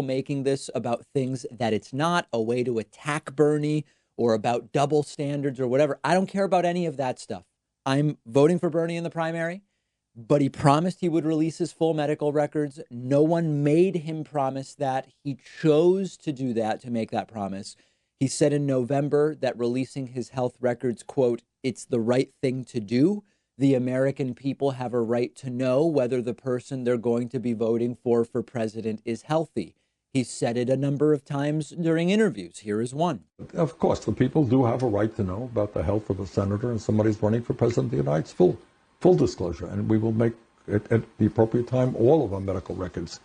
making this about things that it's not, a way to attack Bernie or about double standards or whatever. I don't care about any of that stuff. I'm voting for Bernie in the primary, but he promised he would release his full medical records. No one made him promise that. He chose to do that, to make that promise. He said in November that releasing his health records, quote, it's the right thing to do. The American people have a right to know whether the person they're going to be voting for president is healthy. He said it a number of times during interviews. Here is one. Of course, the people do have a right to know about the health of a senator and somebody's running for president of the United States. Full disclosure. And we will make it at the appropriate time all of our medical records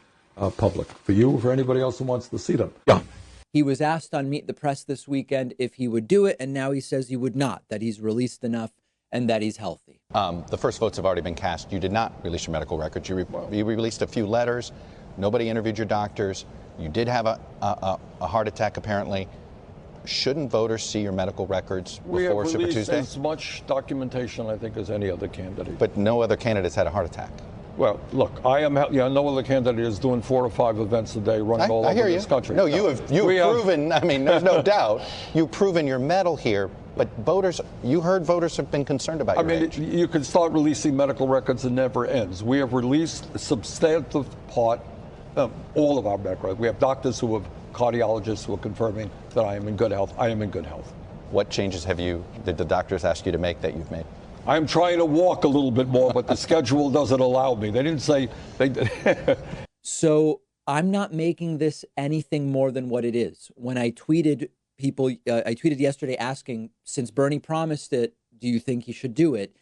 public for you or for anybody else who wants to see them. Yeah. He was asked on Meet the Press this weekend if he would do it, and now he says he would not, that he's released enough and that he's healthy. The first votes have already been cast. You did not release your medical records. You released a few letters. Nobody interviewed your doctors. You did have a heart attack, apparently. Shouldn't voters see your medical records before Super Tuesday? We have released as much documentation, I think, as any other candidate. But no other candidates had a heart attack. Well, look, no other candidate is doing 4 or 5 events a day running all over this country. No, you've proven, I mean, there's no doubt, you've proven your mettle here, but voters, you heard voters have been concerned about your age. You can start releasing medical records, it never ends. We have released a substantive part, all of our medical records. We have doctors cardiologists who are confirming that I am in good health. I am in good health. What changes did the doctors ask you to make that you've made? I'm trying to walk a little bit more, but the schedule doesn't allow me. They didn't say they did. So I'm not making this anything more than what it is. When I tweeted I tweeted yesterday asking, since Bernie promised it, do you think he should do it?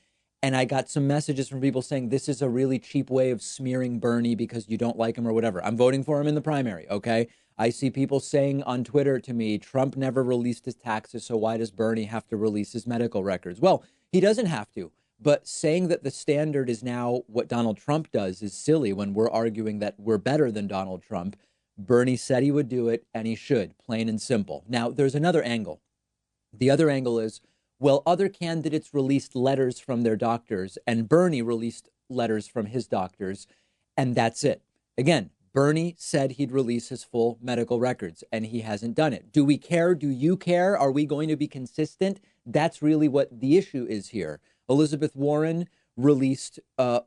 And I got some messages from people saying this is a really cheap way of smearing Bernie because you don't like him or whatever. I'm voting for him in the primary, okay? I see people saying on Twitter to me, Trump never released his taxes, so why does Bernie have to release his medical records? Well, he doesn't have to. But saying that the standard is now what Donald Trump does is silly when we're arguing that we're better than Donald Trump. Bernie said he would do it, and he should, plain and simple. Now, there's another angle. The other angle is, well, other candidates released letters from their doctors, and Bernie released letters from his doctors, and that's it. Again, Bernie said he'd release his full medical records, and he hasn't done it. Do we care? Do you care? Are we going to be consistent? That's really what the issue is here. Elizabeth Warren released a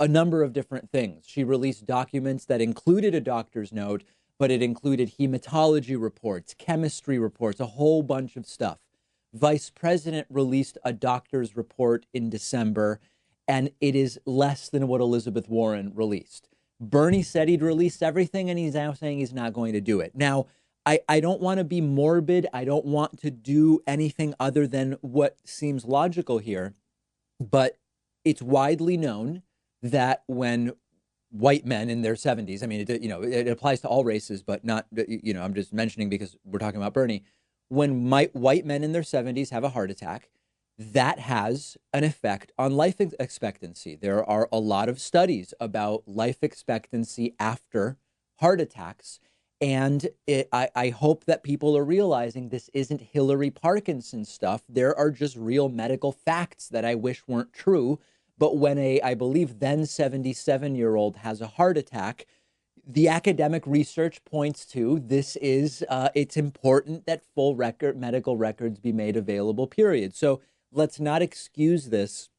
number of different things. She released documents that included a doctor's note, but it included hematology reports, chemistry reports, a whole bunch of stuff. Vice President released a doctor's report in December, and it is less than what Elizabeth Warren released. Bernie said he'd release everything, and he's now saying he's not going to do it. Now, I don't want to be morbid. I don't want to do anything other than what seems logical here. But it's widely known that when white men in their 70s, I mean, it applies to all races, but not, I'm just mentioning because we're talking about Bernie. When white men in their 70s have a heart attack, that has an effect on life expectancy. There are a lot of studies about life expectancy after heart attacks. And I hope that people are realizing this isn't Hillary Parkinson stuff. There are just real medical facts that I wish weren't true. But when I believe then 77-year-old has a heart attack, the academic research points to this is it's important that full medical records be made available, period. So let's not excuse this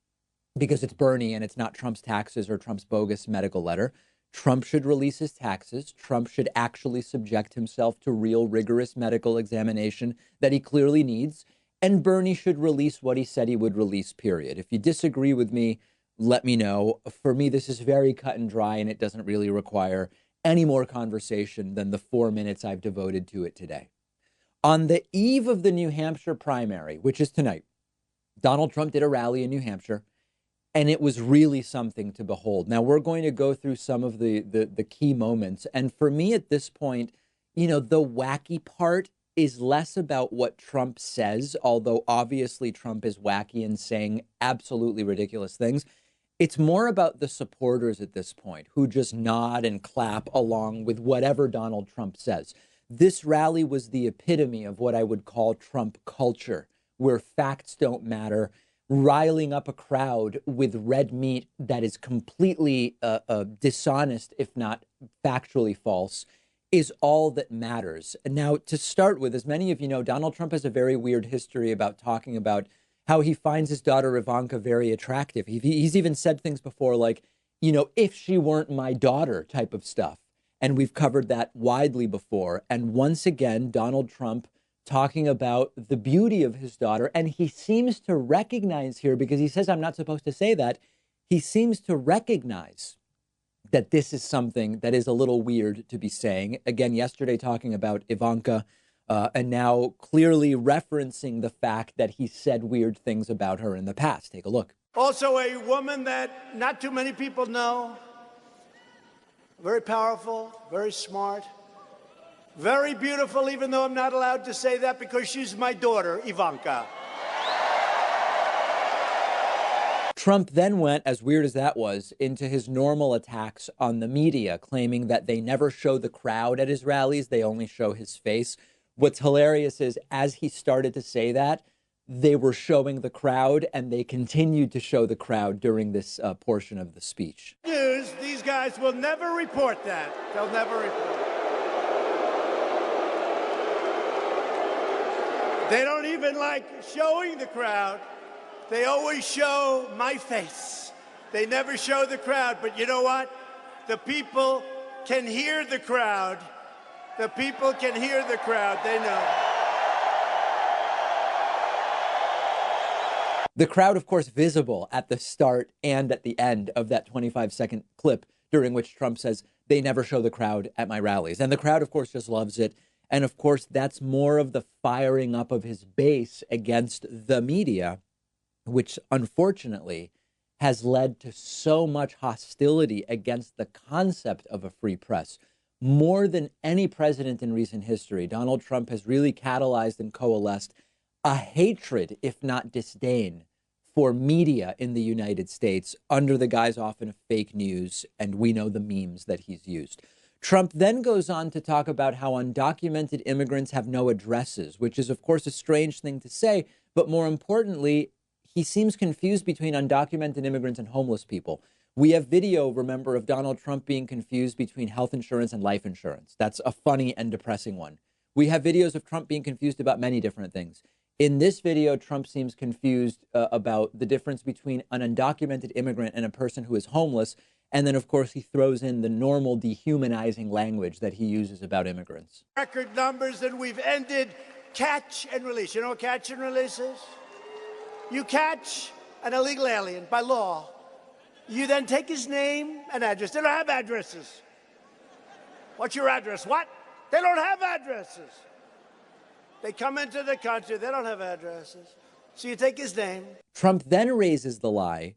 because it's Bernie and it's not Trump's taxes or Trump's bogus medical letter. Trump should release his taxes. Trump should actually subject himself to real rigorous medical examination that he clearly needs. And Bernie should release what he said he would release, period. If you disagree with me, let me know. For me, this is very cut and dry, and it doesn't really require any more conversation than the 4 minutes I've devoted to it today. On the eve of the New Hampshire primary, which is tonight, Donald Trump did a rally in New Hampshire. And it was really something to behold. Now, we're going to go through some of the key moments. And for me at this point, the wacky part is less about what Trump says, although obviously Trump is wacky and saying absolutely ridiculous things. It's more about the supporters at this point who just nod and clap along with whatever Donald Trump says. This rally was the epitome of what I would call Trump culture, where facts don't matter, riling up a crowd with red meat that is completely dishonest, if not factually false. is all that matters. And now, to start with, as many of you know, Donald Trump has a very weird history about talking about how he finds his daughter Ivanka very attractive. He's even said things before like, if she weren't my daughter type of stuff. And we've covered that widely before. And once again, Donald Trump talking about the beauty of his daughter. And he seems to recognize here, because he says, I'm not supposed to say that. He seems to recognize that this is something that is a little weird to be saying. Again, yesterday talking about Ivanka, and now clearly referencing the fact that he said weird things about her in the past. Take a look. Also a woman that not too many people know. Very powerful, very smart, very beautiful, even though I'm not allowed to say that because she's my daughter, Ivanka. Trump then went, as weird as that was, into his normal attacks on the media, claiming that they never show the crowd at his rallies, they only show his face. What's hilarious is, as he started to say that, they were showing the crowd, and they continued to show the crowd during this portion of the speech. News, these guys will never report that. They'll never report it. They don't even like showing the crowd. They always show my face. They never show the crowd. But you know what? The people can hear the crowd. The people can hear the crowd. They know. The crowd, of course, visible at the start and at the end of that 25-second clip, during which Trump says, they never show the crowd at my rallies. And the crowd, of course, just loves it. And of course, that's more of the firing up of his base against the media, which unfortunately has led to so much hostility against the concept of a free press. More than any president in recent history, Donald Trump has really catalyzed and coalesced a hatred, if not disdain, for media in the United States under the guise often of fake news, and we know the memes that he's used. Trump then goes on to talk about how undocumented immigrants have no addresses, which is, of course, a strange thing to say, but more importantly, he seems confused between undocumented immigrants and homeless people. We have video, remember, of Donald Trump being confused between health insurance and life insurance. That's a funny and depressing one. We have videos of Trump being confused about many different things. In this video, Trump seems confused about the difference between an undocumented immigrant and a person who is homeless. And then, of course, he throws in the normal dehumanizing language that he uses about immigrants. Record numbers, and we've ended catch and release. You know what catch and release is? You catch an illegal alien by law. You then take his name and address. They don't have addresses. What's your address? What? They don't have addresses. They come into the country. They don't have addresses. So you take his name. Trump then raises the lie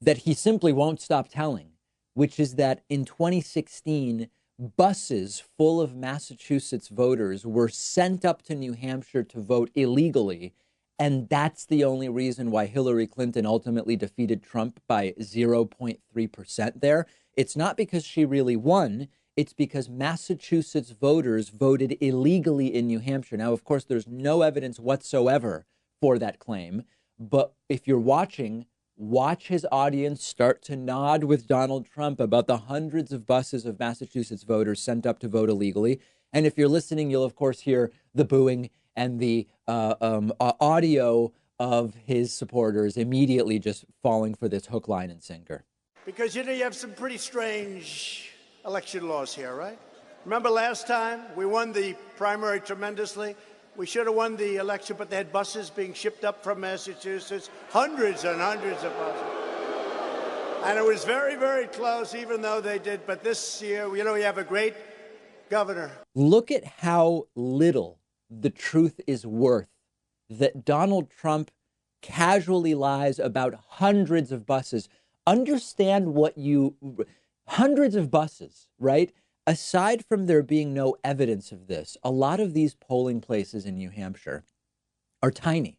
that he simply won't stop telling, which is that in 2016, buses full of Massachusetts voters were sent up to New Hampshire to vote illegally. And that's the only reason why Hillary Clinton ultimately defeated Trump by 0.3% there. It's not because she really won. It's because Massachusetts voters voted illegally in New Hampshire. Now, of course, there's no evidence whatsoever for that claim. But if you're watching, watch his audience start to nod with Donald Trump about the hundreds of buses of Massachusetts voters sent up to vote illegally. And if you're listening, you'll, of course, hear the booing and the audio of his supporters immediately just falling for this hook, line, and sinker. Because, you know, you have some pretty strange election laws here, right? Remember last time we won the primary tremendously? We should have won the election, but they had buses being shipped up from Massachusetts, hundreds and hundreds of buses. And it was very, very close, even though they did. But this year, you know, we have a great governor. Look at how little the truth is worth that Donald Trump casually lies about hundreds of buses. Understand hundreds of buses, right? Aside from there being no evidence of this, a lot of these polling places in New Hampshire are tiny.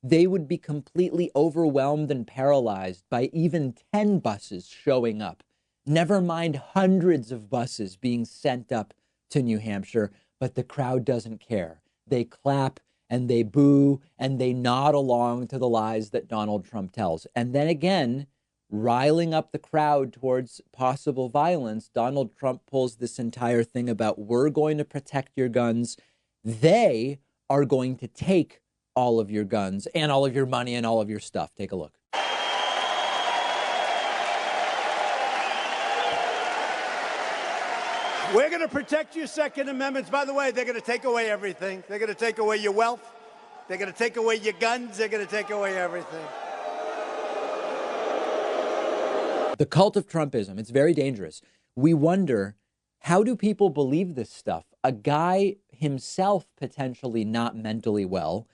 They would be completely overwhelmed and paralyzed by even 10 buses showing up. Never mind hundreds of buses being sent up to New Hampshire, but the crowd doesn't care. They clap and they boo and they nod along to the lies that Donald Trump tells. And then again, riling up the crowd towards possible violence, Donald Trump pulls this entire thing about we're going to protect your guns. They are going to take all of your guns and all of your money and all of your stuff. Take a look. We're going to protect your Second Amendments. By the way, they're going to take away everything. They're going to take away your wealth. They're going to take away your guns. They're going to take away everything. The cult of Trumpism, it's very dangerous. We wonder, how do people believe this stuff? A guy himself potentially not mentally well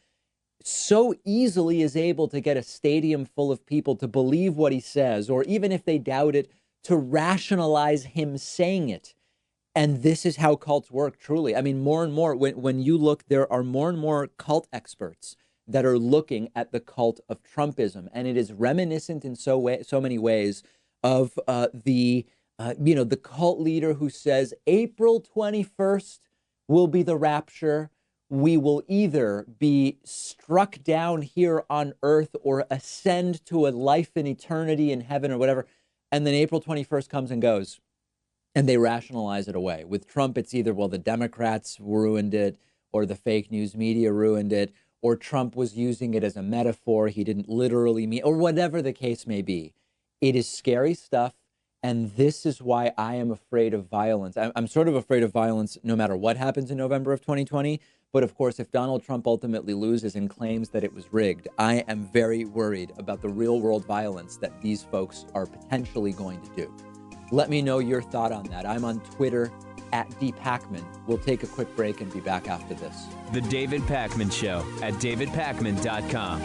so easily is able to get a stadium full of people to believe what he says, or even if they doubt it, to rationalize him saying it. And this is how cults work, truly. I mean, more and more, when you look, there are more and more cult experts that are looking at the cult of Trumpism. And it is reminiscent in so many ways of the cult leader who says April 21st will be the rapture. We will either be struck down here on earth or ascend to a life in eternity in heaven or whatever. And then April 21st comes and goes. And they rationalize it away. With Trump, it's either, well, the Democrats ruined it, or the fake news media ruined it, or Trump was using it as a metaphor. He didn't literally mean, or whatever the case may be. It is scary stuff. And this is why I am afraid of violence. I'm sort of afraid of violence no matter what happens in November of 2020. But of course, if Donald Trump ultimately loses and claims that it was rigged, I am very worried about the real world violence that these folks are potentially going to do. Let me know your thought on that. I'm on Twitter at @DPacman. We'll take a quick break and be back after this. The David Pakman Show at davidpakman.com.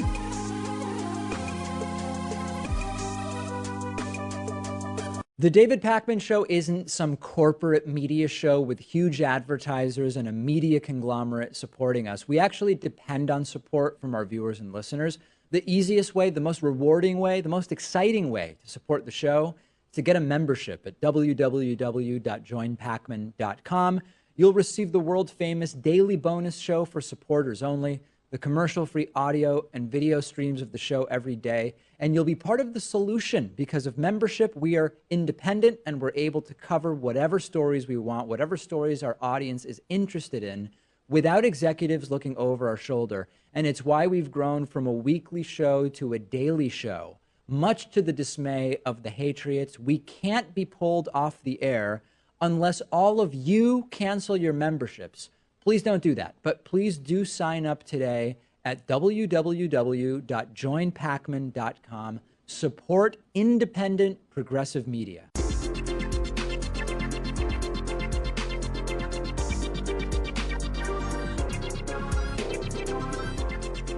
The David Pakman Show isn't some corporate media show with huge advertisers and a media conglomerate supporting us. We actually depend on support from our viewers and listeners. The easiest way, the most rewarding way, the most exciting way to support the show, to get a membership at www.joinpakman.com. You'll receive the world-famous daily bonus show for supporters only, the commercial-free audio and video streams of the show every day, and you'll be part of the solution. Because of membership, we are independent and we're able to cover whatever stories we want, whatever stories our audience is interested in, without executives looking over our shoulder. And it's why we've grown from a weekly show to a daily show. Much to the dismay of the Hatriots, we can't be pulled off the air unless all of you cancel your memberships. Please don't do that, but please do sign up today at www.joinpakman.com. Support independent progressive media.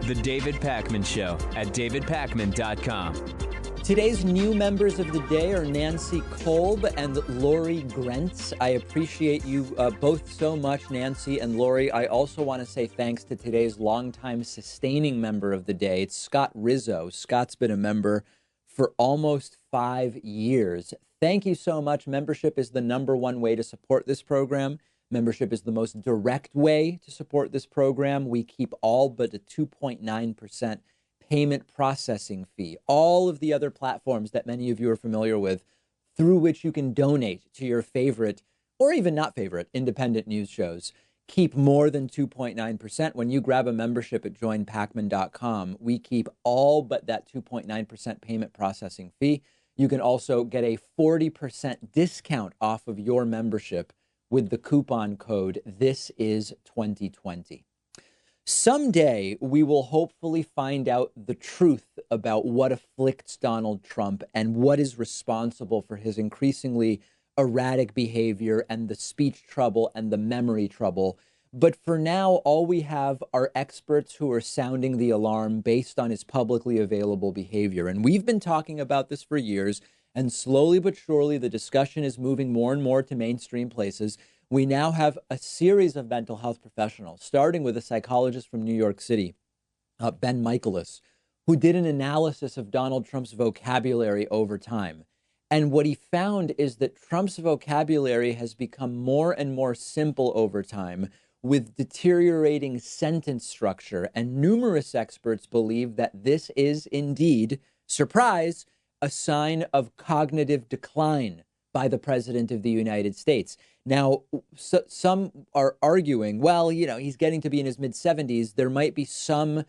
The David Pakman Show at davidpakman.com. Today's new members of the day are Nancy Kolb and Lori Grentz. I appreciate you both so much, Nancy and Lori. I also want to say thanks to today's longtime sustaining member of the day. It's Scott Rizzo. Scott's been a member for almost 5 years. Thank you so much. Membership is the number one way to support this program. Membership is the most direct way to support this program. We keep all but a 2.9% payment processing fee. All of the other platforms that many of you are familiar with, through which you can donate to your favorite, or even not favorite, independent news shows, keep more than 2.9%. When you grab a membership at joinpakman.com, we keep all but that 2.9% payment processing fee. You can also get a 40% discount off of your membership with the coupon code THISIS2020. Someday, we will hopefully find out the truth about what afflicts Donald Trump and what is responsible for his increasingly erratic behavior and the speech trouble and the memory trouble. But for now, all we have are experts who are sounding the alarm based on his publicly available behavior. And we've been talking about this for years, and slowly but surely, the discussion is moving more and more to mainstream places. We now have a series of mental health professionals, starting with a psychologist from New York City, Ben Michaelis, who did an analysis of Donald Trump's vocabulary over time. And what he found is that Trump's vocabulary has become more and more simple over time, with deteriorating sentence structure. And numerous experts believe that this is indeed, surprise, a sign of cognitive decline by the president of the United States. Now, some are arguing, well, he's getting to be in his mid 70s. There might be some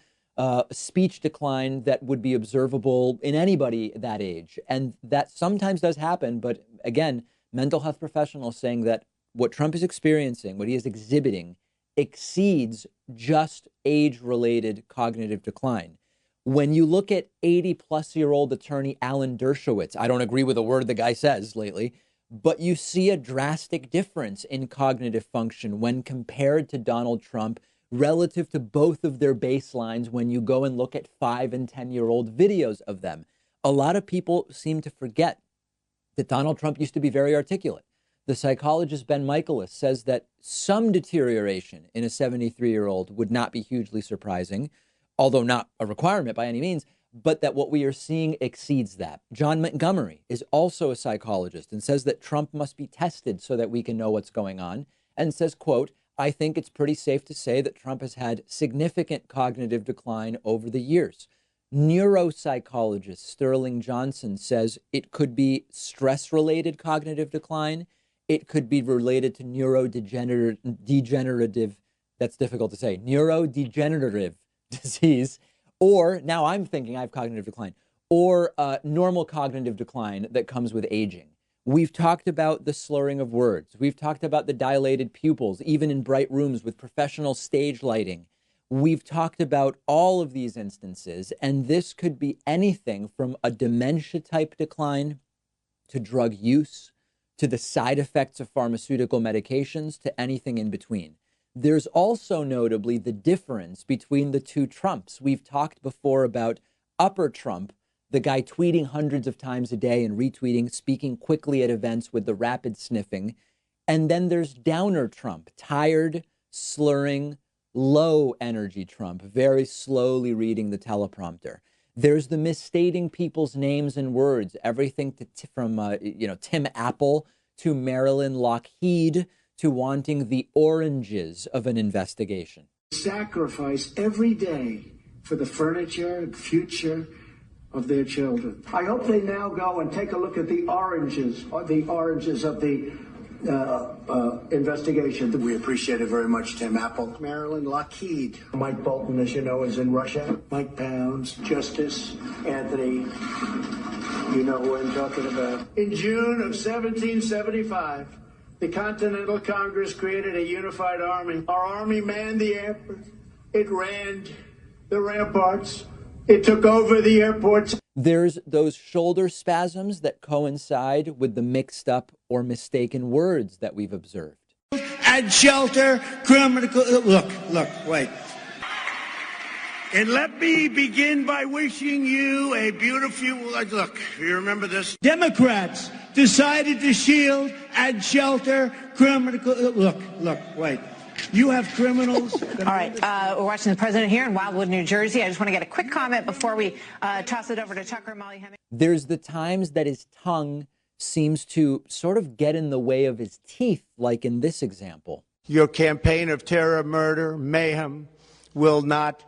speech decline that would be observable in anybody that age. And that sometimes does happen. But again, mental health professionals saying that what Trump is experiencing, what he is exhibiting, exceeds just age-related cognitive decline. When you look at 80-plus-year-old attorney Alan Dershowitz, I don't agree with a word the guy says lately, but you see a drastic difference in cognitive function when compared to Donald Trump relative to both of their baselines when you go and look at 5 and 10-year-old videos of them. A lot of people seem to forget that Donald Trump used to be very articulate. The psychologist Ben Michaelis says that some deterioration in a 73-year-old would not be hugely surprising, although not a requirement by any means, but that what we are seeing exceeds that. John Montgomery is also a psychologist and says that Trump must be tested so that we can know what's going on, and says, quote, I think it's pretty safe to say that Trump has had significant cognitive decline over the years. Neuropsychologist Sterling Johnson says it could be stress-related cognitive decline. It could be related to neurodegenerative, that's difficult to say, neurodegenerative disease, or now I'm thinking I have cognitive decline, or normal cognitive decline that comes with aging. We've talked about the slurring of words. We've talked about the dilated pupils, even in bright rooms with professional stage lighting. We've talked about all of these instances, and this could be anything from a dementia-type decline to drug use, to the side effects of pharmaceutical medications, to anything in between. There's also notably the difference between the two Trumps. We've talked before about upper Trump, the guy tweeting hundreds of times a day and retweeting, speaking quickly at events with the rapid sniffing. And then there's downer Trump, tired, slurring, low energy Trump, very slowly reading the teleprompter. There's the misstating people's names and words, everything from Tim Apple to Marilyn Lockheed to wanting the oranges of an investigation. Sacrifice every day for the furniture and future of their children. I hope they now go and take a look at the oranges of the investigation. We appreciate it very much, Tim Apple. Marilyn Lockheed. Mike Bolton, as you know, is in Russia. Mike Pounds, Justice Anthony. You know who I'm talking about. In June of 1775, the Continental Congress created a unified army. Our army manned the airports. It ran the ramparts. It took over the airports. There's those shoulder spasms that coincide with the mixed up or mistaken words that we've observed. And shelter criminal. Look, wait. And let me begin by wishing you a beautiful, look, you remember this? Democrats decided to shield and shelter criminal. Look, wait. You have criminals. All right, we're watching the president here in Wildwood, New Jersey. I just want to get a quick comment before we toss it over to Tucker and Molly Hemming. There's the times that his tongue seems to sort of get in the way of his teeth, like in this example. Your campaign of terror, murder, mayhem will not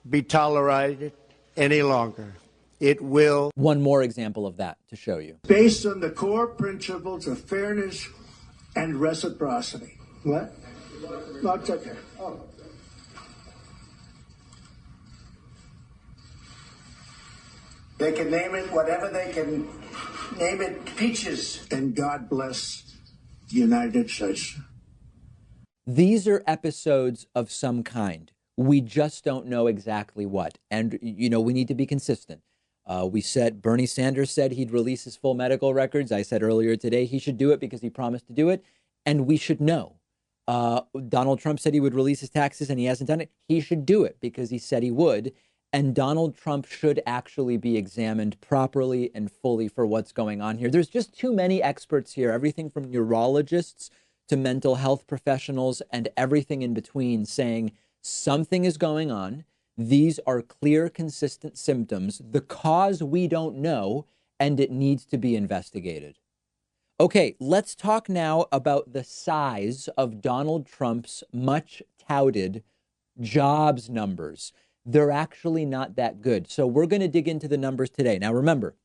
be tolerated any longer. It will. One more example of that to show you. Based on the core principles of fairness and reciprocity. What? No, it's okay. Oh. They can name it whatever they can name it, peaches. And God bless the United States. These are episodes of some kind. We just don't know exactly what. And, we need to be consistent. Bernie Sanders said he'd release his full medical records. I said earlier today he should do it because he promised to do it. And we should know. Donald Trump said he would release his taxes and he hasn't done it. He should do it because he said he would. And Donald Trump should actually be examined properly and fully for what's going on here. There's just too many experts here, everything from neurologists to mental health professionals and everything in between saying something is going on. These are clear, consistent symptoms. The cause we don't know, and it needs to be investigated. Okay, let's talk now about the size of Donald Trump's much touted jobs numbers. They're actually not that good. So we're going to dig into the numbers today. Now, remember,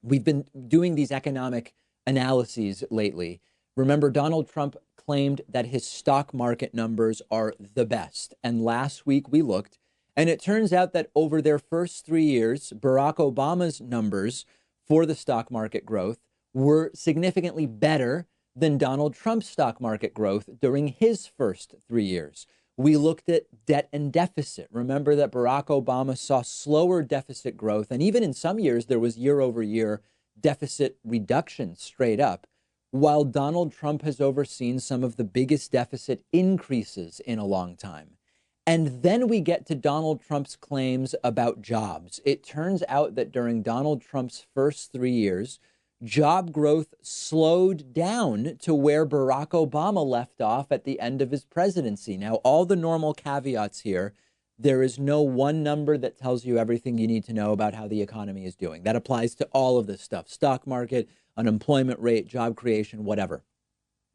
We've been doing these economic analyses lately. Remember, Donald Trump claimed that his stock market numbers are the best. And last week we looked, and it turns out that over their first 3 years, Barack Obama's numbers for the stock market growth were significantly better than Donald Trump's stock market growth during his first 3 years. We looked at debt and deficit. Remember that Barack Obama saw slower deficit growth, and even in some years, there was year over year deficit reduction straight up, while Donald Trump has overseen some of the biggest deficit increases in a long time. And then we get to Donald Trump's claims about jobs. It turns out that during Donald Trump's first 3 years, job growth slowed down to where Barack Obama left off at the end of his presidency. Now, all the normal caveats here. There is no one number that tells you everything you need to know about how the economy is doing. That applies to all of this stuff: stock market, unemployment rate, job creation, whatever.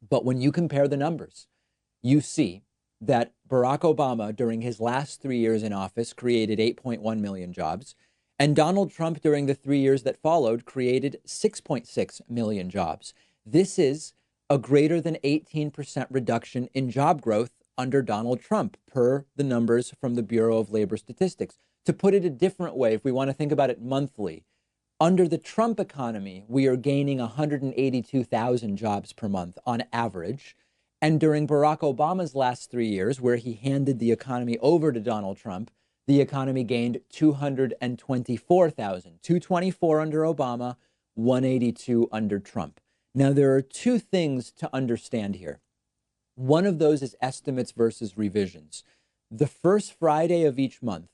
But when you compare the numbers, you see that Barack Obama, during his last 3 years in office, created 8.1 million jobs. And Donald Trump, during the 3 years that followed, created 6.6 million jobs. This is a greater than 18% reduction in job growth under Donald Trump, per the numbers from the Bureau of Labor Statistics. To put it a different way, if we want to think about it monthly, under the Trump economy, we are gaining 182,000 jobs per month on average. And during Barack Obama's last 3 years, where he handed the economy over to Donald Trump, the economy gained 224,000, 224 under Obama, 182 under Trump. Now, there are two things to understand here. One of those is estimates versus revisions. The first Friday of each month,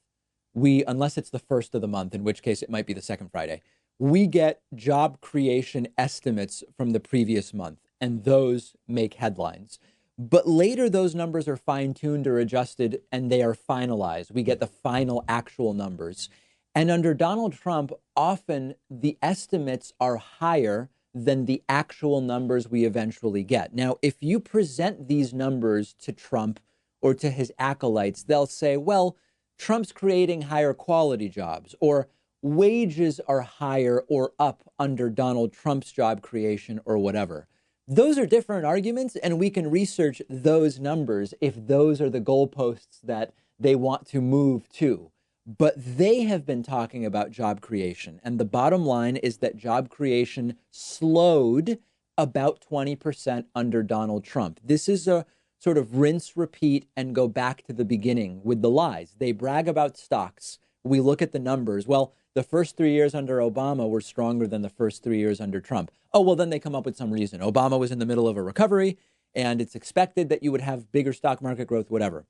unless it's the first of the month, in which case it might be the second Friday, we get job creation estimates from the previous month, and those make headlines. But later, those numbers are fine-tuned or adjusted, and they are finalized. We get the final actual numbers. And under Donald Trump, often the estimates are higher than the actual numbers we eventually get. Now, if you present these numbers to Trump or to his acolytes, they'll say, well, Trump's creating higher quality jobs, or wages are higher or up under Donald Trump's job creation, or whatever. Those are different arguments, and we can research those numbers if those are the goalposts that they want to move to. But they have been talking about job creation. And the bottom line is that job creation slowed about 20% under Donald Trump. This is a sort of rinse, repeat, and go back to the beginning with the lies. They brag about stocks. We look at the numbers. Well, the first 3 years under Obama were stronger than the first 3 years under Trump. Oh, well, then they come up with some reason. Obama was in the middle of a recovery, and it's expected that you would have bigger stock market growth, whatever.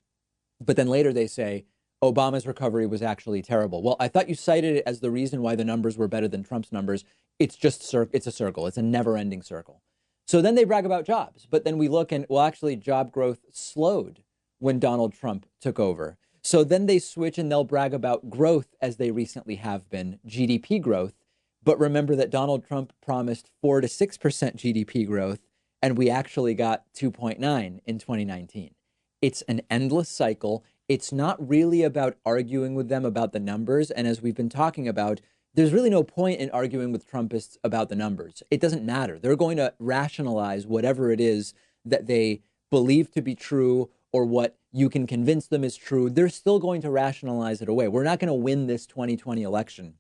But then later they say, Obama's recovery was actually terrible. Well, I thought you cited it as the reason why the numbers were better than Trump's numbers. It's just it's a circle. It's a never-ending circle. So then they brag about jobs. But then we look and, well, actually, job growth slowed when Donald Trump took over. So then they switch and they'll brag about growth, as they recently have been, GDP growth. But remember that Donald Trump promised 4 to 6% GDP growth, and we actually got 2.9 in 2019. It's an endless cycle. It's not really about arguing with them about the numbers. And as we've been talking about, there's really no point in arguing with Trumpists about the numbers. It doesn't matter. They're going to rationalize whatever it is that they believe to be true, or what you can convince them is true. They're still going to rationalize it away. We're not going to win this 2020 election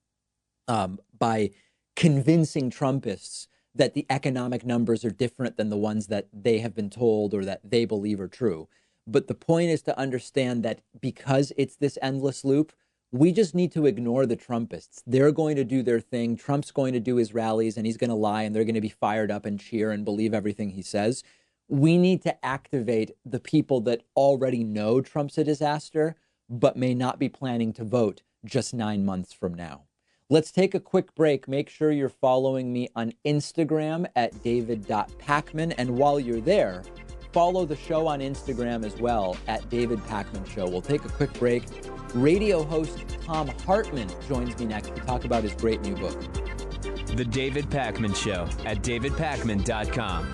by convincing Trumpists that the economic numbers are different than the ones that they have been told or that they believe are true. But the point is to understand that because it's this endless loop, we just need to ignore the Trumpists. They're going to do their thing. Trump's going to do his rallies, and he's going to lie, and they're going to be fired up and cheer and believe everything he says. We need to activate the people that already know Trump's a disaster, but may not be planning to vote just 9 months from now. Let's take a quick break. Make sure you're following me on Instagram at david.pacman. And while you're there, follow the show on Instagram as well at David Pacman Show. We'll take a quick break. Radio host Tom Hartman joins me next to talk about his great new book. The David Pacman Show at davidpacman.com.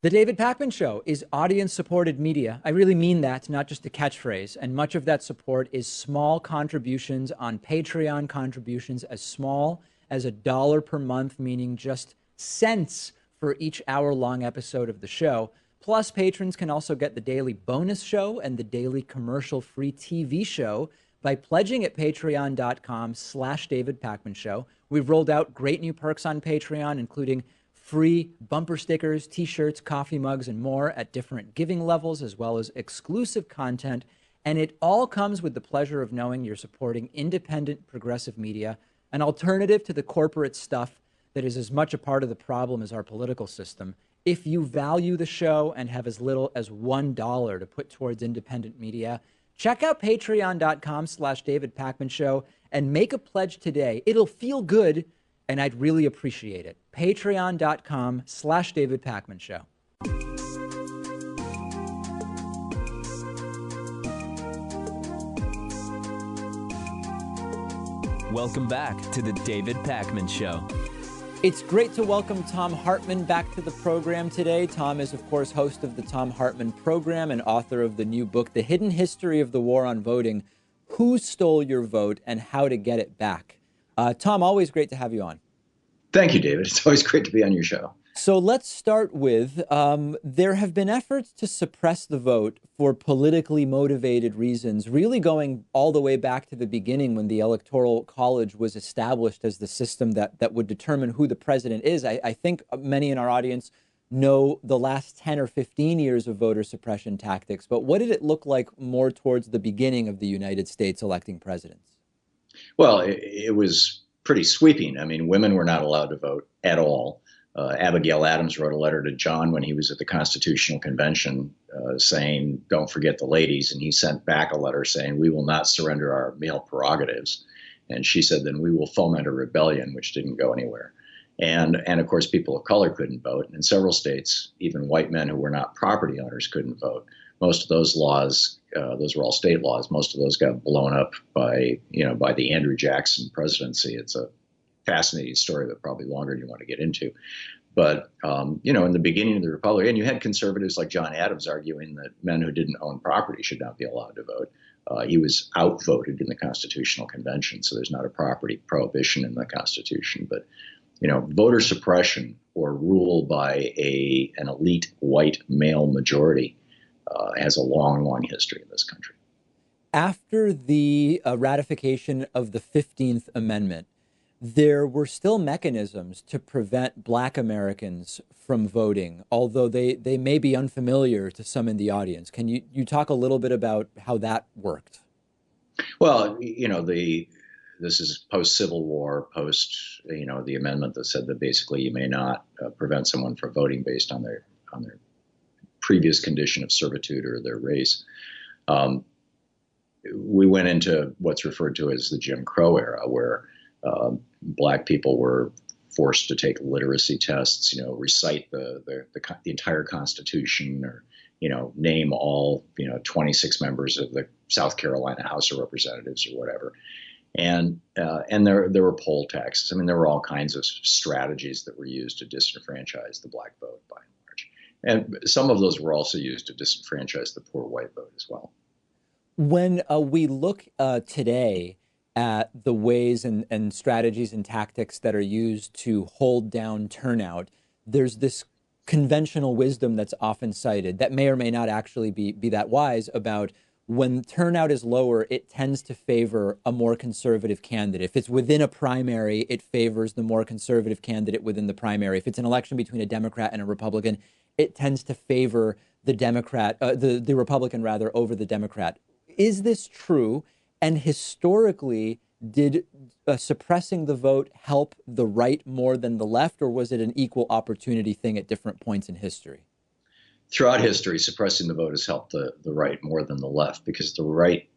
The David Pakman Show is audience-supported media. I really mean that, not just a catchphrase. And much of that support is small contributions on Patreon, contributions as small as $1 per month, meaning just cents for each hour-long episode of the show. Plus, patrons can also get the daily bonus show and the daily commercial-free TV show by pledging at patreon.com/David Pakman Show. We've rolled out great new perks on Patreon, including free bumper stickers, t-shirts, coffee mugs, and more at different giving levels, as well as exclusive content. And it all comes with the pleasure of knowing you're supporting independent progressive media, an alternative to the corporate stuff that is as much a part of the problem as our political system. If you value the show and have as little as $1 to put towards independent media, check out patreon.com/David Pakman Show and make a pledge today. It'll feel good, and I'd really appreciate it. Patreon.com/David Pakman Show. Welcome back to the David Pakman Show. It's great to welcome Thom Hartmann back to the program today. Thom is, of course, host of the Thom Hartmann Program and author of the new book, The Hidden History of the War on Voting: Who Stole Your Vote and How to Get It Back. Thom, always great to have you on. Thank you, David. It's always great to be on your show. So let's start with, there have been efforts to suppress the vote for politically motivated reasons, really going all the way back to the beginning when the Electoral College was established as the system that would determine who the president is. I think many in our audience know the last 10 or 15 years of voter suppression tactics, but what did it look like more towards the beginning of the United States electing presidents? Well, it was pretty sweeping. I mean, women were not allowed to vote at all. Abigail Adams wrote a letter to John when he was at the Constitutional Convention saying, don't forget the ladies. And he sent back a letter saying, we will not surrender our male prerogatives. And she said, then we will foment a rebellion, which didn't go anywhere. And of course, people of color couldn't vote. In several states, even white men who were not property owners couldn't vote. Most of those laws, those were all state laws. Most of those got blown up by the Andrew Jackson presidency. It's a fascinating story, but probably longer than you want to get into. But, in the beginning of the Republic, and you had conservatives like John Adams arguing that men who didn't own property should not be allowed to vote. He was outvoted in the Constitutional Convention, so there's not a property prohibition in the Constitution. But, voter suppression or rule by an elite white male majority has a long, long history in this country. After the ratification of the 15th Amendment, there were still mechanisms to prevent Black Americans from voting, although they may be unfamiliar to some in the audience. Can you talk a little bit about how that worked? Well, this is post-Civil War, post, the amendment that said that basically you may not prevent someone from voting based on their previous condition of servitude or their race. We went into what's referred to as the Jim Crow era, where Black people were forced to take literacy tests, recite the entire Constitution, or name all 26 members of the South Carolina House of Representatives or whatever. And there were poll taxes. I mean, there were all kinds of strategies that were used to disenfranchise the Black vote by and large. And some of those were also used to disenfranchise the poor white vote as well. When we look today at the ways and strategies and tactics that are used to hold down turnout, there's this conventional wisdom that's often cited that may or may not actually be that wise about when turnout is lower, it tends to favor a more conservative candidate. If it's within a primary, it favors the more conservative candidate within the primary. If it's an election between a Democrat and a Republican, it tends to favor the Democrat, the Republican rather, over the Democrat. Is this true? And historically, did suppressing the vote help the right more than the left, or was it an equal opportunity thing at different points in history? Throughout history, suppressing the vote has helped the right more than the left, because the right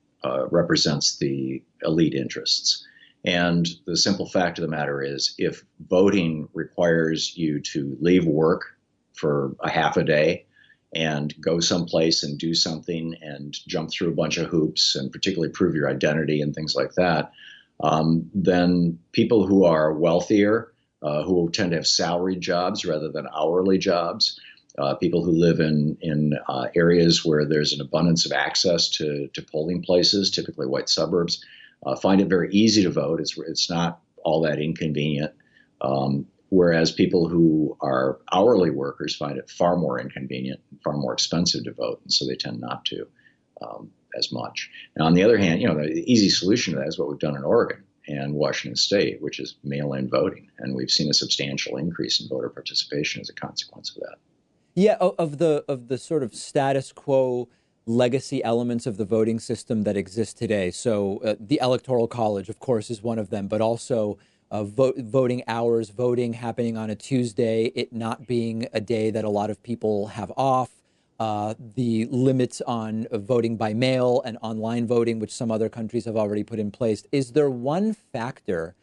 represents the elite interests. And the simple fact of the matter is, if voting requires you to leave work for a half a day and go someplace and do something and jump through a bunch of hoops and particularly prove your identity and things like that, then people who are wealthier, who tend to have salaried jobs rather than hourly jobs, People who live in areas where there's an abundance of access to polling places, typically white suburbs, find it very easy to vote. It's not all that inconvenient. Whereas people who are hourly workers find it far more inconvenient, far more expensive to vote, and so they tend not to as much. Now, on the other hand, the easy solution to that is what we've done in Oregon and Washington State, which is mail-in voting, and we've seen a substantial increase in voter participation as a consequence of that. Yeah, of the sort of status quo legacy elements of the voting system that exist today. So the Electoral College, of course, is one of them, but also voting hours, voting happening on a Tuesday, it not being a day that a lot of people have off, the limits on voting by mail and online voting, which some other countries have already put in place. Is there one factor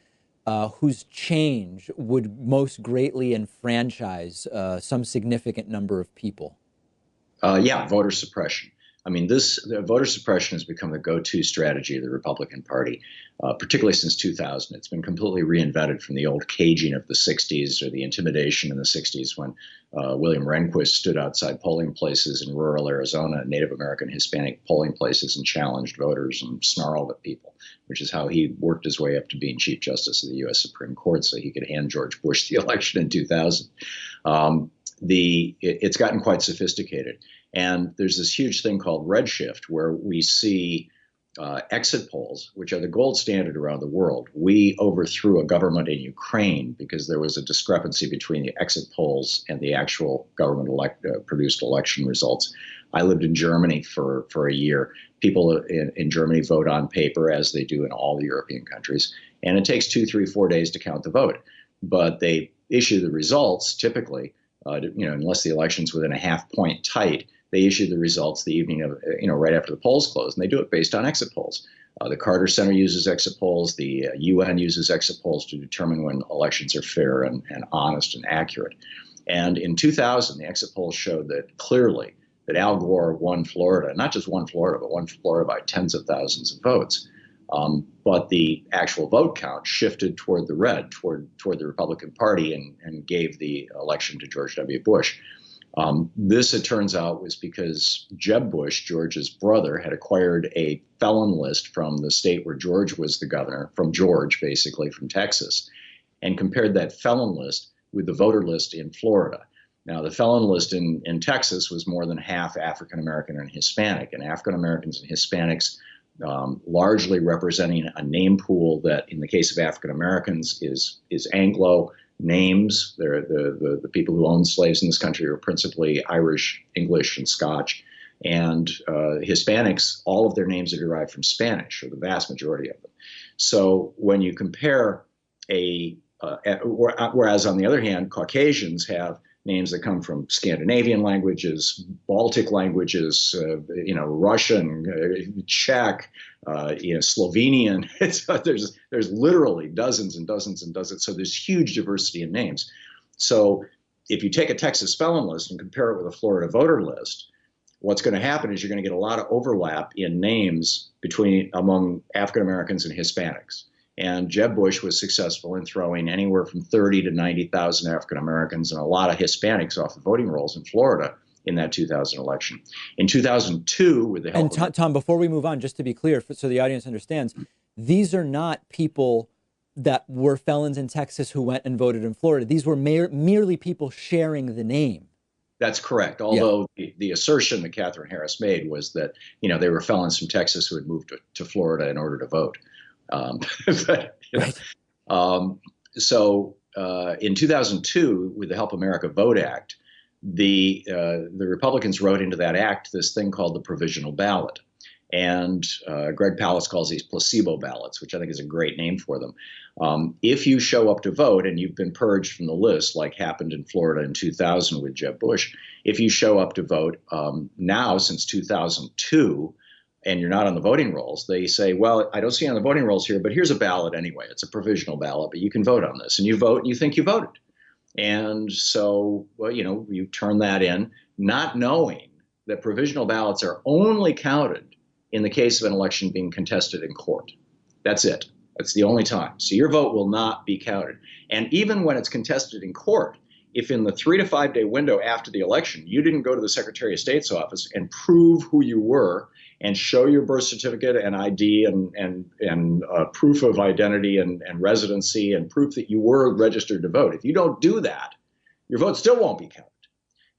whose change would most greatly enfranchise some significant number of people? Yeah, voter suppression. I mean, voter suppression has become the go-to strategy of the Republican Party, particularly since 2000. It's been completely reinvented from the old caging of the 60s or the intimidation in the 60s when William Rehnquist stood outside polling places in rural Arizona, Native American, Hispanic polling places, and challenged voters and snarled at people, which is how he worked his way up to being Chief Justice of the U.S. Supreme Court so he could hand George Bush the election in 2000. It's gotten quite sophisticated. And there's this huge thing called redshift where we see exit polls, which are the gold standard around the world. We overthrew a government in Ukraine because there was a discrepancy between the exit polls and the actual government produced election results. I lived in Germany for a year. People in Germany vote on paper, as they do in all the European countries. And it takes 2, 3, 4 days to count the vote. But they issue the results typically, unless the election's within a half point tight, they issue the results the evening of, right after the polls close, and they do it based on exit polls. The Carter Center uses exit polls. The UN uses exit polls to determine when elections are fair and honest and accurate. And in 2000, the exit polls showed that clearly that Al Gore won Florida, not just won Florida, but won Florida by tens of thousands of votes. But the actual vote count shifted toward the red, toward the Republican Party, and gave the election to George W. Bush. This, it turns out, was because Jeb Bush, George's brother, had acquired a felon list from the state where George was the governor, from George, basically, from Texas, and compared that felon list with the voter list in Florida. Now, the felon list in Texas was more than half African American and Hispanic, and African Americans and Hispanics largely representing a name pool that, in the case of African Americans, is Anglo names. They're the people who owned slaves in this country are principally Irish, English, and Scotch. And Hispanics, all of their names are derived from Spanish, or the vast majority of them. So when you compare whereas on the other hand, Caucasians have names that come from Scandinavian languages, Baltic languages, Russian, Czech, Slovenian. There's literally dozens and dozens and dozens. So there's huge diversity in names. So if you take a Texas felon list and compare it with a Florida voter list, what's going to happen is you're going to get a lot of overlap in names among African Americans and Hispanics. And Jeb Bush was successful in throwing anywhere from 30 to 90,000 African Americans and a lot of Hispanics off the voting rolls in Florida in that 2000 election. In 2002, with the help of Tom, before we move on, just to be clear, so the audience understands, these are not people that were felons in Texas who went and voted in Florida. These were merely people sharing the name. That's correct. Although the assertion that Catherine Harris made was that, they were felons from Texas who had moved to Florida in order to vote. So in 2002, with the Help America Vote Act, the Republicans wrote into that act this thing called the provisional ballot. And Greg Palast calls these placebo ballots, which I think is a great name for them. If you show up to vote and you've been purged from the list, like happened in Florida in 2000 with Jeb Bush, if you show up to vote now since 2002, and you're not on the voting rolls, they say, well, I don't see you on the voting rolls here, but here's a ballot anyway. It's a provisional ballot, but you can vote on this. And you vote and you think you voted. And so, you turn that in, not knowing that provisional ballots are only counted in the case of an election being contested in court. That's it. That's the only time. So your vote will not be counted. And even when it's contested in court, if in the 3 to 5 day window after the election, you didn't go to the Secretary of State's office and prove who you were and show your birth certificate and ID and proof of identity and residency and proof that you were registered to vote, if you don't do that, your vote still won't be counted.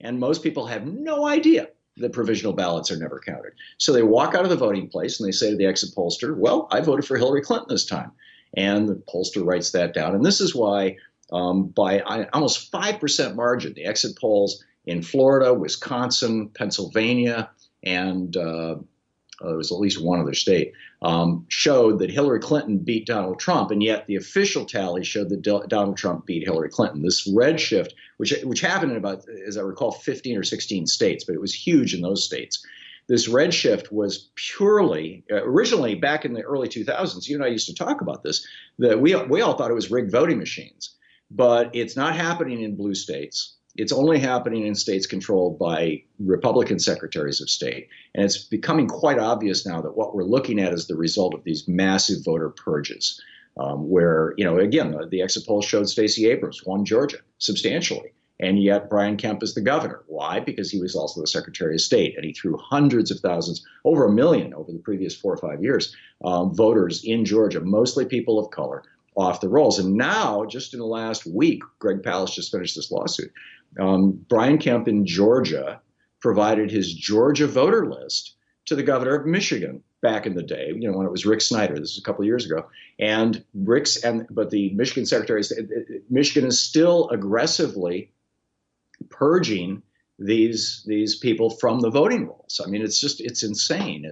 And most people have no idea that provisional ballots are never counted. So they walk out of the voting place and they say to the exit pollster, well, I voted for Hillary Clinton this time. And the pollster writes that down. And this is why by almost 5% margin, the exit polls in Florida, Wisconsin, Pennsylvania, and there was at least one other state, showed that Hillary Clinton beat Donald Trump, and yet the official tally showed that Donald Trump beat Hillary Clinton. This red shift, which happened in about, as I recall, 15 or 16 states, but it was huge in those states. This red shift was purely, originally back in the early 2000s, you and I used to talk about this, that we all thought it was rigged voting machines. But it's not happening in blue states. It's only happening in states controlled by Republican secretaries of state. And it's becoming quite obvious now that what we're looking at is the result of these massive voter purges, where, again, the exit poll showed Stacey Abrams won Georgia substantially. And yet Brian Kemp is the governor. Why? Because he was also the Secretary of State, and he threw hundreds of thousands, over 1 million over the previous 4 or 5 years, voters in Georgia, mostly people of color, off the rolls. And now, just in the last week, Greg Palast just finished this lawsuit. Brian Kemp in Georgia provided his Georgia voter list to the governor of Michigan back in the day, when it was Rick Snyder. This is a couple of years ago. And but the Michigan Secretary said Michigan is still aggressively purging these people from the voting rolls. I mean, it's insane.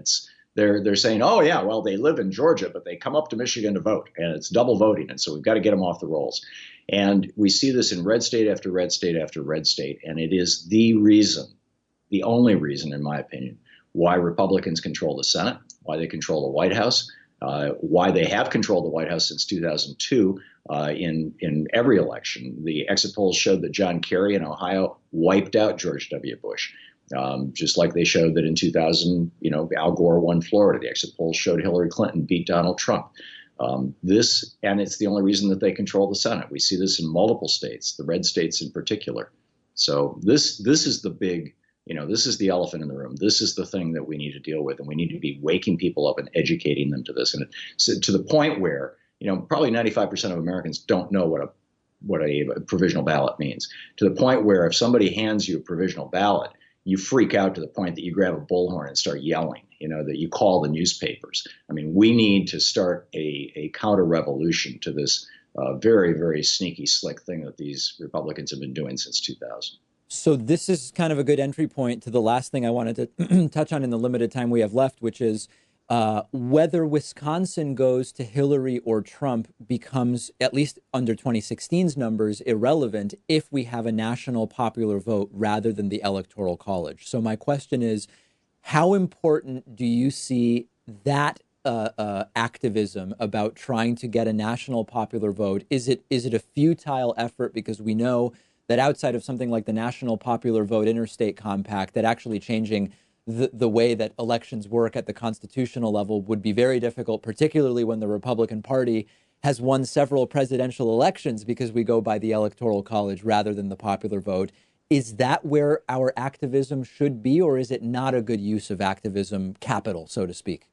They're saying, oh yeah, well, they live in Georgia, but they come up to Michigan to vote, and it's double voting, and so we've got to get them off the rolls. And we see this in red state after red state after red state, and it is the only reason, in my opinion, why Republicans control the Senate, why they control the White House, why they have controlled the White House since 2002 in every election. The exit polls showed that John Kerry in Ohio wiped out George W. Bush. Just like they showed that in 2000, Al Gore won Florida. The exit polls showed Hillary Clinton beat Donald Trump. And it's the only reason that they control the Senate. We see this in multiple states, the red states in particular. So this is the big, this is the elephant in the room. This is the thing that we need to deal with, and we need to be waking people up and educating them to this. And to the point where, probably 95% of Americans don't know what a provisional ballot means. To the point where if somebody hands you a provisional ballot, you freak out to the point that you grab a bullhorn and start yelling, that you call the newspapers. I mean, we need to start a counter-revolution to this very, very sneaky, slick thing that these Republicans have been doing since 2000. So this is kind of a good entry point to the last thing I wanted to touch on in the limited time we have left, which is whether Wisconsin goes to Hillary or Trump becomes, at least under 2016's numbers, irrelevant if we have a national popular vote rather than the Electoral College. So my question is, how important do you see that activism about trying to get a national popular vote? Is it a futile effort? Because we know that outside of something like the National Popular Vote Interstate Compact, that actually changing the way that elections work at the constitutional level would be very difficult, particularly when the Republican Party has won several presidential elections because we go by the Electoral College rather than the popular vote. Is that where our activism should be, or is it not a good use of activism capital, so to speak?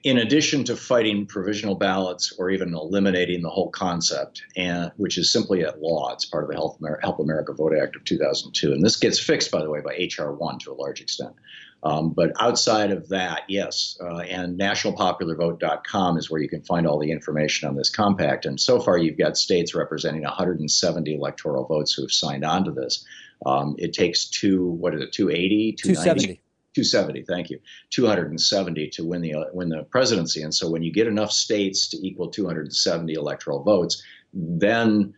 In addition to fighting provisional ballots or even eliminating the whole concept, which is simply at law, it's part of the Help America Vote Act of 2002. And this gets fixed, by the way, by H.R. 1 to a large extent. But outside of that, yes. And nationalpopularvote.com is where you can find all the information on this compact. And so far, you've got states representing 170 electoral votes who have signed on to this. It takes 280, 270? 270, thank you. 270 to win the presidency. And so when you get enough states to equal 270 electoral votes, then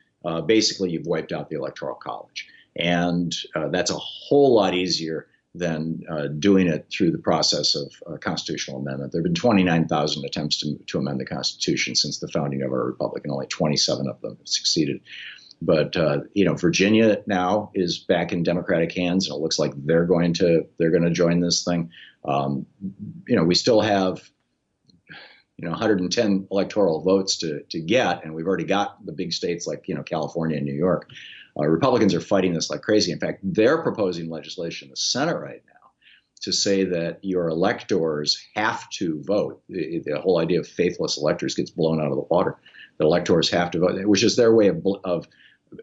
basically you've wiped out the Electoral College. And that's a whole lot easier than doing it through the process of constitutional amendment. There have been 29,000 attempts to amend the Constitution since the founding of our republic, and only 27 of them have succeeded. But Virginia now is back in Democratic hands, and it looks like they're going to join this thing. We still have 110 electoral votes to get, and we've already got the big states like, California and New York. Republicans are fighting this like crazy. In fact, they're proposing legislation in the Senate right now to say that your electors have to vote. The whole idea of faithless electors gets blown out of the water. The electors have to vote, which is their way of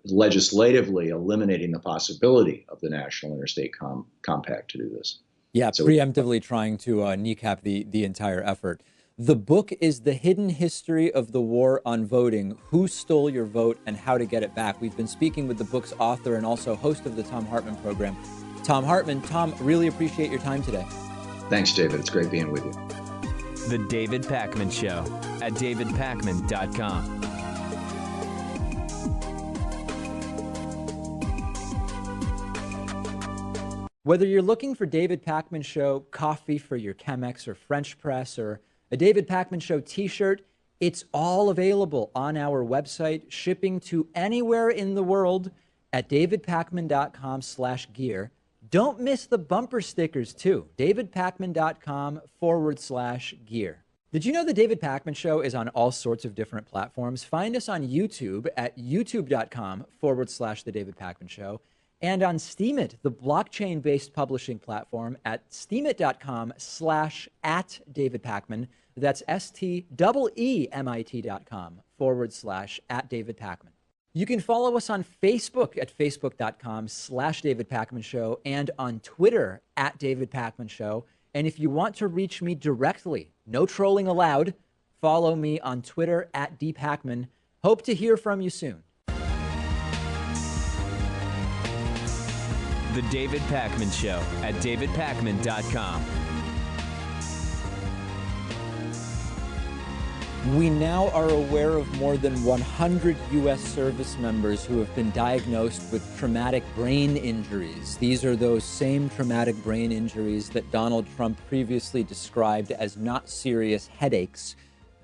legislatively eliminating the possibility of the National Interstate Compact to do this. Yeah, so preemptively trying to kneecap the entire effort. The book is The Hidden History of the War on Voting, Who Stole Your Vote and How to Get It Back. We've been speaking with the book's author and also host of the Thom Hartmann program, Thom Hartmann. Thom, really appreciate your time today. Thanks, David. It's great being with you. The David Pakman Show at davidpakman.com. Whether you're looking for David Pakman Show coffee for your Chemex or French press or a David Pakman Show t-shirt, it's all available on our website, shipping to anywhere in the world at davidpakman.com/gear. Don't miss the bumper stickers too, davidpakman.com/gear. Did you know the David Pakman Show is on all sorts of different platforms? Find us on YouTube at youtube.com/The David Pakman Show. And on Steemit, the blockchain-based publishing platform at steemit.com/@DavidPakman. That's STEEMIT.com/@DavidPakman. You can follow us on Facebook at facebook.com/David Pakman Show and on Twitter at David Pakman Show. And if you want to reach me directly, no trolling allowed, follow me on Twitter at dpakman. Hope to hear from you soon. The David Pakman Show at davidpakman.com. We now are aware of more than 100 U.S. service members who have been diagnosed with traumatic brain injuries. These are those same traumatic brain injuries that Donald Trump previously described as not serious headaches,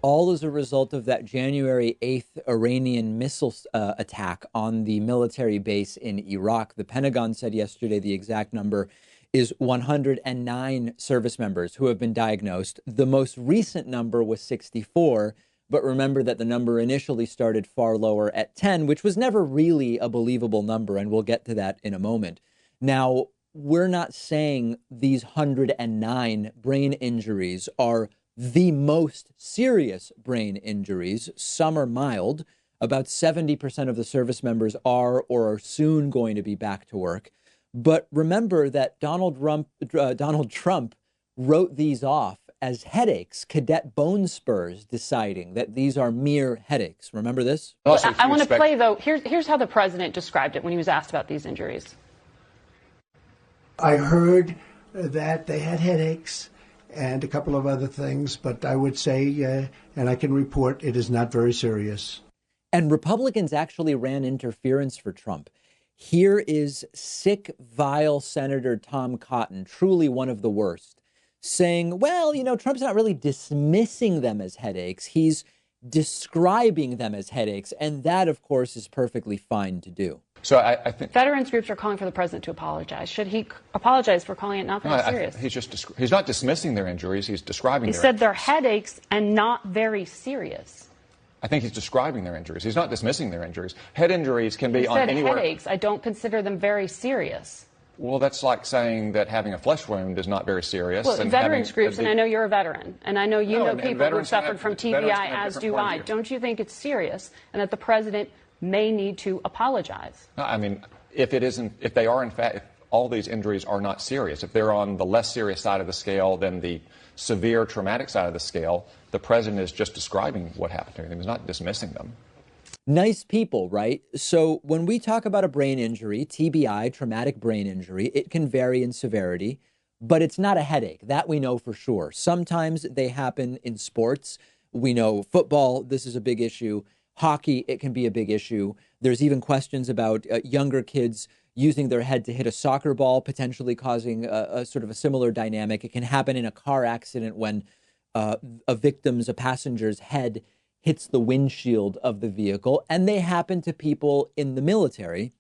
all as a result of that January 8th Iranian missile attack on the military base in Iraq. The Pentagon said yesterday the exact number is 109 service members who have been diagnosed. The most recent number was 64, but remember that the number initially started far lower at 10, which was never really a believable number, and we'll get to that in a moment. Now, we're not saying these 109 brain injuries are the most serious brain injuries. Some are mild. About 70% of the service members are or are soon going to be back to work. But remember that Donald Trump wrote these off as headaches, cadet bone spurs deciding that these are mere headaches. Remember this? I want to play, though. Here's how the president described it when he was asked about these injuries. I heard that they had headaches and a couple of other things, but I would say, and I can report, it is not very serious. And Republicans actually ran interference for Trump. Here is sick, vile Senator Tom Cotton, truly one of the worst, saying, well, Trump's not really dismissing them as headaches. He's describing them as headaches. And that, of course, is perfectly fine to do. So I think veterans groups are calling for the president to apologize. Should he apologize for calling it not very serious? He's not dismissing their injuries. He's describing. He said they're headaches and not very serious. I think he's describing their injuries. He's not dismissing their injuries. Head injuries can be on anywhere. Headaches. I don't consider them very serious. Well, that's like saying that having a flesh wound is not very serious. Well, veterans groups, and I know you're a veteran, and I know you know people who suffered from TBI, as do I. Don't you think it's serious, and that the president may need to apologize? No, I mean, if they are in fact, if all these injuries are not serious, if they're on the less serious side of the scale than the severe traumatic side of the scale, the president is just describing what happened to him. He's not dismissing them. Nice people, right? So when we talk about a brain injury, TBI, traumatic brain injury, it can vary in severity, but it's not a headache. That we know for sure. Sometimes they happen in sports. We know football, this is a big issue. Hockey, it can be a big issue. There's even questions about younger kids using their head to hit a soccer ball, potentially causing a sort of a similar dynamic. It can happen in a car accident when a passenger's head hits the windshield of the vehicle, and they happen to people in the military.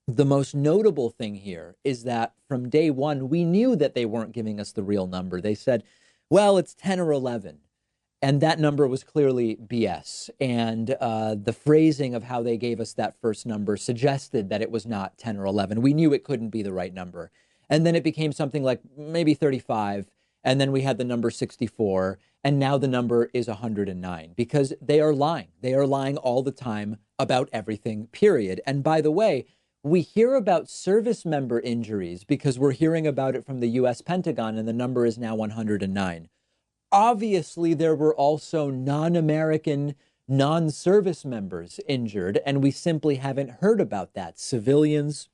The most notable thing here is that from day one, we knew that they weren't giving us the real number. They said, well, it's 10 or 11. And that number was clearly BS. And the phrasing of how they gave us that first number suggested that it was not 10 or 11. We knew it couldn't be the right number. And then it became something like maybe 35. And then we had the number 64. And now the number is 109 because they are lying. They are lying all the time about everything, period. And by the way, we hear about service member injuries because we're hearing about it from the U.S. Pentagon, and the number is now 109. Obviously, there were also non-American, non-service members injured, and we simply haven't heard about that. Civilians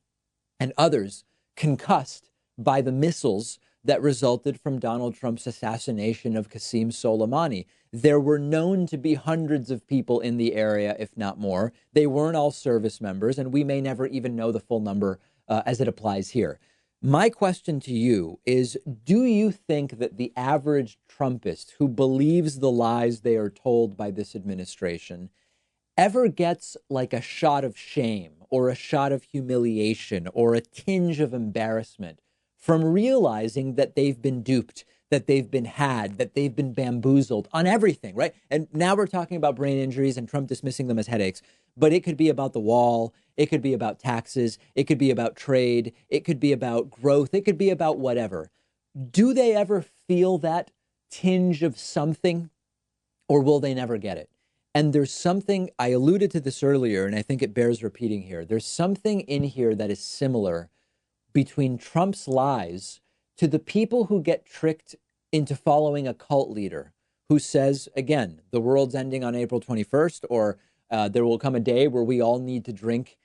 and others concussed by the missiles that resulted from Donald Trump's assassination of Qasem Soleimani. There were known to be hundreds of people in the area, if not more. They weren't all service members, and we may never even know the full number as it applies here. My question to you is, do you think that the average Trumpist who believes the lies they are told by this administration ever gets like a shot of shame or a shot of humiliation or a tinge of embarrassment from realizing that they've been duped, that they've been had, that they've been bamboozled on everything, right? And now we're talking about brain injuries and Trump dismissing them as headaches, but it could be about the wall. It could be about taxes. It could be about trade. It could be about growth. It could be about whatever. Do they ever feel that tinge of something, or will they never get it? And there's something, I alluded to this earlier, and I think it bears repeating here. There's something in here that is similar between Trump's lies to the people who get tricked into following a cult leader who says, again, the world's ending on April 21st, or there will come a day where we all need to drink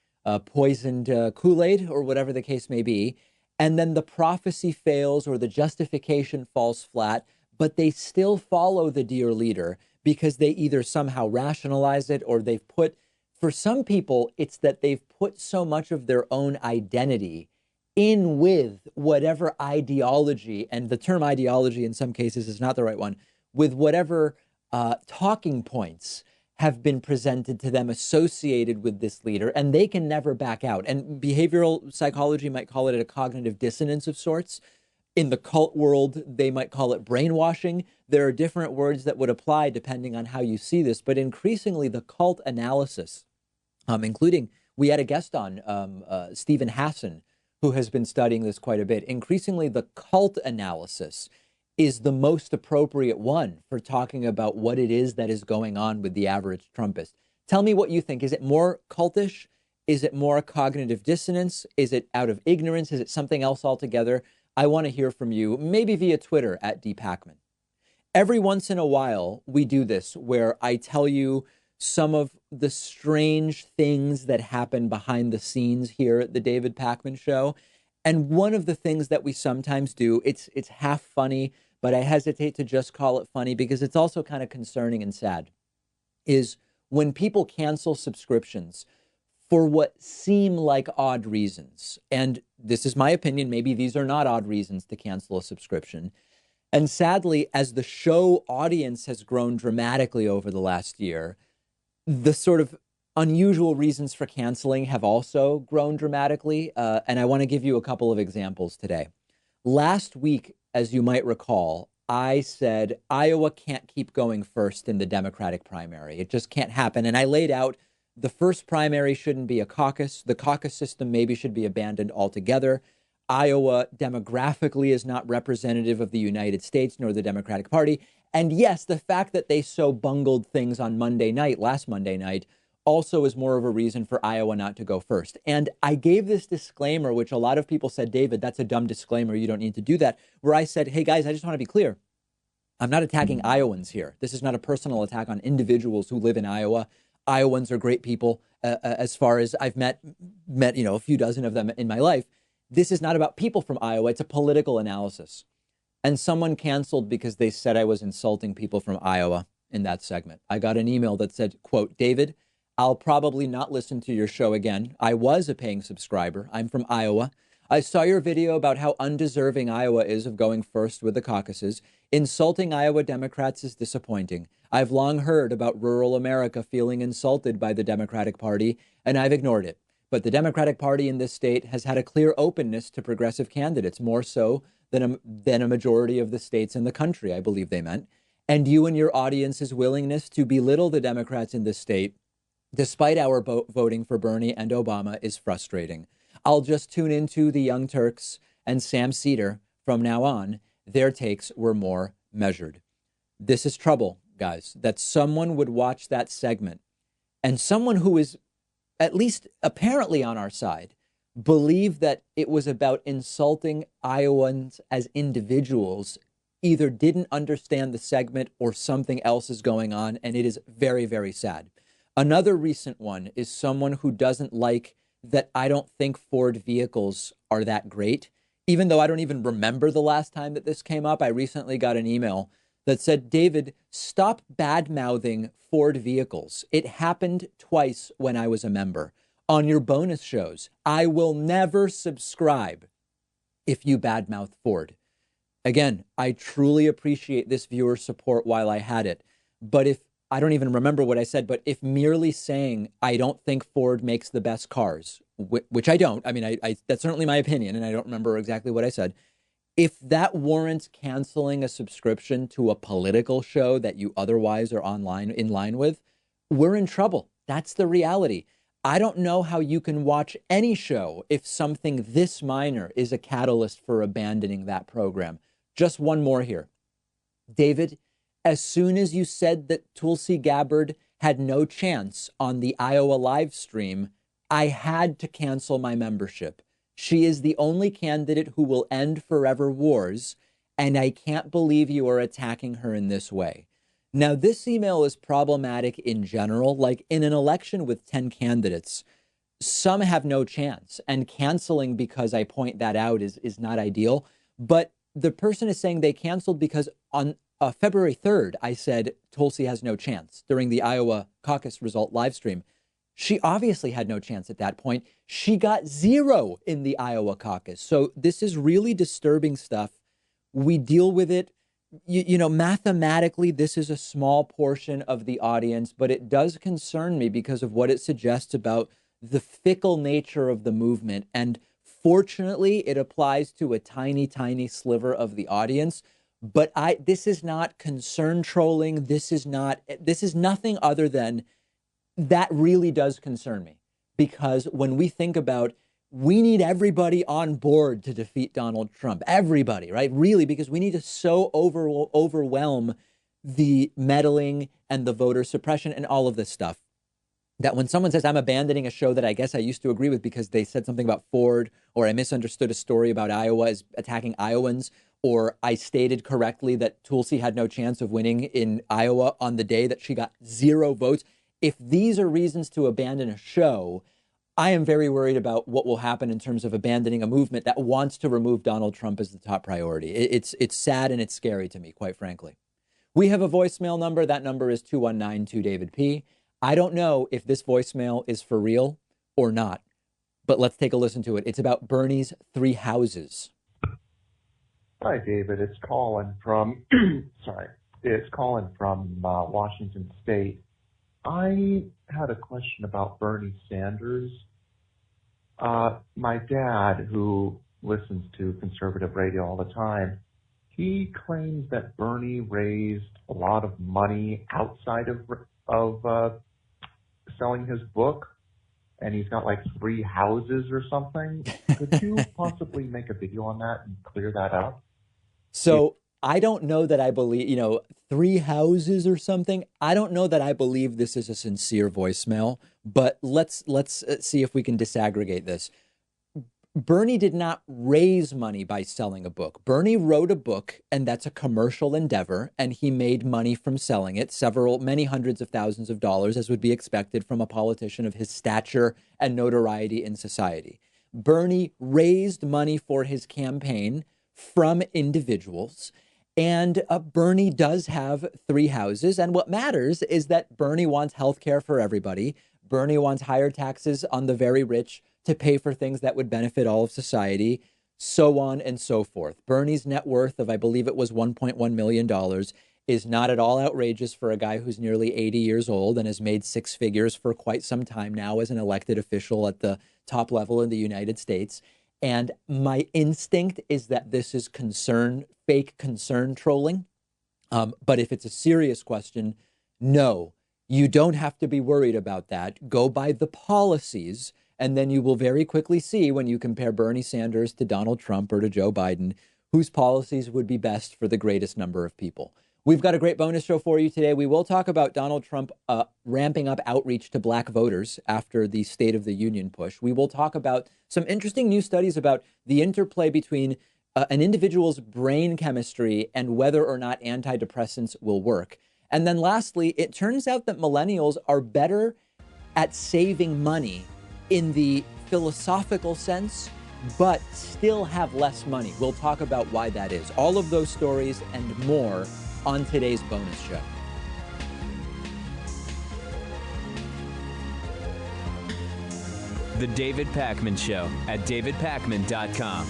poisoned Kool-Aid, or whatever the case may be. And then the prophecy fails or the justification falls flat, but they still follow the dear leader because they either somehow rationalize it, or they've put, for some people, it's that they've put so much of their own identity in with whatever ideology, and the term ideology in some cases is not the right one, with whatever talking points have been presented to them associated with this leader, and they can never back out. And behavioral psychology might call it a cognitive dissonance of sorts. In the cult world, they might call it brainwashing. There are different words that would apply depending on how you see this, but increasingly the cult analysis, including, we had a guest on, Stephen Hassan, who has been studying this quite a bit. Increasingly, the cult analysis is the most appropriate one for talking about what it is that is going on with the average Trumpist. Tell me what you think. Is it more cultish? Is it more cognitive dissonance? Is it out of ignorance? Is it something else altogether? I want to hear from you, maybe via Twitter at @dpacman. Every once in a while, we do this where I tell you some of the strange things that happen behind the scenes here at the David Pakman Show. And one of the things that we sometimes do, it's half funny, but I hesitate to just call it funny because it's also kind of concerning and sad, is when people cancel subscriptions for what seem like odd reasons. And this is my opinion. Maybe these are not odd reasons to cancel a subscription. And sadly, as the show audience has grown dramatically over the last year, the sort of unusual reasons for canceling have also grown dramatically. And I want to give you a couple of examples today. Last week, as you might recall, I said Iowa can't keep going first in the Democratic primary. It just can't happen. And I laid out the first primary shouldn't be a caucus. The caucus system maybe should be abandoned altogether. Iowa demographically is not representative of the United States nor the Democratic Party. And yes, the fact that they so bungled things on last Monday night, also is more of a reason for Iowa not to go first. And I gave this disclaimer, which a lot of people said, David, that's a dumb disclaimer. You don't need to do that. Where I said, hey, guys, I just want to be clear. I'm not attacking Iowans here. This is not a personal attack on individuals who live in Iowa. Iowans are great people. As far as I've met, a few dozen of them in my life. This is not about people from Iowa. It's a political analysis. And someone canceled because they said I was insulting people from Iowa in that segment. I got an email that said, quote, David, I'll probably not listen to your show again. I was a paying subscriber. I'm from Iowa. I saw your video about how undeserving Iowa is of going first with the caucuses. Insulting Iowa Democrats is disappointing. I've long heard about rural America feeling insulted by the Democratic Party, and I've ignored it. But the Democratic Party in this state has had a clear openness to progressive candidates, more so than a majority of the states in the country, I believe they meant. And you and your audience's willingness to belittle the Democrats in this state, despite our voting for Bernie and Obama, is frustrating. I'll just tune into the Young Turks and Sam Cedar from now on. Their takes were more measured. This is trouble, guys, that someone would watch that segment and someone who is at least apparently on our side believe that it was about insulting Iowans as individuals, either didn't understand the segment or something else is going on. And it is very, very sad. Another recent one is someone who doesn't like that I don't think Ford vehicles are that great. Even though I don't even remember the last time that this came up, I recently got an email that said, David, stop bad-mouthing Ford vehicles. It happened twice when I was a member. On your bonus shows, I will never subscribe if you badmouth Ford. Again, I truly appreciate this viewer support while I had it. But if I don't even remember what I said, but if merely saying I don't think Ford makes the best cars, which I don't, I mean, I that's certainly my opinion, and I don't remember exactly what I said. If that warrants canceling a subscription to a political show that you otherwise are in line with, we're in trouble. That's the reality. I don't know how you can watch any show if something this minor is a catalyst for abandoning that program. Just one more here. David, as soon as you said that Tulsi Gabbard had no chance on the Iowa live stream, I had to cancel my membership. She is the only candidate who will end forever wars, and I can't believe you are attacking her in this way. Now, this email is problematic in general. Like in an election with 10 candidates, some have no chance, and canceling because I point that out is not ideal. But the person is saying they canceled because on February 3rd, I said Tulsi has no chance during the Iowa caucus result live stream. She obviously had no chance at that point. She got 0 in the Iowa caucus. So this is really disturbing stuff. We deal with it. You know, mathematically, this is a small portion of the audience, but it does concern me because of what it suggests about the fickle nature of the movement. And fortunately, it applies to a tiny, tiny sliver of the audience. But this is not concern trolling. This is nothing other than that really does concern me, because when we think about, we need everybody on board to defeat Donald Trump, everybody, right? Really, because we need to so overwhelm the meddling and the voter suppression and all of this stuff, that when someone says I'm abandoning a show that I guess I used to agree with because they said something about Ford, or I misunderstood a story about Iowa as attacking Iowans, or I stated correctly that Tulsi had no chance of winning in Iowa on the day that she got 0 votes. If these are reasons to abandon a show, I am very worried about what will happen in terms of abandoning a movement that wants to remove Donald Trump as the top priority. It's sad and it's scary to me, quite frankly. We have a voicemail number. That number is 219-2-DAVID-P. I don't know if this voicemail is for real or not, but let's take a listen to it. It's about Bernie's 3 houses. Hi, David. It's Colin from, Washington State. I had a question about Bernie Sanders. My dad, who listens to conservative radio all the time, he claims that Bernie raised a lot of money outside of selling his book, and he's got like 3 houses or something. Could you possibly make a video on that and clear that up? So I don't know that I believe, 3 houses or something. I don't know that I believe this is a sincere voicemail, but let's see if we can disaggregate this. Bernie did not raise money by selling a book. Bernie wrote a book, and that's a commercial endeavor, and he made money from selling it, many hundreds of thousands of dollars, as would be expected from a politician of his stature and notoriety in society. Bernie raised money for his campaign from individuals, and Bernie does have 3 houses. And what matters is that Bernie wants health care for everybody. Bernie wants higher taxes on the very rich to pay for things that would benefit all of society, so on and so forth. Bernie's net worth of, I believe it was $1.1 million, is not at all outrageous for a guy who's nearly 80 years old and has made 6 figures for quite some time now as an elected official at the top level in the United States. And my instinct is that this is fake concern trolling But if it's a serious question, no, you don't have to be worried about that. Go by the policies, and then you will very quickly see when you compare Bernie Sanders to Donald Trump or to Joe Biden, whose policies would be best for the greatest number of people. We've got a great bonus show for you today. We will talk about Donald Trump ramping up outreach to black voters after the State of the Union push. We will talk about some interesting new studies about the interplay between an individual's brain chemistry and whether or not antidepressants will work. And then lastly, it turns out that millennials are better at saving money in the philosophical sense, but still have less money. We'll talk about why that is. All of those stories and more on today's bonus show. The David Pakman Show at davidpakman.com.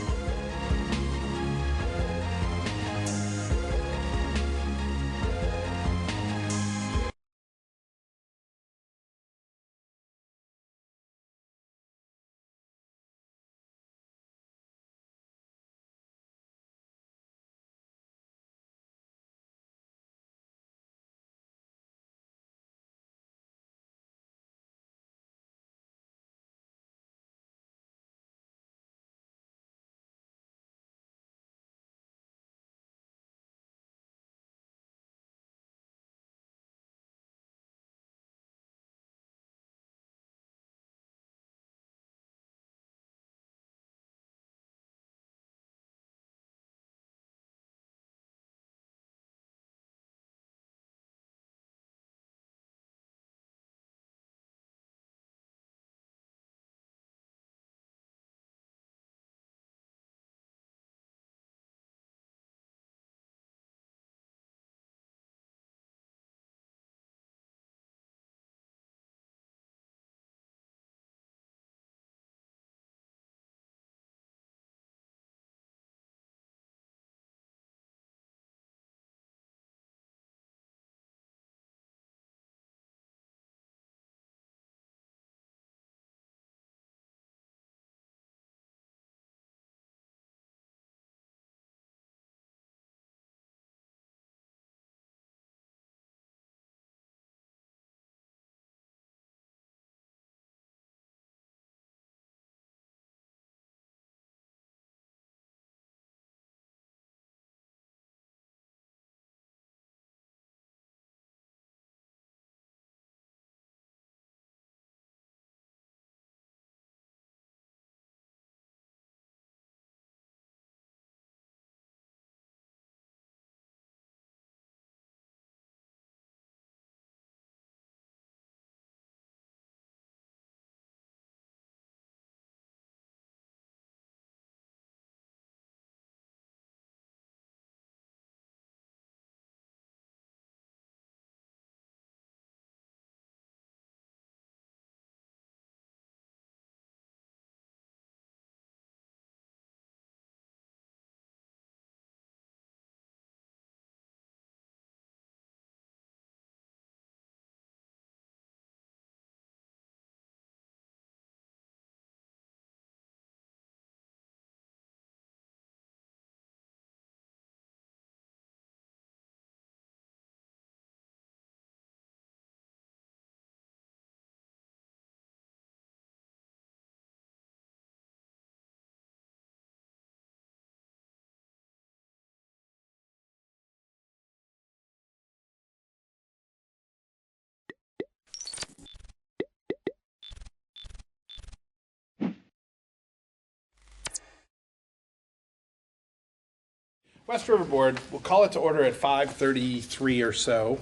West River Board, we'll call it to order at 5:33 or so.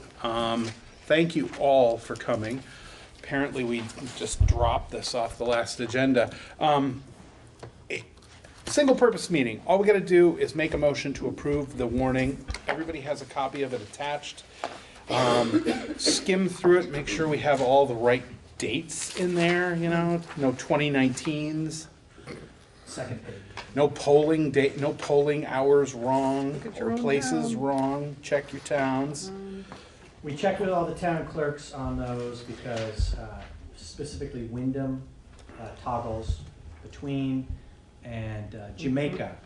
Thank you all for coming. Apparently we just dropped this off the last agenda. Single purpose meeting. All we got to do is make a motion to approve the warning. Everybody has a copy of it attached. Skim through it, make sure we have all the right dates in there, you know, no 2019s. Second page. No polling date, no polling hours wrong or places wrong. Check your towns. We checked with all the town clerks on those because specifically Wyndham toggles between, and Jamaica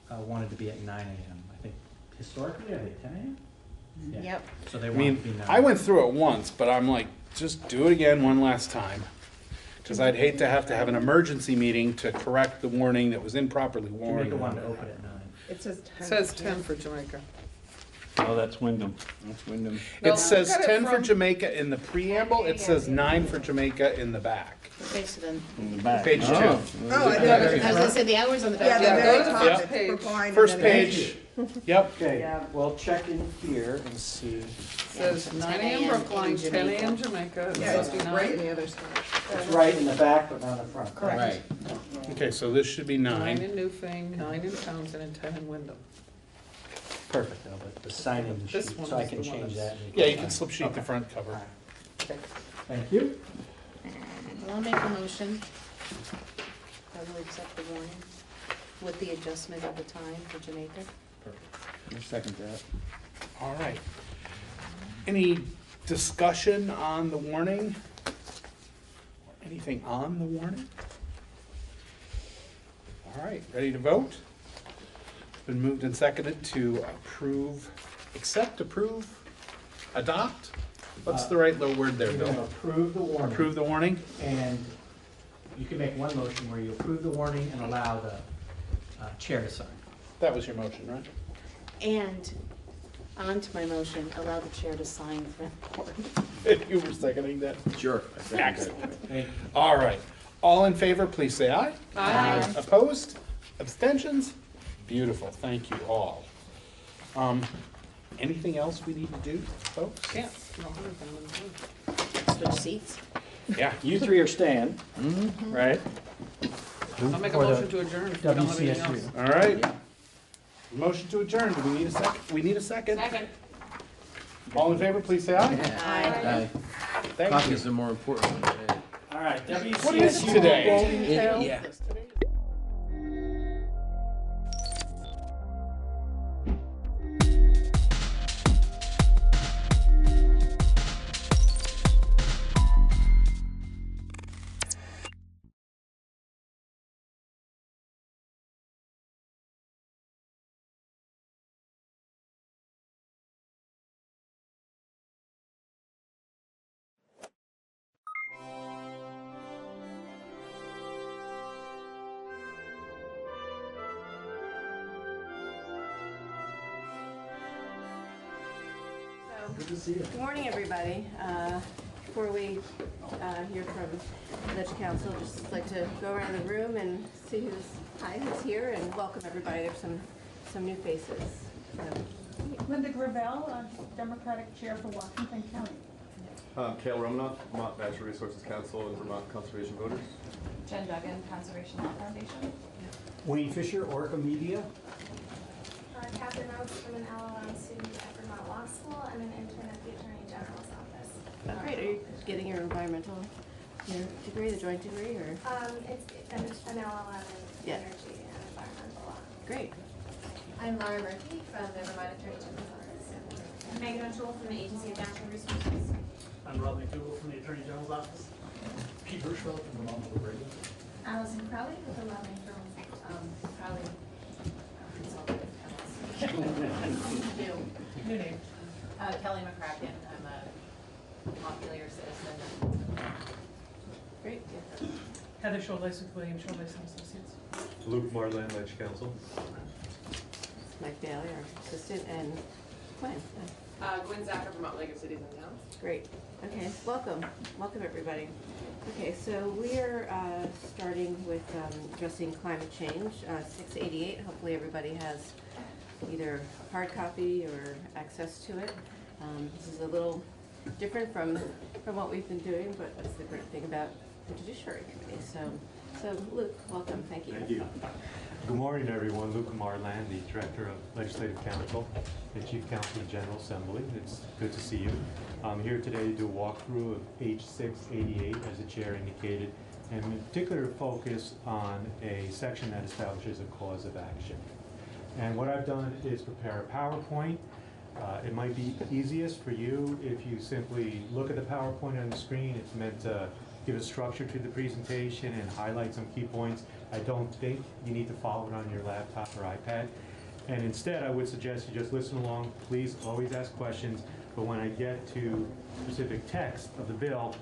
wanted to be at 9 a.m. I think historically, are they 10 a.m.? Yeah. Yep. So they I want mean, to be known. I went through it once, but I'm like, just do it again one last time. Because I'd hate to have an emergency meeting to correct the warning that was improperly warned. Jamaica wanted to open at 9. It says 10. It says 10 for Jamaica. Oh, that's Wyndham. That's Wyndham. No, It says look at it 10 for from- Jamaica in the preamble, it says 9 for Jamaica in the back. Okay, so then. In the back. Page 2. Oh, I was gonna say the hours on the Yeah, back. the very Yeah. top Yep. page. We're blind First and then- page. Yep. Okay, Yeah. we'll check in here and see. Says 9 a.m. Brookline, 10 a.m. Jamaica. Yeah, it's supposed to be right 9. in the other side. It's right in the back, but not in the front. Correct. Right. Okay, so this should be 9 9. in Newfane, 9 in Townsend, and 10 in Wyndham. Perfect, though, but the sign-in This sheet, one so I is can the one change that's- that. Yeah, you can slip sheet the front cover. Thank you. I'll make a motion that we accept the warning with the adjustment of the time for Jamaica. I second that. All right. Any discussion on the warning? Anything on the warning? All right, ready to vote? It's been moved and seconded to approve, adopt? What's the right little word there, You're going to Bill? approve the warning. Approve the warning? And you can make one motion where you approve the warning and allow the chair to sign. That was your motion, right? And on to my motion, allow the chair to sign the report. You were seconding that? Sure. Excellent. All right. All in favor, please say aye. Aye. Opposed? Abstentions? Beautiful. Thank you all. Anything else we need to do, folks? Yeah. No, 100,000. Switch seats. Yeah. You three are staying, right? I'll make a For the motion to adjourn if we don't have anything else. WCSU. All right. Motion to adjourn. Do we need a second? We need a second. Second. All in favor, please say aye. Aye. Thank Coffee you. is the more important one today. All right, WCSU. What is today? Yeah. Good to see you. Good morning, everybody. Before we hear from the council, just like to go around the room and see who's here and welcome everybody. There's some new faces. So, Linda Gravel, Democratic Chair for Washington County. Cale Romanoff, Vermont Natural Resources Council and Vermont Conservation Voters. Jen Duggan, Conservation Law Foundation. Wayne Fisher, Orca Media. Catherine Rhodes from an LLM student at Vermont Law School and an intern at the Attorney General's office. great. Are you getting your environmental degree, the joint degree, or? It's an LLM in Yeah. energy and environmental law. Great. I'm Laura Murphy from the Vermont Attorney General's office. Megan O'Toole from the Agency of Natural Resources. I'm Rob McDougall from the Attorney General's office. Pete Hirschfeld from Vermont Public Radio. Allison Crowley with the Loving from Crowley Consultative New name. Kelly McCracken. I'm a Montpelier citizen. Great. Heather Schuldeis with William Schuldeis and Associates. Luke Marland, Ledge Council. Mike Bailey, our assistant, and Gwen. Gwen Zacher, Vermont League of Cities and Towns. Great. Okay, welcome. Welcome, everybody. Okay, so we're starting with addressing climate change, 688. Hopefully everybody has either a hard copy or access to it. This is a little different from what we've been doing, but that's the great thing about the Judiciary Committee. So Luke, welcome. Thank you. Thank you. Good morning, everyone. Luke Marland, the Director of Legislative Counsel and Chief Counsel of the General Assembly. It's good to see you. I'm here today to do a walkthrough of H688, as the Chair indicated, and in particular focus on a section that establishes a cause of action. And what I've done is prepare a PowerPoint. It might be easiest for you if you simply look at the PowerPoint on the screen. It's meant to give a structure to the presentation and highlight some key points. I don't think you need to follow it on your laptop or iPad. And instead, I would suggest you just listen along. Please always ask questions. But when I get to specific text of the bill,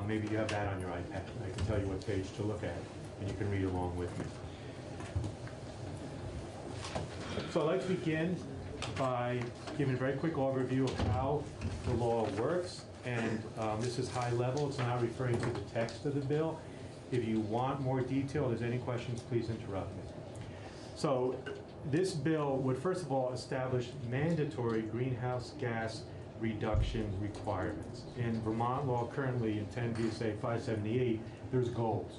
maybe you have that on your iPad. I can tell you what page to look at, and you can read along with me. So I'd like to begin by giving a very quick overview of how the law works. And this is high level. It's not referring to the text of the bill. If you want more detail, if there's any questions, please interrupt me. So this bill would first of all establish mandatory greenhouse gas reduction requirements. In Vermont law currently in 10 VSA 578, there's goals.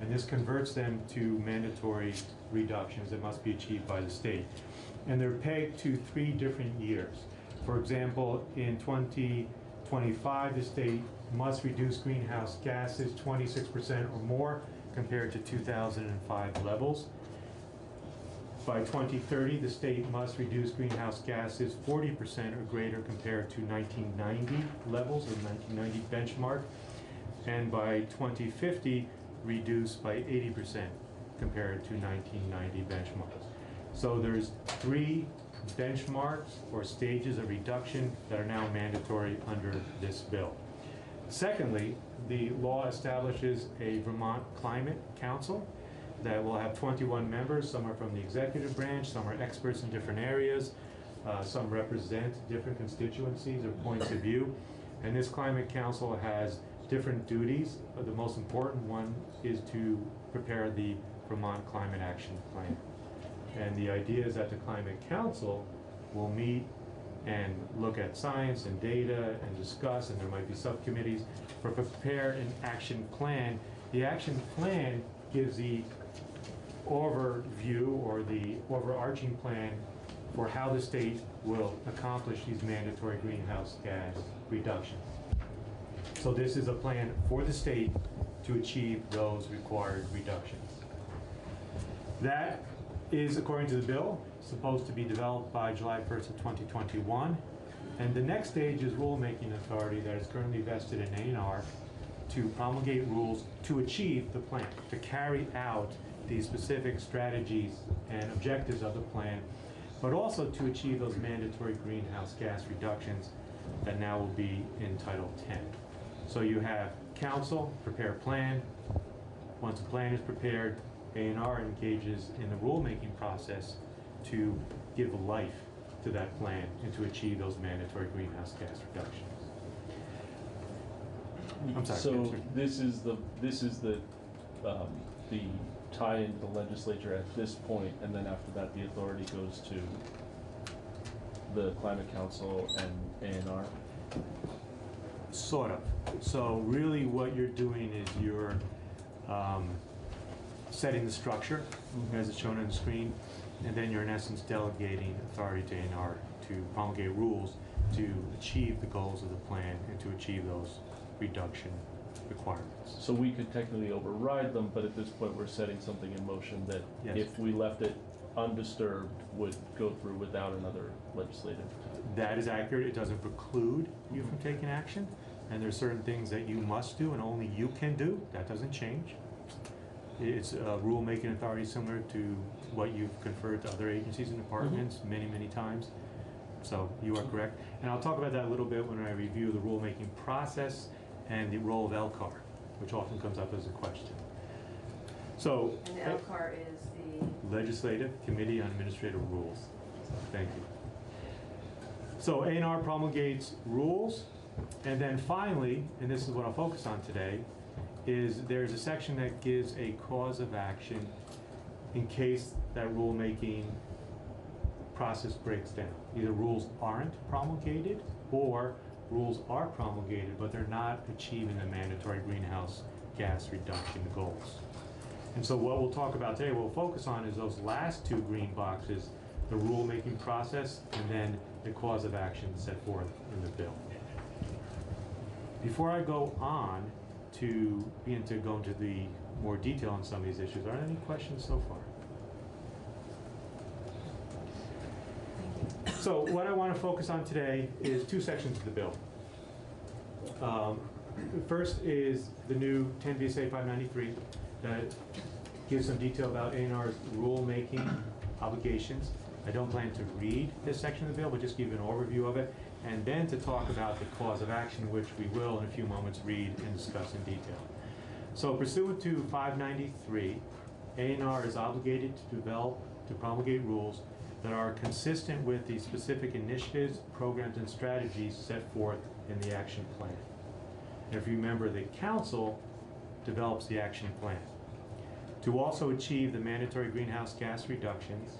And this converts them to mandatory reductions that must be achieved by the state. And they're pegged to 3 different years. For example, in 2025, the state must reduce greenhouse gases 26% or more compared to 2005 levels. By 2030, the state must reduce greenhouse gases 40% or greater compared to 1990 levels, or 1990 benchmark. And by 2050, reduce by 80% compared to 1990 benchmarks. So there's 3 benchmarks or stages of reduction that are now mandatory under this bill. Secondly, the law establishes a Vermont Climate Council that will have 21 members. Some are from the executive branch, some are experts in different areas, some represent different constituencies or points of view. And this Climate Council has different duties. The most important one is to prepare the Vermont Climate Action Plan. And the idea is that the Climate Council will meet and look at science and data and discuss, and there might be subcommittees, for prepare an action plan. The action plan gives the overview or the overarching plan for how the state will accomplish these mandatory greenhouse gas reductions. So this is a plan for the state to achieve those required reductions. That is, according to the bill, supposed to be developed by July 1st of 2021. And the next stage is rulemaking authority that is currently vested in A&R to promulgate rules to achieve the plan, to carry out the specific strategies and objectives of the plan, but also to achieve those mandatory greenhouse gas reductions that now will be in Title 10. So you have council, prepare a plan. Once a plan is prepared, A&R engages in the rulemaking process to give life to that plan and to achieve those mandatory greenhouse gas reductions. I'm sorry. So this is the tie into the legislature at this point, and then after that, the authority goes to the Climate Council and A&R. Sort of. So really, what you're doing is you're setting the structure, as it's shown on the screen, and then you're in essence delegating authority to A&R to promulgate rules to achieve the goals of the plan and to achieve those reduction requirements. So we could technically override them, but at this point we're setting something in motion that, yes, if we left it undisturbed, would go through without another legislative. That is accurate. It doesn't preclude you from taking action, and there's certain things that you must do and only you can do. That doesn't change. It's a rulemaking authority similar to what you've conferred to other agencies and departments many, many times. So you are correct. And I'll talk about that a little bit when I review the rulemaking process and the role of LCAR, which often comes up as a question. So, and the LCAR is the Legislative Committee on Administrative Rules. Thank you. So A&R promulgates rules, and then finally, and this is what I'll focus on today, is there's a section that gives a cause of action in case that rulemaking process breaks down. Either rules aren't promulgated or rules are promulgated, but they're not achieving the mandatory greenhouse gas reduction goals. And so what we'll talk about today, what we'll focus on, is those last 2 green boxes, the rulemaking process and then the cause of action set forth in the bill. Before I go on to begin to go into the more detail on some of these issues, are there any questions so far? So what I want to focus on today is 2 sections of the bill. First is the new 10 VSA 593 that gives some detail about A&R's rulemaking obligations. I don't plan to read this section of the bill, but just give you an overview of it, and then to talk about the cause of action, which we will in a few moments read and discuss in detail. So pursuant to 593, ANR is obligated to promulgate rules that are consistent with the specific initiatives, programs, and strategies set forth in the action plan. And if you remember, the council develops the action plan. To also achieve the mandatory greenhouse gas reductions,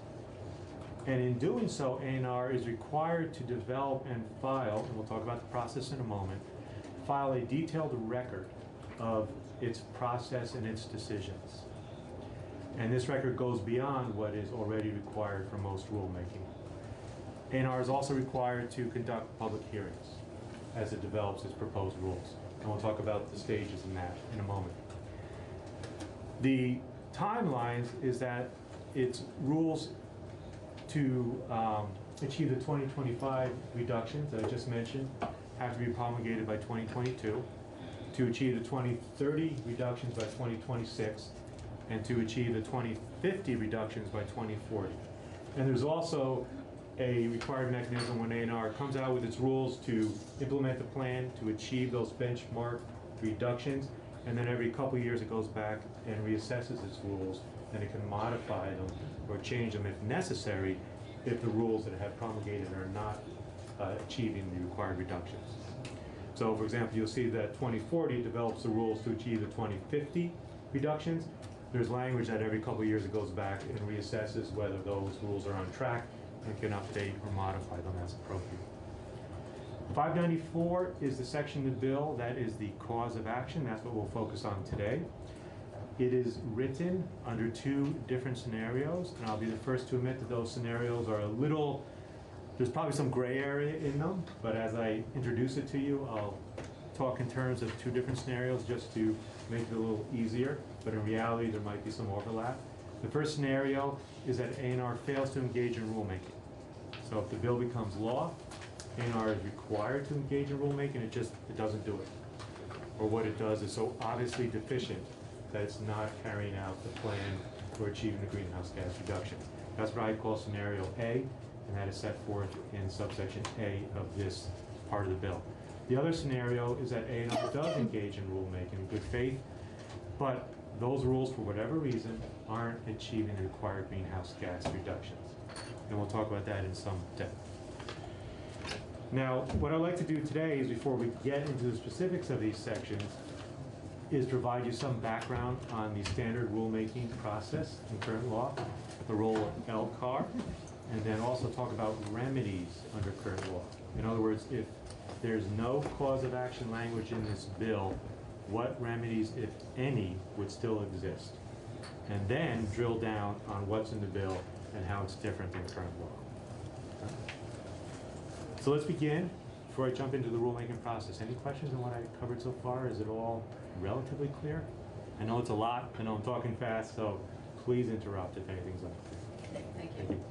and in doing so, ANR is required to develop and file, and we'll talk about the process in a moment, file a detailed record of its process and its decisions. And this record goes beyond what is already required for most rulemaking. ANR is also required to conduct public hearings as it develops its proposed rules. And we'll talk about the stages in that in a moment. The timelines is that its rules to achieve the 2025 reductions that I just mentioned have to be promulgated by 2022, to achieve the 2030 reductions by 2026, and to achieve the 2050 reductions by 2040. And there's also a required mechanism when ANR comes out with its rules to implement the plan to achieve those benchmark reductions, and then every couple of years it goes back and reassesses its rules, and it can modify them or change them if necessary if the rules that have promulgated are not achieving the required reductions. So for example, you'll see that 2040 develops the rules to achieve the 2050 reductions. There's language that every couple of years it goes back and reassesses whether those rules are on track and can update or modify them as appropriate. 594 is the section of the bill that is the cause of action. That's what we'll focus on today. It is written under two different scenarios, and I'll be the first to admit that those scenarios are a little, there's probably some gray area in them, but as I introduce it to you, I'll talk in terms of two different scenarios just to make it a little easier, but in reality there might be some overlap. The first scenario is that ANR fails to engage in rulemaking. So if the bill becomes law, ANR is required to engage in rulemaking, it doesn't do it. Or what it does is so obviously deficient that it's not carrying out the plan for achieving the greenhouse gas reduction. That's what I call scenario A, and that is set forth in subsection A of this part of the bill. The other scenario is that ANR does engage in rulemaking in good faith, but those rules, for whatever reason, aren't achieving the required greenhouse gas reductions. And we'll talk about that in some depth. Now, what I'd like to do today is, before we get into the specifics of these sections, is provide you some background on the standard rulemaking process in current law, the role of LCAR, and then also talk about remedies under current law. In other words, if there's no cause of action language in this bill, what remedies, if any, would still exist? And then drill down on what's in the bill and how it's different than current law. So let's begin. Before I jump into the rulemaking process, any questions on what I covered so far? Is it all relatively clear? I know it's a lot. I know I'm talking fast, so please interrupt if anything's unclear. Thank you.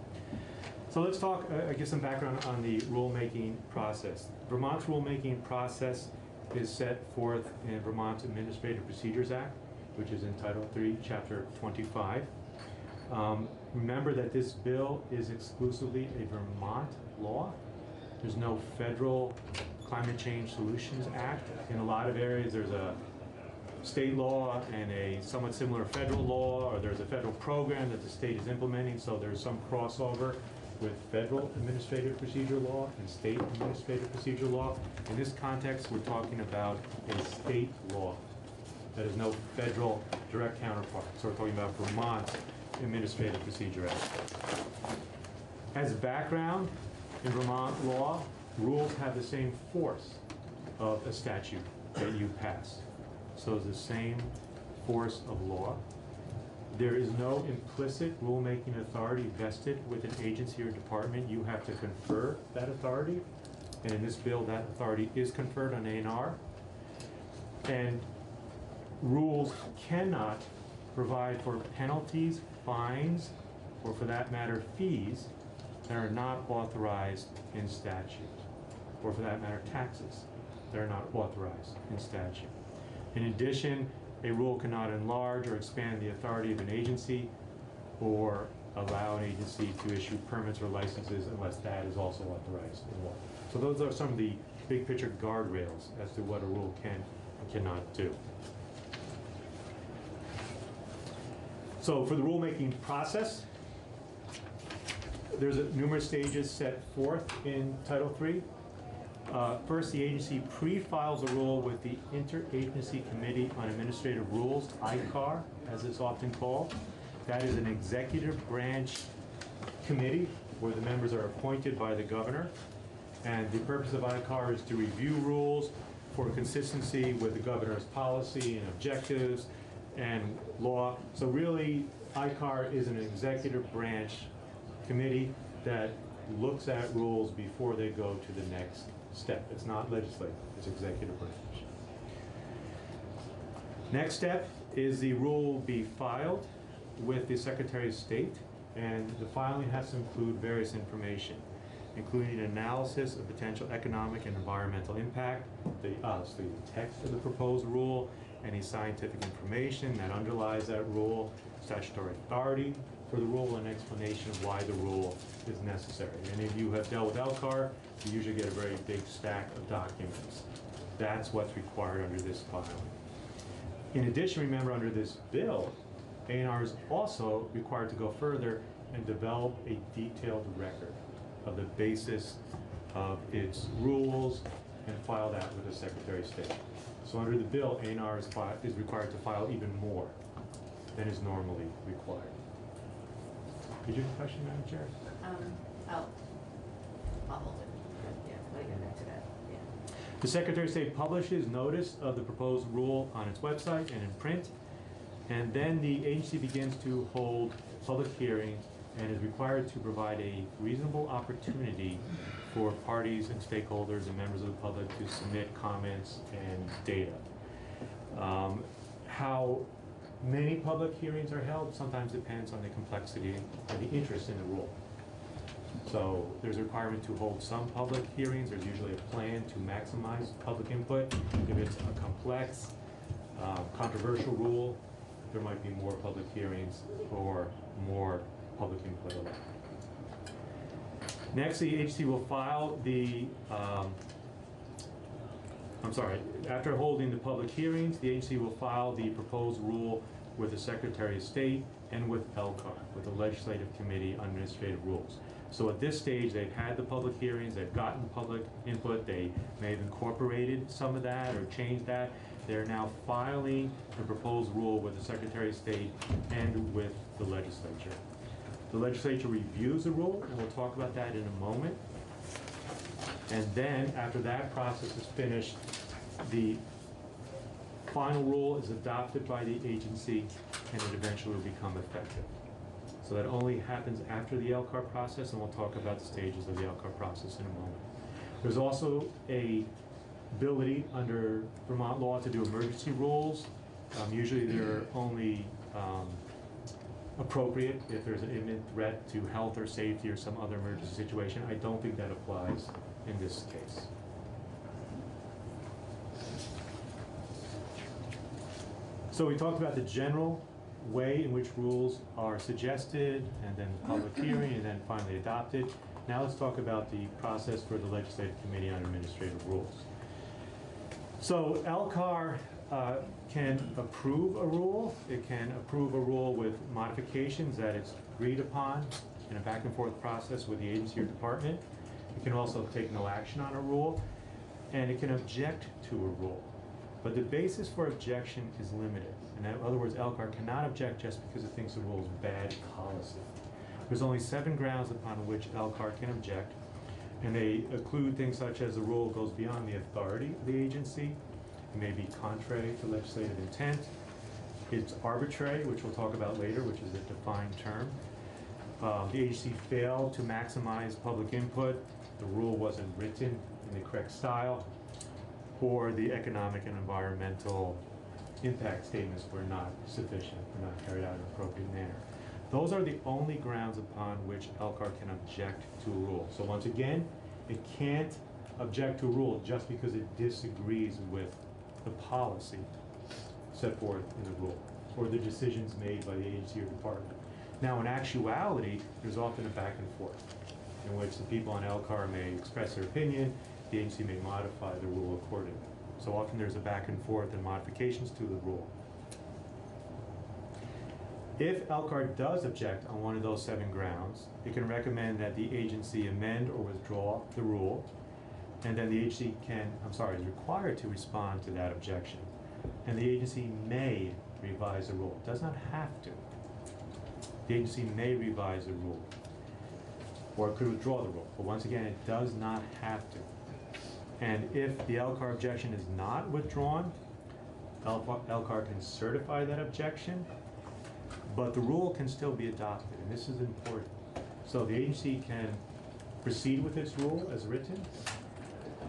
So let's talk, give some background on the rulemaking process. Vermont's rulemaking process is set forth in Vermont's Administrative Procedures Act, which is in Title III, Chapter 25. Remember that this bill is exclusively a Vermont law. There's no federal Climate Change Solutions Act. In a lot of areas, there's a state law and a somewhat similar federal law, or there's a federal program that the state is implementing, so there's some crossover with federal administrative procedure law and state administrative procedure law. In this context, we're talking about a state law that has no federal direct counterpart. So we're talking about Vermont's Administrative Procedure Act. As background, in Vermont law, rules have the same force of a statute that you pass. So it's the same force of law. There is no implicit rulemaking authority vested with an agency or department. You have to confer that authority. And in this bill, that authority is conferred on ANR. And rules cannot provide for penalties, fines, or for that matter, fees that are not authorized in statute, or for that matter, taxes that are not authorized in statute. In addition, a rule cannot enlarge or expand the authority of an agency or allow an agency to issue permits or licenses unless that is also authorized in law. So those are some of the big picture guardrails as to what a rule can and cannot do. So for the rulemaking process, there's numerous stages set forth in Title III. First, the agency pre-files a rule with the Interagency Committee on Administrative Rules, ICAR, as it's often called. That is an executive branch committee where the members are appointed by the governor. And the purpose of ICAR is to review rules for consistency with the governor's policy and objectives and law. So really, ICAR is an executive branch committee that looks at rules before they go to the next step. It's not legislative, it's executive branch. Next step is the rule be filed with the Secretary of State, and the filing has to include various information, including an analysis of potential economic and environmental impact, the text of the proposed rule, any scientific information that underlies that rule, statutory authority for the rule, and explanation of why the rule is necessary. Any of you have dealt with LCAR, you usually get a very big stack of documents. That's what's required under this filing. In addition, remember, under this bill, A&R is also required to go further and develop a detailed record of the basis of its rules and file that with the Secretary of State. So under the bill, A&R is required to file even more than is normally required. Did you have a question, Madam Chair? I'll hold it. Yeah, I'll get back to that. Yeah. The Secretary of State publishes notice of the proposed rule on its website and in print, and then the agency begins to hold public hearings and is required to provide a reasonable opportunity for parties and stakeholders and members of the public to submit comments and data. How many public hearings are held sometimes depends on the complexity and the interest in the rule. So there's a requirement to hold some public hearings. There's usually a plan to maximize public input. If it's a complex, controversial rule, there might be more public hearings or more public input allowed. Next, the agency will file the, after holding the public hearings, the agency will file the proposed rule with the Secretary of State and with LCAR, with the Legislative Committee on Administrative Rules. So at this stage, they've had the public hearings, they've gotten public input, they may have incorporated some of that or changed that. They're now filing the proposed rule with the Secretary of State and with the legislature. The legislature reviews the rule, and we'll talk about that in a moment. And then, after that process is finished, the final rule is adopted by the agency, and it eventually will become effective. So that only happens after the LCAR process, and we'll talk about the stages of the LCAR process in a moment. There's also a ability under Vermont law to do emergency rules. Usually they're only appropriate if there's an imminent threat to health or safety or some other emergency situation. I don't think that applies in this case. So we talked about the general way in which rules are suggested, and then the public hearing, and then finally adopted. Now let's talk about the process for the Legislative Committee on Administrative Rules. So LCAR can approve a rule. It can approve a rule with modifications that it's agreed upon in a back and forth process with the agency or department. It can also take no action on a rule, and it can object to a rule. But the basis for objection is limited. In other words, LCAR cannot object just because it thinks the rule is bad policy. There's only 7 grounds upon which LCAR can object, and they include things such as the rule goes beyond the authority of the agency. It may be contrary to legislative intent. It's arbitrary, which we'll talk about later, which is a defined term. The agency failed to maximize public input. The rule wasn't written in the correct style, or the economic and environmental impact statements were not sufficient, were not carried out in an appropriate manner. Those are the only grounds upon which LCAR can object to a rule. So once again, it can't object to a rule just because it disagrees with the policy set forth in the rule or the decisions made by the agency or department. Now, in actuality, there's often a back and forth in which the people on LCAR may express their opinion, the agency may modify the rule accordingly. So often there's a back and forth and modifications to the rule. If LCAR does object on one of those 7 grounds, it can recommend that the agency amend or withdraw the rule, and then the agency is required to respond to that objection. And the agency may revise the rule. It does not have to. The agency may revise the rule, or it could withdraw the rule. But once again, it does not have to. And if the LCAR objection is not withdrawn, LCAR can certify that objection, but the rule can still be adopted, and this is important. So the agency can proceed with its rule as written.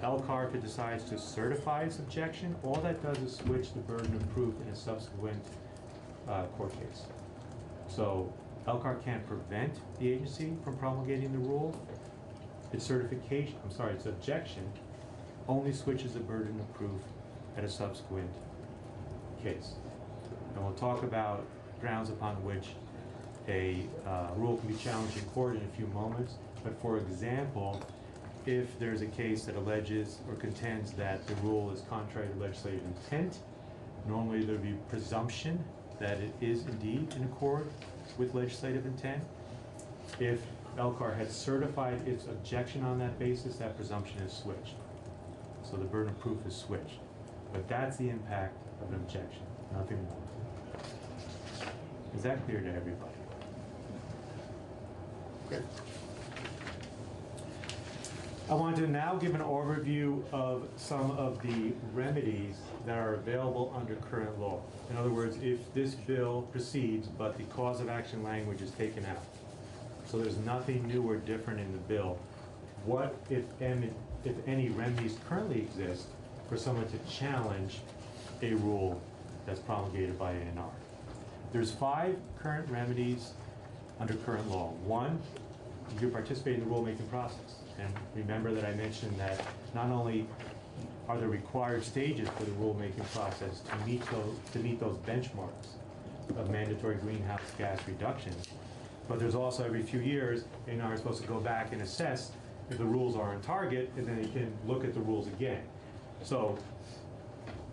LCAR, if it decides to certify its objection, all that does is switch the burden of proof in a subsequent court case. So LCAR can't prevent the agency from promulgating the rule. Its objection only switches the burden of proof at a subsequent case. And we'll talk about grounds upon which a rule can be challenged in court in a few moments. But for example, if there's a case that alleges or contends that the rule is contrary to legislative intent, normally there'd be presumption that it is indeed in accord with legislative intent. If LCAR had certified its objection on that basis, that presumption is switched. So the burden of proof is switched. But that's the impact of an objection, nothing more. Is that clear to everybody? Okay. I want to now give an overview of some of the remedies that are available under current law. In other words, if this bill proceeds, but the cause of action language is taken out, so there's nothing new or different in the bill, what, if any, remedies currently exist for someone to challenge a rule that's promulgated by ANR? There's 5 current remedies under current law. 1, you participate in the rulemaking process. And remember that I mentioned that not only are there required stages for the rulemaking process to meet those benchmarks of mandatory greenhouse gas reductions, but there's also every few years, ANR is supposed to go back and assess if the rules are on target, and then they can look at the rules again. So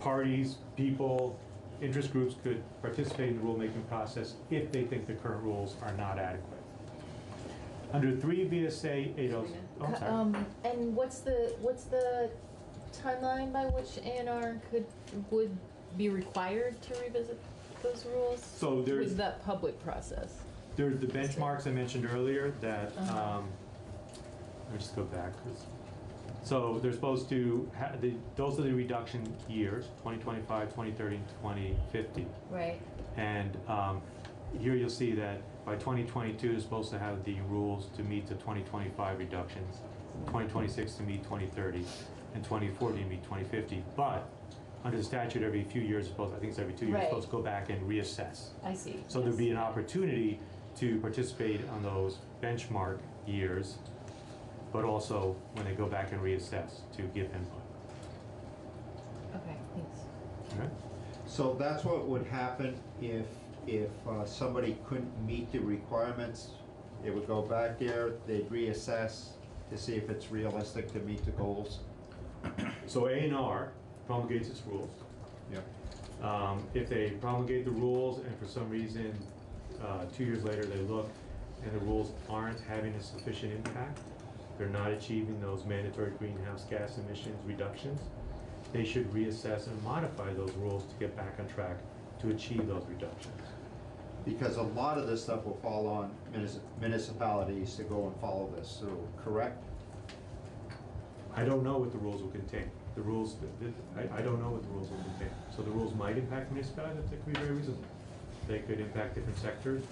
parties, people, interest groups could participate in the rulemaking process if they think the current rules are not adequate. Under 3 VSA 80, and what's the timeline by which ANR would be required to revisit those rules? So there's with that public process. There's the benchmarks I mentioned earlier that let me just go back. So they're supposed to those are the reduction years: 2025, 2030, and 2050. Right. And here you'll see that by 2022, they're supposed to have the rules to meet the 2025 reductions, 2026 to meet 2030, and 2040 to meet 2050. But under the statute, every few years, I think it's every 2 years, right, supposed to go back and reassess. I see. So there'd be an opportunity to participate on those benchmark years, but also when they go back and reassess to give input. Okay, thanks. Okay. So that's what would happen if somebody couldn't meet the requirements. It would go back there, they'd reassess to see if it's realistic to meet the goals. So ANR promulgates its rules. Yeah. If they promulgate the rules and for some reason 2 years later they look and the rules aren't having a sufficient impact, they're not achieving those mandatory greenhouse gas emissions reductions, they should reassess and modify those rules to get back on track to achieve those reductions. Because a lot of this stuff will fall on municipalities to go and follow this, so correct? I don't know what the rules will contain. The rules, I don't know what the rules will contain. So the rules might impact municipalities, that could be very reasonable. They could impact different sectors.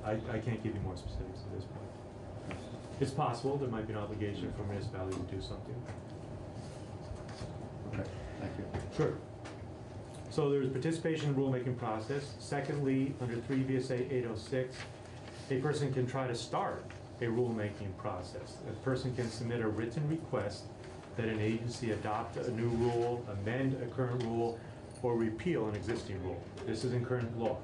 I can't give you more specifics at this point. It's possible there might be an obligation for a municipality to do something. Okay, thank you. Sure. So there's participation in the rulemaking process. Secondly, under 3 VSA 806, a person can try to start a rulemaking process. A person can submit a written request that an agency adopt a new rule, amend a current rule, or repeal an existing rule. This is in current law.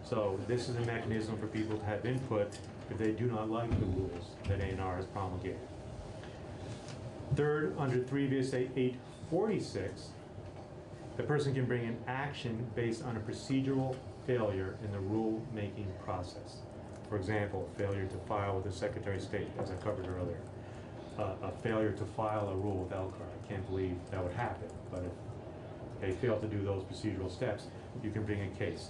So this is a mechanism for people to have input if they do not like the rules that A&R has promulgated. Third, under 3 VSA 846, the person can bring an action based on a procedural failure in the rule-making process. For example, failure to file with the Secretary of State, as I covered earlier. A failure to file a rule with LCAR. I can't believe that would happen, but if they fail to do those procedural steps, you can bring a case.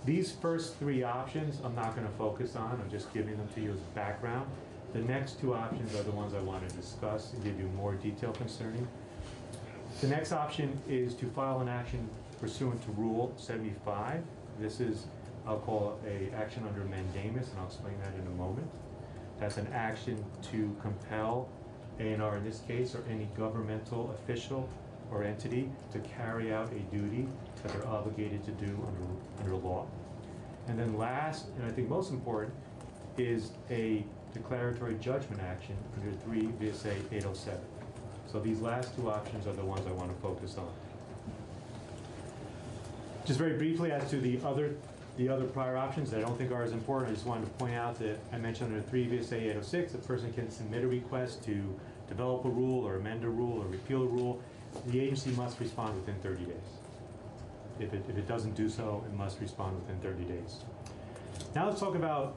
These first three options I'm not going to focus on. I'm just giving them to you as background. The next two options are the ones I want to discuss and give you more detail concerning. The next option is to file an action pursuant to Rule 75. This is, I'll call a action under mandamus, and I'll explain that in a moment. That's an action to compel A&R in this case, or any governmental official or entity to carry out a duty that they're obligated to do under law. And then last, and I think most important, is a declaratory judgment action under 3 VSA 807. So these last two options are the ones I want to focus on. Just very briefly as to the other prior options that I don't think are as important, I just wanted to point out that I mentioned under 3 VSA 806, a person can submit a request to develop a rule or amend a rule or repeal a rule. The agency must respond within 30 days. If it doesn't do so, it must respond within 30 days. Now let's talk about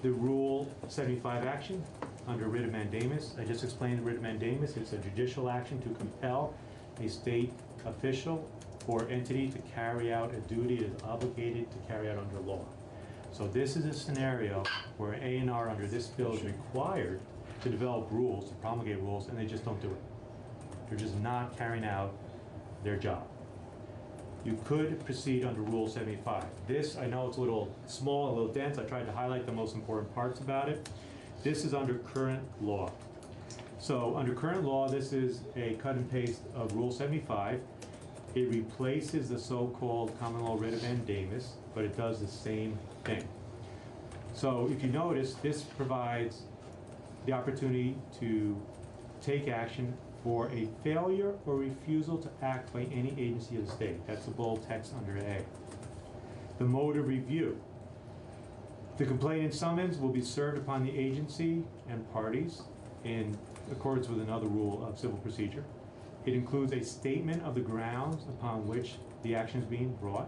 the Rule 75 action under writ of mandamus. I just explained the writ of mandamus. It's a judicial action to compel a state official or entity to carry out a duty it is obligated to carry out under law. So this is a scenario where A&R under this bill is required to develop rules, to promulgate rules, and they just don't do it. They're just not carrying out their job. You could proceed under Rule 75. This, I know it's a little small, a little dense. I tried to highlight the most important parts about it. This is under current law. So under current law, this is a cut and paste of Rule 75. It replaces the so-called common law writ of mandamus, but it does the same thing. So if you notice, this provides the opportunity to take action for a failure or refusal to act by any agency of the state. That's the bold text under A. The mode of review. The complaint and summons will be served upon the agency and parties in accordance with another rule of civil procedure. It includes a statement of the grounds upon which the action is being brought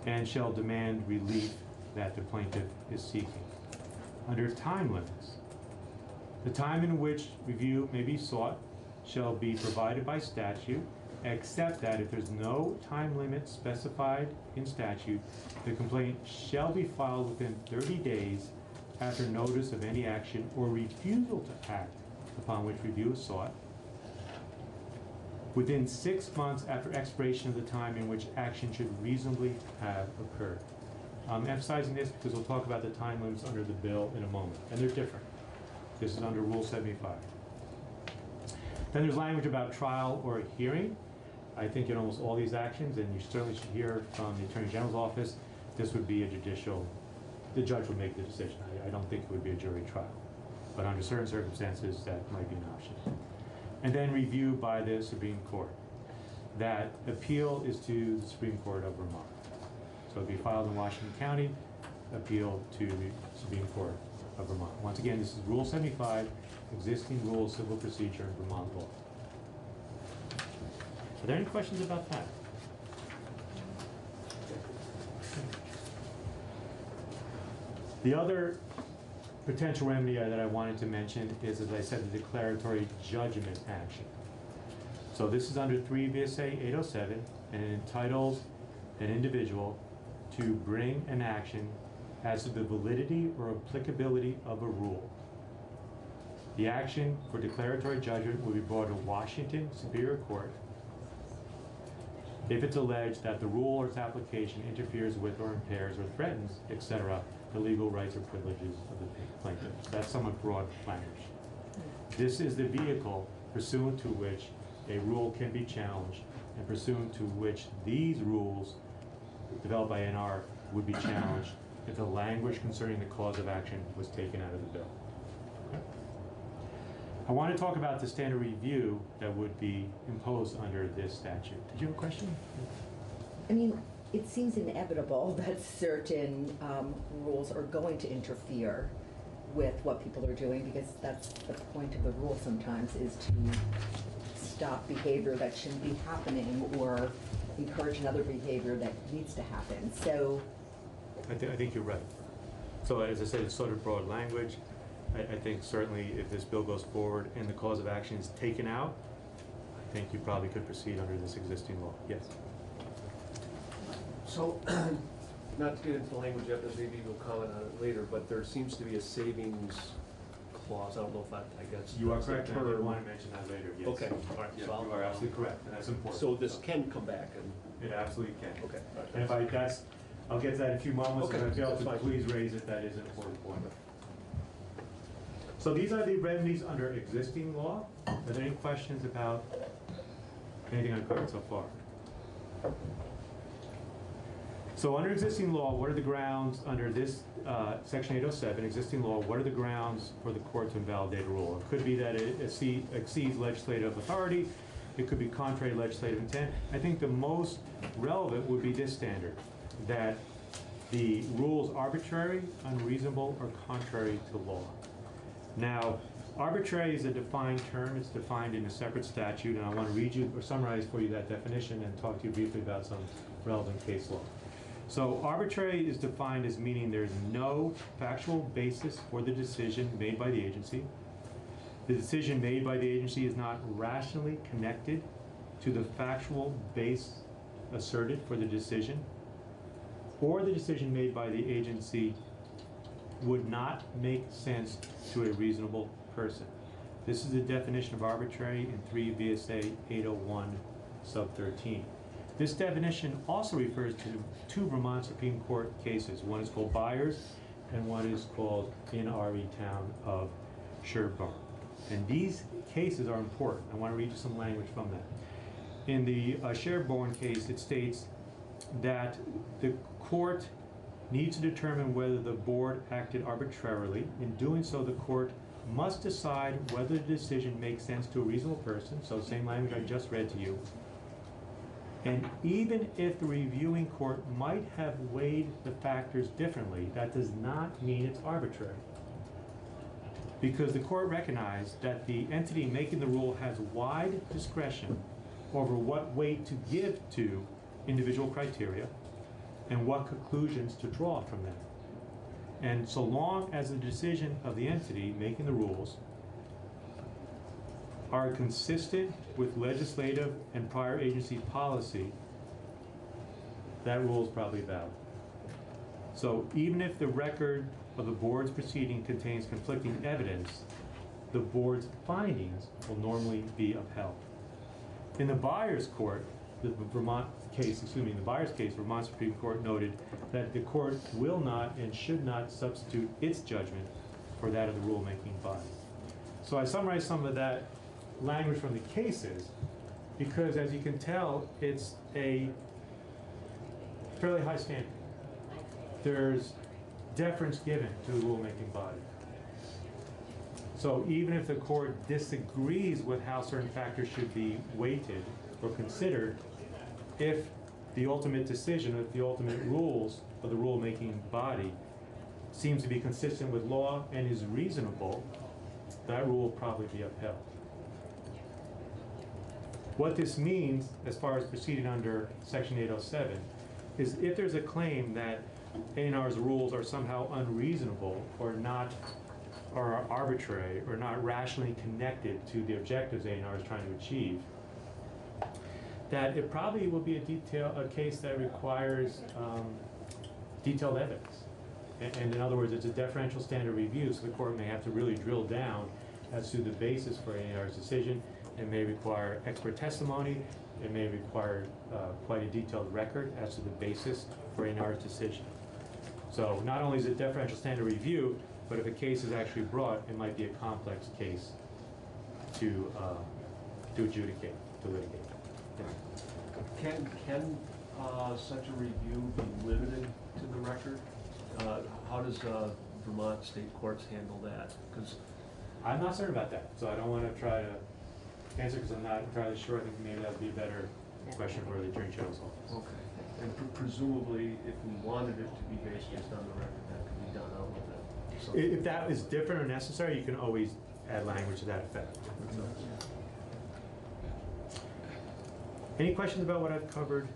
and shall demand relief that the plaintiff is seeking. Under time limits, the time in which review may be sought shall be provided by statute, except that if there's no time limit specified in statute, the complaint shall be filed within 30 days after notice of any action or refusal to act upon which review is sought, within 6 months after expiration of the time in which action should reasonably have occurred. I'm emphasizing this because we'll talk about the time limits under the bill in a moment, and they're different. This is under Rule 75. Then there's language about trial or a hearing. I think in almost all these actions, and you certainly should hear from the Attorney General's office, this would be a judicial, the judge would make the decision. I don't think it would be a jury trial. But under certain circumstances, that might be an option. And then review by the Supreme Court. That appeal is to the Supreme Court of Vermont. So it'll be filed in Washington County, appeal to the Supreme Court of Vermont. Once again, this is Rule 75, existing rules of civil procedure in Vermont law. Are there any questions about that? The other potential remedy that I wanted to mention is, as I said, the declaratory judgment action. So this is under 3 VSA 807, and it entitles an individual to bring an action as to the validity or applicability of a rule. The action for declaratory judgment will be brought to Washington Superior Court if it's alleged that the rule or its application interferes with or impairs or threatens, etc., the legal rights or privileges of the plaintiff. That's somewhat broad language. This is the vehicle pursuant to which a rule can be challenged and pursuant to which these rules developed by NR would be challenged if the language concerning the cause of action was taken out of the bill. Okay. I want to talk about the standard review that would be imposed under this statute. Did you have a question? I mean, it seems inevitable that certain rules are going to interfere with what people are doing, because that's the point of the rule sometimes, is to stop behavior that shouldn't be happening or encourage another behavior that needs to happen. So I think you're right. So as I said, it's sort of broad language. I think certainly if this bill goes forward and the cause of action is taken out, I think you probably could proceed under this existing law. Yes. So, not to get into the language yet, but maybe we'll comment on it later, but there seems to be a savings clause. I don't know if I guess. You are correct, and I did want to mention that later, yes. Okay, all right. Yeah, So you are absolutely correct, and that's important. So this can come back and. It absolutely can. Okay. Right. And if I'll get to that in a few moments. Okay, If I fail that's to, fine. please raise it. That is an important point. So these are the remedies under existing law. Are there any questions about anything I've covered so far? So under existing law, what are the grounds under this Section 807, existing law, what are the grounds for the court to invalidate a rule? It could be that it exceeds legislative authority. It could be contrary to legislative intent. I think the most relevant would be this standard, that the rule is arbitrary, unreasonable, or contrary to law. Now, arbitrary is a defined term. It's defined in a separate statute, and I want to read you or summarize for you that definition and talk to you briefly about some relevant case law. So arbitrary is defined as meaning there's no factual basis for the decision made by the agency. The decision made by the agency is not rationally connected to the factual base asserted for the decision, or the decision made by the agency would not make sense to a reasonable person. This is the definition of arbitrary in 3 VSA 801 sub 13. This definition also refers to 2 Vermont Supreme Court cases. One is called Byers, and one is called in RE Town of Sherborne. And these cases are important. I want to read you some language from that. In the Sherborne case, it states that the court needs to determine whether the board acted arbitrarily. In doing so, the court must decide whether the decision makes sense to a reasonable person, so same language I just read to you. And even if the reviewing court might have weighed the factors differently, that does not mean it's arbitrary. Because the court recognized that the entity making the rule has wide discretion over what weight to give to individual criteria and what conclusions to draw from them. And so long as the decision of the entity making the rules are consistent with legislative and prior agency policy, that rule is probably valid. So even if the record of the board's proceeding contains conflicting evidence, the board's findings will normally be upheld. In the Byers court, the Byers case, Vermont Supreme Court noted that the court will not and should not substitute its judgment for that of the rulemaking body. So I summarized some of that language from the cases because, as you can tell, it's a fairly high standard. There's deference given to the rulemaking body. So even if the court disagrees with how certain factors should be weighted or considered, if the ultimate decision, if the ultimate rules of the rulemaking body seems to be consistent with law and is reasonable, that rule will probably be upheld. What this means, as far as proceeding under Section 807, is if there's a claim that A&R's rules are somehow unreasonable or are arbitrary or not rationally connected to the objectives A&R is trying to achieve, that it probably will be a case that requires detailed evidence. And in other words, it's a deferential standard review, so the court may have to really drill down as to the basis for A&R's decision. It may require expert testimony. It may require quite a detailed record as to the basis for A&R's decision. So not only is it deferential standard review, but if a case is actually brought, it might be a complex case to adjudicate, to litigate. Yeah. Can such a review be limited to the record? How does Vermont state courts handle that? Because I'm not certain about that, so I don't want to try to answer because I'm not entirely sure. I think maybe that would be a better question for the Attorney General's office. Okay. And presumably, if we wanted it to be based just on the record, that could be done out with it. So- If that is different or necessary, you can always add language to that effect. Any questions about what I've covered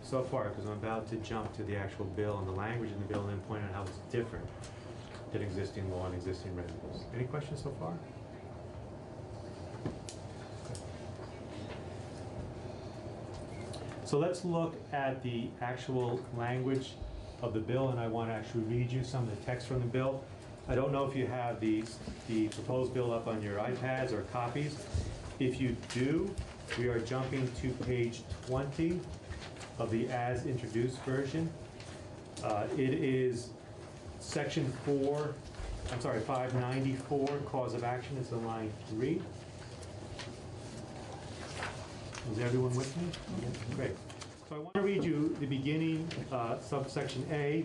so far? Because I'm about to jump to the actual bill and the language in the bill and then point out how it's different than existing law and existing regulations. Any questions so far? So let's look at the actual language of the bill, and I want to actually read you some of the text from the bill. I don't know if you have the proposed bill up on your iPads or copies. If you do, we are jumping to page 20 of the as introduced version. It is section 594, cause of action. It's on line 3. Is everyone with me? Great. So I want to read you the beginning subsection A,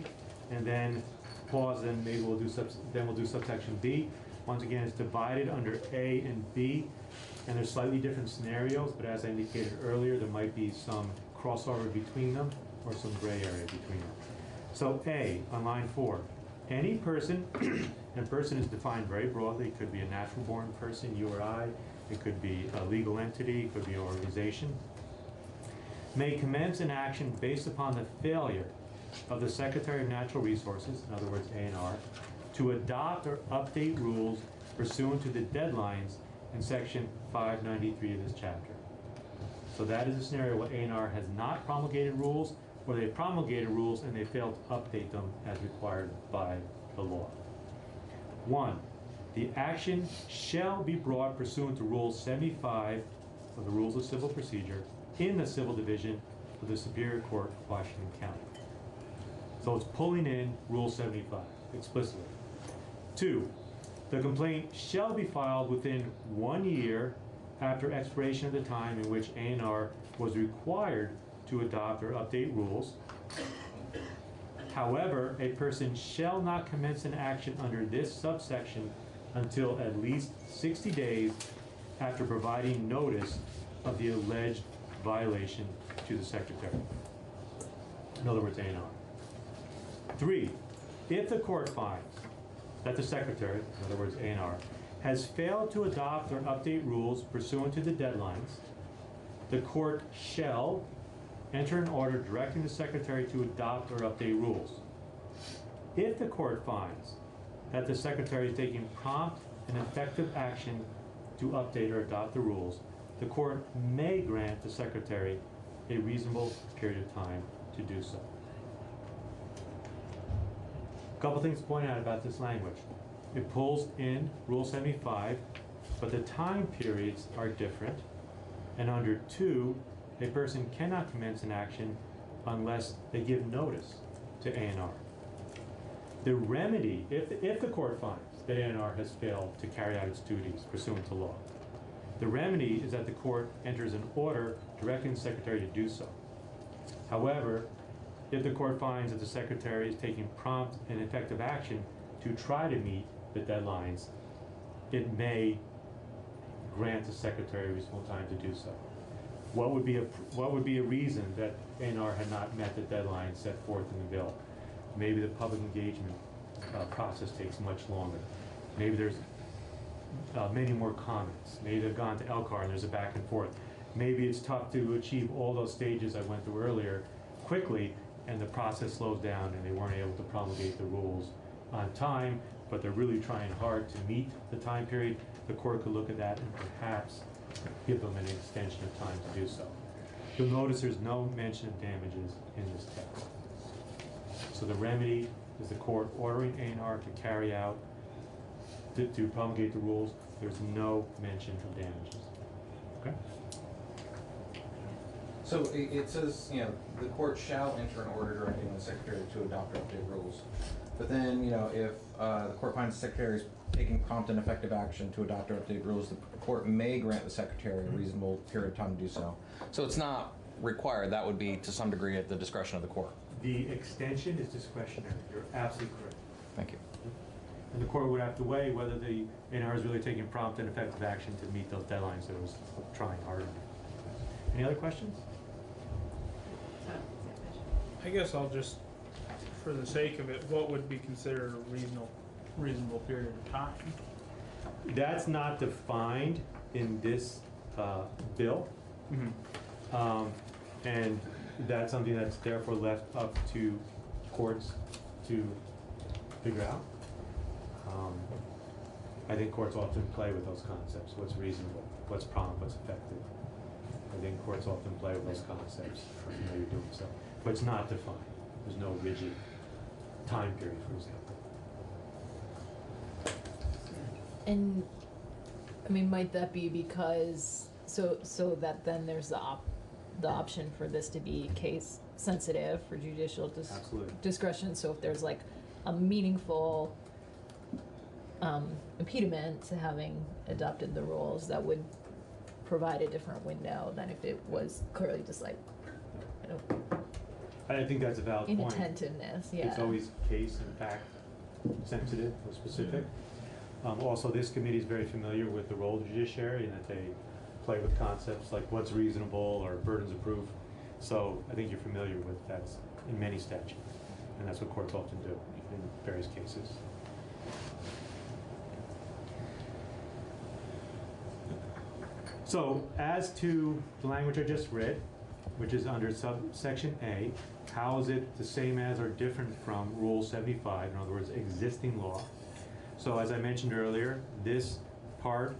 and then pause, and maybe we'll do subsection B. Once again, it's divided under A and B, and there's slightly different scenarios, but as I indicated earlier, there might be some crossover between them or some gray area between them. So A, on line 4, any person, and person is defined very broadly. It could be a natural born person, you or I. It could be a legal entity, it could be an organization, may commence an action based upon the failure of the Secretary of Natural Resources, in other words, A&R, to adopt or update rules pursuant to the deadlines in section 593 of this chapter. So that is a scenario where A&R has not promulgated rules, or they promulgated rules and they failed to update them as required by the law. 1. The action shall be brought pursuant to Rule 75 of the Rules of Civil Procedure in the Civil Division of the Superior Court of Washington County. So it's pulling in Rule 75 explicitly. 2. The complaint shall be filed within 1 year after expiration of the time in which A&R was required to adopt or update rules. However, a person shall not commence an action under this subsection until at least 60 days after providing notice of the alleged violation to the Secretary. In other words, A&R. 3, if the court finds that the Secretary, in other words, A&R, has failed to adopt or update rules pursuant to the deadlines, the court shall enter an order directing the Secretary to adopt or update rules. If the court finds that the Secretary is taking prompt and effective action to update or adopt the rules, the court may grant the Secretary a reasonable period of time to do so. A couple things to point out about this language. It pulls in Rule 75, but the time periods are different. And under 2, a person cannot commence an action unless they give notice to A&R. The remedy, if the court finds that A&R has failed to carry out its duties pursuant to law, the remedy is that the court enters an order directing the Secretary to do so. However, if the court finds that the Secretary is taking prompt and effective action to try to meet the deadlines, it may grant the Secretary a reasonable time to do so. What would be a reason that A&R had not met the deadline set forth in the bill? Maybe the public engagement process takes much longer. Maybe there's many more comments. Maybe they've gone to LCAR and there's a back and forth. Maybe it's tough to achieve all those stages I went through earlier quickly, and the process slows down and they weren't able to promulgate the rules on time, but they're really trying hard to meet the time period. The court could look at that and perhaps give them an extension of time to do so. You'll notice there's no mention of damages in this text. So the remedy is the court ordering A&R to carry out, to promulgate the rules. There's no mention of damages. Okay? So it says, the court shall enter an order directing the Secretary to adopt or update rules. But then, if the court finds the Secretary is taking prompt and effective action to adopt or update rules, the court may grant the Secretary a reasonable period of time to do so. So it's not required. That would be, to some degree, at the discretion of the court. The extension is discretionary. You're absolutely correct. Thank you. And the court would have to weigh whether the A&R is really taking prompt and effective action to meet those deadlines that it was trying hard on. Any other questions? I guess I'll just, for the sake of it, what would be considered a reasonable period of time? That's not defined in this bill. And that's something that's therefore left up to courts to figure out. I think courts often play with those concepts. What's reasonable, what's prompt, what's effective. I think courts often play with those concepts. You know, you're doing so. But it's not defined. There's no rigid time period, for example. And, I mean, might that be because, so that then there's the option for this to be case sensitive for judicial discretion, so if there's like a meaningful impediment to having adopted the rules, that would provide a different window than if it was clearly just like, you know, I think that's a valid point. inattentiveness, yeah. It's always case and fact sensitive or specific. Also, this committee is very familiar with the role of the judiciary and that they play with concepts like what's reasonable or burdens of proof. So I think you're familiar with that in many statutes, and that's what courts often do in various cases. So as to the language I just read, which is under subsection A, how is it the same as or different from Rule 75, in other words, existing law? So as I mentioned earlier, this part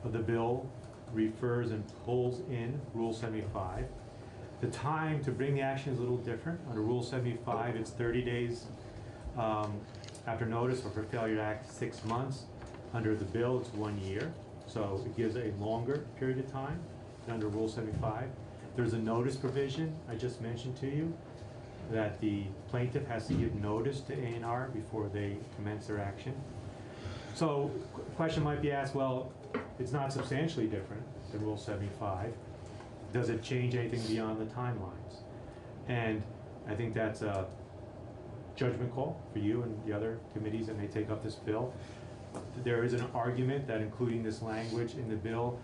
of the bill refers and pulls in Rule 75. The time to bring the action is a little different. Under Rule 75, it's 30 days after notice, or for failure to act, 6 months. Under the bill, it's 1 year. So it gives a longer period of time than under Rule 75. There's a notice provision I just mentioned to you that the plaintiff has to give notice to A&R before they commence their action. So a question might be asked, well, it's not substantially different than Rule 75. Does it change anything beyond the timelines? And I think that's a judgment call for you and the other committees that may take up this bill. There is an argument that including this language in the bill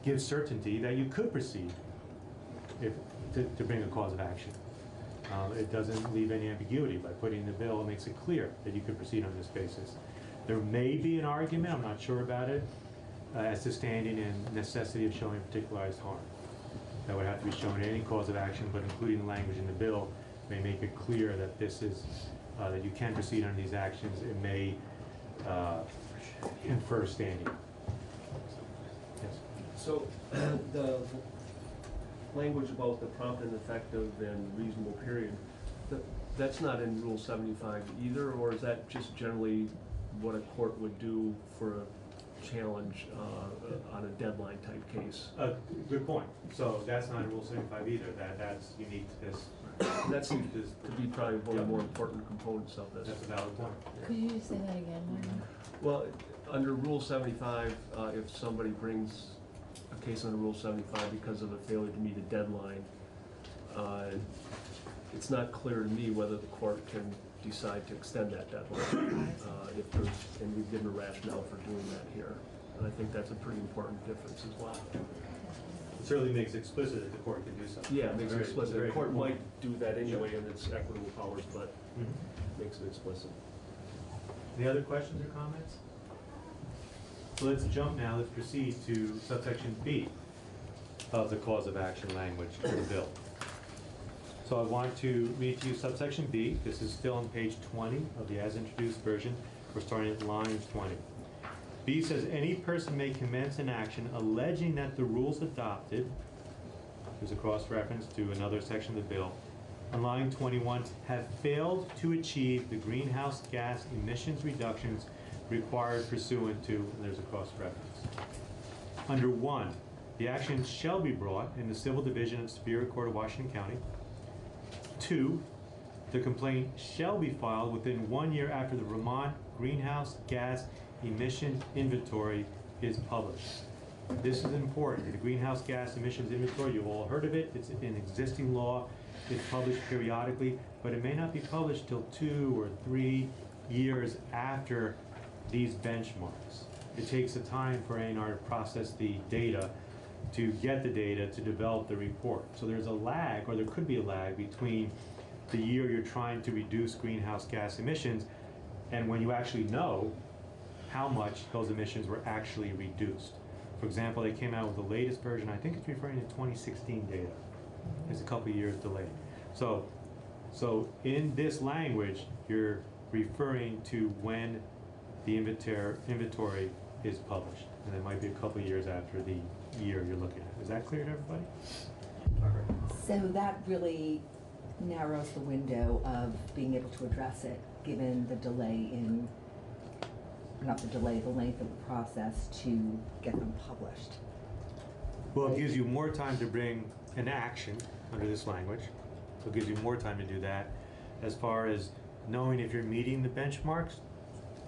gives certainty that you could proceed to bring a cause of action. It doesn't leave any ambiguity. By putting in the bill, it makes it clear that you could proceed on this basis. There may be an argument, I'm not sure about it, as to standing and necessity of showing particularized harm. That would have to be shown in any cause of action, but including the language in the bill may make it clear that this is, that you can proceed on these actions. It may infer standing. Yes. So the language about the prompt and effective and reasonable period, that's not in Rule 75 either, or is that just generally what a court would do for a challenge on a deadline type case? Good point. So that's not in Rule 75 either. That's unique to this. That seems to be probably one of the more important components of this. That's a valid point. Could you just say that again, Martin? Well, under Rule 75, if somebody brings a case under Rule 75 because of a failure to meet a deadline, it's not clear to me whether the court can decide to extend that deadline. If there's, and we've given a rationale for doing that here. And I think that's a pretty important difference as well. It certainly makes explicit that the court can do so. Yeah, it makes it explicit. The court might do that anyway in its equitable powers, but makes it explicit. Any other questions or comments? So let's jump now, let's proceed to subsection B of the cause of action language of the bill. So I want to read to you subsection B. This is still on page 20 of the as introduced version. We're starting at line 20. B says, any person may commence an action alleging that the rules adopted, there's a cross-reference to another section of the bill, on line 21, have failed to achieve the greenhouse gas emissions reductions required pursuant to, and there's a cross-reference. Under 1, the action shall be brought in the Civil Division of Superior Court of Washington County. 2, the complaint shall be filed within 1 year after the Vermont Greenhouse Gas Emission Inventory is published. This is important. The Greenhouse Gas Emissions Inventory, you've all heard of it. It's an existing law. It's published periodically, but it may not be published till 2 or 3 years after these benchmarks. It takes a time for A&R to process the data, to get the data, to develop the report. So there's a lag, or there could be a lag, between the year you're trying to reduce greenhouse gas emissions, and when you actually know how much those emissions were actually reduced. For example, they came out with the latest version, I think it's referring to 2016 data. It's a couple of years delayed. So in this language, you're referring to when the inventory is published, and it might be a couple of years after the year you're looking at. Is that clear to everybody? So that really narrows the window of being able to address it, given the delay in, not the delay, the length of the process to get them published. Well, it gives you more time to bring an action under this language. So it gives you more time to do that. As far as knowing if you're meeting the benchmarks,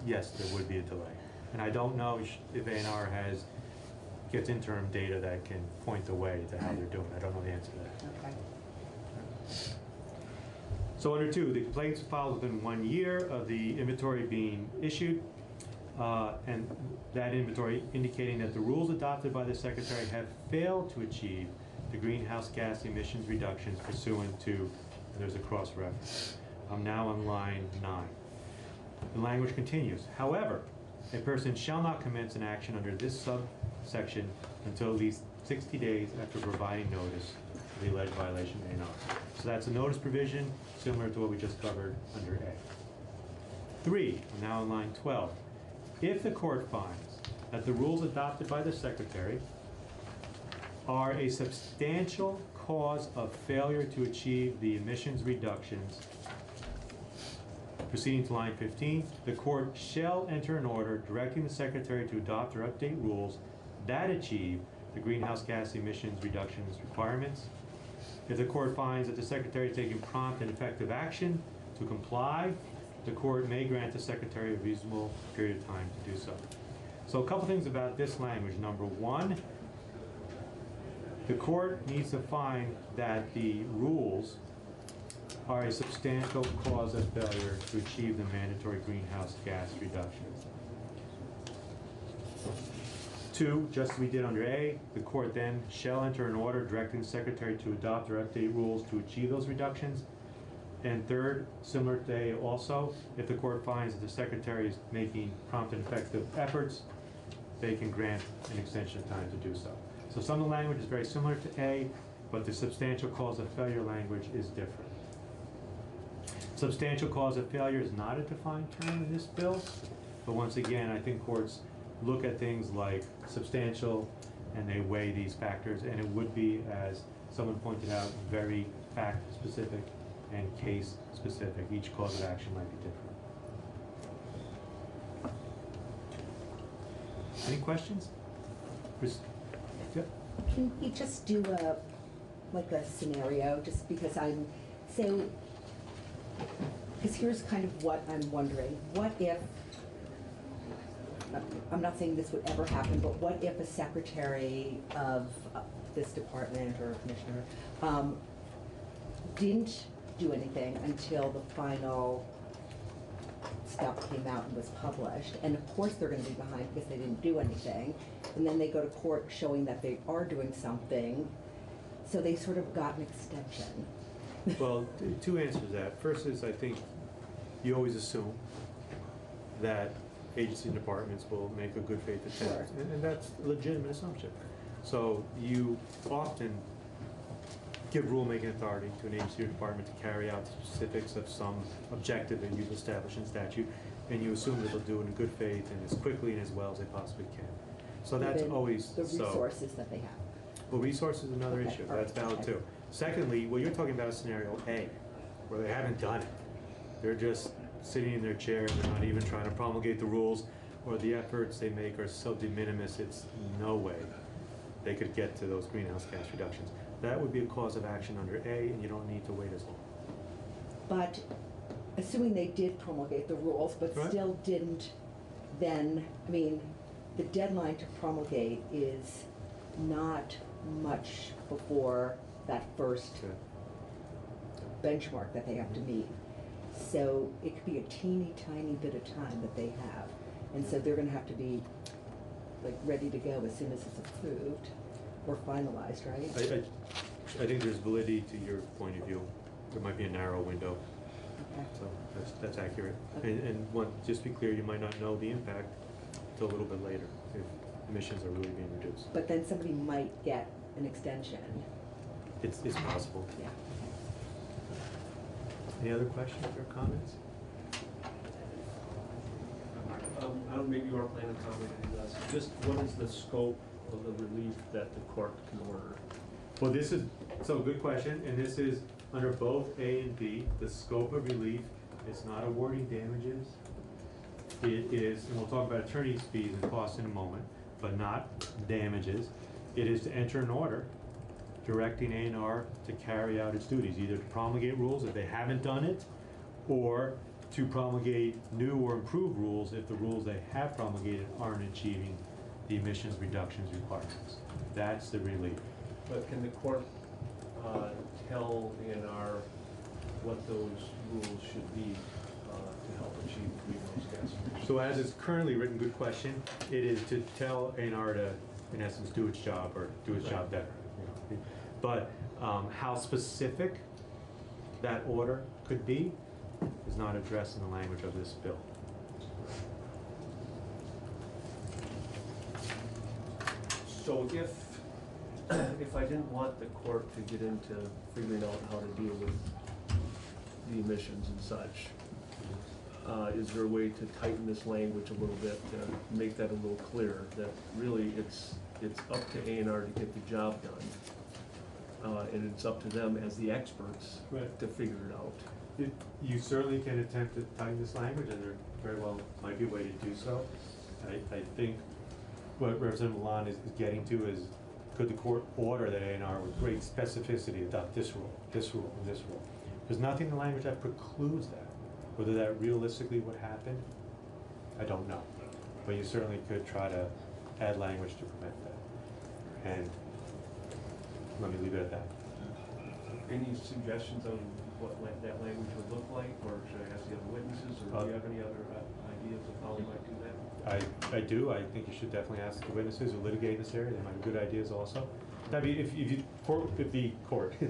yes, there would be a delay. And I don't know if A&R gets interim data that can point the way to how they're doing. I don't know the answer to that. Okay. So under 2, the complaints filed within 1 year of the inventory being issued, and that inventory indicating that the rules adopted by the Secretary have failed to achieve the greenhouse gas emissions reductions pursuant to, and there's a cross-reference. I'm now on line 9. The language continues. However, a person shall not commence an action under this subsection until at least 60 days after providing notice of the alleged violation of A&R. So that's a notice provision similar to what we just covered under A. 3, I'm now on line 12. If the court finds that the rules adopted by the Secretary are a substantial cause of failure to achieve the emissions reductions, proceeding to line 15, the court shall enter an order directing the Secretary to adopt or update rules that achieve the greenhouse gas emissions reductions requirements. If the court finds that the Secretary is taking prompt and effective action to comply, the court may grant the Secretary a reasonable period of time to do so. So a couple things about this language. Number 1, the court needs to find that the rules are a substantial cause of failure to achieve the mandatory greenhouse gas reductions. 2, just as we did under A, the court then shall enter an order directing the Secretary to adopt or update rules to achieve those reductions. And 3rd, similar to A also, if the court finds that the Secretary is making prompt and effective efforts, they can grant an extension of time to do so. So some of the language is very similar to A, but the substantial cause of failure language is different. Substantial cause of failure is not a defined term in this bill, but once again, I think courts look at things like substantial and they weigh these factors, and it would be, as someone pointed out, very fact-specific and case-specific. Each cause of action might be different. Any questions? Yep. Can we just do a scenario, just because because here's kind of what I'm wondering. What if, I'm not saying this would ever happen, but what if a secretary of this department or commissioner didn't do anything until the final stuff came out and was published, and of course they're going to be behind because they didn't do anything, and then they go to court showing that they are doing something, so they sort of got an extension. Well, 2 answers to that. First is, I think you always assume that agencies and departments will make a good faith attempt, and that's a legitimate assumption. So you often give rulemaking authority to an agency or department to carry out the specifics of some objective that you've established in statute, and you assume that they'll do it in good faith and as quickly and as well as they possibly can. So that's always the resources that they have. Well, resources is another issue. That's valid too. Secondly, well, you're talking about a scenario A, where they haven't done it. They're just sitting in their chair and they're not even trying to promulgate the rules, or the efforts they make are so de minimis, it's no way they could get to those greenhouse gas reductions. That would be a cause of action under A, and you don't need to wait as long. But assuming they did promulgate the rules, but still didn't, then, I mean, the deadline to promulgate is not much before that first benchmark that they have to meet. So it could be a teeny tiny bit of time that they have. And so they're going to have to be like ready to go as soon as it's approved or finalized, right? I think there's validity to your point of view. there might be a narrow window. Okay. So that's accurate. And just to be clear, you might not know the impact until a little bit later if emissions are really being reduced. But then somebody might get an extension. It's possible. Yeah. Any other questions or comments? I don't, maybe you are planning on commenting on this. Just what is the scope of the relief that the court can order? Well, good question, and this is under both A and B, the scope of relief is not awarding damages. It is, and we'll talk about attorney's fees and costs in a moment, but not damages. It is to enter an order directing A&R to carry out its duties, either to promulgate rules if they haven't done it, or to promulgate new or improved rules if the rules they have promulgated aren't achieving the emissions reductions requirements. That's the relief. But can the court tell A&R what those rules should be to help achieve greenhouse gas emissions? So as it's currently written, good question, it is to tell A&R to, in essence, do its job or do its job better. You know? But how specific that order could be is not addressed in the language of this bill. So if I didn't want the court to get into figuring out how to deal with the emissions and such, is there a way to tighten this language a little bit to make that a little clearer, that really it's up to A&R to get the job done, and it's up to them as the experts to figure it out? You certainly can attempt to tighten this language, and there very well might be a way to do so. I think what Representative Milan is getting to is, could the court order that A&R with great specificity adopt this rule, this rule, and this rule? There's nothing in the language that precludes that. Whether that realistically would happen, I don't know. But you certainly could try to add language to prevent that. And let me leave it at that. Any suggestions on what that language would look like, or should I ask the other witnesses, or do you have any other ideas of how we might do that? I do. I think you should definitely ask the witnesses who litigate in this area. They might have good ideas also. I mean, if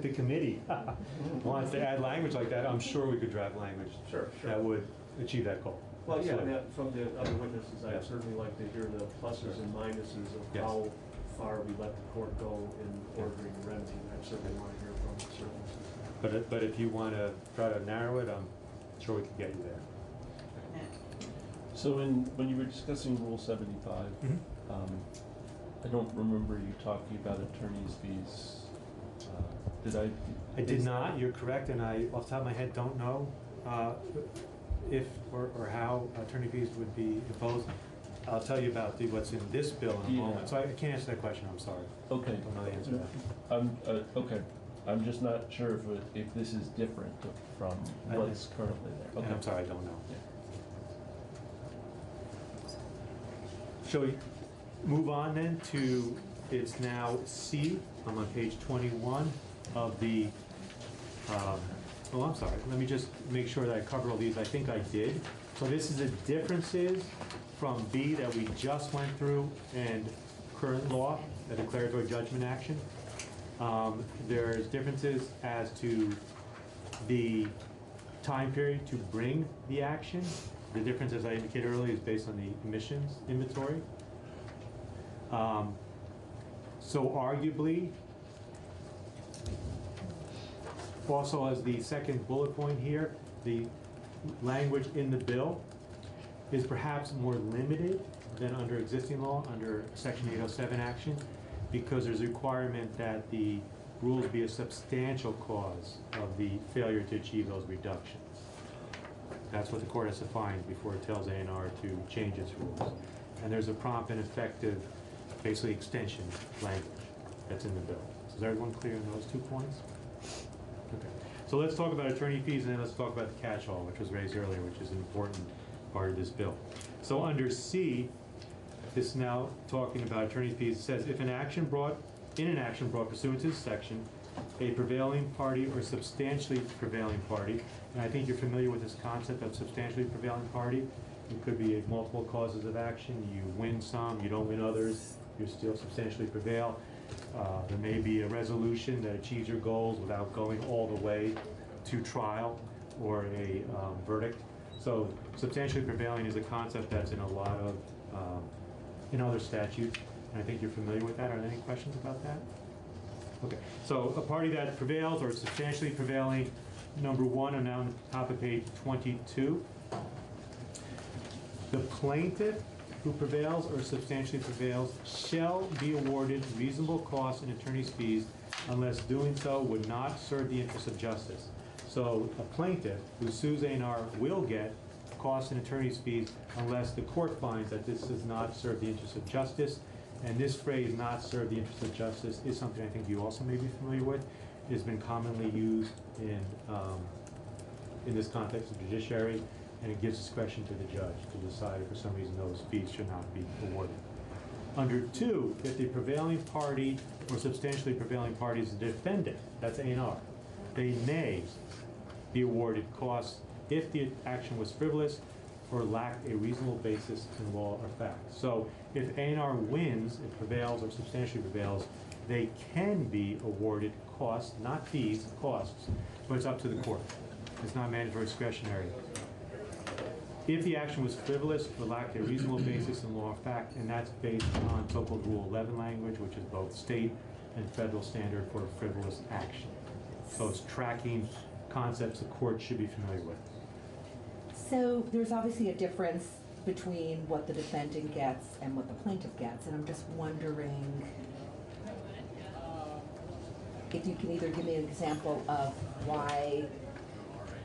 the committee wants to add language like that, I'm sure we could draft language that would achieve that goal. Well, yeah, from the other witnesses, I'd certainly like to hear the pluses and minuses of how far we let the court go in ordering a remedy. I certainly want to hear from the services. But if you want to try to narrow it, I'm sure we can get you there. So when you were discussing Rule 75, I don't remember you talking about attorney's fees. Did I? I did not. You're correct, and I, off the top of my head, don't know if or how attorney fees would be imposed. I'll tell you about what's in this bill in a moment. So I can't answer that question. I'm sorry. Okay. I don't know the answer to that. Okay. I'm just not sure if this is different from what's currently there. Okay. I'm sorry. I don't know. Yeah. Shall we move on then to, it's now C. I'm on page 21 of the, oh, I'm sorry. Let me just make sure that I cover all these. I think I did. So this is the differences from B that we just went through and current law, the declaratory judgment action. There's differences as to the time period to bring the action. The difference, as I indicated earlier, is based on the emissions inventory. So arguably, also as the second bullet point here, the language in the bill is perhaps more limited than under existing law, under Section 807 action, because there's a requirement that the rules be a substantial cause of the failure to achieve those reductions. That's what the court has to find before it tells A&R to change its rules. And there's a prompt and effective, basically extension language that's in the bill. So is everyone clear on those 2 points? Okay. So let's talk about attorney fees, and then let's talk about the catch-all, which was raised earlier, which is an important part of this bill. So under C, this is now talking about attorney fees. It says, if an action brought pursuant to this section, a prevailing party or substantially prevailing party, and I think you're familiar with this concept of substantially prevailing party. It could be multiple causes of action. You win some, you don't win others, you still substantially prevail. There may be a resolution that achieves your goals without going all the way to trial or a verdict. So substantially prevailing is a concept that's in a lot of, in other statutes, and I think you're familiar with that. Are there any questions about that? Okay, so a party that prevails or substantially prevailing, number one, and now on the top of page 22. The plaintiff who prevails or substantially prevails shall be awarded reasonable costs and attorney's fees unless doing so would not serve the interest of justice. So a plaintiff who sues A&R will get costs and attorney's fees unless the court finds that this does not serve the interest of justice. And this phrase, not serve the interest of justice, is something I think you also may be familiar with. It has been commonly used in this context of judiciary, and it gives discretion to the judge to decide if for some reason those fees should not be awarded. Under 2, if the prevailing party or substantially prevailing party is the defendant, that's A&R, they may be awarded costs if the action was frivolous or lacked a reasonable basis in law or fact. So if A&R wins, it prevails or substantially prevails, they can be awarded costs, not fees, costs, but it's up to the court. It's not mandatory discretionary. If the action was frivolous or lacked a reasonable basis in law or fact, and that's based on so-called Rule 11 language, which is both state and federal standard for frivolous action. So it's tracking concepts the court should be familiar with. So there's obviously a difference between what the defendant gets and what the plaintiff gets, and I'm just wondering if you can either give me an example of why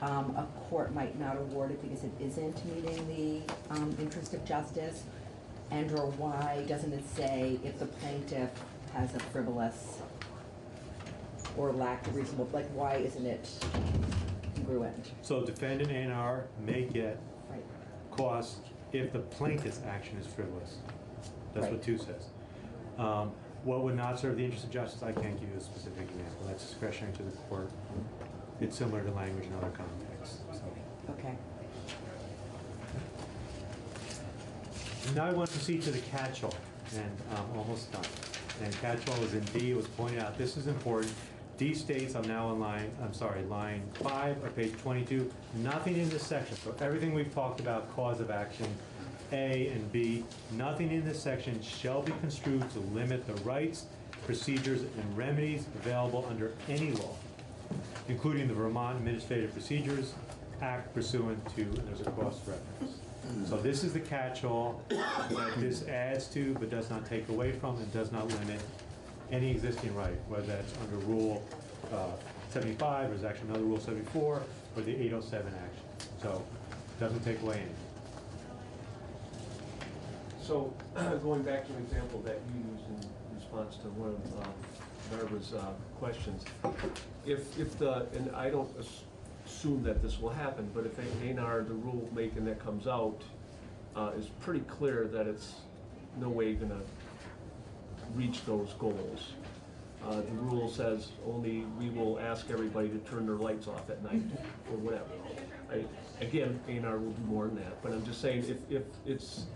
a court might not award it because it isn't meeting the interest of justice, and or why doesn't it say if the plaintiff has a frivolous or lacked a reasonable, like why isn't it congruent? So defendant A&R may get costs if the plaintiff's action is frivolous. That's what 2 says. What would not serve the interest of justice? I can't give you a specific example. That's discretionary to the court. It's similar to language in other contexts. So. Okay. Now I want to proceed to the catch-all, and I'm almost done. And catch-all is in D. It was pointed out. This is important. D states, I'm now on line 5 or page 22. Nothing in this section. So everything we've talked about, cause of action, A and B, nothing in this section shall be construed to limit the rights, procedures, and remedies available under any law, including the Vermont Administrative Procedures Act pursuant to, and there's a cross reference. So this is the catch-all that this adds to but does not take away from and does not limit any existing right, whether that's under Rule 75 or there's actually another Rule 74 or the 807 action. So it doesn't take away anything. So going back to an example that you used in response to one of Barbara's questions, if the, and I don't assume that this will happen, but if A&R, the rule making that comes out is pretty clear that it's no way going to reach those goals. The rule says only we will ask everybody to turn their lights off at night or whatever. Again, A&R will do more than that, but I'm just saying if it's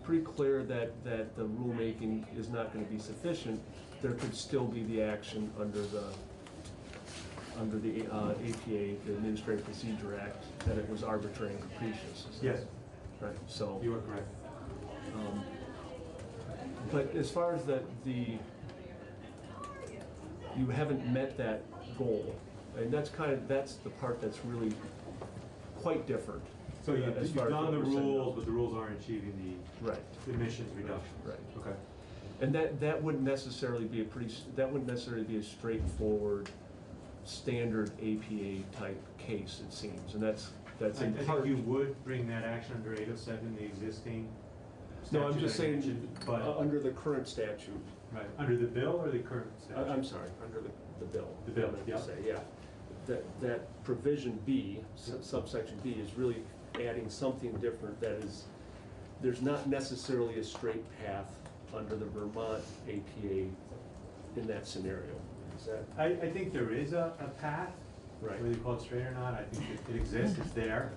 pretty clear that the rulemaking is not going to be sufficient, there could still be the action under the APA, the Administrative Procedure Act, that it was arbitrary and capricious. Yes. Right. So you are correct. But as far as you haven't met that goal, and that's the part that's really quite different. So you've done the rules, but the rules aren't achieving the emissions reduction. Right. Okay. And that wouldn't necessarily be a straightforward standard APA type case, it seems, and that's I think you would bring that action under 807, the existing statute. No, I'm just saying but under the current statute. Right. Under the bill or the current statute? I'm sorry, under the bill. The bill, yeah. Yeah. That provision B, subsection B, is really adding something different that is, there's not necessarily a straight path under the Vermont APA in that scenario. Is that? I think there is a path. Right. Whether you call it straight or not, I think it exists, it's there.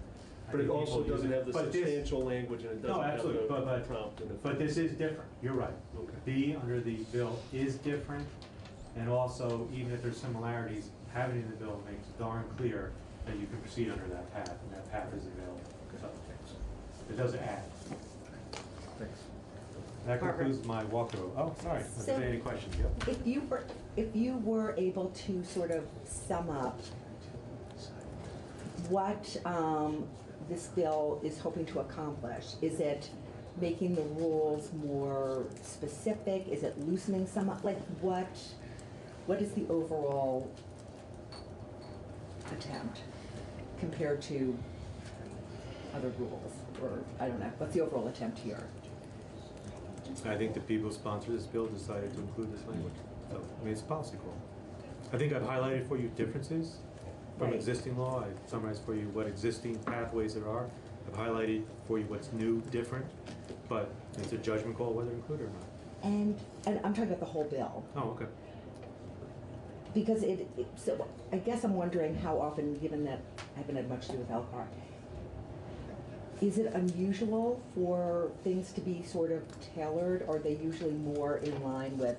But it also doesn't have the substantial language, and it doesn't have the prompt. But this is different, you're right. Okay. B under the bill is different, and also, even if there's similarities, having it in the bill makes darn clear that you can proceed under that path, and that path is available. So, it does add. Thanks. That Barbara. concludes my walkthrough. Oh, sorry, if So- there's any questions, yep. If you were able to sort of sum up what this bill is hoping to accomplish, is it making the rules more specific? Is it loosening some up? Like what is the overall attempt compared to other rules? Or, I don't know, what's the overall attempt here? I think the people who sponsored this bill decided to include this language. So, I mean, it's a policy call. I think I've highlighted for you differences from Right. existing law. I've summarized for you what existing pathways there are. I've highlighted for you what's new, different, but it's a judgment call whether to include it or not. And I'm talking about the whole bill. Oh, okay. Because so I guess I'm wondering how often, given that I haven't had much to do with LCAR, is it unusual for things to be sort of tailored, or are they usually more in line with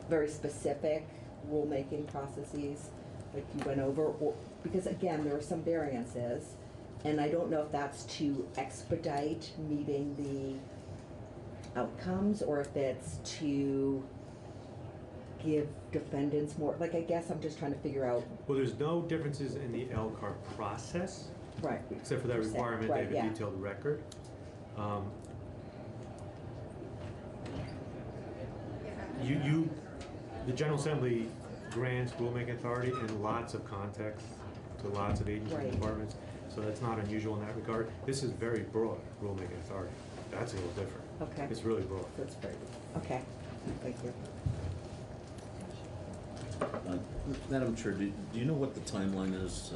very specific rulemaking processes like you went over? Or, because again, there are some variances, and I don't know if that's to expedite meeting the outcomes, or if it's to give defendants more, like I guess I'm just trying to figure out. Well, there's no differences in the LCAR process. Right. Except for that requirement, Right, they have a yeah. detailed record. The General Assembly grants rulemaking authority in lots of contexts to lots of agencies and Right. departments, so that's not unusual in that regard. This is very broad rulemaking authority. That's a little different. Okay. It's really broad. That's very, okay, thank you. Madam Chair, do you know what the timeline is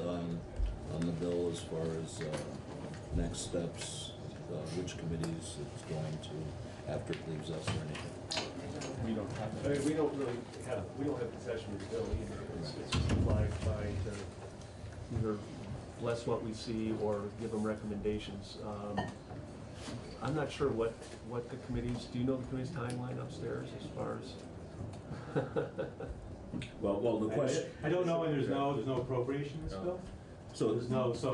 on the bill as far as next steps, which committees it's going to after it leaves us or anything? We don't have I mean, we don't have possession of the bill either. It's just applied by to either bless what we see or give them recommendations. I'm not sure what the committees, do you know the committee's timeline upstairs as far as? Well, the question. I don't know, and there's no appropriation in this bill. So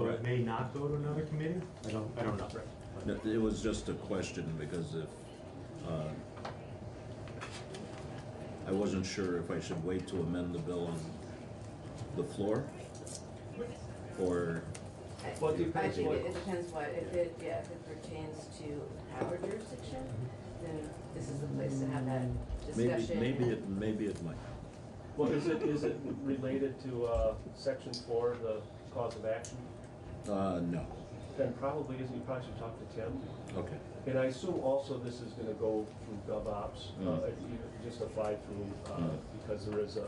it may not go to another committee? I don't know. No, it was just a question because if, I wasn't sure if I should wait to amend the bill on the floor or. I think it depends what, if it pertains to our jurisdiction, then this is the place to have that discussion. Maybe it might. Well, is it related to section 4, the cause of action? No. Then probably isn't, you probably should talk to Tim. Okay. And I assume also this is gonna go through GovOps, just apply through, because there is a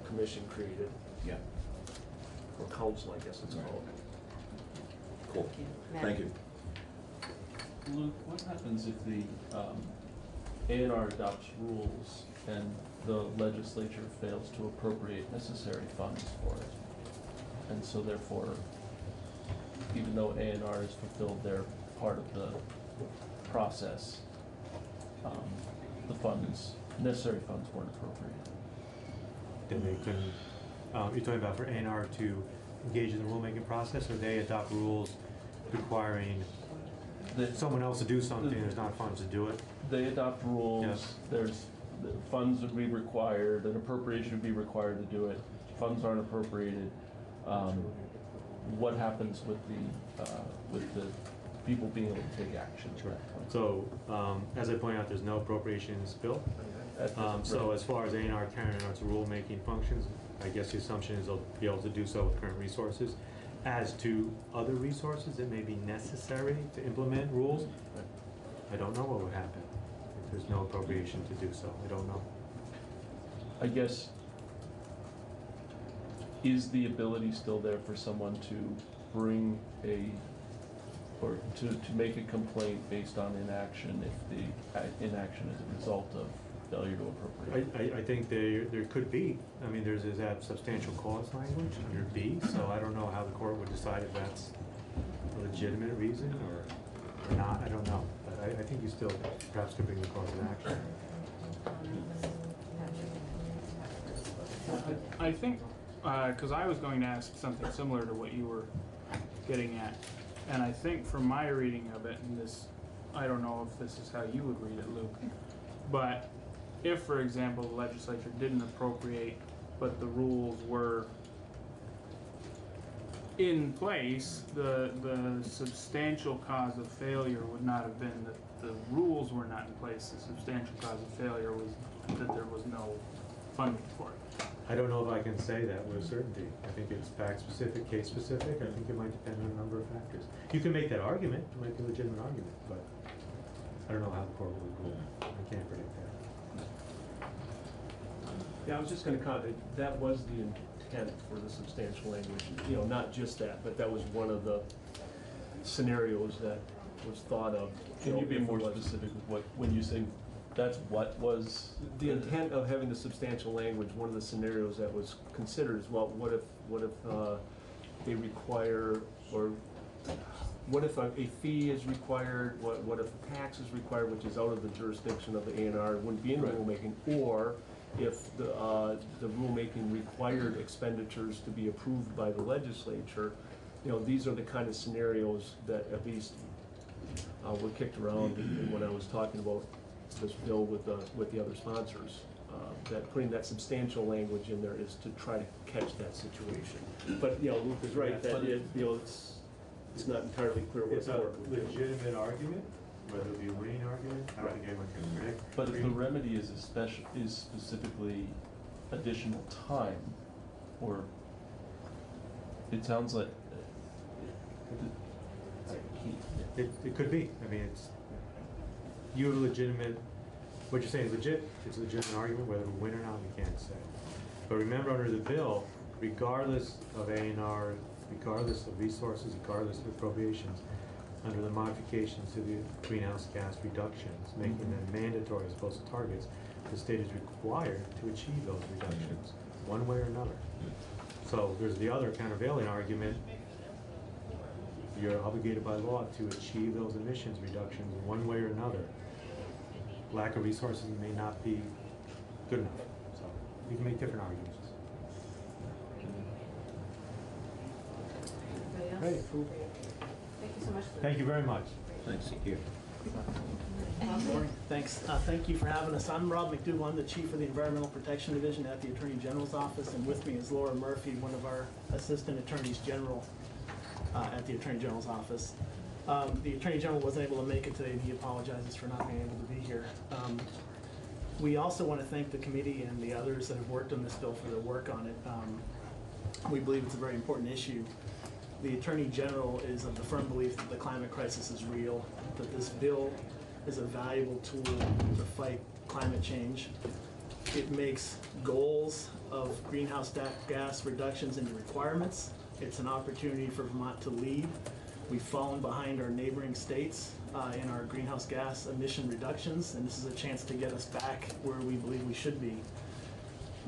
commission created. Yeah. Or council, I guess it's called. Cool. Thank you. Luke, what happens if the A&R adopts rules and the legislature fails to appropriate necessary funds for it? And so therefore, even though A&R has fulfilled their part of the process, the necessary funds weren't appropriated. Then they couldn't, you're talking about for A&R to engage in the rulemaking process, or they adopt rules requiring someone else to do something, there's not funds to do it? They adopt rules, Yes. there's, the funds would be required, an appropriation would be required to do it, funds aren't appropriated. What happens with the people being able to take action at that point? So, as I pointed out, there's no appropriation in this bill. So as far as A&R carrying out its rulemaking functions, I guess the assumption is they'll be able to do so with current resources. As to other resources that may be necessary to implement rules, I don't know what would happen if there's no appropriation to do so. I don't know. I guess, is the ability still there for someone to bring or to make a complaint based on inaction if the inaction is a result of failure to appropriate? I think there could be. I mean, there's that substantial cause language under B, so I don't know how the court would decide if that's a legitimate reason or not. I don't know. But I think you still perhaps could bring the cause of action. I think, because I was going to ask something similar to what you were getting at, and I think from my reading of it, and this, I don't know if this is how you would read it, Luke, but if, for example, the legislature didn't appropriate, but the rules were in place, the substantial cause of failure would not have been that the rules were not in place. The substantial cause of failure was that there was no funding for it. I don't know if I can say that with certainty. I think it's fact-specific, case-specific. I think it might depend on a number of factors. You can make that argument. It might be a legitimate argument, but I don't know how the court will rule. I can't predict that. Yeah, I was just gonna comment, that was the intent for the substantial language. You know, not just that, but that was one of the scenarios that was thought of. Can you be more specific with what, when you say that's what was? The intent of having the substantial language, one of the scenarios that was considered is, well, what if they require, or what if a fee is required, what if a tax is required, which is out of the jurisdiction of the A&R, wouldn't be in the rulemaking, or if the rulemaking required expenditures to be approved by the legislature. You know, these are the kind of scenarios that at least were kicked around when I was talking about this bill with the other sponsors. That putting that substantial language in there is to try to catch that situation. But you know, Luke is right that it's not entirely clear what It's a legitimate argument, whether it be a winning argument. I don't think anyone can predict. But if the remedy is specifically additional time, or it sounds like it could be. I mean, it's you have a legitimate. What you're saying is legit. It's a legitimate argument. Whether we win or not, we can't say. But remember, under the bill, regardless of A&R, regardless of resources, regardless of appropriations, under the modifications to the greenhouse gas reductions, making them mandatory as opposed to targets, the state is required to achieve those reductions, one way or another. So there's the other countervailing argument. You're obligated by law to achieve those emissions reductions one way or another. Lack of resources may not be good enough. So you can make different arguments. Anybody else? Great. Thank you so much. Thank you very much. Thanks, here. Good morning. Thanks. Thank you for having us. I'm Rob McDougall. I'm the Chief of the Environmental Protection Division at the Attorney General's Office, and with me is Laura Murphy, one of our Assistant Attorneys General at the Attorney General's Office. The Attorney General wasn't able to make it today, and he apologizes for not being able to be here. We also want to thank the committee and the others that have worked on this bill for their work on it. We believe it's a very important issue. The Attorney General is of the firm belief that the climate crisis is real, that this bill is a valuable tool to fight climate change. It makes goals of greenhouse gas reductions into requirements. It's an opportunity for Vermont to lead. We've fallen behind our neighboring states in our greenhouse gas emission reductions, and this is a chance to get us back where we believe we should be.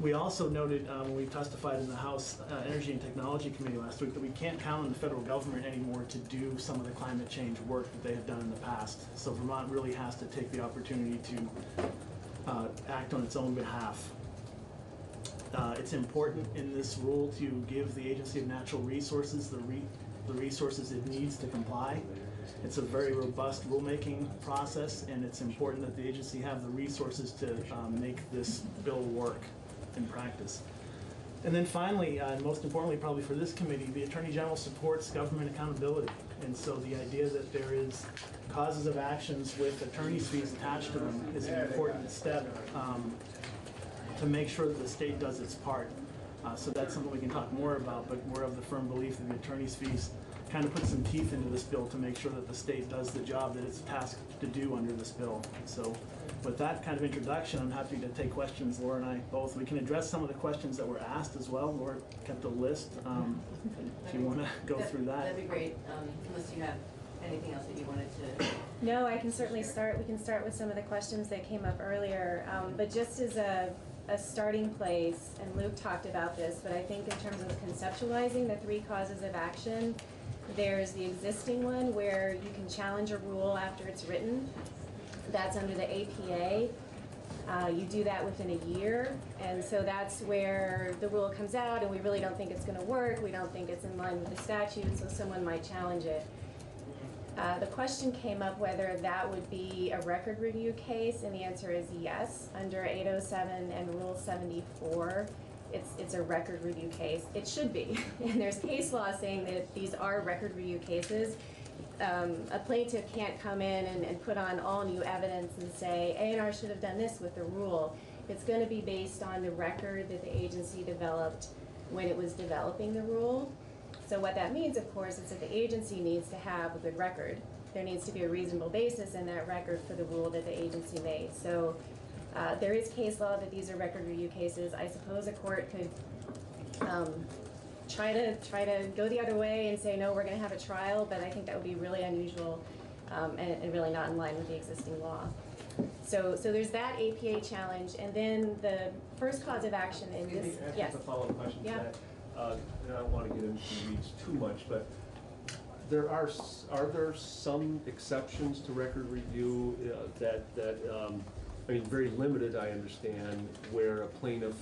We also noted when we testified in the House Energy and Technology Committee last week that we can't count on the federal government anymore to do some of the climate change work that they have done in the past. So Vermont really has to take the opportunity to act on its own behalf. It's important in this rule to give the Agency of Natural Resources the resources it needs to comply. It's a very robust rulemaking process, and it's important that the agency have the resources to make this bill work in practice. And then finally, and most importantly probably for this committee, the Attorney General supports government accountability. And so the idea that there is causes of actions with attorney's fees attached to them is an important step to make sure that the state does its part. So that's something we can talk more about, but we're of the firm belief that the attorney's fees kind of put some teeth into this bill to make sure that the state does the job that it's tasked to do under this bill. So with that kind of introduction, I'm happy to take questions, Laura and I both. We can address some of the questions that were asked as well. Laura kept a list. If you want to go through that. That'd be great, unless you have anything else that you wanted to. No, I can certainly start. We can start with some of the questions that came up earlier. But just as a starting place, and Luke talked about this, but I think in terms of conceptualizing the three causes of action, there's the existing one where you can challenge a rule after it's written. That's under the APA. You do that within a year, and so that's where the rule comes out, and we really don't think it's going to work. We don't think it's in line with the statute, so someone might challenge it. The question came up whether that would be a record review case, and the answer is yes. Under 807 and Rule 74, it's a record review case. It should be, and there's case law saying that these are record review cases. A plaintiff can't come in and put on all new evidence and say A&R should have done this with the rule. It's going to be based on the record that the agency developed when it was developing the rule. So what that means, of course, is that the agency needs to have a good record. There needs to be a reasonable basis in that record for the rule that the agency made. So there is case law that these are record review cases. I suppose a court could try to go the other way and say, no, we're going to have a trial, but I think that would be really unusual and really not in line with the existing law. So there's that APA challenge, and then the first cause of action in this, yes. Just a follow-up question to Yeah. that. And I don't want to get into the weeds too much, but are there some exceptions to record review that I mean, very limited, I understand, where a plaintiff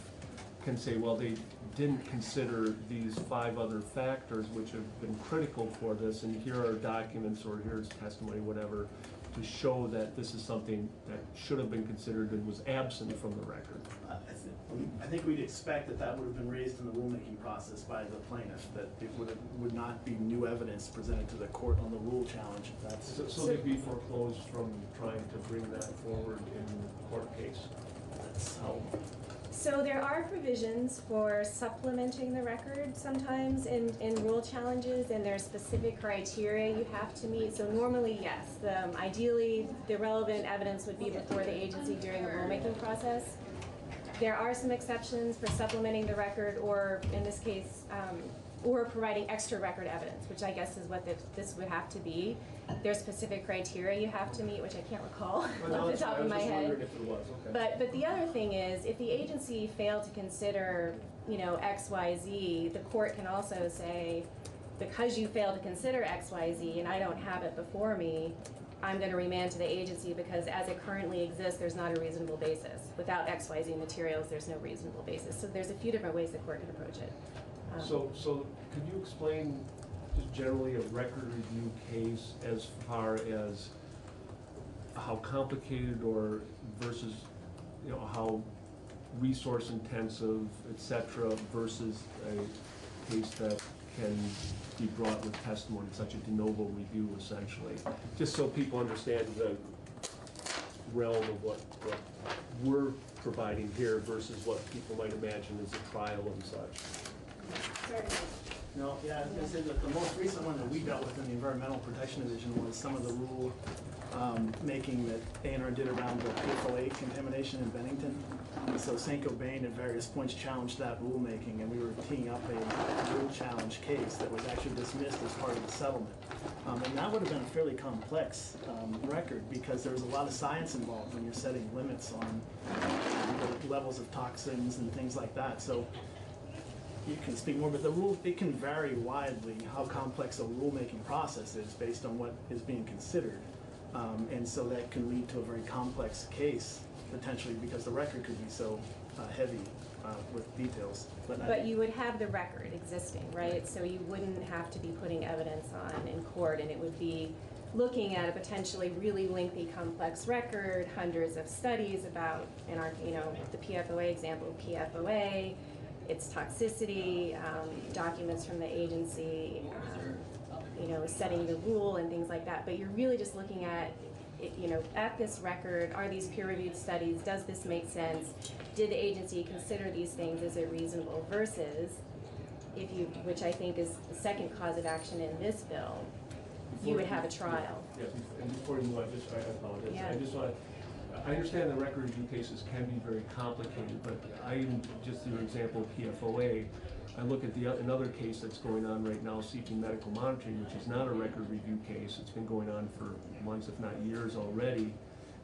can say, well, they didn't consider these 5 other factors which have been critical for this, and here are documents or here's testimony, whatever, to show that this is something that should have been considered and was absent from the record. I think we'd expect that that would have been raised in the rulemaking process by the plaintiff, that it would not be new evidence presented to the court on the rule challenge. So they'd be foreclosed from trying to bring that forward in the court case. That's how. So there are provisions for supplementing the record sometimes in rule challenges, and there's specific criteria you have to meet. So normally, yes, ideally the relevant evidence would be before the agency during the rulemaking process. There are some exceptions for supplementing the record, or in this case, or providing extra record evidence, which I guess is what this would have to be. There's specific criteria you have to meet, which I can't recall off the top of my head. But the other thing is, if the agency failed to consider, X, Y, Z, the court can also say, because you failed to consider X, Y, Z, and I don't have it before me, I'm going to remand to the agency because as it currently exists, there's not a reasonable basis. Without X, Y, Z materials, there's no reasonable basis. So there's a few different ways the court can approach it. So could you explain just generally a record review case as far as how complicated or versus, how resource intensive, et cetera, versus a case that can be brought with testimony, such a de novo review essentially, just so people understand the realm of what we're providing here versus what people might imagine as a trial and such. No, yeah, I was gonna say that the most recent one that we dealt with in the Environmental Protection Division was some of the rule making that A&R did around the PFOA contamination in Bennington. And so St. Gobain at various points challenged that rulemaking, and we were teeing up a rule challenge case that was actually dismissed as part of the settlement. And that would have been a fairly complex record because there was a lot of science involved when you're setting limits on the levels of toxins and things like that. So you can speak more, but the rule, it can vary widely how complex a rulemaking process is based on what is being considered. And so that can lead to a very complex case, potentially, because the record could be so heavy with details. But you would have the record existing, right? So you wouldn't have to be putting evidence on in court, and it would be looking at a potentially really lengthy, complex record, hundreds of studies about, in our, the PFOA example, PFOA, its toxicity, documents from the agency, setting the rule and things like that. But you're really just looking at, at this record, are these peer-reviewed studies? Does this make sense? Did the agency consider these things? Is it reasonable? Versus, which I think is the second cause of action in this bill, you would have a trial. Yes, and before you move on, I apologize. Yeah. I understand the record review cases can be very complicated, but just your example of PFOA, I look at another case that's going on right now, seeking medical monitoring, which is not a record review case. It's been going on for months, if not years already,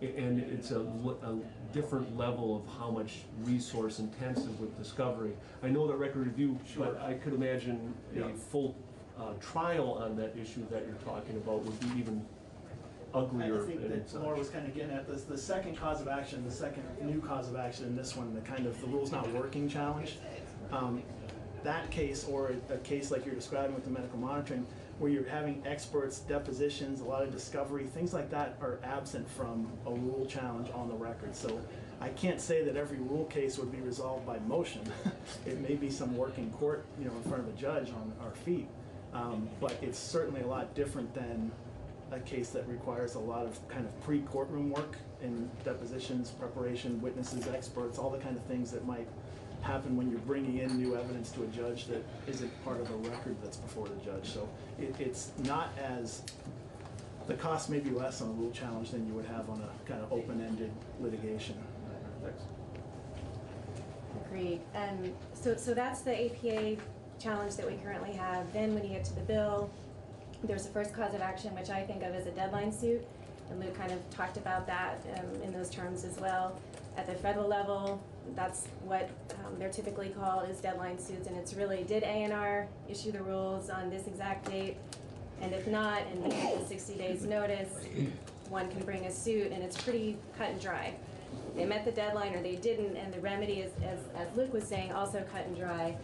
and it's a different level of how much resource intensive with discovery. I know that record review, but I could imagine a full trial on that issue that you're talking about would be even uglier. I think and that such. Laura was kind of getting at this, the second cause of action, the second new cause of action in this one, the kind of the rules not working challenge. That case, or a case like you're describing with the medical monitoring, where you're having experts, depositions, a lot of discovery, things like that are absent from a rule challenge on the record. So I can't say that every rule case would be resolved by motion. It may be some work in court, in front of a judge on our feet. But it's certainly a lot different than a case that requires a lot of kind of pre-courtroom work in depositions, preparation, witnesses, experts, all the kind of things that might happen when you're bringing in new evidence to a judge that isn't part of a record that's before the judge. So it's not as, the cost may be less on a rule challenge than you would have on a kind of open-ended litigation. Thanks. Agreed. And so that's the APA challenge that we currently have. Then when you get to the bill, there's the first cause of action, which I think of as a deadline suit, and Luke kind of talked about that in those terms as well. At the federal level, that's what they're typically called, is deadline suits, and it's really, did A&R issue the rules on this exact date? And if not, and they give the 60 days notice, one can bring a suit, and it's pretty cut and dry. They met the deadline or they didn't, and the remedy is, as Luke was saying, also cut and dry.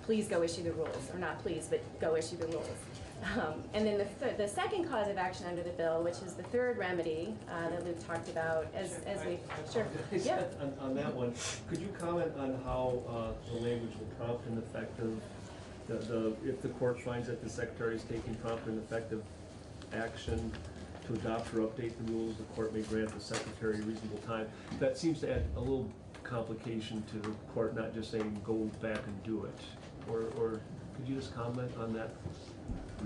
Please go issue the rules, or not please, but go issue the rules. And then the second cause of action under the bill, which is the third remedy that Luke talked about, as we, sure, yeah. On that one, could you comment on how the language will prompt and effective, if the court finds that the secretary is taking prompt and effective action to adopt or update the rules, the court may grant the secretary reasonable time. That seems to add a little complication to the court, not just saying go back and do it. Or could you just comment on that?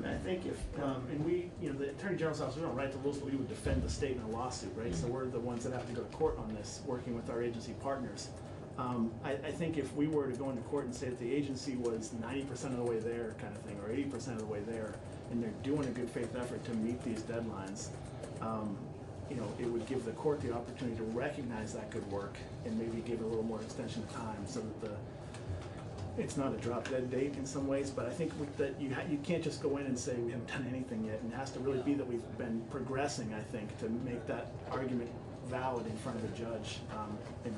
I think if, and we, the Attorney General's office, we don't write the rules, but we would defend the state in a lawsuit, right? So we're the ones that have to go to court on this, working with our agency partners. I think if we were to go into court and say that the agency was 90% of the way there kind of thing, or 80% of the way there, and they're doing a good faith effort to meet these deadlines, it would give the court the opportunity to recognize that good work and maybe give a little more extension of time so that it's not a drop dead date in some ways, but I think that you can't just go in and say we haven't done anything yet, and it has to really be that we've been progressing, I think, to make that argument valid in front of a judge, and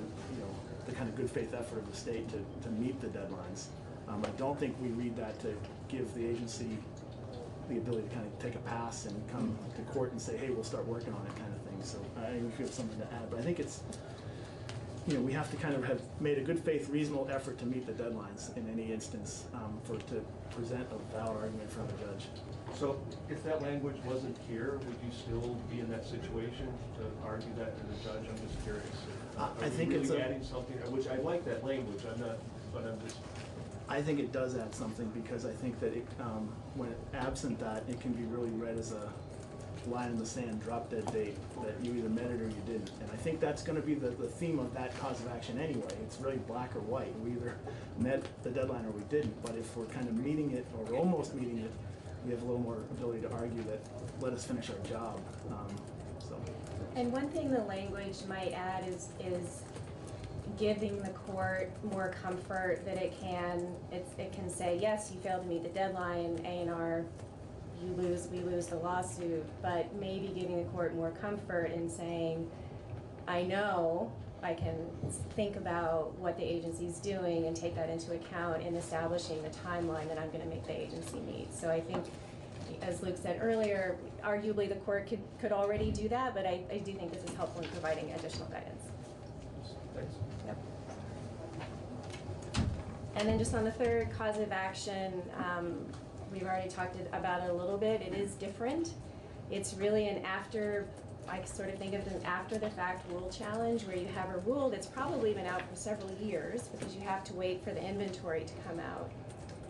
the kind of good faith effort of the state to meet the deadlines. I don't think we read that to give the agency the ability to kind of take a pass and come to court and say, hey, we'll start working on it kind of thing. So I don't know if you have something to add, but I think it's, we have to kind of have made a good faith, reasonable effort to meet the deadlines in any instance to present a valid argument in front of a judge. So if that language wasn't here, would you still be in that situation to argue that to the judge? I'm just curious. I think really it's adding something, which I like that language. I'm not, but I'm just. I think it does add something because I think that it, when absent that, it can be really read as a line in the sand, drop dead date, that you either met it or you didn't. And I think that's going to be the theme of that cause of action anyway. It's really black or white. We either met the deadline or we didn't. But if we're kind of meeting it or almost meeting it, we have a little more ability to argue that let us finish our job. And one thing the language might add is giving the court more comfort that it can say, yes, you failed to meet the deadline, A&R, we lose the lawsuit, but maybe giving the court more comfort in saying, I know I can think about what the agency's doing and take that into account in establishing the timeline that I'm going to make the agency meet. So I think, as Luke said earlier, arguably the court could already do that, but I do think this is helpful in providing additional guidance. Thanks. Yep. And then just on the third cause of action, we've already talked about it a little bit. It is different. It's really I sort of think of it as an after the fact rule challenge, where you have a rule that's probably been out for several years because you have to wait for the inventory to come out.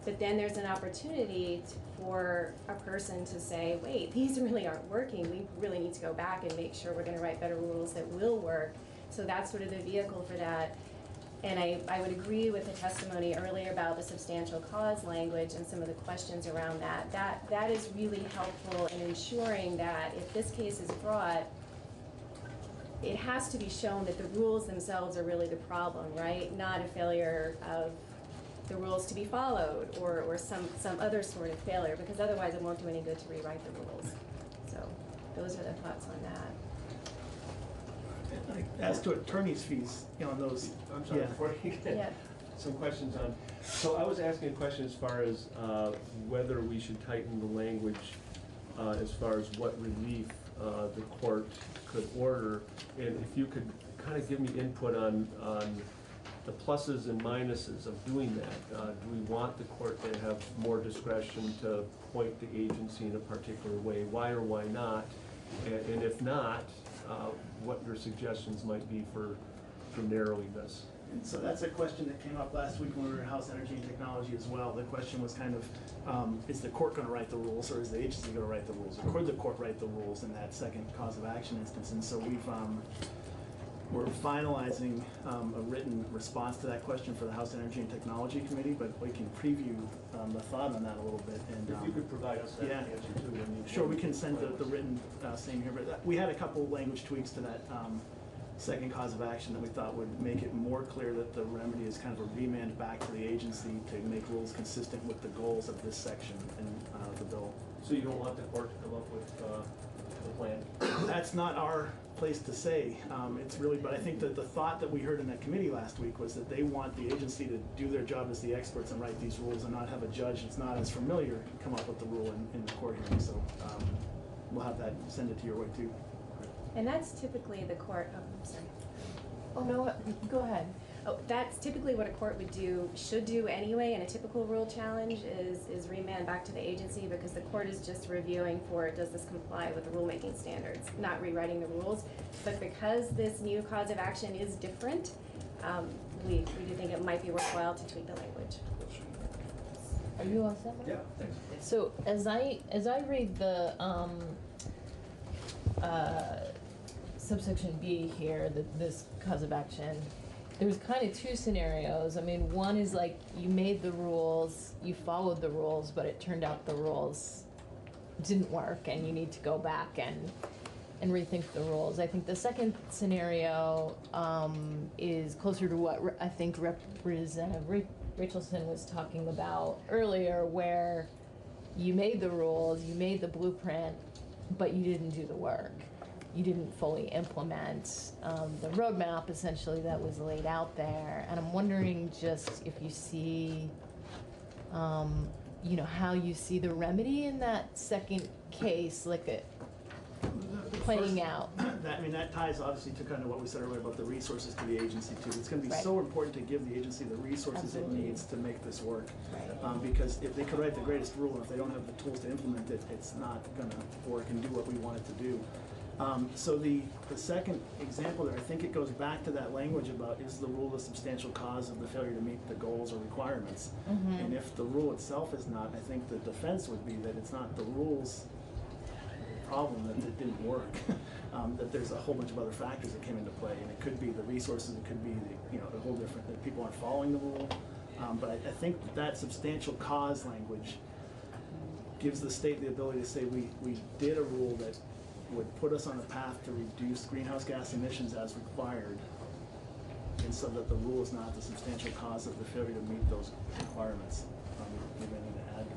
But then there's an opportunity for a person to say, wait, these really aren't working. We really need to go back and make sure we're going to write better rules that will work. So that's sort of the vehicle for that. And I would agree with the testimony earlier about the substantial cause language and some of the questions around that. That is really helpful in ensuring that if this case is brought, it has to be shown that the rules themselves are really the problem, right? Not a failure of the rules to be followed or some other sort of failure, because otherwise it won't do any good to rewrite the rules. So those are the thoughts on that. As to attorney's fees, on those, I'm sorry, yeah. before you get Yeah. some questions on, so I was asking a question as far as whether we should tighten the language as far as what relief the court could order, and if you could kind of give me input on the pluses and minuses of doing that. Do we want the court to have more discretion to point the agency in a particular way? Why or why not? And if not, what your suggestions might be for narrowing this? And so that's a question that came up last week when we were in House Energy and Technology as well. The question was kind of, is the court going to write the rules, or is the agency going to write the rules? Or could the court write the rules in that second cause of action instance? And so we're finalizing a written response to that question for the House Energy and Technology Committee, but we can preview the thought on that a little bit. And If you could provide us that answer too. Sure, we can send the written same here, but we had a couple language tweaks to that second cause of action that we thought would make it more clear that the remedy is kind of a remand back to the agency to make rules consistent with the goals of this section in the bill. So you don't want the court to come up with a plan? That's not our place to say. It's really, but I think that the thought that we heard in that committee last week was that they want the agency to do their job as the experts and write these rules and not have a judge that's not as familiar come up with the rule in the court hearing. So we'll have that, send it to your way too. And that's typically the court, oh, I'm sorry. Oh, no, go ahead. Oh, that's typically what a court would do, should do anyway, in a typical rule challenge is remand back to the agency, because the court is just reviewing for, does this comply with the rulemaking standards, not rewriting the rules. But because this new cause of action is different, we do think it might be worthwhile to tweak the language. Are you all set? Yeah, thanks. So as I read the subsection B here, this cause of action, there's kind of two scenarios. I mean, one is like you made the rules, you followed the rules, but it turned out the rules didn't work and you need to go back and rethink the rules. I think the second scenario is closer to what I think Representative Rachelson was talking about earlier, where you made the rules, you made the blueprint, but you didn't do the work. You didn't fully implement the roadmap, essentially, that was laid out there. And I'm wondering just if you see, how you see the remedy in that second case, like playing out. That ties obviously to kind of what we said earlier about the resources to the agency too. It's going to be so important to give the agency the resources it needs to make this work. Right. Because if they could write the greatest rule, and if they don't have the tools to implement it, it's not going to work and do what we want it to do. So the second example there, I think it goes back to that language about, is the rule a substantial cause of the failure to meet the goals or requirements? Mm-hmm. And if the rule itself is not, I think the defense would be that it's not the rules problem that it didn't work. That there's a whole bunch of other factors that came into play, and it could be the resources, it could be the whole different, that people aren't following the rule. But I think that substantial cause language gives the state the ability to say we did a rule that would put us on a path to reduce greenhouse gas emissions as required, and so that the rule is not the substantial cause of the failure to meet those requirements. Do you have anything to add to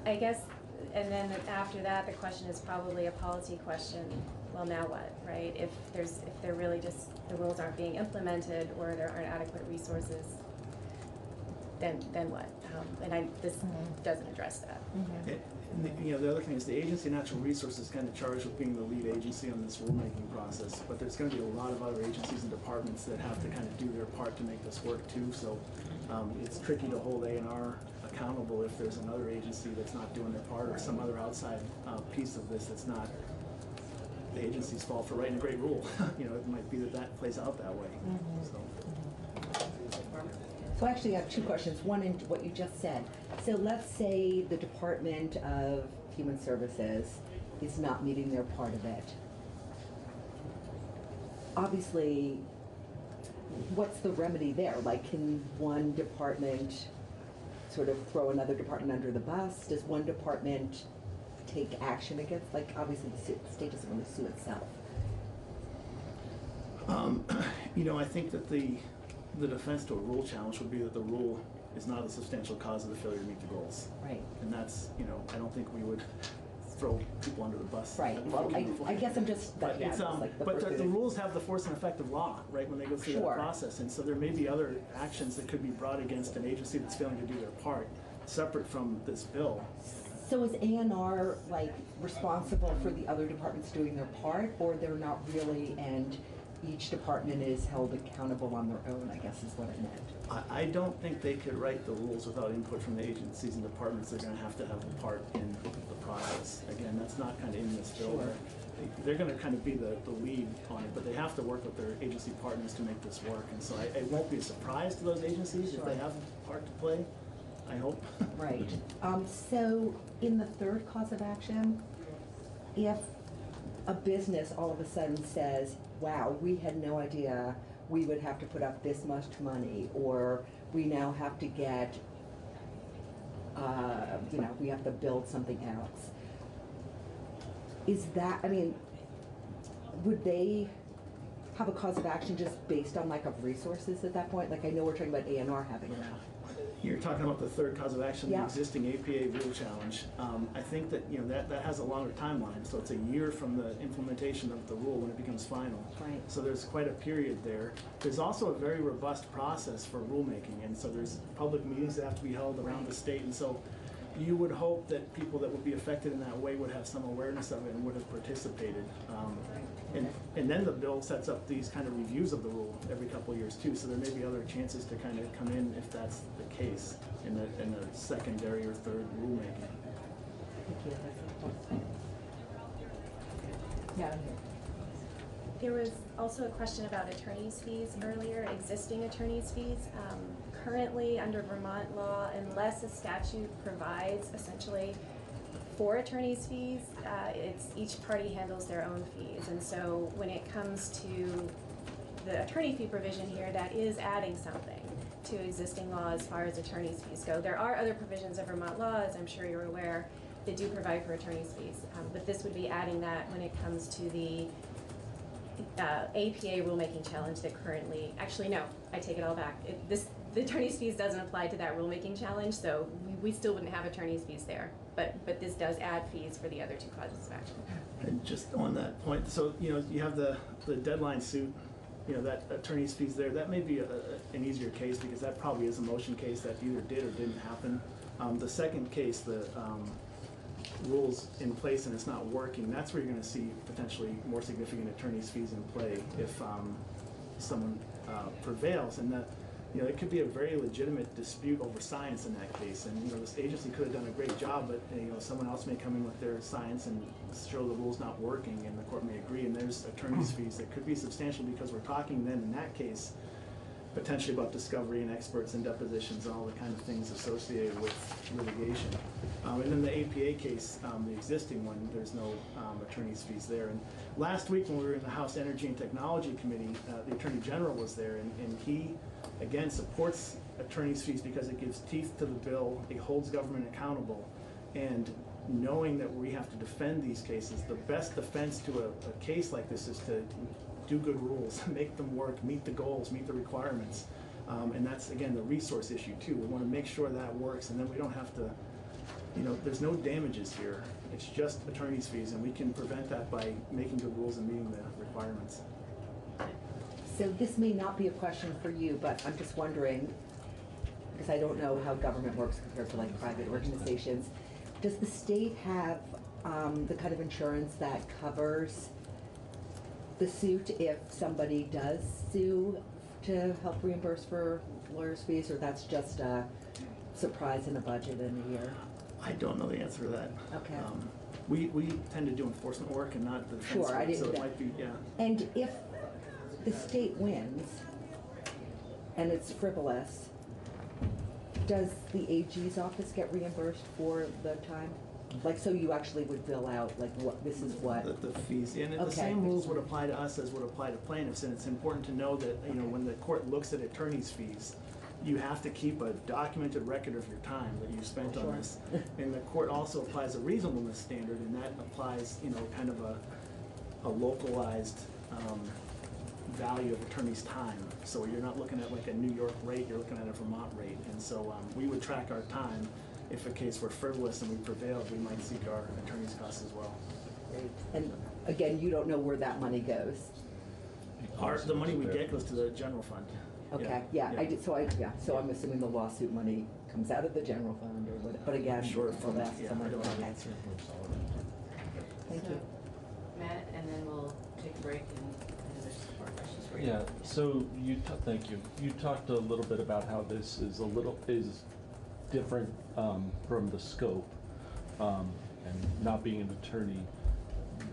that? I guess, and then after that, the question is probably a policy question. Well, now what, right? If they're really just, the rules aren't being implemented or there aren't adequate resources, then what? This doesn't address that. Mm-hmm. And the other thing is the Agency of Natural Resources is kind of charged with being the lead agency on this rulemaking process, but there's going to be a lot of other agencies and departments that have to kind of do their part to make this work too. So it's tricky to hold A&R accountable if there's another agency that's not doing their part, or some other outside piece of this that's not the agency's fault for writing a great rule. It might be that plays out that way. So actually I have two questions. One in what you just said. So let's say the Department of Human Services is not meeting their part of it. Obviously, what's the remedy there? Like, can one department sort of throw another department under the bus? Does one department take action against, like, obviously the state doesn't want to sue itself. I think that the defense to a rule challenge would be that the rule is not a substantial cause of the failure to meet the goals. Right. And that's, I don't think we would throw people under the bus. Right, well, I guess I'm just, But yeah, it's, just like the but first the rules have the force and effect of law, right, when they go through that Sure. process. And so there may be other actions that could be brought against an agency that's failing to do their part, separate from this bill. So is A&R like responsible for the other departments doing their part, or they're not really, and each department is held accountable on their own, I guess is what I meant. I don't think they could write the rules without input from the agencies and departments. They're gonna have a part in the process. Again, that's not kind of in this bill. Sure. They're gonna kind of be the lead on it, but they have to work with their agency partners to make this work. And so it won't be a surprise to those agencies if they have a part to play, I hope. Right. So in the third cause of action, if a business all of a sudden says, wow, we had no idea we would have to put up this much money, or we now have to get, we have to build something else. Is that, I mean, would they have a cause of action just based on lack of resources at that point? Like, I know we're talking about A&R having that. You're talking about the third cause of action, Yeah. the existing APA rule challenge. I think that, that has a longer timeline, so it's a year from the implementation of the rule when it becomes final. Right. So there's quite a period there. There's also a very robust process for rulemaking, and so there's public meetings that have to be held around the state, and so you would hope that people that would be affected in that way would have some awareness of it and would have participated. And then the bill sets up these kind of reviews of the rule every couple of years too, so there may be other chances to kind of come in if that's the case in a secondary or third rulemaking. Thank you. Yeah. There was also a question about attorney's fees earlier, existing attorney's fees. Currently, under Vermont law, unless a statute provides essentially for attorney's fees, it's each party handles their own fees. And so when it comes to the attorney fee provision here, that is adding something to existing law as far as attorney's fees go. There are other provisions of Vermont law, as I'm sure you're aware, that do provide for attorney's fees. But this would be adding that when it comes to the APA rulemaking challenge that currently, actually no, I take it all back. The attorney's fees doesn't apply to that rulemaking challenge, so we still wouldn't have attorney's fees there. But this does add fees for the other two causes of action. And just on that point, so you have the deadline suit, that attorney's fees there. That may be an easier case because that probably is a motion case that either did or didn't happen. The second case, the rules in place and it's not working, that's where you're going to see potentially more significant attorney's fees in play if someone prevails. And it could be a very legitimate dispute over science in that case. And this agency could have done a great job, but someone else may come in with their science and show the rules not working, and the court may agree. And there's attorney's fees that could be substantial because we're talking then in that case potentially about discovery and experts and depositions and all the kind of things associated with litigation. And then the APA case, the existing one, there's no attorney's fees there. And last week when we were in the House Energy and Technology Committee, the Attorney General was there, and he, again, supports attorney's fees because it gives teeth to the bill, it holds government accountable, and knowing that we have to defend these cases, the best defense to a case like this is to do good rules, make them work, meet the goals, meet the requirements. And that's, again, the resource issue too. We want to make sure that works, and then we don't have to, there's no damages here. It's just attorney's fees, and we can prevent that by making good rules and meeting the requirements. So this may not be a question for you, but I'm just wondering, because I don't know how government works compared to like private organizations. Does the state have the kind of insurance that covers the suit if somebody does sue to help reimburse for lawyers' fees, or that's just a surprise in a budget in a year? I don't know the answer to that. Okay. We tend to do enforcement work and not the defense Sure, I work, didn't. so it might be, yeah. And if the state wins and it's frivolous, does the AG's office get reimbursed for the time? Like, so you actually would bill out, like, what, this is what? The fees, and Okay. the same rules would apply to us as would apply to plaintiffs, and it's important to know that, when the court looks at attorney's fees, you have to keep a documented record of your time that you spent on this. And the court also applies a reasonableness standard, and that applies, kind of a localized value of attorney's time. So you're not looking at like a New York rate, you're looking at a Vermont rate. And so we would track our time if a case were frivolous and we prevailed, we might seek our attorney's costs as well. And again, you don't know where that money goes. The money we get goes to the general fund. Okay, yeah, I did, so I'm assuming the lawsuit money comes out of the general fund or what, but again, Sure, so that's yeah, somewhere I to don't look know. at. Thank So, you. Matt, and then we'll take a break and there's more questions for you. Yeah, so thank you. You talked a little bit about how this is different from the scope, and not being an attorney.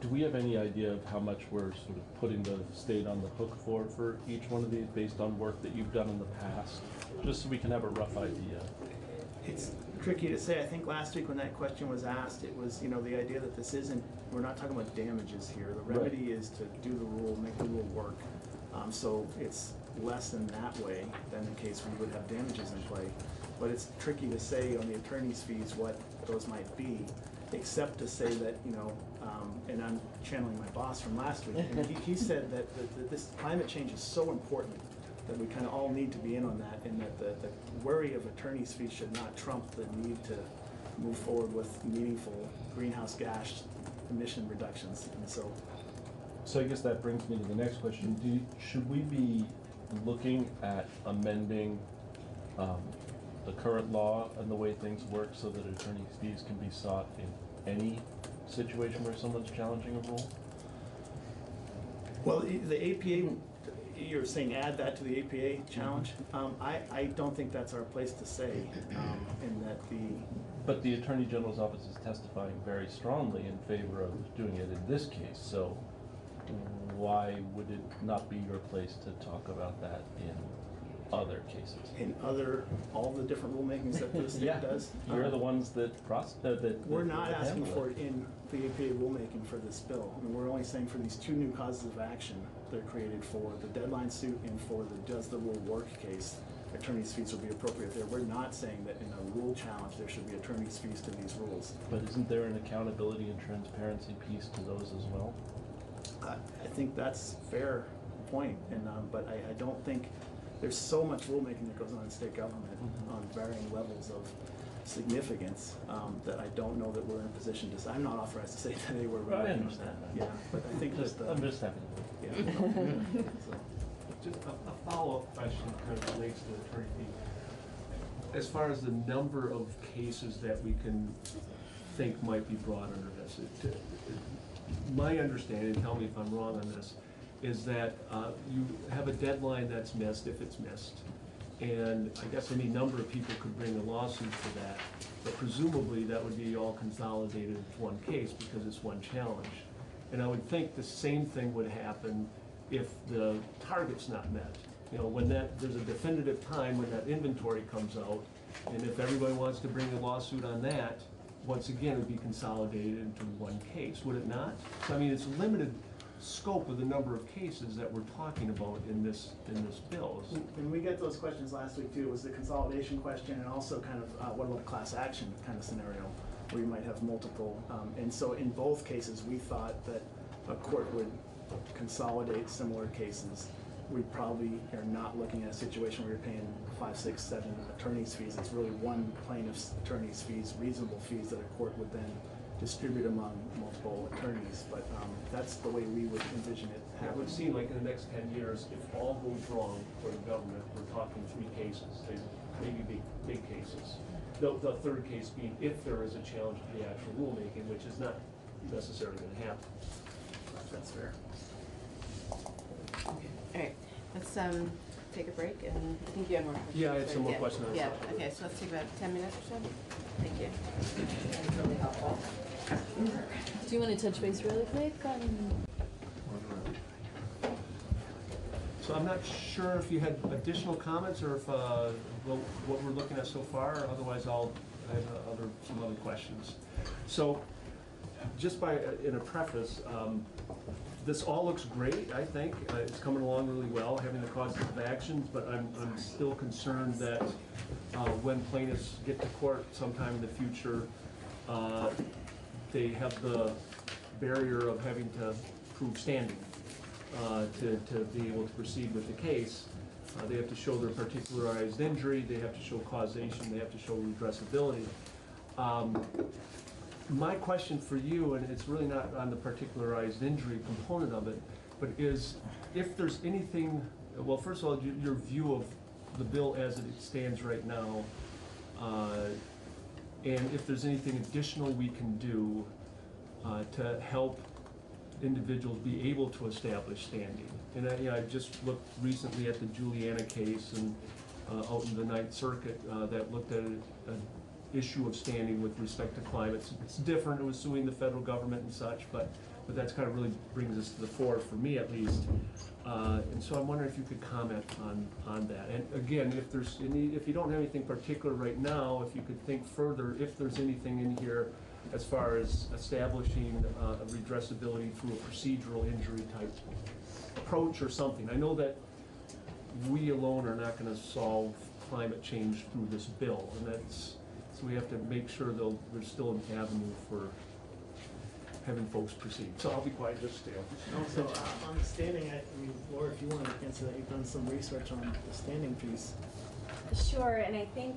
Do we have any idea of how much we're sort of putting the state on the hook for each one of these based on work that you've done in the past? Just so we can have a rough idea. It's tricky to say. I think last week when that question was asked, it was, the idea that this isn't, we're not talking about damages here. The remedy is to do the rule, make the rule work. So it's less in that way than the case we would have damages in play. But it's tricky to say on the attorney's fees what those might be, except to say that, and I'm channeling my boss from last week, and he said that this climate change is so important that we kind of all need to be in on that, and that the worry of attorney's fees should not trump the need to move forward with meaningful greenhouse gas emission reductions. And So I guess that brings me to the next question. Should we be looking at amending the current law and the way things work so that attorney's fees can be sought in any situation where someone's challenging a rule? Well, the APA, you're saying add that to the APA challenge? I don't think that's our place to say, in that But the Attorney General's office is testifying very strongly in favor of doing it in this case, so why would it not be your place to talk about that in other cases? In all the different rulemakings that the state does? You're the ones that We're not asking handle for it in the APA rulemaking for this bill. I mean, we're only saying for these two new causes of action that are created for the deadline suit and for the does the rule work case, attorney's fees will be appropriate there. We're not saying that in a rule challenge there should be attorney's fees to these rules. But isn't there an accountability and transparency piece to those as well? I think that's a fair point, and but I don't think there's so much rulemaking that goes on in state government on varying levels of significance that I don't know that we're in a position to say. I'm not authorized to say today where we're. I understand that. Yeah, but I think I'm just having. Yeah. Just a follow-up question kind of relates to the attorney fee. As far as the number of cases that we can think might be brought under this, my understanding, tell me if I'm wrong on this, is that you have a deadline that's missed if it's missed. And I guess any number of people could bring a lawsuit for that, but presumably that would be all consolidated into one case because it's one challenge. And I would think the same thing would happen if the target's not met. When there's a definitive time when that inventory comes out, and if everybody wants to bring a lawsuit on that, once again, it would be consolidated into one case, would it not? So, I mean, it's a limited scope of the number of cases that we're talking about in this bill. And we get those questions last week too. It was the consolidation question and also kind of what about a class action kind of scenario where you might have multiple. And so in both cases, we thought that a court would consolidate similar cases. We probably are not looking at a situation where you're paying 5, 6, 7 attorney's fees. It's really one plaintiff's attorney's fees, reasonable fees that a court would then distribute among multiple attorneys, but that's the way we would envision it It happening. would seem like in the next 10 years, if all goes wrong for the government, we're talking 3 cases, maybe big cases. The third case being if there is a challenge to the actual rulemaking, which is not necessarily going to happen. That's fair. All right, let's take a break, and I think you have more questions. Yeah, I had some more Yeah. questions. Yeah, okay, so let's take about 10 minutes or so. Thank you. Do you want to touch base really quick on? So I'm not sure if you had additional comments or if what we're looking at so far. Otherwise, I have some other questions. So, just in a preface, this all looks great. I think it's coming along really well, having the causes of actions. But I'm still concerned that when plaintiffs get to court sometime in the future, they have the barrier of having to prove standing. To be able to proceed with the case. They have to show their particularized injury, they have to show causation, they have to show redressability. My question for you, and it's really not on the particularized injury component of it, but is if there's anything, well, first of all, your view of the bill as it stands right now, and if there's anything additional we can do to help individuals be able to establish standing. And I just looked recently at the Juliana case and out in the Ninth Circuit that looked at an issue of standing with respect to climate. It's different. It was suing the federal government and such, but that's kind of really brings us to the fore for me at least. And so I'm wondering if you could comment on that. And again, if you don't have anything particular right now, if you could think further, if there's anything in here as far as establishing a redressability through a procedural injury type approach or something. I know that we alone are not going to solve climate change through this bill, and so we have to make sure there's still an avenue for having folks proceed. So I'll be quiet, just stay up. Also, on the standing, I mean, Laura, if you want to answer that, you've done some research on the standing piece. Sure, and I think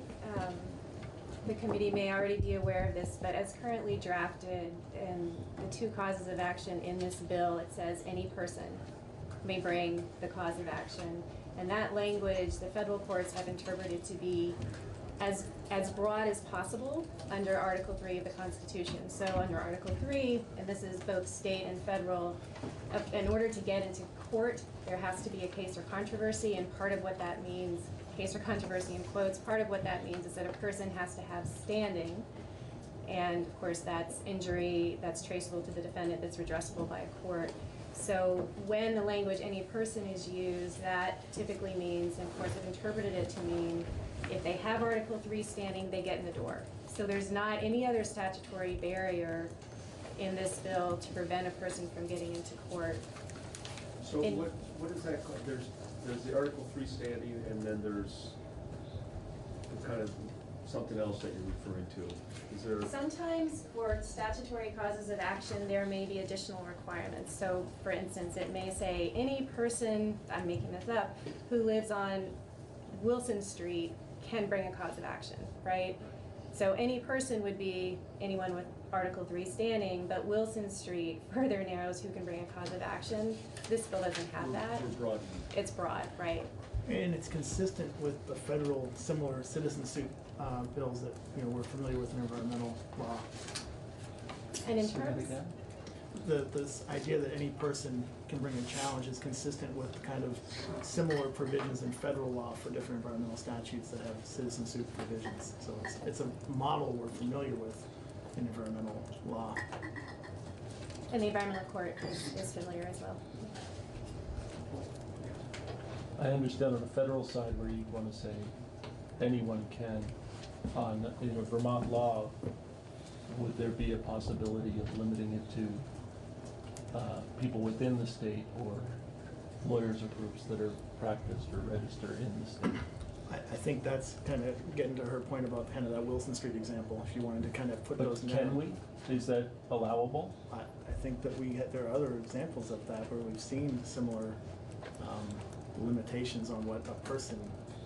the committee may already be aware of this, but as currently drafted in the two causes of action in this bill, it says any person may bring the cause of action. And that language, the federal courts have interpreted to be as broad as possible under Article 3 of the Constitution. So under Article 3, and this is both state and federal, in order to get into court, there has to be a case or controversy, and part of what that means, case or controversy in quotes, part of what that means is that a person has to have standing, and of course that's injury that's traceable to the defendant that's redressable by a court. So when the language any person is used, that typically means, and courts have interpreted it to mean, if they have Article 3 standing, they get in the door. So there's not any other statutory barrier in this bill to prevent a person from getting into court. So what is that called? There's the Article 3 standing, and then there's kind of something else that you're referring to. Is there? Sometimes for statutory causes of action, there may be additional requirements. So for instance, it may say any person, I'm making this up, who lives on Wilson Street can bring a cause of action, right? So any person would be anyone with Article 3 standing, but Wilson Street further narrows who can bring a cause of action. This bill doesn't have that. It's broad, right? And it's consistent with the federal similar citizen suit bills that we're familiar with in environmental law. And in terms, this idea that any person can bring a challenge is consistent with kind of similar provisions in federal law for different environmental statutes that have citizen suit provisions. So it's a model we're familiar with in environmental law. and the environmental court is familiar as well. I understand on the federal side where you'd want to say anyone can. On Vermont law, would there be a possibility of limiting it to people within the state or lawyers or groups that are practiced or registered in the state? I think that's kind of getting to her point about kind of that Wilson Street example. If you wanted to kind of put those. But can we? Is that allowable? I think that there are other examples of that where we've seen similar limitations on what a person,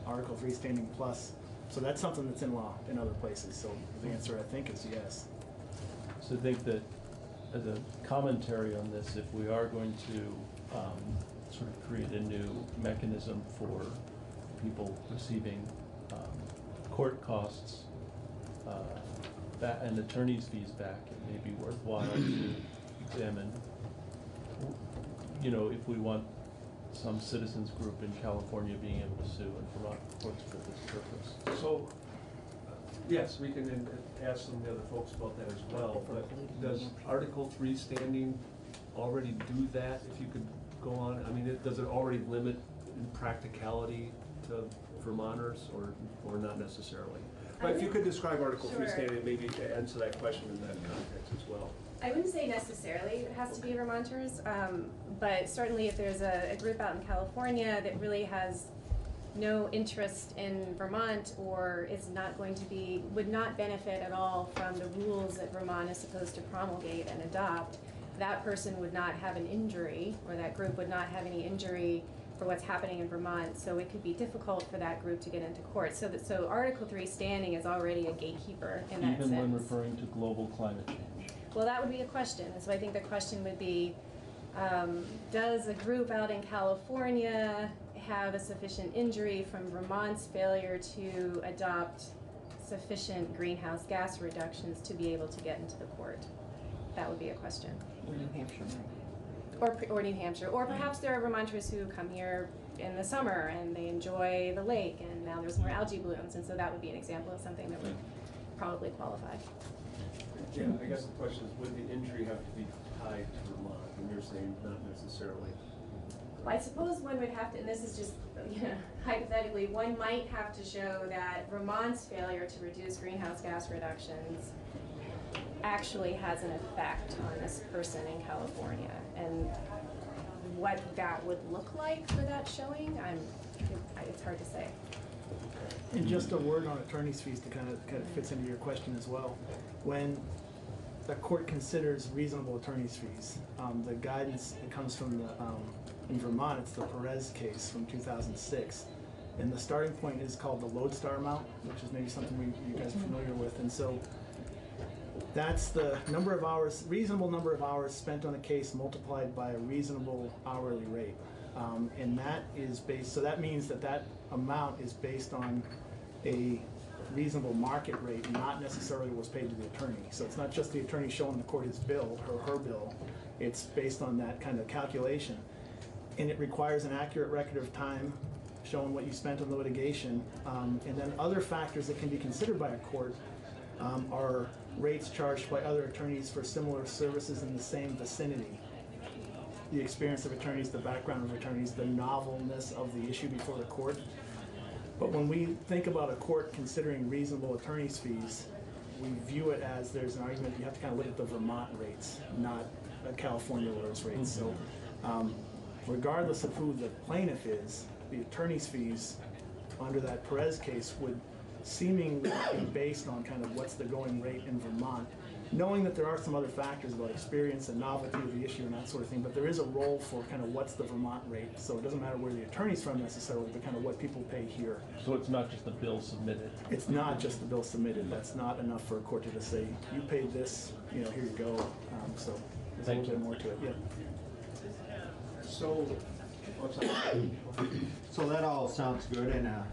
Article 3 standing plus. So that's something that's in law in other places. So the answer, I think, is yes. So I think that as a commentary on this, if we are going to sort of create a new mechanism for people receiving court costs and attorney's fees back, it may be worthwhile to examine, if we want some citizens group in California being able to sue in Vermont courts for this purpose. So, yes, we can ask some of the other folks about that as well, but does Article 3 standing already do that, if you could go on? I mean, does it already limit in practicality to Vermonters, or not necessarily? But if you could describe Article 3 standing, maybe to answer that question in that context as well. I wouldn't say necessarily it has to be Vermonters, but certainly if there's a group out in California that really has no interest in Vermont or is not going to be, would not benefit at all from the rules that Vermont is supposed to promulgate and adopt, that person would not have an injury, or that group would not have any injury for what's happening in Vermont, so it could be difficult for that group to get into court. So Article 3 standing is already a gatekeeper in that sense. Even when referring to global climate change? Well, that would be a question. So I think the question would be, does a group out in California have a sufficient injury from Vermont's failure to adopt sufficient greenhouse gas reductions to be able to get into the court? That would be a question. Or New Hampshire, Or New Hampshire. Or perhaps there are Vermonters who come here in the summer and they enjoy the lake and now there's more algae blooms, and so that would be an example of something that would probably qualify. Yeah, I guess the question is, would the injury have to be tied to Vermont? And you're saying not necessarily. Well, I suppose one would have to, and this is just, hypothetically, one might have to show that Vermont's failure to reduce greenhouse gas reductions actually has an effect on this person in California. And what that would look like for that showing, it's hard to say. And just a word on attorney's fees to kind of fits into your question as well. When the court considers reasonable attorney's fees, the guidance that comes from the in Vermont, it's the Perez case from 2006, and the starting point is called the lodestar amount, which is maybe something you guys are familiar with, and so that's the number of hours, reasonable number of hours spent on a case multiplied by a reasonable hourly rate, and that is based. So that means that amount is based on a reasonable market rate, not necessarily what's paid to the attorney. So it's not just the attorney showing the court his bill or her bill. It's based on that kind of calculation. And it requires an accurate record of time showing what you spent on the litigation. And then other factors that can be considered by a court are rates charged by other attorneys for similar services in the same vicinity. The experience of attorneys, the background of attorneys, the novelness of the issue before the court. But when we think about a court considering reasonable attorney's fees, we view it as there's an argument you have to kind of look at the Vermont rates, not California lawyers' rates. So regardless of who the plaintiff is, the attorney's fees under that Perez case would seemingly be based on kind of what's the going rate in Vermont, knowing that there are some other factors about experience and novelty of the issue and that sort of thing, but there is a role for kind of what's the Vermont rate. So it doesn't matter where the attorney's from necessarily, but kind of what people pay here. So it's not just the bill submitted? It's not just the bill submitted. That's not enough for a court to just say, you paid this, here you go. So there's a little bit more to it, yeah. So that all sounds good in a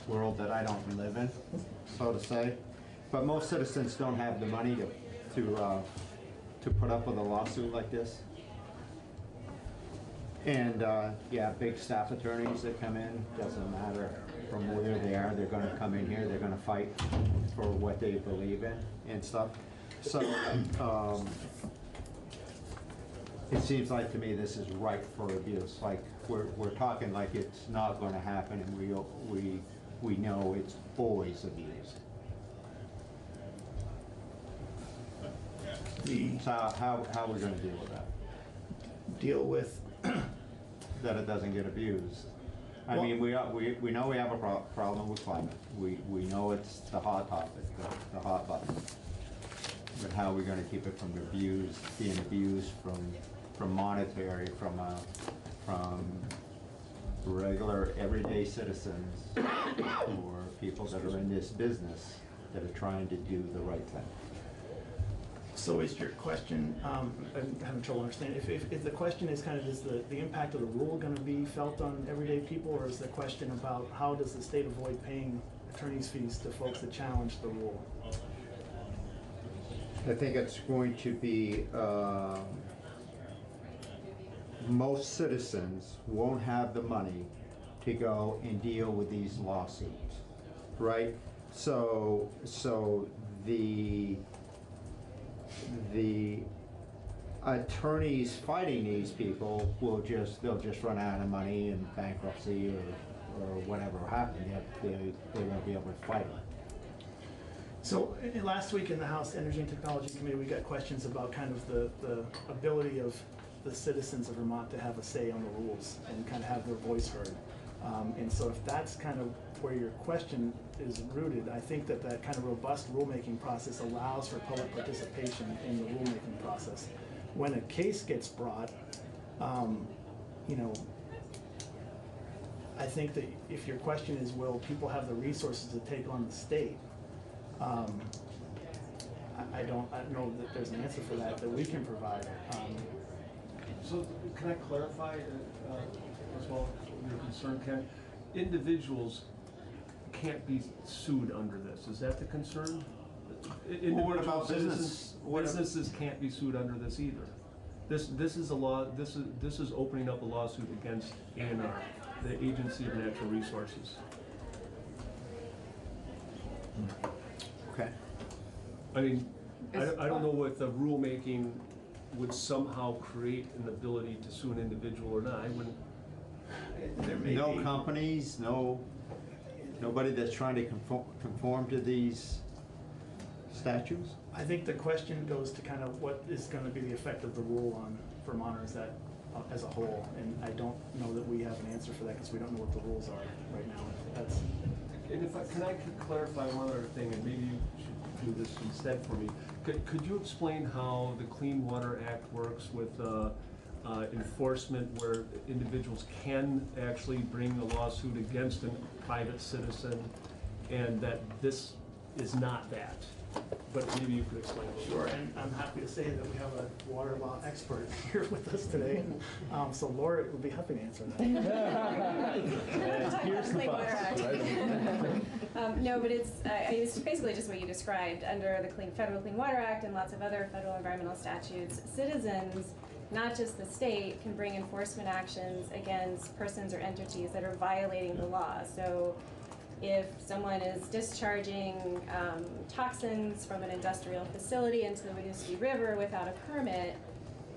world that I don't live in, so to say. But most citizens don't have the money to put up with a lawsuit like this. And yeah, big staff attorneys that come in, doesn't matter from where they are, they're going to come in here, they're going to fight for what they believe in and stuff. So it seems like to me this is ripe for abuse. Like we're talking like it's not going to happen, and we know it's always abused. So how are we going to deal with that? Deal with that it doesn't get abused. I mean, we know we have a problem with climate. We know it's the hot topic, the hot button. But how are we going to keep it from being abused from monetary, from regular everyday citizens or people that are in this business that are trying to do the right thing? So is your question, I'm having trouble understanding, if the question is kind of, is the impact of the rule going to be felt on everyday people, or is the question about how does the state avoid paying attorney's fees to folks that challenge the rule? I think it's going to be, most citizens won't have the money to go and deal with these lawsuits, right? So the attorneys fighting these people they'll just run out of money and bankruptcy or whatever happened. They won't be able to fight it. So last week in the House Energy and Technology Committee, we got questions about kind of the ability of the citizens of Vermont to have a say on the rules and kind of have their voice heard. And so if that's kind of where your question is rooted, I think that kind of robust rulemaking process allows for public participation in the rulemaking process. When a case gets brought, I think that if your question is, will people have the resources to take on the state? I don't know that there's an answer for that we can provide. So can I clarify as well your concern, Ken? Individuals can't be sued under this. Is that the concern? Well, what about business? Businesses can't be sued under this either. This is a law. This is opening up a lawsuit against ANR, the Agency of Natural Resources. Okay. I mean, I don't know if the rulemaking would somehow create an ability to sue an individual or not. I wouldn't. No companies, nobody that's trying to conform to these statutes? I think the question goes to kind of what is going to be the effect of the rule on Vermonters that as a whole, and I don't know that we have an answer for that because we don't know what the rules are right now. That's. And if can I clarify one other thing, and maybe you should do this instead for me. Could you explain how the Clean Water Act works with enforcement, where individuals can actually bring a lawsuit against a private citizen, and that this is not that? But maybe you could explain a little. Sure, and I'm happy to say that we have a water law expert here with us today. So Laura would be happy to answer that. Here's the no, but it's basically just what you described. Under the Federal Clean Water Act and lots of other federal environmental statutes, citizens, not just the state, can bring enforcement actions against persons or entities that are violating the law. So if someone is discharging toxins from an industrial facility into the Winooski River without a permit,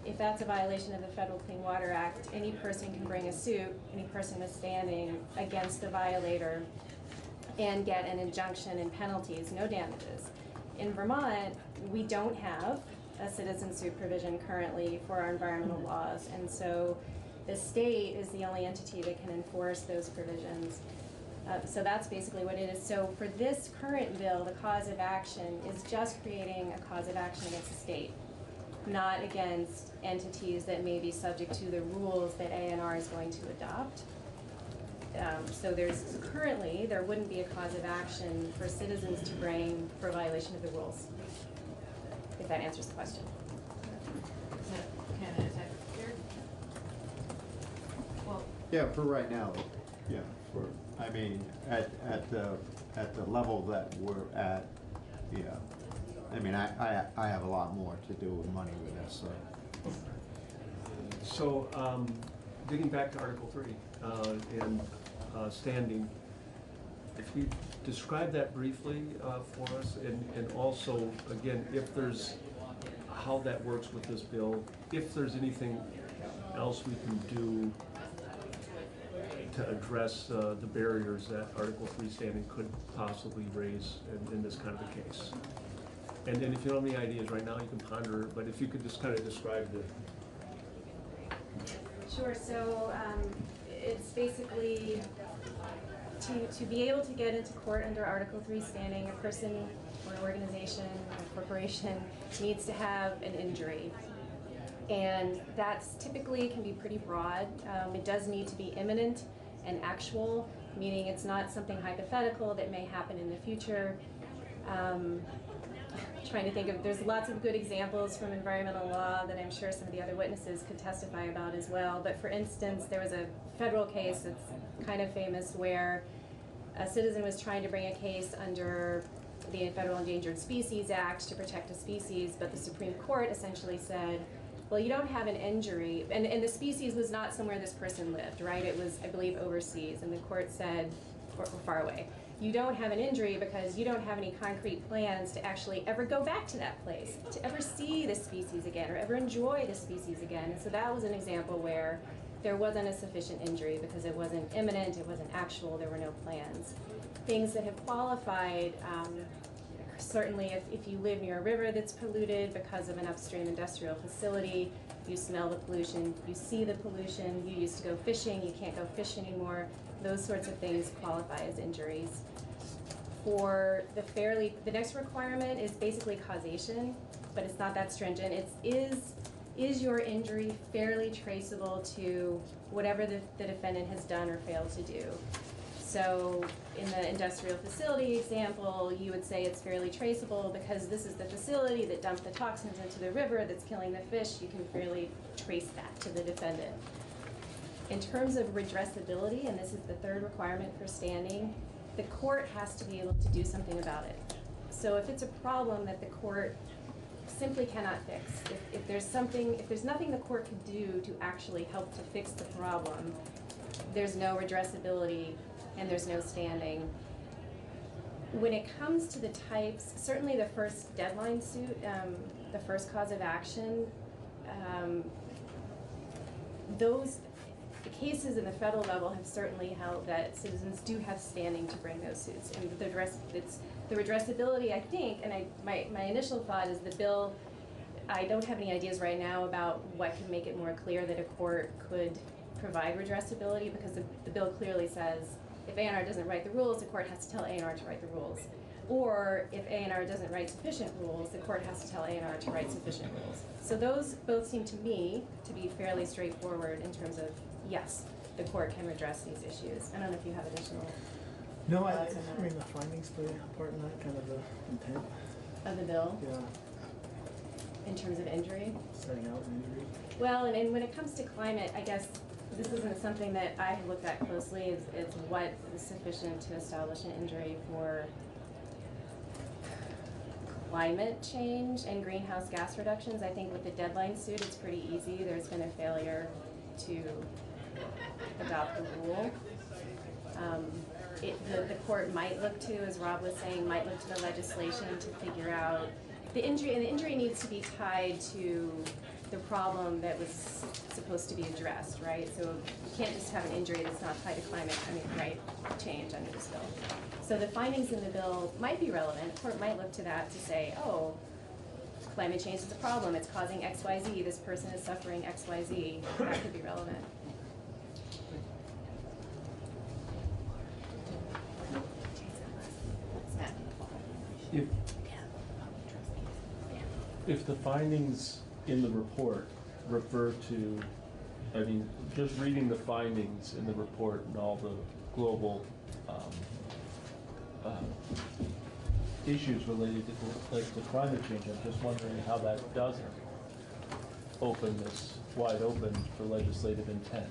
if that's a violation of the Federal Clean Water Act, any person can bring a suit, any person with standing, against the violator and get an injunction and penalties, no damages. In Vermont, we don't have a citizen suit provision currently for our environmental laws, and so the state is the only entity that can enforce those provisions. So that's basically what it is. So for this current bill, the cause of action is just creating a cause of action against the state, not against entities that may be subject to the rules that ANR is going to adopt. So there wouldn't be a cause of action for citizens to bring for violation of the rules, if that answers the question. Is that clear? Well, Yeah, for right now, yeah, I mean, at the level that we're at, yeah. I mean, I have a lot more to do with money with this, so. So, digging back to Article 3 and standing, if you describe that briefly for us, and also, again, if there's, how that works with this bill, if there's anything else we can do to address the barriers that Article 3 standing could possibly raise in this kind of a case. And then if you don't have any ideas right now, you can ponder, but if you could just kind of describe the. Sure, so it's basically to be able to get into court under Article 3 standing, a person or an organization or a corporation needs to have an injury. And that's typically can be pretty broad. It does need to be imminent and actual, meaning it's not something hypothetical that may happen in the future. Trying to think of, there's lots of good examples from environmental law that I'm sure some of the other witnesses could testify about as well. But for instance, there was a federal case that's kind of famous where a citizen was trying to bring a case under the Federal Endangered Species Act to protect a species, but the Supreme Court essentially said, well, you don't have an injury, and the species was not somewhere this person lived, right? It was, I believe, overseas, and the court said, or far away. You don't have an injury because you don't have any concrete plans to actually ever go back to that place, to ever see the species again, or ever enjoy the species again. And so that was an example where there wasn't a sufficient injury because it wasn't imminent, it wasn't actual, there were no plans. Things that have qualified, certainly if you live near a river that's polluted because of an upstream industrial facility, you smell the pollution, you see the pollution, you used to go fishing, you can't go fish anymore, those sorts of things qualify as injuries. For the next requirement is basically causation, but it's not that stringent. It is is your injury fairly traceable to whatever the defendant has done or failed to do? So in the industrial facility example, you would say it's fairly traceable because this is the facility that dumped the toxins into the river that's killing the fish. You can fairly trace that to the defendant. In terms of redressability, and this is the third requirement for standing, the court has to be able to do something about it. So if it's a problem that the court simply cannot fix, if there's nothing the court can do to actually help to fix the problem, there's no redressability and there's no standing. When it comes to the types, certainly the first deadline suit, the first cause of action, those cases in the federal level have certainly held that citizens do have standing to bring those suits. And the redressability, I think, and my initial thought is the bill, I don't have any ideas right now about what could make it more clear that a court could provide redressability, because the bill clearly says if A&R doesn't write the rules, the court has to tell A&R to write the rules. Or if A&R doesn't write sufficient rules, the court has to tell A&R to write sufficient rules. So those both seem to me to be fairly straightforward in terms of, yes, the court can redress these issues. I don't know if you have additional No, I thoughts on that. mean, the findings play a part in that, kind of the intent. Of the bill? Yeah, In terms of injury? setting out an injury. Well, and when it comes to climate, I guess this isn't something that I have looked at closely, is what is sufficient to establish an injury for climate change and greenhouse gas reductions. I think with the deadline suit, it's pretty easy. There's been a failure to adopt the rule. The court might look to, as Rob was saying, might look to the legislation to figure out the injury, and the injury needs to be tied to the problem that was supposed to be addressed, right? So you can't just have an injury that's not tied to change under this bill. So the findings in the bill might be relevant. The court might look to that to say, oh, climate change is a problem. It's causing XYZ. This person is suffering XYZ. That could be relevant. If the findings in the report refer to, I mean, just reading the findings in the report and all the global issues related to climate change, I'm just wondering how that doesn't open this wide open for legislative intent.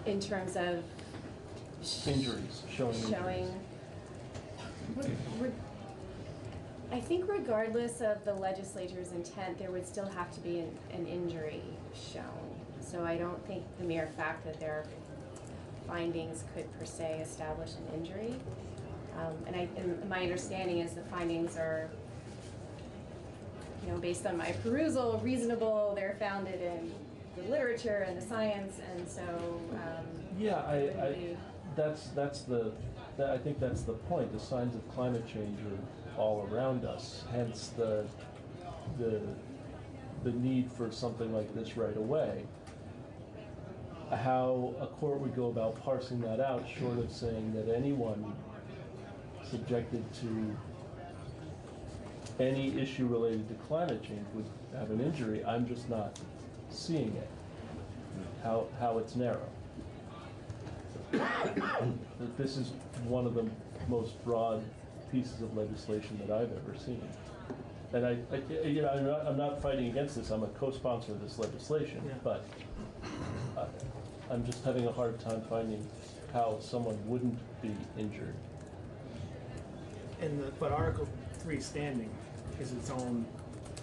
In terms of Injuries, showing injuries. I think regardless of the legislature's intent, there would still have to be an injury shown. So I don't think the mere fact that their findings could per se establish an injury. And my understanding is the findings are, based on my perusal, reasonable. They're founded in the literature and the science, and so yeah, I think that's the point. The signs of climate change are all around us. Hence the need for something like this right away. How a court would go about parsing that out, short of saying that anyone subjected to any issue related to climate change would have an injury, I'm just not seeing it. How it's narrow. This is one of the most broad pieces of legislation that I've ever seen. And I'm not fighting against this. I'm a co-sponsor of this legislation, but I'm just having a hard time finding how someone wouldn't be injured. But Article 3 standing is its own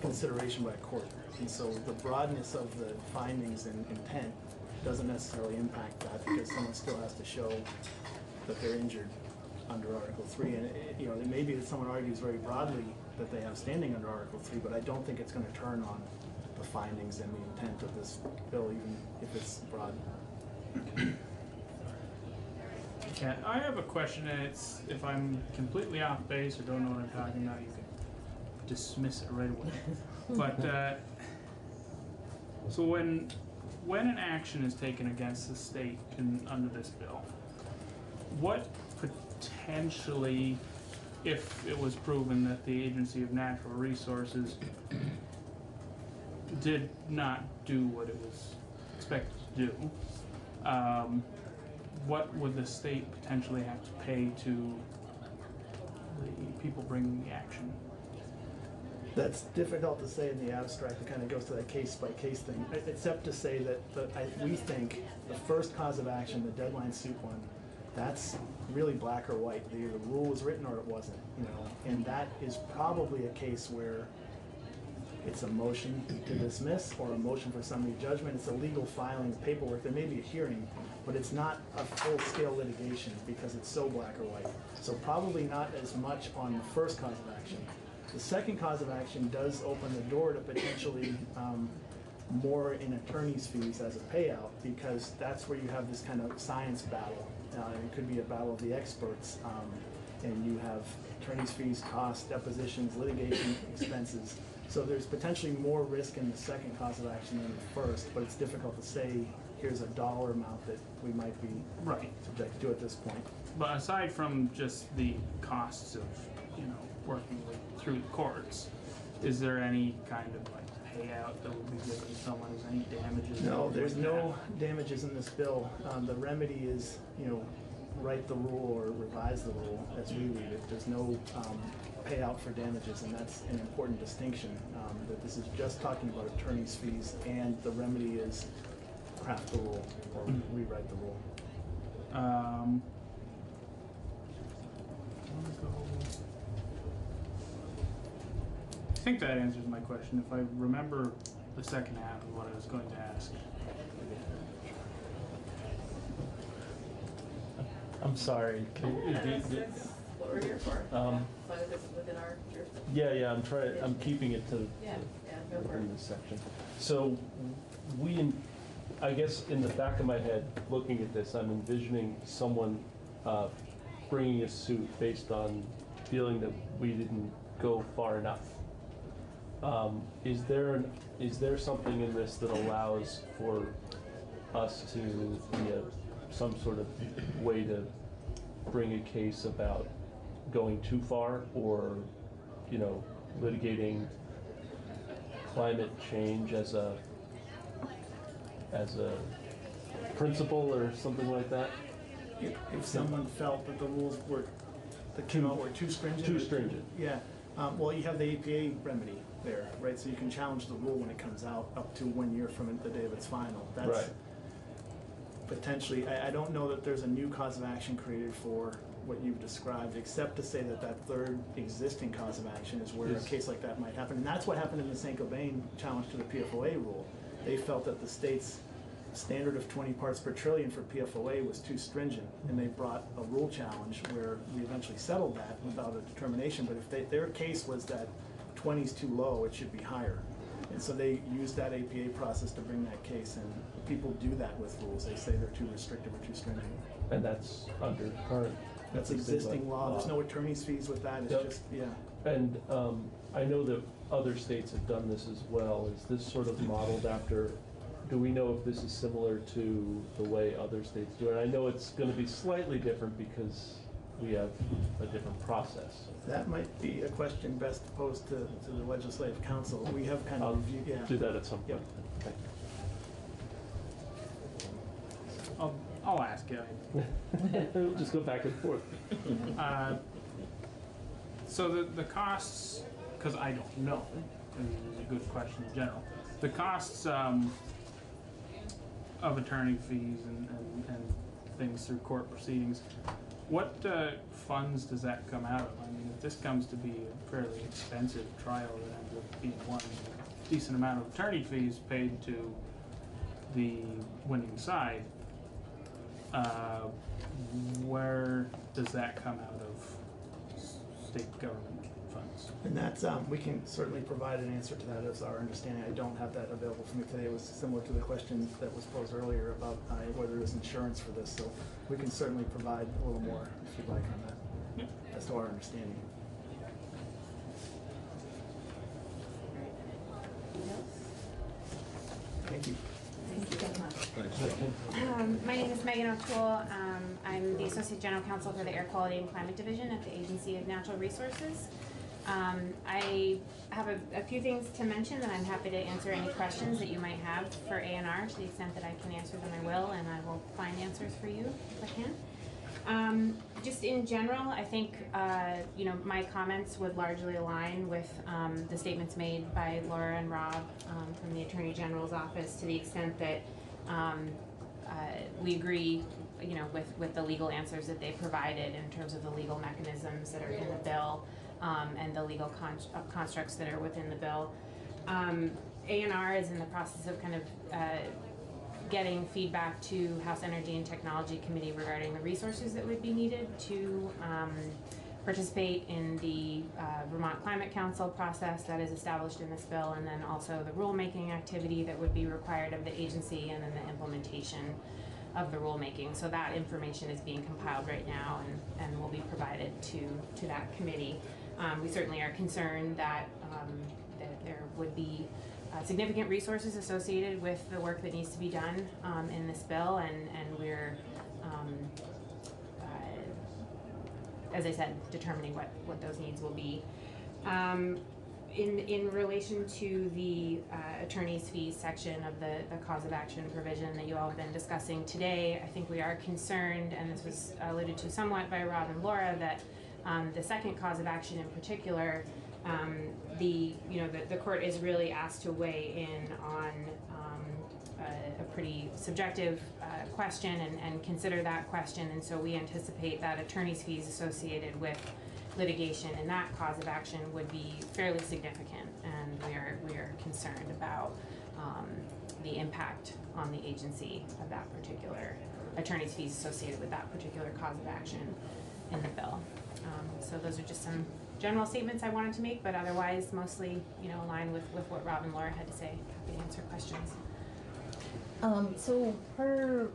consideration by a court. And so the broadness of the findings and intent doesn't necessarily impact that, because someone still has to show that they're injured under Article 3. And it may be that someone argues very broadly that they have standing under Article 3, but I don't think it's going to turn on the findings and the intent of this bill, even if it's broad. Yeah, I have a question, and it's, if I'm completely off base or don't know what I'm talking about, you can dismiss it right away. But so when an action is taken against the state under this bill, what potentially if it was proven that the Agency of Natural Resources did not do what it was expected to do, what would the state potentially have to pay to the people bringing the action? That's difficult to say in the abstract. It kind of goes to that case-by-case thing, except to say that we think the first cause of action, the deadline suit one, that's really black or white. Either the rule was written or it wasn't, you know, and that is probably a case where it's a motion to dismiss or a motion for summary judgment. It's a legal filing paperwork. There may be a hearing, but it's not a full-scale litigation because it's so black or white. So probably not as much on the first cause of action. The second cause of action does open the door to potentially more in attorney's fees as a payout, because that's where you have this kind of science battle. It could be a battle of the experts, and you have attorney's fees, costs, depositions, litigation expenses. So there's potentially more risk in the second cause of action than the first, but it's difficult to say here's a dollar amount that we might be subject to at this point. But aside from just the costs of, you know, working through the courts, is there any kind of like payout that would be given to someone? Is any damages? No, there's no damages in this bill. The remedy is, you know, write the rule or revise the rule as we read it. There's no payout for damages, and that's an important distinction, that this is just talking about attorney's fees, and the remedy is craft the rule or rewrite the rule. I think that answers my question. If I remember the second half of what I was going to ask. I'm sorry. That's what we're here for. As long as it's within our jurisdiction. Yeah, I'm keeping it to Go for it. this section. So I guess in the back of my head, looking at this, I'm envisioning someone bringing a suit based on feeling that we didn't go far enough. Is there something in this that allows for us to some sort of way to bring a case about going too far, or, you know, litigating climate change as a principle or something like that? If someone felt that the rules that came out were too stringent? Too stringent. Yeah. Well, you have the APA remedy there, right? So you can challenge the rule when it comes out up to 1 year from the day of its final. That's right. Potentially, I don't know that there's a new cause of action created for what you've described, except to say that that third existing cause of action is where a case like that might happen. And that's what happened in the St. Cobain challenge to the PFOA rule. They felt that the state's standard of 20 parts per trillion for PFOA was too stringent, and they brought a rule challenge where we eventually settled that without a determination. But if their case was that 20 is too low, it should be higher. And so they used that APA process to bring that case, and people do that with rules. They say they're too restrictive or too stringent. And that's under current. That's existing law. There's no attorney's fees with that. It's just, yeah. And I know that other states have done this as well. Is this sort of modeled after? Do we know if this is similar to the way other states do it? I know it's going to be slightly different because we have a different process. That might be a question best posed to the Legislative Council. We have kind of reviewed, yeah. Do that at some point. Yep. Okay. I'll ask you. We'll just go back and forth. So the costs, because I don't know, and this is a good question in general, the costs of attorney fees and things through court proceedings, what funds does that come out of? I mean, if this comes to be a fairly expensive trial that ends up being one, a decent amount of attorney fees paid to the winning side, where does that come out of state government funds? And that's, we can certainly provide an answer to that as our understanding. I don't have that available for me today. It was similar to the question that was posed earlier about whether there's insurance for this. So we can certainly provide a little more if you'd like on that, as to our understanding. Thank you. Thank you so much. My name is Megan O'Toole. I I'm the Associate General Counsel for the Air Quality and Climate Division at the Agency of Natural Resources. I have a few things to mention, and I'm happy to answer any questions that you might have for ANR. To the extent that I can answer them, I will, and I will find answers for you if I can. Just in general, I think my comments would largely align with the statements made by Laura and Rob from the Attorney General's office, to the extent that we agree, with the legal answers that they provided in terms of the legal mechanisms that are in the bill and the legal constructs that are within the bill. ANR is in the process of kind of getting feedback to House Energy and Technology Committee regarding the resources that would be needed to participate in the Vermont Climate Council process that is established in this bill, and then also the rulemaking activity that would be required of the agency, and then the implementation of the rulemaking. So that information is being compiled right now and will be provided to that committee. We certainly are concerned that there would be significant resources associated with the work that needs to be done in this bill, and we're, as I said, determining what those needs will be. In relation to the attorney's fees section of the cause of action provision that you all have been discussing today, I think we are concerned, and this was alluded to somewhat by Rob and Laura, that the second cause of action in particular, the court is really asked to weigh in on a pretty subjective question and consider that question, and so we anticipate that attorney's fees associated with litigation in that cause of action would be fairly significant, and we are concerned about the impact on the agency of that particular attorney's fees associated with that particular cause of action in the bill. So those are just some general statements I wanted to make, but otherwise mostly align with what Rob and Laura had to say. Happy to answer questions. So per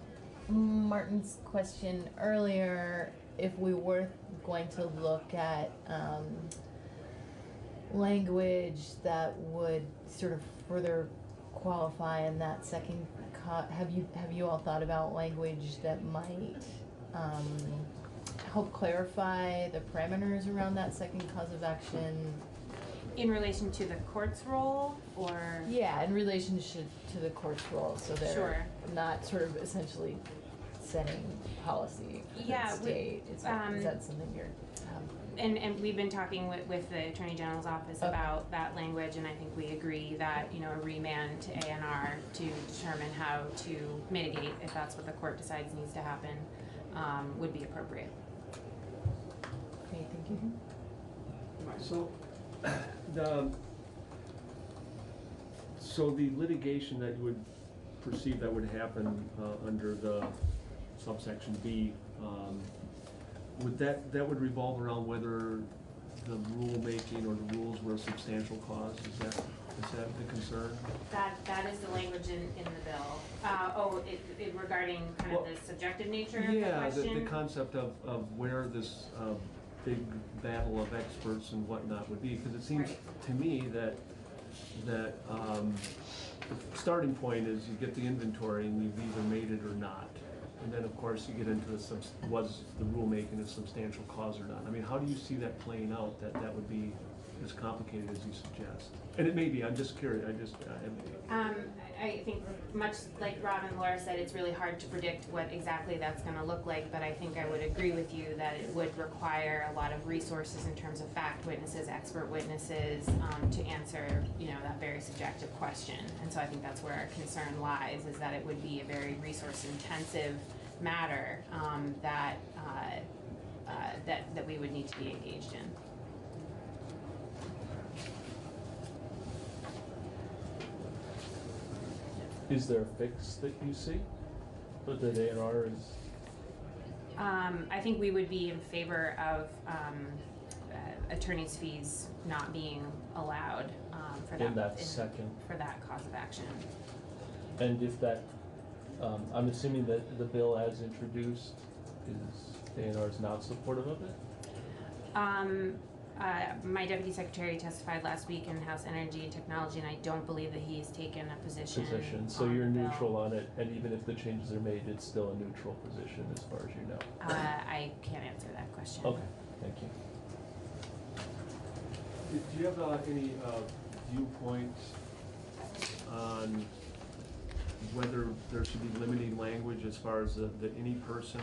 Martin's question earlier, if we were going to look at language that would sort of further qualify in that second, have you all thought about language that might help clarify the parameters around that second cause of action? In relation to the court's role, or? Yeah, in relationship to the court's role, so they're not sort of essentially setting policy for the state. Is that something you're... And we've been talking with the Attorney General's office about that language, and I think we agree that a remand to ANR to determine how to mitigate, if that's what the court decides needs to happen, would be appropriate. Okay, thank you. So the litigation that you would perceive that would happen under the subsection B, that would revolve around whether the rulemaking or the rules were a substantial cause? Is that the concern? That is the language in the bill. Regarding kind of the subjective nature of the question? Yeah, the concept of where this big battle of experts and whatnot would be, because it seems to me that the starting point is you get the inventory and you've either made it or not. And then, of course, you get into was the rulemaking a substantial cause or not? I mean, how do you see that playing out, that would be as complicated as you suggest? And it may be, I'm just curious, I think much like Rob and Laura said, it's really hard to predict what exactly that's going to look like, but I think I would agree with you that it would require a lot of resources in terms of fact witnesses, expert witnesses, to answer, that very subjective question. And so I think that's where our concern lies, is that it would be a very resource-intensive matter that we would need to be engaged in. Is there a fix that you see, but that ANR is? I think we would be in favor of attorney's fees not being allowed for that cause of action. And if that, I'm assuming that the bill as introduced, ANR is not supportive of it? My deputy secretary testified last week in House Energy and Technology, and I don't believe that he's taken a position. So on you're the bill. neutral on it, and even if the changes are made, it's still a neutral position as far as you know? I can't answer that question. Okay, thank you. Do you have any viewpoints on whether there should be limiting language as far as the any person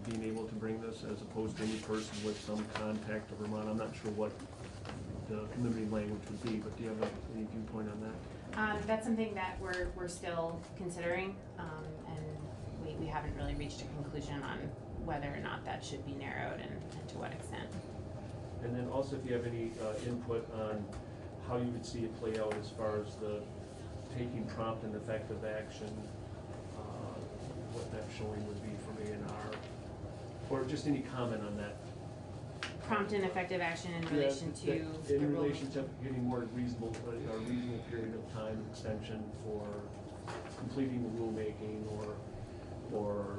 being able to bring this, as opposed to any person with some contact to Vermont? I'm not sure what the limiting language would be, but do you have any viewpoint on that? That's something that we're still considering, and we haven't really reached a conclusion on whether or not that should be narrowed and to what extent. And then also if you have any input on how you would see it play out as far as the taking prompt and effective action, what that showing would be from A&R, or just any comment on that. Prompt and effective action in relation to the in rule. relation to getting more reasonable, a reasonable period of time extension for completing the rulemaking or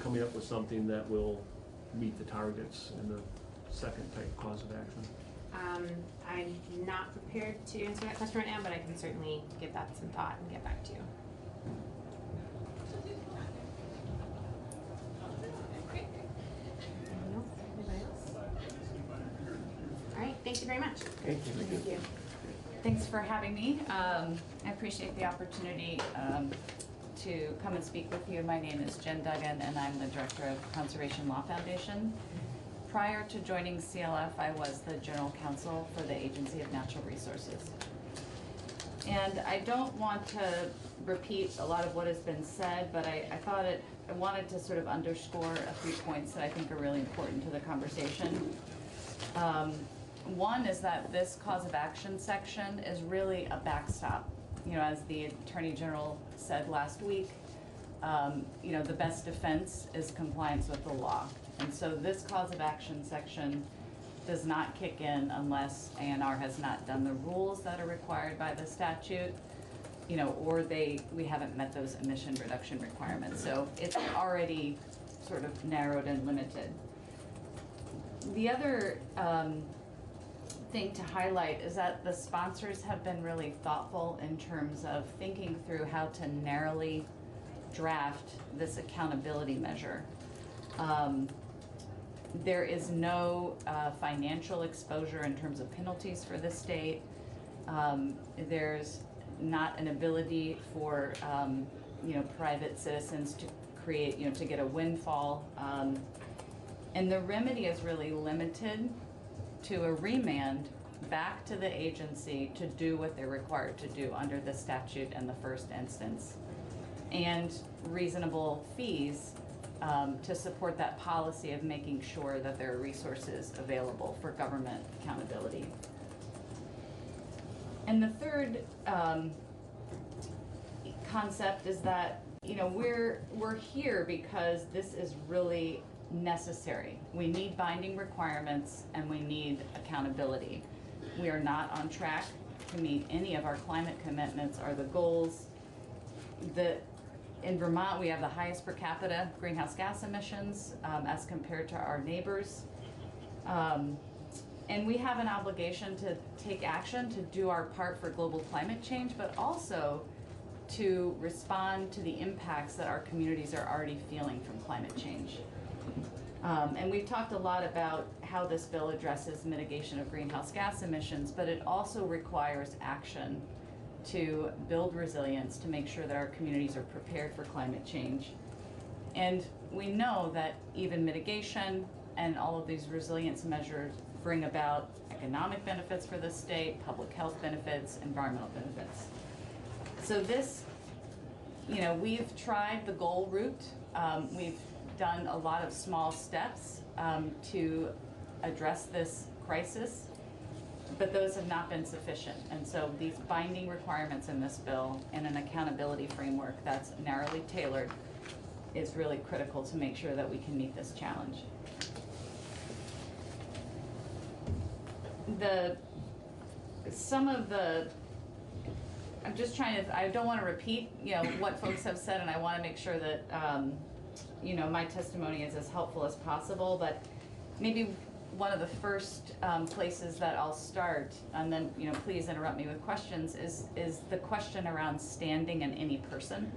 coming up with something that will meet the targets in the second type cause of action. I'm not prepared to answer that question right now, but I can certainly give that some thought and get back to you. All right, thank you very much. Thank you. Thank you. Thanks for having me. I appreciate the opportunity to come and speak with you. My name is Jen Duggan, and I'm the Director of Conservation Law Foundation. Prior to joining CLF, I was the General Counsel for the Agency of Natural Resources. And I don't want to repeat a lot of what has been said, but I wanted to sort of underscore a few points that I think are really important to the conversation. One is that this cause of action section is really a backstop. You know, as the Attorney General said last week, you know, the best defense is compliance with the law. And so this cause of action section does not kick in unless A&R has not done the rules that are required by the statute, you know, or we haven't met those emission reduction requirements. So it's already sort of narrowed and limited. The other thing to highlight is that the sponsors have been really thoughtful in terms of thinking through how to narrowly draft this accountability measure. There is no financial exposure in terms of penalties for the state. There's not an ability for you know, private citizens to create, you know, to get a windfall. And the remedy is really limited to a remand back to the agency to do what they're required to do under the statute in the first instance, and reasonable fees to support that policy of making sure that there are resources available for government accountability. And the third concept is that, you know, we're here because this is really necessary. We need binding requirements and we need accountability. We are not on track to meet any of our climate commitments or the goals. In Vermont, we have the highest per capita greenhouse gas emissions as compared to our neighbors. And we have an obligation to take action to do our part for global climate change, but also to respond to the impacts that our communities are already feeling from climate change. And we've talked a lot about how this bill addresses mitigation of greenhouse gas emissions, but it also requires action to build resilience to make sure that our communities are prepared for climate change. And we know that even mitigation and all of these resilience measures bring about economic benefits for the state, public health benefits, environmental benefits. So this, you know, we've tried the goal route. We've done a lot of small steps to address this crisis, but those have not been sufficient. And so these binding requirements in this bill and an accountability framework that's narrowly tailored is really critical to make sure that we can meet this challenge. I'm just trying to, I don't want to repeat, you know, what folks have said, and I want to make sure that, you know, my testimony is as helpful as possible, but maybe one of the first places that I'll start, and then please interrupt me with questions, is the question around standing and any person.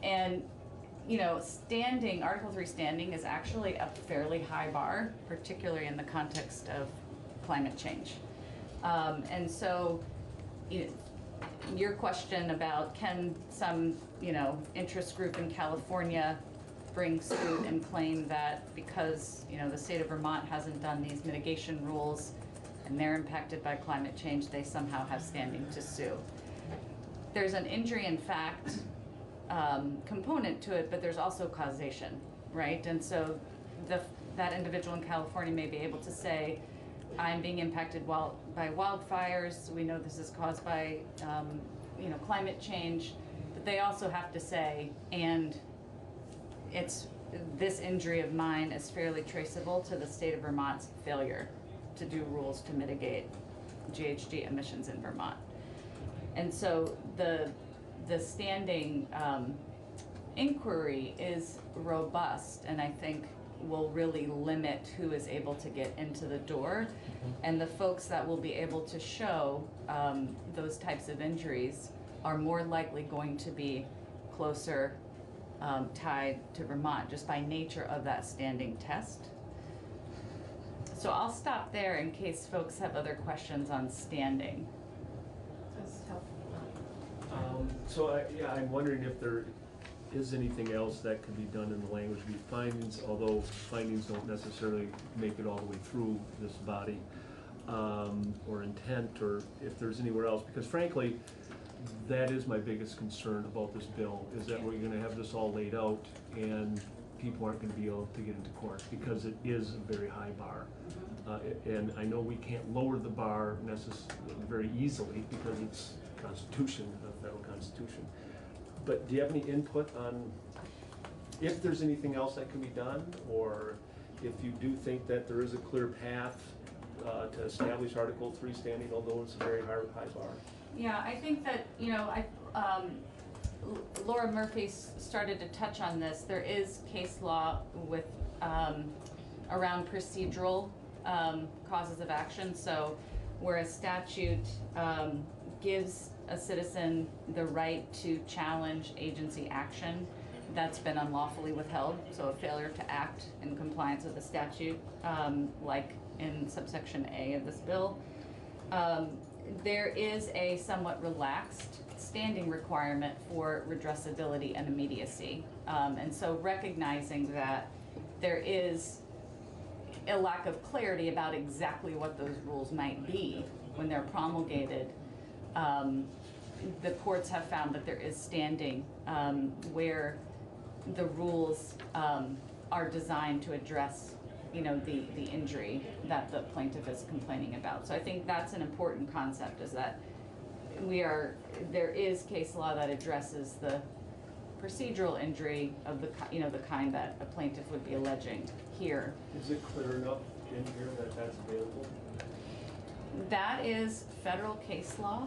And standing, Article 3 standing is actually a fairly high bar, particularly in the context of climate change. And so your question about can some interest group in California bring suit and claim that because the state of Vermont hasn't done these mitigation rules and they're impacted by climate change, they somehow have standing to sue. There's an injury in fact component to it, but there's also causation, right? And so that individual in California may be able to say, I'm being impacted by wildfires. We know this is caused by climate change, but they also have to say, and this injury of mine is fairly traceable to the state of Vermont's failure to do rules to mitigate GHG emissions in Vermont. And so the standing inquiry is robust, and I think will really limit who is able to get into the door. And the folks that will be able to show those types of injuries are more likely going to be closer tied to Vermont just by nature of that standing test. So I'll stop there in case folks have other questions on standing. I'm wondering if there is anything else that could be done in the language of these findings, although findings don't necessarily make it all the way through this body, or intent, or if there's anywhere else, because frankly, that is my biggest concern about this bill, is that we're gonna have this all laid out and people aren't gonna be able to get into court because it is a very high bar. And I know we can't lower the bar very easily because it's Constitution, the federal Constitution. But do you have any input on if there's anything else that can be done, or if you do think that there is a clear path to establish Article 3 standing, although it's a very high bar? Yeah, I think that, Laura Murphy started to touch on this. There is case law with around procedural causes of action. So where a statute gives a citizen the right to challenge agency action that's been unlawfully withheld, so a failure to act in compliance with the statute, like in subsection A of this bill, there is a somewhat relaxed standing requirement for redressability and immediacy. And so recognizing that there is a lack of clarity about exactly what those rules might be when they're promulgated, the courts have found that there is standing where the rules are designed to address the injury that the plaintiff is complaining about. So I think that's an important concept, is that there is case law that addresses the procedural injury of the kind that a plaintiff would be alleging here. Is it clear enough in here that that's available? That is federal case law,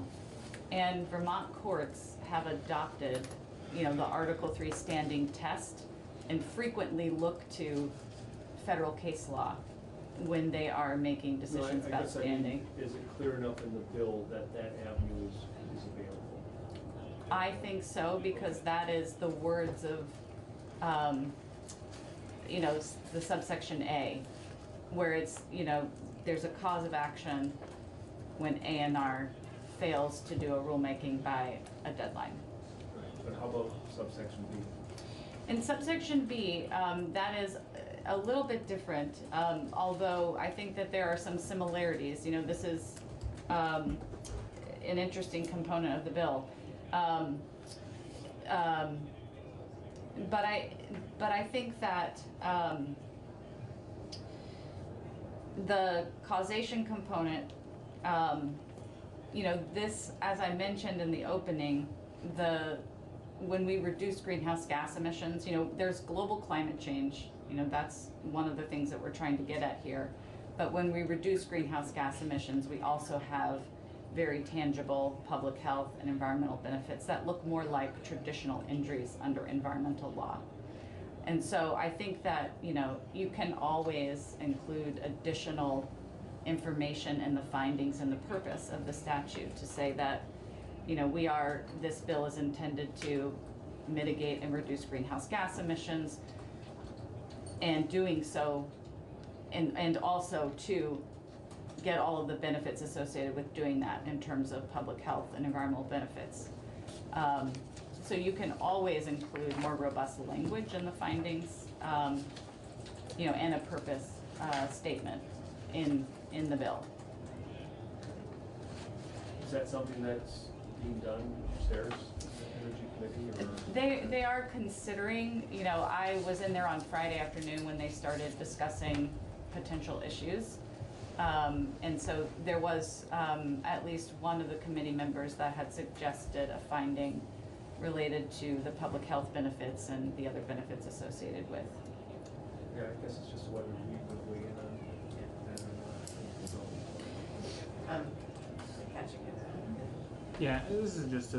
and Vermont courts have adopted the Article 3 standing test and frequently look to federal case law when they are making decisions about standing. Is it clear enough in the bill that that avenue is available? I think so, because that is the words of the subsection A, where it's there's a cause of action when A&R fails to do a rulemaking by a deadline. Right. But how about subsection B? In subsection B, that is a little bit different, although I think that there are some similarities. This is an interesting component of the bill. But I think that the causation component, this, as I mentioned in the opening, when we reduce greenhouse gas emissions, there's global climate change. That's one of the things that we're trying to get at here. But when we reduce greenhouse gas emissions, we also have very tangible public health and environmental benefits that look more like traditional injuries under environmental law. And so I think that, you know, you can always include additional information in the findings and the purpose of the statute to say that, you know, this bill is intended to mitigate and reduce greenhouse gas emissions, and doing so, and also to get all of the benefits associated with doing that in terms of public health and environmental benefits. So you can always include more robust language in the findings, you know, and a purpose statement in the bill. Is that something that's being done upstairs, Energy Committee, or? They are considering, you know, I was in there on Friday afternoon when they started discussing potential issues. And so there was at least one of the committee members that had suggested a finding related to the public health benefits and the other benefits associated with. Yeah, I guess it's just whether we would weigh in on that or not. Catching it. Yeah, this is just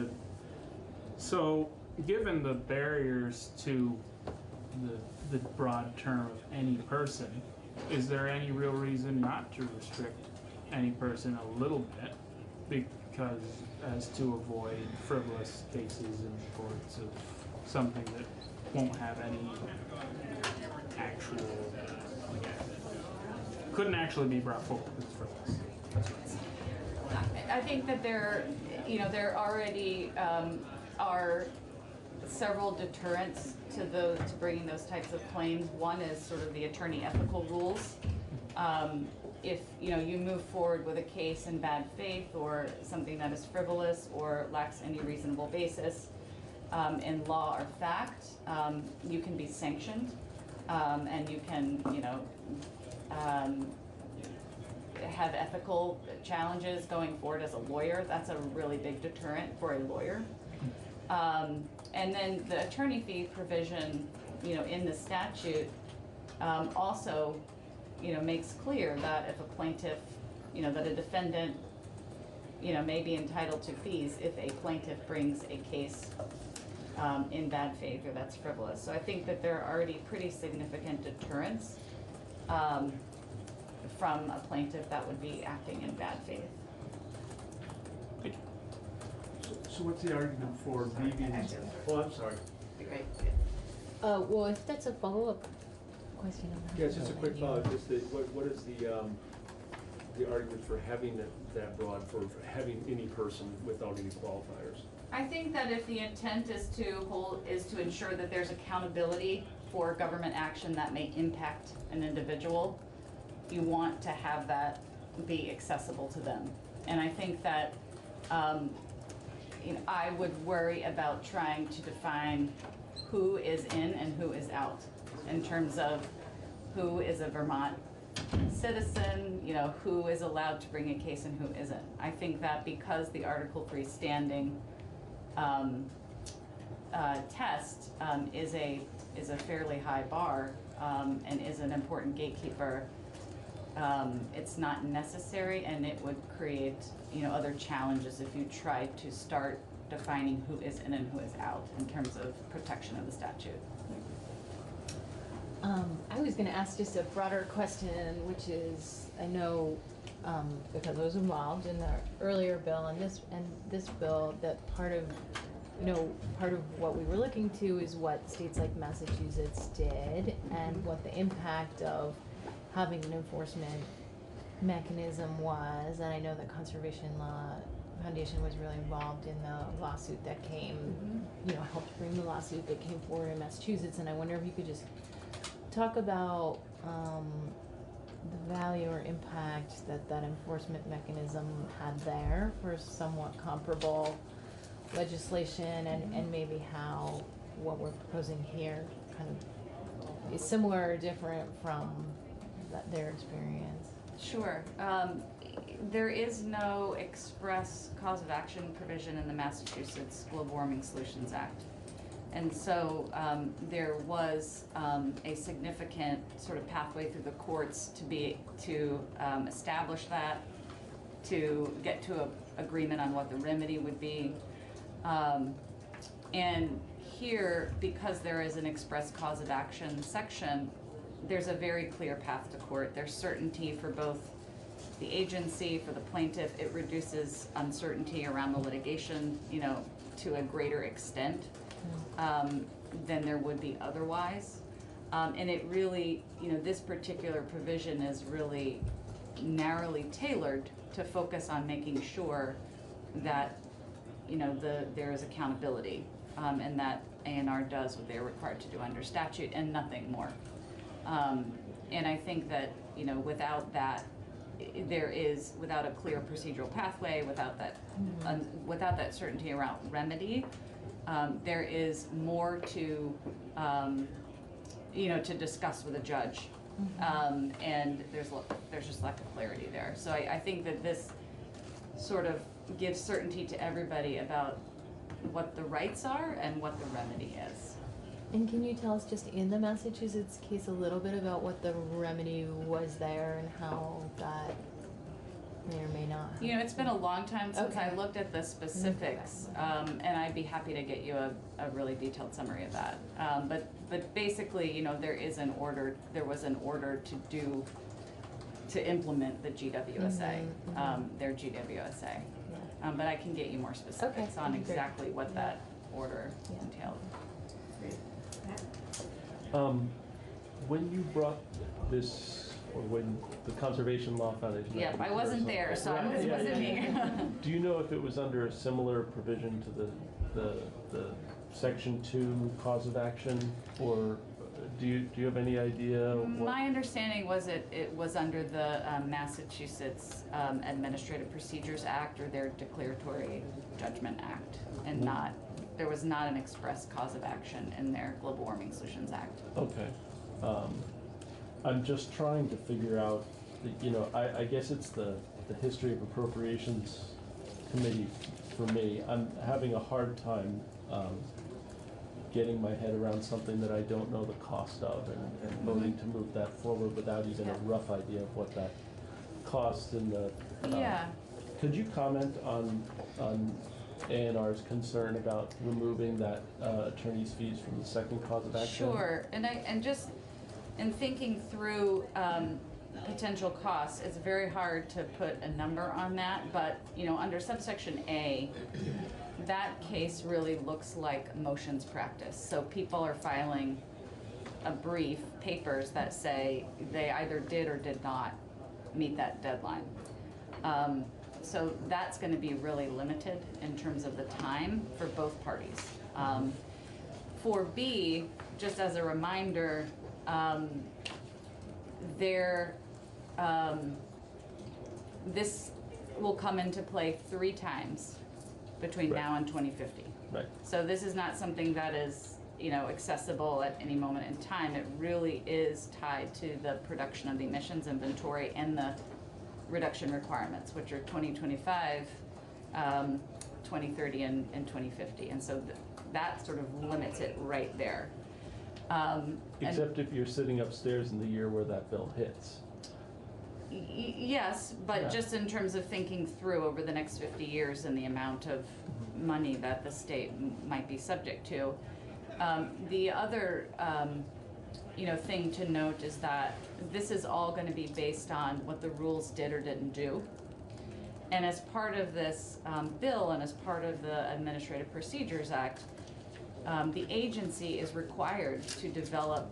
so given the barriers to the broad term of any person, is there any real reason not to restrict any person a little bit, because as to avoid frivolous cases in courts of something that won't have any actual, couldn't actually be brought forward as frivolous? I think that there already are several deterrents to bringing those types of claims. One is sort of the attorney ethical rules. If you move forward with a case in bad faith or something that is frivolous or lacks any reasonable basis in law or fact, you can be sanctioned, and you can have ethical challenges going forward as a lawyer. That's a really big deterrent for a lawyer. And then the attorney fee provision, in the statute, also, makes clear that if a plaintiff, that a defendant, may be entitled to fees if a plaintiff brings a case in bad faith or that's frivolous. So I think that there are already pretty significant deterrents from a plaintiff that would be acting in bad faith. So what's the argument for leaving? Oh, I'm sorry. Great. Well, if that's a follow-up question. Yeah, it's just a quick follow-up. What is the argument for having that broad, for having any person without any qualifiers? I think that if the intent is to ensure that there's accountability for government action that may impact an individual, you want to have that be accessible to them. And I think that I would worry about trying to define who is in and who is out in terms of who is a Vermont citizen, who is allowed to bring a case and who isn't. I think that because the Article 3 standing test is a fairly high bar and is an important gatekeeper, it's not necessary, and it would create other challenges if you tried to start defining who is in and who is out in terms of protection of the statute. I was going to ask just a broader question, which is, I know because I was involved in the earlier bill and this bill, that part of what we were looking to is what states like Massachusetts did and what the impact of having an enforcement mechanism was. And I know the Conservation Law Foundation was really involved in the lawsuit that came, helped bring the lawsuit that came forward in Massachusetts. And I wonder if you could just talk about the value or impact that enforcement mechanism had there for somewhat comparable legislation, and maybe how what we're proposing here kind of is similar or different from their experience. Sure. There is no express cause of action provision in the Massachusetts Global Warming Solutions Act. And so there was a significant sort of pathway through the courts to establish that, to get to an agreement on what the remedy would be. And here, because there is an express cause of action section, there's a very clear path to court. There's certainty for both the agency, for the plaintiff. It reduces uncertainty around the litigation, to a greater extent than there would be otherwise. And it really, this particular provision is really narrowly tailored to focus on making sure that, there is accountability, and that A&R does what they're required to do under statute and nothing more. And I think that, without that, without a clear procedural pathway, without that certainty around remedy, there is more to, to discuss with a judge. And there's just lack of clarity there. So I think that this sort of gives certainty to everybody about what the rights are and what the remedy is. And can you tell us just in the Massachusetts case a little bit about what the remedy was there and how that may or may not have? It's been a long time since Okay. I looked at the specifics, and I'd be happy to get you a really detailed summary of that. But basically, there was an order to implement the GWSA, their GWSA. But I can get you more specifics on exactly what that order entailed. When you brought this, or when the Conservation Law Foundation. Yep, I wasn't there, so I wasn't here. Do you know if it was under a similar provision to the Section 2 cause of action, or do you have any idea? My understanding was it was under the Massachusetts Administrative Procedures Act, or their Declaratory Judgment Act, and there was not an express cause of action in their Global Warming Solutions Act. Okay. I'm just trying to figure out, I guess it's the History of Appropriations Committee for me. I'm having a hard time getting my head around something that I don't know the cost of, and voting to move that forward without even a rough idea of what that costs in the. Could you comment on A&R's concern about removing that attorney's fees from the second cause of action? Sure, and just in thinking through potential costs, it's very hard to put a number on that, but under subsection A, that case really looks like motions practice. So people are filing papers that say they either did or did not meet that deadline. So that's going to be really limited in terms of the time for both parties. For B, just as a reminder, this will come into play 3 times between now and 2050. Right. So this is not something that is, accessible at any moment in time. It really is tied to the production of the emissions inventory and the reduction requirements, which are 2025, 2030, and 2050. And so that sort of limits it right there. Except if you're sitting upstairs in the year where that bill hits. Yes, but just in terms of thinking through over the next 50 years and the amount of money that the state might be subject to. The other thing to note is that this is all going to be based on what the rules did or didn't do. And as part of this bill and as part of the Administrative Procedures Act, the agency is required to develop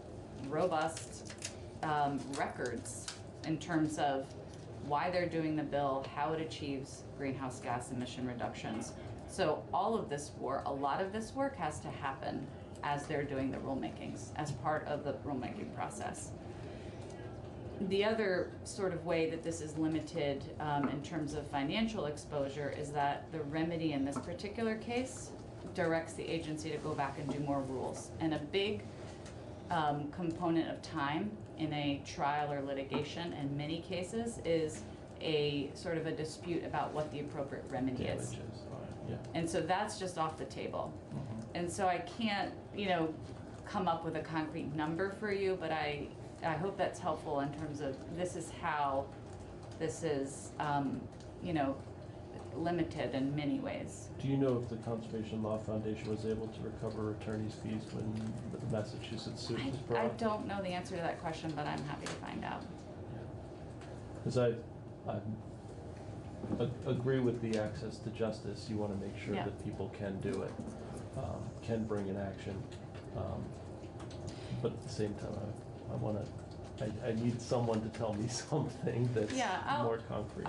robust records in terms of why they're doing the bill, how it achieves greenhouse gas emission reductions. So a lot of this work has to happen as they're doing the rulemakings, as part of the rulemaking process. The other sort of way that this is limited in terms of financial exposure is that the remedy in this particular case directs the agency to go back and do more rules. And a big component of time in a trial or litigation in many cases is a sort of a dispute about what the appropriate remedy is. And so that's just off the table. And so I can't, come up with a concrete number for you, but I hope that's helpful in terms of this is how this is, limited in many ways. Do you know if the Conservation Law Foundation was able to recover attorney's fees when the Massachusetts suit was brought? I don't know the answer to that question, but I'm happy to find out. Because I agree with the access to justice. You want to make sure Yeah. that people can do it, can bring an action. But at the same time, I need someone to tell me something that's more concrete.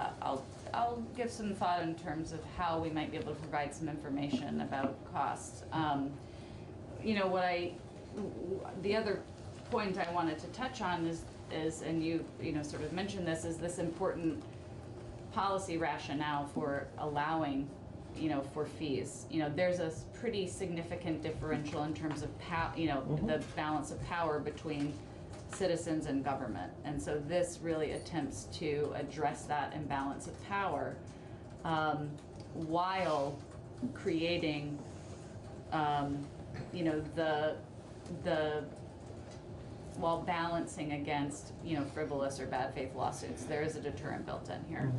I'll give some thought in terms of how we might be able to provide some information about costs. You know, the other point I wanted to touch on is, and you know, sort of mentioned this, is this important policy rationale for allowing, you know, for fees. You know, there's a pretty significant differential in terms of the balance of power between citizens and government. And so this really attempts to address that imbalance of power while creating, you know, while balancing against, you know, frivolous or bad faith lawsuits. There is a deterrent built in here.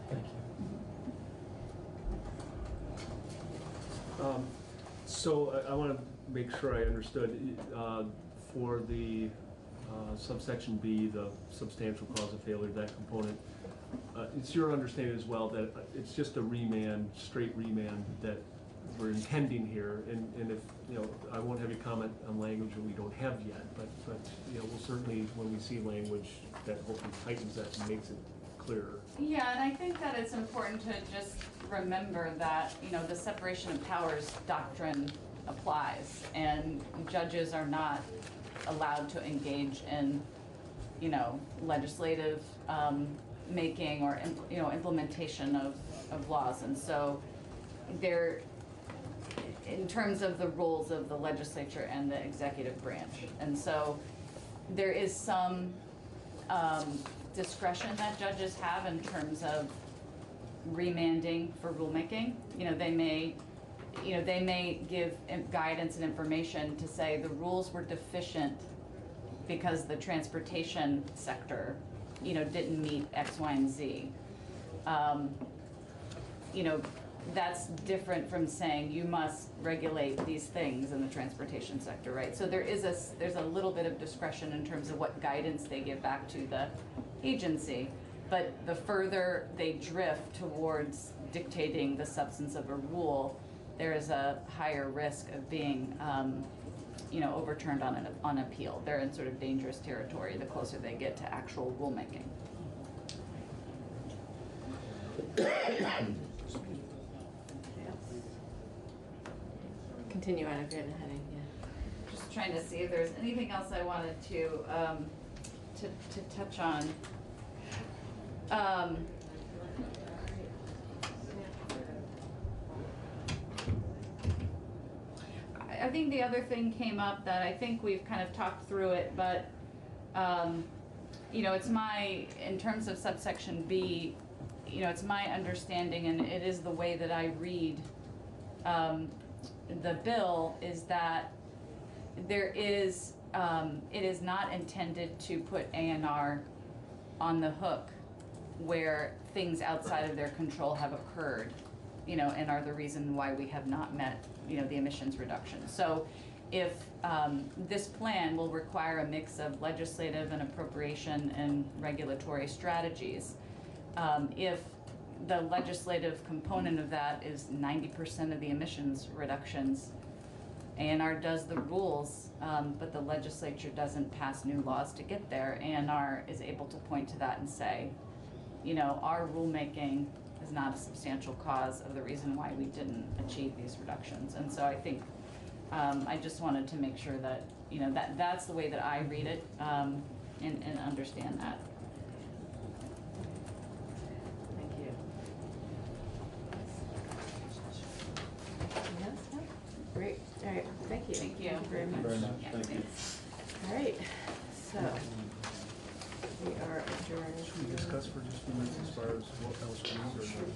Thank you. So I want to make sure I understood, for the subsection B, the substantial cause of failure, that component, it's your understanding as well that it's just a remand, straight remand that we're intending here, and if, you know, I won't have you comment on language that we don't have yet, but you know, we'll certainly, when we see language that hopefully tightens that and makes it clearer. Yeah, and I think that it's important to just remember that, you know, the separation of powers doctrine applies, and judges are not allowed to engage in, you know, legislative making or you know, implementation of laws. And so there, in terms of the roles of the legislature and the executive branch, and so there is some discretion that judges have in terms of remanding for rulemaking. You know, they may give guidance and information to say the rules were deficient because the transportation sector, you know, didn't meet X, Y, and Z. You know, that's different from saying you must regulate these things in the transportation sector, right? So there's a little bit of discretion in terms of what guidance they give back to the agency, but the further they drift towards dictating the substance of a rule, there is a higher risk of being, you know, overturned on appeal. They're in sort of dangerous territory the closer they get to actual rulemaking. Continue on if you have a heading, yeah. Just trying to see if there's anything else I wanted to touch on. I think the other thing came up that I think we've kind of talked through it, but you know, it's in terms of subsection B, you know, it's my understanding, and it is the way that I read the bill, is that there is, it is not intended to put A&R on the hook where things outside of their control have occurred, you know, and are the reason why we have not met, you know, the emissions reduction. So if this plan will require a mix of legislative and appropriation and regulatory strategies, if the legislative component of that is 90% of the emissions reductions, A&R does the rules, but the legislature doesn't pass new laws to get there. A&R is able to point to that and say, you know, our rulemaking is not a substantial cause of the reason why we didn't achieve these reductions. And so I think I just wanted to make sure that, you know, that's the way that I read it, and understand that. Thank you. Yes, no? Great, all right, thank you. Thank you. Thank you very much. Yeah, Thank you. All right, so we are adjourned. Should we discuss for just a few minutes as far as what else we need or not?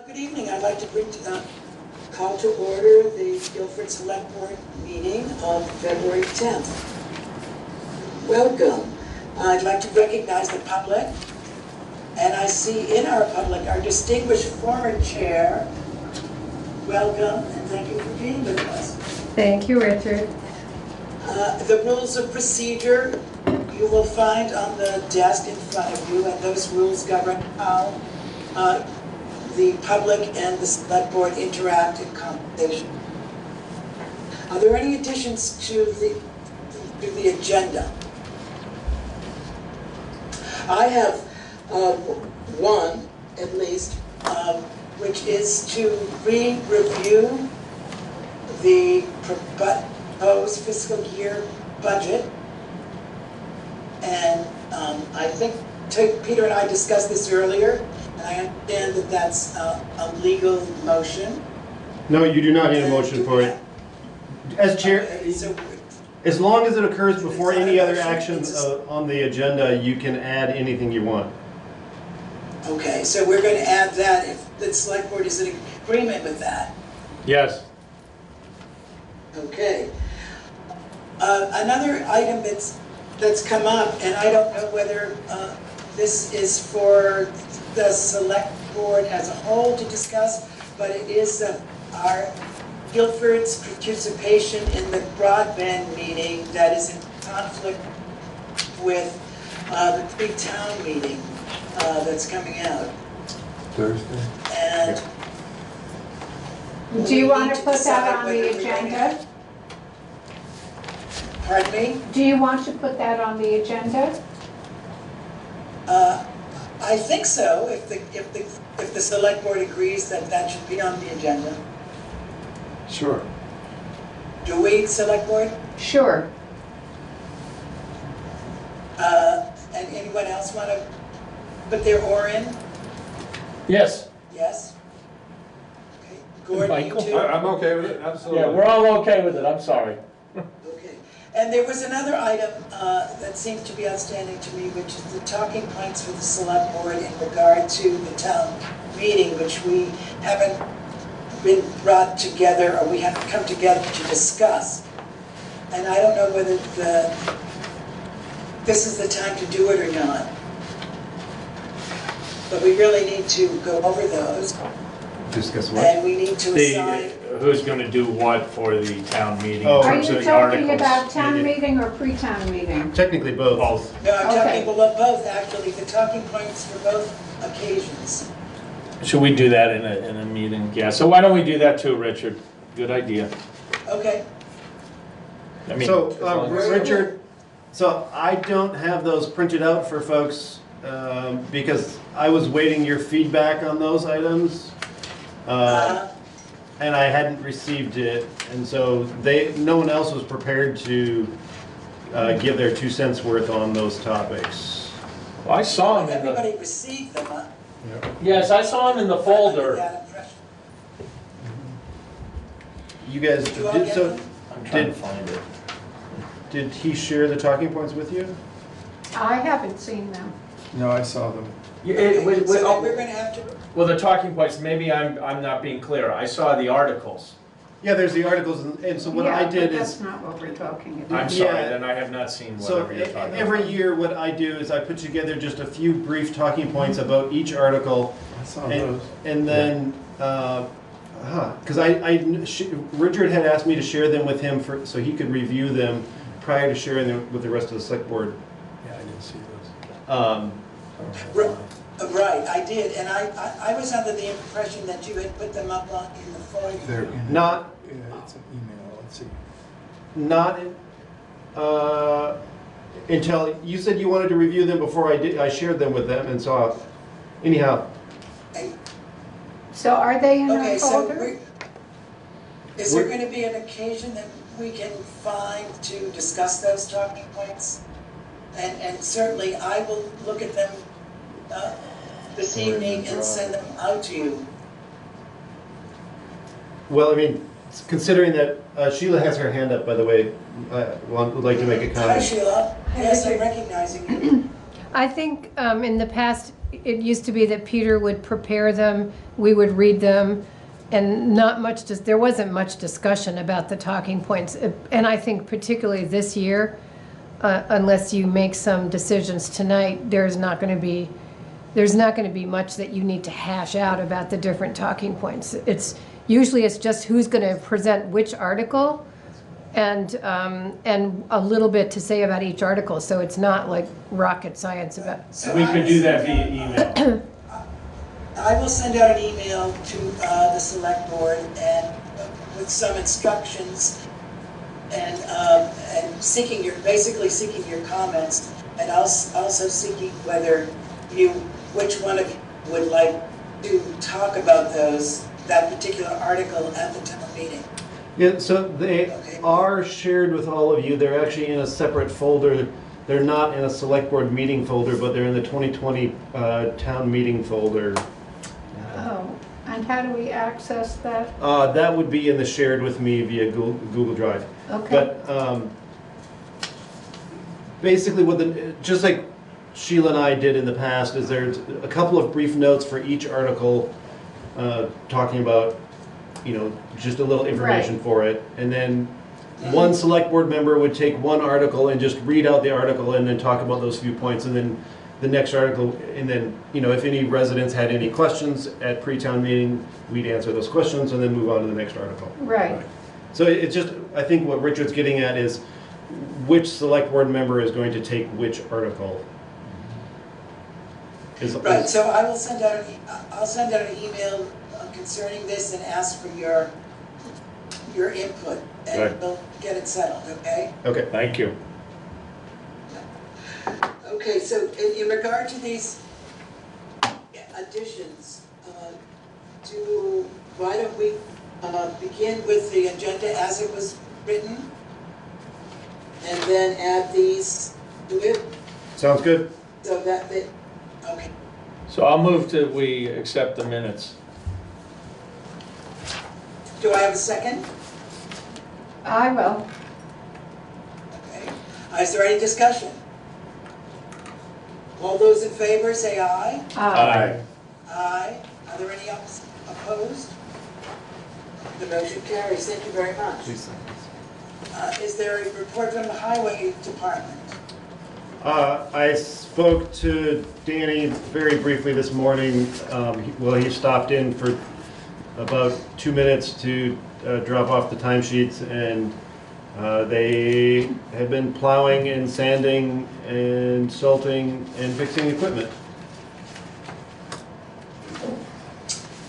Good evening. I'd like to call to order the Guilford Select Board meeting of February 10th. Welcome. I'd like to recognize the public, and I see in our public our distinguished former chair. Welcome, and thank you for being with us. Thank you, Richard. The rules of procedure you will find on the desk in front of you, and those rules govern how the public and the select board interact in conversation. Are there any additions to the agenda? I have one, at least, which is to review the proposed fiscal year budget. And I think Peter and I discussed this earlier, and I understand that that's a legal motion. No, you do not need a motion for it. As chair, as long as it occurs before any other action on the agenda, you can add anything you want. Okay, so we're going to add that if the select board is in agreement with that. Yes. Okay. Another item that's come up, and I don't know whether this is for the select board as a whole to discuss, but it is our Guilford's participation in the broadband meeting that is in conflict with the big town meeting that's coming out. Thursday. And Do you want to put that on the agenda? Pardon me? Do you want to put that on the agenda? I think so. If the select board agrees that that should be on the agenda. Sure. Do we, select board? Sure. And anyone else want to put their oar in? Yes. Yes? Okay. Gordon, you too? I'm okay with it, absolutely. Yeah, we're all okay with it, I'm sorry. Okay. And there was another item that seems to be outstanding to me, which is the talking points for the select board in regard to the town meeting, which we haven't been brought together, or we haven't come together to discuss. And I don't know whether this is the time to do it or not. But we really need to go over those. Discuss what? And we need to assign. Who's gonna do what for the town meeting in Oh. Are terms you of the talking articles? about town meeting or pre-town meeting? Technically both. Both. No, I'm Okay. talking about both, actually, the talking points for both occasions. Should we do that in a meeting? Yeah, so why don't we do that too, Richard? Good idea. Okay. I mean, So, as long as- Richard, so I don't have those printed out for folks because I was waiting your feedback on those items. And I hadn't received it, and so no one else was prepared to give their 2 cents worth on those topics. Well, I saw him in the, Everybody received them, huh? yes, I saw him in the folder. That impression. You guys, Did you all get them? I'm trying to find it. did he share the talking points with you? I haven't seen them. No, I saw them. Yeah, So then we're gonna have to, well, the talking points, maybe I'm not being clear. I saw the articles. Yeah, there's the articles, and so what I Yeah, did but is, that's not what we're talking about. I'm sorry, Yeah. then I have not seen so whatever you're talking about. every year what I do is I put together just a few brief talking points about each article. I saw and, and then, because Richard had asked me to share them with him so he could review them prior to sharing them with the rest of the select board. Yeah, I didn't see those. right, I did, and I was under the impression that you had put them up in the folder. Not, It's an email, let's see. not until you said you wanted to review them before I shared them with them, and so anyhow. So are they in Okay, our so folder? is there gonna be an occasion that we can find to discuss those talking points? And certainly I will look at them this evening and send them out to you. Well, I mean, considering that Sheila has her hand up, by the way, would like to make a Hi comment. Sheila, yes, I'm recognizing you. I think in the past, it used to be that Peter would prepare them, we would read them, and there wasn't much discussion about the talking points. And I think particularly this year, unless you make some decisions tonight, there's not going to be much that you need to hash out about the different talking points. It's just who's going to present which article, and a little bit to say about each article. So it's not like rocket science about. We could do that via email. I will send out an email to the select board and with some instructions and basically seeking your comments, and also seeking which one of you would like to talk about that particular article at the town meeting. Yeah, so they are shared with all of you. They're actually in a separate folder. They're not in a select board meeting folder, but they're in the 2020 town meeting folder. Oh, and how do we access that? That would be in the shared with me via Google Drive. Okay. But basically, just like Sheila and I did in the past, is there's a couple of brief notes for each article, talking about, just a little information for it, and then one select board member would take one article and just read out the article and then talk about those few points, and then the next article, and then, if any residents had any questions at pre-town meeting, we'd answer those questions and then move on to the next article. Right. So it's just, I think what Richard's getting at is which select board member is going to take which article. Right, so I'll send out an email concerning this and ask for your input, and Right. we'll get it settled, okay? Okay. Thank you. Okay, so in regard to these additions, why don't we begin with the agenda as it was written, and then add these to it? Sounds good. So okay. So I'll move to, we accept the minutes. Do I have a second? I will. Okay. Is there any discussion? All those in favor say aye. Aye. Aye. Are there any opposed? The motion carries. Thank you very much. Is there a report from the highway department? I spoke to Danny very briefly this morning. He stopped in for about 2 minutes to drop off the timesheets, and they have been plowing and sanding and salting and fixing equipment.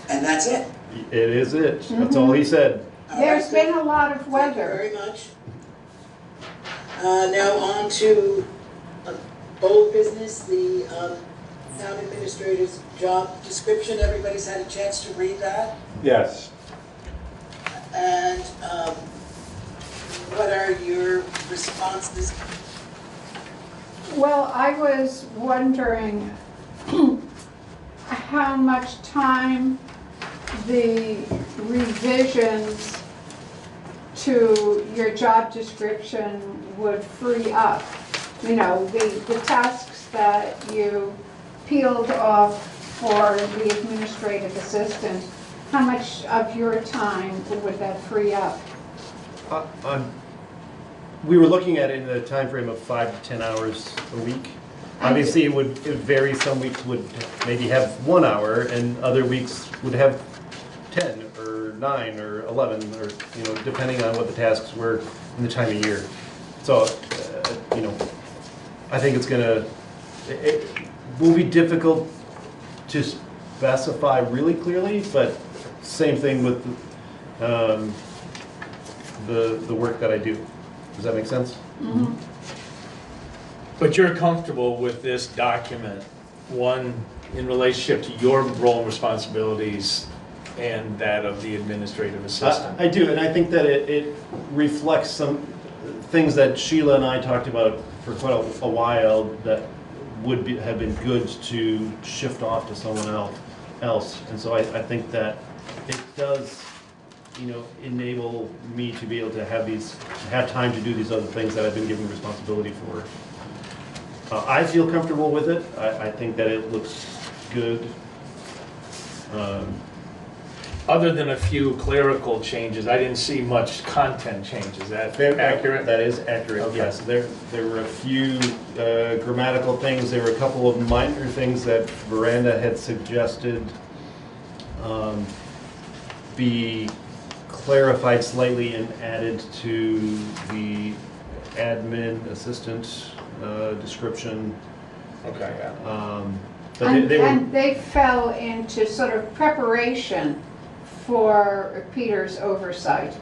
And that's it? It is it. That's all he said. There's been a lot of Thank you weather. very much. Now on to old business, the town administrator's job description. Everybody's had a chance to read that? Yes. And what are your responses? Well, I was wondering how much time the revisions to your job description would free up. The tasks that you peeled off for the administrative assistant, how much of your time would that free up? We were looking at it in the time frame of 5 to 10 hours a week. Obviously, it would vary. Some weeks would maybe have 1 hour, and other weeks would have 10 or 9 or 11, or depending on what the tasks were in the time of year. So, I think it will be difficult to specify really clearly, but same thing with the work that I do. Does that make sense? Mm-hmm. But you're comfortable with this document, one, in relationship to your role and responsibilities and that of the administrative assistant? I do, and I think that it reflects some things that Sheila and I talked about for quite a while that would have been good to shift off to someone else. And so I think that it does, enable me to be able to have time to do these other things that I've been given responsibility for. I feel comfortable with it. I think that it looks good. Other than a few clerical changes, I didn't see much content change. Is that accurate? That is accurate, Okay. yes. There were a few grammatical things, there were a couple of minor things that Veranda had suggested be clarified slightly and added to the admin assistant description. Okay, yeah. But And they were, and they fell into sort of preparation for Peter's oversight.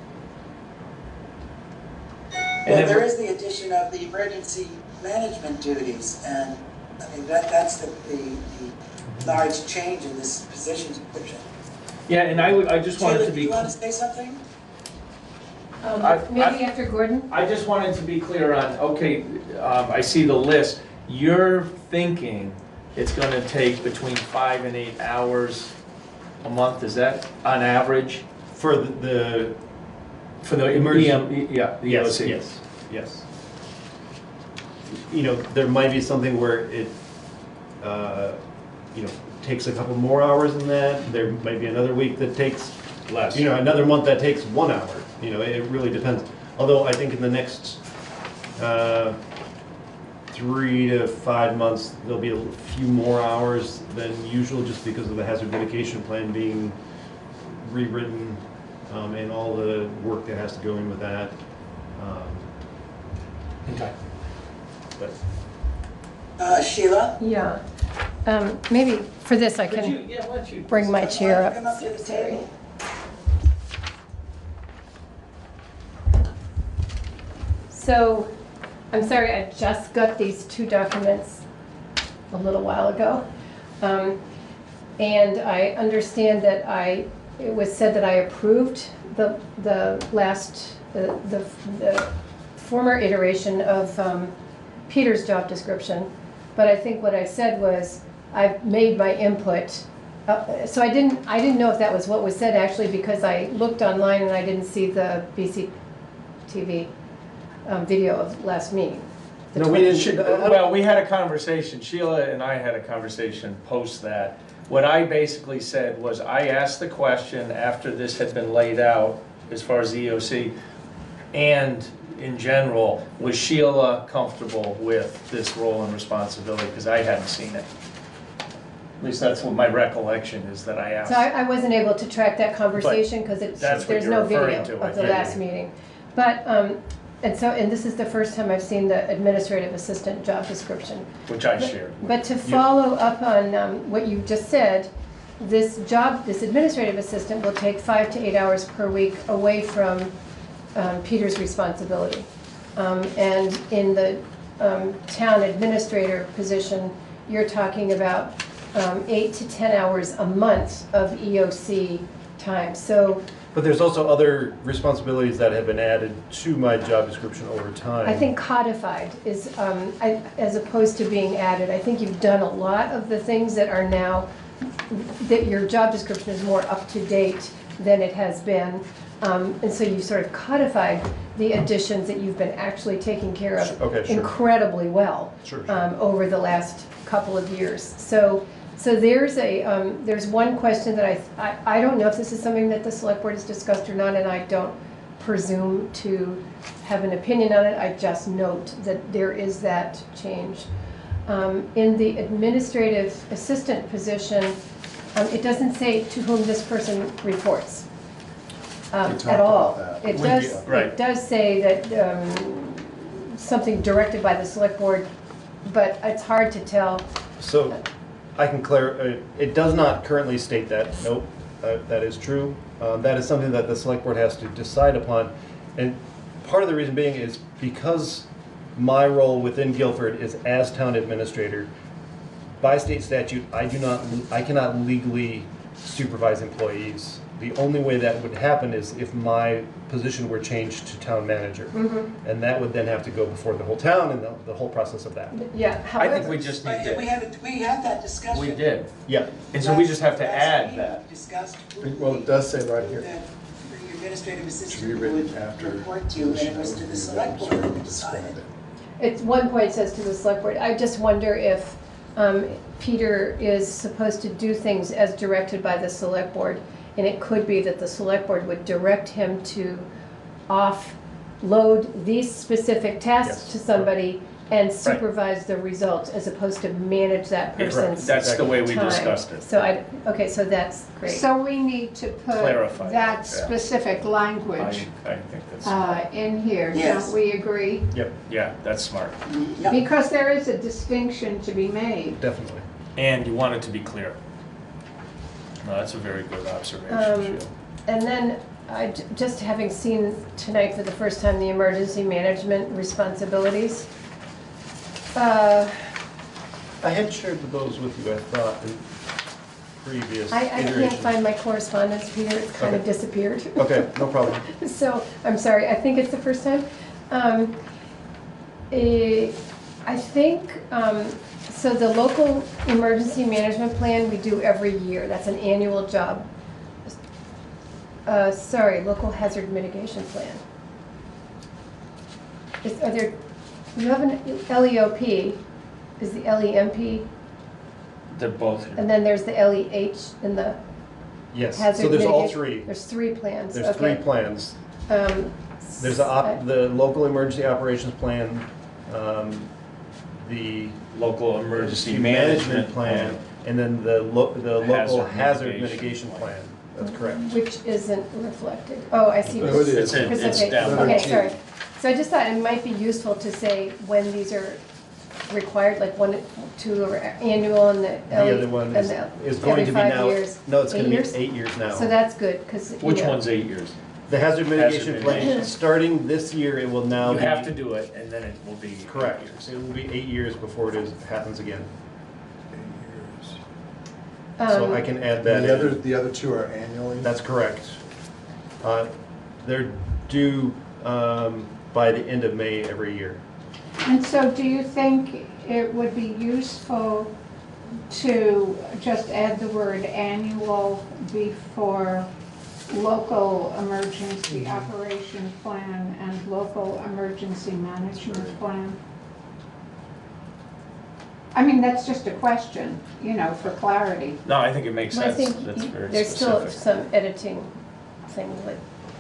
Well, there is the addition of the emergency management duties, and I mean, that's the large change in this position description. Yeah, and I just wanted Sheila, to do be. you want to say something? Maybe after Gordon? I just wanted to be clear on, okay, I see the list. You're thinking it's gonna take between 5 and 8 hours a month, is that on average? for the For the Emergency- the yes, EOC? yes. You know, there might be something where it, you know, takes a couple more hours than that. There might be another week that takes Less. you know, another month that takes 1 hour. You know, it really depends. Although I think in the next 3 to 5 months, there'll be a few more hours than usual just because of the hazard mitigation plan being rewritten and all the work that has to go in with that. Okay. But Sheila? Yeah. Maybe for this I Could can you- yeah, why don't you- bring my chair Come up. up to the table. So, I'm sorry, I just got these two documents a little while ago. And I understand that it was said that I approved the last, the former iteration of Peter's job description. But I think what I said was, I've made my input. So I didn't know if that was what was said actually, because I looked online and I didn't see the BCTV video of last meeting. no, we didn't. Well, we had a conversation, Sheila and I had a conversation post that. What I basically said was, I asked the question after this had been laid out, as far as the EOC, and in general, was Sheila comfortable with this role and responsibility? Because I hadn't seen it. At least that's what my recollection is, that I asked. So I wasn't able to track that conversation because that's what there's you're no referring video to, I of the think. last meeting. But, and this is the first time I've seen the administrative assistant job description. Which I shared. with But to you. follow up on what you just said, this administrative assistant will take 5 to 8 hours per week away from Peter's responsibility. And in the town administrator position, you're talking about 8 to 10 hours a month of EOC time. So But there's also other responsibilities that have been added to my job description over time. I think codified is, as opposed to being added, I think you've done a lot of the things that are now, that your job description is more up to date than it has been. And so you sort of codified the additions that you've been actually taking care of Okay, sure. incredibly well Sure. over the last couple of years. So there's one question that I don't know if this is something that the select board has discussed or not, and I don't presume to have an opinion on it. I just note that there is that change. In the administrative assistant position, it doesn't say to whom this person reports at all. It does say that something directed by the select board, but it's hard to tell. So I can clarify, it does not currently state that, nope, that is true. That is something that the select board has to decide upon. And part of the reason being is because my role within Guilford is as town administrator, by state statute, I cannot legally supervise employees. The only way that would happen is if my position were changed to town manager. And that would then have to go before the whole town and the whole process of that. Yeah, I think we just need to. We had that discussion. We did. Yeah. And so we just have to Last add meeting, that. we discussed Well, it does say right here. that the administrative Should be assistant written would after report to, and it was to the select board that decided. It's one point says to the select board. I just wonder if Peter is supposed to do things as directed by the select board, and it could be that the select board would direct him to offload these specific tasks to somebody and supervise the results, as opposed to manage that person's That's the way we time. discussed it. So okay, so that's great. So we need to put Clarify that yeah. specific language I think that's, in here, Yes. don't we agree? Yep, yeah, that's smart. Yep. Because there is a distinction to be made. definitely. And you want it to be clear. No, that's a very good observation, Sheila. And then just having seen tonight for the first time the emergency management responsibilities. I had shared those with you, I thought, in previous I can't iterations. find my correspondence, Peter, it's kind of Okay. disappeared. Okay, no problem. So, I'm sorry, I think it's the first time. I think, so the local emergency management plan we do every year, that's an annual job. Local hazard mitigation plan. You have an LEOP, is the LEMP, They're both, and then there's the LEH in the Yes, hazard so there's all mitigation- three. There's 3 plans, There's 3 okay. plans. Um, There's the local emergency operations plan, the local emergency management plan, and then the local hazard mitigation mitigation plan. That's correct. Which isn't reflected. Oh, I see. No, it is. It's Okay, down okay, below. sorry. So I just thought it might be useful to say when these are required, like 1, 2 are annual and the The other one is going every to be 5 now, years. no, it's going to 8 be years? 8 years now. So that's good, because, Which one's 8 years? The hazard mitigation plan, mitigation. starting this year, it will now You be. have to do it, and then it will be 8 Correct. years. It will be 8 years before it happens again. So I can add that in. The other two are annually? That's correct. They're due by the end of May every year. And so do you think it would be useful to just add the word annual before local emergency operation plan and local emergency management plan? I mean, that's just a question, for clarity. No, I think it makes Well, I sense. think That's very there's still specific. some editing things, let's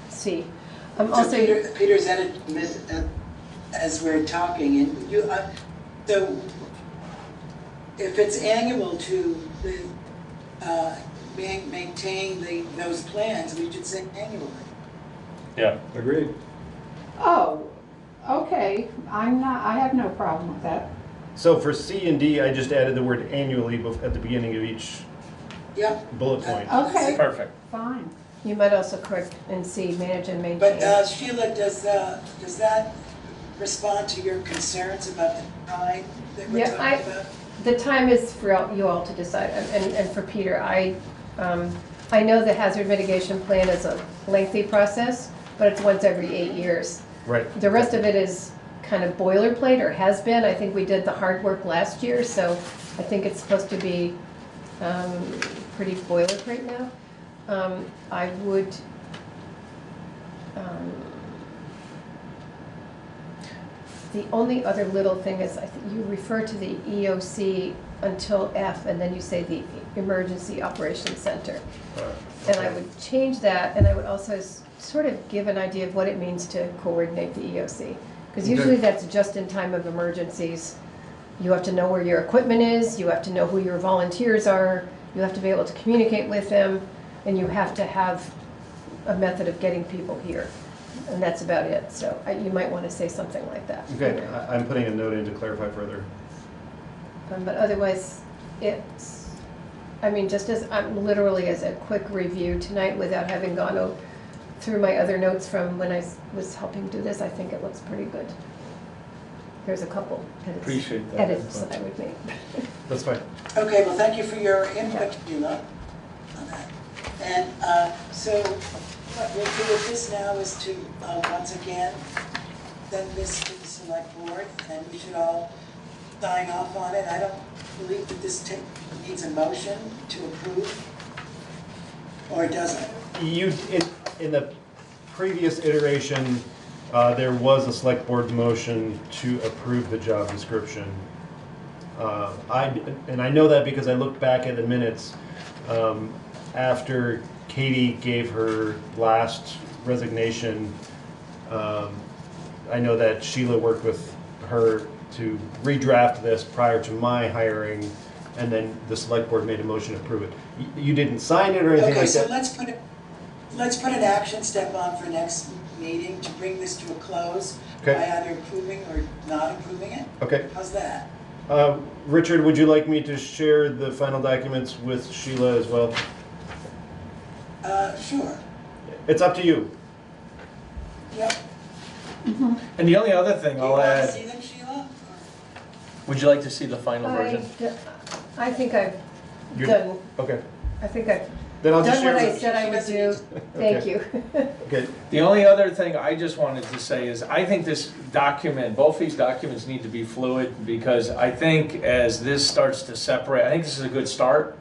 see. So Also, Peter's edit, as we're talking, and so if it's annual to maintain those plans, we should say annually. Yeah. Agreed. Oh, okay, I have no problem with that. So for C and D, I just added the word annually at the beginning of each Yeah. bullet point. Okay, Perfect. fine. you might also correct and see, manage and maintain. But Sheila, does that respond to your concerns about the time that we're Yeah, talking about? The time is for you all to decide, and for Peter, I know the hazard mitigation plan is a lengthy process, but it's once every 8 years. Right. The rest of it is kind of boilerplate, or has been. I think we did the hard work last year, so I think it's supposed to be pretty boilerplate now. I would, the only other little thing is, I think you refer to the EOC until F, and then you say the Emergency Operations Center. And I would change that, and I would also sort of give an idea of what it means to coordinate the EOC. Because usually that's just in time of emergencies. You have to know where your equipment is, you have to know who your volunteers are, you have to be able to communicate with them, and you have to have a method of getting people here. And that's about it, so you might want to say something like that. Okay, I'm putting a note in to clarify further. But otherwise, it's, I mean, just as, literally as a quick review tonight without having gone through my other notes from when I was helping do this, I think it looks pretty good. There's a couple Appreciate that. edits that I would make. That's fine. Okay, well, thank you for your input, Sheila, on that. And so what we'll do with this now is to, once again, send this to the select board, and we should all sign off on it. I don't believe that this needs a motion to approve, or does it? In the previous iteration, there was a select board motion to approve the job description. I know that because I looked back at the minutes after Katie gave her last resignation. I know that Sheila worked with her to redraft this prior to my hiring, and then the select board made a motion to approve it. You didn't sign it or anything like that? Okay, so let's put an action step on for next meeting to bring this to a close by either approving or not approving it. Okay. How's that? Richard, would you like me to share the final documents with Sheila as well? Sure. It's up to you. Yep. And the only other thing I'll add, See them, Sheila? would you like to see the final version? I think I've You're- done, Okay. I think I've Then I'll just done share what I with- said I would do. Thank you. Okay. The only other thing I just wanted to say is, I think this document, both these documents need to be fluid, because I think as this starts to separate, I think this is a good start,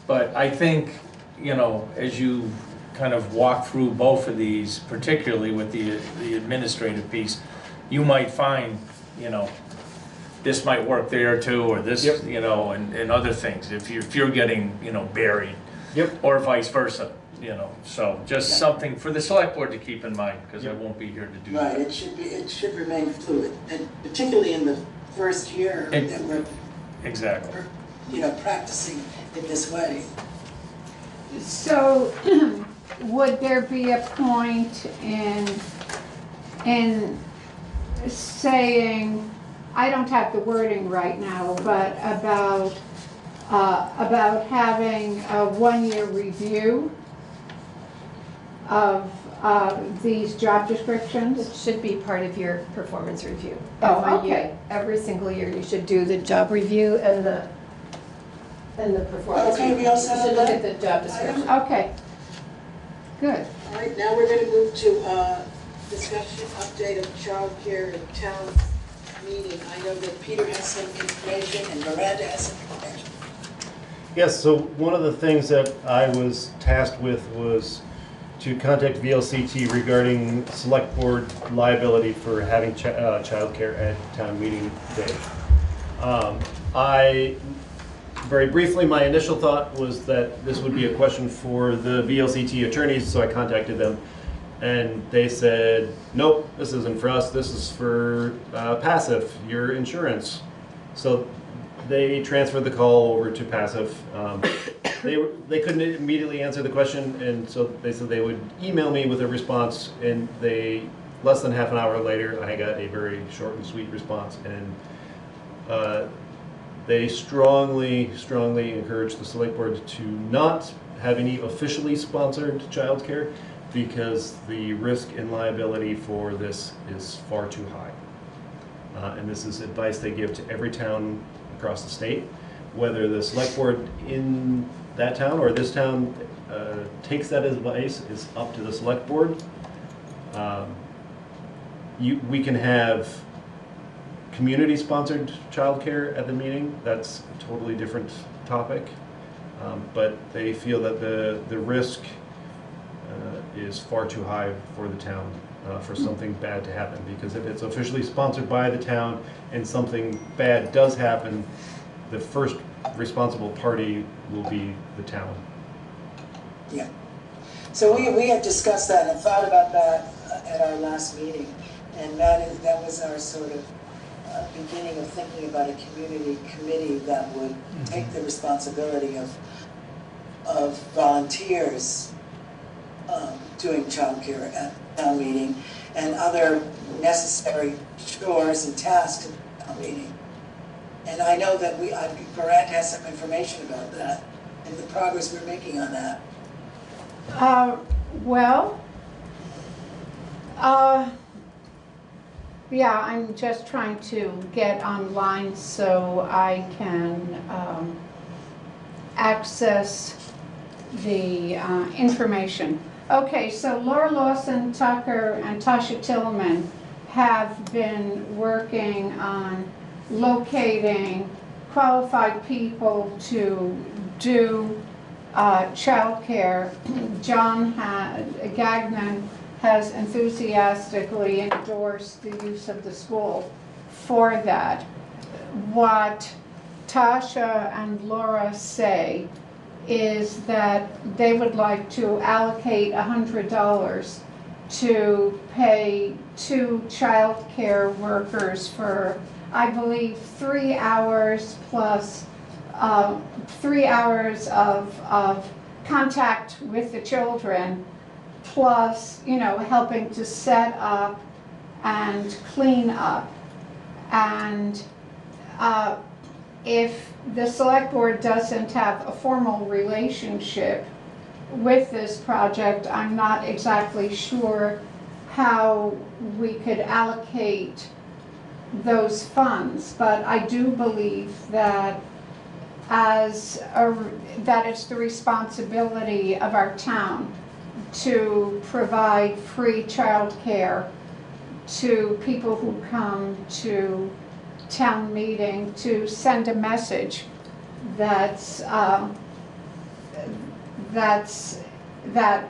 but I think, you know, as you kind of walk through both of these, particularly with the administrative piece, you might find, you know, this might work there too, or this, you know, and other things, if you're getting, you know, buried. Or vice versa, you know, so just something for the select board to keep in mind, because I won't be here to do that. Right, it should remain fluid, and particularly in the first year that we're, Exactly. you know, practicing in this way. So, would there be a point in saying, I don't have the wording right now, but about having a one-year review of these job descriptions? It should be part of your performance review. Oh, Every year. okay. Every single year, you should do the job review and the performance Okay, review. we all set You should on look that? at the job description. Okay, good. All right, now we're gonna move to discussion update of childcare at town meeting. I know that Peter has some information and Miranda has some information. Yes, so one of the things that I was tasked with was to contact VLCT regarding select board liability for having childcare at town meeting day. Very briefly, my initial thought was that this would be a question for the VLCT attorneys, so I contacted them. And they said, nope, this isn't for us, this is for Passive, your insurance. So they transferred the call over to Passive. They couldn't immediately answer the question, and so they said they would email me with a response, and less than half an hour later, I got a very short and sweet response. And they strongly encourage the select board to not have any officially sponsored childcare, because the risk and liability for this is far too high. And this is advice they give to every town across the state. Whether the select board in that town or this town takes that advice is up to the select board. We can have community-sponsored childcare at the meeting. That's a totally different topic. But they feel that the risk is far too high for the town for something bad to happen. Because if it's officially sponsored by the town and something bad does happen, the first responsible party will be the town. Yeah. So we had discussed that and thought about that at our last meeting. And that was our sort of beginning of thinking about a community committee that would take the responsibility of volunteers doing childcare at town meeting and other necessary chores and tasks at town meeting. And I know that Bratt has some information about that and the progress we're making on that. Yeah, I'm just trying to get online so I can access the information. Okay, so Laura Lawson Tucker and Tasha Tillman have been working on locating qualified people to do childcare. John Gagnon has enthusiastically endorsed the use of the school for that. What Tasha and Laura say is that they would like to allocate $100 to pay 2 childcare workers for, I believe, 3 hours plus 3 hours of contact with the children, plus, you know, helping to set up and clean up. And if the select board doesn't have a formal relationship with this project, I'm not exactly sure how we could allocate those funds, but I do believe that that it's the responsibility of our town to provide free childcare to people who come to town meeting, to send a message that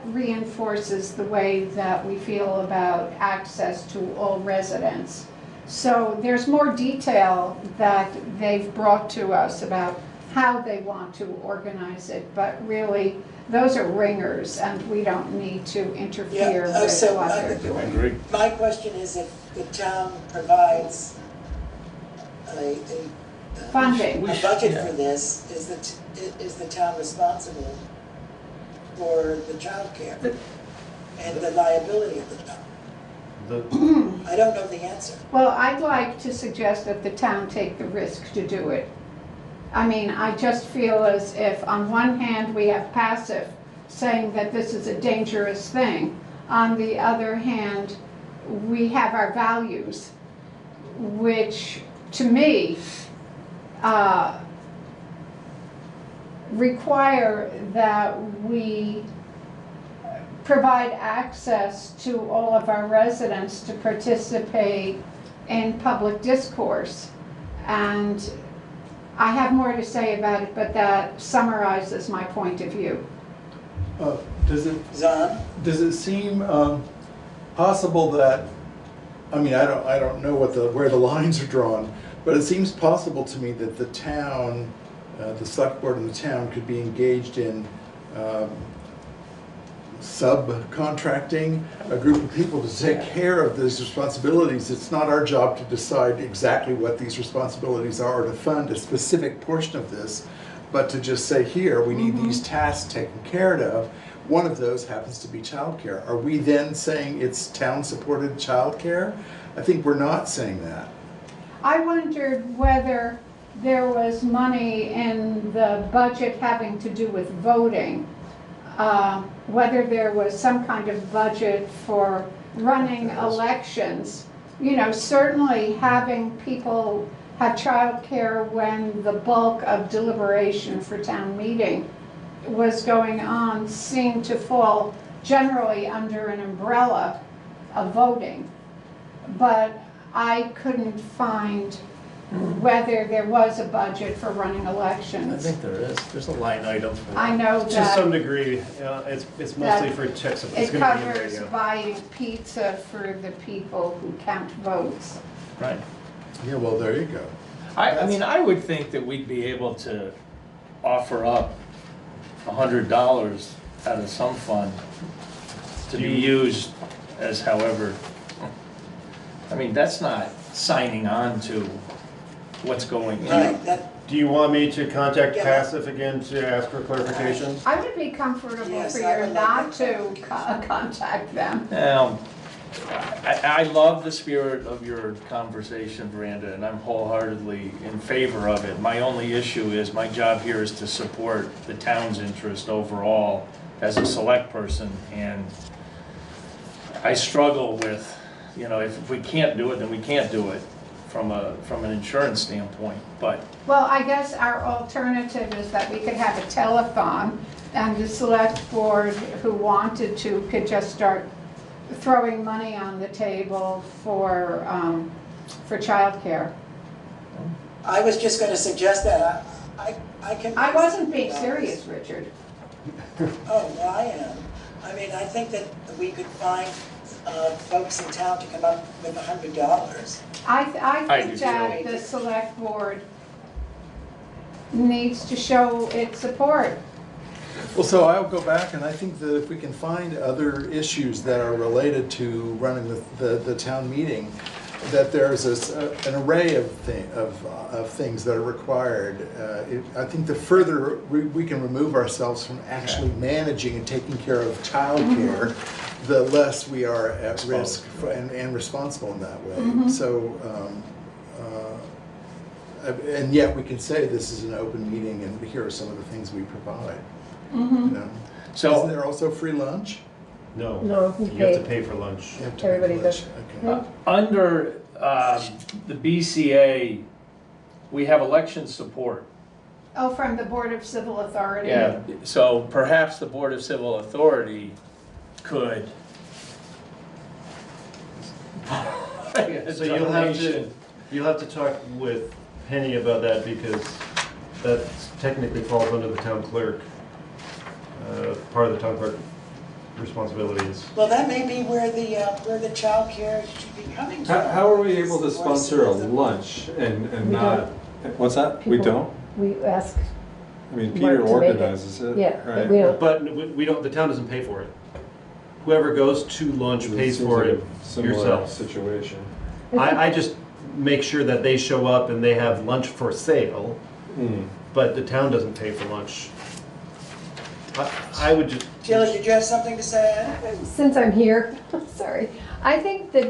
reinforces the way that we feel about access to all residents. So there's more detail that they've brought to us about how they want to organize it, but really those are ringers and we don't need to interfere with what they're doing. My question is, if the town provides a funding, a budget for this, is the town responsible for the child care and the liability of the town? I don't know the answer. Well, I'd like to suggest that the town take the risk to do it. I mean, I just feel as if on one hand we have passive saying that this is a dangerous thing. On the other hand, we have our values, which to me require that we provide access to all of our residents to participate in public discourse. And I have more to say about it, but that summarizes my point of view. Does it seem possible that, I mean, I don't know where the lines are drawn, but it seems possible to me that the town, the select board and the town could be engaged in subcontracting a group of people to take care of these responsibilities. It's not our job to decide exactly what these responsibilities are or to fund a specific portion of this, but to just say, here, we need these tasks taken care of. One of those happens to be childcare. Are we then saying it's town-supported childcare? I think we're not saying that. I wondered whether there was money in the budget having to do with voting, whether there was some kind of budget for running elections. You know, certainly having people have childcare when the bulk of deliberation for town meeting was going on seemed to fall generally under an umbrella of voting. But I couldn't find whether there was a budget for running elections. I think there is. There's a line item for that. I know that. To some degree, it's mostly for checks. It covers buying pizza for the people who count votes. Right. Yeah, well, there you go. I mean, I would think that we'd be able to offer up $100 out of some fund to be used as however. I mean, that's not signing on to what's going on. Do you want me to contact Passive again to ask for clarification? I would be comfortable for you not to contact them. I love the spirit of your conversation, Miranda, and I'm wholeheartedly in favor of it. My only issue is my job here is to support the town's interest overall as a select person, and I struggle with, you know, if we can't do it, then we can't do it from an insurance standpoint, but. Well, I guess our alternative is that we could have a telethon, and the select board who wanted to could just start throwing money on the table for childcare. I was just going to suggest that. I can. I wasn't being serious, Richard. Oh, well, I am. I mean, I think that we could find folks in town to come up with $100. I think that the select board needs to show its support. Well, so I'll go back, and I think that if we can find other issues that are related to running the town meeting, that there's an array of things that are required. I think the further we can remove ourselves from actually managing and taking care of childcare, the less we are at risk and responsible in that way. So, and yet we can say this is an open meeting, and here are some of the things we provide. You know? So, isn't there also free lunch? No. No, You have to pay for lunch. You have to pay for Everybody lunch. does. Okay. under the BCA, we have election support. Oh, from the Board of Civil Authority. Yeah, so perhaps the Board of Civil Authority could. So you'll have to talk with Penny about that, because that technically falls under the town clerk. Part of the town clerk responsibilities. Well, that may be where the child care should be coming from. How are we able to sponsor a lunch and We not, what's that? We People- don't? We ask, I mean, Mark Peter to make it. organizes it, Yeah, but right? we don't. But we don't, the town doesn't pay for it. Whoever goes to lunch pays for it Similar yourself. situation. I just make sure that they show up and they have lunch for sale, but the town doesn't pay for lunch. I would just. Sheila, did you have something to say? Since I'm here, sorry. I think that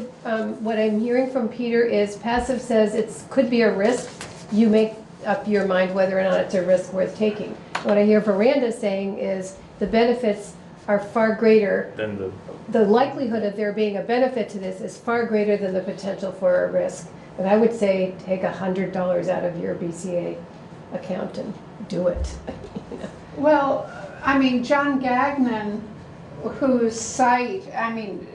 what I'm hearing from Peter is passive says it could be a risk. You make up your mind whether or not it's a risk worth taking. What I hear Veranda saying is the benefits are far greater. Then The likelihood of there being a benefit to this is far greater than the potential for a risk. And I would say take $100 out of your BCA account and do it. Well, I mean, John Gagnon, whose site, I mean,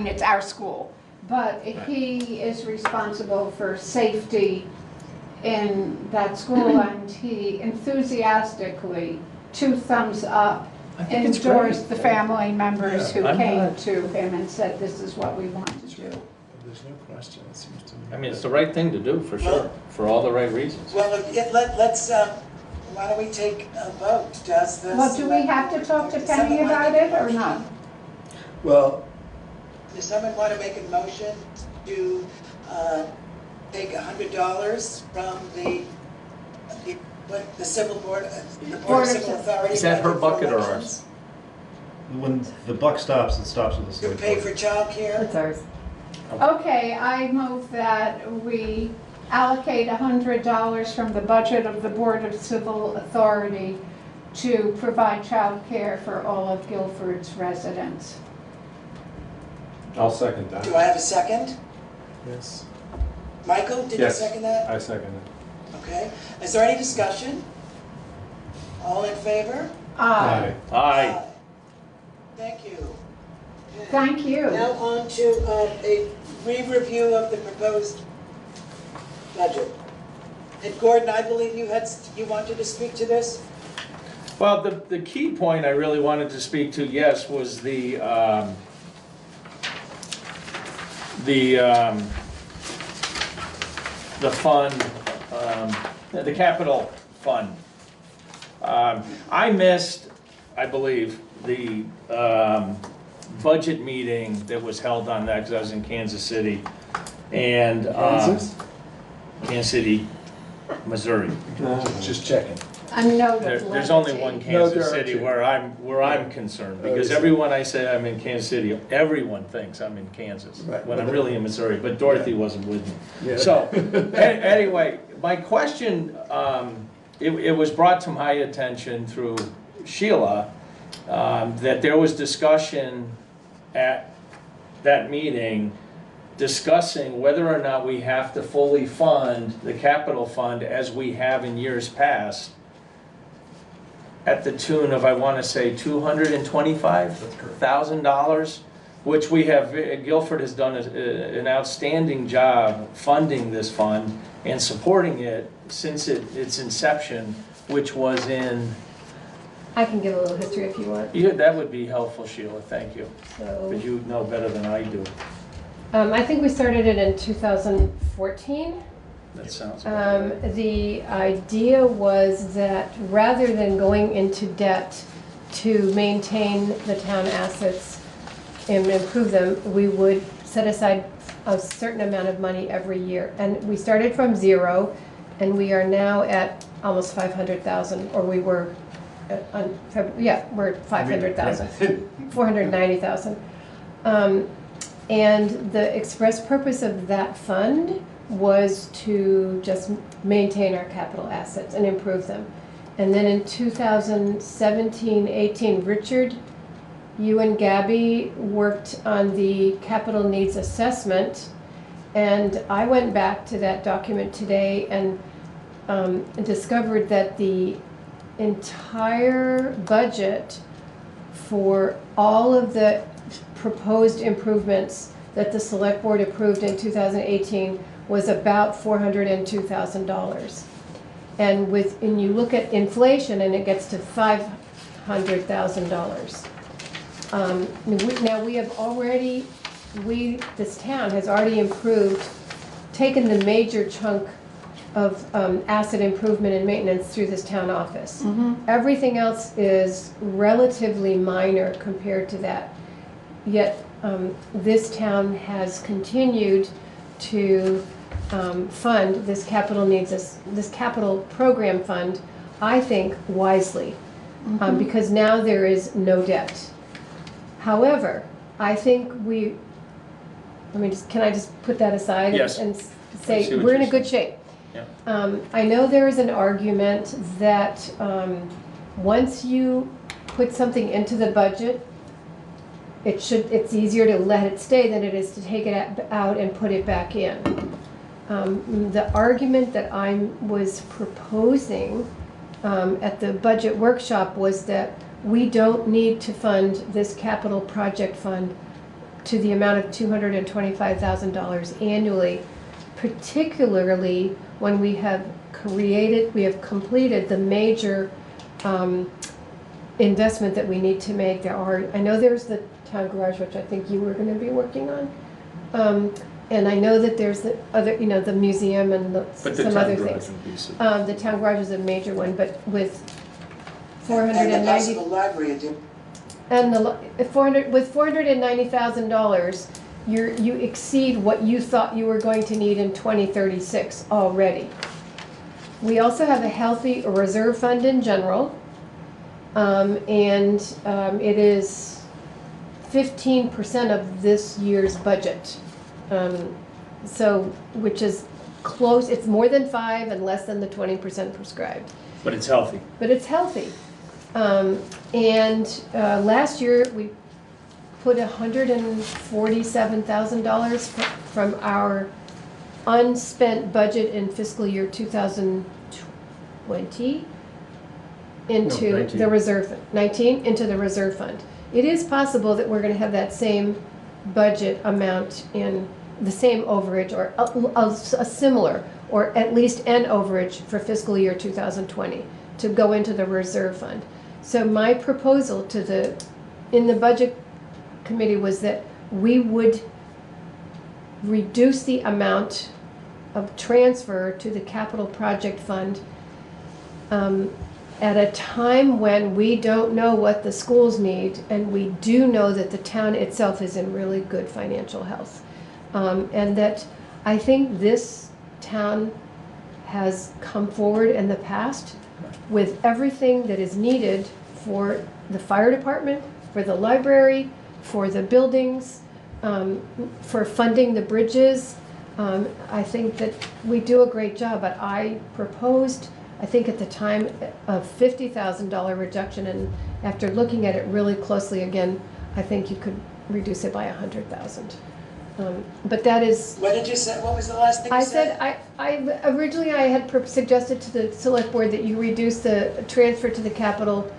it's our school, but he is responsible for safety in that school, and he enthusiastically, 2 thumbs up, I think it's endorsed great. the family members who I'm came not- to him and said, this is what we want to do. There's no question, it seems to me. I mean, it's the right thing to do, for sure, for all the right reasons. Well, let's, why don't we take a vote? Does the... Well, do we have to talk to Penny about it or not? Well, Does someone want to make a motion to take $100 from the civil board, the Board of Civil Authority? Is that her for bucket or elections, ours? When the buck stops, it stops with the To select pay board. for childcare? That's ours. Okay, I move that we allocate $100 from the budget of the Board of Civil Authority to provide childcare for all of Guilford's residents. I'll second that. Do I have a second? Yes. Michael, did you Yes, second that? I second it. Okay. Is there any discussion? All in favor? Aye. Aye. Thank you. Thank you. Now on to a re-review of the proposed budget. And Gordon, I believe you wanted to speak to this? Well, the key point I really wanted to speak to, yes, was the fund, the capital fund. I missed, I believe, the budget meeting that was held on that, because I was in Kansas City. And Kansas? Kansas City, Missouri. Just checking. A note of There's only levity. one No, Kansas there are City 2. where I'm concerned, because Oh, everyone I say I'm in Kansas City, everyone thinks I'm in Kansas, Right. when I'm really in Missouri, but Dorothy wasn't with me. Yeah. So, anyway, my question, it was brought to my attention through Sheila, that there was discussion at that meeting discussing whether or not we have to fully fund the capital fund as we have in years past, at the tune of, I want to say, $225,000, which we have, Guilford has done an outstanding job funding this fund and supporting it since its inception, which was in, I can give a little history if you want. that would be helpful, Sheila, thank you, So, because you know better than I do. I think we started it in 2014. That sounds The idea was that rather than going into debt to maintain the town assets and improve them, we would set aside a certain amount of money every year. And we started from zero, and we are now at almost 500,000, or we were, we're at 500,000, 490,000. And the express purpose of that fund was to just maintain our capital assets and improve them. And then in 2017-18, Richard, you and Gabby worked on the capital needs assessment, and I went back to that document today and discovered that the entire budget for all of the proposed improvements that the select board approved in 2018 was about $402,000. And you look at inflation and it gets to $500,000. Now we have already, this town has already taken the major chunk of asset improvement and maintenance through this town office. Everything else is relatively minor compared to that. Yet this town has continued to fund this this capital program fund, I think, wisely, because now there is no debt. However, I think can I just put that aside? Yes. And say we're in a good shape. Yeah. I know there is an argument that once you put something into the budget, it's easier to let it stay than it is to take it out and put it back in. The argument that I was proposing at the budget workshop was that we don't need to fund this capital project fund to the amount of $225,000 annually, particularly when we have completed the major investment that we need to make. I know there's the town garage, which I think you were going to be working on. And I know that there's the other, the museum and some other things. The town garage is a major one, but with $490,000 the library, and with $490,000, you exceed what you thought you were going to need in 2036 already. We also have a healthy reserve fund in general, and it is 15% of this year's budget. Which is close, it's more than 5 and less than the 20% prescribed. But it's healthy. But it's healthy. Last year we put $147,000 from our unspent budget in fiscal year 2020 into the reserve, 19, into the reserve fund. It is possible that we're going to have that same budget amount in the same overage or a similar, or at least an overage for fiscal year 2020 to go into the reserve fund. So my proposal in the budget committee was that we would reduce the amount of transfer to the capital project fund at a time when we don't know what the schools need, and we do know that the town itself is in really good financial health. And that I think this town has come forward in the past with everything that is needed for the fire department, for the library, for the buildings, for funding the bridges. I think that we do a great job, but I proposed, I think at the time, a $50,000 reduction, and after looking at it really closely again, I think you could reduce it by $100,000. But that is. What did you say? What was the last thing you said? Originally I had suggested to the select board that you reduce the transfer to the capital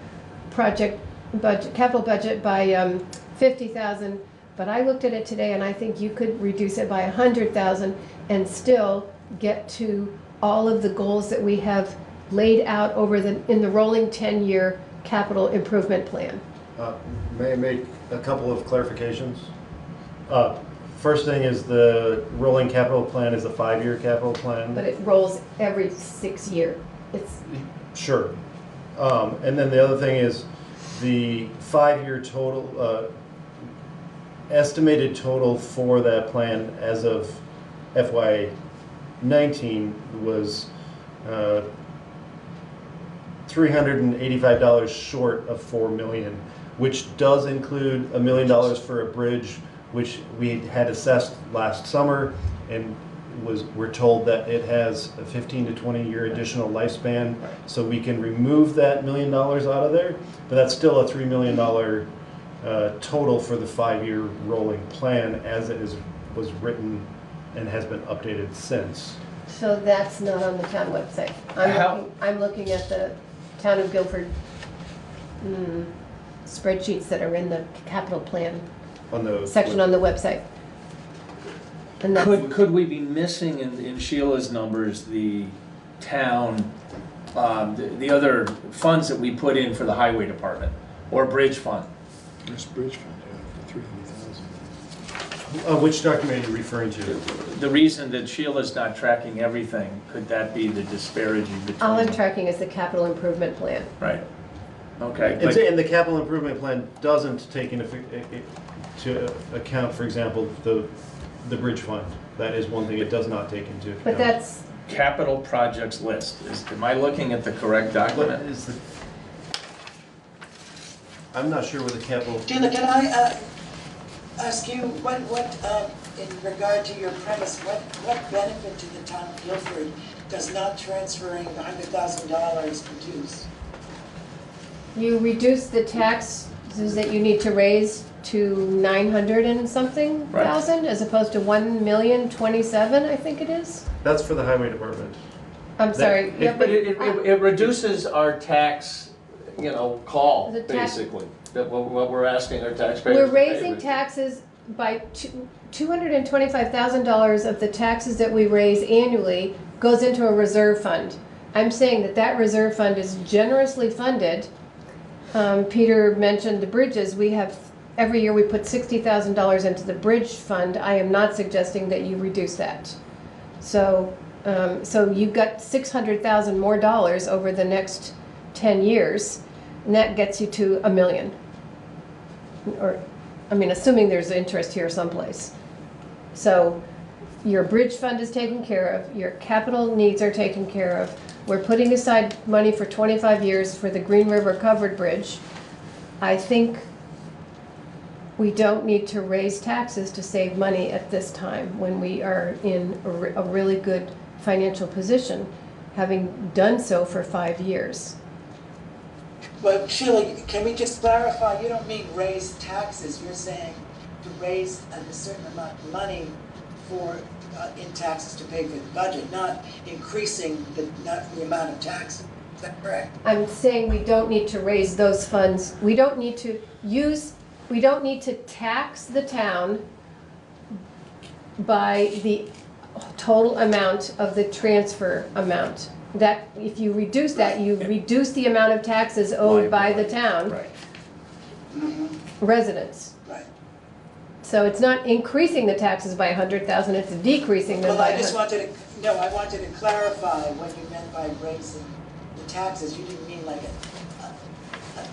budget by $50,000. But I looked at it today and I think you could reduce it by $100,000 and still get to all of the goals that we have laid out in the rolling 10-year capital improvement plan. May I make a couple of clarifications? First thing is the rolling capital plan is a 5-year capital plan. But it rolls every 6 year. It's, Sure. And then the other thing is the 5-year total, estimated total for that plan as of FY19 was $385 short of $4 million, which does include $1 million for a bridge, which we had assessed last summer, and we're told that it has a 15 to 20 year additional lifespan, so we can remove that $1 million out of there, but that's still a $3 million total for the 5-year rolling plan as it was written and has been updated since. so that's not on the town website. I'm looking at the Town of Guilford spreadsheets that are in the capital plan On the section on the website. And that's, Could we be missing in Sheila's numbers the town, the other funds that we put in for the highway department or bridge fund? There's bridge fund, yeah, for 300,000. Which document are you referring to? The reason that Sheila's not tracking everything, could that be the disparity between? all I'm tracking is the capital improvement plan. Right. Okay. And the capital improvement plan doesn't take into account, for example, the bridge fund. That is one thing it does not take into account. But that's, Capital projects list, am I looking at the correct What document? is the, I'm not sure what the capital. Sheila, can I ask you, what, in regard to your premise, what benefit to the town of Guilford does not transferring $100,000 produce? you reduce the taxes that you need to raise to 900 and something thousand, as opposed to 1,027,000, I think it is. That's for the highway department. I'm sorry. Yeah, But it reduces our tax, call, The tax- basically, that what we're asking our taxpayers We're to pay. raising taxes by $225,000 of the taxes that we raise annually goes into a reserve fund. I'm saying that reserve fund is generously funded. Peter mentioned the bridges. We have, every year we put $60,000 into the bridge fund. I am not suggesting that you reduce that. So you've got $600,000 more dollars over the next 10 years, and that gets you to $1 million. Or, assuming there's interest here someplace. So your bridge fund is taken care of, your capital needs are taken care of. We're putting aside money for 25 years for the Green River Covered Bridge. I think we don't need to raise taxes to save money at this time when we are in a really good financial position, having done so for 5 years. But Sheila, can we just clarify, you don't mean raise taxes, you're saying to raise a certain amount of money in taxes to pay for the budget, not increasing the amount of taxes. Is that correct? I'm saying we don't need to raise those funds. We don't need to tax the town by the total amount of the transfer amount. That, if you reduce that, you reduce the amount of taxes owed by the town residents. Right. So it's not increasing the taxes by 100,000, it's decreasing them Well, by I just 100,000. I wanted to clarify what you meant by raising the taxes. You didn't mean like a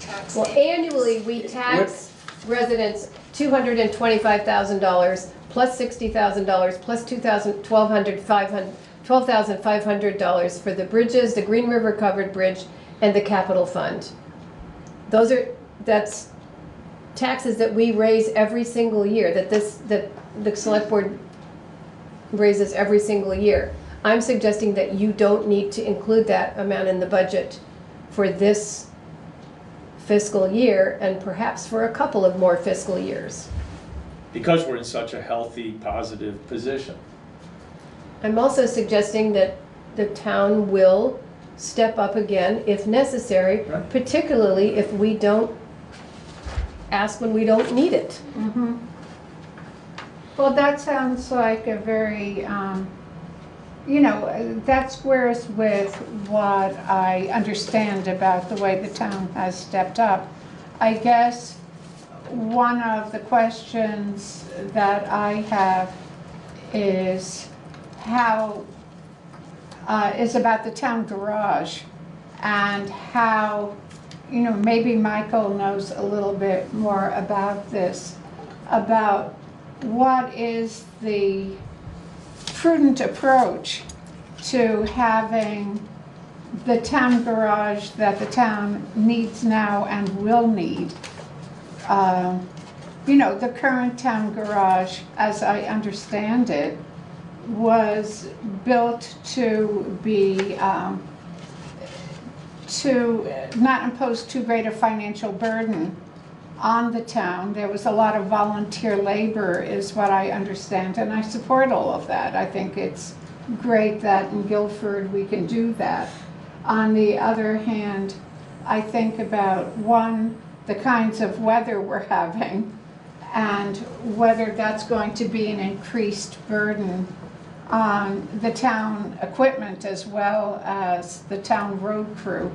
tax. Well, annually, we tax residents $225,000 plus $60,000 plus $12,500 for the bridges, the Green River Covered Bridge, and the capital fund. That's taxes that we raise every single year, that the select board raises every single year. I'm suggesting that you don't need to include that amount in the budget for this fiscal year and perhaps for a couple of more fiscal years. Because we're in such a healthy, positive position. I'm also suggesting that the town will step up again if necessary, particularly if we don't ask when we don't need it. Mm-hmm. Well, that sounds like a very, that squares with what I understand about the way the town has stepped up. I guess one of the questions that I have is is about the town garage and how, maybe Michael knows a little bit more about this, about what is the prudent approach to having the town garage that the town needs now and will need. The current town garage, as I understand it, was built to be, to not impose too great a financial burden on the town. There was a lot of volunteer labor, is what I understand, and I support all of that. I think it's great that in Guilford we can do that. On the other hand, I think about, one, the kinds of weather we're having and whether that's going to be an increased burden on the town equipment as well as the town road crew.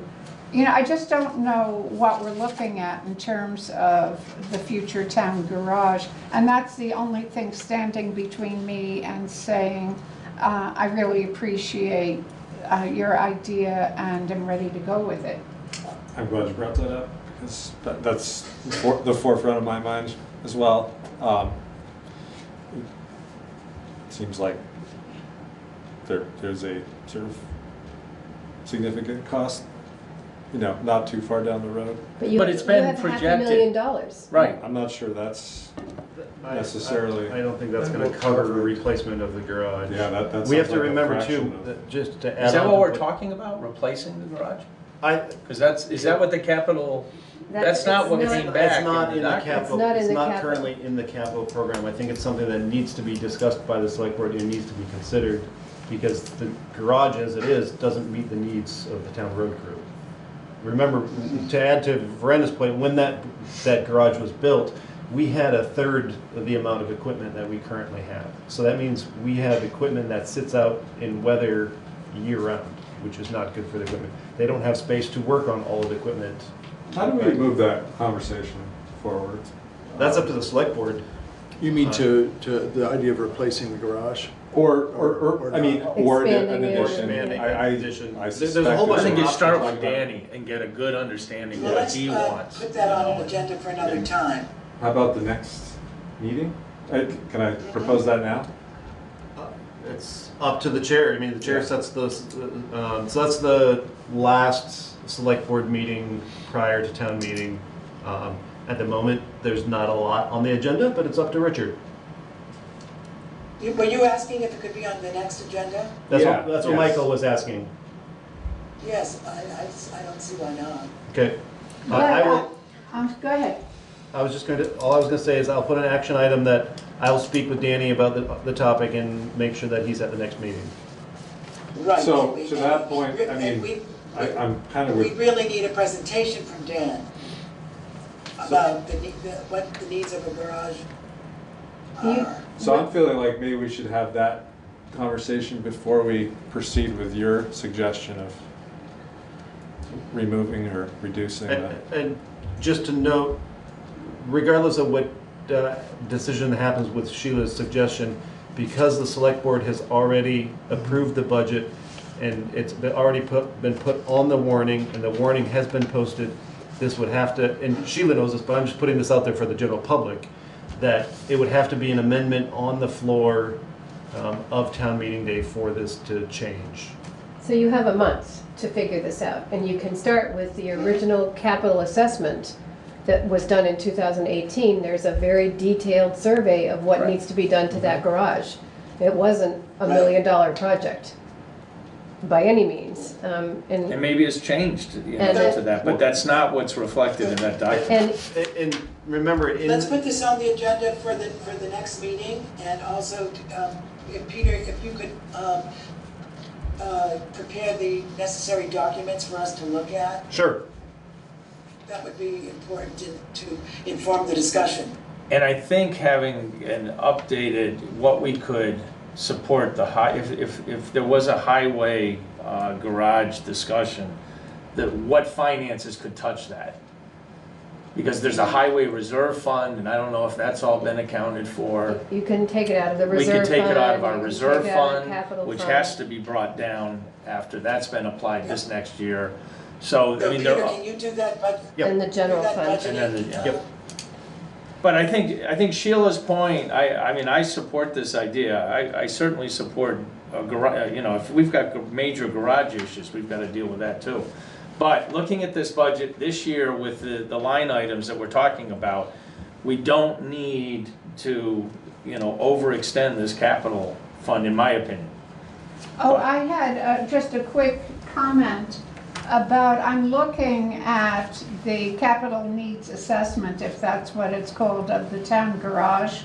I just don't know what we're looking at in terms of the future town garage, and that's the only thing standing between me and saying I really appreciate your idea and am ready to go with it. I'm glad you brought that up, because that's the forefront of my mind as well. It seems like there's a sort of significant cost, not too far down the road. But it's been projected. $500,000. Right. I'm not sure that's necessarily. I don't think that's going to cover the replacement of the garage. Yeah, that we have sounds to like a remember fraction too, of- that just to add Is that on what to we're talking about, replacing the garage? Because is that what the capital, that's not what came back. It's not in the document. capital, It's not it's not currently in the capital program. I think it's something that needs to be discussed by the select board and needs to be considered, because the garage as it is doesn't meet the needs of the town road crew. Remember, to add to Veranda's point, when that garage was built, we had a third of the amount of equipment that we currently have. So that means we have equipment that sits out in weather year-round, which is not good for the equipment. They don't have space to work on all of the equipment. How do we move that conversation forward? That's up to the select board. You mean to the idea of replacing the garage? Or an Expanding it. addition. Addition. I There's suspect a whole bunch I of think you options start like with that. Danny and get a good understanding Well, of what let's he wants. put that on an agenda for another time. How about the next meeting? Can I propose that now? It's up to the chair. I mean, the chair sets the, so that's the last select board meeting prior to town meeting. At the moment, there's not a lot on the agenda, but it's up to Richard. Were you asking if it could be on the next agenda? That's Yeah, what yes. Michael was asking. Yes, I don't see why not. Okay. I will, Go ahead. I was just going to, all I was going to say is I'll put an action item that I'll speak with Danny about the topic and make sure that he's at the next meeting. Right. So, and to that point, I and mean, I'm kind of we with, really need a presentation from Dan about what the needs of a garage are. so I'm feeling like maybe we should have that conversation before we proceed with your suggestion of removing or reducing that. And just to note, regardless of what decision happens with Sheila's suggestion, because the select board has already approved the budget and it's already been put on the warning and the warning has been posted, this would have to, and Sheila knows this, but I'm just putting this out there for the general public, that it would have to be an amendment on the floor of town meeting day for this to change. So you have a month to figure this out, and you can start with the original capital assessment that was done in 2018. There's a very detailed survey of what needs to be done to that garage. It wasn't a $1 million project by any means. And maybe it's changed to that, but that's not what's reflected in that document. And remember, Let's put this on the agenda for the next meeting, and also, if Peter, if you could prepare the necessary documents for us to look at. Sure. That would be important to inform the discussion. And I think having an updated, what we could support the high, if there was a highway garage discussion, what finances could touch that? because there's a highway reserve fund, and I don't know if that's all been accounted for. You can take it out of the We reserve fund. can take it out of our you can reserve take it out of fund, capital which fund. has to be brought down after that's been applied this next year. So, I mean, Peter, there are. can you do that, but? And the general fund. And then yep. But I think Sheila's point, I mean, I support this idea. I certainly support a garage, you know, if we've got major garage issues, we've got to deal with that too. But looking at this budget this year with the line items that we're talking about, we don't need to, you know, overextend this capital fund, in my opinion. Oh, I had just a quick comment about, I'm looking at the capital needs assessment, if that's what it's called, of the town garage.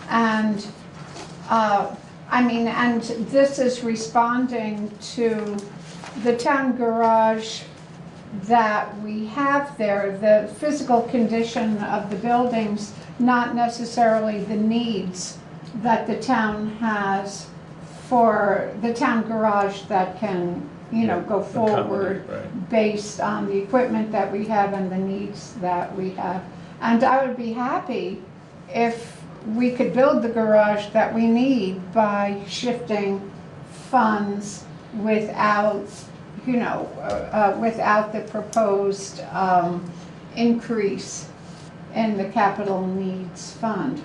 And, I mean, and this is responding to the town garage that we have there, the physical condition of the buildings, not necessarily the needs that the town has for the town garage that can, you know, go forward based on the equipment that we have and the needs that we have. And I would be happy if we could build the garage that we need by shifting funds without, you know, without the proposed increase in the capital needs fund.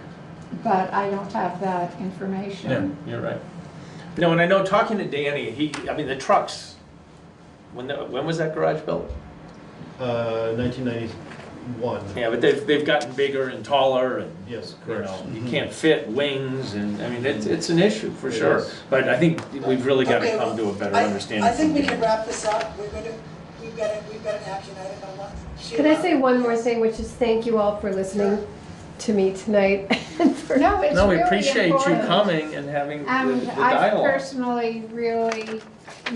But I don't have that information. Yeah, you're right. You know, and I know talking to Danny, I mean, the trucks, when was that garage built? 1991. Yeah, but they've gotten bigger and taller, and yes, correct. You know, you can't fit wings, and I mean, it's an issue for sure. But I think we've really got to come to a better understanding. I think we can wrap this up. We've got an action item on one. Can I say one more thing, which is thank you all for listening to me tonight. No, it's No, we really appreciate important. you coming and having the I dialogue. personally really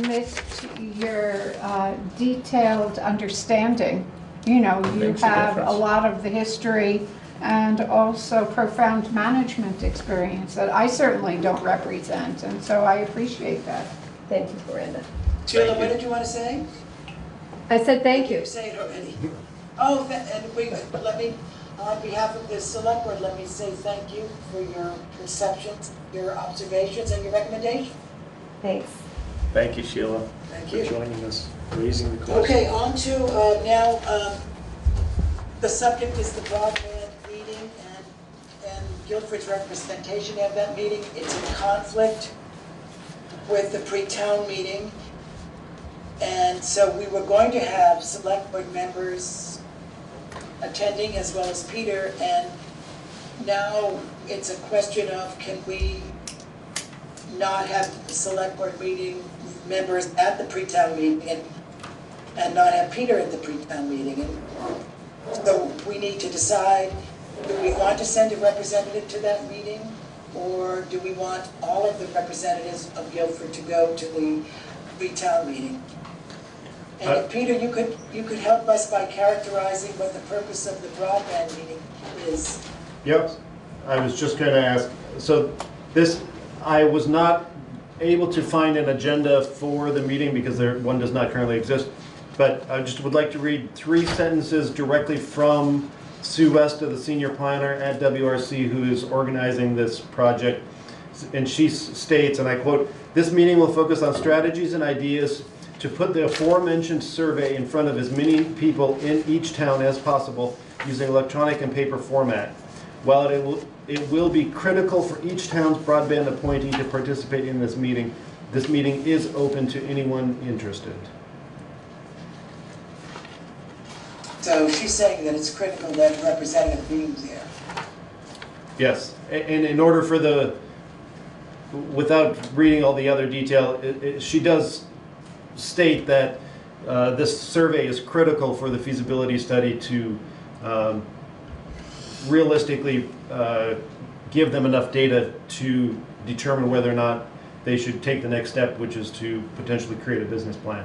missed your detailed understanding. You know, you Makes a have a difference. lot of the history and also profound management experience that I certainly don't represent, and so I appreciate that. Thank you, Miranda. Sheila, what did you want to say? I said thank you. You say it already. Oh, and let me, on behalf of the select board, let me say thank you for your perceptions, your observations, and your recommendation. Thanks. Thank you, Sheila, Thank for you. joining us, raising the question. Okay, on to now, the subject is the broadband meeting and Guilford's representation at that meeting. It's in conflict with the pre-town meeting. And so we were going to have select board members attending as well as Peter, and now it's a question of can we not have select board meeting members at the pre-town meeting and not have Peter at the pre-town meeting. And so we need to decide, do we want to send a representative to that meeting, or do we want all of the representatives of Guilford to go to the pre-town meeting? And if, Peter, you could help us by characterizing what the purpose of the broadband meeting is. Yep, I was just going to ask, so this, I was not able to find an agenda for the meeting because one does not currently exist, but I just would like to read 3 sentences directly from Sue West, the senior planner at WRC, who is organizing this project. And she states, and I quote, "This meeting will focus on strategies and ideas to put the aforementioned survey in front of as many people in each town as possible using electronic and paper format. While it will be critical for each town's broadband appointee to participate in this meeting is open to anyone interested." So she's saying that it's critical that a representative be there. Yes, and in order for without reading all the other detail, she does state that this survey is critical for the feasibility study to realistically give them enough data to determine whether or not they should take the next step, which is to potentially create a business plan.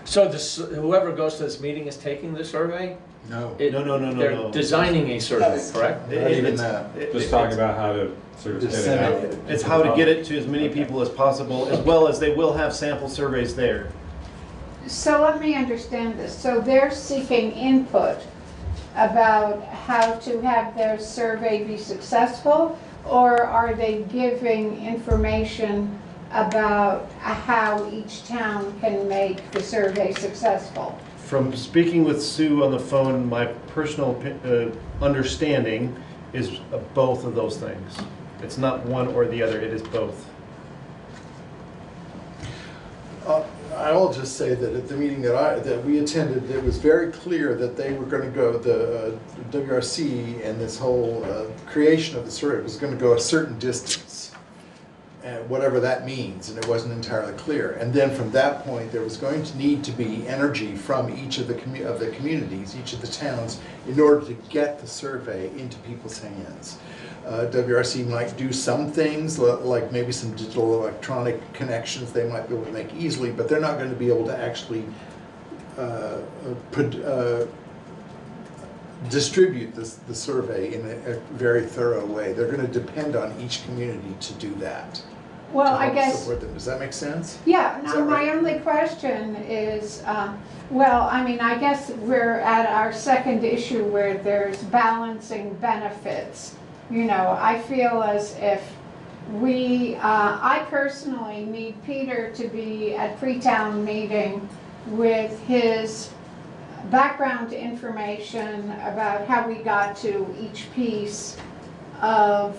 So whoever goes to this meeting is taking the survey? No. No. They're designing a survey, correct? Not even that. Just talking about how to sort of get it out. It's how to get it to as many people as possible, as well as they will have sample surveys there. So let me understand this. So they're seeking input about how to have their survey be successful, or are they giving information about how each town can make the survey successful? From speaking with Sue on the phone, my personal understanding is both of those things. It's not one or the other, it is both. I'll just say that at the meeting that we attended, it was very clear that they were going to go, the WRC and this whole creation of the survey was going to go a certain distance, and whatever that means, and it wasn't entirely clear. And then from that point, there was going to need to be energy from each of the communities, each of the towns, in order to get the survey into people's hands. WRC might do some things, like maybe some digital electronic connections they might be able to make easily, but they're not going to be able to actually distribute the survey in a very thorough way. They're going to depend on each community to do that. Well, to I help guess. support them. Does that make sense? Yeah, Is no, that my right? only question is, well, I mean, I guess we're at our second issue where there's balancing benefits. You know, I feel as if I personally need Peter to be at pre-town meeting with his background information about how we got to each piece of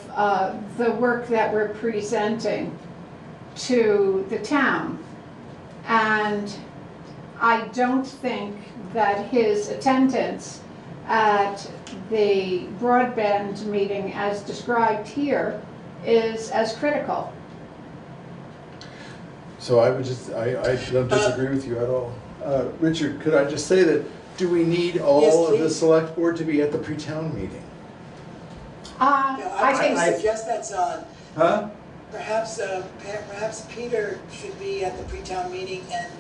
the work that we're presenting to the town. And I don't think that his attendance at the broadband meeting as described here is as critical. So I would just, I don't disagree with you at all. Richard, could I just say that, do we need all Yes, of the please. select board to be at the pre-town meeting? I suggest that's on. Huh? Perhaps Peter should be at the pre-town meeting, and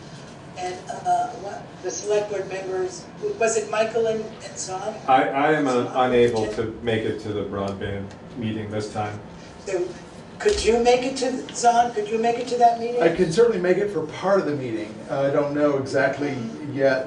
the select board members, was it Michael and Zahn? I am unable to make it to the broadband meeting this time. So, could you make it to, Zahn, could you make it to that meeting? I can certainly make it for part of the meeting. I don't know exactly yet.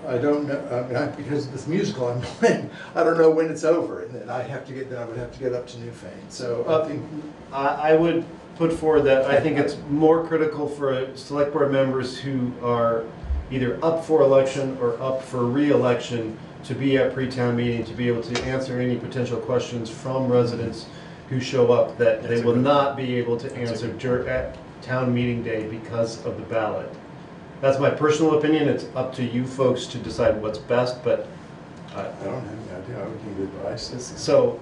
I don't know, because of this musical I'm playing, I don't know when it's over, and then I would have to get up to Newfane. So I think I would put forward that I think it's more critical for select board members who are either up for election or up for re-election to be at pre-town meeting, to be able to answer any potential questions from residents who show up that they will not be able to answer at town meeting day because of the ballot. That's my personal opinion. It's up to you folks to decide what's best, but I don't have any idea. I would need advice. So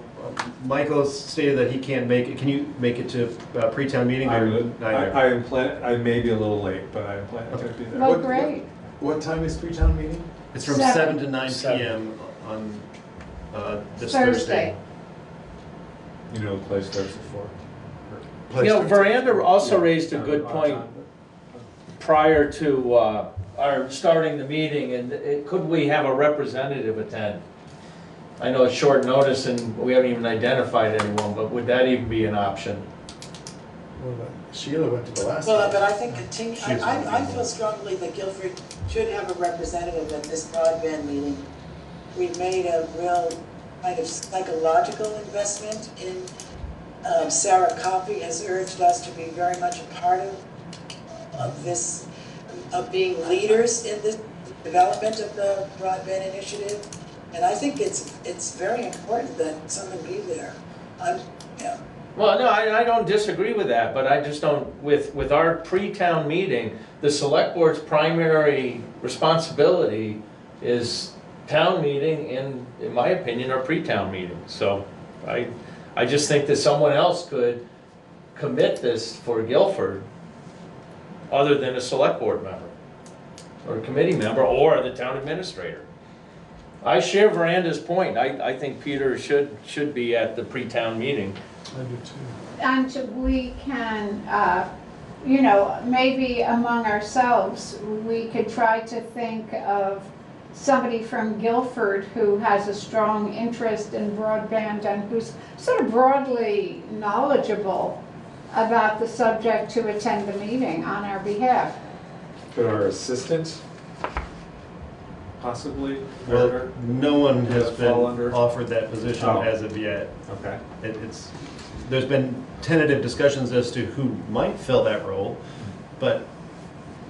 Michael stated that he can't make it. Can you make it to pre-town meeting? I may be a little late, but I am planning to be there. Well, great. What time is pre-town meeting? It's from 7. 7 to 9 p.m. on this Thursday. You know the place starts at 4. You know, Veranda also raised a good point prior to our starting the meeting, and could we have a representative attend? I know it's short notice and we haven't even identified anyone, but would that even be an option? Well, Sheila went to the last Well, one. but I think I feel strongly that Guilford should have a representative at this broadband meeting. We've made a real kind of psychological investment in, Sarah Coffey has urged us to be very much a part of this, of being leaders in the development of the broadband initiative. And I think it's very important that someone be there. Yeah. Well, no, I don't disagree with that, but I just don't, with our pre-town meeting, the select board's primary responsibility is town meeting and, in my opinion, our pre-town meeting. So I just think that someone else could commit this for Guilford other than a select board member or a committee member or the town administrator. I share Veranda's point. I think Peter should be at the pre-town meeting. I do too. And we can, you know, maybe among ourselves, we could try to think of somebody from Guilford who has a strong interest in broadband and who's sort of broadly knowledgeable about the subject to attend the meeting on our behalf. Could our assistant possibly? Well, no one has been fall under? offered that position Oh. as of yet. Okay. There's been tentative discussions as to who might fill that role, but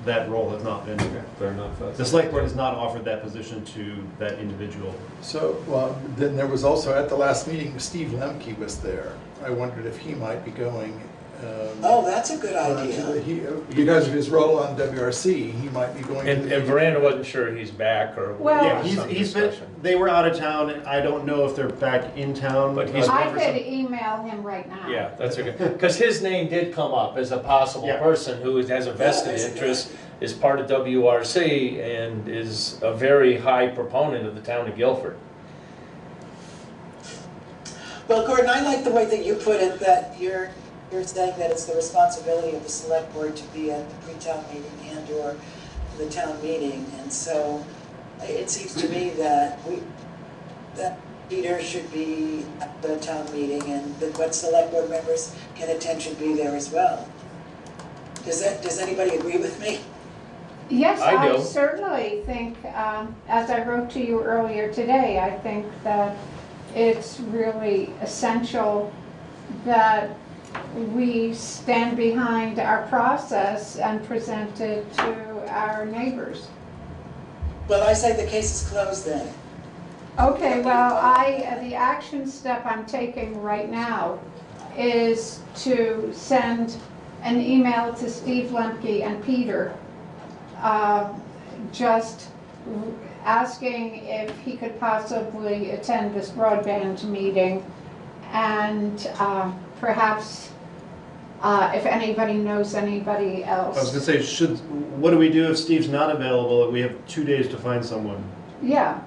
that role has not been. They're not. The select board has not offered that position to that individual. So, well, then there was also, at the last meeting, Steve Lemke was there. I wondered if he might be going. Oh, that's a good idea. Because of his role on WRC, he might be going. And Veranda wasn't sure he's back or. Well- Yeah, he's been, they were out of town. I don't know if they're back in town. But he's. I could email him right now. Yeah, that's okay. Because his name did come up as a possible person who has a vested interest, is part of WRC, and is a very high proponent of the town of Guilford. Well, Gordon, I like the way that you put it, that you're saying that it's the responsibility of the select board to be at the pre-town meeting and/or the town meeting. And so it seems to me that Peter should be at the town meeting, and that what select board members can attend should be there as well. Does anybody agree with me? Yes, I do. I certainly think, as I wrote to you earlier today, I think that it's really essential that we stand behind our process and present it to our neighbors. Well, I say the case is closed then. Okay, well, the action step I'm taking right now is to send an email to Steve Lemke and Peter, just asking if he could possibly attend this broadband meeting, and perhaps if anybody knows anybody else. I was gonna say, what do we do if Steve's not available? We have 2 days to find someone. Yeah.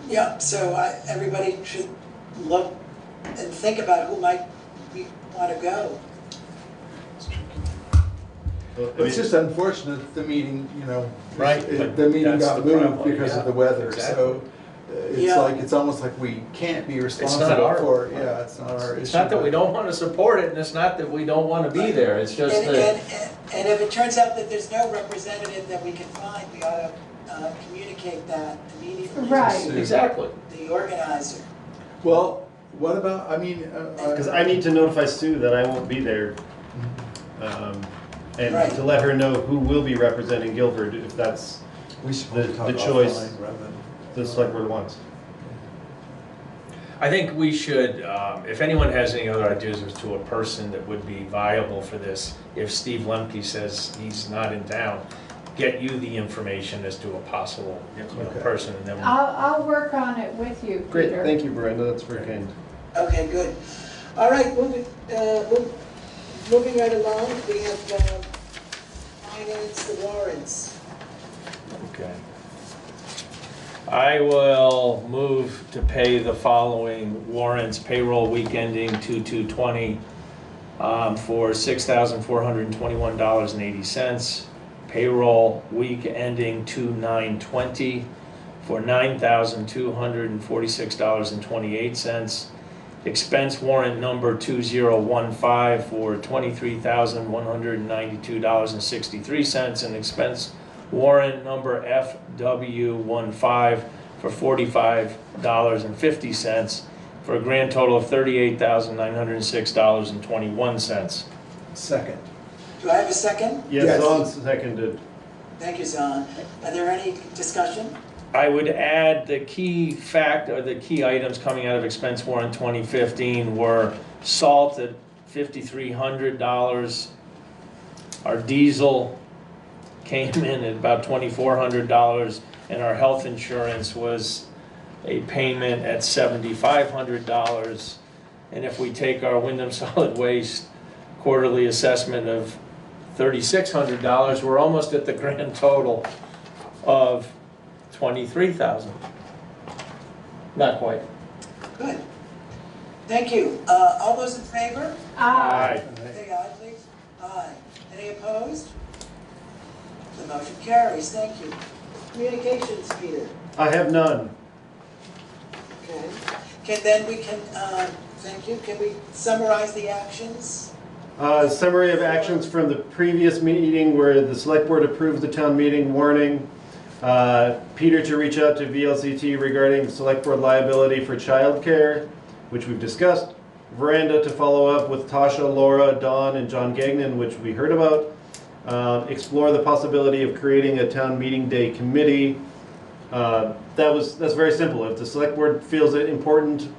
Yeah, so everybody should look and think about who might want to go. It's just unfortunate the meeting, Right, the meeting that's got the moved problem, because yeah, of the weather, exactly. so it's almost like we can't be responsible our- for it. Yeah, it's not our issue. It's not that we don't want to support it, and it's not that we don't want to be there, it's just that. And if it turns out that there's no representative that we can find, we ought to communicate that immediately. Right. to Exactly. The organizer. Well, what about, Because I need to notify Sue that I won't be there. And Right. to let her know who will be representing Guilford, if that's the choice the select board wants. I think we should, if anyone has any other ideas as to a person that would be viable for this, if Steve Lemke says he's not in town, get you the information as to a possible person, and then. I'll work on it with you, Great, Peter. thank you, Brenda, that's very kind. Okay, good. All right, moving right along, we have finance, the warrants. Okay. I will move to pay the following warrants: payroll week ending 2/2/20 for $6,421.80. Payroll week ending 2/9/20 for $9,246.28. Expense warrant number 2015 for $23,192.63, and expense warrant number FW15 for $45.50, for a grand total of $38,906.21. Second. Do I have a second? Yes, Zon seconded. Thank you, Zon. Are there any discussion? I would add the key items coming out of expense warrant 2015 were salt at $5,300. Our diesel came in at about $2,400, and our health insurance was a payment at $7,500. And if we take our Wyndham Solid Waste quarterly assessment of $3,600, we're almost at the grand total of $23,000. Not quite. Good. Thank you. All those in favor? Aye. Say aye, please. Aye. Any opposed? The motion carries. Thank you. Communications, Peter. I have none. Okay. Thank you. Can we summarize the actions? Summary of actions from the previous meeting where the select board approved the town meeting warning. Peter to reach out to VLCT regarding select board liability for childcare, which we've discussed. Veranda to follow up with Tasha, Laura, Dawn, and John Gagnon, which we heard about. Explore the possibility of creating a town meeting day committee. That's very simple. If the select board feels it important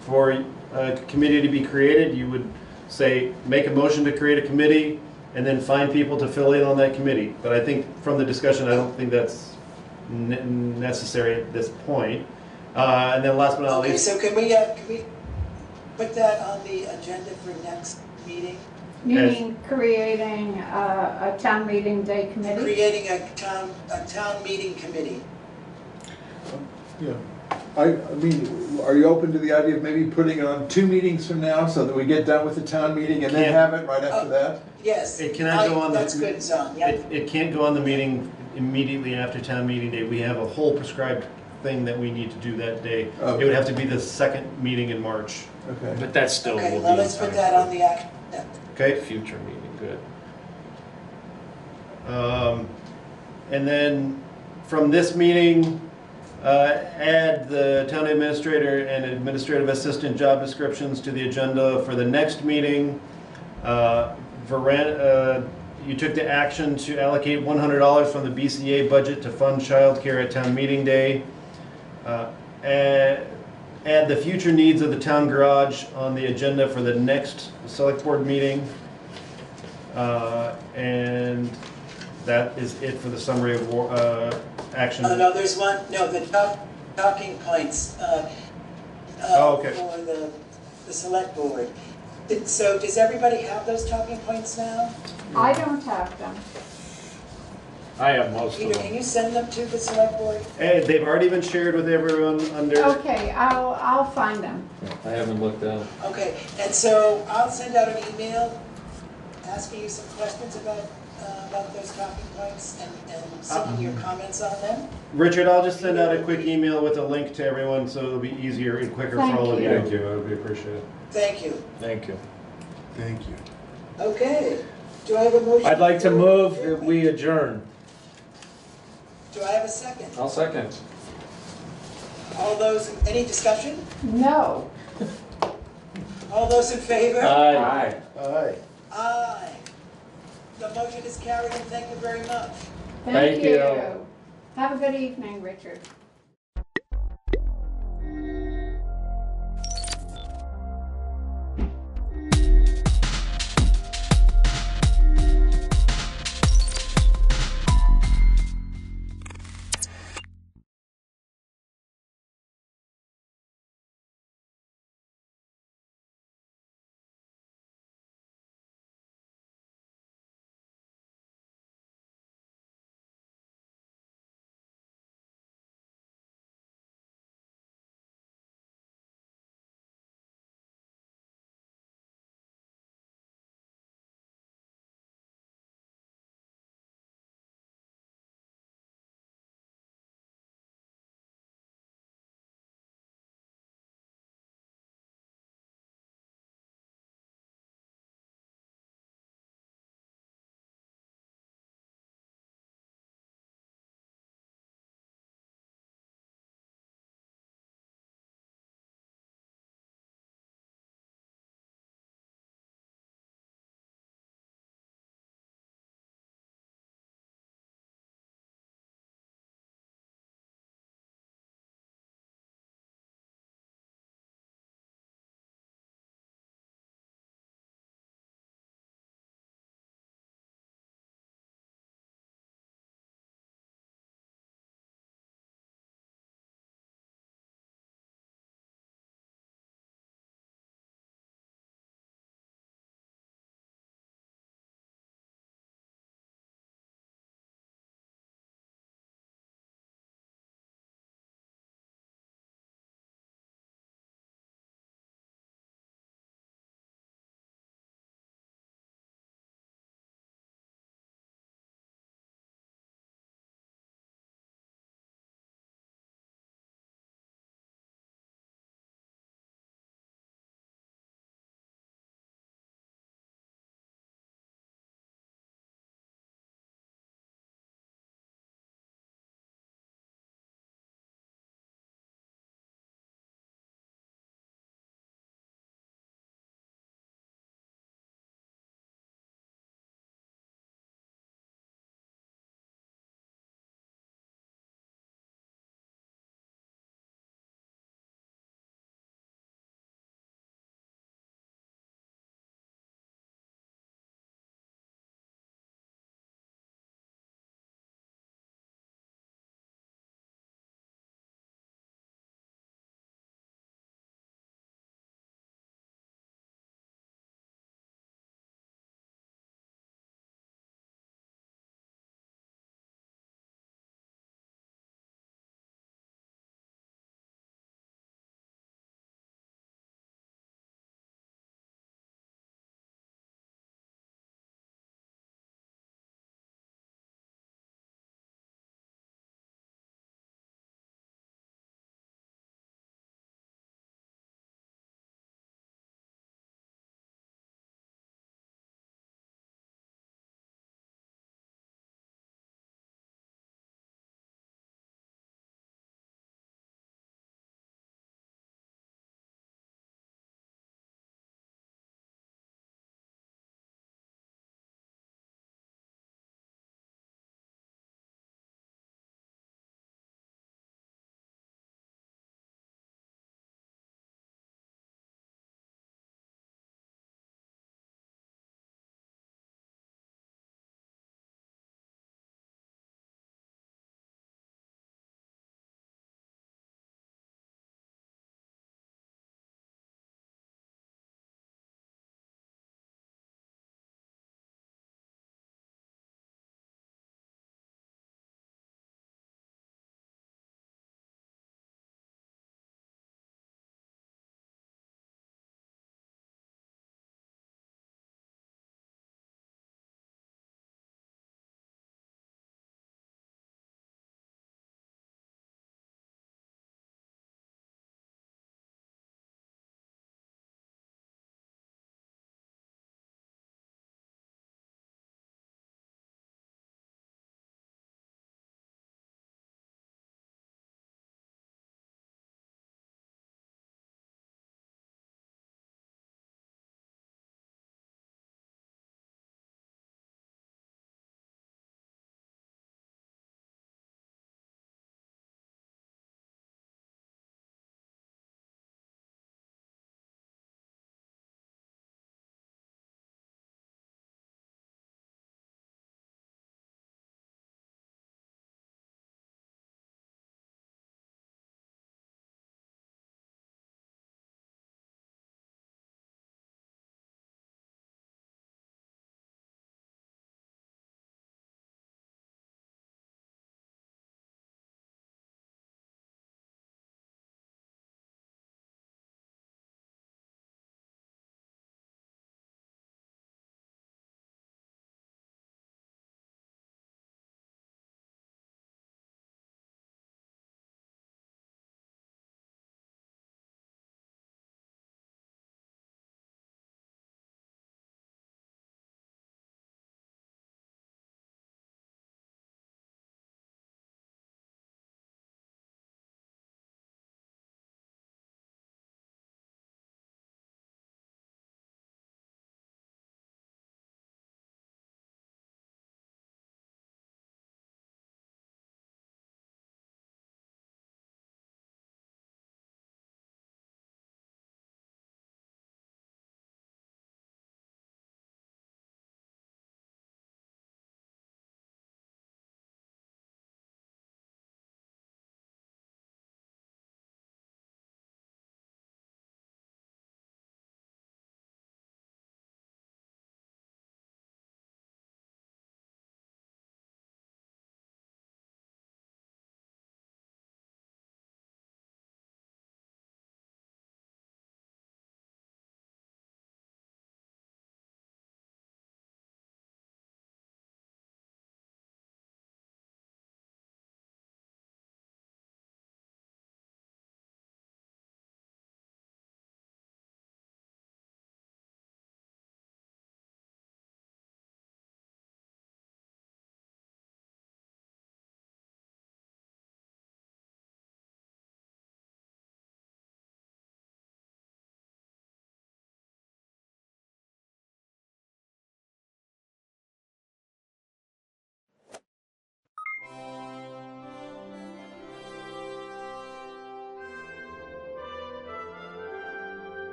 for a committee to be created, you would say, make a motion to create a committee and then find people to fill in on that committee. But I think from the discussion, I don't think that's necessary at this point. And then last but not least. Okay, so can we put that on the agenda for next meeting? Meaning creating a town meeting day committee? Creating a town meeting committee. Yeah. I mean, are you open to the idea of maybe putting it on 2 meetings from now so that we get done with the town meeting and then have it right after that? Yes. It cannot go on that's good, Zon, yeah. It can't go on the meeting immediately after town meeting day. We have a whole prescribed thing that we need to do that day. Okay. It would have to be the second meeting in March. Okay. But that still Okay, will well, be let's in put time that for on the act. Okay. future meeting, good. And then from this meeting, add the town administrator and administrative assistant job descriptions to the agenda for the next meeting. You took the action to allocate $100 from the BCA budget to fund childcare at town meeting day. Add the future needs of the town garage on the agenda for the next select board meeting. And that is it for the summary of action. No, there's one, no, the talking points okay. for the select board. So does everybody have those talking points now? I don't have them. I have most of Peter, them. can you send them to the select board? They've already been shared with everyone under. Okay, I'll find them. I haven't looked at it. Okay, and so I'll send out an email asking you some questions about those talking points and seeking your comments on them. Richard, I'll just send out a quick email with a link to everyone so it'll be easier and quicker for all of you. Thank you, that would be appreciated. Thank you. Thank you. Thank you. Okay, do I have a motion? I'd like to move that we adjourn. Do I have a second? I'll second. All those, any discussion? No. All those in favor? Aye. Aye. Aye. The motion is carried and thank you very much. Thank you. you. Have a good evening, Richard.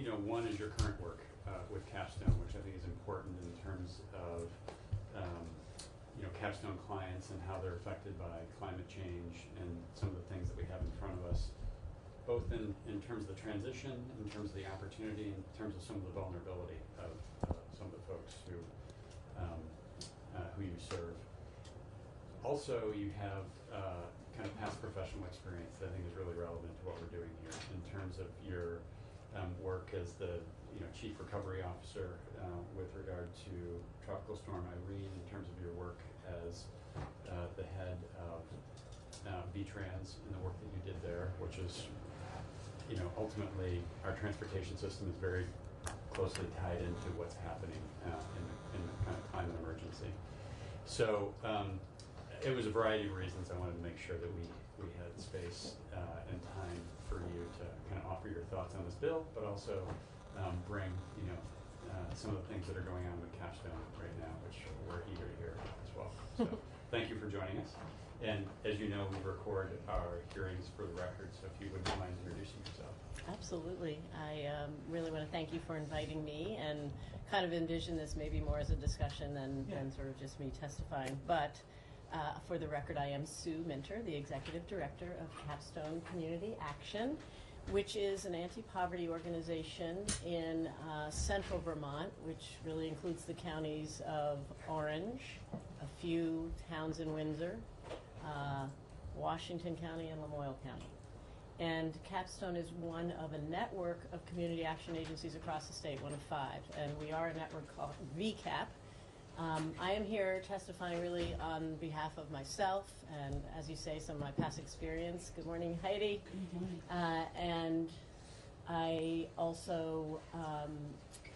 one is your current work with Capstone, which I think is important in terms of Capstone clients and how they're affected by climate change and some of the things that we have in front of us, both in terms of the transition, in terms of the opportunity, in terms of some of the vulnerability of some of the folks who you serve. Also, you have kind of past professional experience that I think is really relevant to what we're doing here in terms of your work as the Chief Recovery Officer with regard to Tropical Storm Irene, in terms of your work as the head of VTrans and the work that you did there, which is, ultimately our transportation system is very closely tied into what's happening in the kind of climate emergency. So it was a variety of reasons I wanted to make sure that we had space and time for you to kind of offer your thoughts on this bill, but also bring some of the things that are going on with Capstone right now, which we're eager to hear as well. So thank you for joining us. And as you know, we record our hearings for the record, so if you wouldn't mind introducing yourself. Absolutely. I really want to thank you for inviting me and kind of envision this maybe more as a discussion than sort of just me testifying. But for the record, I am Sue Minter, the Executive Director of Capstone Community Action, which is an anti-poverty organization in central Vermont, which really includes the counties of Orange, a few towns in Windsor, Washington County, and Lamoille County. And Capstone is one of a network of community action agencies across the state, one of 5. And we are a network called VCAP. I am here testifying really on behalf of myself and, as you say, some of my past experience. Good morning, Heidi. And I also,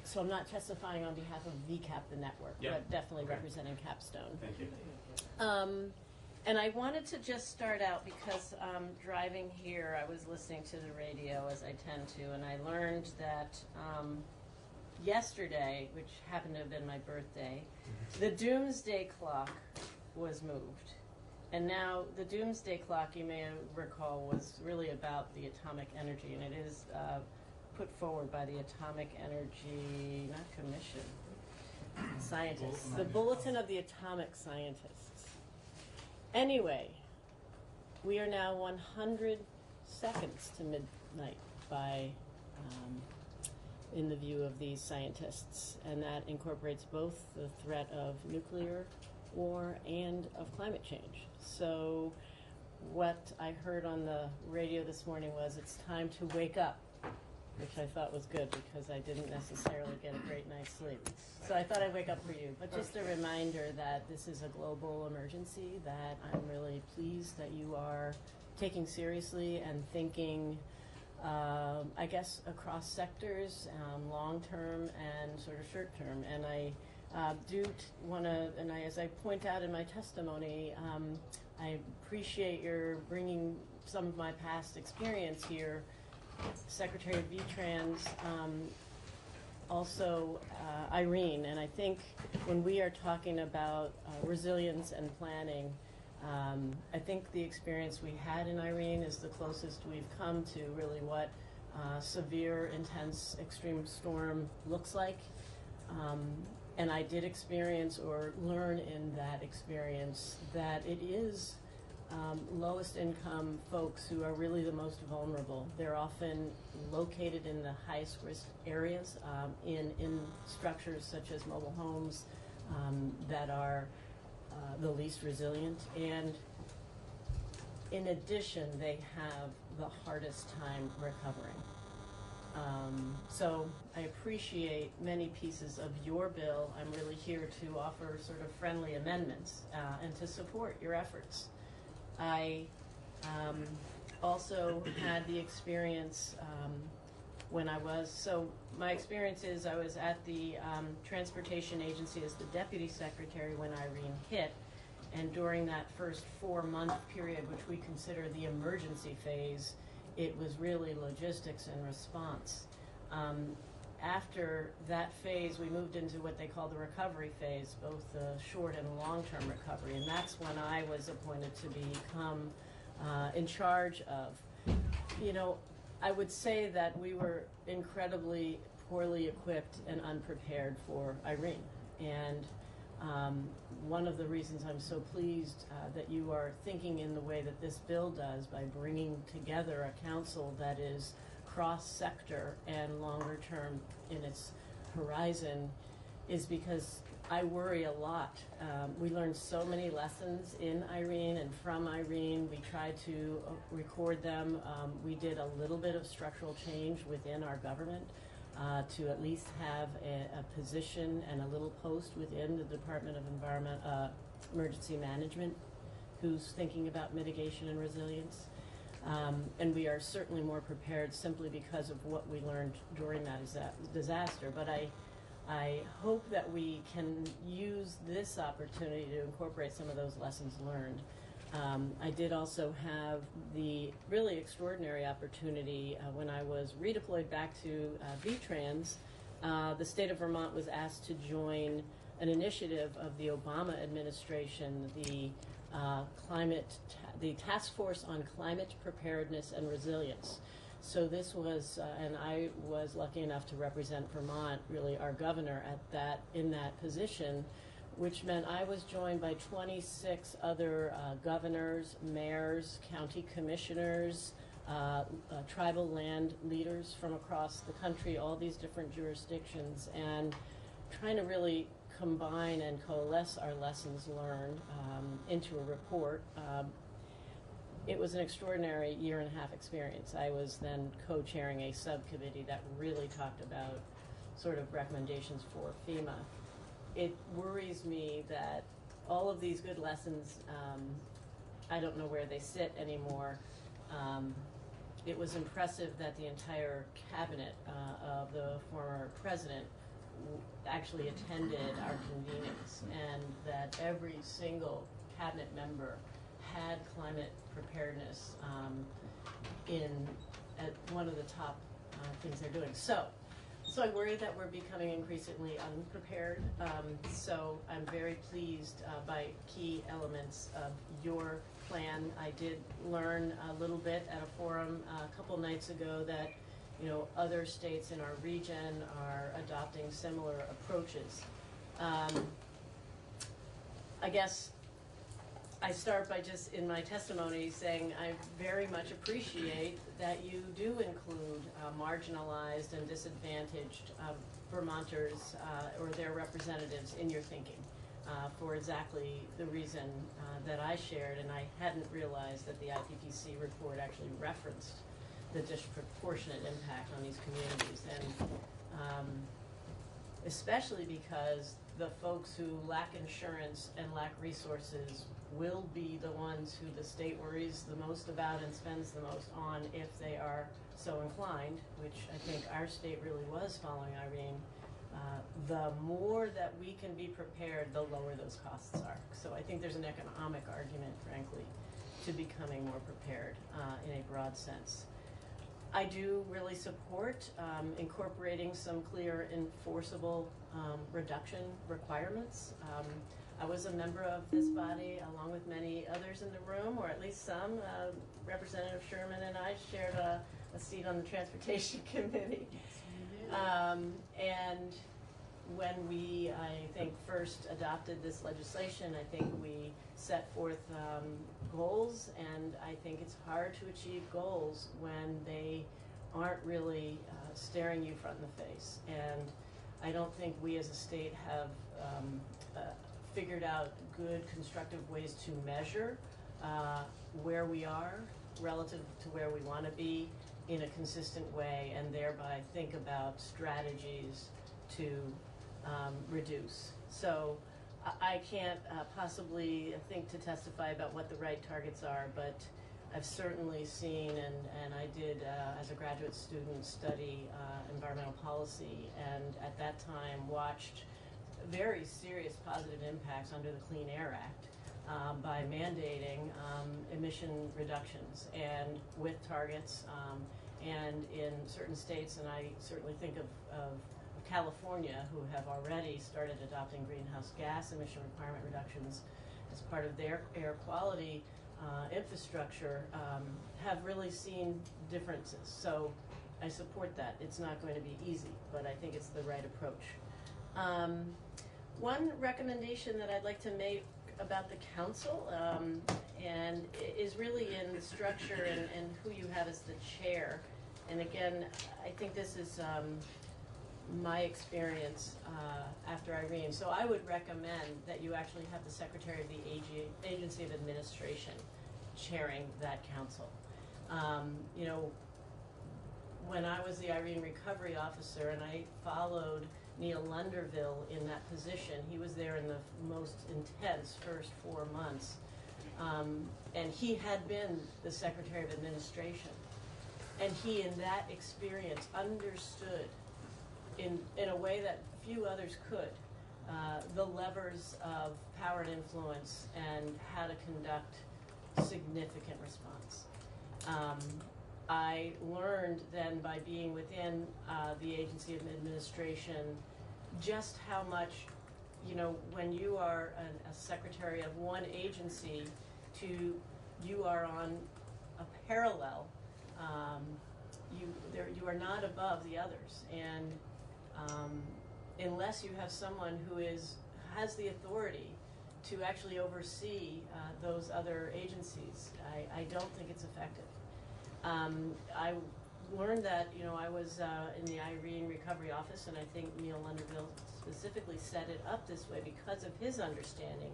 so I'm not testifying on behalf of VCAP, the network, but definitely representing Capstone. Thank you. And I wanted to just start out because driving here, I was listening to the radio as I tend to, and I learned that yesterday, which happened to have been my birthday, the doomsday clock was moved. And now the doomsday clock, you may recall, was really about the atomic energy, and it is put forward by the Atomic Energy, not Commission, scientists, the Bulletin of the Atomic Scientists. Anyway, we are now 100 seconds to midnight by in the view of these scientists, and that incorporates both the threat of nuclear war and of climate change. So what I heard on the radio this morning was it's time to wake up, which I thought was good because I didn't necessarily get a great night's sleep. So I thought I'd wake up for you. But just a reminder that this is a global emergency that I'm really pleased that you are taking seriously and thinking I guess across sectors, long-term and sort of short-term. And I do want to, and as I point out in my testimony, I appreciate your bringing some of my past experience here, Secretary of VTrans, also Irene. And I think when we are talking about resilience and planning, I think the experience we had in Irene is the closest we've come to really what severe, intense, extreme storm looks like. And I did experience or learn in that experience that it is lowest income folks who are really the most vulnerable. They're often located in the highest risk areas in structures such as mobile homes that are the least resilient, and in addition they have the hardest time recovering. So I appreciate many pieces of your bill. I'm really here to offer sort of friendly amendments and to support your efforts. I also had the experience when I was, so my experience is I was at the Transportation Agency as the Deputy Secretary when Irene hit, and during that first 4-month period, which we consider the emergency phase, it was really logistics and response. After that phase, we moved into what they call the recovery phase, both the short and long-term recovery, and that's when I was appointed to become in charge of, I would say that we were incredibly poorly equipped and unprepared for Irene. And one of the reasons I'm so pleased that you are thinking in the way that this bill does by bringing together a council that is cross-sector and longer term in its horizon is because I worry a lot. We learned so many lessons in Irene and from Irene. We tried to record them. We did a little bit of structural change within our government to at least have a position and a little post within the Department of Emergency Management who's thinking about mitigation and resilience. And we are certainly more prepared simply because of what we learned during that disaster. But I hope that we can use this opportunity to incorporate some of those lessons learned. I did also have the really extraordinary opportunity when I was redeployed back to VTrans. The state of Vermont was asked to join an initiative of the Obama administration, the Task Force on Climate Preparedness and Resilience. So this was, and I was lucky enough to represent Vermont, really our governor in that position, which meant I was joined by 26 other governors, mayors, county commissioners, tribal land leaders from across the country, all these different jurisdictions, and trying to really combine and coalesce our lessons learned into a report. It was an extraordinary year-and-a-half experience. I was then co-chairing a subcommittee that really talked about sort of recommendations for FEMA. It worries me that all of these good lessons, I don't know where they sit anymore. It was impressive that the entire cabinet of the former president actually attended our convenings, and that every single cabinet member had climate preparedness at one of the top things they're doing. So I worry that we're becoming increasingly unprepared. So I'm very pleased by key elements of your plan. I did learn a little bit at a forum a couple nights ago that other states in our region are adopting similar approaches. I guess I start by just in my testimony saying I very much appreciate that you do include marginalized and disadvantaged Vermonters or their representatives in your thinking for exactly the reason that I shared, and I hadn't realized that the IPPC report actually referenced the disproportionate impact on these communities, and especially because the folks who lack insurance and lack resources will be the ones who the state worries the most about and spends the most on if they are so inclined, which I think our state really was following Irene. The more that we can be prepared, the lower those costs are. So I think there's an economic argument, frankly, to becoming more prepared in a broad sense. I do really support incorporating some clear enforceable reduction requirements. I was a member of this body along with many others in the room, or at least some. Representative Sherman and I shared a seat on the Transportation Committee. And when we, I think, first adopted this legislation, I think we set forth goals, and I think it's hard to achieve goals when they aren't really staring you front in the face. And I don't think we as a state have figured out good, constructive ways to measure where we are relative to where we want to be in a consistent way, and thereby think about strategies to reduce. So I can't possibly think to testify about what the right targets are, but I've certainly seen, and I did as a graduate student study environmental policy, and at that time watched very serious positive impacts under the Clean Air Act by mandating emission reductions and with targets, and in certain states, and I certainly think of California, who have already started adopting greenhouse gas emission requirement reductions as part of their air quality infrastructure have really seen differences. So I support that. It's not going to be easy, but I think it's the right approach. One recommendation that I'd like to make about the council and is really in the structure and who you have as the chair. And again, I think this is my experience after Irene. So I would recommend that you actually have the Secretary of the Agency of Administration chairing that council. You know, when I was the Irene Recovery Officer and I followed Neil Lunderville in that position, he was there in the most intense first 4 months. And he had been the Secretary of Administration. And he, in that experience, understood in a way that few others could, the levers of power and influence and how to conduct significant response. I learned then by being within the Agency of Administration just how much, you know, when you are a secretary of one agency you are on a parallel, you are not above the others. And unless you have someone who has the authority to actually oversee those other agencies, I don't think it's effective. I learned that, you know, I was in the Irene Recovery Office, and I think Neil Lunderville specifically set it up this way because of his understanding,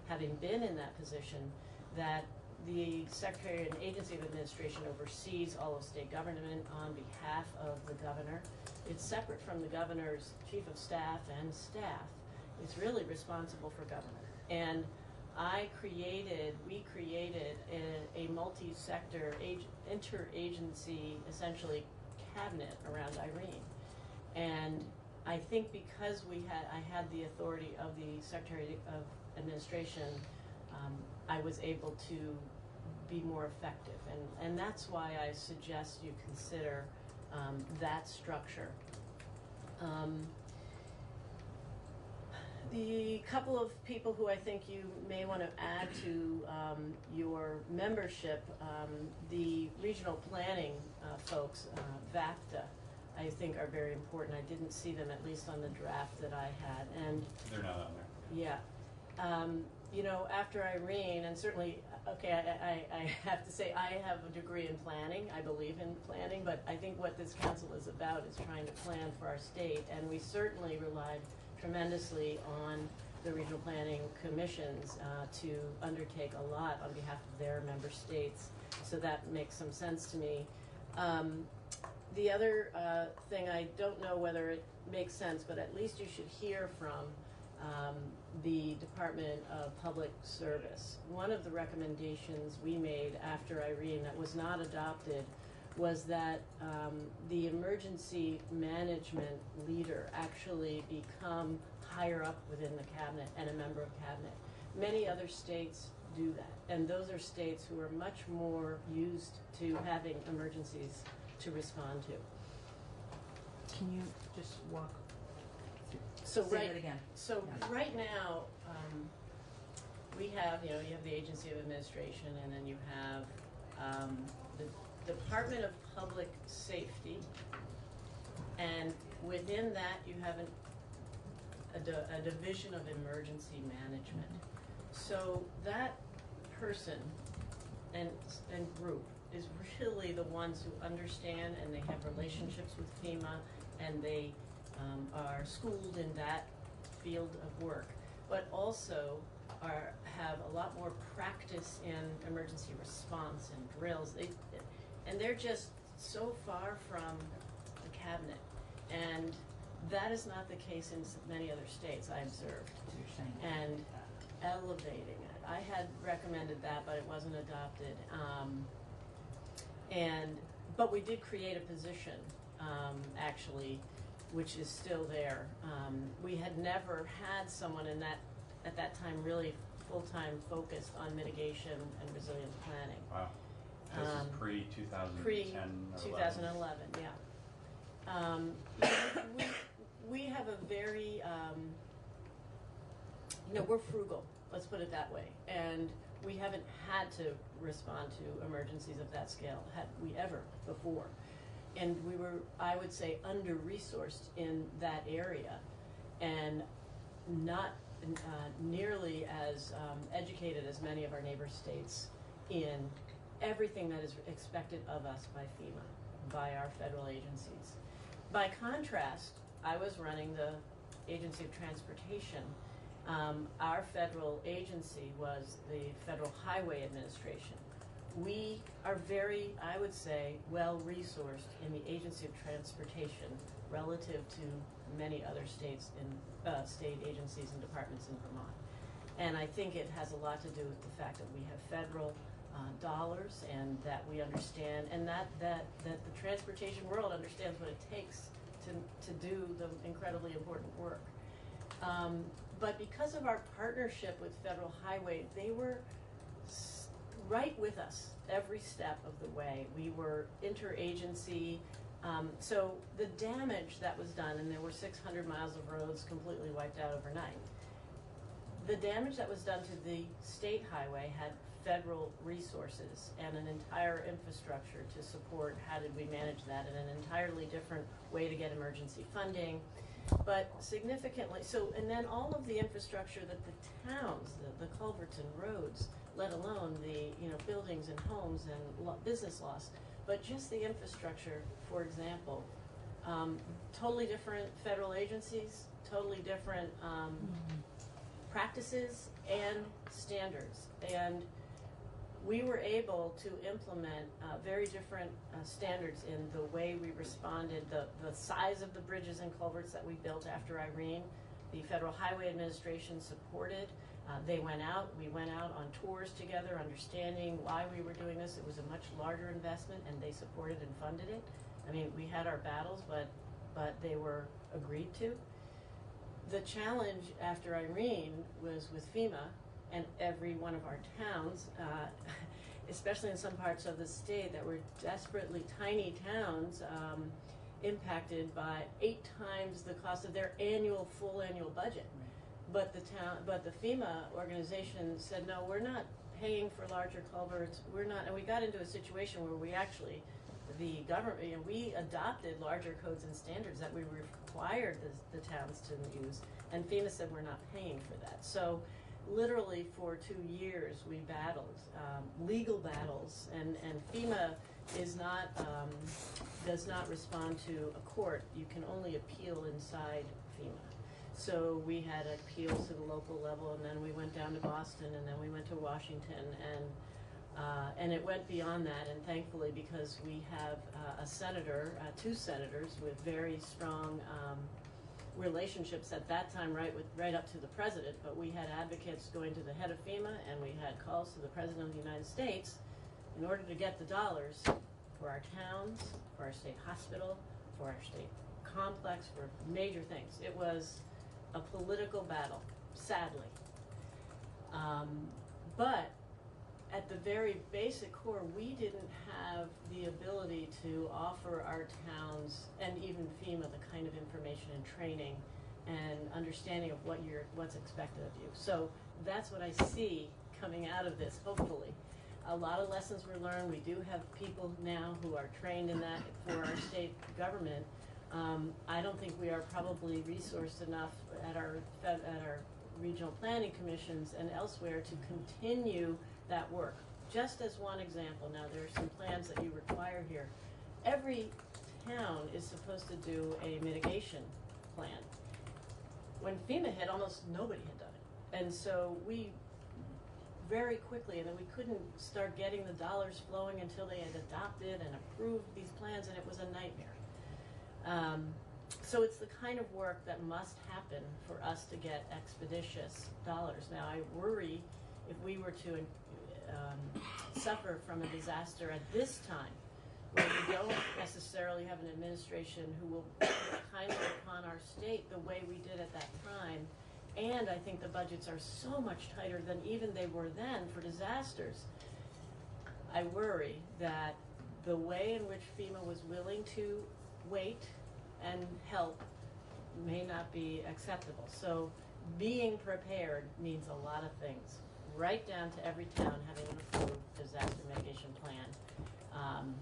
having been in that position, that the Secretary and Agency of Administration oversees all of state government on behalf of the governor. It's separate from the governor's chief of staff and staff. It's really responsible for government. And we created a multi-sector, interagency, essentially, cabinet around Irene. And I think because I had the authority of the Secretary of Administration, I was able to be more effective. And that's why I suggest you consider that structure. The couple of people who I think you may want to add to your membership, the regional planning folks, VAPTA, I think are very important. I didn't see them, at least on the draft that I had. And they're not on there. Yeah. You know, after Irene, and certainly, okay, I have to say I have a degree in planning. I believe in planning, but I think what this council is about is trying to plan for our state. And we certainly relied tremendously on the regional planning commissions to undertake a lot on behalf of their member states. So that makes some sense to me. The other thing, I don't know whether it makes sense, but at least you should hear from the Department of Public Service. One of the recommendations we made after Irene that was not adopted was that the emergency management leader actually become higher up within the cabinet and a member of cabinet. Many other states do that, and those are states who are much more used to having emergencies to respond to. Can you just walk? So Say right, that again. So Yeah. right now, we have, you know, you have the Agency of Administration, and then you have the Department of Public Safety, and within that you have a division of emergency management. So that person and group is really the ones who understand, and they have relationships with FEMA, and they are schooled in that field of work, but also have a lot more practice in emergency response and drills. And they're just so far from the cabinet. And that is not the case in many other states, I observed. And elevating it. I had recommended that, but it wasn't adopted. But we did create a position, actually, which is still there. We had never had someone at that time really full-time focused on mitigation and resilience planning. Wow. This is pre-2010 Pre-2011, yeah. We have a very, we're frugal, let's put it that way. And we haven't had to respond to emergencies of that scale, had we ever before. And we were, I would say, under-resourced in that area and not nearly as educated as many of our neighbor states in everything that is expected of us by FEMA, by our federal agencies. By contrast, I was running the Agency of Transportation. Our federal agency was the Federal Highway Administration. We are very, I would say, well-resourced in the Agency of Transportation relative to many other states in state agencies and departments in Vermont. And I think it has a lot to do with the fact that we have federal dollars and that we understand, and that the transportation world understands what it takes to do the incredibly important work. But because of our partnership with Federal Highway, they were right with us every step of the way. We were interagency. So the damage that was done, and there were 600 miles of roads completely wiped out overnight, the damage that was done to the state highway had federal resources and an entire infrastructure to support how did we manage that, and an entirely different way to get emergency funding. But significantly, so, and then all of the infrastructure that the towns, the culverts and roads, let alone the buildings and homes and business loss, but just the infrastructure, for example, totally different federal agencies, totally different practices and standards. And we were able to implement very different standards in the way we responded, the size of the bridges and culverts that we built after Irene. The Federal Highway Administration supported. They went out, we went out on tours together, understanding why we were doing this. It was a much larger investment, and they supported and funded it. I mean, we had our battles, but they were agreed to. The challenge after Irene was with FEMA and every one of our towns, especially in some parts of the state that were desperately tiny towns, impacted by 8 times the cost of their full annual budget. But the FEMA organization said, no, we're not paying for larger culverts. We're not, and we got into a situation where we actually, the government, we adopted larger codes and standards that we required the towns to use, and FEMA said we're not paying for that. So literally for 2 years we battled legal battles, and FEMA is not does not respond to a court. You can only appeal inside FEMA. So we had appeals to the local level, and then we went down to Boston, and then we went to Washington, and it went beyond that. And thankfully, because we have a senator, 2 senators with very strong relationships at that time, right up to the president, but we had advocates going to the head of FEMA, and we had calls to the president of the United States in order to get the dollars for our towns, for our state hospital, for our state complex, for major things. It was a political battle, sadly. But at the very basic core, we didn't have the ability to offer our towns and even FEMA the kind of information and training and understanding of what's expected of you. So that's what I see coming out of this, hopefully. A lot of lessons were learned. We do have people now who are trained in that for our state government. I don't think we are probably resourced enough at our regional planning commissions and elsewhere to continue that work. Just as one example, now there are some plans that you require here. Every town is supposed to do a mitigation plan. When FEMA hit, almost nobody had done it. And so we very quickly, and then we couldn't start getting the dollars flowing until they had adopted and approved these plans, and it was a nightmare. So it's the kind of work that must happen for us to get expeditious dollars. Now, I worry if we were to suffer from a disaster at this time, where we don't necessarily have an administration who will look kindly upon our state the way we did at that time, and I think the budgets are so much tighter than even they were then for disasters. I worry that the way in which FEMA was willing to wait and help may not be acceptable. So being prepared means a lot of things right down to every town having an approved disaster mitigation plan,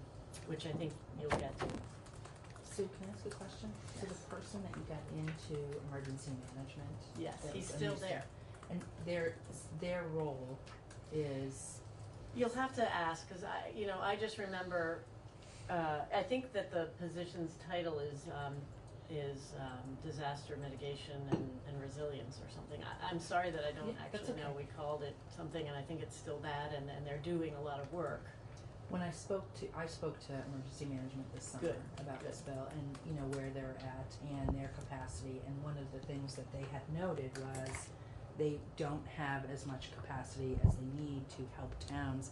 which I think you'll get to. Sue, can I ask a question? So the person that you got into emergency management? Yes, that he's was a still new there. staff, and their role is? You'll have to ask, because I just remember, I think that the position's title is disaster mitigation and resilience or something. I'm sorry that I don't actually know. We called it something, and I think it's still that, and they're doing a lot of work. When I spoke to emergency management this summer about this bill, and where they're at and their capacity, and one of the things that they had noted was they don't have as much capacity as they need to help towns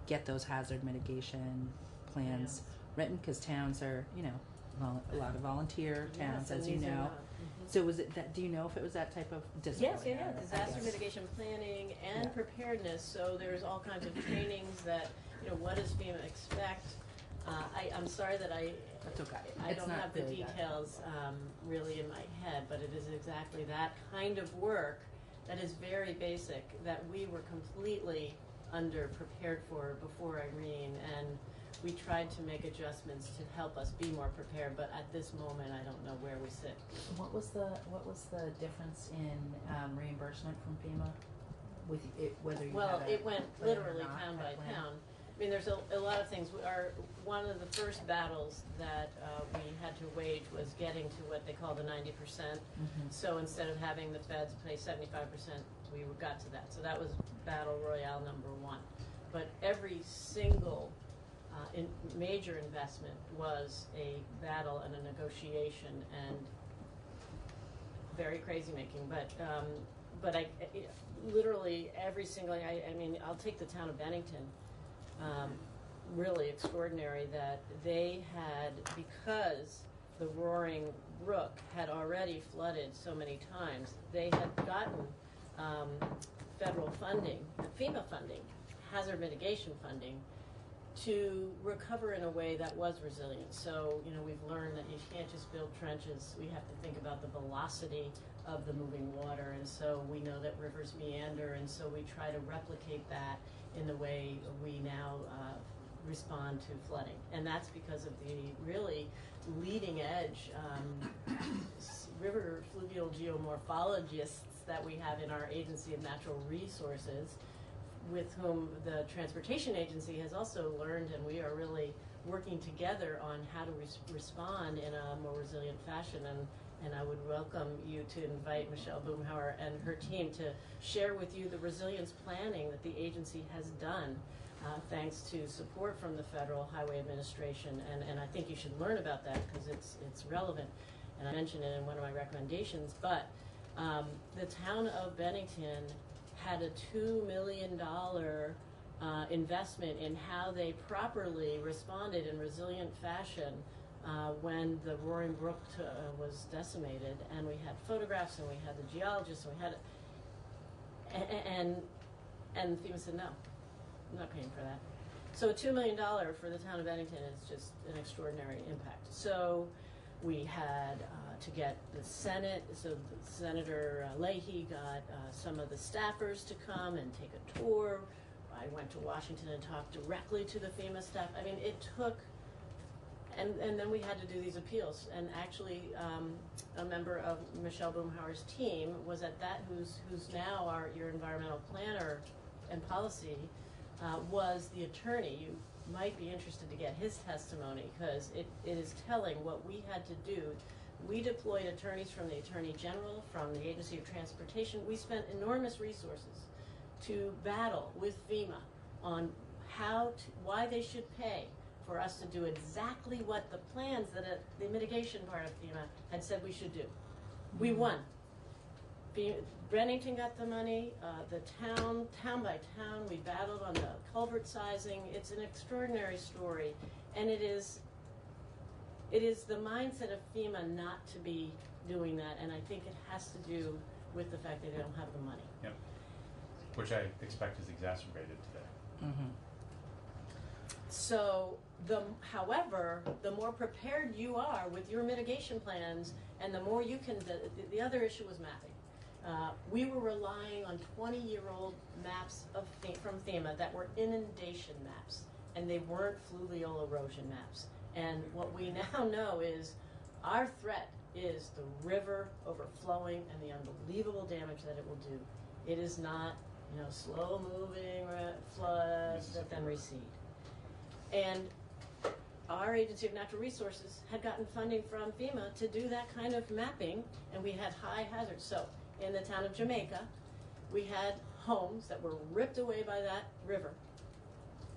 get those hazard mitigation plans written, because towns are a lot of volunteer towns, as you know. So was it that? Do you know if it was that type of Yes, disaster mitigation planning and preparedness. So there's all kinds of trainings that what does FEMA expect. I'm sorry that That's okay. I don't have the details really in my head, but it is exactly that kind of work that is very basic that we were completely under-prepared for before Irene, and we tried to make adjustments to help us be more prepared, but at this moment I don't know where we sit. What was the difference in reimbursement from FEMA with it, whether you it went literally town by town. I mean, there's a lot of things. One of the first battles that we had to wage was getting to what they call the 90%. So instead of having the feds pay 75%, we got to that. So that was battle royale number one. But every single major investment was a battle and a negotiation and very crazy making. But I literally every single. I mean, I'll take the town of Bennington. Really extraordinary that they had, because the Roaring Brook had already flooded so many times, they had gotten federal funding, FEMA funding, hazard mitigation funding, to recover in a way that was resilient. So, we've learned that you can't just build trenches. We have to think about the velocity of the moving water. And so we know that rivers meander, and so we try to replicate that in the way we now respond to flooding. And that's because of the really leading edge river fluvial geomorphologists that we have in our Agency of Natural Resources, with whom the Transportation Agency has also learned, and we are really working together on how to respond in a more resilient fashion. And I would welcome you to invite Michelle Boomhauer and her team to share with you the resilience planning that the agency has done, thanks to support from the Federal Highway Administration. And I think you should learn about that because it's relevant. And I mentioned it in one of my recommendations, but the town of Bennington had a $2 million investment in how they properly responded in resilient fashion when the Roaring Brook was decimated, and we had photographs, and we had the geologists, and we had and FEMA said no, I'm not paying for that. So $2 million for the town of Bennington is just an extraordinary impact. So we had to get the Senate, so Senator Leahy got some of the staffers to come and take a tour. I went to Washington and talked directly to the FEMA staff. I mean, it took, and then we had to do these appeals. And actually, a member of Michelle Boomhauer's team was at that, who's now your environmental planner and policy, was the attorney. You might be interested to get his testimony, because it is telling what we had to do. We deployed attorneys from the Attorney General, from the Agency of Transportation. We spent enormous resources to battle with FEMA on why they should pay for us to do exactly what the plans that the mitigation part of FEMA had said we should do. We won. Bennington got the money, the town by town, we battled on the culvert sizing. It's an extraordinary story, and it is the mindset of FEMA not to be doing that, and I think it has to do with the fact that they don't have the money. Yep. Which I expect is exacerbated today. Mm-hmm. So, however, the more prepared you are with your mitigation plans, and the more you can, the other issue was mapping. We were relying on 20-year-old maps from FEMA that were inundation maps, and they weren't fluvial erosion maps. And what we now know is our threat is the river overflowing and the unbelievable damage that it will do. It is not, slow-moving floods that then recede. And our Agency of Natural Resources had gotten funding from FEMA to do that kind of mapping, and we had high hazards. So in the town of Jamaica, we had homes that were ripped away by that river.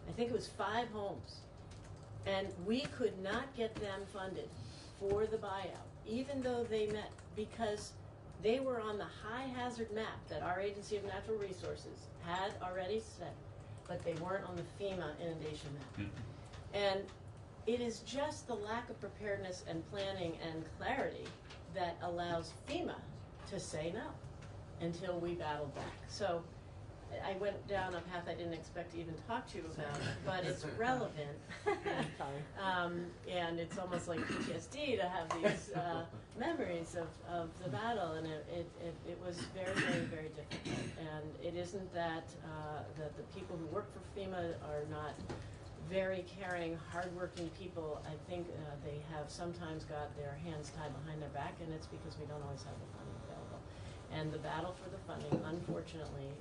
I think it was 5 homes. And we could not get them funded for the buyout, even though they met, because they were on the high hazard map that our Agency of Natural Resources had already set, but they weren't on the FEMA inundation map. And it is just the lack of preparedness and planning and clarity that allows FEMA to say no until we battle back. So I went down a path I didn't expect to even talk to you about, but it's relevant. And it's almost like PTSD to have these memories of the battle, and it was very, very, very difficult. And it isn't that the people who work for FEMA are not very caring, hardworking people. I think they have sometimes got their hands tied behind their back, and it's because we don't always have the funding available. And the battle for the funding, unfortunately,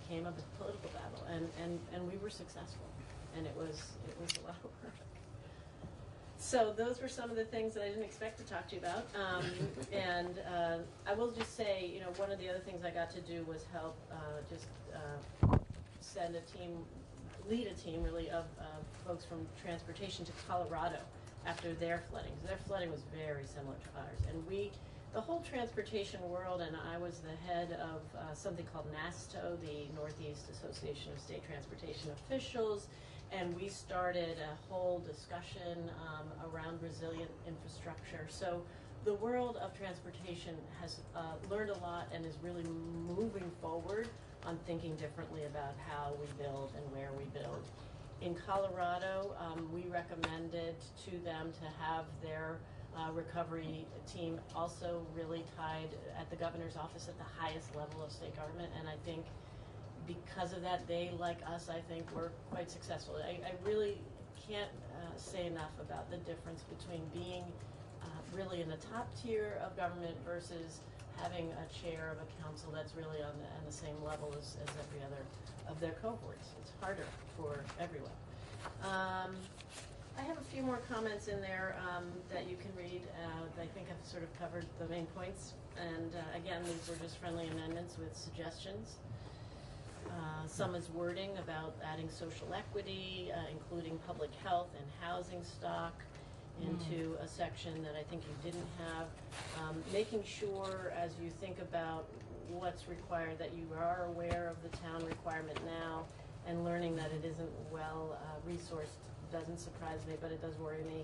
became a political battle, and we were successful, and it was a lot of work. So those were some of the things that I didn't expect to talk to you about. And I will just say, one of the other things I got to do was help send a team, lead a team really of folks from transportation to Colorado after their flooding. So their flooding was very similar to ours, and the whole transportation world, and I was the head of something called NASTO, the Northeast Association of State Transportation Officials, and we started a whole discussion around resilient infrastructure. So the world of transportation has learned a lot and is really moving forward on thinking differently about how we build and where we build. In Colorado, we recommended to them to have their recovery team also really tied at the governor's office at the highest level of state government, and I think because of that, they, like us, I think, were quite successful. I really can't say enough about the difference between being really in the top tier of government versus having a chair of a council that's really on the same level as every other of their cohorts. It's harder for everyone. I have a few more comments in there that you can read. I think I've sort of covered the main points. And again, these were just friendly amendments with suggestions. Some is wording about adding social equity, including public health and housing stock into a section that I think you didn't have. Making sure as you think about what's required that you are aware of the town requirement now, and learning that it isn't well resourced doesn't surprise me, but it does worry me.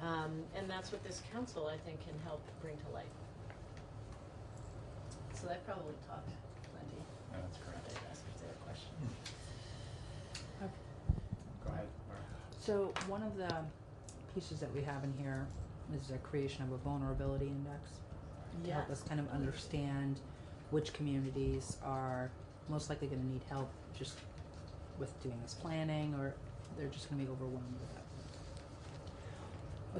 And that's what this council, I think, can help bring to light. So I probably talked plenty. No, that's correct. I'd ask if there are questions. Go ahead, Laura. So one of the pieces that we have in here is the creation of a vulnerability index to help us kind of understand which communities are most likely going to need help just with doing this planning, or they're just going to be overwhelmed with that.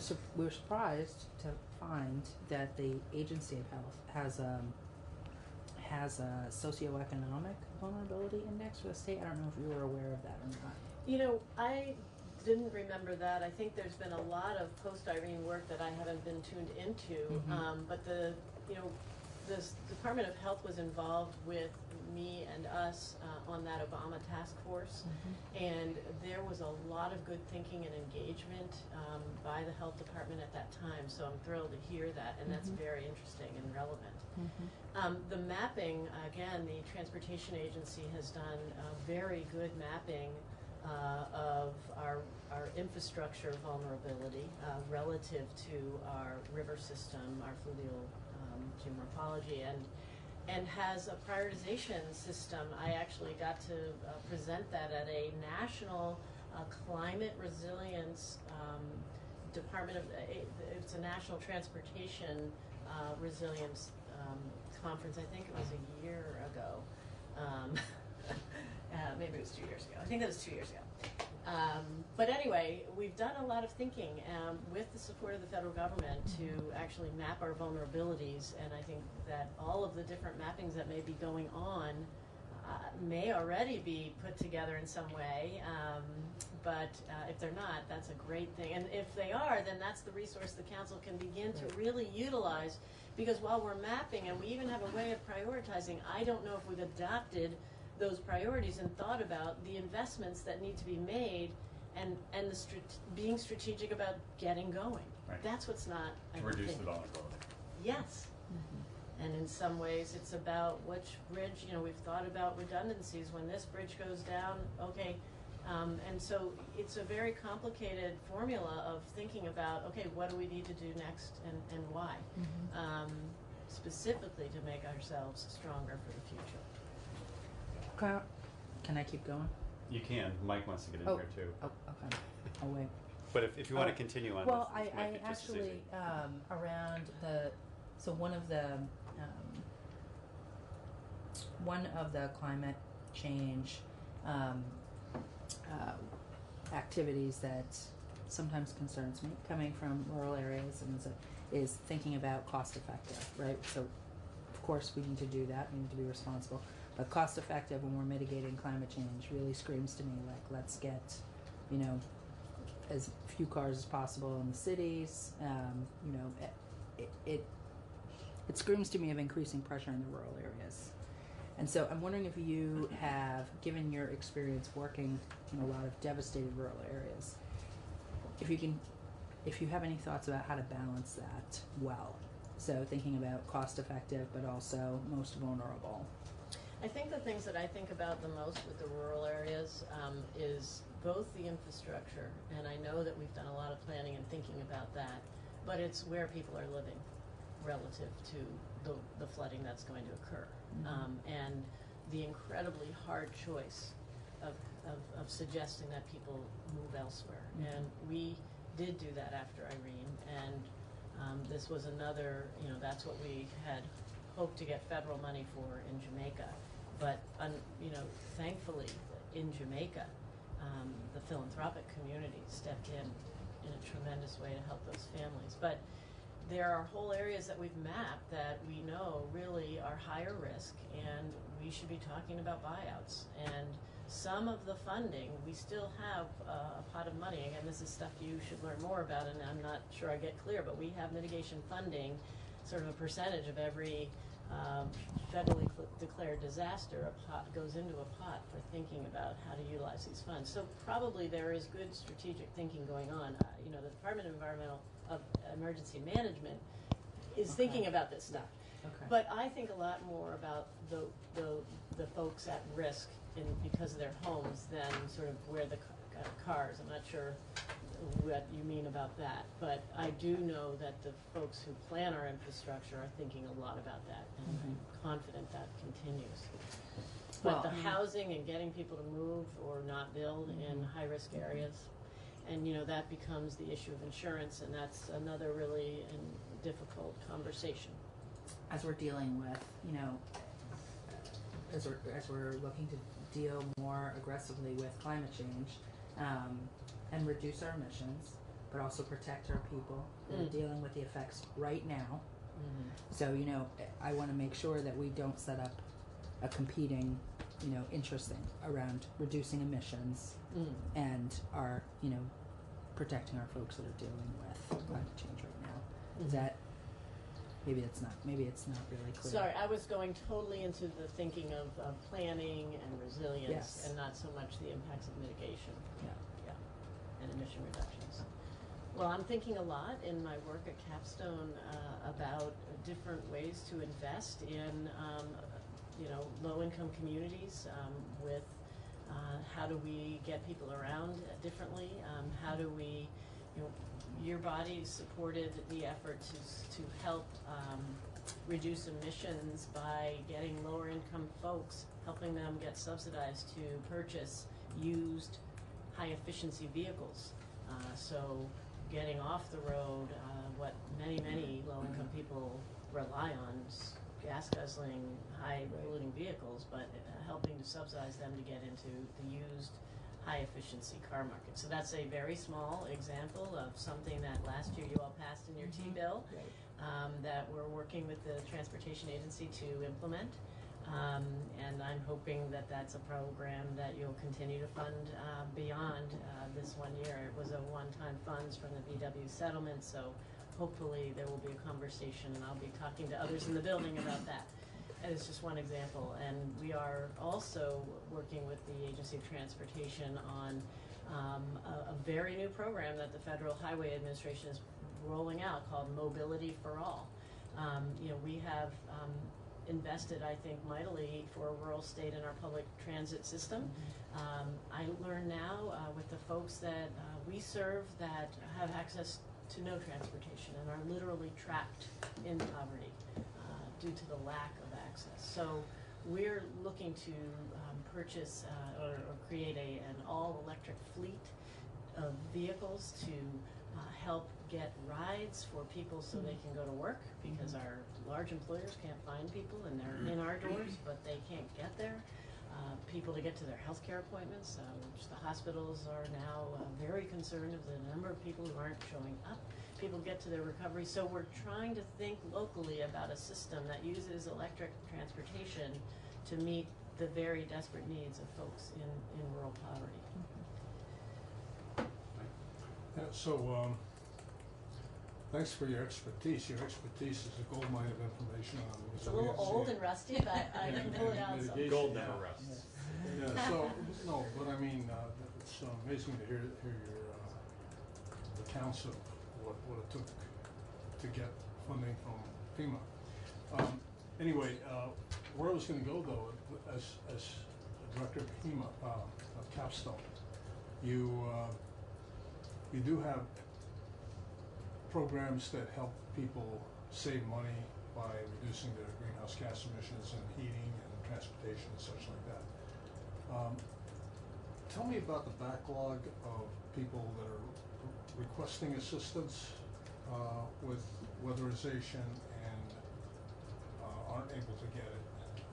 So we were surprised to find that the Agency of Health has a socioeconomic vulnerability index for the state. I don't know if you were aware of that or not. I didn't remember that. I think there's been a lot of post-Irene work that I haven't been tuned into, but the Department of Health was involved with me and us on that Obama task force, and there was a lot of good thinking and engagement by the health department at that time, so I'm thrilled to hear that, and that's very interesting and relevant. The mapping, again, the Transportation Agency has done very good mapping of our infrastructure vulnerability relative to our river system, our fluvial geomorphology, and has a prioritization system. I actually got to present that at a national climate resilience department of, it's a national transportation resilience conference, I think it was a year ago. Maybe it was 2 years ago. I think it was 2 years ago. But anyway, we've done a lot of thinking with the support of the federal government to actually map our vulnerabilities, and I think that all of the different mappings that may be going on may already be put together in some way, but if they're not, that's a great thing. And if they are, then that's the resource the council can begin to really utilize, because while we're mapping, and we even have a way of prioritizing, I don't know if we've adopted those priorities and thought about the investments that need to be made, and being strategic about getting going. Right. That's what's not, I To don't reduce think. the vulnerability. Yes. And in some ways, it's about which bridge, we've thought about redundancies. When this bridge goes down, okay. And so it's a very complicated formula of thinking about, okay, what do we need to do next and why? Specifically to make ourselves stronger for the future. Can I keep going? You can. Mike wants to get in here too. Oh, okay. I'll wait. But if you want to continue on well, this, I actually, around so one of the climate change activities that sometimes concerns me, coming from rural areas, and is thinking about cost effective, right? So, of course, we need to do that. We need to be responsible. But cost effective when we're mitigating climate change really screams to me like, let's get, as few cars as possible in the cities. It screams to me of increasing pressure in the rural areas. And so I'm wondering if you have, given your experience working in a lot of devastated rural areas, if you have any thoughts about how to balance that well. So thinking about cost effective, but also most vulnerable. I think the things that I think about the most with the rural areas is both the infrastructure, and I know that we've done a lot of planning and thinking about that, but it's where people are living relative to the flooding that's going to occur. And the incredibly hard choice of suggesting that people move elsewhere. And we did do that after Irene, and this was another, that's what we had hoped to get federal money for in Jamaica. But, thankfully, in Jamaica, the philanthropic community stepped in a tremendous way to help those families. But there are whole areas that we've mapped that we know really are higher risk, and we should be talking about buyouts. And some of the funding, we still have a pot of money. Again, this is stuff you should learn more about, and I'm not sure I get clear, but we have mitigation funding, sort of a percentage of every federally declared disaster, a pot goes into a pot for thinking about how to utilize these funds. So probably there is good strategic thinking going on. The Department of Emergency Management is thinking about this stuff. Okay. But I think a lot more about the folks at risk because of their homes than sort of where the cars. I'm not sure what you mean about that, but I do know that the folks who plan our infrastructure are thinking a lot about that, and I'm confident that continues. But the housing and getting people to move or not build in high-risk areas, and that becomes the issue of insurance, and that's another really difficult conversation. As we're dealing with, as we're looking to deal more aggressively with climate change, and reduce our emissions, but also protect our people that are dealing with the effects right now. So, I want to make sure that we don't set up a competing, interest thing around reducing emissions and our, protecting our folks that are dealing with climate change right now. Is that, maybe it's not really clear. Sorry, I was going totally into the thinking of planning and resilience, and not so much the impacts of mitigation. And emission reductions. Well, I'm thinking a lot in my work at Capstone about different ways to invest in, low-income communities with how do we get people around differently? How do we, your body supported the effort to help reduce emissions by getting lower-income folks, helping them get subsidized to purchase used high-efficiency vehicles. So getting off the road, what many low-income people rely on, gas guzzling, high polluting vehicles, but helping to subsidize them to get into the used high efficiency car market. So that's a very small example of something that last year you all passed in your T-bill, that we're working with the Transportation Agency to implement. And I'm hoping that that's a program that you'll continue to fund beyond this 1 year. It was a one-time funds from the VW settlement, so hopefully there will be a conversation, and I'll be talking to others in the building about that. And it's just one example. And we are also working with the Agency of Transportation on a very new program that the Federal Highway Administration is rolling out called Mobility for All. We have invested, I think, mightily for a rural state in our public transit system. I learn now with the folks that we serve that have access to no transportation and are literally trapped in poverty due to the lack of access. So we're looking to purchase or create an all-electric fleet of vehicles to help get rides for people so they can go to work, because our large employers can't find people and they're in our doors, but they can't get there. People to get to their healthcare appointments, which the hospitals are now very concerned of the number of people who aren't showing up. People get to their recovery. So we're trying to think locally about a system that uses electric transportation to meet the very desperate needs of folks in rural poverty. Yeah, so thanks for your expertise. Your expertise is a goldmine of information on It's a little old and rusty, but I can pull it out. Gold never rusts. Yeah, so, no, but I mean, it's amazing to hear your accounts of what it took to get funding from FEMA. Anyway, where I was going to go though, as director of FEMA, of Capstone, you do have programs that help people save money by reducing their greenhouse gas emissions and heating and transportation and such like that. Tell me about the backlog of people that are requesting assistance with weatherization and aren't able to get it.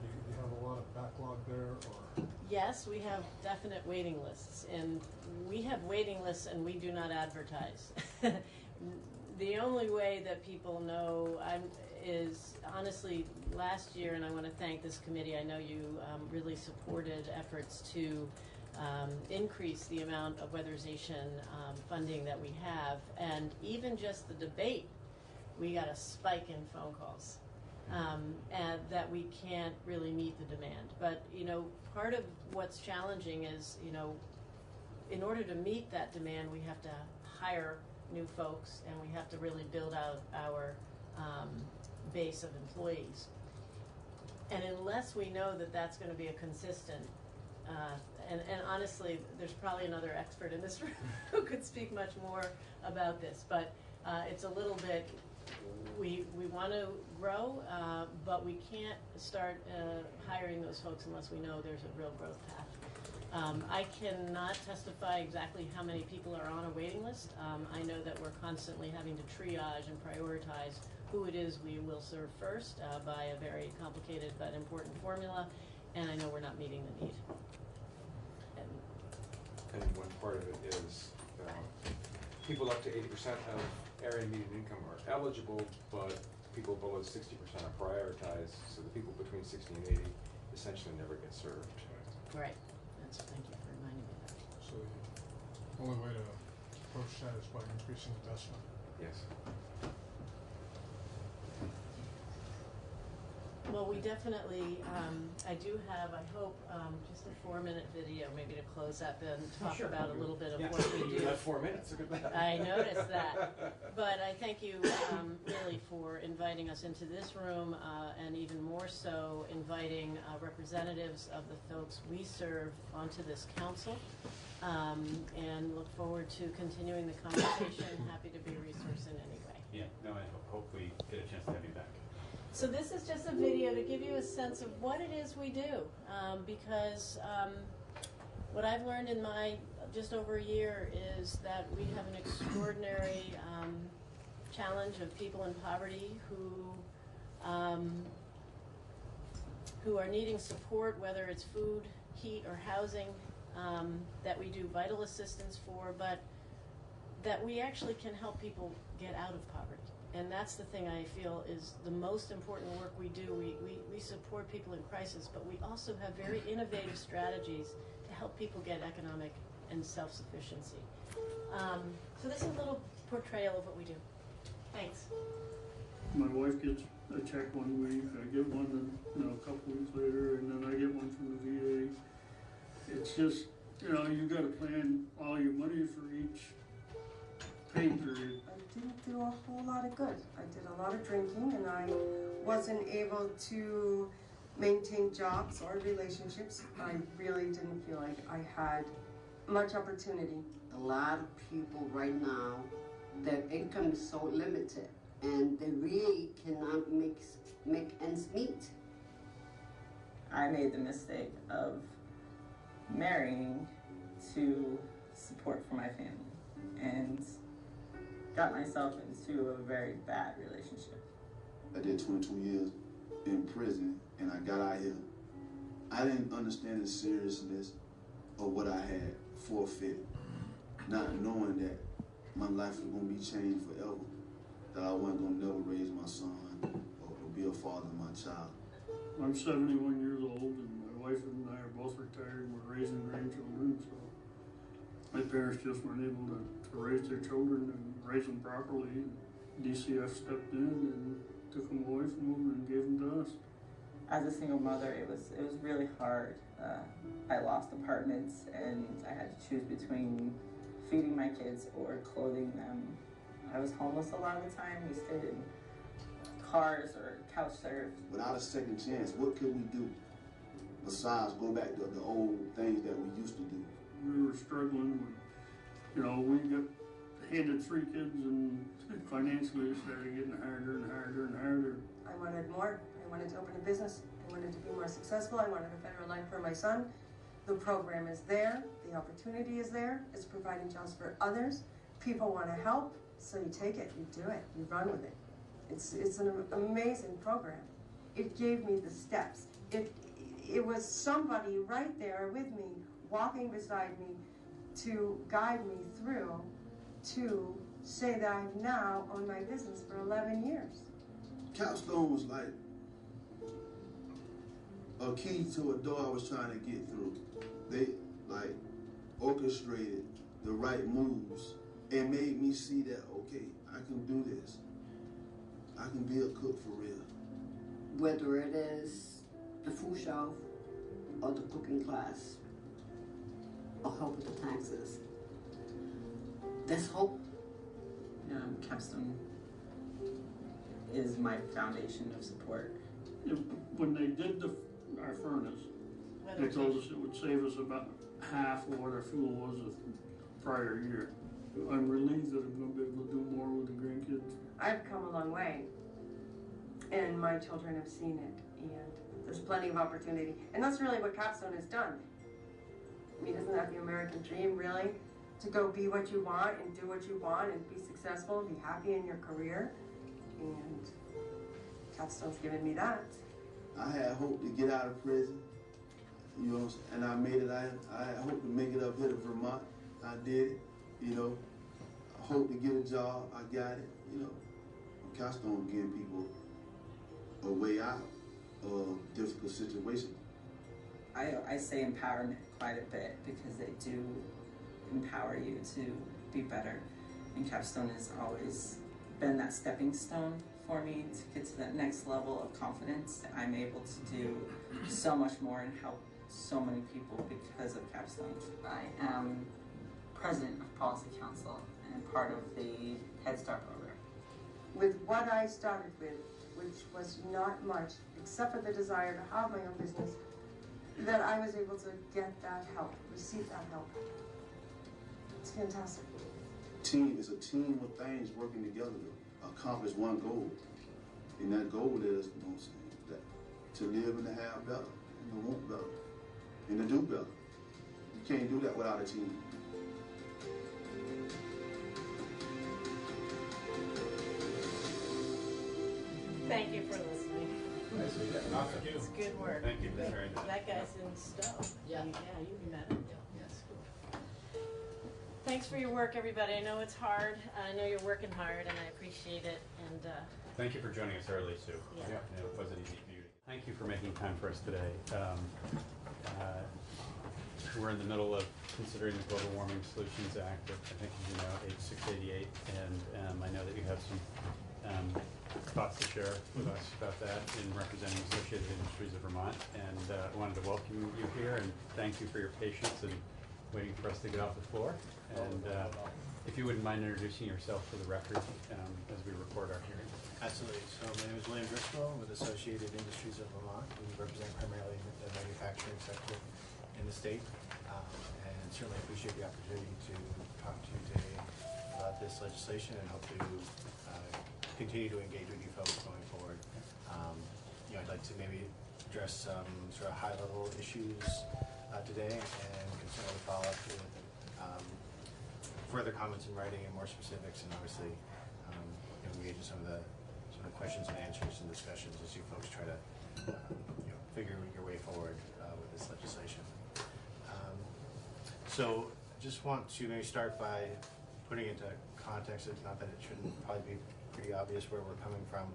You have a lot of backlog there, or? Yes, we have definite waiting lists, and we have waiting lists and we do not advertise. The only way that people know is honestly last year, and I want to thank this committee. I know you really supported efforts to increase the amount of weatherization funding that we have, and even just the debate, we got a spike in phone calls. And that we can't really meet the demand. But, part of what's challenging is, in order to meet that demand, we have to hire new folks, and we have to really build out our base of employees. And unless we know that that's going to be a consistent, and honestly, there's probably another expert in this room who could speak much more about this, but it's a little bit, we want to grow, but we can't start hiring those folks unless we know there's a real growth path. I cannot testify exactly how many people are on a waiting list. I know that we're constantly having to triage and prioritize who it is we will serve first by a very complicated but important formula, and I know we're not meeting the need. And one part of it is people up to 80% of area median income are eligible, but people below 60% are prioritized, so the people between 60 and 80 essentially never get served. Right. Thank you for reminding me of that. So the only way to approach that is by increasing investment. Yes. Well, we definitely, I do have, I hope, just a 4-minute video maybe to close up and talk about a little bit of what we do. You got 4 minutes, look at that. I noticed that. But I thank you really for inviting us into this room and even more so inviting representatives of the folks we serve onto this council, and look forward to continuing the conversation. Happy to be a resource in any way. Yeah, no, I hope we get a chance to have you back. So this is just a video to give you a sense of what it is we do, because what I've learned in my just over a year is that we have an extraordinary challenge of people in poverty who who are needing support, whether it's food, heat, or housing, that we do vital assistance for, but that we actually can help people get out of poverty. And that's the thing I feel is the most important work we do. We support people in crisis, but we also have very innovative strategies to help people get economic and self-sufficiency. So this is a little portrayal of what we do. Thanks. My wife gets a check one week, I get one, a couple weeks later, and then I get one from the VA. It's just, you got to plan all your money for each pay period. I didn't do a whole lot of good. I did a lot of drinking, and I wasn't able to maintain jobs or relationships. I really didn't feel like I had much opportunity. A lot of people right now, their income is so limited, and they really cannot make ends meet. I made the mistake of marrying to support for my family and got myself into a very bad relationship. I did 22 years in prison and I got out here. I didn't understand the seriousness of what I had forfeit, not knowing that my life was going to be changed forever, that I wasn't going to never raise my son or be a father to my child. I'm 71 years old, and my wife and I are both retired, and we're raising grandchildren, so my parents just weren't able to raise their children and raise them properly. And DCF stepped in and took them away from them and gave them to us. As a single mother, it was really hard. I lost apartments, and I had to choose between feeding my kids or clothing them. I was homeless a lot of the time. We stayed in cars or couch surfed. Without a second chance, what could we do besides go back to the old things that we used to do? We were struggling with, we got handed 3 kids, and financially it started getting harder and harder and harder. I wanted more. I wanted to open a business. I wanted to be more successful. I wanted a better life for my son. The program is there. The opportunity is there. It's providing jobs for others. People want to help, so you take it, you do it, you run with it. It's an amazing program. It gave me the steps. It was somebody right there with me, walking beside me, to guide me through to say that I've now owned my business for 11 years. Capstone was like a key to a door I was trying to get through. They orchestrated the right moves and made me see that, okay, I can do this. I can be a cook for real. Whether it is the food shelf or the cooking class or help with the taxes, there's hope. Capstone is my foundation of support. When they did our furnace, they told us it would save us about half of what our fuel was the prior year. I'm relieved that I'm going to be able to do more with the grandkids. I've come a long way, and my children have seen it, and there's plenty of opportunity. And that's really what Capstone has done. I mean, isn't that the American dream, really? To go be what you want and do what you want and be successful, be happy in your career. And Capstone's given me that. I had hope to get out of prison, and I made it. I had hope to make it up here to Vermont. I did it, I hope to get a job. I got it, Capstone giving people a way out of difficult situations. I say empowerment quite a bit because they do empower you to be better. And Capstone has always been that stepping stone for me to get to that next level of confidence. I'm able to do so much more and help so many people because of Capstone. I am president of Policy Council and part of the Head Start program. With what I started with, which was not much, except for the desire to have my own business, that I was able to get that help, receive that help. It's fantastic. Team is a team of things working together to accomplish one goal. And that goal is, that to live and to have better, and to want better, and to do better. You can't do that without a team. Thank you for listening. Nice to meet you. Thank you. It's good work. Thank you. That's very nice. That guy's in Stowe. Yeah. You met him. Yes. Thanks for your work, everybody. I know it's hard. I know you're working hard, and I appreciate it. And Thank you for joining us early, Sue. Yeah. It wasn't easy for you. Thank you for making time for us today. We're in the middle of considering the Global Warming Solutions Act, I think as you know, H688, and I know that you have some thoughts to share with us about that in representing Associated Industries of Vermont. And I wanted to welcome you here and thank you for your patience and waiting for us to get off the floor. And if you wouldn't mind introducing yourself for the record as we record our hearing. Absolutely. So my name is William Driscoll with Associated Industries of Vermont. We represent primarily the manufacturing sector in the state, and certainly appreciate the opportunity to talk to you today about this legislation and hope to continue to engage with you folks going forward. I'd like to maybe address some sort of high-level issues today, and can certainly follow up with further comments in writing and more specifics, and obviously engage in some of the questions and answers and discussions as you folks try to figure your way forward with this legislation. So just want to maybe start by putting into context, it's not that it shouldn't probably be pretty obvious where we're coming from,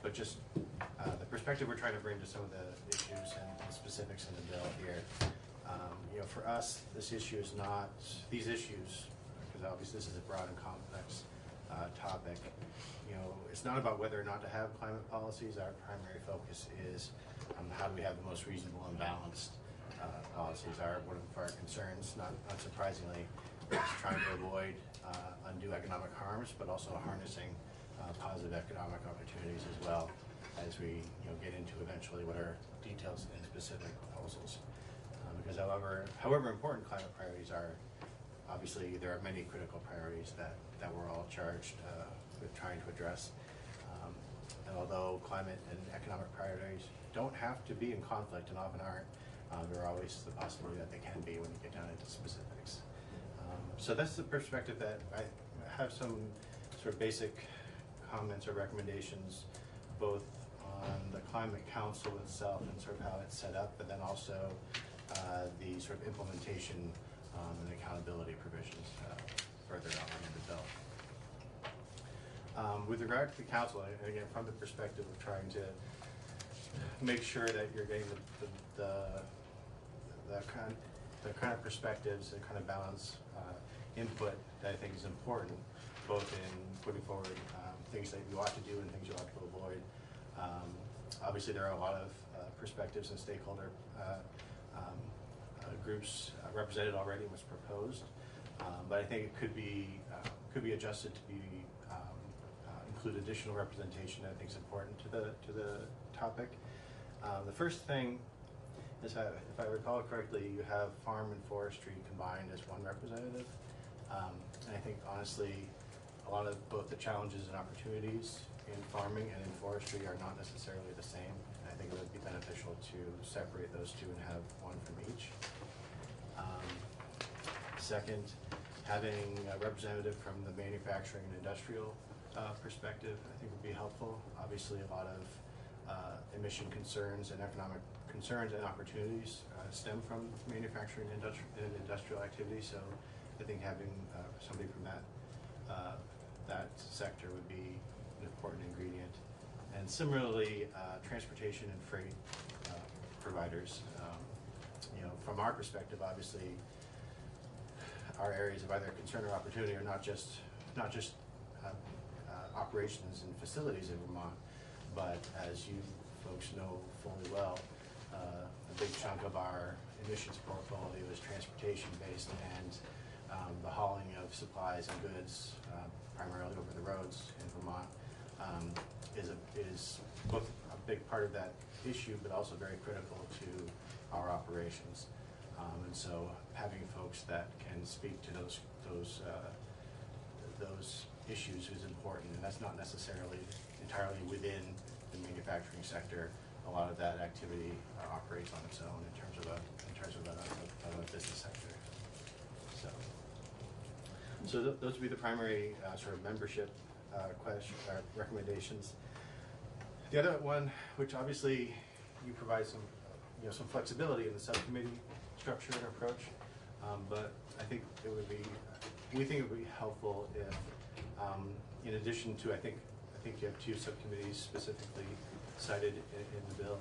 but just the perspective we're trying to bring to some of the issues and the specifics in the bill here. For us, this issue is not, these issues, because obviously this is a broad and complex topic, it's not about whether or not to have climate policies. Our primary focus is how do we have the most reasonable and balanced policies. One of our concerns, not surprisingly, is trying to avoid undue economic harms, but also harnessing positive economic opportunities as well as we get into eventually what are details and specific proposals. Because however important climate priorities are, obviously there are many critical priorities that we're all charged with trying to address. And although climate and economic priorities don't have to be in conflict and often aren't, there are always the possibility that they can be when you get down into specifics. So that's the perspective that I have some sort of basic comments or recommendations both on the Climate Council itself and sort of how it's set up, but then also the sort of implementation and accountability provisions further on in the bill. With regard to the council, again, from the perspective of trying to make sure that you're getting the kind of perspectives and kind of balance input that I think is important, both in putting forward things that you ought to do and things you ought to avoid. Obviously, there are a lot of perspectives and stakeholder groups represented already in what's proposed, but I think it could be adjusted to be include additional representation that I think is important to the topic. The first thing is that, if I recall correctly, you have farm and forestry combined as one representative, and I think honestly, a lot of both the challenges and opportunities in farming and in forestry are not necessarily the same. I think it would be beneficial to separate those two and have one from each. Second, having a representative from the manufacturing and industrial perspective, I think would be helpful. Obviously, a lot of emission concerns and economic concerns and opportunities stem from manufacturing and industrial activity. So I think having somebody from that sector would be an important ingredient. And similarly, transportation and freight providers. From our perspective, obviously, our areas of either concern or opportunity are not just operations and facilities in Vermont, but as you folks know fully well, a big chunk of our emissions portfolio is transportation based, and the hauling of supplies and goods, primarily over the roads in Vermont, is both a big part of that issue, but also very critical to our operations. And so having folks that can speak to those issues is important, and that's not necessarily entirely within the manufacturing sector. A lot of that activity operates on its own in terms of a business sector. So those would be the primary sort of membership recommendations. The other one, which obviously you provide some, some flexibility in the subcommittee structure and approach, but I think we think it would be helpful if, in addition to, I think you have 2 subcommittees specifically cited in the bill.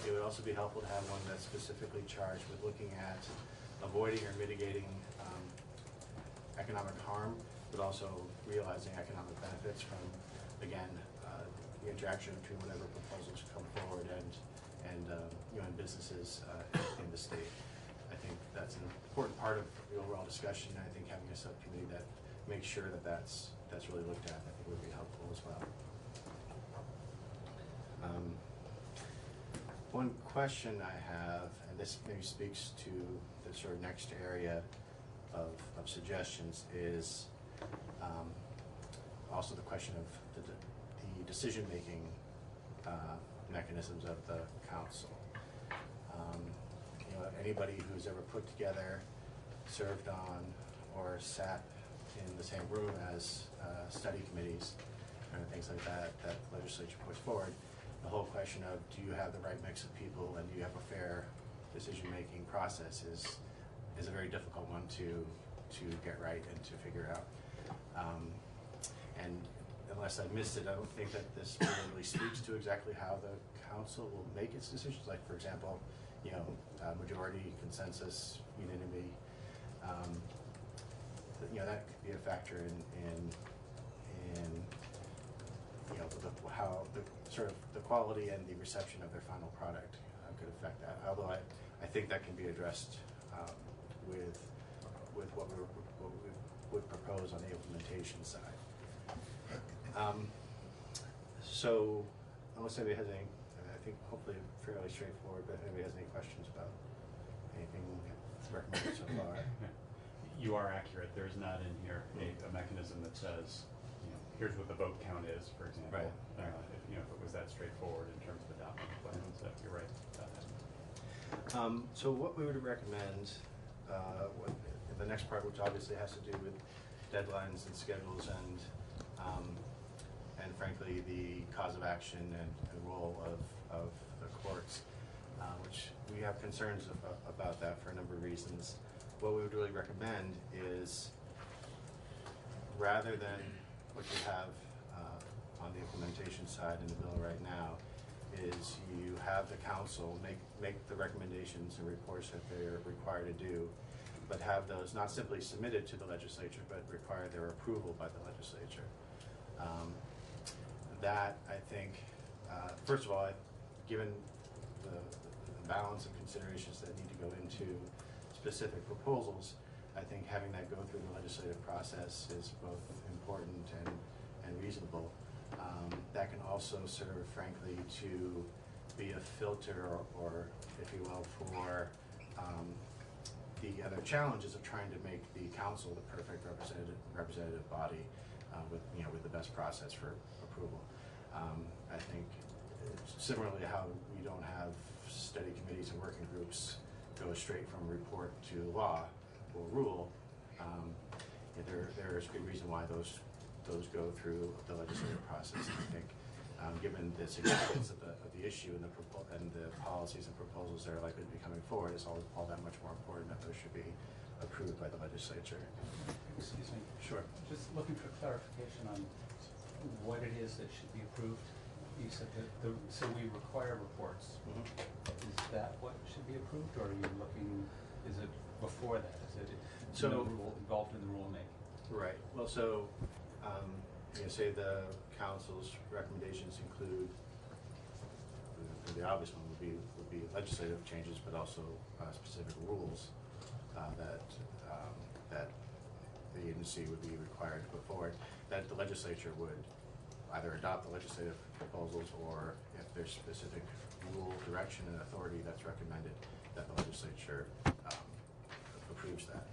It would also be helpful to have one that's specifically charged with looking at avoiding or mitigating economic harm, but also realizing economic benefits from, again, the interaction between whatever proposals come forward and businesses in the state. I think that's an important part of the overall discussion. I think having a subcommittee that makes sure that that's really looked at, I think would be helpful as well. One question I have, and this maybe speaks to the sort of next area of suggestions, is also the question of the decision-making mechanisms of the council. Anybody who's ever put together, served on, or sat in the same room as study committees and things like that the legislature puts forward, the whole question of do you have the right mix of people and do you have a fair decision-making process is a very difficult one to get right and to figure out. And unless I missed it, I don't think that this really speaks to exactly how the council will make its decisions. Like, for example, majority, consensus, unanimity. That could be a factor in how the sort of the quality and the reception of their final product could affect that. Although I think that can be addressed with what we would propose on the implementation side. So unless anybody has any, I think hopefully fairly straightforward, but if anybody has any questions about anything recommended so far. You are accurate. There's not in here a mechanism that says, here's what the vote count is, for example. Right. If it was that straightforward in terms of adopting the plan, so you're right about that. So what we would recommend, the next part, which obviously has to do with deadlines and schedules and frankly the cause of action and the role of the courts, which we have concerns about that for a number of reasons. What we would really recommend is, rather than what you have on the implementation side in the bill right now, is you have the council make the recommendations and reports that they're required to do, but have those not simply submitted to the legislature, but require their approval by the legislature. That, I think, first of all, given the balance of considerations that need to go into specific proposals, I think having that go through the legislative process is both important and reasonable. That can also serve, frankly, to be a filter or if you will, for the other challenges of trying to make the council the perfect representative body with the best process for approval. I think similarly how we don't have study committees and working groups go straight from report to law or rule. There is good reason why those go through the legislative process. And I think given the significance of the issue and the policies and proposals that are likely to be coming forward, it's all that much more important that those should be approved by the legislature. Excuse me. Sure. Just looking for clarification on what it is that should be approved. You said that so we require reports. Mm-hmm. Is that what should be approved, or are you looking? Is it before that? Is it involved in the rulemaking? Right. Well, so say the council's recommendations include the obvious one would be legislative changes, but also specific rules that the agency would be required to put forward, that the legislature would either adopt the legislative proposals, or if there's specific rule, direction, and authority that's recommended, that the legislature approves that.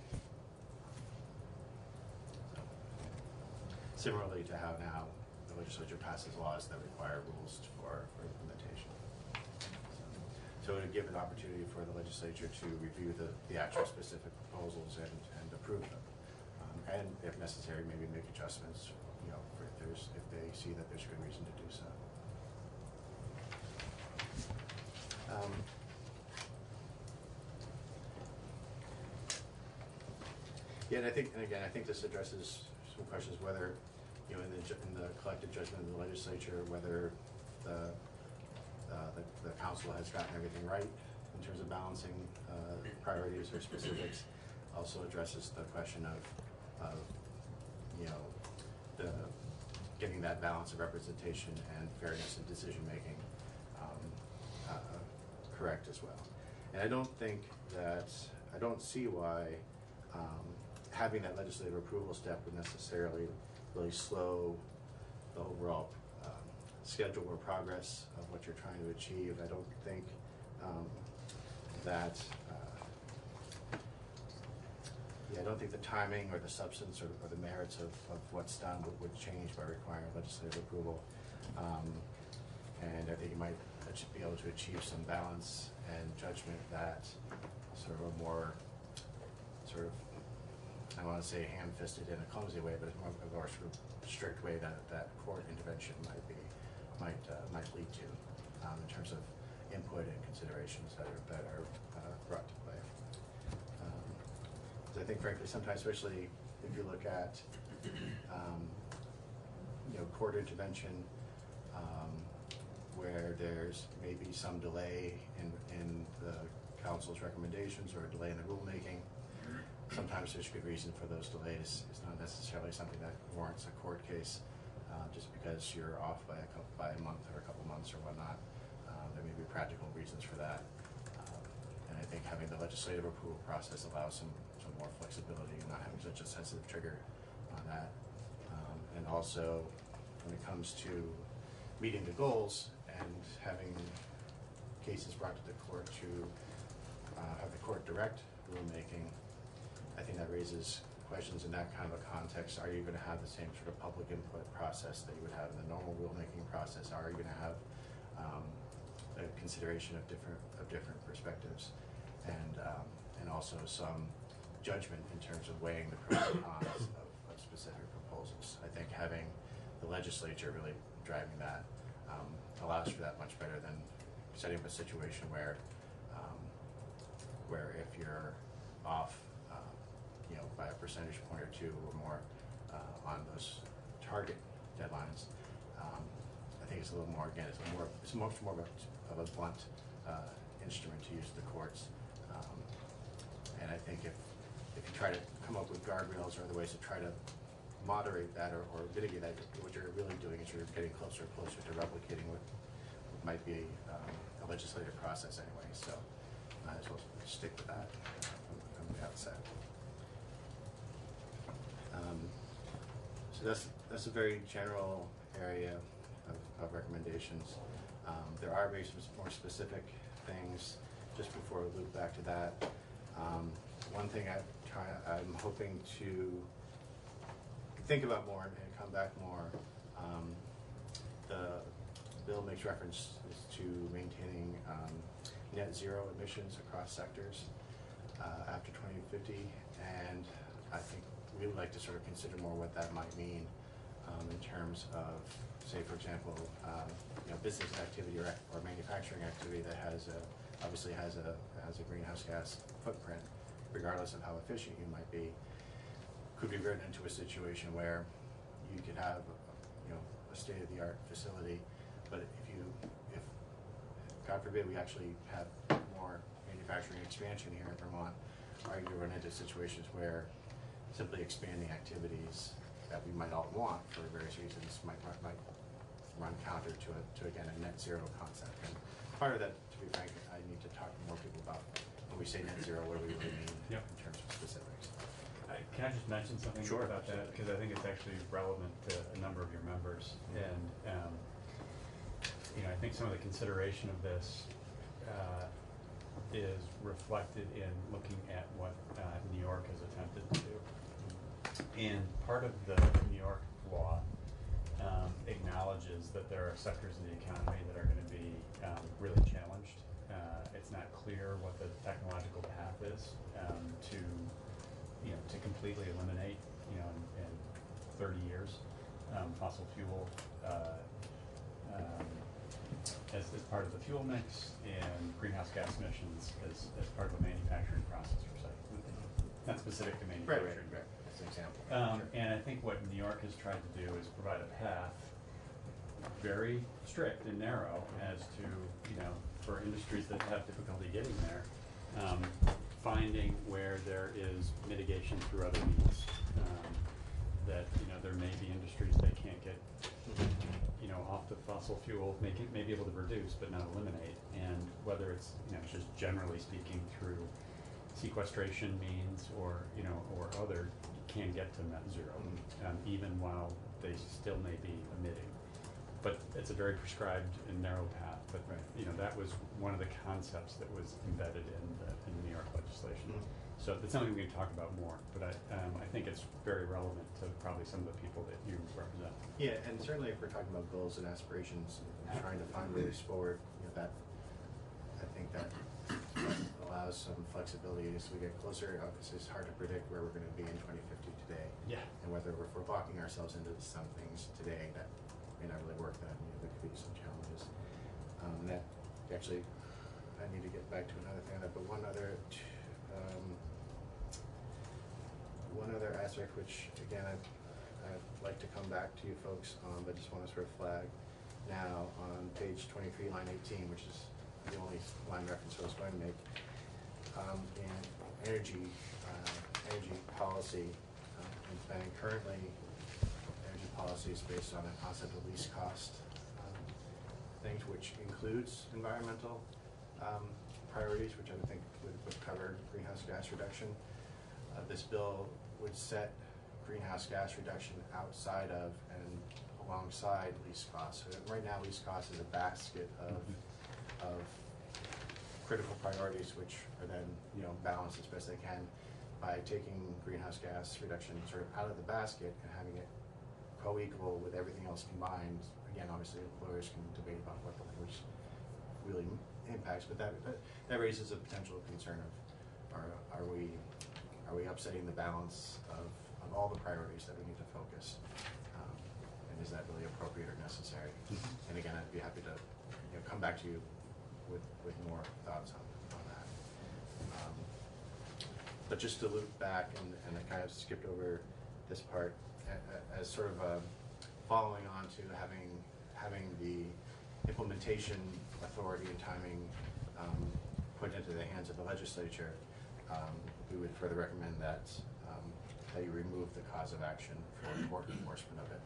So, similarly to how now the legislature passes laws that require rules for implementation. So it would give an opportunity for the legislature to review the actual specific proposals and approve them. And if necessary, maybe make adjustments, if they see that there's good reason to do so. Yeah, and again, I think this addresses some questions whether, in the collective judgment of the legislature, whether the council has gotten everything right in terms of balancing priorities or specifics. Also addresses the question of the getting that balance of representation and fairness in decision making correct as well. And I don't see why having that legislative approval step would necessarily really slow the overall schedule or progress of what you're trying to achieve. I don't think I don't think the timing or the substance or the merits of what's done would change by requiring legislative approval. And I think you might be able to achieve some balance and judgment that sort of a more I want to say ham-fisted in a clumsy way, but a more sort of strict way that court intervention might lead to in terms of input and considerations that are brought to play. I think, frankly, sometimes, especially if you look at court intervention, where there's maybe some delay in the council's recommendations or a delay in the rulemaking. Sometimes there's good reason for those delays. It's not necessarily something that warrants a court case just because you're off by a month or a couple months or whatnot. There may be practical reasons for that. And I think having the legislative approval process allows some more flexibility and not having such a sensitive trigger on that. And also, when it comes to meeting the goals and having cases brought to the court to have the court direct rulemaking, I think that raises questions in that kind of a context. Are you going to have the same sort of public input process that you would have in the normal rulemaking process? Are you going to have a consideration of different perspectives, and also some judgment in terms of weighing the pros and cons of specific proposals? I think having the legislature really driving that allows for that much better than setting up a situation where if you're off by a percentage point or two or more on those target deadlines, I think it's a little more, again, it's much more of a blunt instrument to use the courts. And I think if you try to come up with guardrails or other ways to try to moderate that or mitigate that, what you're really doing is you're getting closer and closer to replicating what might be a legislative process anyway. So might as well stick with that from the outset. So that's a very general area of recommendations. There are maybe some more specific things just before we loop back to that. One thing I'm hoping to think about more and come back more. The bill makes reference to maintaining net zero emissions across sectors after 2050, and I think we would like to sort of consider more what that might mean in terms of, say, for example, business activity or manufacturing activity that obviously has a greenhouse gas footprint, regardless of how efficient you might be. Could be written into a situation where you could have a state-of-the-art facility, but if God forbid we actually have more manufacturing expansion here in Vermont, are you going to run into situations where simply expanding activities that we might all want for various reasons might run counter to again a net zero concept. And part of that, to be frank, I need to talk to more people about when we say net zero, what do we really mean in terms of specifics. Can I just mention something about that? Because I think it's actually relevant to a number of your members. And I think some of the consideration of this is reflected in looking at what New York has attempted to do. And part of the New York law acknowledges that there are sectors of the economy that are going to be really challenged. It's not clear what the technological path is to completely eliminate, in 30 years, fossil fuel as part of the fuel mix and greenhouse gas emissions as part of a manufacturing process for not specific to manufacturing. Right. That's an example. And I think what New York has tried to do is provide a path, very strict and narrow, as to, you know, for industries that have difficulty getting there, finding where there is mitigation through other means. That, you know, there may be industries that can't get, you know, off the fossil fuel, may be able to reduce but not eliminate, and whether it's, you know, just generally speaking through sequestration means or, you know, or other, can get to net zero, even while they still may be emitting. But it's a very prescribed and narrow path, but, you know, that was one of the concepts that was embedded in the New York legislation. So it's something we can talk about more, but I think it's very relevant to probably some of the people that you represent. Yeah, and certainly if we're talking about goals and aspirations, and trying to find ways forward, you know, that, I think that allows some flexibility as we get closer. Obviously, it's hard to predict where we're going to be in 2050 today. Yeah. And whether if we're locking ourselves into some things today that may not really work, then, you know, there could be some challenges. And that, actually, I need to get back to another thing on that, but one other aspect, which again, I'd like to come back to you folks on, but just want to sort of flag now on page 23, line 18, which is the only line reference I was going to make, in energy policy and planning. Currently, energy policy is based on a concept of least cost things, which includes environmental priorities, which I would think would cover greenhouse gas reduction. This bill would set greenhouse gas reduction outside of and alongside least cost. So right now, least cost is a basket of critical priorities, which are then, you know, balanced as best they can by taking greenhouse gas reduction sort of out of the basket and having it co-equal with everything else combined. Again, obviously, lawyers can debate about what the language really impacts, but that raises a potential concern of are we upsetting the balance of all the priorities that we need to focus, and is that really appropriate or necessary? And again, I'd be happy to, you know, come back to you with more thoughts on that. But just to loop back, and I kind of skipped over this part as sort of following on to having the implementation authority and timing put into the hands of the legislature. We would further recommend that you remove the cause of action for enforcement of it.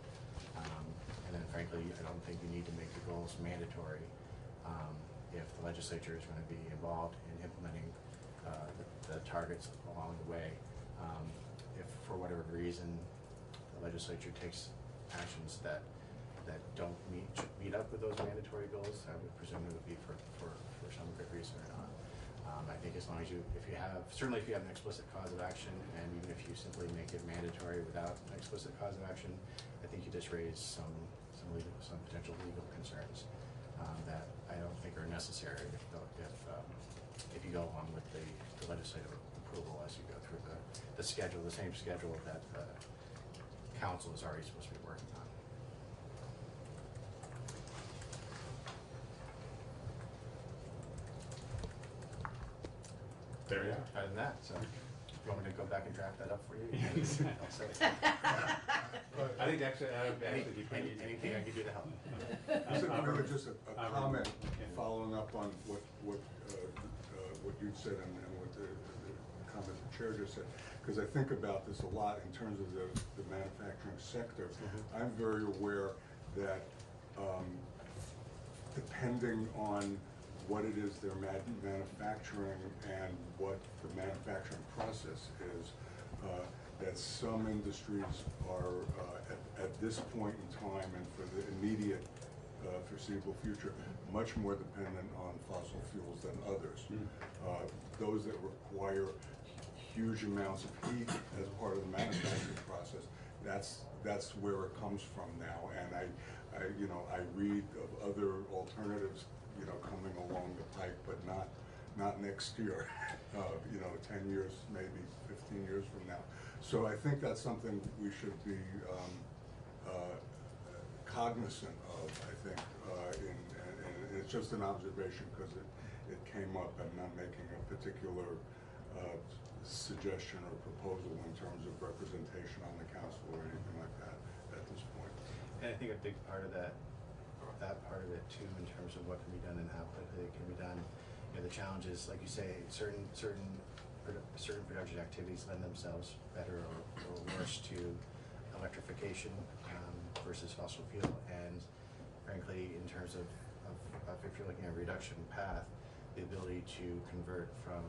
And then frankly, I don't think you need to make the goals mandatory if the legislature is going to be involved in implementing the targets along the way. If for whatever reason the legislature takes actions that don't meet up with those mandatory goals, I would presume it would be for some good reason or not. I think as long as certainly if you have an explicit cause of action, and even if you simply make it mandatory without an explicit cause of action, I think you just raise some potential legal concerns that I don't think are necessary if you go along with the legislative approval as you go through the schedule, the same schedule that the council is already supposed to be working on. There you are. Other than that, so if you want me to go back and draft that up for you, I'll say. I think actually that would actually be pretty easy. Anything I can do to help. Really just a comment following up on what you said and what the comment the chair just said, because I think about this a lot in terms of the manufacturing sector. I'm very aware that depending on what it is they're manufacturing and what the manufacturing process is, that some industries are at this point in time and for the immediate foreseeable future much more dependent on fossil fuels than others. Those that require huge amounts of heat as part of the manufacturing process, that's where it comes from now. And I read of other alternatives, you know, coming along the pike, but not next year, 10 years, maybe 15 years from now. So I think that's something we should be cognizant of, I think, and it's just an observation because it came up. I'm not making a particular suggestion or proposal in terms of representation on the council or anything like that at this point. And I think a big part of that part of it too, in terms of what can be done and how quickly it can be done. You know, the challenge is, like you say, certain production activities lend themselves better or worse to electrification versus fossil fuel. And frankly, in terms of if you're looking at a reduction path, the ability to convert from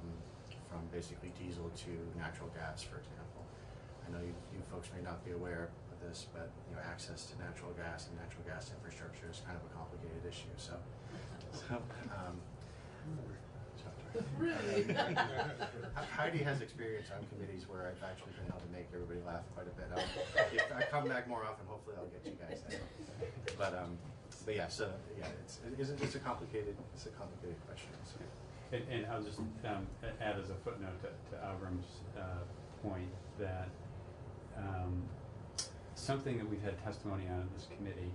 basically diesel to natural gas, for example. I know you folks may not be aware of this, but access to natural gas and natural gas infrastructure is kind of a complicated issue. Really? Heidi has experience on committees where I've actually been able to make everybody laugh quite a bit. If I come back more often, hopefully I'll get you guys there. But yeah, it's a complicated question. So. And I'll just add as a footnote to Avram's point that something that we've had testimony on in this committee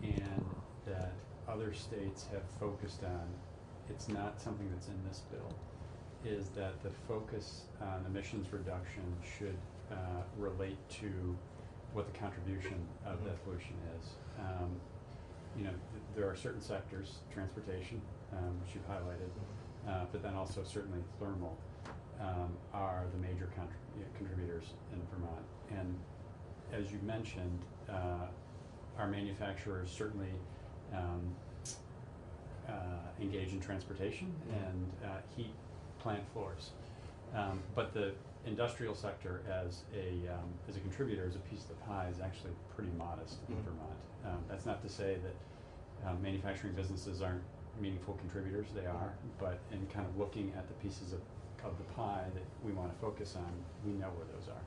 and that other states have focused on, it's not something that's in this bill, is that the focus on emissions reduction should relate to what the contribution of that pollution is. There are certain sectors, transportation, which you've highlighted, but then also certainly thermal are the major contributors in Vermont. And as you mentioned, our manufacturers certainly engage in transportation and heat plant floors. But the industrial sector as a contributor, as a piece of the pie, is actually pretty modest in Vermont. That's not to say that manufacturing businesses aren't meaningful contributors, they are, but in kind of looking at the pieces of the pie that we want to focus on, we know where those are.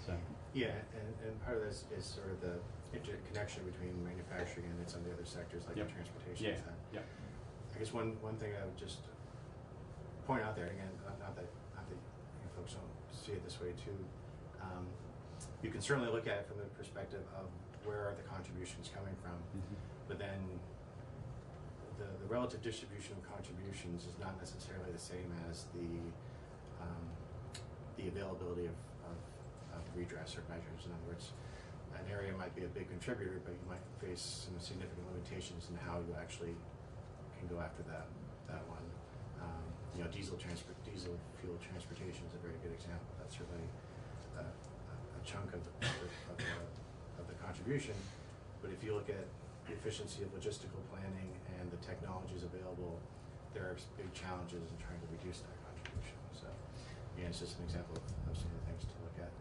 So. Yeah, and part of this is sort of the interconnection between manufacturing and some of the other sectors like the transportation side. Yeah. I guess one thing I would just point out there, again, not that you folks don't see it this way too, you can certainly look at it from the perspective of where are the contributions coming from, but then the relative distribution of contributions is not necessarily the same as the availability of redress or measures. In other words, an area might be a big contributor, but you might face some significant limitations in how you actually can go after that one. Diesel fuel transportation is a very good example. That's certainly a chunk of the contribution. But if you look at the efficiency of logistical planning and the technologies available, there are big challenges in trying to reduce that contribution. So, again, it's just an example of some of the things to look at.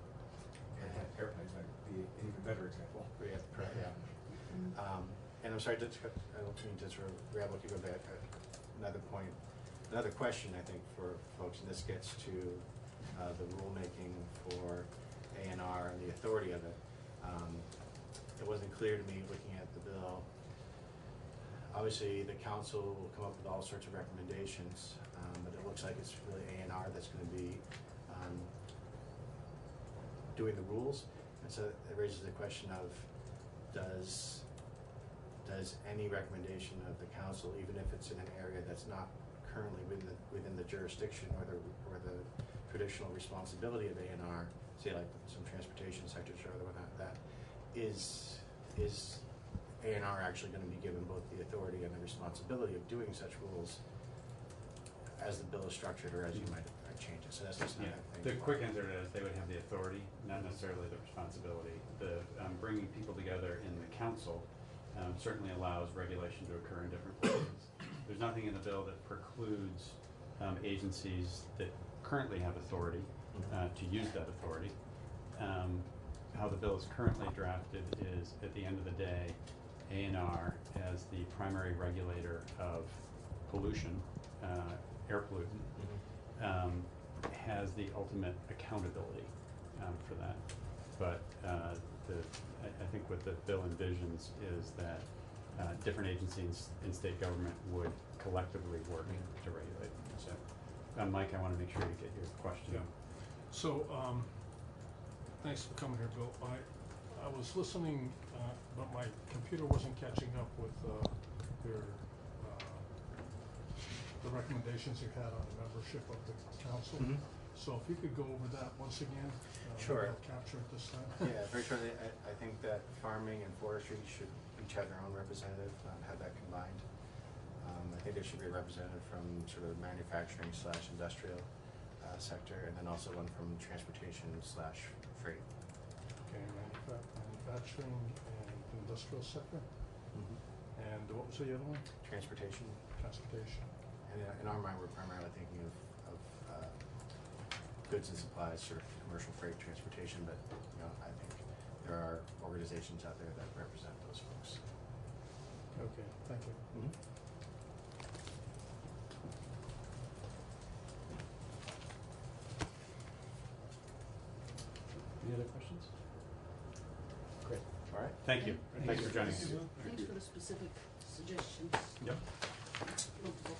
Airplanes might be an even better example. Yeah. And I'm sorry, I don't mean to sort of grab what you go back. Another question I think for folks, and this gets to the rulemaking for A&R and the authority of it. It wasn't clear to me looking at the bill. Obviously, the council will come up with all sorts of recommendations, but it looks like it's really A&R that's going to be doing the rules, and so it raises the question of does any recommendation of the council, even if it's in an area that's not currently within the jurisdiction or the traditional responsibility of A&R, say like some transportation sectors or other whatnot, that is A&R actually going to be given both the authority and the responsibility of doing such rules as the bill is structured or as you might change it? So that's just not The quick answer to that is they would have the authority, not necessarily the responsibility. The bringing people together in the council certainly allows regulation to occur in different places. There's nothing in the bill that precludes agencies that currently have authority to use that authority. How the bill is currently drafted is, at the end of the day, A&R as the primary regulator of pollution, air pollutant, has the ultimate accountability for that. But I think what the bill envisions is that different agencies in state government would collectively work to regulate. So, Mike, I want to make sure you get your question. Yeah. So, thanks for coming here, Bill. I was listening, but my computer wasn't catching up with your the recommendations you had on the membership of the council. Mhm. So if you could go over that once again, Sure. I'll capture it this time. Yeah, very shortly, I think that farming and forestry should each have their own representative, not have that combined. I think there should be a representative from sort of manufacturing slash industrial sector, and then also one from transportation slash freight. Okay, manufacturing and industrial sector. And what was the other one? Transportation. Transportation. And in our mind, we're primarily thinking of goods and supplies, sort of commercial freight transportation, but I think there are organizations out there that represent those folks. Okay, thank you. Any other questions? Great. All right. Thank you. Thank you for joining us. Thanks for the specific suggestions. Yep. Multiple.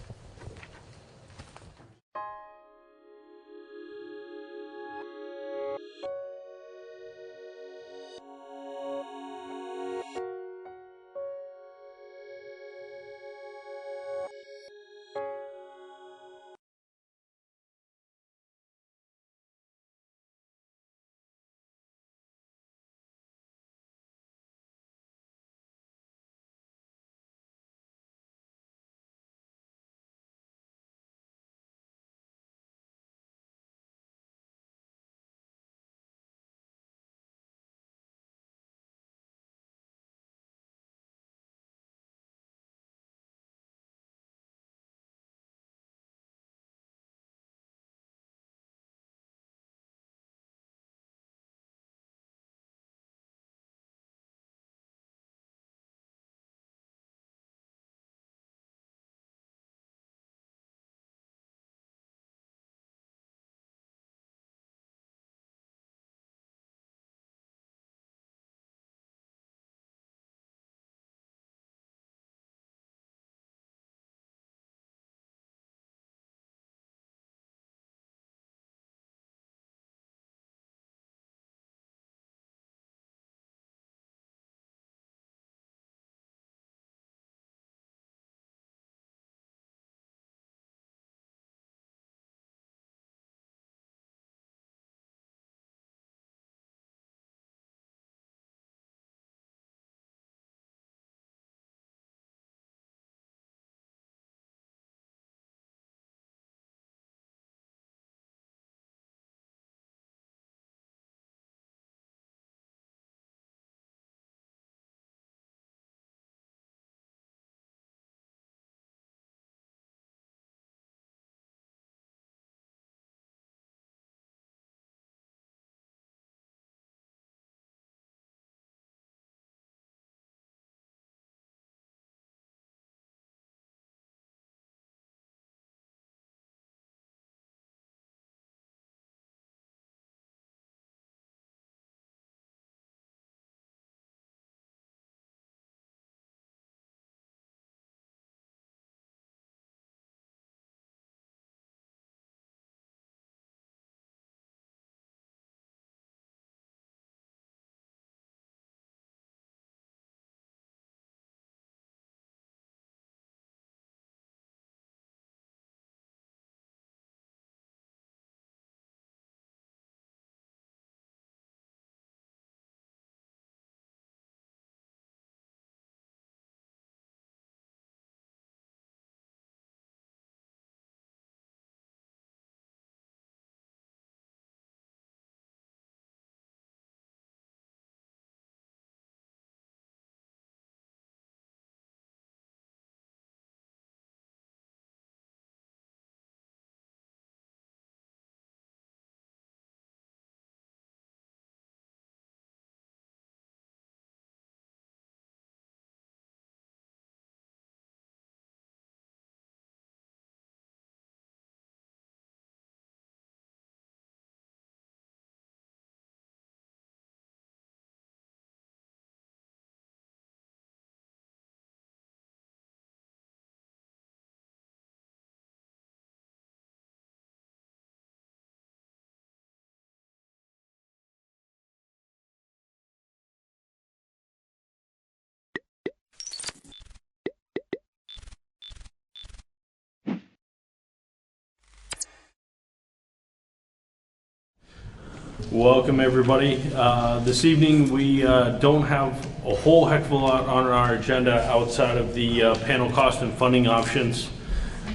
Welcome, everybody. This evening, we don't have a whole heck of a lot on our agenda outside of the panel cost and funding options.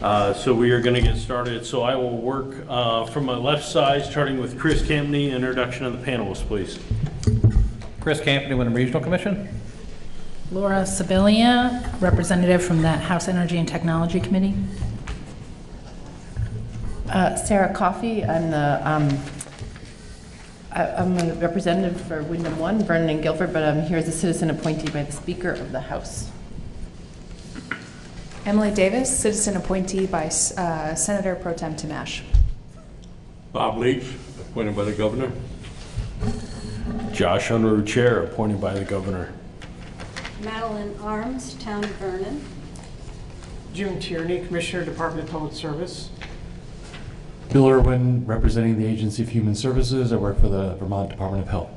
So we are going to get started. So I will work from my left side, starting with Chris Campney. Introduction of the panelists, please. Chris Campney, Wyndham Regional Commission. Laura Sibilia, representative from the House Energy and Technology Committee. Sarah Coffey, I'm a representative for Wyndham 1, Vernon and Guilford, but I'm here as a citizen appointee by the Speaker of the House. Emily Davis, citizen appointee by Senator Pro Tem Timash. Bob Leach, appointed by the governor. Josh Unruh, chair, appointed by the governor. Madeline Arms, Town of Vernon. Jim Tierney, Commissioner, Department of Public Service. Bill Irwin, representing the Agency of Human Services. I work for the Vermont Department of Health.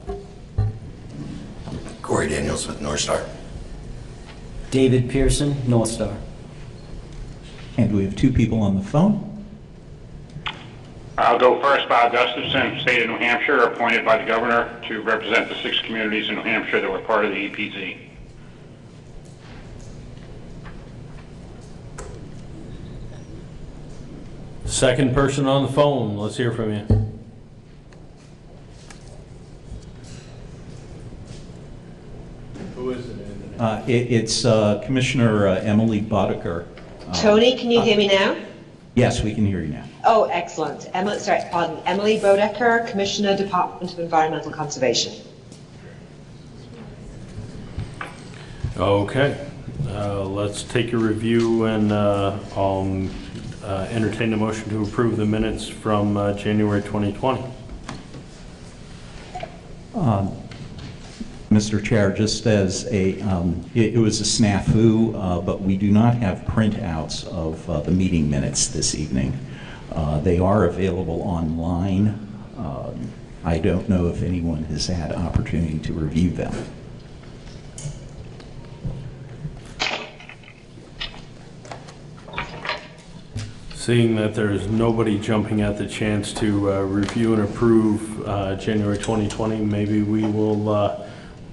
Corey Daniels with North Star. David Pearson, North Star. And we have two people on the phone. I'll go first. Bob Gustafson, State of New Hampshire, appointed by the governor to represent the 6 communities in New Hampshire that were part of the EPZ. Second person on the phone, let's hear from you. Who is it? It's Commissioner Emily Boddicker. Tony, can you hear me now? Yes, we can hear you now. Oh, excellent. Emily Bodecker, Commissioner, Department of Environmental Conservation. Okay, let's take a review and I'll entertain a motion to approve the minutes from January 2020. Mr. Chair, just as it was a snafu, but we do not have printouts of the meeting minutes this evening. They are available online. I don't know if anyone has had opportunity to review them. Seeing that there's nobody jumping at the chance to review and approve January 2020, maybe we will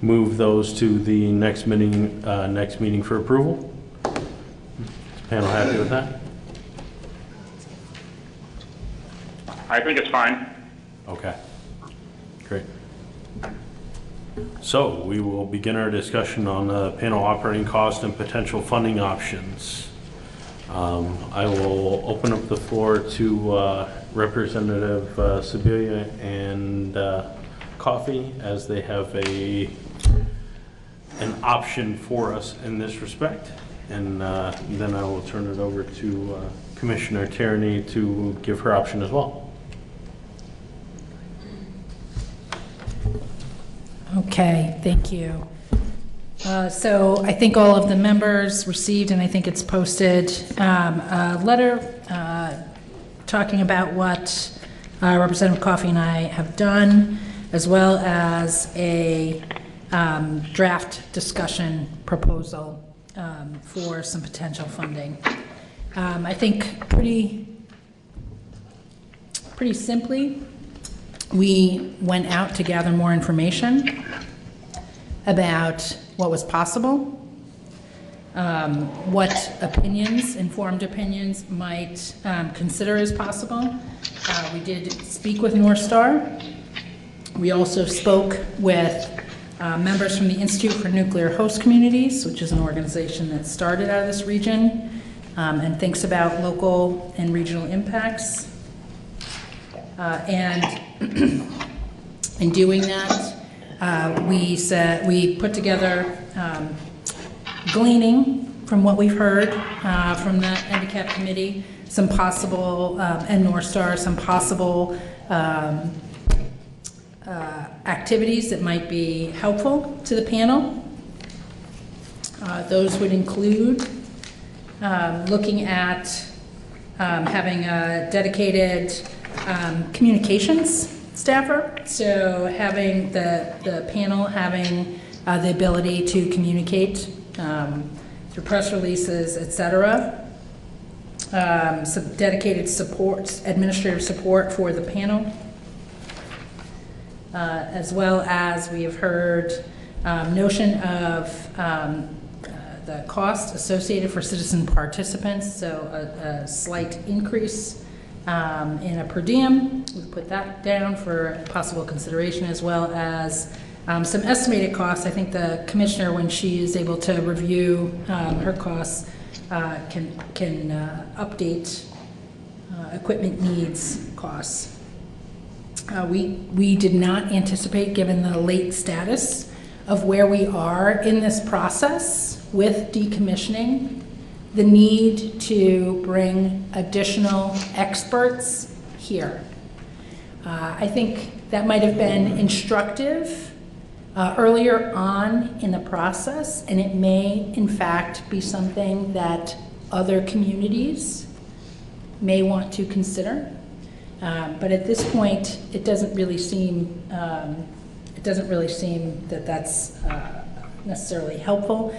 move those to the next meeting for approval. Is the panel happy with that? I think it's fine. Okay, great. So we will begin our discussion on the panel operating cost and potential funding options. I will open up the floor to Representative Sibilia and Coffey, as they have an option for us in this respect. And then I will turn it over to Commissioner Tierney to give her option as well. Okay, thank you. So I think all of the members received, and I think it's posted, a letter talking about what Representative Coffey and I have done, as well as a draft discussion proposal for some potential funding. I think pretty simply, we went out to gather more information about what was possible, what opinions, informed opinions, might consider as possible. We did speak with North Star. We also spoke with members from the Institute for Nuclear Host Communities, which is an organization that started out of this region and thinks about local and regional impacts. And in doing that, we put together, gleaning from what we've heard from the handicap committee, some possible, and North Star, some possible activities that might be helpful to the panel. Those would include looking at having a dedicated communications staffer, so having the panel having the ability to communicate through press releases, etc. Some dedicated support, administrative support for the panel. as well as we have heard notion of the cost associated for citizen participants, so a slight increase in a per diem. We've put that down for possible consideration, as well as some estimated costs. I think the commissioner, when she is able to review her costs, can update equipment needs costs. We did not anticipate, given the late status of where we are in this process with decommissioning, the need to bring additional experts here. I think that might have been instructive earlier on in the process, and it may in fact be something that other communities may want to consider. But at this point, it doesn't really seem that that's necessarily helpful.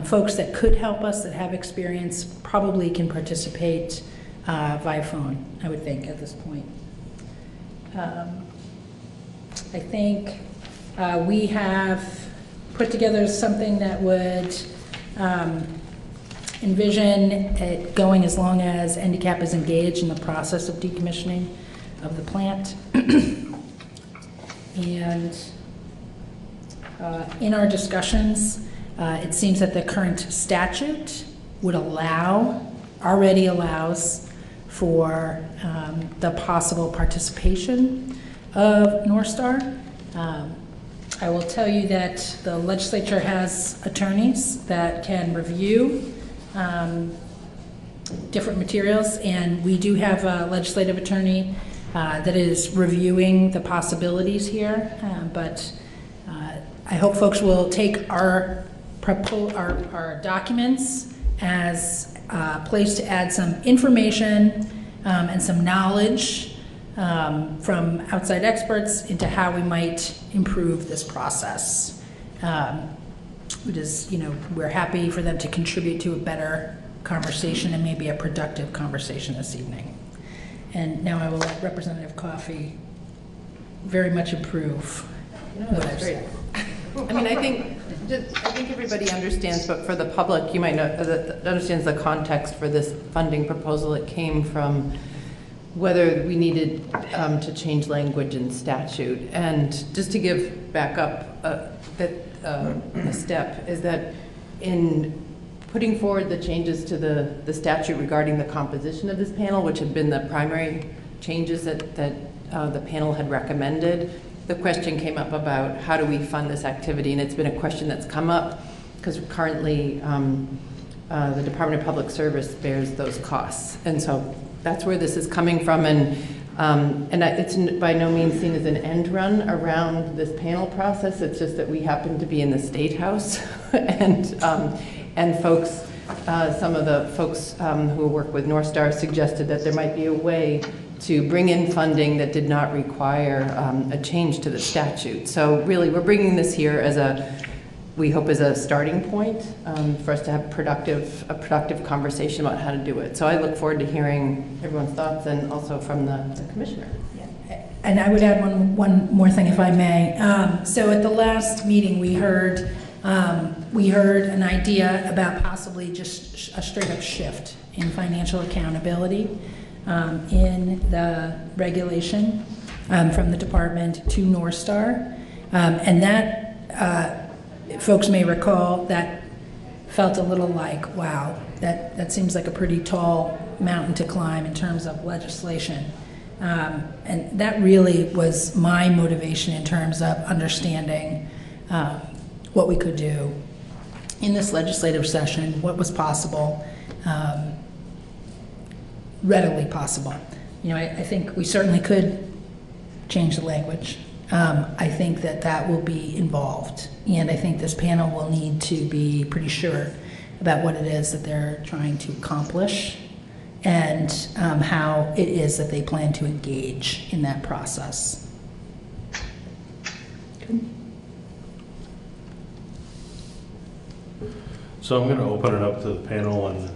Folks that could help us, that have experience, probably can participate via phone, I would think, at this point. I think we have put together something that would envision it going as long as NDCAP is engaged in the process of decommissioning of the plant. And in our discussions, it seems that the current statute would already allows for the possible participation of North Star. I will tell you that the legislature has attorneys that can review different materials, and we do have a legislative attorney that is reviewing the possibilities here, but I hope folks will take our documents as a place to add some information and some knowledge from outside experts into how we might improve this process. We're happy for them to contribute to a better conversation and maybe a productive conversation this evening. And now I will let Representative Coffey very much approve what I've said. I mean, I think everybody understands, but for the public, you might know that understands the context for this funding proposal. It came from whether we needed to change language in statute. And just to give back up a step, is that in putting forward the changes to the statute regarding the composition of this panel, which had been the primary changes that the panel had recommended, the question came up about how do we fund this activity, and it's been a question that's come up because currently the Department of Public Service bears those costs, and so that's where this is coming from, and it's by no means seen as an end run around this panel process. It's just that we happen to be in the State House, and folks, some of the folks who work with North Star suggested that there might be a way to bring in funding that did not require a change to the statute. So really, we're bringing this here as we hope as a starting point for us to have a productive conversation about how to do it. So I look forward to hearing everyone's thoughts and also from the commissioner. Yeah. And I would add one more thing, if I may. So at the last meeting, we heard an idea about possibly just a straight up shift in financial accountability in the regulation from the department to North Star. And that, folks may recall, that felt a little like, wow, that seems like a pretty tall mountain to climb in terms of legislation. And that really was my motivation in terms of understanding what we could do in this legislative session, what was possible, readily possible. I think we certainly could change the language. I think that will be involved, and I think this panel will need to be pretty sure about what it is that they're trying to accomplish and how it is that they plan to engage in that process. Good. So I'm going to open it up to the panel and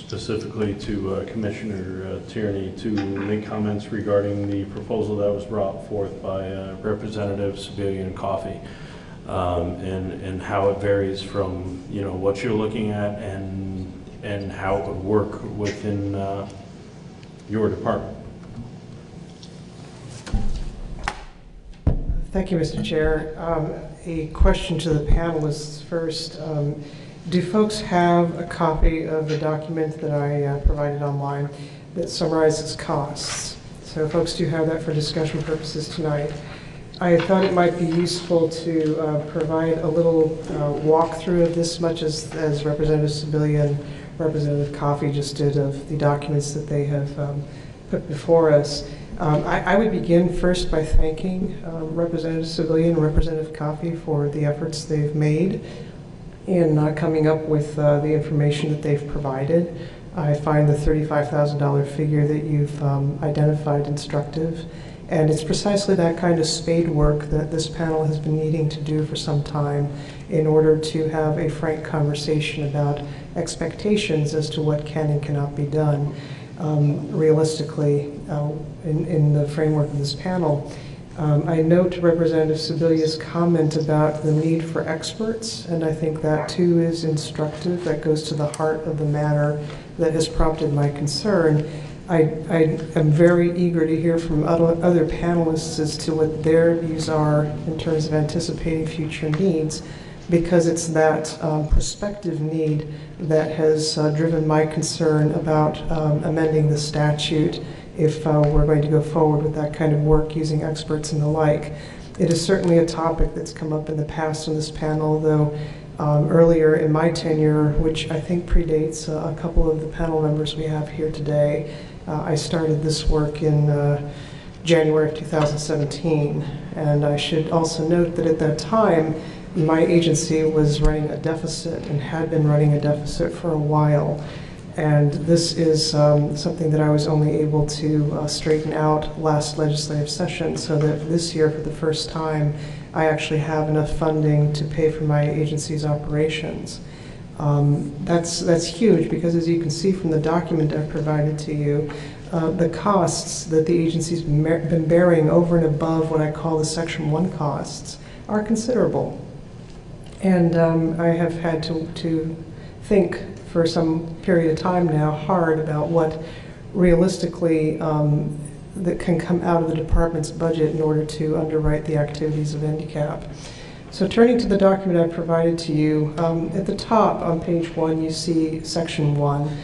specifically to Commissioner Tierney to make comments regarding the proposal that was brought forth by Representative Civilian Coffee, and how it varies from, you know, what you're looking at and how it would work within your department. Thank you, Mr. Chair. A question to the panelists first. Do folks have a copy of the document that I provided online that summarizes costs? So folks do have that for discussion purposes tonight. I thought it might be useful to provide a little walkthrough of this, much as Representative Civilian, Representative Coffey just did, of the documents that they have put before us. I would begin first by thanking Representative Civilian and Representative Coffey for the efforts they've made in coming up with the information that they've provided. I find the $35,000 figure that you've identified instructive, and it's precisely that kind of spade work that this panel has been needing to do for some time in order to have a frank conversation about expectations as to what can and cannot be done realistically in the framework of this panel. I note Representative Sebelia's comment about the need for experts, and I think that too is instructive. That goes to the heart of the matter that has prompted my concern. I am very eager to hear from other panelists as to what their views are in terms of anticipating future needs, because it's that prospective need that has driven my concern about amending the statute if we're going to go forward with that kind of work using experts and the like. It is certainly a topic that's come up in the past on this panel, though earlier in my tenure, which I think predates a couple of the panel members we have here today, I started this work in January of 2017. And I should also note that at that time, my agency was running a deficit and had been running a deficit for a while. And this is something that I was only able to straighten out last legislative session, so that this year, for the first time, I actually have enough funding to pay for my agency's operations. That's huge, because as you can see from the document I've provided to you, the costs that the agency's been bearing over and above what I call the Section 1 costs are considerable. And I have had to think for some period of time now hard about what realistically that can come out of the department's budget in order to underwrite the activities of NDCAP. So turning to the document I provided to you, at the top on page 1 you see Section 1,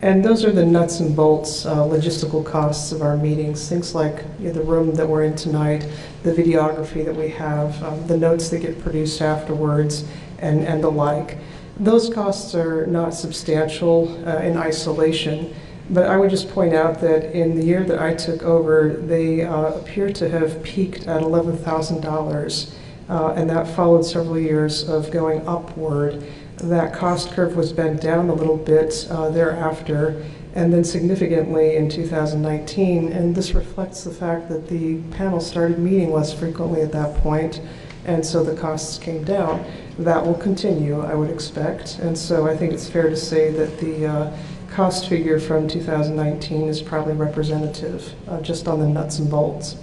and those are the nuts and bolts logistical costs of our meetings, things like the room that we're in tonight, the videography that we have, the notes that get produced afterwards, and the like. Those costs are not substantial in isolation, but I would just point out that in the year that I took over, they appear to have peaked at $11,000, and that followed several years of going upward. That cost curve was bent down a little bit thereafter, and then significantly in 2019, and this reflects the fact that the panel started meeting less frequently at that point, and so the costs came down. That will continue, I would expect, and so I think it's fair to say that the cost figure from 2019 is probably representative, just on the nuts and bolts.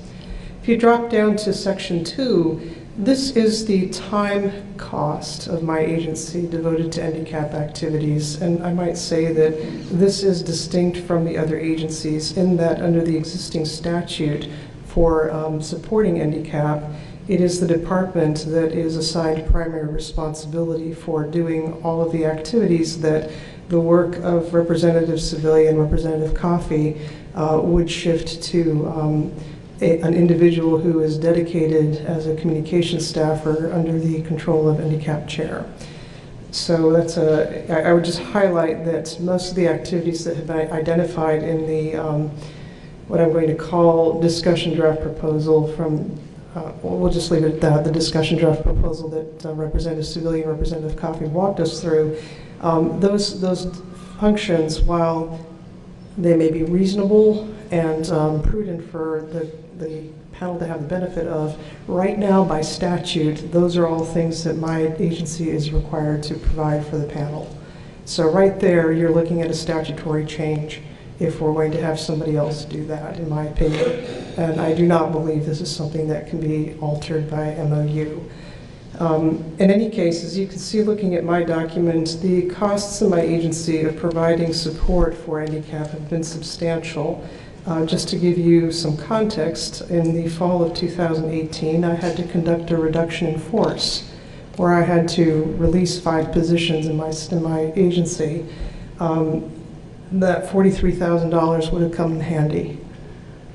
If you drop down to Section 2, this is the time cost of my agency devoted to NDCAP activities, and I might say that this is distinct from the other agencies in that under the existing statute for supporting NDCAP, it is the department that is assigned primary responsibility for doing all of the activities that the work of Representative Civilian, Representative Coffey would shift to an individual who is dedicated as a communications staffer under the control of NDCAP chair. So that's I would just highlight that most of the activities that have been identified in the what I'm going to call discussion draft proposal from we'll just leave it at that, the discussion draft proposal that Representative Civilian and Representative Coffey walked us through, those functions, while they may be reasonable and prudent for the panel to have the benefit of, right now by statute, those are all things that my agency is required to provide for the panel. So right there, you're looking at a statutory change if we're going to have somebody else do that, in my opinion. And I do not believe this is something that can be altered by MOU. In any case, as you can see looking at my document, the costs of my agency of providing support for handicap have been substantial. Just to give you some context, in the fall of 2018, I had to conduct a reduction in force where I had to release 5 positions in my agency. That $43,000 would have come in handy,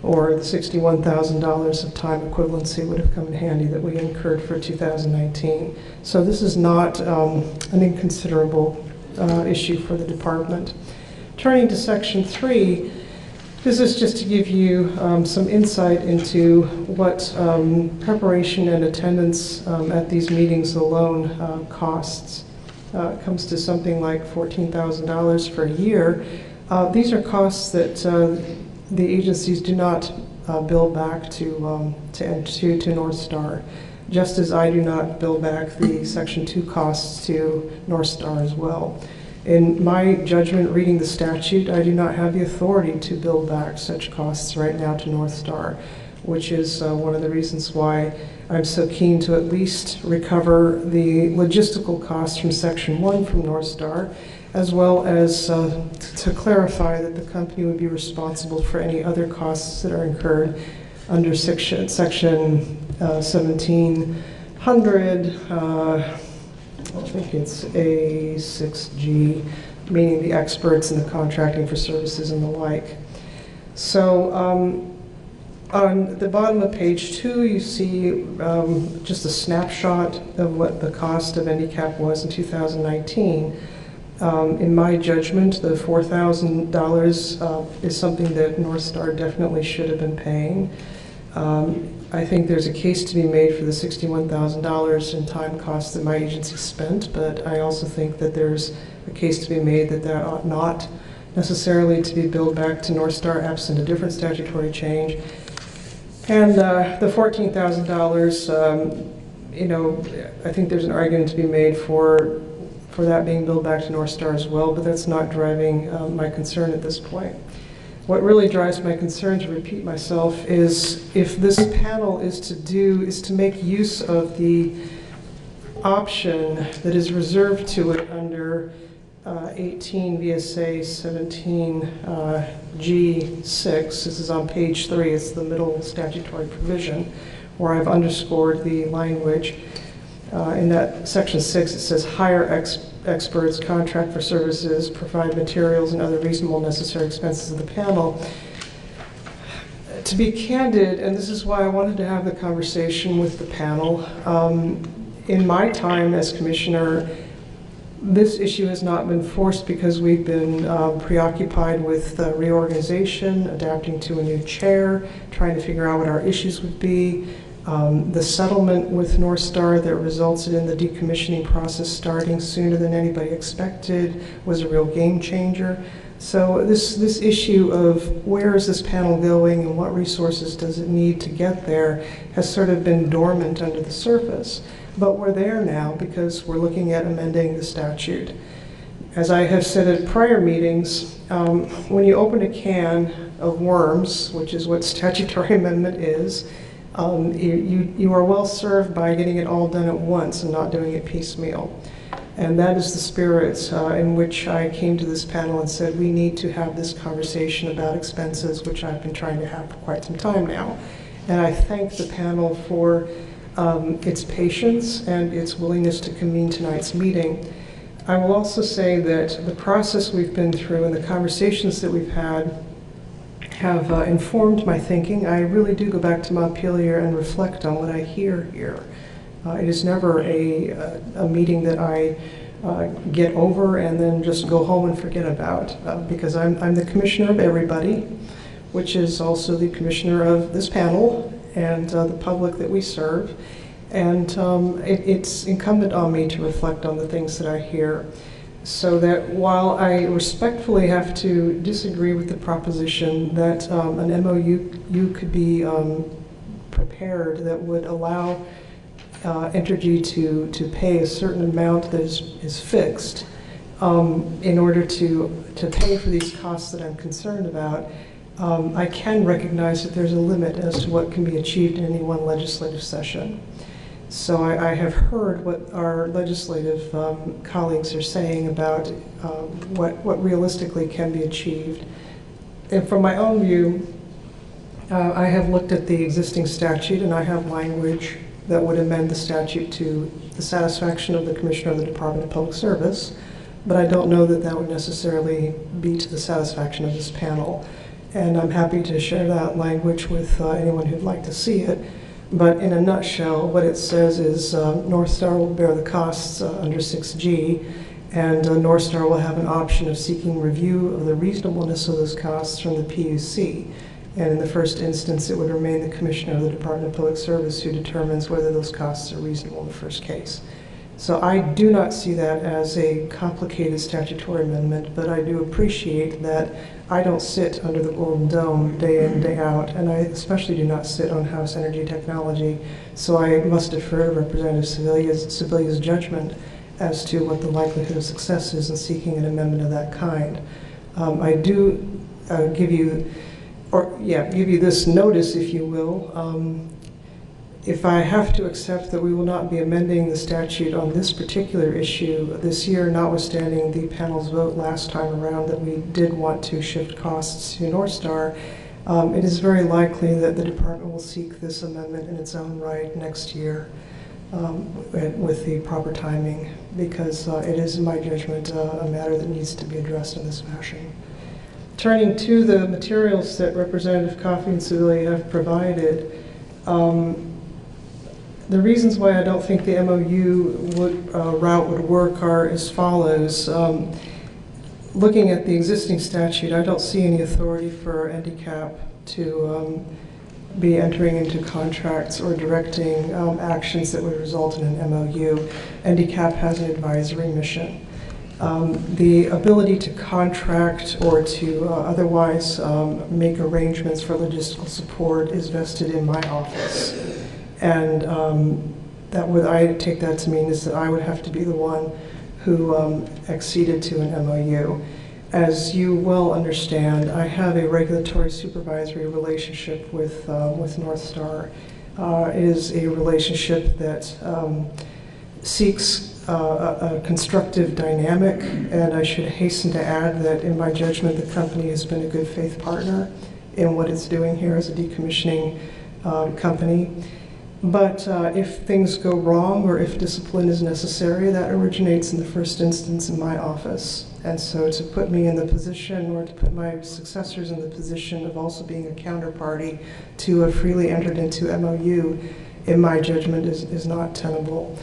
or the $61,000 of time equivalency would have come in handy that we incurred for 2019. So this is not an inconsiderable issue for the department. Turning to Section 3, this is just to give you some insight into what preparation and attendance at these meetings alone costs. It comes to something like $14,000 for a year. These are costs that the agencies do not bill back to North Star, just as I do not bill back the Section 2 costs to North Star as well. In my judgment, reading the statute, I do not have the authority to bill back such costs right now to North Star, which is one of the reasons why I'm so keen to at least recover the logistical costs from Section 1 from North Star, as well as to clarify that the company would be responsible for any other costs that are incurred under Section 1700. I think it's A6G, meaning the experts and the contracting for services and the like. So on the bottom of page 2, you see just a snapshot of what the cost of handicap was in 2019. In my judgment, the $4,000 is something that North Star definitely should have been paying. I think there's a case to be made for the $61,000 in time costs that my agency spent, but I also think that there's a case to be made that that ought not necessarily to be billed back to North Star absent a different statutory change. And the $14,000, you know, I think there's an argument to be made for that being billed back to North Star as well, but that's not driving my concern at this point. What really drives my concern, to repeat myself, is if this panel is to make use of the option that is reserved to it under 18 VSA 17 G6. This is on page 3. It's the middle statutory provision where I've underscored the language. In that section 6, it says hire experts, contract for services, provide materials and other reasonable necessary expenses of the panel. To be candid, and this is why I wanted to have the conversation with the panel, in my time as commissioner, this issue has not been forced because we've been preoccupied with reorganization, adapting to a new chair, trying to figure out what our issues would be. The settlement with North Star that resulted in the decommissioning process starting sooner than anybody expected was a real game changer. So this issue of where is this panel going and what resources does it need to get there has sort of been dormant under the surface. But we're there now because we're looking at amending the statute. As I have said at prior meetings, when you open a can of worms, which is what statutory amendment is, you are well served by getting it all done at once and not doing it piecemeal. And that is the spirit in which I came to this panel and said we need to have this conversation about expenses, which I've been trying to have for quite some time now. And I thank the panel for its patience and its willingness to convene tonight's meeting. I will also say that the process we've been through and the conversations that we've had have informed my thinking. I really do go back to Montpelier and reflect on what I hear here. It is never a meeting that I get over and then just go home and forget about, because I'm the commissioner of everybody, which is also the commissioner of this panel and the public that we serve. And it's incumbent on me to reflect on the things that I hear, so that while I respectfully have to disagree with the proposition that an MOU could be prepared that would allow Entergy to pay a certain amount that is fixed, in order to pay for these costs that I'm concerned about, I can recognize that there's a limit as to what can be achieved in any one legislative session. So I have heard what our legislative colleagues are saying about what realistically can be achieved. And from my own view, I have looked at the existing statute, and I have language that would amend the statute to the satisfaction of the Commissioner of the Department of Public Service, but I don't know that that would necessarily be to the satisfaction of this panel. And I'm happy to share that language with anyone who'd like to see it. But in a nutshell, what it says is North Star will bear the costs under 6G, and North Star will have an option of seeking review of the reasonableness of those costs from the PUC. And in the first instance, it would remain the Commissioner of the Department of Public Service who determines whether those costs are reasonable in the first case. So I do not see that as a complicated statutory amendment, but I do appreciate that I don't sit under the Golden Dome day in, day out, and I especially do not sit on House Energy Technology, so I must defer to Representative Sevilla's judgment as to what the likelihood of success is in seeking an amendment of that kind. I do give you this notice, if you will. If I have to accept that we will not be amending the statute on this particular issue this year, notwithstanding the panel's vote last time around that we did want to shift costs to North Star, it is very likely that the department will seek this amendment in its own right next year with the proper timing, because it is, in my judgment, a matter that needs to be addressed in this fashion. Turning to the materials that Representative Coffey and Sevilla have provided, the reasons why I don't think the MOU route would work are as follows. Looking at the existing statute, I don't see any authority for NDCAP to be entering into contracts or directing actions that would result in an MOU. NDCAP has an advisory mission. The ability to contract or to otherwise make arrangements for logistical support is vested in my office. And I take that to mean is that I would have to be the one who acceded to an MOU. As you well understand, I have a regulatory supervisory relationship with North Star. It is a relationship that seeks a constructive dynamic, and I should hasten to add that in my judgment, the company has been a good faith partner in what it's doing here as a decommissioning company. But if things go wrong or if discipline is necessary, that originates in the first instance in my office. And so to put me in the position, or to put my successors in the position of also being a counterparty to a freely entered into MOU, in my judgment, is not tenable.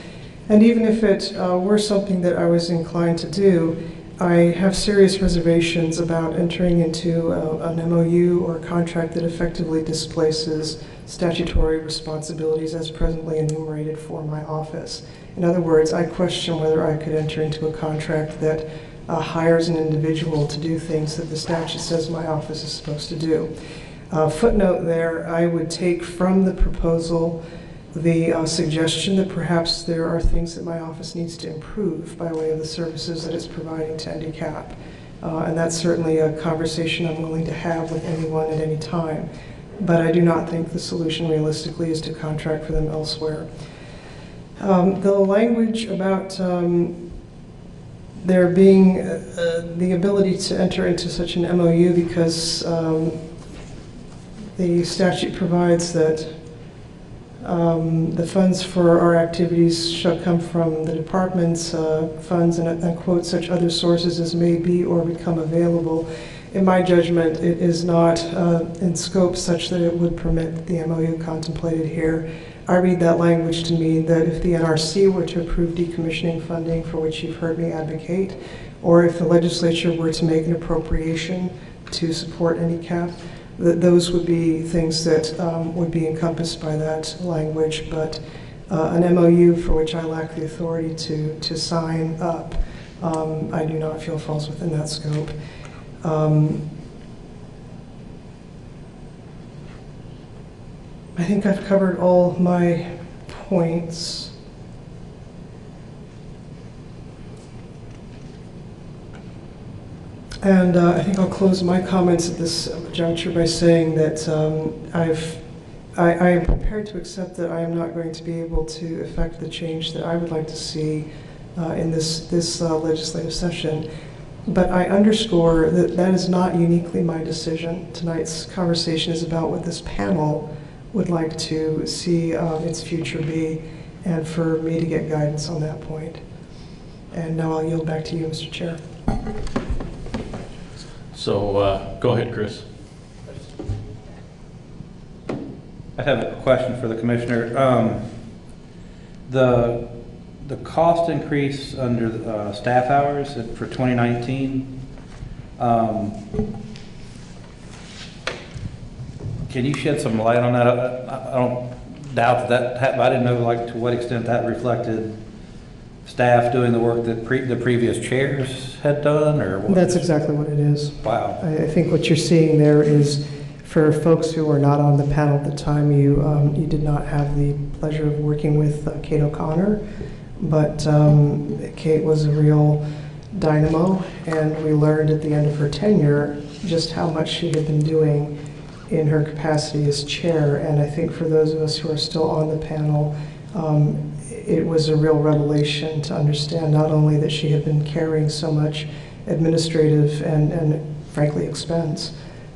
And even if it were something that I was inclined to do, I have serious reservations about entering into an MOU or a contract that effectively displaces statutory responsibilities as presently enumerated for my office. In other words, I question whether I could enter into a contract that hires an individual to do things that the statute says my office is supposed to do. Footnote there, I would take from the proposal the suggestion that perhaps there are things that my office needs to improve by way of the services that it's providing to NDCAP. And that's certainly a conversation I'm willing to have with anyone at any time. But I do not think the solution realistically is to contract for them elsewhere. The language about there being the ability to enter into such an MOU because the statute provides that the funds for our activities shall come from the department's funds and quote, such other sources as may be or become available. In my judgment, it is not in scope such that it would permit the MOU contemplated here. I read that language to mean that if the NRC were to approve decommissioning funding, for which you've heard me advocate, or if the legislature were to make an appropriation to support NDCAP, that those would be things that would be encompassed by that language. But an MOU for which I lack the authority to sign up, I do not feel falls within that scope. I think I've covered all my points. And I think I'll close my comments at this juncture by saying that I am prepared to accept that I am not going to be able to effect the change that I would like to see in this legislative session. But I underscore that that is not uniquely my decision. Tonight's conversation is about what this panel would like to see its future be, and for me to get guidance on that point. And now I'll yield back to you, Mr. Chair. So go ahead, Chris. I have a question for the commissioner. The cost increase under staff hours for 2019, can you shed some light on that? I don't doubt that happened. I didn't know like to what extent that reflected staff doing the work that the previous chairs had done, or what? That's exactly what it is. Wow. I think what you're seeing there is, for folks who were not on the panel at the time, you did not have the pleasure of working with Kate O'Connor, but Kate was a real dynamo, and we learned at the end of her tenure just how much she had been doing in her capacity as chair. And I think for those of us who are still on the panel, it was a real revelation to understand not only that she had been carrying so much administrative and frankly expense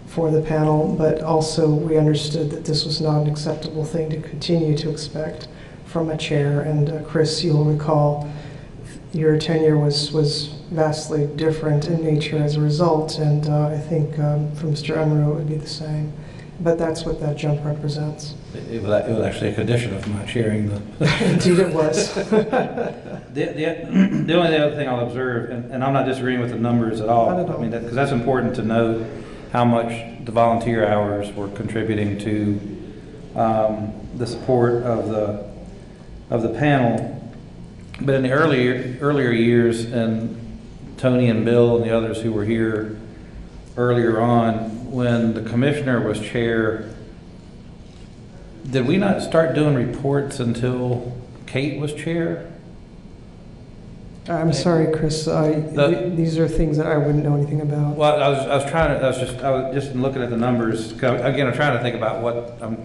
for the panel, but also we understood that this was not an acceptable thing to continue to expect from a chair. And Chris, you'll recall your tenure was vastly different in nature as a result, and I think for Mr. Unruh it would be the same. But that's what that jump represents. It was actually a condition of my chairing the... Indeed it was. The only other thing I'll observe, and I'm not disagreeing with the numbers at all, I mean, because that's important to note how much the volunteer hours were contributing to the support of the panel. But in the earlier years, and Tony and Bill and the others who were here earlier on, when the commissioner was chair, did we not start doing reports until Kate was chair? I'm sorry, Chris. These are things that I wouldn't know anything about. Well, I was just looking at the numbers. Again, I'm trying to think about what I'm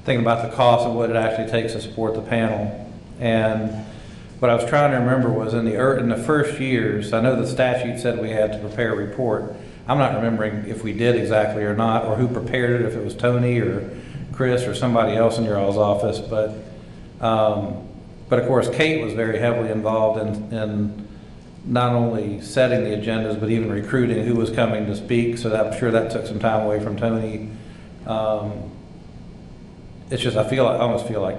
thinking about the cost of what it actually takes to support the panel. And what I was trying to remember was in the first years, I know the statute said we had to prepare a report. I'm not remembering if we did exactly or not, or who prepared it, if it was Tony or Chris or somebody else in your all's office. But of course, Kate was very heavily involved in not only setting the agendas, but even recruiting who was coming to speak. So I'm sure that took some time away from Tony. It's just, I almost feel like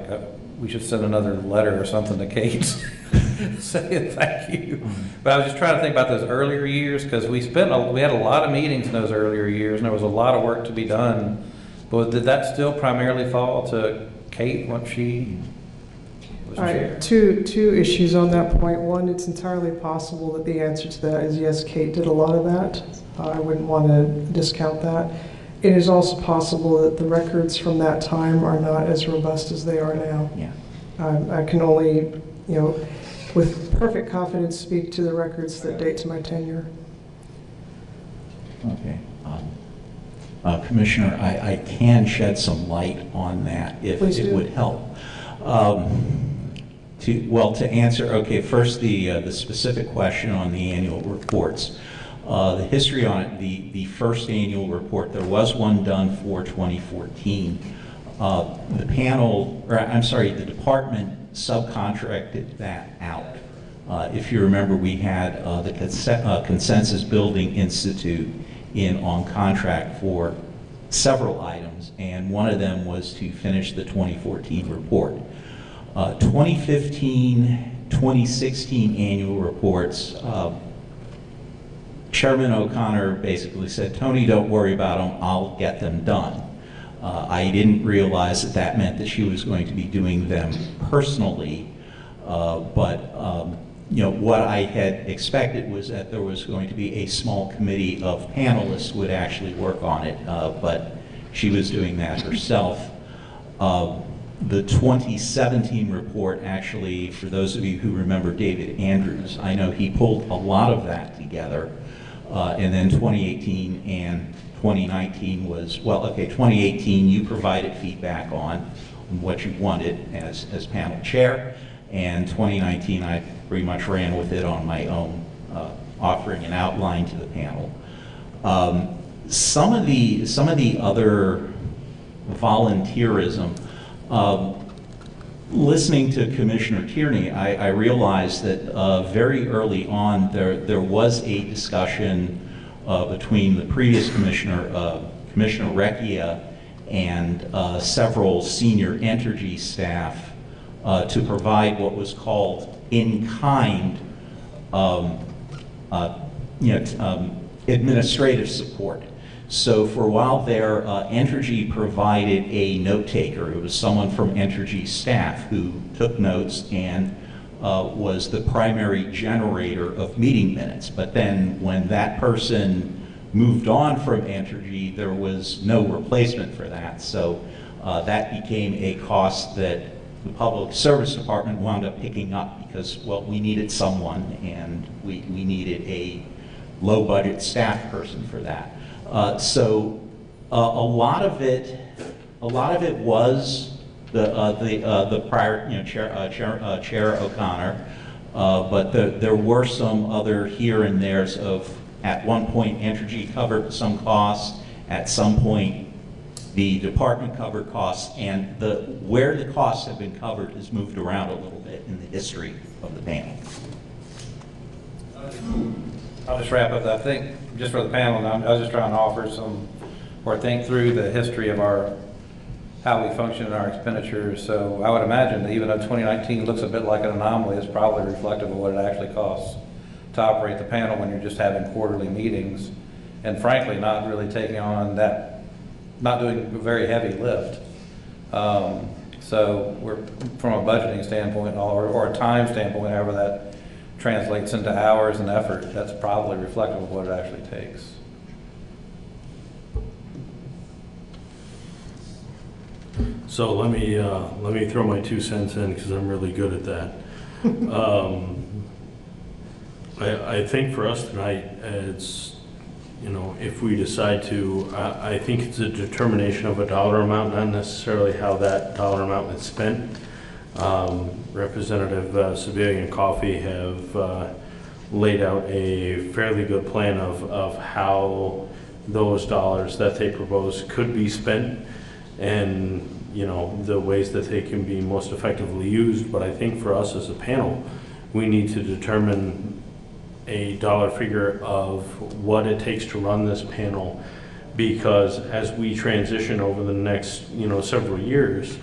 we should send another letter or something to Kate saying thank you. But I was just trying to think about those earlier years, because we had a lot of meetings in those earlier years, and there was a lot of work to be done. But did that still primarily fall to Kate once she was chair? Two issues on that point. One, it's entirely possible that the answer to that is yes, Kate did a lot of that. I wouldn't want to discount that. It is also possible that the records from that time are not as robust as they are now. Yeah. I can only, with perfect confidence speak to the records that date to my tenure. Okay. Commissioner, I can shed some light on that if it would help. To answer, okay, first the specific question on the annual reports. The history on it, the first annual report, there was one done for 2014. The the department subcontracted that out. If you remember, we had the Consensus Building Institute on contract for several items, and one of them was to finish the 2014 report. 2015, 2016 annual reports, Chairman O'Connor basically said, Tony, don't worry about them, I'll get them done. I didn't realize that meant that she was going to be doing them personally, but what I had expected was that there was going to be a small committee of panelists would actually work on it, but she was doing that herself. The 2017 report, actually, for those of you who remember David Andrews, I know he pulled a lot of that together. And then 2018 and 2019 was, well, okay, 2018 you provided feedback on what you wanted as panel chair, and 2019 I pretty much ran with it on my own, offering an outline to the panel. Some of the other volunteerism, listening to Commissioner Tierney, I realized that very early on there was a discussion between the previous commissioner, Commissioner Recchia, and several senior Entergy staff to provide what was called in-kind administrative support. So for a while there, Entergy provided a note taker. It was someone from Entergy staff who took notes and was the primary generator of meeting minutes. But then when that person moved on from Entergy, there was no replacement for that. So that became a cost that the Public Service Department wound up picking up because, well, we needed someone and we needed a low budget staff person for that. So a lot of it was the prior, Chair O'Connor, but there were some other here and there's of, at one point Entergy covered some costs, at some point the department covered costs, and where the costs have been covered has moved around a little bit in the history of the panel. I'll just wrap up. I think, just for the panel, I was just trying to offer some, or think through the history of how we function in our expenditures. So I would imagine that even though 2019 looks a bit like an anomaly, it's probably reflective of what it actually costs to operate the panel when you're just having quarterly meetings, and frankly, not really taking on that, not doing a very heavy lift. So we're, from a budgeting standpoint or a time standpoint, however that translates into hours and effort, that's probably reflective of what it actually takes. So let me throw my 2 cents in because I'm really good at that. I think for us tonight, it's, if we decide to, I think it's a determination of a dollar amount, not necessarily how that dollar amount is spent. Representative Sebelian and Coffey have laid out a fairly good plan of how those dollars that they propose could be spent, and the ways that they can be most effectively used. But I think for us as a panel, we need to determine a dollar figure of what it takes to run this panel, because as we transition over the next several years,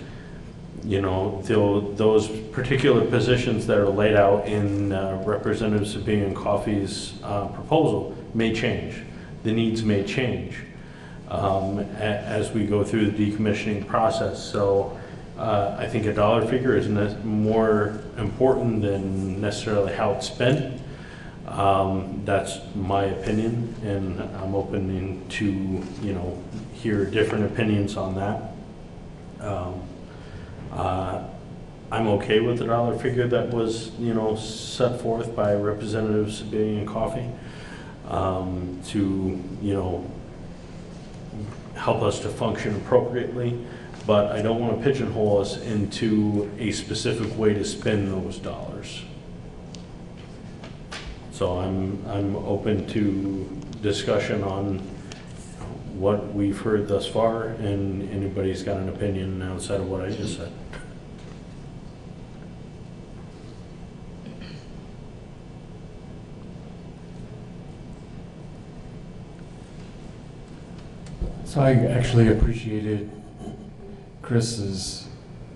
those particular positions that are laid out in Representative Sebelian and Coffey's proposal may change. The needs may change as we go through the decommissioning process. So I think a dollar figure is more important than necessarily how it's spent. That's my opinion, and I'm open to hear different opinions on that. I'm okay with the dollar figure that was, set forth by Representative Sebelian and Coffey to, help us to function appropriately. But I don't want to pigeonhole us into a specific way to spend those dollars. So I'm open to discussion on what we've heard thus far, and anybody's got an opinion outside of what I just said. So I actually appreciated Chris's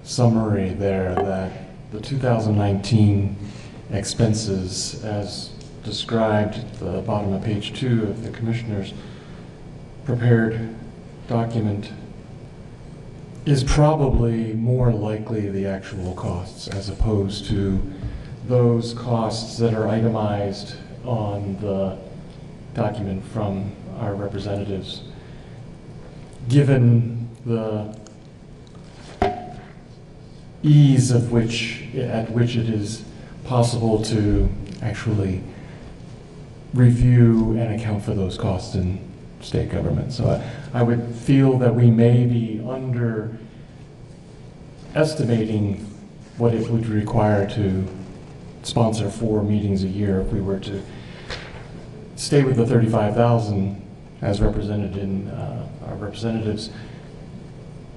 summary there, that the 2019 expenses as described at the bottom of page 2 of the Commissioner's prepared document is probably more likely the actual costs as opposed to those costs that are itemized on the document from our representatives. Given the ease at which it is possible to actually review and account for those costs in state government. So I would feel that we may be underestimating what it would require to sponsor 4 meetings a year if we were to stay with the 35,000 as represented in our representative's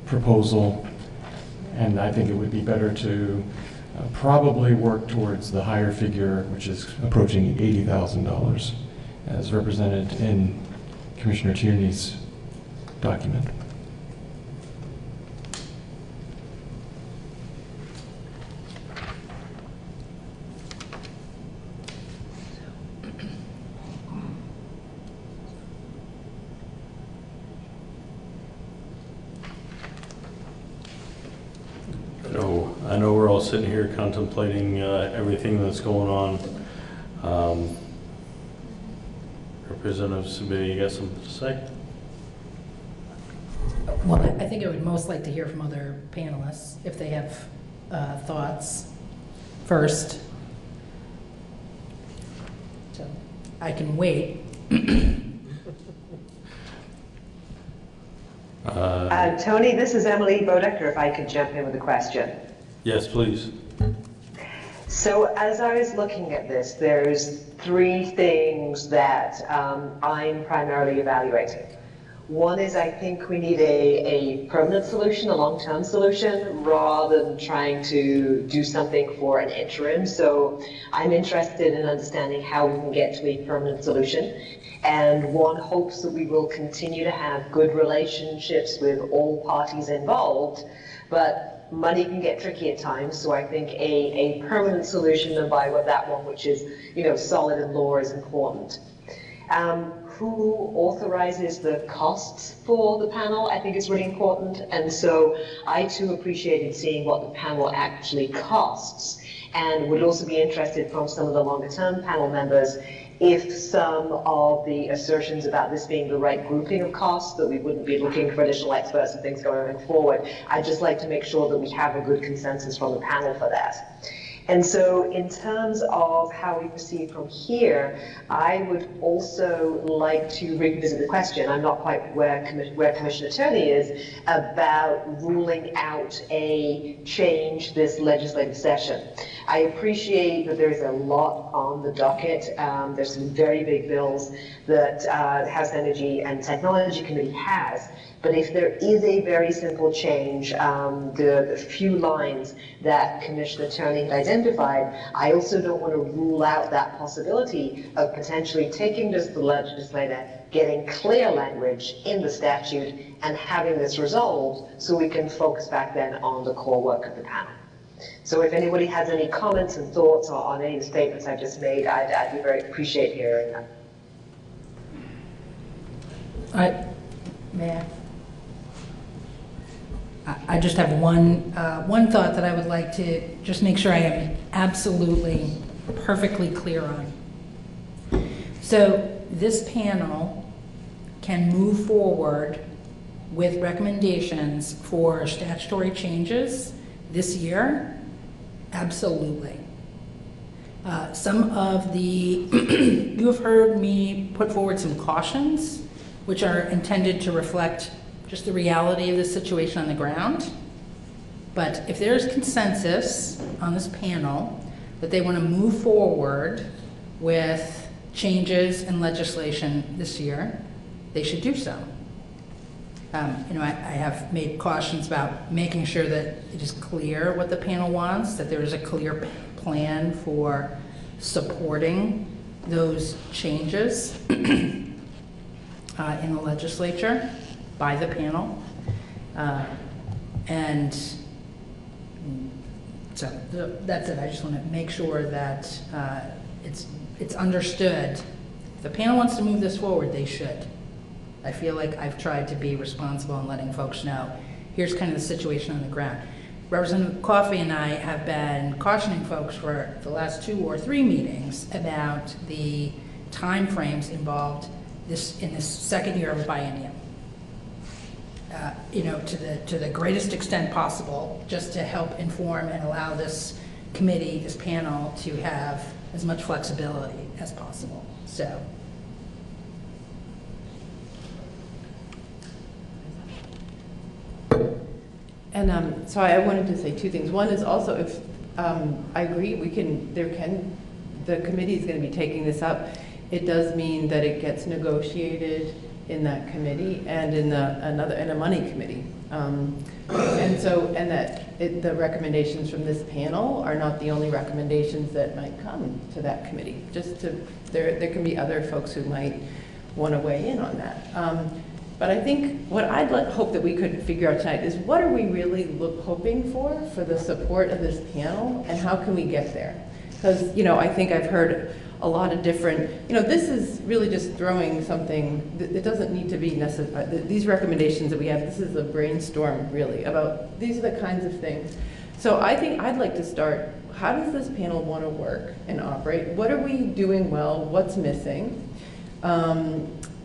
proposal. And I think it would be better to probably work towards the higher figure, which is approaching $80,000, as represented in Commissioner Tierney's document. I know we're all sitting here contemplating everything that's going on. Representative Sabia, you got something to say? Well, I think I would most like to hear from other panelists if they have thoughts first. So I can wait. Tony, this is Emily Bodecker, if I could jump in with a question. Yes, please. So as I was looking at this, there's 3 things that I'm primarily evaluating. One is I think we need a permanent solution, a long-term solution, rather than trying to do something for an interim. So I'm interested in understanding how we can get to a permanent solution. And one hopes that we will continue to have good relationships with all parties involved, but money can get tricky at times, so I think a permanent solution, and by that one which is, solid in law, is important. Who authorizes the costs for the panel, I think is really important, and so I too appreciated seeing what the panel actually costs, and would also be interested from some of the longer term panel members if some of the assertions about this being the right grouping of costs, that we wouldn't be looking for additional experts and things going forward. I'd just like to make sure that we have a good consensus from the panel for that. And so in terms of how we proceed from here, I would also like to revisit the question, I'm not quite where Commissioner Turney is, about ruling out a change this legislative session. I appreciate that there's a lot on the docket. There's some very big bills that the House Energy and Technology Committee has. But if there is a very simple change, the few lines that Commissioner Turney had identified, I also don't want to rule out that possibility of potentially taking this to the legislator, getting clear language in the statute, and having this resolved so we can focus back then on the core work of the panel. So if anybody has any comments and thoughts on any of the statements I've just made, I'd be very appreciate hearing them. I just have one thought that I would like to just make sure I am absolutely perfectly clear on. So this panel can move forward with recommendations for statutory changes this year? Absolutely. Some of the, you have heard me put forward some cautions, which are intended to reflect just the reality of the situation on the ground. But if there's consensus on this panel that they want to move forward with changes in legislation this year, they should do so. I have made cautions about making sure that it is clear what the panel wants, that there is a clear plan for supporting those changes in the legislature by the panel. And so that's it. I just want to make sure that it's understood. If the panel wants to move this forward, they should. I feel like I've tried to be responsible in letting folks know, here's kind of the situation on the ground. Representative Coffey and I have been cautioning folks for the last 2 or 3 meetings about the timeframes involved in this second year of a biennium. To the greatest extent possible, just to help inform and allow this committee, this panel, to have as much flexibility as possible, so. And so I wanted to say two things. One is also, if I agree, the committee is going to be taking this up. It does mean that it gets negotiated in that committee and in a money committee. And that the recommendations from this panel are not the only recommendations that might come to that committee. There can be other folks who might want to weigh in on that. But I think what I'd hope that we could figure out tonight is what are we really hoping for the support of this panel, and how can we get there? Because, I think I've heard a lot of different, this is really just throwing something, it doesn't need to be necessary. These recommendations that we have, this is a brainstorm really about, these are the kinds of things. So I think I'd like to start, how does this panel want to work and operate? What are we doing well? What's missing?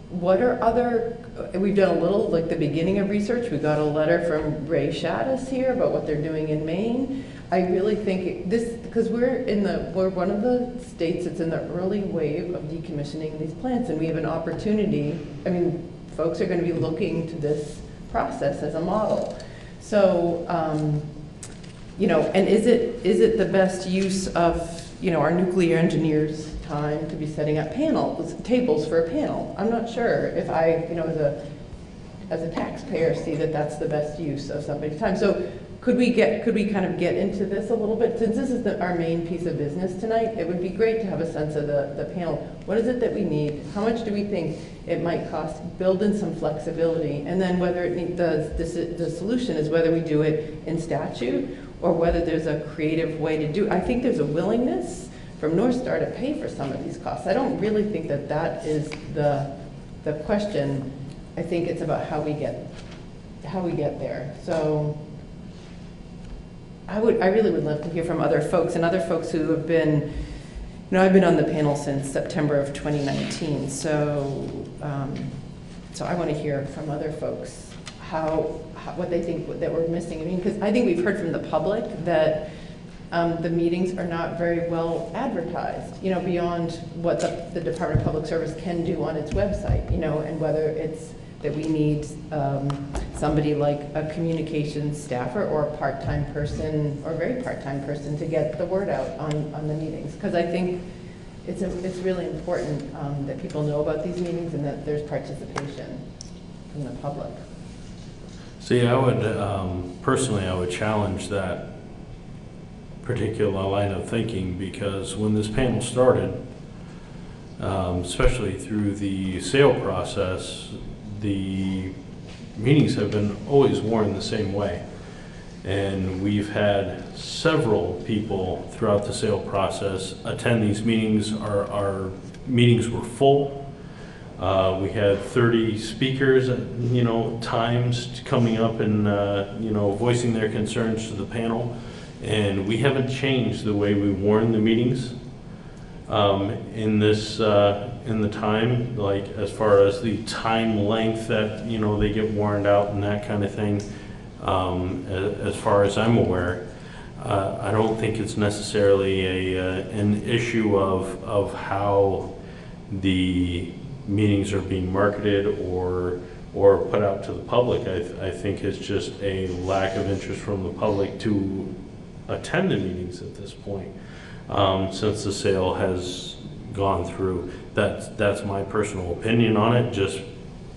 What are we've done a little, like the beginning of research. We got a letter from Ray Shaddis here about what they're doing in Maine. I really think because we're one of the states that's in the early wave of decommissioning these plants, and we have an opportunity. I mean, folks are going to be looking to this process as a model. So, and is it the best use of, our nuclear engineers' time to be setting up tables for a panel? I'm not sure if I, as a taxpayer, see that that's the best use of somebody's time. So could we kind of get into this a little bit? Since this is our main piece of business tonight, it would be great to have a sense of the panel. What is it that we need? How much do we think it might cost? Build in some flexibility, and then whether the solution is whether we do it in statute or whether there's a creative way to do it. I think there's a willingness from North Star to pay for some of these costs. I don't really think that is the question. I think it's about how we get there. So I really would love to hear from other folks and other folks who have been, I've been on the panel since September of 2019. So I want to hear from other folks what they think that we're missing. I mean, because I think we've heard from the public that the meetings are not very well advertised, beyond what the Department of Public Service can do on its website, and whether it's that we need somebody like a communications staffer or a part-time person or very part-time person to get the word out on the meetings. Because I think it's really important that people know about these meetings and that there's participation from the public. See, I would, personally, I would challenge that particular line of thinking, because when this panel started, especially through the sale process, the meetings have been always worn the same way. And we've had several people throughout the sale process attend these meetings. Our meetings were full. We had 30 speakers, times coming up and, voicing their concerns to the panel. And we haven't changed the way we warn the meetings in the time, like as far as the time length that, they get warned out and that kind of thing. As far as I'm aware, I don't think it's necessarily an issue of how the meetings are being marketed or put out to the public. I think it's just a lack of interest from the public to attend the meetings at this point, since the sale has gone through. That's my personal opinion on it, just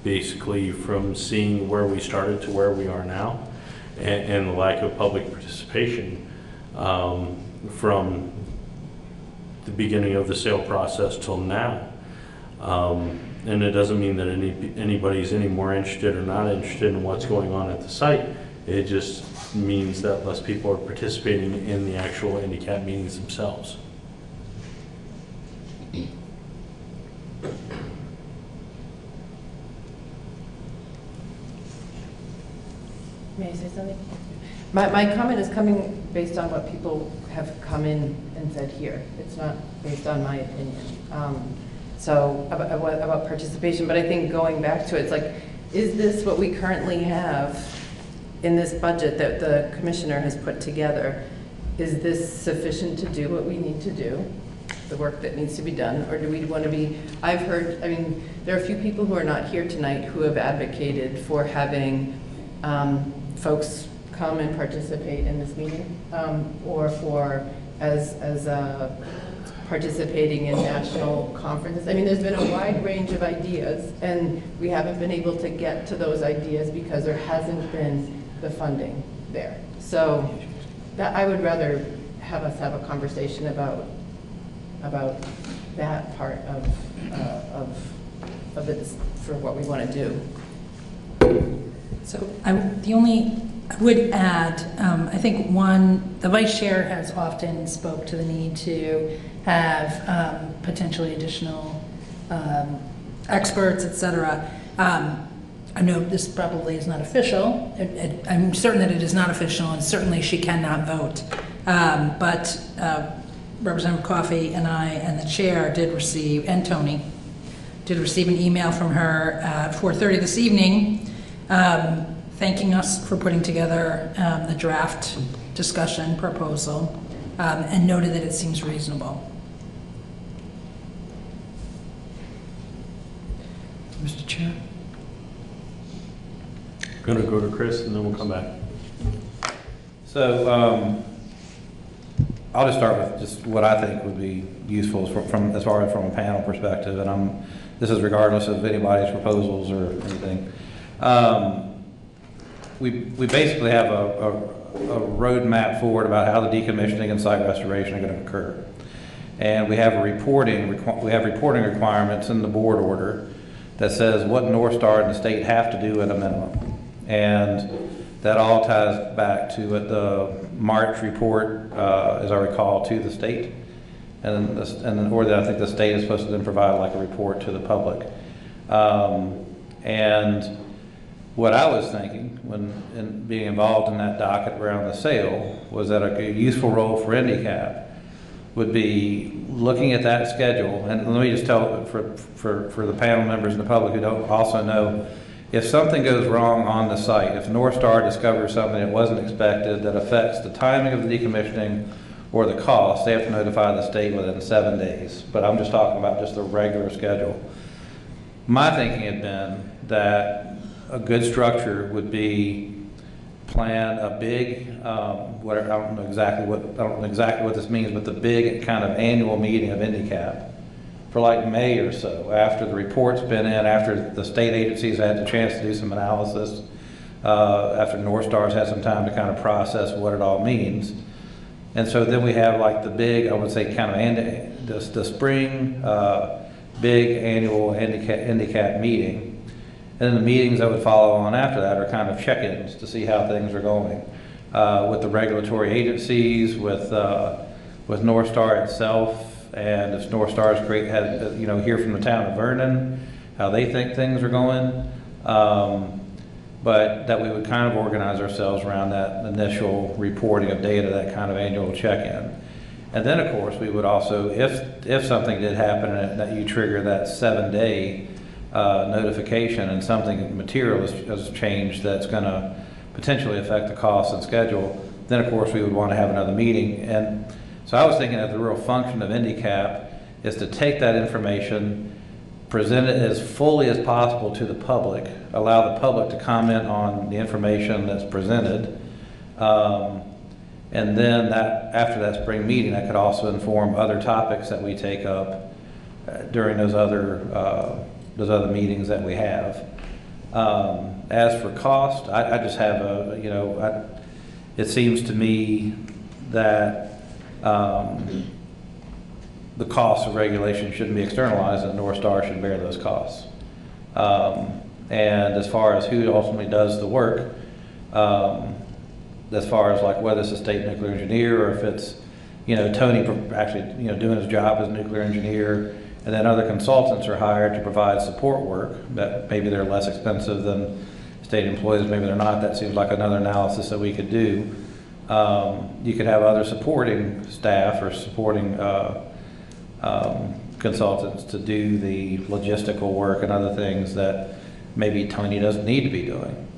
basically from seeing where we started to where we are now, and the lack of public participation from the beginning of the sale process till now. And it doesn't mean that anybody's any more interested or not interested in what's going on at the site. It just means that less people are participating in the actual handicap meetings themselves. May I say something? My comment is coming based on what people have come in and said here. It's not based on my opinion. So about participation, but I think going back to it, it's like, is this what we currently have in this budget that the commissioner has put together? Is this sufficient to do what we need to do? the work that needs to be done? Or do we want to be, I've heard, I mean, there are a few people who are not here tonight who have advocated for having folks come and participate in this meeting, or for, as participating in national conferences. I mean, there's been a wide range of ideas, and we haven't been able to get to those ideas because there hasn't been the funding there. So that, I would rather have us have a conversation about that part of it for what we want to do. So I would add, I think the vice chair has often spoke to the need to have potentially additional experts, et cetera. I know this probably is not official. I'm certain that it is not official, and certainly she cannot vote. But Representative Coffey and I and the chair did receive, and Tony, did receive an email from her at 4:30 this evening thanking us for putting together the draft discussion proposal, and noted that it seems reasonable. Mr. Chair? Going to go to Chris and then we'll come back. So I'll just start with just what I think would be useful from as far as from a panel perspective, and this is regardless of anybody's proposals or anything. We basically have a roadmap forward about how the decommissioning and site restoration are going to occur, and we have reporting requirements in the board order that says what North Star and the state have to do at a minimum, and that all ties back to the March report, as I recall, to the state, and I think the state is supposed to then provide like a report to the public. And what I was thinking when being involved in that docket around the sale was that a useful role for IndyCap would be looking at that schedule. And let me just tell for the panel members and the public who don't also know, if something goes wrong on the site, if North Star discovers something that wasn't expected that affects the timing of the decommissioning or the cost, they have to notify the state within 7 days. But I'm just talking about just the regular schedule. My thinking had been that a good structure would be plan a big, whatever, I don't know exactly what this means, but the big kind of annual meeting of IndyCap for like May or so, after the report's been in, after the state agencies had the chance to do some analysis, after North Star's had some time to kind of process what it all means. And so then we have like the big, I would say kind of the spring big annual IndyCap meeting. And then the meetings that would follow on after that are kind of check-ins to see how things are going with the regulatory agencies, with North Star itself, and if North Star is great, hear from the town of Vernon how they think things are going. But that we would kind of organize ourselves around that initial reporting of data, that kind of annual check-in. And then, of course, we would also, if something did happen and that you trigger that 7-day notification and something material has changed that's going to potentially affect the cost and schedule, then of course we would want to have another meeting. And so I was thinking that the real function of IndyCap is to take that information, present it as fully as possible to the public, allow the public to comment on the information that's presented, and then after that spring meeting, that could also inform other topics that we take up during those other meetings that we have. As for cost, I just have it seems to me that the cost of regulation shouldn't be externalized, and North Star should bear those costs. And as far as who ultimately does the work, as far as like whether it's a state nuclear engineer or if it's Tony actually doing his job as a nuclear engineer, and then other consultants are hired to provide support work that maybe they're less expensive than state employees, maybe they're not. That seems like another analysis that we could do. You could have other supporting staff or supporting consultants to do the logistical work and other things that maybe Tony doesn't need to be doing.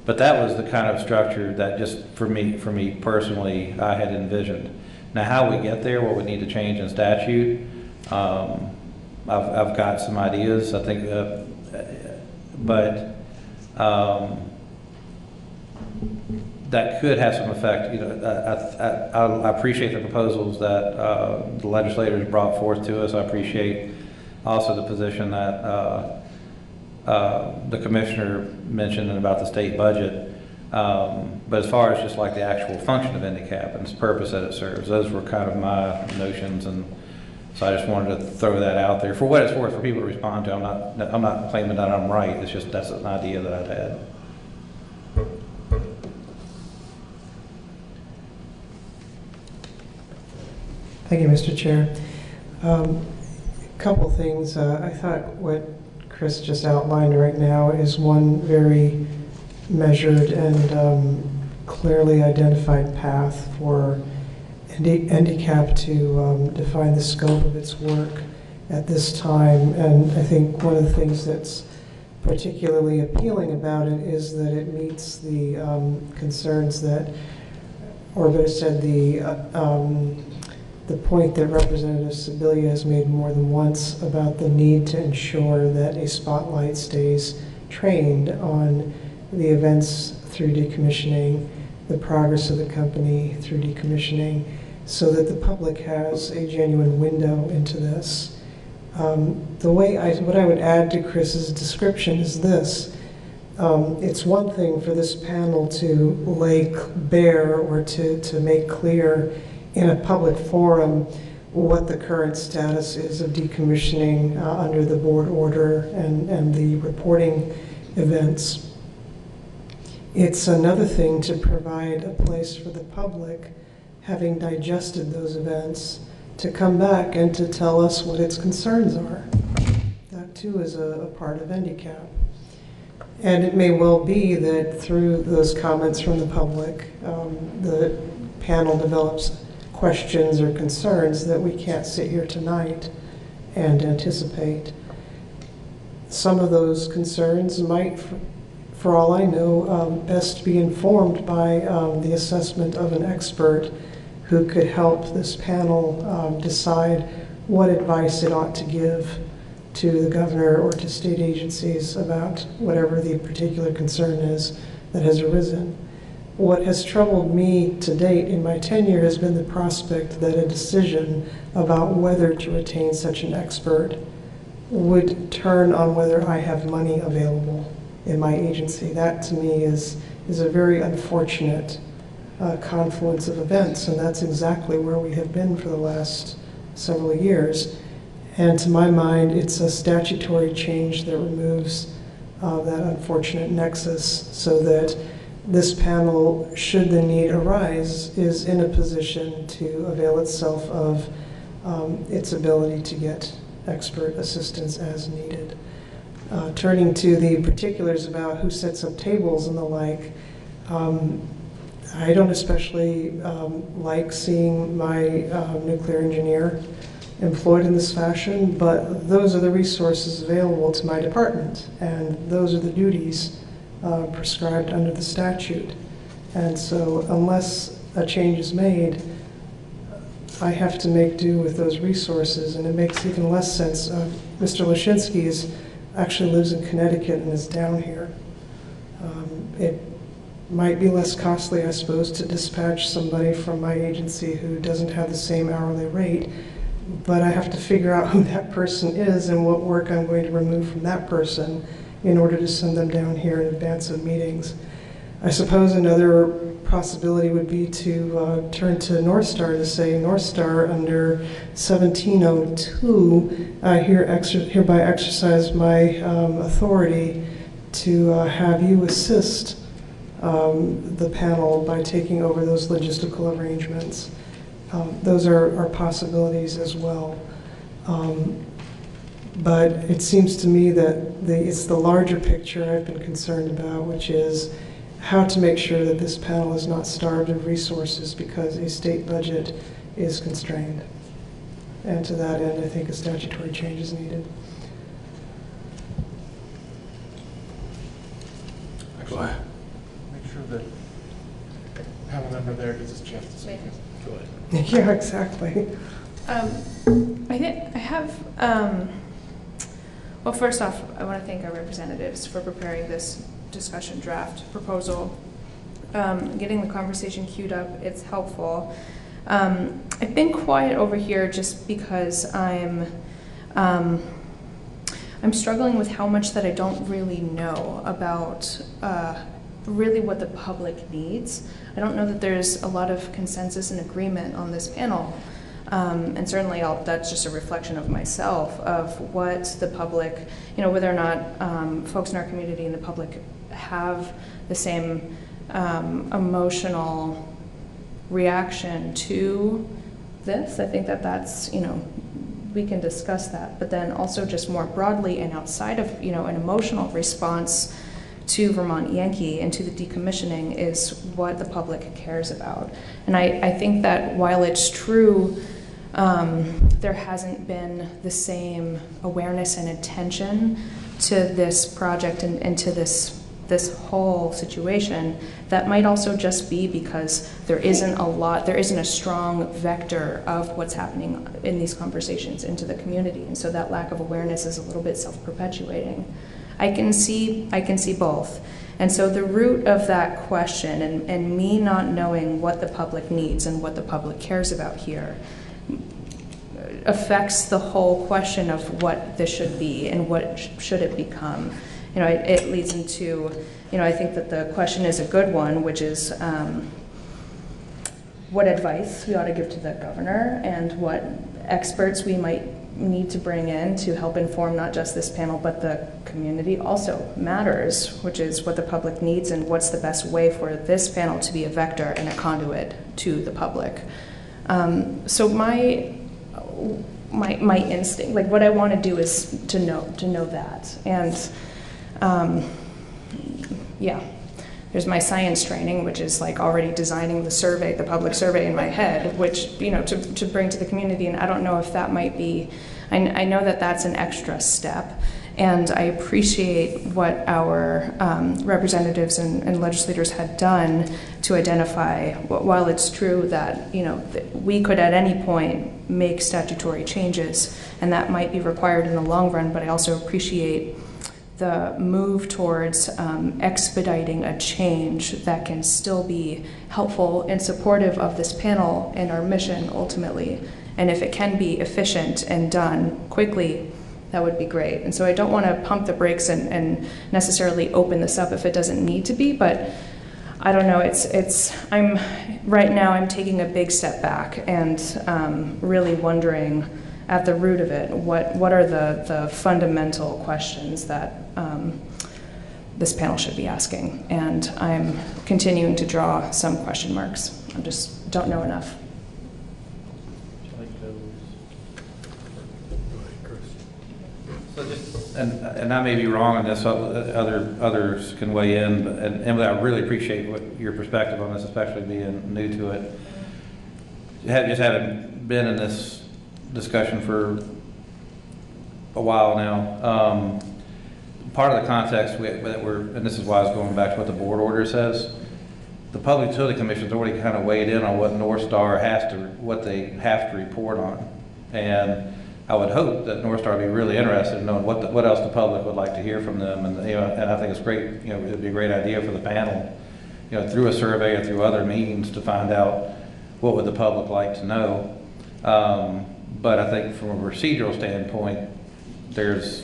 But that was the kind of structure that just for me personally, I had envisioned. Now, how we get there, what we need to change in statute, I've got some ideas, I think, but that could have some effect. I appreciate the proposals that the legislators brought forth to us. I appreciate also the position that the commissioner mentioned about the state budget. But as far as just like the actual function of handicap and its purpose that it serves, those were kind of my notions, and so I just wanted to throw that out there for what it's worth for people to respond to. I'm not claiming that I'm right. It's just that's an idea that I've had. Thank you, Mr. Chair. A couple things. I thought what Chris just outlined right now is one very measured and clearly identified path for handicap to define the scope of its work at this time. And I think one of the things that's particularly appealing about it is that it meets the concerns that, or better said, the point that Representative Sibilia has made more than once about the need to ensure that a spotlight stays trained on the events through decommissioning, the progress of the company through decommissioning, so that the public has a genuine window into this. What I would add to Chris's description is this. It's one thing for this panel to lay bare or to make clear in a public forum what the current status is of decommissioning under the board order and the reporting events. It's another thing to provide a place for the public, having digested those events, to come back and to tell us what its concerns are. That too is a part of handicap. And it may well be that through those comments from the public, the panel develops questions or concerns that we can't sit here tonight and anticipate. Some of those concerns might, for all I know, best be informed by the assessment of an expert who could help this panel decide what advice it ought to give to the governor or to state agencies about whatever the particular concern is that has arisen. What has troubled me to date in my tenure has been the prospect that a decision about whether to retain such an expert would turn on whether I have money available in my agency. That to me is a very unfortunate confluence of events, and that's exactly where we have been for the last several years. And to my mind, it's a statutory change that removes that unfortunate nexus so that this panel, should the need arise, is in a position to avail itself of its ability to get expert assistance as needed. Turning to the particulars about who sets up tables and the like, I don't especially like seeing my nuclear engineer employed in this fashion, but those are the resources available to my department, and those are the duties prescribed under the statute. And so unless a change is made, I have to make do with those resources, and it makes even less sense. Mr. Lashinsky actually lives in Connecticut and is down here. It might be less costly, I suppose, to dispatch somebody from my agency who doesn't have the same hourly rate, but I have to figure out who that person is and what work I'm going to remove from that person in order to send them down here in advance of meetings. I suppose another possibility would be to turn to North Star to say, North Star, under 1702, I hereby exercise my authority to have you assist the panel by taking over those logistical arrangements. Those are possibilities as well. But it seems to me that it's the larger picture I've been concerned about, which is how to make sure that this panel is not starved of resources because a state budget is constrained. And to that end, I think a statutory change is needed. Actually, make sure that I have a member there because it's Jeff to speak. Go ahead. Yeah, exactly. I think I have, well, first off, I want to thank our representatives for preparing this discussion draft proposal. Getting the conversation queued up, it's helpful. I've been quiet over here just because I'm struggling with how much that I don't really know about really what the public needs. I don't know that there's a lot of consensus and agreement on this panel. And certainly that's just a reflection of myself, of what the public, whether or not folks in our community and the public have the same emotional reaction to this. I think that's, we can discuss that, but then also just more broadly and outside of, an emotional response to Vermont Yankee and to the decommissioning is what the public cares about. And I think that while it's true, there hasn't been the same awareness and attention to this project and to this whole situation, that might also just be because there isn't a strong vector of what's happening in these conversations into the community. And so that lack of awareness is a little bit self-perpetuating. I can see both. And so the root of that question and me not knowing what the public needs and what the public cares about here affects the whole question of what this should be and what should it become. It leads into, I think that the question is a good one, which is what advice we ought to give to the governor and what experts we might need to bring in to help inform not just this panel, but the community also matters, which is what the public needs and what's the best way for this panel to be a vector and a conduit to the public. So my instinct, like what I want to do is to know that. And yeah, there's my science training, which is like already designing the public survey in my head, which, to bring to the community. And I don't know if that might be, I know that that's an extra step. And I appreciate what our representatives and legislators had done to identify, while it's true that, we could at any point make statutory changes, and that might be required in the long run, but I also appreciate the move towards expediting a change that can still be helpful and supportive of this panel and our mission ultimately. And if it can be efficient and done quickly, that would be great. And so I don't want to pump the brakes and necessarily open this up if it doesn't need to be, but I don't know, right now I'm taking a big step back and really wondering at the root of it, what are the fundamental questions that this panel should be asking? And I'm continuing to draw some question marks. I just don't know enough. So just, and I may be wrong on this, others can weigh in, and Emily, I really appreciate your perspective on this, especially being new to it. Just having been in this discussion for a while now. Part of the context and this is why I was going back to what the board order says, the Public Utility Commission's already kind of weighed in on what North Star what they have to report on. And I would hope that North Star would be really interested in knowing what else the public would like to hear from them. And, and I think it's great, it would be a great idea for the panel, through a survey or through other means to find out what would the public like to know. But I think from a procedural standpoint, there's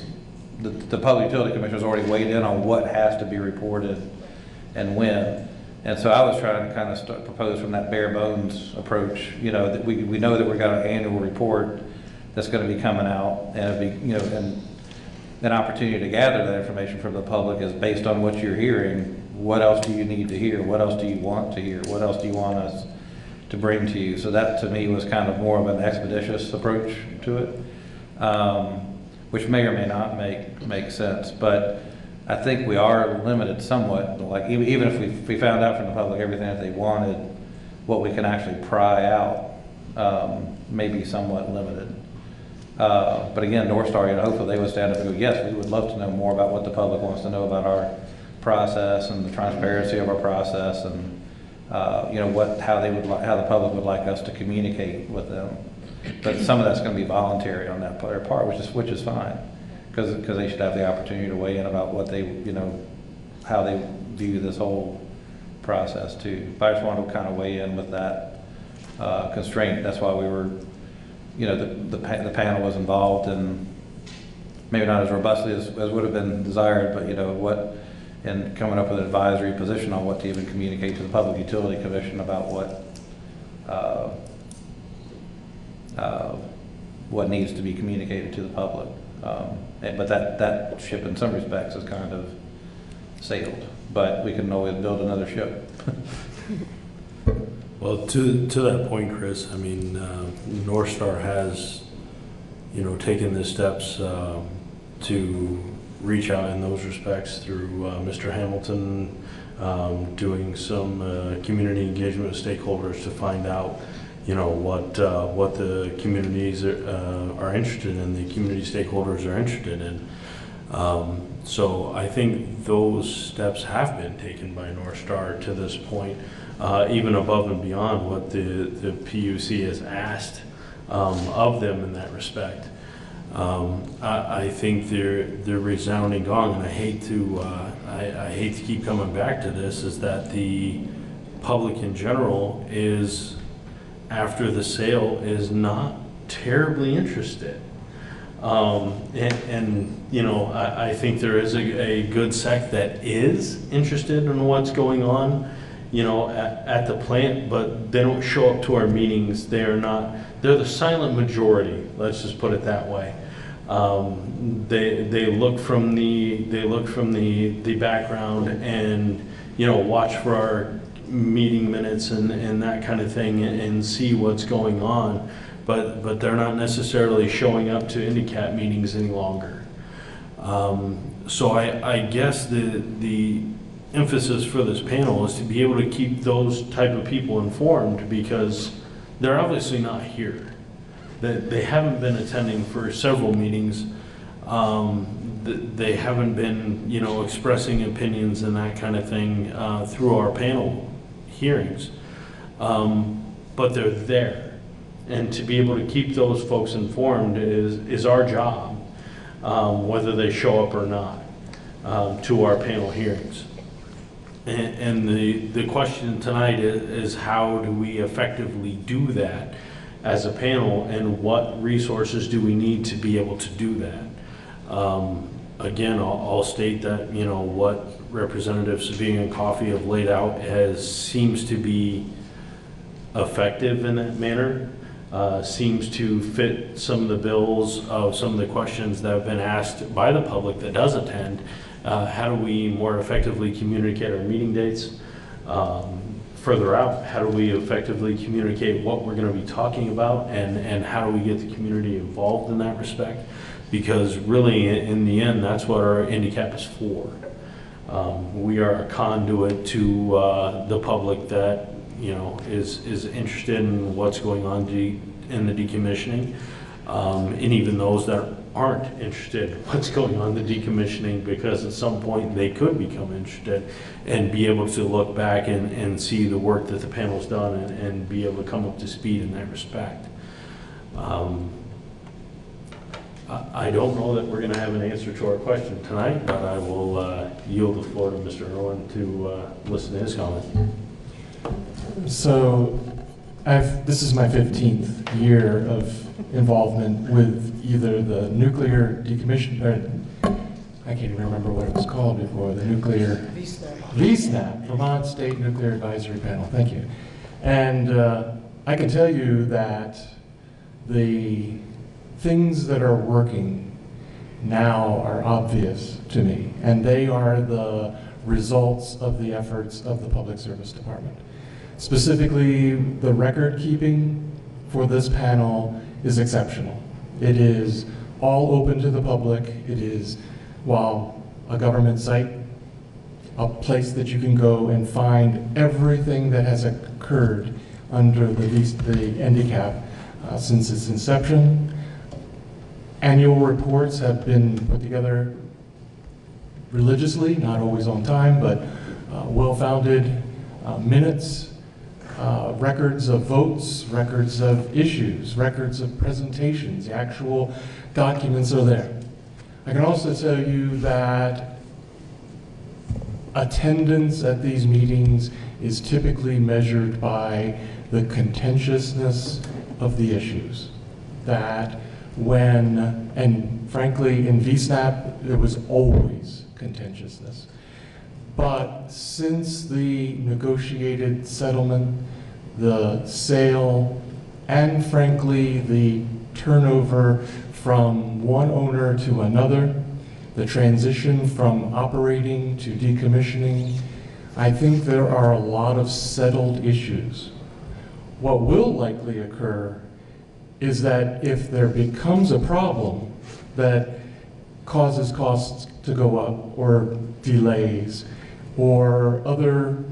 the Public Utility Commission has already weighed in on what has to be reported and when. And so I was trying to kind of propose from that bare bones approach, that we know that we've got an annual report that's going to be coming out, and it'd be, and an opportunity to gather that information from the public is based on what you're hearing. What else do you need to hear? What else do you want to hear? What else do you want us to bring to you? So that to me was kind of more of an expeditious approach to it, which may or may not make sense. But I think we are limited somewhat. Like even if we found out from the public everything that they wanted, what we can actually pry out may be somewhat limited. But again, North Star, hopefully they would stand up and go, yes, we would love to know more about what the public wants to know about our process and the transparency of our process and you know, how the public would like us to communicate with them. But some of that's going to be voluntary on that their part, which is fine, because they should have the opportunity to weigh in about what they, you know, how they view this whole process too. But I just wanted to kind of weigh in with that constraint. That's why we were, you know, the panel was involved, and maybe not as robustly as would have been desired, but you know and coming up with an advisory position on what to even communicate to the Public Utility Commission about what needs to be communicated to the public. But that ship in some respects is kind of sailed, but we can always build another ship. Well, to that point, Chris, I mean, North Star has, you know, taken the steps to reach out in those respects through Mr. Hamilton, doing some community engagement with stakeholders to find out, you know, what the communities are interested in, the community stakeholders are interested in. So I think those steps have been taken by North Star to this point, even above and beyond what the PUC has asked of them in that respect. I think they're resounding gong, and I hate to keep coming back to this, is that the public in general is, after the sale, is not terribly interested. And you know, I think there is a good sect that is interested in what's going on, you know, at the plant, but they don't show up to our meetings. They're the silent majority, let's just put it that way. They look from the background and, you know, watch for our meeting minutes and that kind of thing, and see what's going on, but they're not necessarily showing up to INDICAT meetings any longer. So I guess the emphasis for this panel is to be able to keep those type of people informed, because they're obviously not here. They haven't been attending for several meetings. They haven't been, you know, expressing opinions and that kind of thing through our panel hearings. But they're there. And to be able to keep those folks informed is our job, whether they show up or not, to our panel hearings. And the question tonight is how do we effectively do that as a panel, and what resources do we need to be able to do that? Again, I'll state that, you know, what Representative Sabine and Coffey have laid out seems to be effective in that manner, seems to fit some of the bills of some of the questions that have been asked by the public that does attend. How do we more effectively communicate our meeting dates? Further out, how do we effectively communicate what we're going to be talking about, and how do we get the community involved in that respect? Because really, in the end, that's what our INDICAP is for. We are a conduit to the public that, you know, is interested in what's going on in the decommissioning, and even those that aren't interested in what's going on in the decommissioning, because at some point they could become interested and be able to look back and see the work that the panel's done and be able to come up to speed in that respect. I don't know that we're going to have an answer to our question tonight, but I will yield the floor to Mr. Irwin to listen to his comments. So this is my 15th year of involvement with either the nuclear decommission, or I can't even remember what it was called before, the nuclear VSNAP, Vermont State Nuclear Advisory Panel. Thank you. And I can tell you that the things that are working now are obvious to me, and they are the results of the efforts of the Public Service Department. Specifically, the record keeping for this panel is exceptional. It is all open to the public. It is, while a government site, a place that you can go and find everything that has occurred under the NDCAP since its inception. Annual reports have been put together religiously, not always on time, but well-founded minutes records of votes, records of issues, records of presentations. The actual documents are there. I can also tell you that attendance at these meetings is typically measured by the contentiousness of the issues. That when, and frankly in VSNAP, there was always contentiousness. But since the negotiated settlement, the sale, and frankly the turnover from one owner to another, the transition from operating to decommissioning, I think there are a lot of settled issues. What will likely occur is that if there becomes a problem that causes costs to go up or delays or other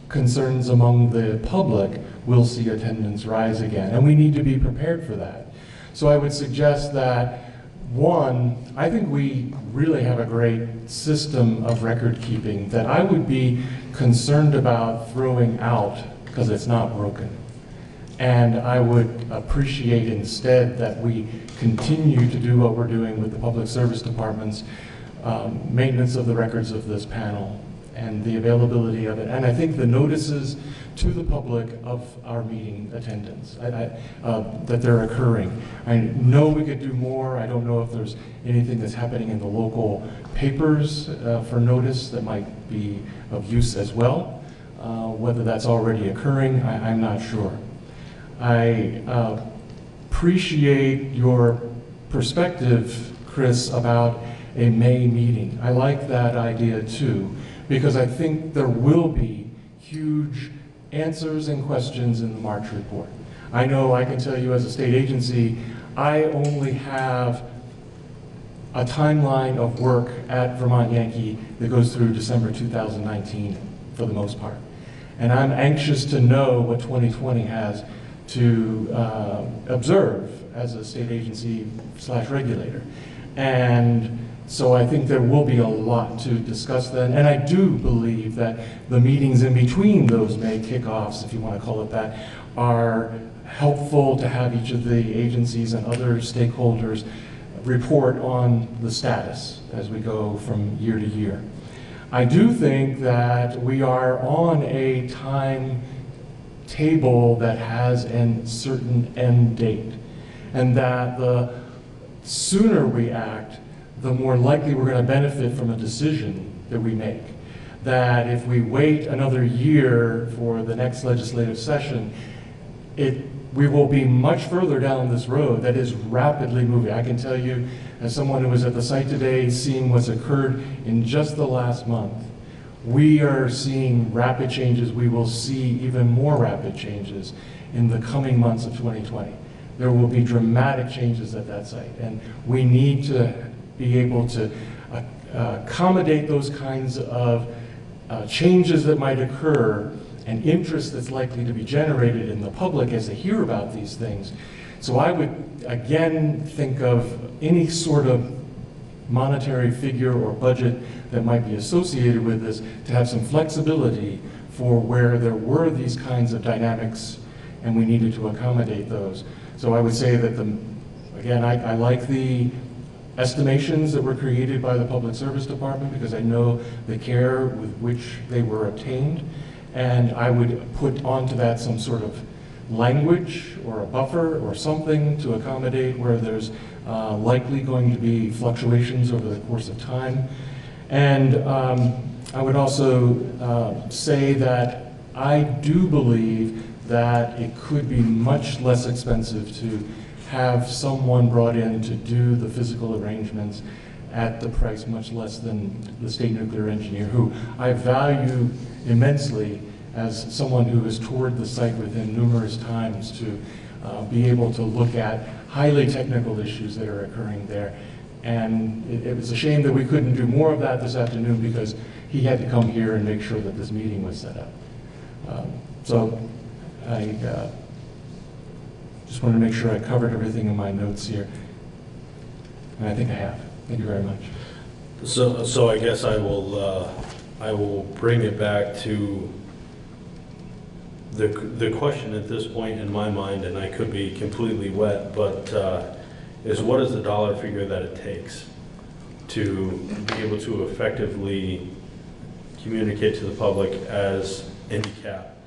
concerns among the public, we'll see attendance rise again. And we need to be prepared for that. So I would suggest that, one, I think we really have a great system of record keeping that I would be concerned about throwing out because it's not broken. And I would appreciate instead that we continue to do what we're doing with the public service department's maintenance of the records of this panel and the availability of it. And I think the notices to the public of our meeting attendance, that they're occurring. I know we could do more. I don't know if there's anything that's happening in the local papers for notice that might be of use as well. Whether that's already occurring, I'm not sure. I appreciate your perspective, Chris, about a May meeting. I like that idea too, because I think there will be huge answers and questions in the March report. I know I can tell you as a state agency, I only have a timeline of work at Vermont Yankee that goes through December 2019 for the most part. And I'm anxious to know what 2020 has to observe as a state agency / regulator. And so I think there will be a lot to discuss then. And I do believe that the meetings in between those May kickoffs, if you want to call it that, are helpful to have each of the agencies and other stakeholders report on the status as we go from year to year. I do think that we are on a time table that has a certain end date, and that the sooner we act, the more likely we're going to benefit from a decision that we make. That if we wait another year for the next legislative session, we will be much further down this road that is rapidly moving. I can tell you, as someone who was at the site today, seeing what's occurred in just the last month, we are seeing rapid changes. We will see even more rapid changes in the coming months of 2020. There will be dramatic changes at that site, and we need to be able to accommodate those kinds of changes that might occur and interest that's likely to be generated in the public as they hear about these things. So I would again think of any sort of monetary figure or budget that might be associated with this to have some flexibility for where there were these kinds of dynamics and we needed to accommodate those. So I would say that, again, I like the estimations that were created by the Public Service Department because I know the care with which they were obtained, and I would put onto that some sort of language or a buffer or something to accommodate where there's likely going to be fluctuations over the course of time. And I would also say that I do believe that it could be much less expensive to have someone brought in to do the physical arrangements at the price much less than the state nuclear engineer, who I value immensely as someone who has toured the site with him numerous times to be able to look at highly technical issues that are occurring there. And it was a shame that we couldn't do more of that this afternoon because he had to come here and make sure that this meeting was set up. So I just wanted to make sure I covered everything in my notes here. And I think I have. Thank you very much. So I guess I will bring it back to the question at this point in my mind, and I could be completely wet, but is what is the dollar figure that it takes to be able to effectively communicate to the public as handicap?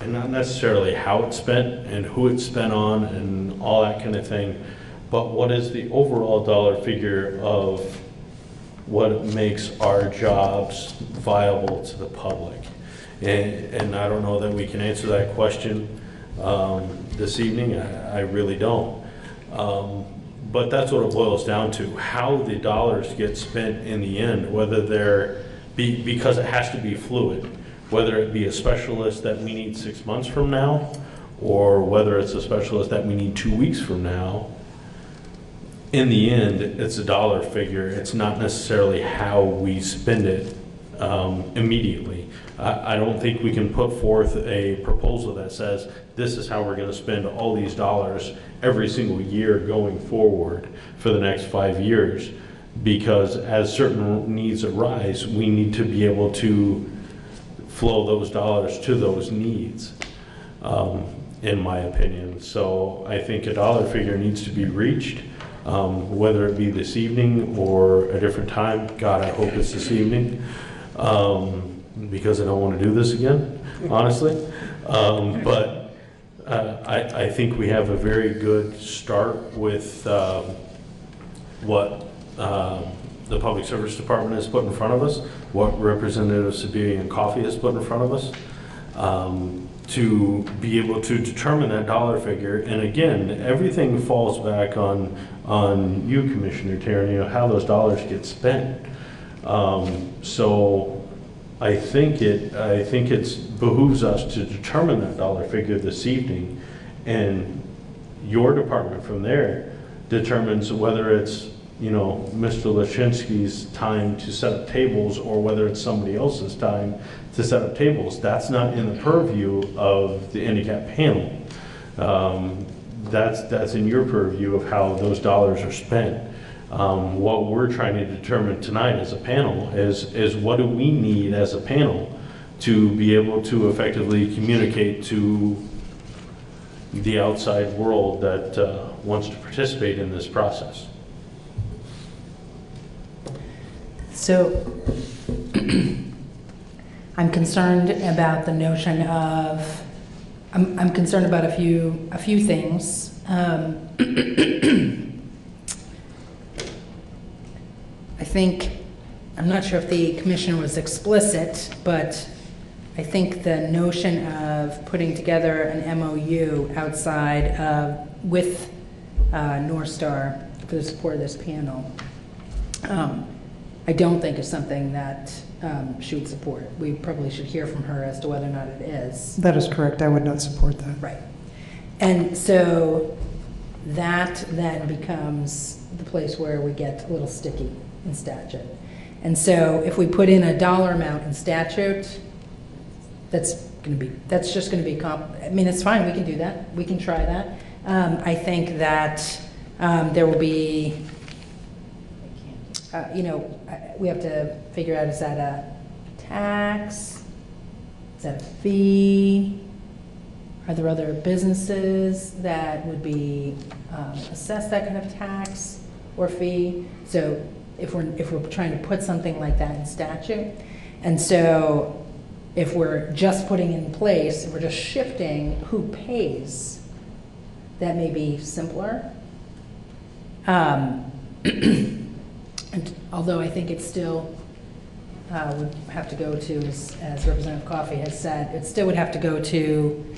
And not necessarily how it's spent and who it's spent on and all that kind of thing, but what is the overall dollar figure of what makes our jobs viable to the public? And I don't know that we can answer that question this evening. I really don't. But that's what it boils down to, how the dollars get spent in the end, whether they're, because it has to be fluid, whether it be a specialist that we need 6 months from now, or whether it's a specialist that we need 2 weeks from now. In the end, it's a dollar figure. It's not necessarily how we spend it immediately. I don't think we can put forth a proposal that says this is how we're going to spend all these dollars every single year going forward for the next 5 years, because as certain needs arise, we need to be able to flow those dollars to those needs, in my opinion. So I think a dollar figure needs to be reached, whether it be this evening or a different time. God, I hope it's this evening, because I don't want to do this again, honestly. But I think we have a very good start with what the Public Service Department has put in front of us, what Representative Sabirian Coffey has put in front of us, to be able to determine that dollar figure. And again, everything falls back on you, Commissioner Taryn, how those dollars get spent. So I think it behooves us to determine that dollar figure this evening, and your department from there determines whether it's, you know, Mr. Lashinsky's time to set up tables or whether it's somebody else's time to set up tables. That's not in the purview of the handicap panel. That's in your purview of how those dollars are spent. What we're trying to determine tonight as a panel is what do we need as a panel to be able to effectively communicate to the outside world that wants to participate in this process. So I'm concerned about the notion of, I'm concerned about a few things. I think, I'm not sure if the commissioner was explicit, but I think the notion of putting together an MOU outside of, with North Star for the support of this panel, I don't think is something that she would support. We probably should hear from her as to whether or not it is. That is correct. I would not support that. Right. And so that then becomes the place where we get a little sticky in statute. And so if we put in a dollar amount in statute, that's just going to be, I mean, it's fine. We can do that. We can try that. I think that there will be, you know, we have to figure out, is that a tax? Is that a fee? Are there other businesses that would be assessed that kind of tax or fee? So if we're trying to put something like that in statute, and so if we're just putting in place, if we're just shifting who pays, that may be simpler. And although I think it still would have to go to, as Representative Coffey has said, it still would have to go to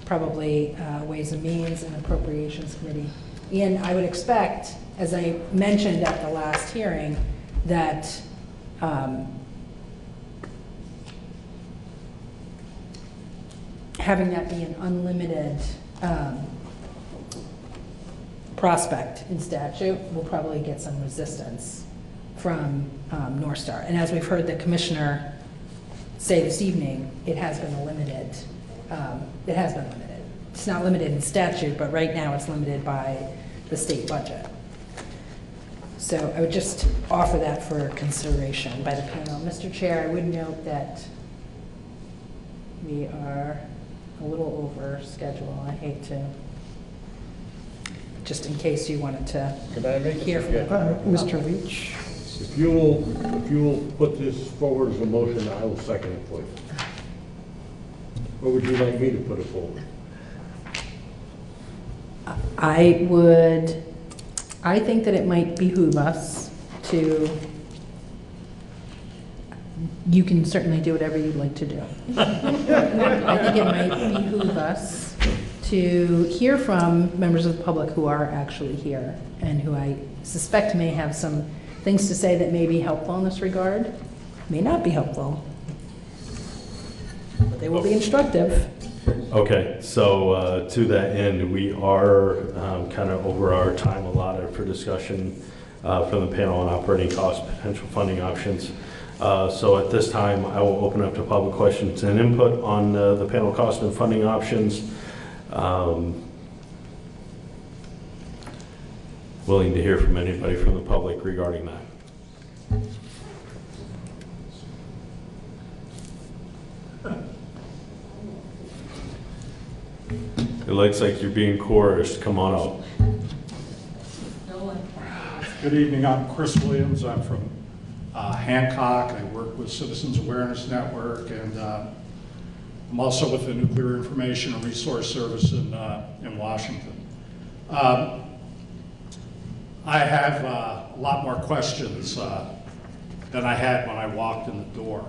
probably Ways and Means and Appropriations Committee. And I would expect, as I mentioned at the last hearing, that having that be an unlimited prospect in statute will probably get some resistance from North Star. And as we've heard the commissioner say this evening, it has been limited. It has been limited. It's not limited in statute, but right now it's limited by the state budget. So I would just offer that for consideration by the panel. Mr. Chair, I would note that we are a little over schedule. I hate to, just in case you wanted to Can I make hear a from suggestion? Mr. Leach? If you'll put this forward as a motion, I will second it for you. Or would you like me to put it forward? I think that it might behoove us to, you can certainly do whatever you'd like to do. I think it might behoove us to hear from members of the public who are actually here and who I suspect may have some things to say that may be helpful in this regard, may not be helpful, but they will be instructive. Okay, so to that end, we are kind of over our time allotted for discussion from the panel on operating costs, potential funding options. So at this time, I will open up to public questions and input on the panel cost and funding options. Willing to hear from anybody from the public regarding that. It looks like you're being coerced. Come on up. Good evening. I'm Chris Williams. I'm from Hancock. I work with Citizens Awareness Network, and I'm also with the Nuclear Information and Resource Service in Washington. I have a lot more questions than I had when I walked in the door.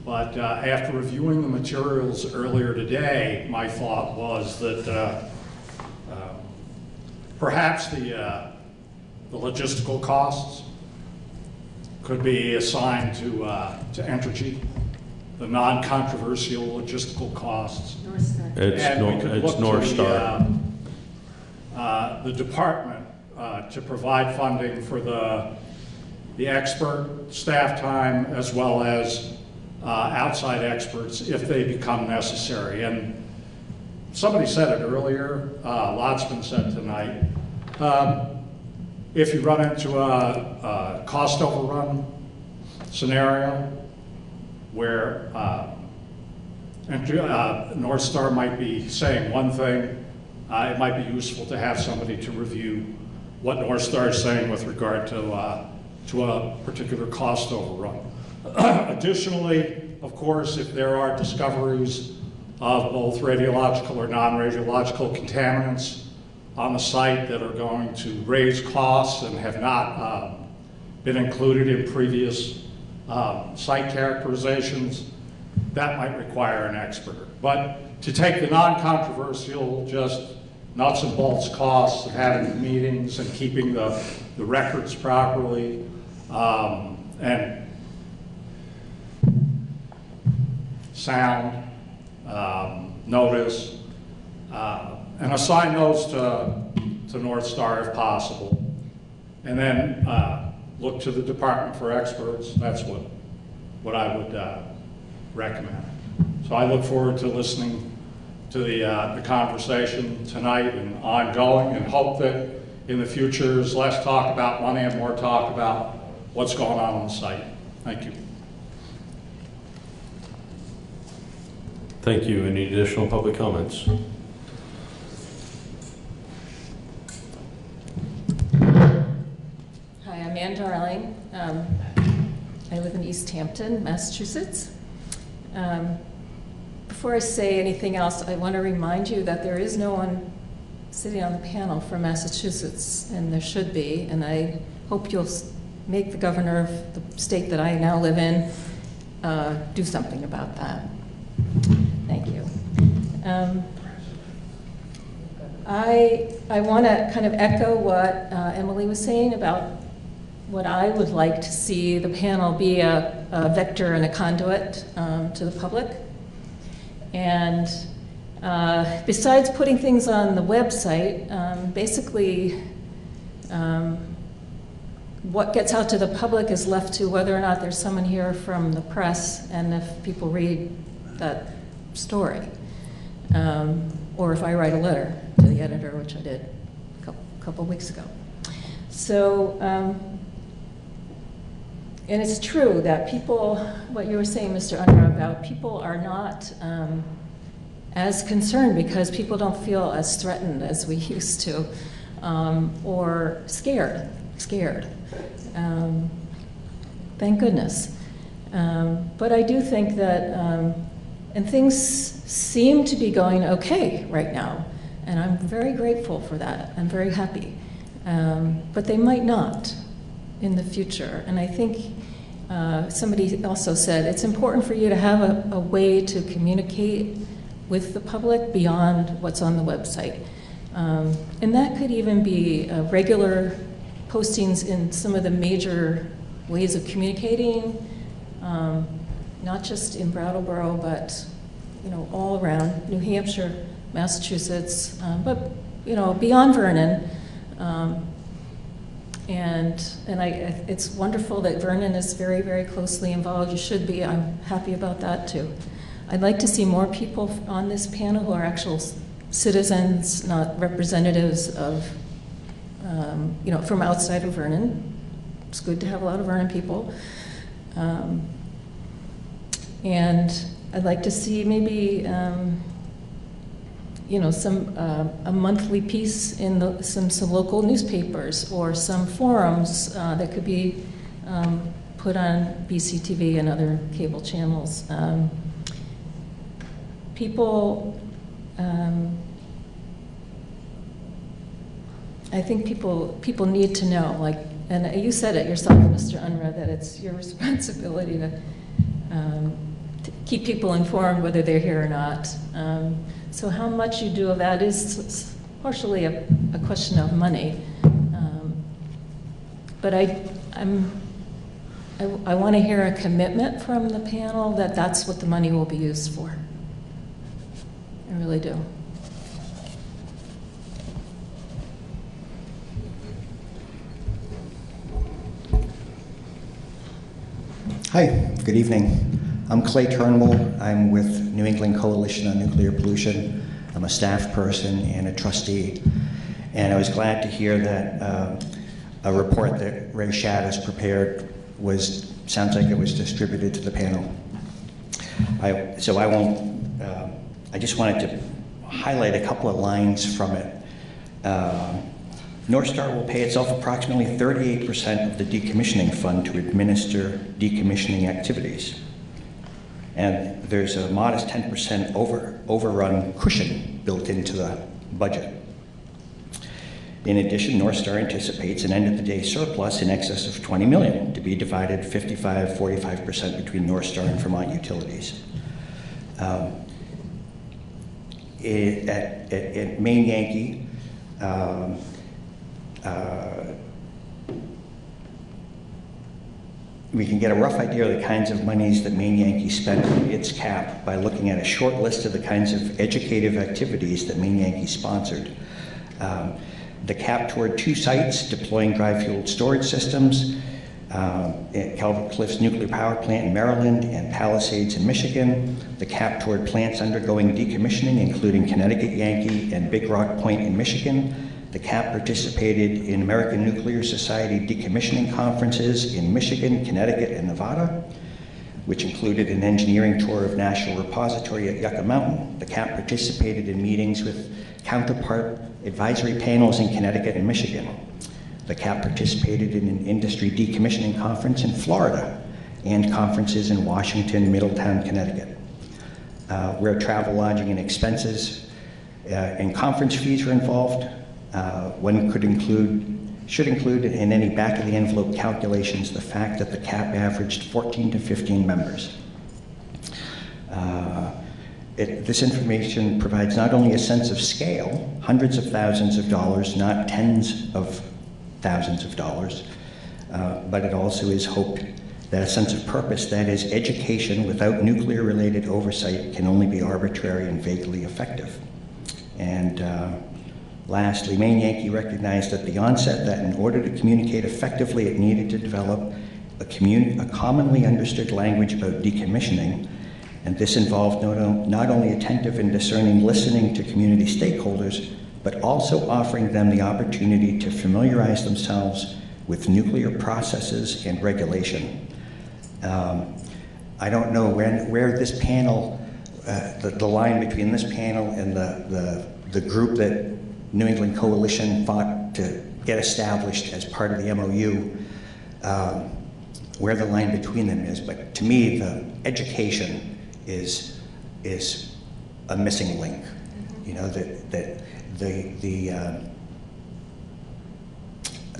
But after reviewing the materials earlier today, my thought was that perhaps the logistical costs could be assigned to Entergy, the non-controversial logistical costs. It's North Star. The department to provide funding for the expert staff time as well as outside experts if they become necessary. And somebody said it earlier, a lot's been said tonight. If you run into a cost overrun scenario where North Star might be saying one thing, it might be useful to have somebody to review what North Star is saying with regard to a particular cost overrun. Additionally, of course, if there are discoveries of both radiological or non-radiological contaminants on the site that are going to raise costs and have not been included in previous site characterizations, that might require an expert. But to take the non-controversial, just nuts and bolts costs of having the meetings and keeping the records properly, and sound, notice, and assign those to North Star if possible. And then look to the department for experts. That's what I would recommend. So I look forward to listening to the conversation tonight and ongoing, and hope that in the future there's less talk about money and more talk about what's going on the site. Thank you. Thank you. Any additional public comments? Hi, I'm Ann Darling. I live in East Hampton, Massachusetts. Before I say anything else, I want to remind you that there is no one sitting on the panel from Massachusetts, and there should be, and I hope you'll make the governor of the state that I now live in do something about that. Thank you. I want to kind of echo what Emily was saying about what I would like to see the panel be a vector and a conduit to the public. And besides putting things on the website, basically what gets out to the public is left to whether or not there's someone here from the press and if people read that story. Or if I write a letter to the editor, which I did a couple weeks ago. So, and it's true that people, what you were saying, Mr. Unruh, about people are not as concerned because people don't feel as threatened as we used to, or scared. Thank goodness. But I do think that, and things seem to be going okay right now, and I'm very grateful for that. I'm very happy. But they might not in the future. And I think somebody also said it's important for you to have a way to communicate with the public beyond what's on the website. And that could even be regular postings in some of the major ways of communicating, not just in Brattleboro, but all around New Hampshire, Massachusetts, but beyond Vernon. It's wonderful that Vernon is very, very closely involved. You should be. I'm happy about that too. I'd like to see more people on this panel who are actual citizens, not representatives of, from outside of Vernon. It's good to have a lot of Vernon people. And I'd like to see maybe, a monthly piece in some local newspapers or some forums that could be put on BCTV and other cable channels. People, I think people need to know, and you said it yourself, Mr. Unruh, that it's your responsibility to keep people informed whether they're here or not. So how much you do of that is partially a question of money. But I want to hear a commitment from the panel that that's what the money will be used for. I really do. Hi, good evening. I'm Clay Turnbull. I'm with New England Coalition on Nuclear Pollution. I'm a staff person and a trustee. And I was glad to hear that a report that Ray Shaddis prepared sounds like it was distributed to the panel. I just wanted to highlight a couple of lines from it. North Star will pay itself approximately 38% of the decommissioning fund to administer decommissioning activities. And there's a modest 10% overrun cushion built into the budget. In addition, North Star anticipates an end-of-the-day surplus in excess of $20 million to be divided 45% between North Star and Vermont Utilities. At Maine Yankee, we can get a rough idea of the kinds of monies that Maine Yankee spent on its cap by looking at a short list of the kinds of educative activities that Maine Yankee sponsored. The cap toward 2 sites deploying dry-fueled storage systems, at Calvert Cliffs Nuclear Power Plant in Maryland and Palisades in Michigan. The cap toward plants undergoing decommissioning, including Connecticut Yankee and Big Rock Point in Michigan. The CAP participated in American Nuclear Society decommissioning conferences in Michigan, Connecticut, and Nevada, which included an engineering tour of National Repository at Yucca Mountain. The CAP participated in meetings with counterpart advisory panels in Connecticut and Michigan. The CAP participated in an industry decommissioning conference in Florida and conferences in Washington, Middletown, Connecticut, where travel, lodging, and expenses and conference fees were involved. One should include in any back-of-the-envelope calculations the fact that the CAP averaged 14 to 15 members. This information provides not only a sense of scale, hundreds of thousands of dollars, not tens of thousands of dollars, but it also is hoped that a sense of purpose, that is, education without nuclear-related oversight, can only be arbitrary and vaguely effective. And lastly, Maine Yankee recognized at the onset that in order to communicate effectively, it needed to develop a commonly understood language about decommissioning, and this involved not only attentive and discerning listening to community stakeholders, but also offering them the opportunity to familiarize themselves with nuclear processes and regulation. I don't know where this panel, the line between this panel and the group that New England Coalition fought to get established as part of the MOU, where the line between them is, but to me, the education is a missing link. You know, that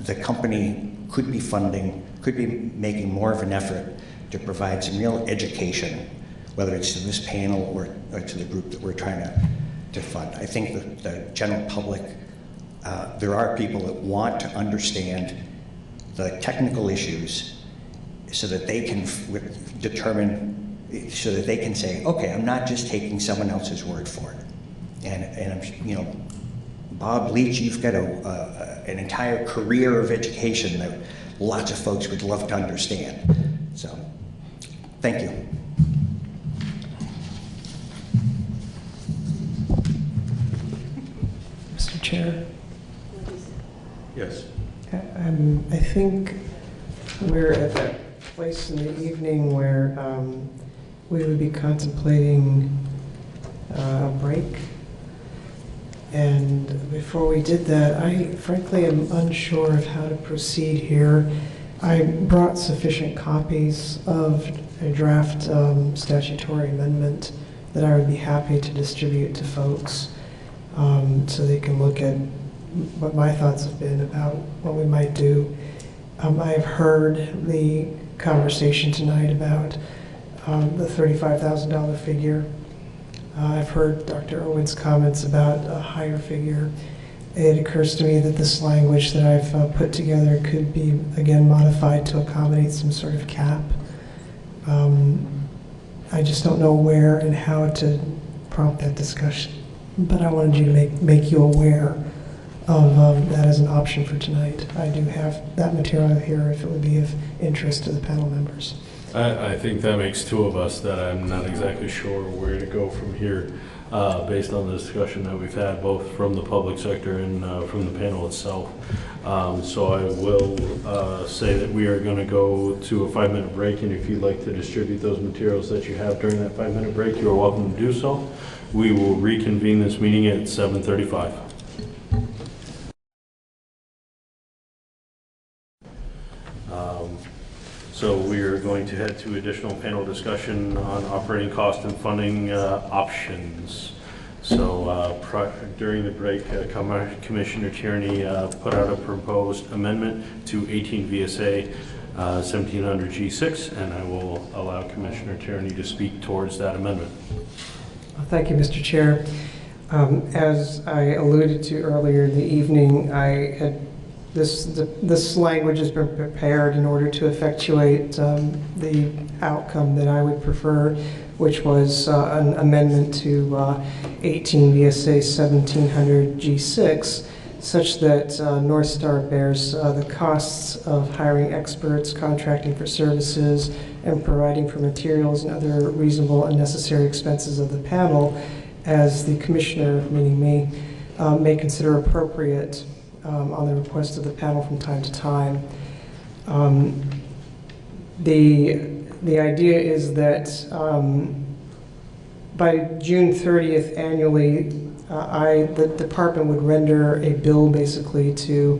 the company could be funding, could be making more of an effort to provide some real education, whether it's to this panel or to the group that we're trying to fund. I think that the general public, there are people that want to understand the technical issues so that they can determine, so that they can say, okay, I'm not just taking someone else's word for it. And I'm, you know, Bob Leach, you've got an entire career of education that lots of folks would love to understand. So, thank you. Mr. Chair. Yes. I think we're at that place in the evening where we would be contemplating a break. And before we did that, I frankly am unsure of how to proceed here. I brought sufficient copies of a draft statutory amendment that I would be happy to distribute to folks so they can look at what my thoughts have been about what we might do. I have heard the conversation tonight about the $35,000 figure. I've heard Dr. Owen's comments about a higher figure. It occurs to me that this language that I've put together could be, again, modified to accommodate some sort of cap. I just don't know where and how to prompt that discussion. But I wanted you to make you aware of that as an option for tonight. I do have that material here if it would be of interest to the panel members. I think that makes two of us that I'm not exactly sure where to go from here based on the discussion that we've had both from the public sector and from the panel itself. So I will say that we are going to go to a 5-minute break, and if you'd like to distribute those materials that you have during that 5-minute break, you're welcome to do so. We will reconvene this meeting at 7:35. So we are going to head to additional panel discussion on operating cost and funding options. So during the break, Commissioner Tierney put out a proposed amendment to 18 VSA 1700 G6, and I will allow Commissioner Tierney to speak towards that amendment. Thank you, Mr. Chair. As I alluded to earlier in the evening, I had this language has been prepared in order to effectuate the outcome that I would prefer, which was an amendment to 18 VSA 1700 G6, such that North Star bears the costs of hiring experts, contracting for services, and providing for materials and other reasonable and necessary expenses of the panel, as the commissioner, meaning me, may consider appropriate on the request of the panel from time to time. The idea is that by June 30th annually, the department would render a bill basically to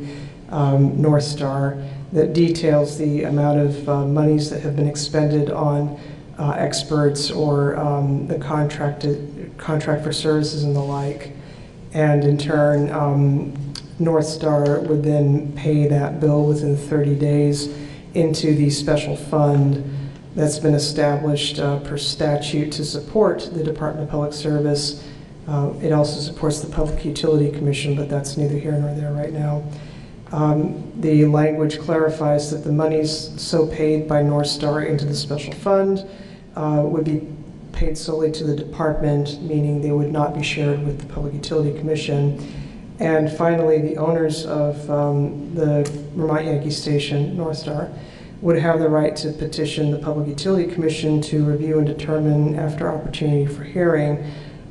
North Star that details the amount of monies that have been expended on experts or the contract for services and the like. And in turn, North Star would then pay that bill within 30 days into the special fund that's been established per statute to support the Department of Public Service. It also supports the Public Utility Commission, but that's neither here nor there right now. The language clarifies that the monies so paid by North Star into the special fund would be paid solely to the department, meaning they would not be shared with the Public Utility Commission. And finally, the owners of the Vermont Yankee Station, North Star, would have the right to petition the Public Utility Commission to review and determine, after opportunity for hearing,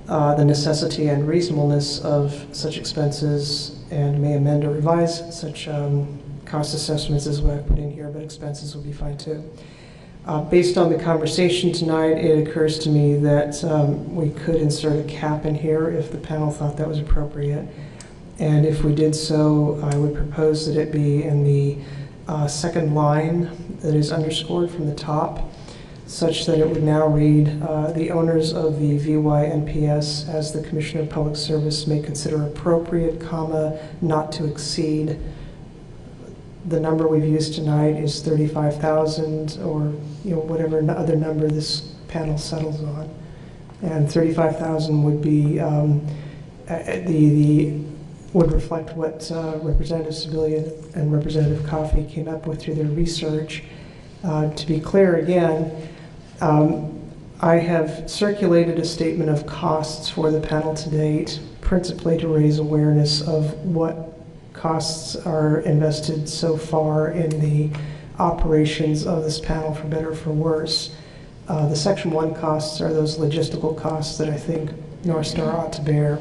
the necessity and reasonableness of such expenses and may amend or revise such cost assessments is what I put in here, but expenses will be fine too. Based on the conversation tonight, it occurs to me that we could insert a cap in here if the panel thought that was appropriate. And if we did so, I would propose that it be in the second line that is underscored from the top, such that it would now read, the owners of the VYNPS as the Commissioner of Public Service may consider appropriate, comma, not to exceed. The number we've used tonight is 35,000 or whatever other number this panel settles on. And 35,000 would be would reflect what Representative Civilian and Representative Coffey came up with through their research. To be clear again, I have circulated a statement of costs for the panel to date, principally to raise awareness of what costs are invested so far in the operations of this panel, for better or for worse. The Section 1 costs are those logistical costs that I think North Star ought to bear.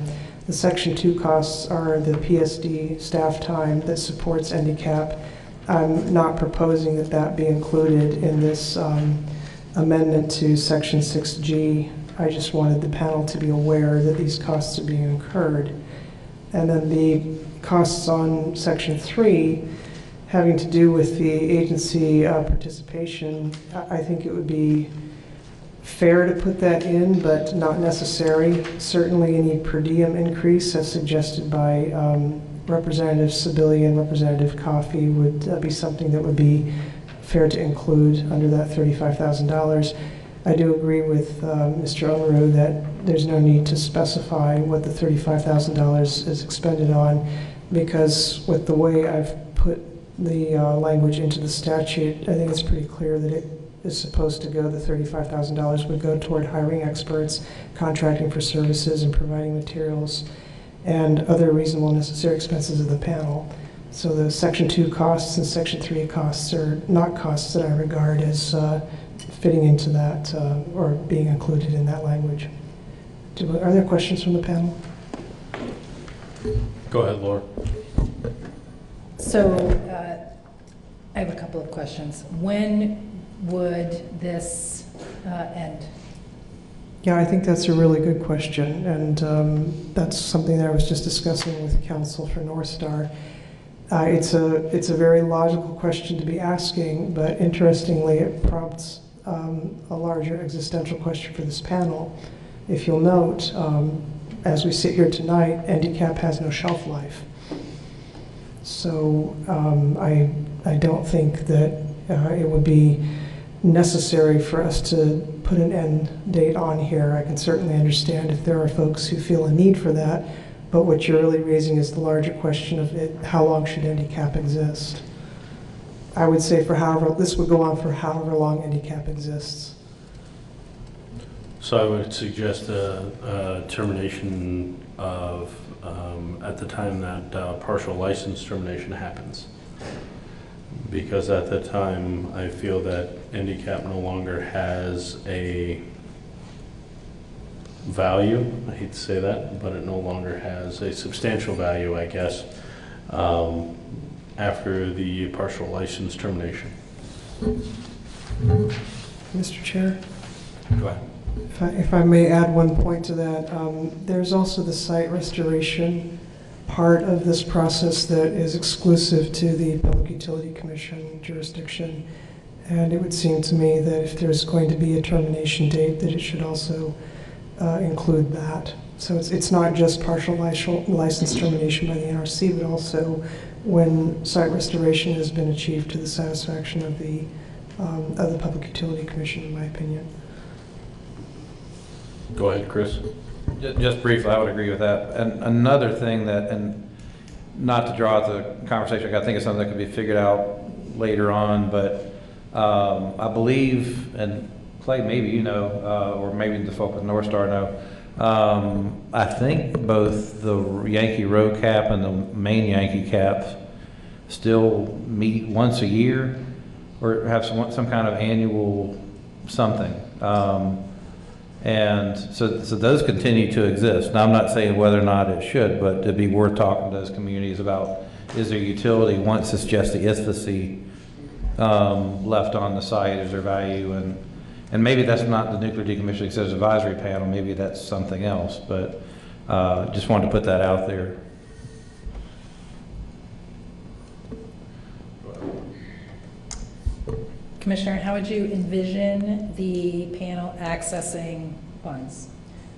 The Section 2 costs are the PSD staff time that supports NDCAP. I'm not proposing that that be included in this amendment to Section 6G. I just wanted the panel to be aware that these costs are being incurred. And then the costs on Section 3 having to do with the agency participation, I think it would be fair to put that in, but not necessary. Certainly any per diem increase as suggested by Representative Sibilia and Representative Coffey would be something that would be fair to include under that $35,000. I do agree with Mr. Omaru that there's no need to specify what the $35,000 is expended on, because with the way I've put the language into the statute, I think it's pretty clear that it is supposed to go, the $35,000 would go toward hiring experts, contracting for services, and providing materials, and other reasonable and necessary expenses of the panel. So the Section 2 costs and Section 3 costs are not costs that I regard as fitting into that or being included in that language. Are there questions from the panel? Go ahead, Laura. So I have a couple of questions. When would this end? Yeah, I think that's a really good question, and that's something that I was just discussing with counsel for North Star. It's a very logical question to be asking, but interestingly, it prompts a larger existential question for this panel. If you'll note, as we sit here tonight, NDCAP has no shelf life. So I don't think that it would be necessary for us to put an end date on here. I can certainly understand if there are folks who feel a need for that, but what you're really raising is the larger question of how long should NDCAP exist? I would say this would go on for however long NDCAP exists. So I would suggest a termination of, at the time that partial license termination happens. Because at the time, I feel that NDCAP no longer has a value. I hate to say that, but it no longer has a substantial value, I guess, after the partial license termination. Mr. Chair? Go ahead. If I may add one point to that, there's also the site restoration part of this process that is exclusive to the Public Utility Commission jurisdiction. And it would seem to me that if there's going to be a termination date, that it should also include that. So it's not just partial license termination by the NRC, but also when site restoration has been achieved to the satisfaction of the Public Utility Commission, in my opinion. Go ahead, Chris. Just briefly, I would agree with that. And another thing that, and not to draw out the conversation, I think it's something that could be figured out later on, but I believe, and Clay, maybe you know, or maybe the folk with North Star know, I think both the Yankee Row cap and the main Yankee caps still meet once a year or have some kind of annual something. And so those continue to exist. Now, I'm not saying whether or not it should, but it'd be worth talking to those communities about, is there utility once it's just the ISFC left on the site, is there value? And maybe that's not the Nuclear Decommissioning Centers Advisory Panel, maybe that's something else, but just wanted to put that out there. Commissioner, how would you envision the panel accessing funds?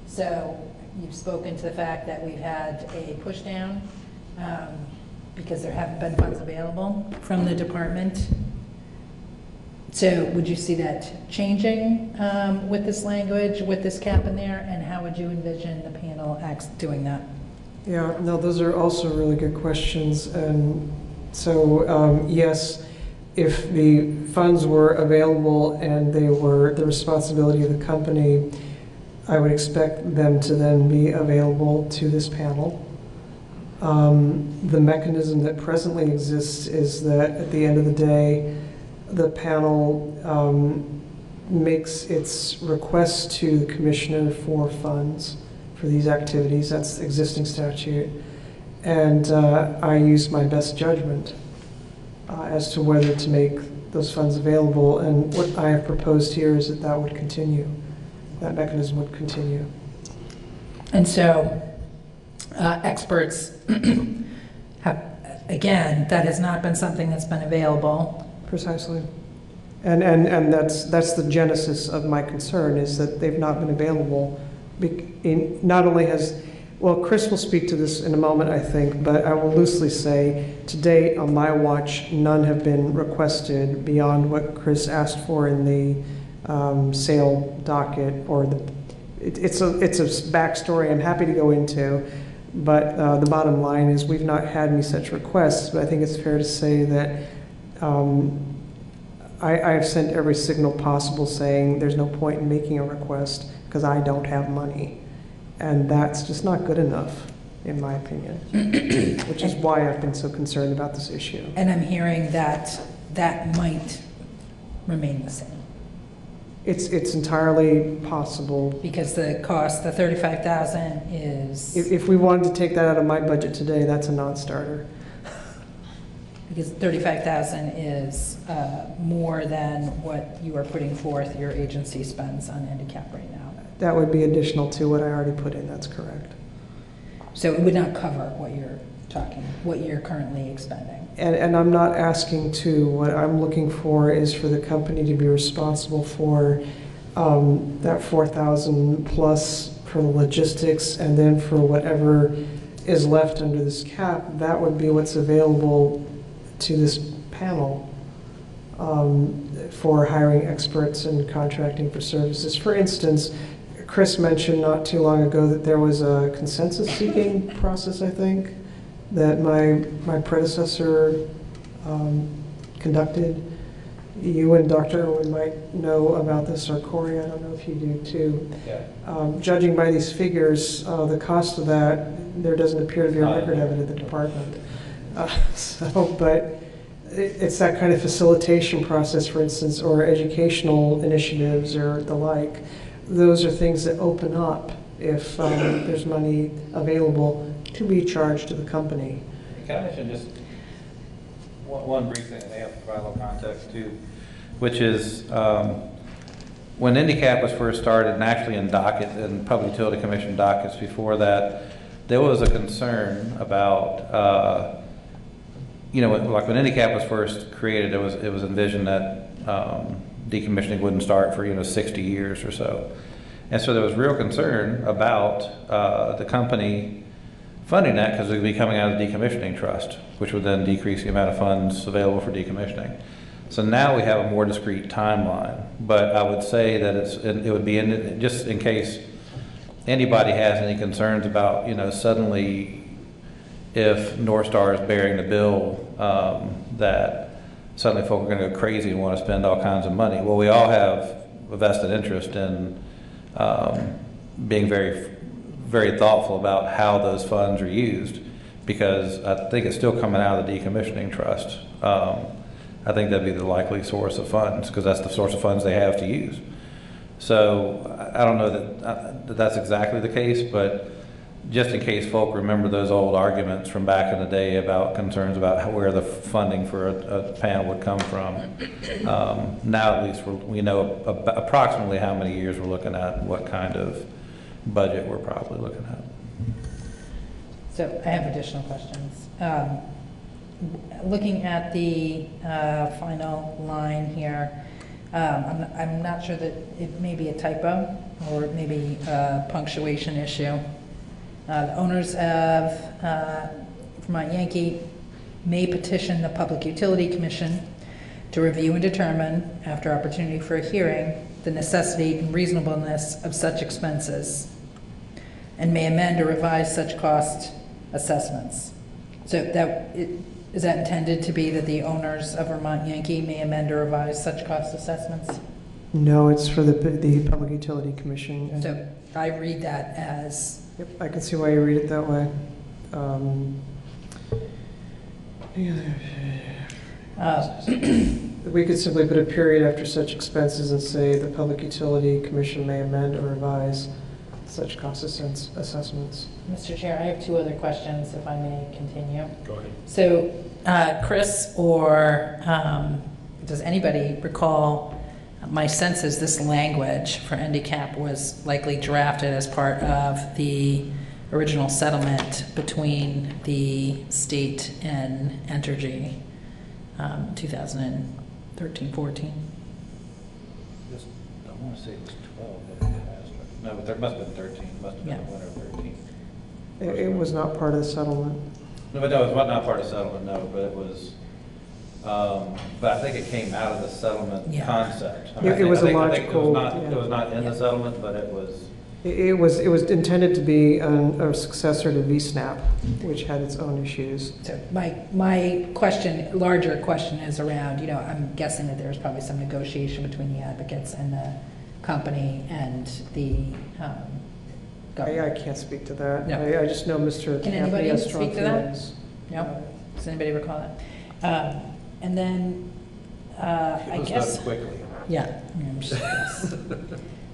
So you've spoken to the fact that we've had a push down because there haven't been funds available from the department. So would you see that changing with this language, with this cap in there, and how would you envision the panel doing that? Yeah, no, those are also really good questions. And so, yes, if the funds were available and they were the responsibility of the company, I would expect them to then be available to this panel. The mechanism that presently exists is that at the end of the day, the panel makes its request to the commissioner for funds for these activities. That's the existing statute. And I use my best judgment as to whether to make those funds available. And what I have proposed here is that that would continue. That mechanism would continue. And so experts have, again, that has not been something that's been available. Precisely. And that's the genesis of my concern, is that they've not been available. Not only has, well, Chris will speak to this in a moment, I think, but I will loosely say, to date, on my watch, none have been requested beyond what Chris asked for in the sale docket, or it's a backstory I'm happy to go into, but the bottom line is we've not had any such requests, but I think it's fair to say that I have sent every signal possible saying there's no point in making a request because I don't have money. And that's just not good enough, in my opinion, which is why I've been so concerned about this issue. And I'm hearing that that might remain the same. It's entirely possible. Because the cost, the $35,000 is... If we wanted to take that out of my budget today, that's a non-starter. Because $35,000 is more than what you are putting forth your agency spends on handicap right now. That would be additional to what I already put in, that's correct. So it would not cover what you're currently expending. And I'm not asking to, what I'm looking for is for the company to be responsible for that $4,000 plus for the logistics, and then for whatever is left under this cap, that would be what's available to this panel for hiring experts and contracting for services. For instance, Chris mentioned not too long ago that there was a consensus-seeking process, I think, that my predecessor conducted. You and Dr. Irwin might know about this, or Corey, I don't know if you do too. Yeah. Judging by these figures, the cost of that, there doesn't appear to be a record of it at the department. But it's that kind of facilitation process, for instance, or educational initiatives or the like. Those are things that open up if there's money available to be charged to the company. Can I mention just one brief thing that may have to provide a little context too, which is when IndyCap was first started, and actually in Public Utility Commission dockets before that, there was a concern about like when IndyCap was first created, it was envisioned that decommissioning wouldn't start for 60 years or so, and so there was real concern about the company funding that because it would be coming out of the decommissioning trust, which would then decrease the amount of funds available for decommissioning. So now we have a more discrete timeline, but I would say that it would be just in case anybody has any concerns about suddenly if North Star is bearing the bill, that suddenly folk are going to go crazy and want to spend all kinds of money. Well, we all have a vested interest in being very, very thoughtful about how those funds are used, because I think it's still coming out of the decommissioning trust. I think that'd be the likely source of funds, because that's the source of funds they have to use. So I don't know that that's exactly the case, but just in case folk remember those old arguments from back in the day about concerns about where the funding for a panel would come from. Now at least we know approximately how many years we're looking at, what kind of budget we're probably looking at. So I have additional questions. Looking at the final line here, I'm not sure that it may be a typo or it may be a punctuation issue. The owners of Vermont Yankee may petition the Public Utility Commission to review and determine, after opportunity for a hearing, the necessity and reasonableness of such expenses, and may amend or revise such cost assessments. So is that intended to be that the owners of Vermont Yankee may amend or revise such cost assessments? No, it's for the Public Utility Commission. So I read that as... Yep, I can see why you read it that way. We could simply put a period after such expenses and say the Public Utility Commission may amend or revise such cost assessments. Mr. Chair, I have two other questions, if I may continue. Go ahead. So, Chris, or does anybody recall, my sense is this language for handicap was likely drafted as part of the original settlement between the state and Entergy, 2013-14. I want to say it was 12, but it has. No, but there must have been 13. It must have been Yeah. winter 13. It was not part of the settlement. No, but no, it was not part of the settlement, no, but it was, but I think it came out of the settlement concept. I mean, It was a I think logical... it was not in the settlement, but it was... It was intended to be a successor to VSNAP, which had its own issues. So my question, larger question is around, I'm guessing that there's probably some negotiation between the advocates and the company and the government. I can't speak to that. No. I just know Mr. Can Campbell anybody has speak strong to that? feelings. No? Does anybody recall that? And then, I guess... done quickly. Yeah.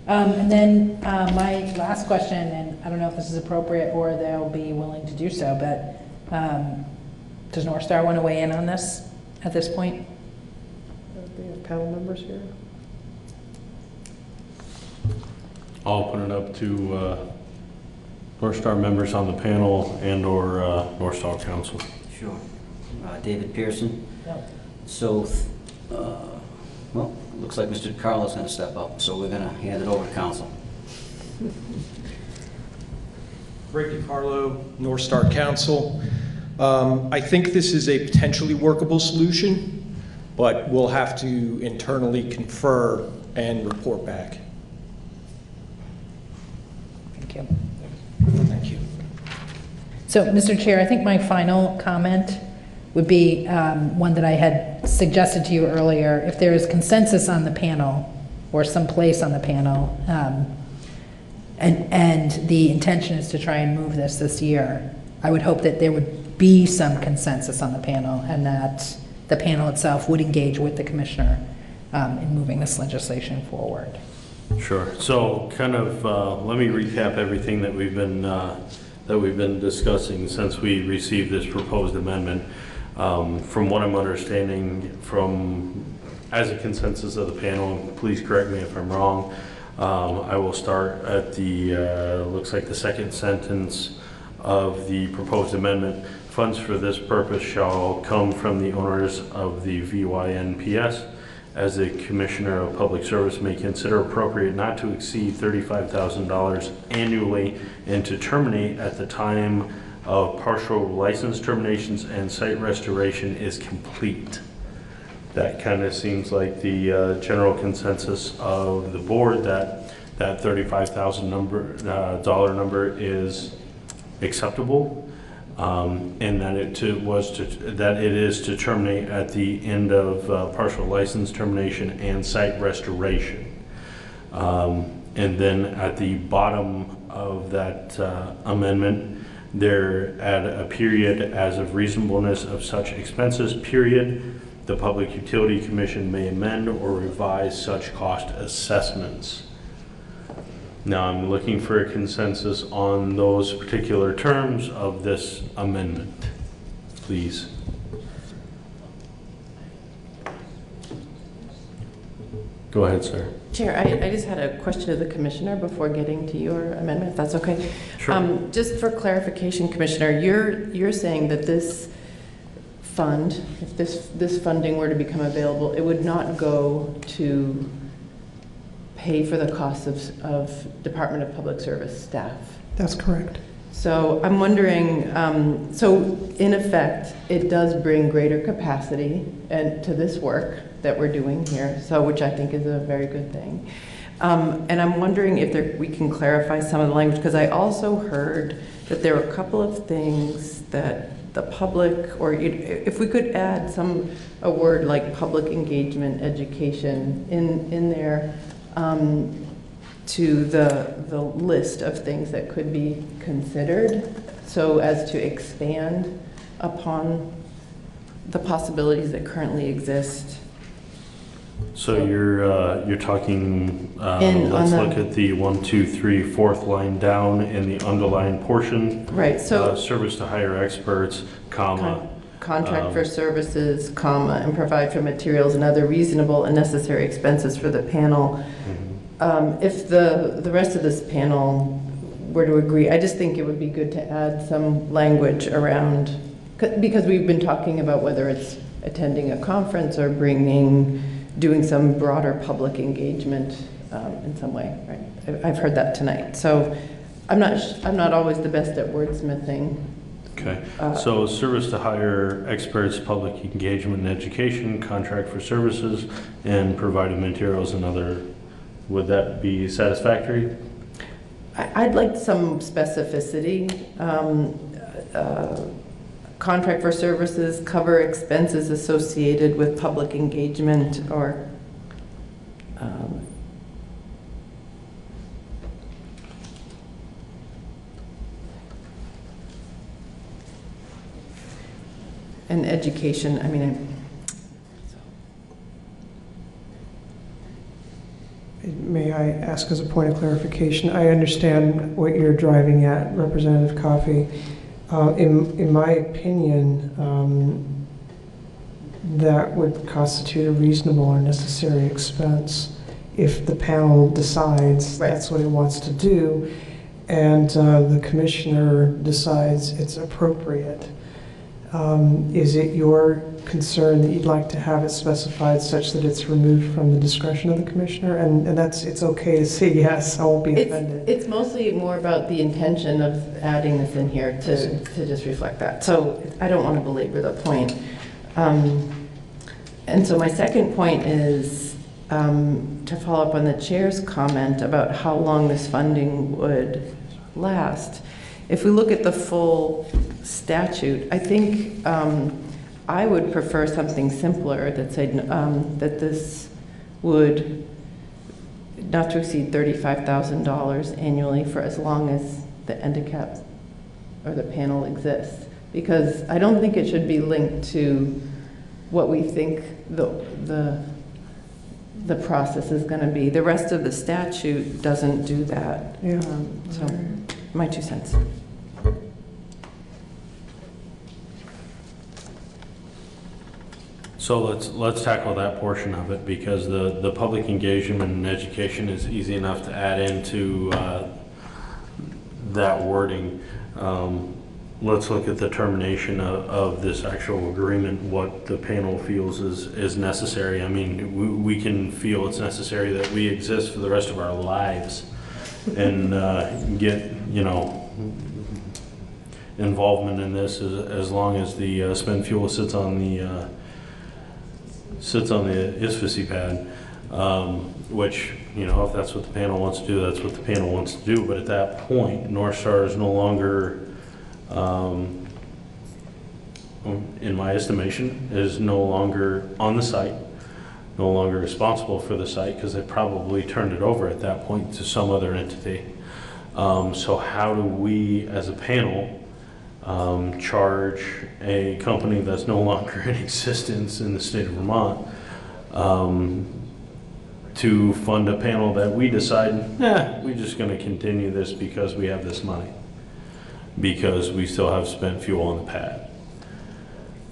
And then my last question, and I don't know if this is appropriate or they'll be willing to do so, but does North Star want to weigh in on this at this point? We have panel members here. I'll open it up to North Star members on the panel and or North Star Council. Sure. David Pearson. No. So, well, looks like Mr. DiCarlo's going to step up, so we're going to hand it over to council. Rick DiCarlo, North Star Council. I think this is a potentially workable solution, but we'll have to internally confer and report back. Thank you. Thank you. So, Mr. Chair, I think my final comment would be one that I had suggested to you earlier. If there is consensus on the panel or some place on the panel, and the intention is to try and move this year, I would hope that there would be some consensus on the panel and that the panel itself would engage with the commissioner in moving this legislation forward. Sure. So kind of let me recap everything that we've been discussing since we received this proposed amendment. From what I'm understanding, as a consensus of the panel, please correct me if I'm wrong, I will start at the, looks like the second sentence of the proposed amendment. Funds for this purpose shall come from the owners of the VYNPS, as the Commissioner of Public Service may consider appropriate not to exceed $35,000 annually and to terminate at the time of partial license terminations and site restoration is complete. That kind of seems like the general consensus of the board that $35,000 dollar number is acceptable, and that it is to terminate at the end of partial license termination and site restoration. And then at the bottom of that amendment, there at a period as of reasonableness of such expenses, period, the Public Utility Commission may amend or revise such cost assessments. Now I'm looking for a consensus on those particular terms of this amendment, please. Go ahead, sir. Chair, I just had a question of the commissioner before getting to your amendment, if that's okay. Sure. Just for clarification, Commissioner, you're saying that this fund, if this funding were to become available, it would not go to pay for the costs of Department of Public Service staff? That's correct. So I'm wondering, so in effect, it does bring greater capacity and to this work that we're doing here, so which I think is a very good thing. And I'm wondering if we can clarify some of the language, because I also heard that there were a couple of things that the public, or if we could add a word like public engagement education in there, to the list of things that could be considered, so as to expand upon the possibilities that currently exist. So you're talking, let's look at the 1, 2, 3, fourth line down in the underlined portion. Right, so service to hire experts, comma. Contract for services, comma, and provide for materials and other reasonable and necessary expenses for the panel. If the rest of this panel were to agree, I just think it would be good to add some language around, because we've been talking about whether it's attending a conference or doing some broader public engagement in some way, right? I've heard that tonight. So I'm not always the best at wordsmithing. Okay, so service to hire experts, public engagement and education, contract for services, and providing materials and other, would that be satisfactory? I'd like some specificity. Contract for services, cover expenses associated with public engagement, or and education. I mean, May I ask as a point of clarification? I understand what you're driving at, Representative Coffey. In my opinion, that would constitute a reasonable or necessary expense if the panel decides that's what it wants to do, and the commissioner decides it's appropriate. Is it your concern that you'd like to have it specified such that it's removed from the discretion of the commissioner? And it's okay to say yes, I won't be offended. It's mostly more about the intention of adding this in here to just reflect that. So I don't want to belabor the point. And so my second point is to follow up on the chair's comment about how long this funding would last. If we look at the full statute, I think I would prefer something simpler that said that this would not to exceed $35,000 annually for as long as the handicap or the panel exists. Because I don't think it should be linked to what we think the process is going to be. The rest of the statute doesn't do that. Yeah. So my 2 cents. So let's tackle that portion of it, because the public engagement and education is easy enough to add into that wording. Let's look at the termination of this actual agreement, what the panel feels is necessary. I mean, we can feel it's necessary that we exist for the rest of our lives and get, involvement in this as long as the spent fuel sits on the ISFSI pad, which, if that's what the panel wants to do, that's what the panel wants to do. But at that point, North Star is no longer, in my estimation, is no longer on the site, no longer responsible for the site, because they probably turned it over at that point to some other entity. So how do we, as a panel, charge a company that's no longer in existence in the state of Vermont to fund a panel that we decide, we're just gonna continue this because we have this money. Because we still have spent fuel on the pad.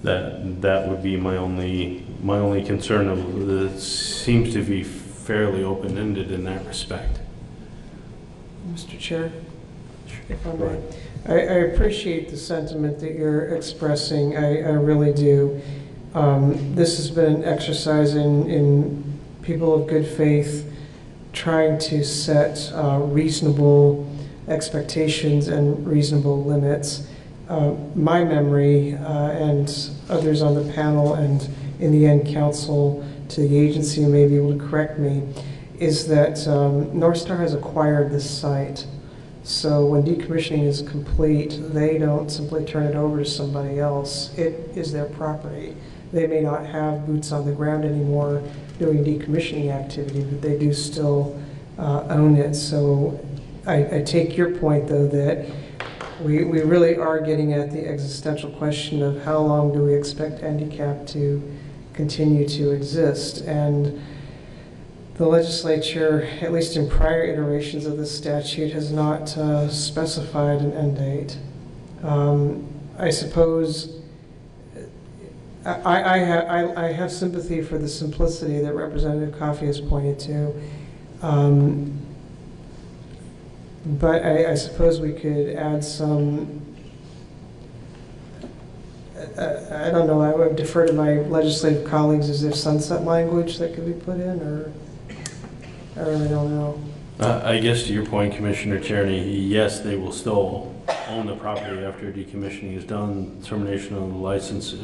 That would be my only concern. It seems to be fairly open-ended in that respect. Mr. Chair, if I may. I appreciate the sentiment that you're expressing. I really do. This has been an exercise in people of good faith trying to set reasonable expectations and reasonable limits. My memory and others on the panel and in the end counsel to the agency may be able to correct me, is that North Star has acquired this site. So when decommissioning is complete, they don't simply turn it over to somebody else. It is their property. They may not have boots on the ground anymore doing decommissioning activity, but they do still own it. So I take your point, though, that we really are getting at the existential question of how long do we expect handicap to continue to exist. And the legislature, at least in prior iterations of this statute, has not specified an end date. I suppose I have sympathy for the simplicity that Representative Coffey has pointed to. But I suppose we could add some, I don't know, I would defer to my legislative colleagues. Is there sunset language that could be put in, or I really don't know. I guess to your point, Commissioner Tierney, yes, they will still own the property after decommissioning is done, termination of the license,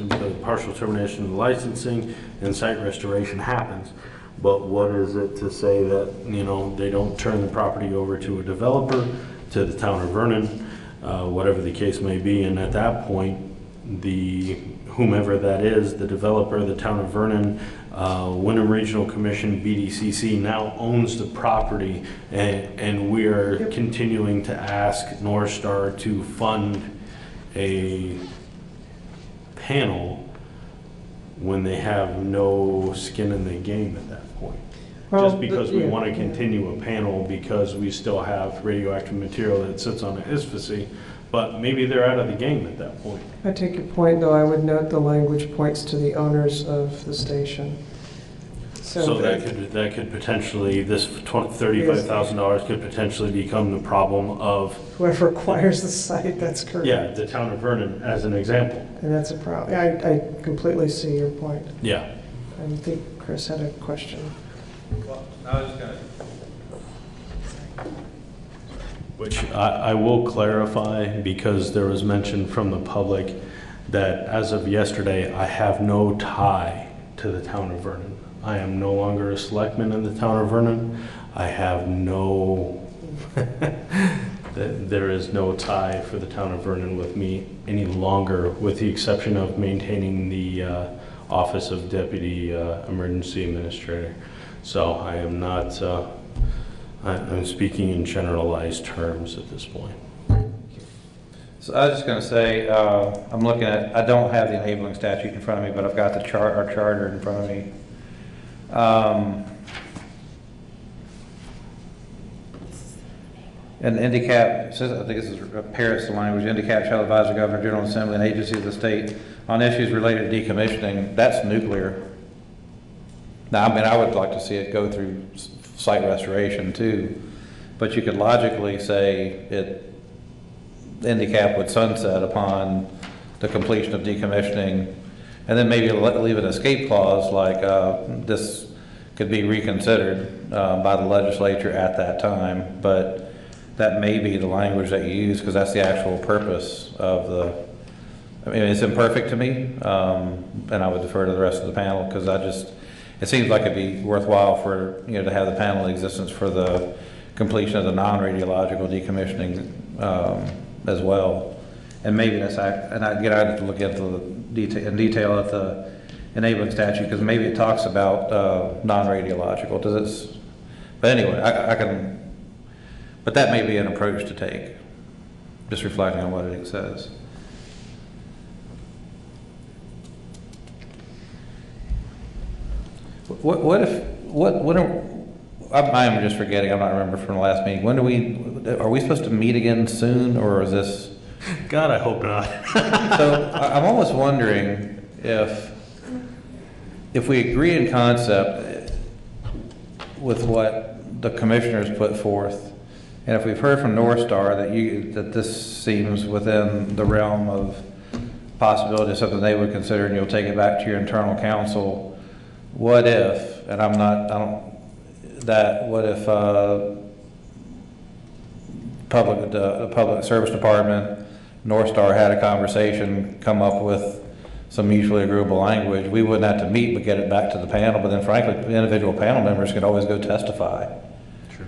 partial termination of the licensing, and site restoration happens. But what is it to say that, you know, they don't turn the property over to a developer, to the town of Vernon, whatever the case may be, and at that point, whomever that is, the developer, the town of Vernon, Wyndham Regional Commission, BDCC now owns the property, and we are continuing to ask North Star to fund a panel when they have no skin in the game at that point. Well, just because we want to continue a panel because we still have radioactive material that sits on the ISFSI, but maybe they're out of the game at that point. I take your point, though. I would note the language points to the owners of the station. So that could potentially, this $35,000 could potentially become the problem of whoever acquires the site. That's correct. Yeah, the town of Vernon as an example. And that's a problem. I completely see your point. Yeah. I think Chris had a question. Well, I was just going to. Which I will clarify, because there was mention from the public that as of yesterday, I have no tie to the town of Vernon. I am no longer a selectman in the town of Vernon. I have no, there is no tie for the town of Vernon with me any longer, with the exception of maintaining the office of Deputy Emergency Administrator. So I am not, I'm speaking in generalized terms at this point. So I was just going to say, I'm looking at, I don't have the enabling statute in front of me, but I've got the our charter in front of me. And handicap, I think this is Paris language, handicap shall advise the Governor, General Assembly, and agencies of the state on issues related to decommissioning. That's nuclear. Now, I mean, I would like to see it go through site restoration too, but you could logically say handicap would sunset upon the completion of decommissioning, and then maybe leave an escape clause like this could be reconsidered by the legislature at that time, but that may be the language that you use because that's the actual purpose of the, I mean, it's imperfect to me, and I would defer to the rest of the panel because it seems like it'd be worthwhile for, to have the panel in existence for the completion of the non-radiological decommissioning as well. And maybe that's, and I'd have to look into in detail at the enabling statute because maybe it talks about non-radiological. But anyway, I can, but that may be an approach to take, just reflecting on what it says. I'm just forgetting, I'm not remembering from the last meeting. Are we supposed to meet again soon, or is this? God, I hope not. So I'm almost wondering if we agree in concept with what the commissioners put forth, and if we've heard from North Star that this seems within the realm of possibility of something they would consider, and you'll take it back to your internal counsel, what if, and what if the public service department, North Star had a conversation, come up with some mutually agreeable language, we wouldn't have to meet but get it back to the panel, but then frankly, the individual panel members could always go testify. Sure.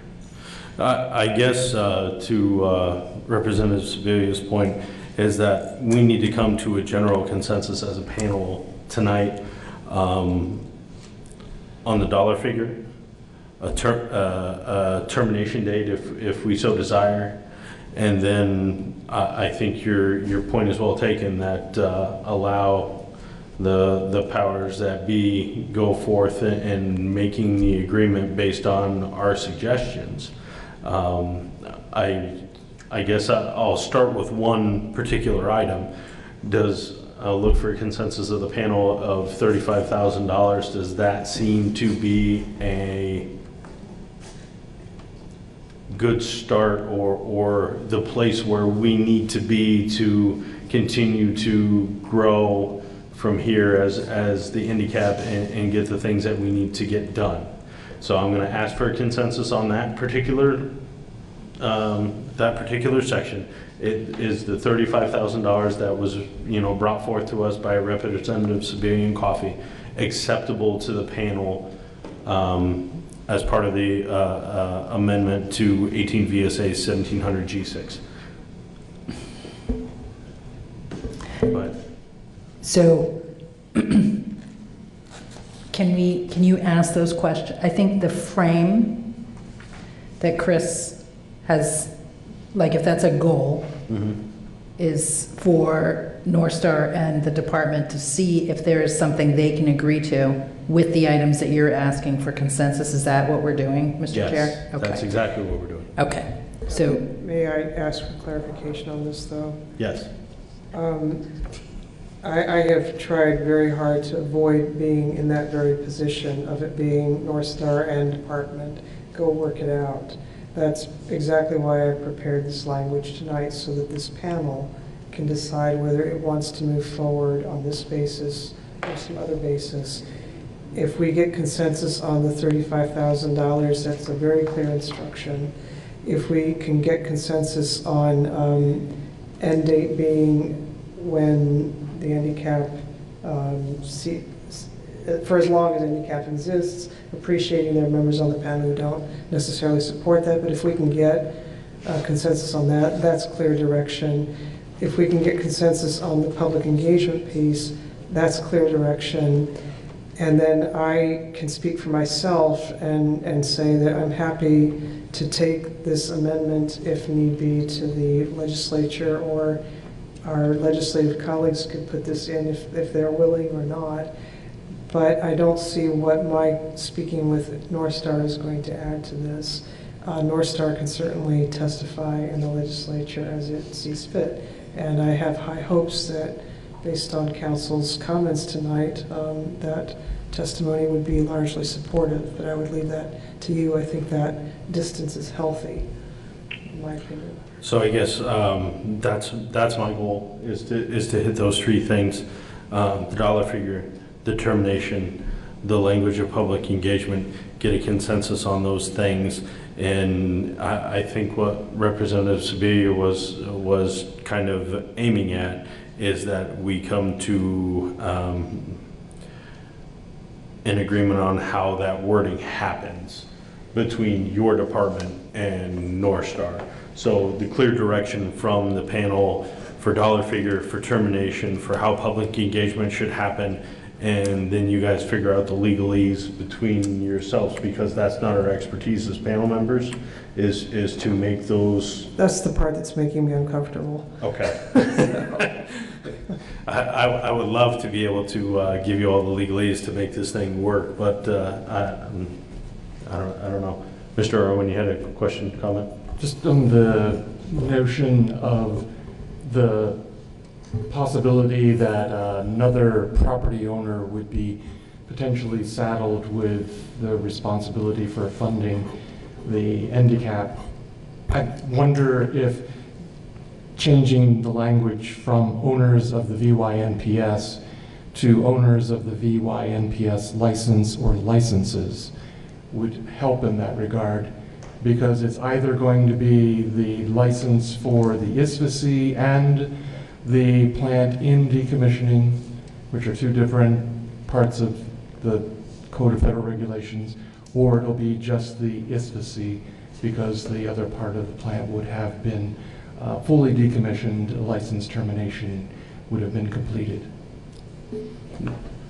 I guess to Representative Sebelia's point is that we need to come to a general consensus as a panel tonight on the dollar figure, a termination date if we so desire, and then I think your point is well taken that allow the powers that be go forth in making the agreement based on our suggestions. I guess I'll start with one particular item. Does look for a consensus of the panel of $35,000. Does that seem to be a good start or the place where we need to be to continue to grow from here as the handicap and get the things that we need to get done? So I'm going to ask for a consensus on that particular section. It is the $35,000 that was, brought forth to us by Representative Sebelia and Coffey, acceptable to the panel as part of the amendment to 18 VSA 1700 G6. But so, can you ask those questions? I think the frame that Chris has, like if that's a goal, is for North Star and the department to see if there is something they can agree to with the items that you're asking for consensus. Is that what we're doing, Mr. Chair? Yes, okay. That's exactly what we're doing. Okay. So, may I ask for clarification on this, though? Yes. I have tried very hard to avoid being in that very position of it being North Star and department. Go work it out. That's exactly why I prepared this language tonight, so that this panel can decide whether it wants to move forward on this basis or some other basis. If we get consensus on the $35,000, that's a very clear instruction. If we can get consensus on end date being when the handicap, for as long as handicap exists, appreciating there are members on the panel who don't necessarily support that, but if we can get consensus on that, that's clear direction. If we can get consensus on the public engagement piece, that's clear direction. And then I can speak for myself and say that I'm happy to take this amendment, if need be, to the legislature, or our legislative colleagues could put this in if they're willing or not. But I don't see what my speaking with North Star is going to add to this. North Star can certainly testify in the legislature as it sees fit. And I have high hopes that, based on council's comments tonight, that testimony would be largely supportive, but I would leave that to you. I think that distance is healthy, in my opinion. So I guess that's my goal, is to hit those three things: the dollar figure, determination, the language of public engagement, get a consensus on those things. And I think what Representative Sebelia was kind of aiming at is that we come to an agreement on how that wording happens between your department and North Star. So the clear direction from the panel for dollar figure, for termination, for how public engagement should happen, and then you guys figure out the legalese between yourselves, because that's not our expertise as panel members, is to make those. That's the part that's making me uncomfortable. Okay. I would love to be able to give you all the legalese to make this thing work, but I don't know. Mr. Irwin, you had a question, comment? Just on the notion of the possibility that another property owner would be potentially saddled with the responsibility for funding the handicap. I wonder if changing the language from owners of the VYNPS to owners of the VYNPS license or licenses would help in that regard, because it's either going to be the license for the ISVC and the plant in decommissioning, which are two different parts of the Code of Federal Regulations, or it'll be just the ISVC, because the other part of the plant would have been fully decommissioned, license termination would have been completed.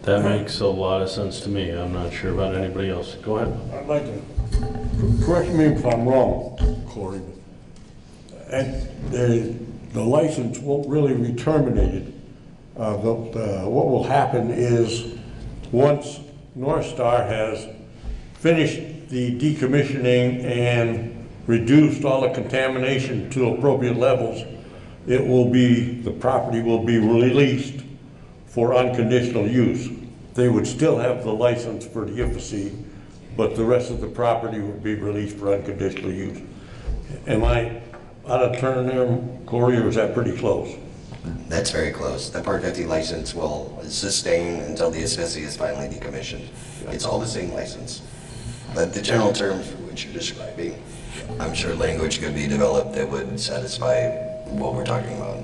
That makes a lot of sense to me. I'm not sure about anybody else. Go ahead. I'd like to, correct me if I'm wrong, Corey, and the license won't really be terminated. What will happen is once North Star has finished the decommissioning and reduced all the contamination to appropriate levels, the property will be released for unconditional use. They would still have the license for the IFC, but the rest of the property would be released for unconditional use. Am I out of turn there, Corey, or is that pretty close? That's very close. The Part 50 license will sustain until the ISVC is finally decommissioned. It's all the same license. But the general terms which you're describing, I'm sure language could be developed that would satisfy what we're talking about.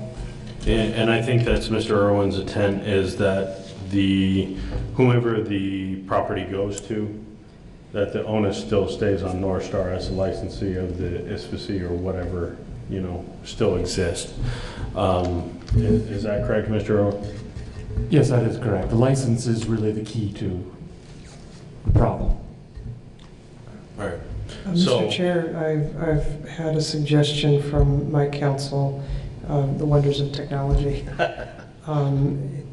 And I think that's Mr. Irwin's intent, is that whomever the property goes to, that the onus still stays on North Star as a licensee of the ISVC or whatever, still exists. Is that correct, Mr. Irwin? Yes, that is correct. The license is really the key to the problem. All right. Mr. Chair, I've had a suggestion from my council, the wonders of technology.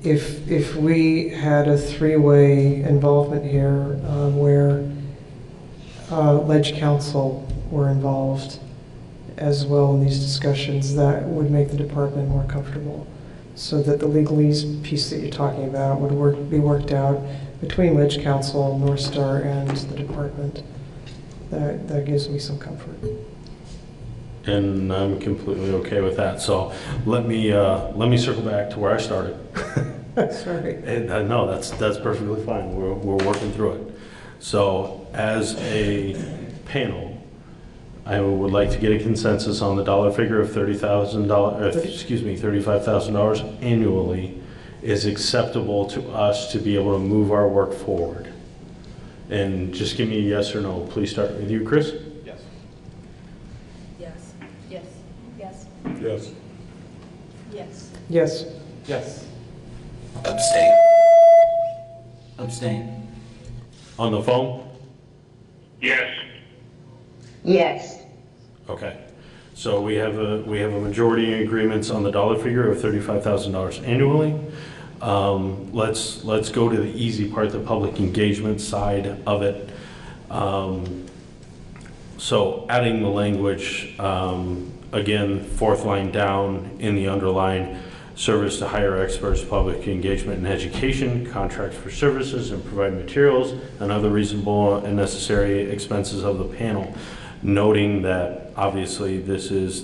If we had a three-way involvement here where Ledge Council were involved as well in these discussions, that would make the department more comfortable, so that the legalese piece that you're talking about would be worked out between Ledge Council, North Star, and the department. That gives me some comfort. And I'm completely okay with that. So let me circle back to where I started. Sorry. And, no, that's perfectly fine. We're working through it. So as a panel, I would like to get a consensus on the dollar figure of $35,000 annually is acceptable to us to be able to move our work forward. And just give me a yes or no. Please start with you, Chris. Yes. Yes. Yes. Yes. Yes. Yes. Yes. Abstain. Abstain. On the phone? Yes. Yes. Okay. So we have a majority agreements on the dollar figure of $35,000 annually. Let's go to the easy part, the public engagement side of it. So adding the language, again, fourth line down in the underline, service to hire experts, public engagement and education, contracts for services and provide materials and other reasonable and necessary expenses of the panel. Noting that obviously this is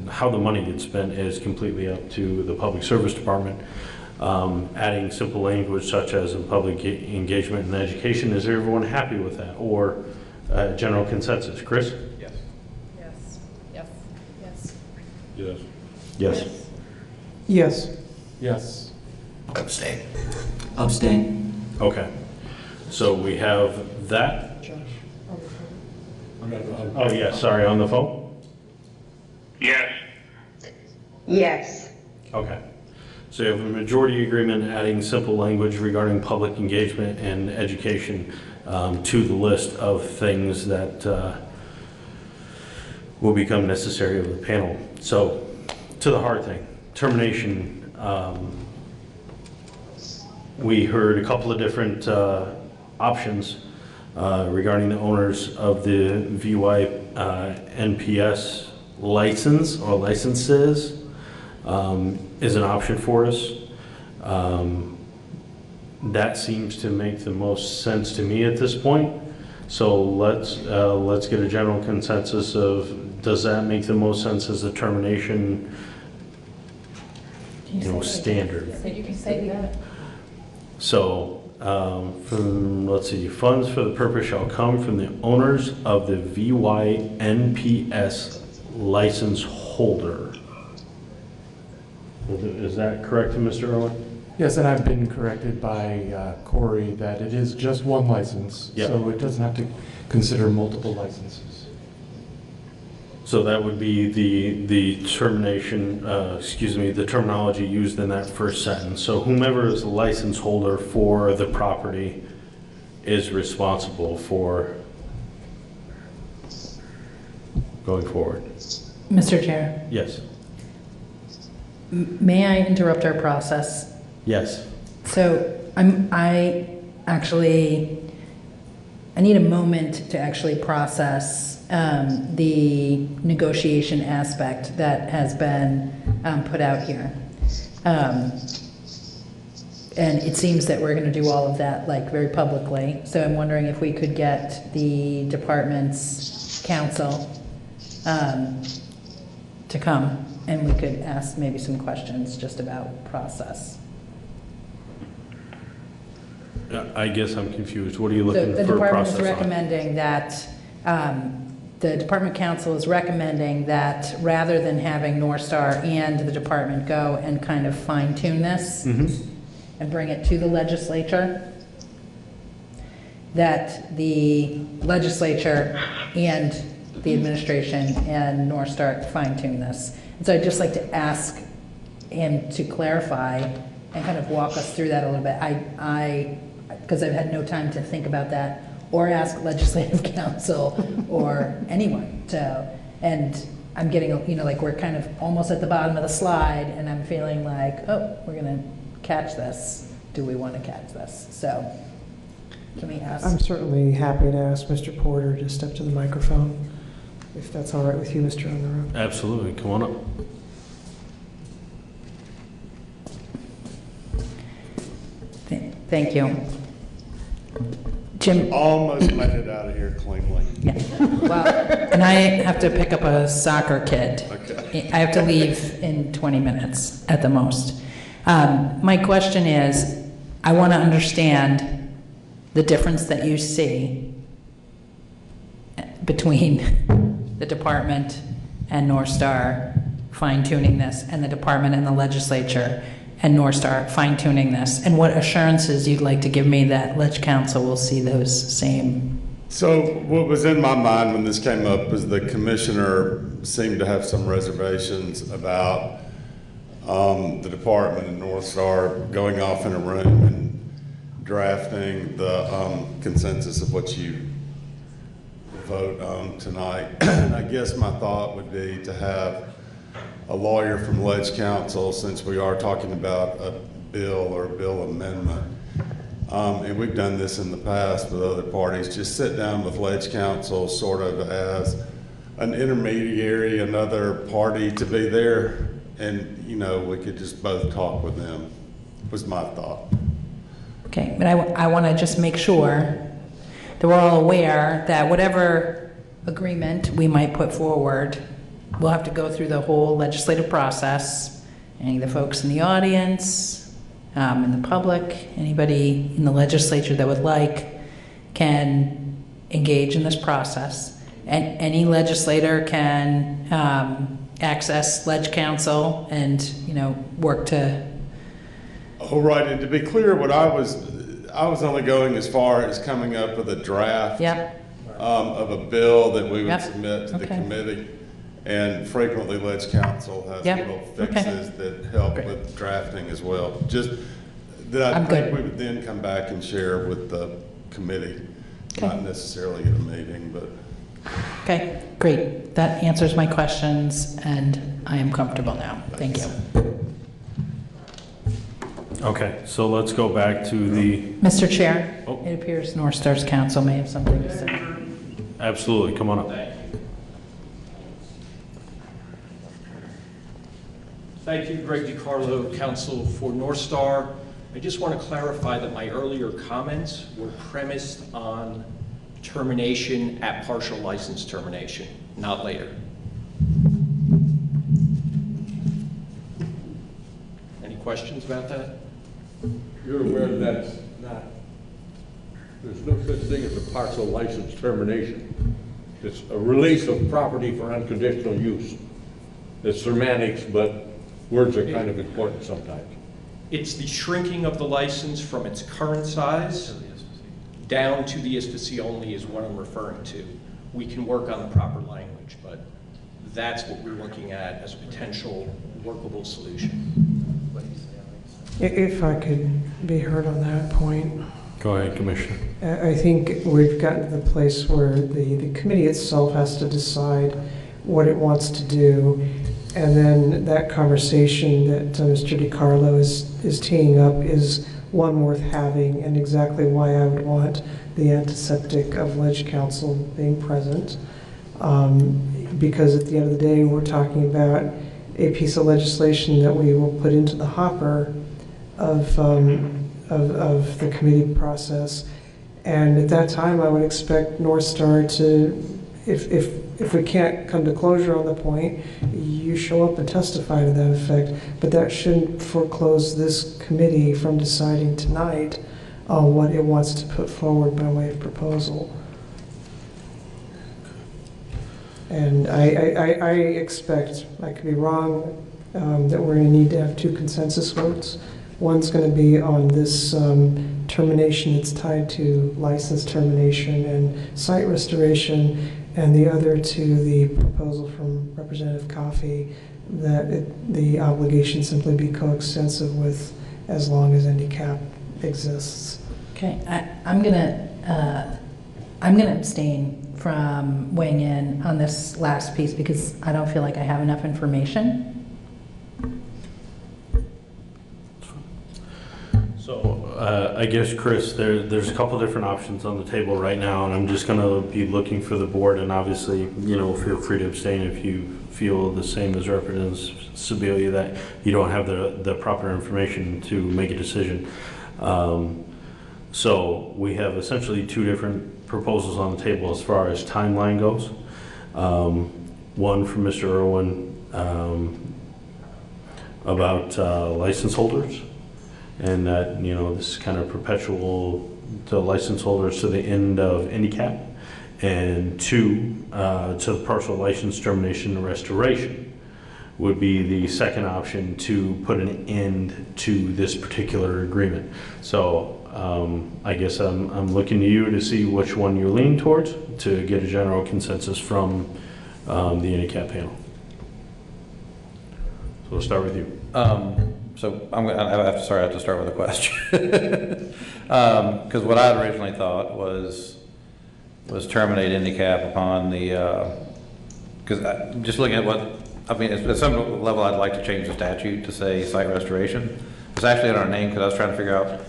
how the money gets spent is completely up to the public service department. Adding simple language such as in public engagement and education. Is everyone happy with that, or general consensus? Chris? Yes. Yes. Yes. Yes. Yes. Yes. Yes. Abstain. Abstain. Okay. So we have that. Oh yeah, sorry, on the phone? Yes. Yes. Okay. So you have a majority agreement adding simple language regarding public engagement and education to the list of things that will become necessary of the panel. So to the hard thing, termination. We heard a couple of different options. regarding the owners of the VY NPS license or licenses is an option for us. That seems to make the most sense to me at this point. So let's get a general consensus of, does that make the most sense as a termination, standard? You can say that. So, let's see, funds for the purpose shall come from the owners of the VYNPS license holder. Is that correct, Mr. Irwin? Yes, and I've been corrected by Corey that it is just one license, so it doesn't have to consider multiple licenses. So that would be the termination, the terminology used in that first sentence. So whomever is the license holder for the property is responsible for going forward. Mr. Chair, Yes. may I interrupt our process? Yes. So I need a moment to actually process the negotiation aspect that has been put out here. And it seems that we're going to do all of that like very publicly. So I'm wondering if we could get the department's counsel to come and we could ask maybe some questions just about process. I guess I'm confused. What are you looking The for a department is process on? recommending that, the department council is recommending that rather than having North Star and the department go and kind of fine tune this and bring it to the legislature, that the legislature and the administration and North Star fine tune this. And so I'd just like to ask him to clarify and kind of walk us through that a little bit. Because I've had no time to think about that or ask legislative counsel or anyone. And I'm getting, like we're kind of almost at the bottom of the slide and I'm feeling like, oh, we're going to catch this. Do we want to catch this? So can we ask? I'm certainly happy to ask Mr. Porter to step to the microphone, if that's all right with you, Mr. Underoath. Absolutely. Come on up. Thank you. Jim? Almost made it out of here cleanly. Yeah. Well, and I have to pick up a soccer kid. Okay. I have to leave in 20 minutes at the most. My question is, I want to understand the difference that you see between the department and North Star fine-tuning this and the department and the legislature and North Star fine-tuning this, and what assurances you'd like to give me that Ledge Council will see those same. So what was in my mind when this came up was the commissioner seemed to have some reservations about the department and North Star going off in a room and drafting the consensus of what you vote on tonight. And I guess my thought would be to have a lawyer from Ledge Council, since we are talking about a bill or a bill amendment, and we've done this in the past with other parties, just sit down with Ledge Council sort of as an intermediary, another party to be there, and we could just both talk with them, was my thought. Okay, but I want to just make sure that we're all aware that whatever agreement we might put forward, we'll have to go through the whole legislative process. Any of the folks in the audience, in the public, anybody in the legislature that would like can engage in this process. And any legislator can access Ledge Council and work to. Oh, right, and to be clear, what I was only going as far as coming up with a draft of a bill that we would submit to the committee. And frequently, Ledge Council has little fixes that help with drafting as well. Just that I think we would then come back and share with the committee, not necessarily at a meeting, but. Okay, great. That answers my questions, and I am comfortable now. Thank you. Okay, so let's go back to the. Mr. Chair, It appears North Star's council may have something to say. Absolutely, come on up. Thank you, Greg DiCarlo, counsel for North Star. I just want to clarify that my earlier comments were premised on termination at partial license termination, not later. Any questions about that? You're aware that's not, there's no such thing as a partial license termination. It's a release of property for unconditional use. It's semantics, but words are kind of important sometimes. It's the shrinking of the license from its current size down to the ISPC only is what I'm referring to. We can work on the proper language, but that's what we're looking at as a potential workable solution. If I could be heard on that point. Go ahead, Commissioner. I think we've gotten to the place where the committee itself has to decide what it wants to do. And then that conversation that Mr. DiCarlo is teeing up is one worth having, and exactly why I would want the antiseptic of Ledge Council being present. Because at the end of the day, we're talking about a piece of legislation that we will put into the hopper of the committee process. And at that time, I would expect North Star to, if we can't come to closure on the point, you show up and testify to that effect. But that shouldn't foreclose this committee from deciding tonight on what it wants to put forward by way of proposal. And I expect, I could be wrong, that we're going to need to have 2 consensus votes. One's going to be on this termination that's tied to license termination and site restoration, and the other to the proposal from Representative Coffey that the obligation simply be coextensive with as long as handicap exists. Okay, I'm gonna abstain from weighing in on this last piece because I don't feel like I have enough information. So I guess, Chris, there's a couple different options on the table right now, and I'm just going to be looking for the board, and obviously, feel free to abstain if you feel the same as Representative Sibilia, that you don't have the proper information to make a decision. So we have essentially 2 different proposals on the table as far as timeline goes. One from Mr. Irwin about license holders, and that, this is kind of perpetual to license holders to the end of handicap, and 2, to the partial license termination and restoration would be the second option to put an end to this particular agreement. So I guess I'm looking to you to see which one you lean towards to get a general consensus from the handicap panel. So we'll start with you. So I have to start with a question, because what I had originally thought was terminate handicap upon the, because just looking at at some level I'd like to change the statute to say site restoration. It's actually in our name because I was trying to figure out,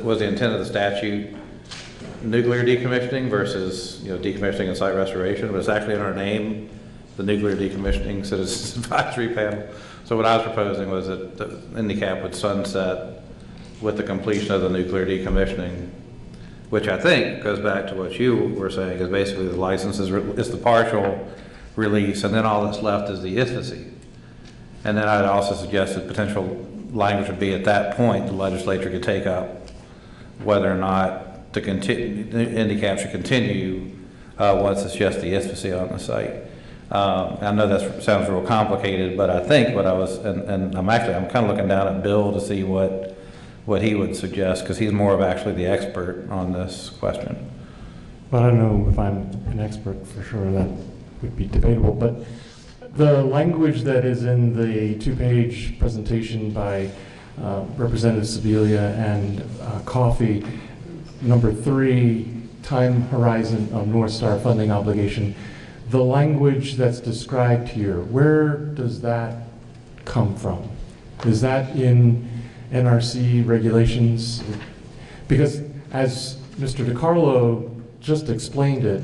was the intent of the statute nuclear decommissioning versus decommissioning and site restoration, but it's actually in our name, the nuclear decommissioning citizens advisory panel. So what I was proposing was that the handicap would sunset with the completion of the nuclear decommissioning, which I think goes back to what you were saying, is basically the license is the partial release, and then all that's left is the ISPC. And then I'd also suggest that potential language would be at that point the legislature could take up whether or not to continue, handicap should continue once it's just the ISPC on the site. I know that sounds real complicated, but I think what I was, and I'm kind of looking down at Bill to see what he would suggest, because he's more of actually the expert on this question. Well, I don't know if I'm an expert for sure, that would be debatable, but the language that is in the 2-page presentation by Representative Sibilia and Coffey, number 3, time horizon of North Star funding obligation, the language that's described here, where does that come from? Is that in NRC regulations? Because as Mr. DiCarlo just explained it.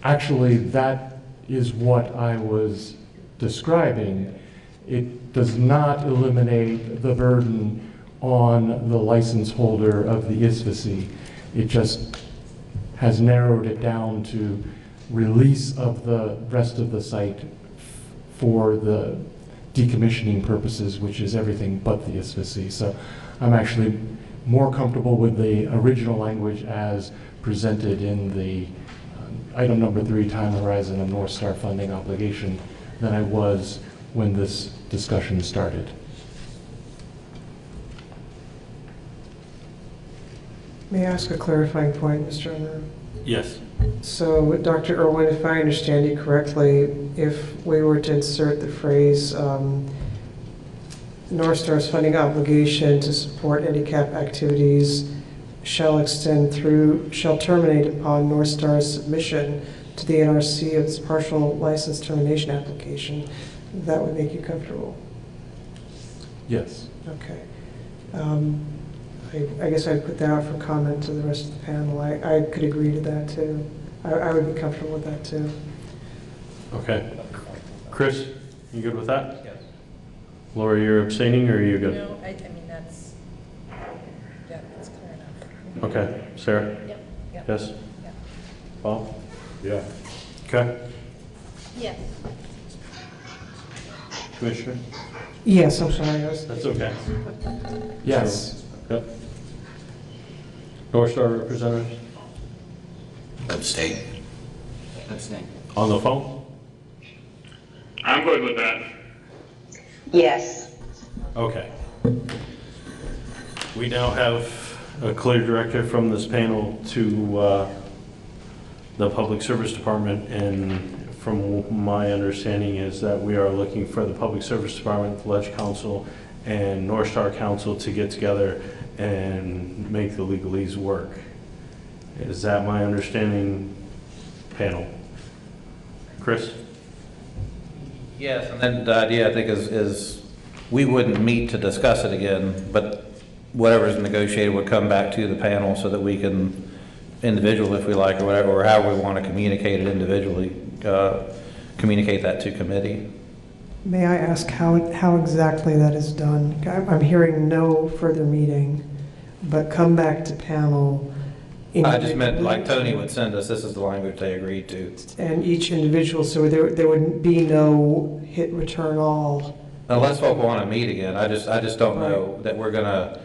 Actually, that is what I was describing. It does not eliminate the burden on the license holder of the ISFSI. It just has narrowed it down to release of the rest of the site for the decommissioning purposes, which is everything but the ISFSI. So I'm actually more comfortable with the original language as presented in the item number 3, time horizon and North Star funding obligation, than I was when this discussion started. May I ask a clarifying point, Mr. Unruh? Yes. So, Dr. Irwin, if I understand you correctly, if we were to insert the phrase North Star's funding obligation to support handicap activities shall terminate upon North Star's submission to the NRC of its partial license termination application, that would make you comfortable? Yes. Okay. I guess I'd put that out for comment to the rest of the panel. I could agree to that too. I would be comfortable with that too. Okay. Chris, you good with that? Yes. Laura, you're abstaining, or are you good? No, I mean, that's clear enough. Okay. Sarah? Yep. Yes? Yep. Bob? Yeah. Okay. Yes. Commissioner? Yes, I'm sorry. That's okay. Yes. Yep. North Star representatives? Abstain. Abstain. On the phone? I'm good with that. Yes. Okay. We now have a clear directive from this panel to the Public Service Department, and from my understanding is that we are looking for the Public Service Department, the Ledge Council, and North Star Council to get together and make the legalese work. Is that my understanding, panel? Chris? Yes, and then the idea, I think, is we wouldn't meet to discuss it again, but whatever's negotiated would come back to the panel so that we can, individually if we like, or whatever, or however we want to communicate it individually, communicate that to committee. May I ask how exactly that is done? I'm hearing no further meeting, but come back to panel. I just meant like Tony would send us, this is the language they agreed to. And each individual, so there would be no hit return all. Unless folk want to meet again, I just don't know that we're gonna,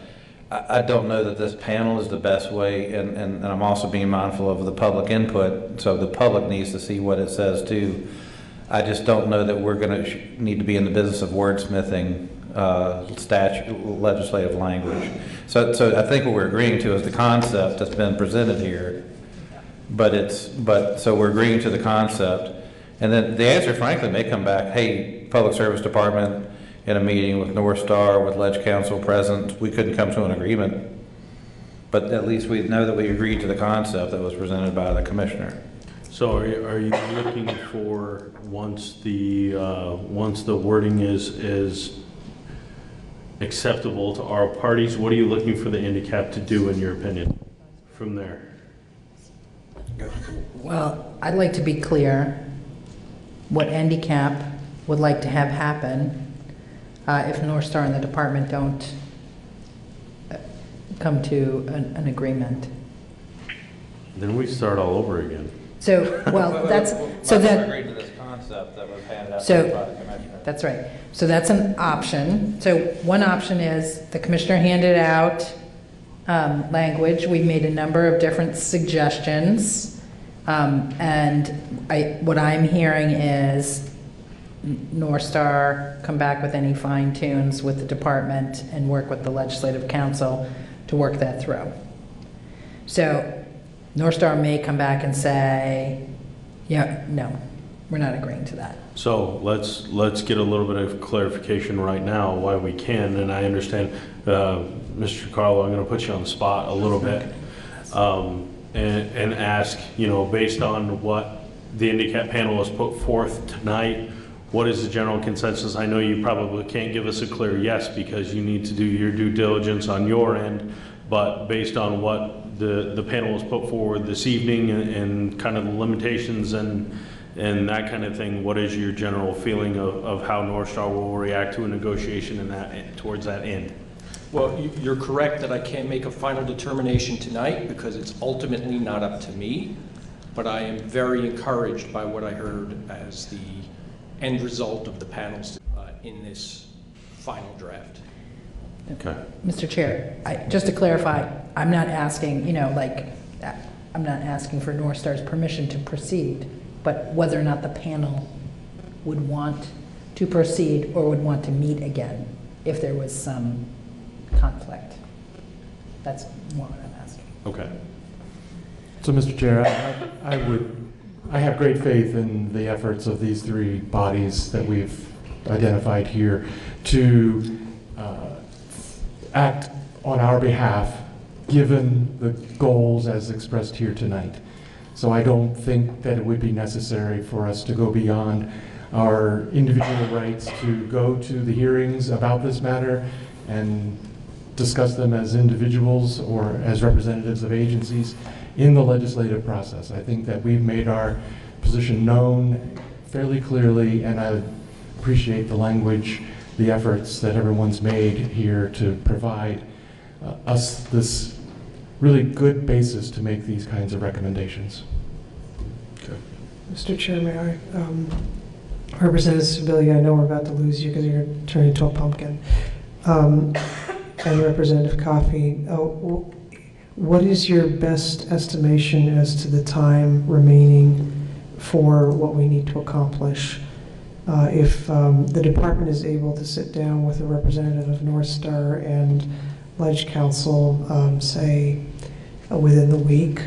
I don't know that this panel is the best way, and I'm also being mindful of the public input, so the public needs to see what it says too. I just don't know that we're going to need to be in the business of wordsmithing legislative language. So I think what we're agreeing to is the concept that's been presented here, so we're agreeing to the concept, and then the answer, frankly, may come back, hey, Public Service Department in a meeting with North Star, with Ledge Council present, we couldn't come to an agreement, but at least we know that we agreed to the concept that was presented by the commissioner. So are you looking for, once the wording is acceptable to our parties, what are you looking for the handicap to do, in your opinion, from there? Well, I'd like to be clear what handicap would like to have happen if North Star and the department don't come to an agreement. Then we start all over again. So, well, that's, so Let's that. agree to this concept that was handed out So, by the commissioner. that's right. So that's an option. So one option is the commissioner handed out language. We've made a number of different suggestions. And what I'm hearing is North Star come back with any fine tunes with the department and work with the legislative council to work that through. So North Star may come back and say, yeah, no, we're not agreeing to that. So let's get a little bit of clarification right now why we can, and I understand, Mr. Carlo, I'm going to put you on the spot a little bit, and ask, based on what the handicap panel has put forth tonight, what is the general consensus? I know you probably can't give us a clear yes because you need to do your due diligence on your end But based on what the panel has put forward this evening and kind of the limitations and that kind of thing, what is your general feeling of how North Star will react to a negotiation in that, towards that end? Well, you're correct that I can't make a final determination tonight because it's ultimately not up to me, but I am very encouraged by what I heard as the end result of the panels in this final draft. Okay. Mr. Chair, just to clarify, I'm not asking, I'm not asking for North Star's permission to proceed, but whether or not the panel would want to proceed or would want to meet again if there was some conflict. That's more what I'm asking. Okay. So, Mr. Chair, I have great faith in the efforts of these three bodies that we've identified here to act on our behalf, given the goals as expressed here tonight. So I don't think that it would be necessary for us to go beyond our individual rights to go to the hearings about this matter and discuss them as individuals or as representatives of agencies in the legislative process. I think that we've made our position known fairly clearly, and I appreciate the language, the efforts that everyone's made here to provide us this really good basis to make these kinds of recommendations. Okay. Mr. Chair, may I? Representative Sibilia, I know we're about to lose you because you're turning into a pumpkin. And Representative Coffey, what is your best estimation as to the time remaining for what we need to accomplish? If the department is able to sit down with a representative of North Star and Ledge Council, say within the week,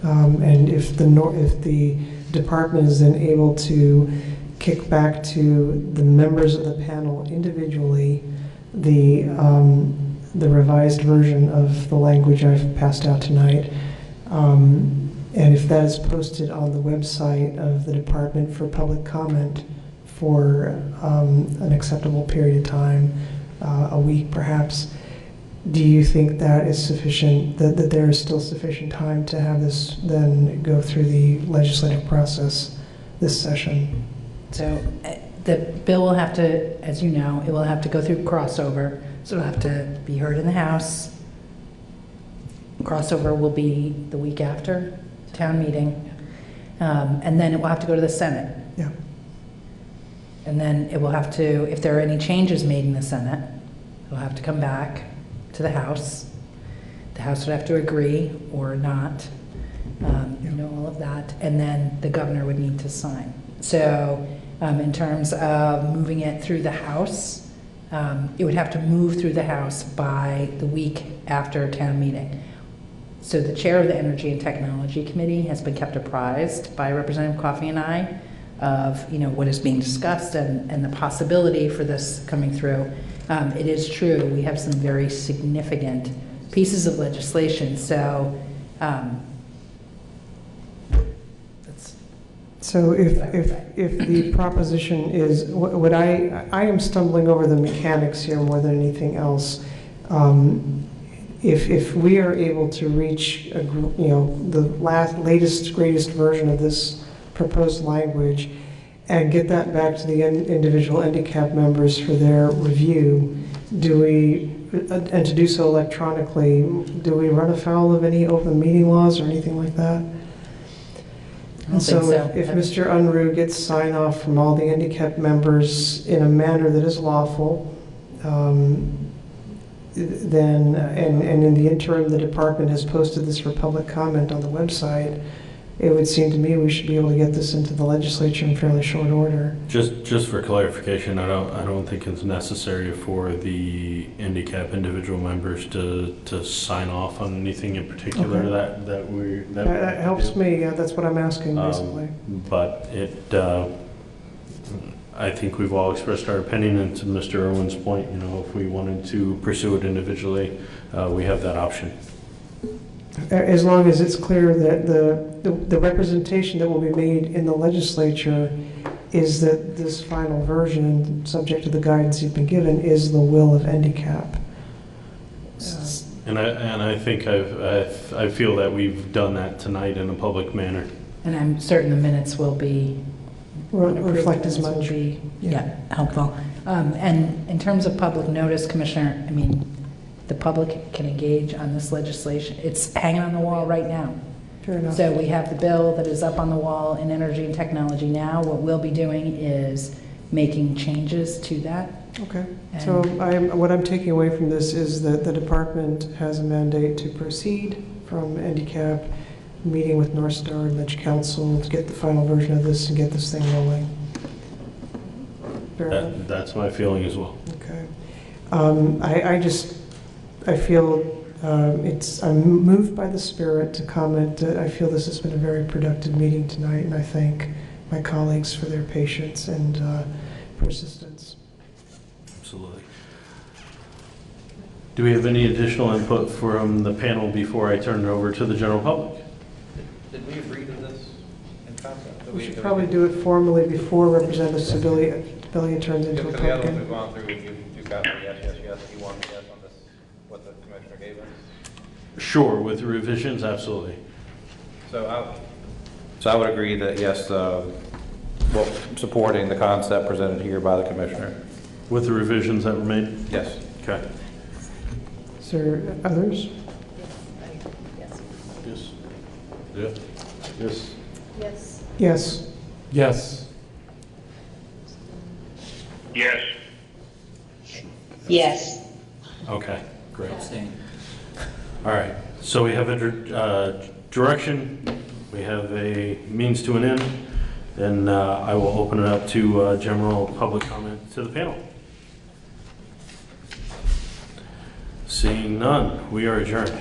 and if the department is then able to kick back to the members of the panel individually the revised version of the language I've passed out tonight, and if that is posted on the website of the department for public comment for an acceptable period of time, a week perhaps, do you think that is sufficient, that there is still sufficient time to have this then go through the legislative process this session? So the bill will have to, as you know, it will have to go through crossover. So it'll have to be heard in the House. Crossover will be the week after town meeting. And then it will have to go to the Senate. Yeah. And then it will have to, if there are any changes made in the Senate, it will have to come back to the House. The House would have to agree or not, all of that. And then the governor would need to sign. So in terms of moving it through the House, it would have to move through the House by the week after town meeting. So the chair of the Energy and Technology Committee has been kept apprised by Representative Coffey and I of what is being discussed and the possibility for this coming through. It is true, we have some very significant pieces of legislation. So So if the proposition is, what I am stumbling over the mechanics here more than anything else. If we are able to reach the latest greatest version of this proposed language and get that back to the individual handicap members for their review, and to do so electronically, do we run afoul of any open meeting laws or anything like that? And so if Mr. Unruh gets sign off from all the handicapped members in a manner that is lawful, then, and in the interim, the department has posted this for public comment on the website, it would seem to me we should be able to get this into the legislature in fairly short order. Just for clarification, I don't think it's necessary for the handicap individual members to sign off on anything in particular. Okay. That helps me. Yeah, that's what I'm asking basically. But I think we've all expressed our opinion, and to Mr. Irwin's point, if we wanted to pursue it individually, we have that option. As long as it's clear that the representation that will be made in the legislature is that this final version, subject to the guidance you've been given, is the will of handicap. And I think I feel that we've done that tonight in a public manner. And I'm certain the minutes will be. Reflect as Will much. be, yeah, helpful. And in terms of public notice, Commissioner, I mean, the public can engage on this legislation. It's hanging on the wall right now. Fair enough. So we have the bill that is up on the wall in energy and technology now. What we'll be doing is making changes to that. Okay, so what I'm taking away from this is that the department has a mandate to proceed from handicap, meeting with North Star and Ledge Council to get the final version of this and get this thing rolling. Fair enough? That's my feeling as well. Okay. I feel I'm moved by the spirit to comment that I feel this has been a very productive meeting tonight, and I thank my colleagues for their patience and persistence. Absolutely. Do we have any additional input from the panel before I turn it over to the general public? Did we agree to this in concept? We should probably do it formally before Representative Sibilia turns into a Because the other ones pumpkin. we've gone through, you've got the yes, yes, yes, you want the yes on this, what the commissioner gave us? Sure, with revisions, absolutely. So I would agree that yes, well, supporting the concept presented here by the commissioner. With the revisions that were made? Yes. Okay. Is there others? Yes. Yeah. Yes. Yes. Yes. Yes. Yes. Okay, great. All right, so we have a direction, we have a means to an end, and I will open it up to general public comment to the panel. Seeing none, we are adjourned.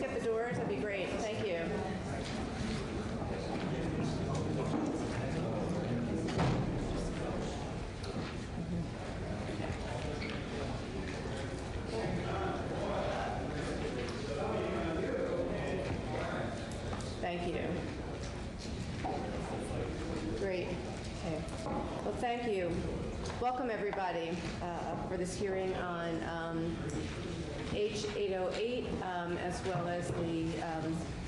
at the doors, that'd be great. Thank you. Thank you. Great. Okay. Well, thank you. Welcome, everybody, for this hearing on H808, as well as the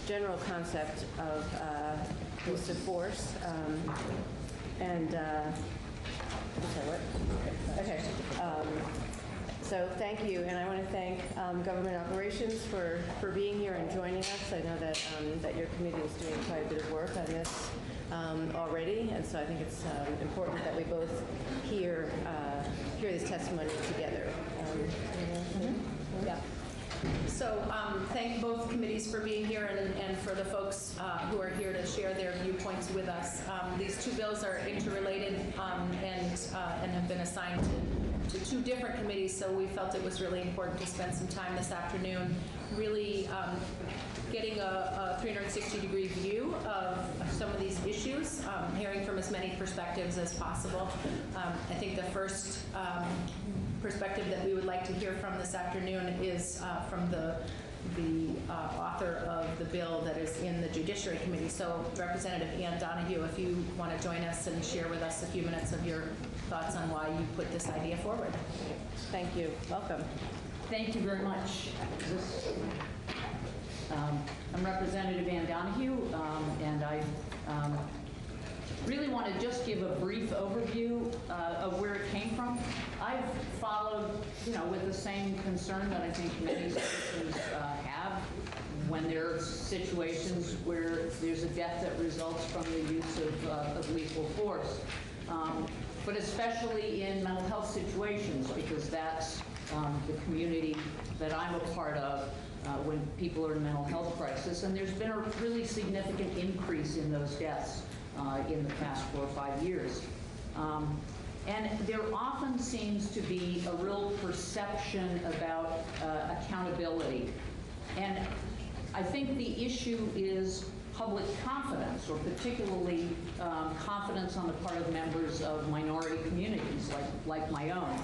general concept of use of force. So thank you, and I want to thank Government Operations for being here and joining us. I know that that your committee is doing quite a bit of work on this already, and so I think it's important that we both hear this testimony together. Yeah. So thank both committees for being here and for the folks who are here to share their viewpoints with us. These two bills are interrelated and have been assigned to two different committees, so we felt it was really important to spend some time this afternoon really getting a 360-degree view of some of these issues, hearing from as many perspectives as possible. I think the first perspective that we would like to hear from this afternoon is from the author of the bill that is in the Judiciary Committee. So Representative Ann Donahue, if you want to join us and share with us a few minutes of your thoughts on why you put this idea forward. Thank you. Welcome. Thank you very much. I'm Representative Ann Donahue, and I really want to just give a brief overview of where it came from. I've followed, with the same concern that I think many citizens have when there are situations where there's a death that results from the use of lethal force. But especially in mental health situations, because that's the community that I'm a part of when people are in mental health crisis. And there's been a really significant increase in those deaths in the past 4 or 5 years. And there often seems to be a real perception about accountability. And I think the issue is public confidence, or particularly confidence on the part of members of minority communities like my own.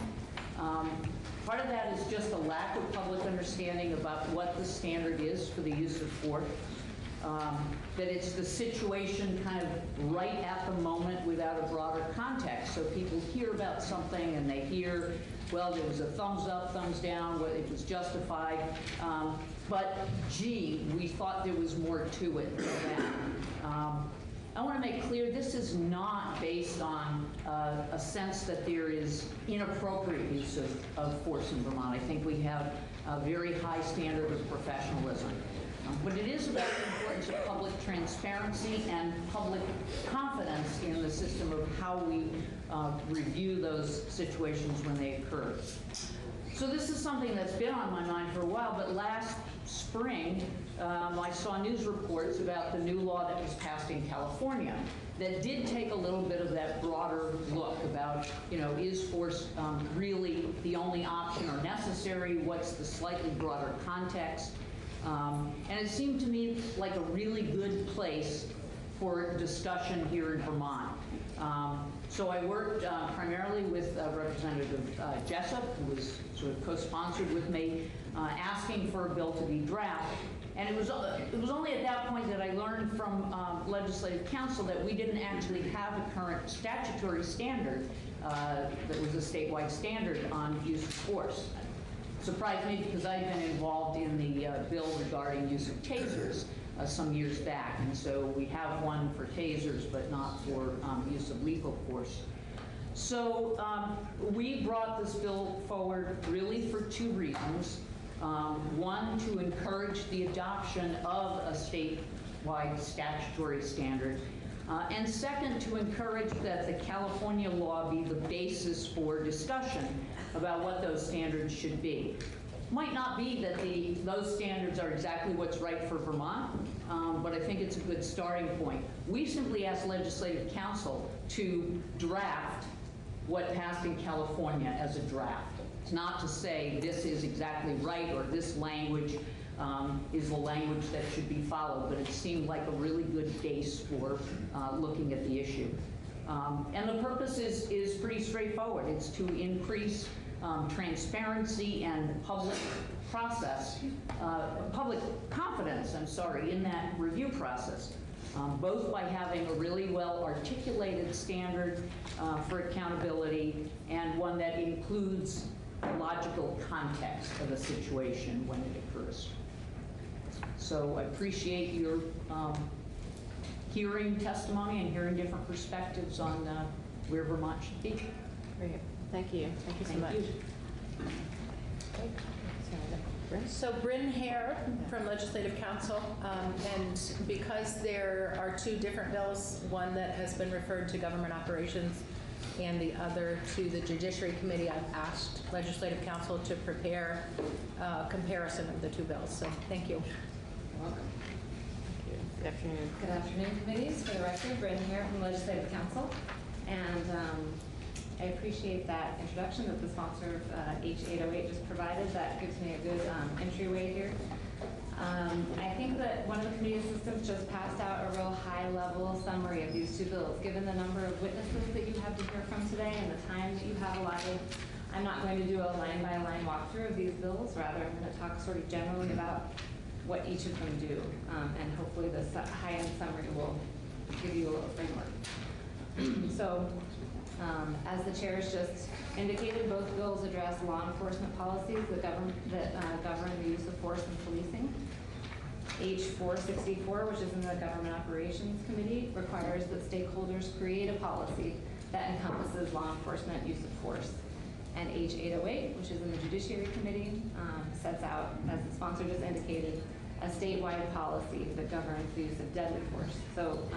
Part of that is just a lack of public understanding about what the standard is for the use of force. That it's the situation kind of right at the moment without a broader context. So people hear about something and they hear, well, there was a thumbs up, thumbs down, whether it was justified. But gee, we thought there was more to it than that. I want to make clear this is not based on a sense that there is inappropriate use of force in Vermont. I think we have a very high standard of professionalism. But it is about the importance of public transparency and public confidence in the system of how we review those situations when they occur. So this is something that's been on my mind for a while, but last spring I saw news reports about the new law that was passed in California that did take a little bit of that broader look about, is force really the only option or necessary? What's the slightly broader context? And it seemed to me like a really good place for discussion here in Vermont. So I worked primarily with Representative Jessup, who was sort of co-sponsored with me, asking for a bill to be drafted. And it was only at that point that I learned from Legislative Counsel that we didn't actually have a current statutory standard that was a statewide standard on use of force. Surprised me because I'd been involved in the bill regarding use of tasers some years back, and so we have one for tasers, but not for use of lethal force. So we brought this bill forward really for two reasons. One, to encourage the adoption of a statewide statutory standard, and second, to encourage that the California law be the basis for discussion about what those standards should be. Might not be that those standards are exactly what's right for Vermont, but I think it's a good starting point. We simply asked Legislative Counsel to draft what passed in California as a draft. It's not to say this is exactly right or this language is the language that should be followed, but it seemed like a really good base for looking at the issue. And the purpose is pretty straightforward. It's to increase transparency and public process, public confidence, in that review process, both by having a really well articulated standard for accountability and one that includes a logical context of a situation when it occurs. So I appreciate your hearing testimony and hearing different perspectives on where Vermont should be. Great. Thank you. Thank you so much. So Bryn Hare from Legislative Council, and because there are two different bills, one that has been referred to Government Operations and the other to the Judiciary Committee, I've asked Legislative Council to prepare a comparison of the two bills. So thank you. You're welcome. Good afternoon. Good afternoon, committees. For the record, Bryn here from Legislative Council. And I appreciate that introduction that the sponsor of H808 just provided. That gives me a good entryway here. I think that one of the committee assistants just passed out a real high-level summary of these two bills. Given the number of witnesses that you have to hear from today and the time that you have allotted, I'm not going to do a line-by-line walkthrough of these bills. Rather, I'm going to talk sort of generally about what each of them do, and hopefully this high-end summary will give you a little framework. So, as the chair has just indicated, both bills address law enforcement policies that govern the use of force in policing. H464, which is in the Government Operations Committee, requires that stakeholders create a policy that encompasses law enforcement use of force. And H808, which is in the Judiciary Committee, sets out, as the sponsor just indicated, a statewide policy that governs the use of deadly force. So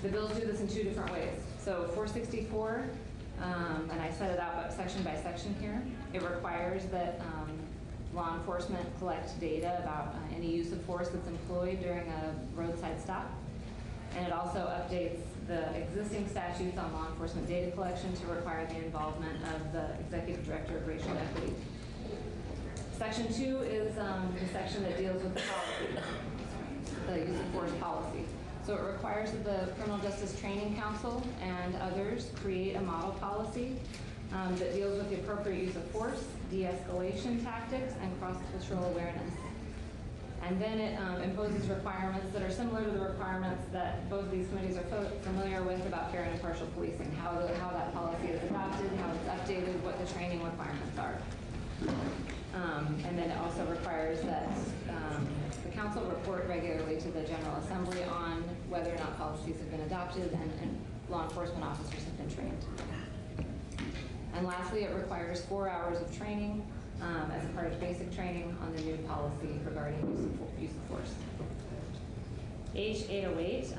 the bills do this in two different ways. So 464, and I set it out section by section here, it requires that law enforcement collect data about any use of force that's employed during a roadside stop. And it also updates the existing statutes on law enforcement data collection to require the involvement of the Executive Director of Racial Equity. Section 2 is the section that deals with the policy, the use of force policy. So it requires that the Criminal Justice Training Council and others create a model policy that deals with the appropriate use of force, de-escalation tactics, and cross-cultural awareness. And then it imposes requirements that are similar to the requirements that both of these committees are familiar with about fair and impartial policing, how that policy is adopted, how it's updated, what the training requirements are. And then it also requires that the council report regularly to the General Assembly on whether or not policies have been adopted and law enforcement officers have been trained. And lastly, it requires 4 hours of training as a part of basic training on the new policy regarding use of force. H808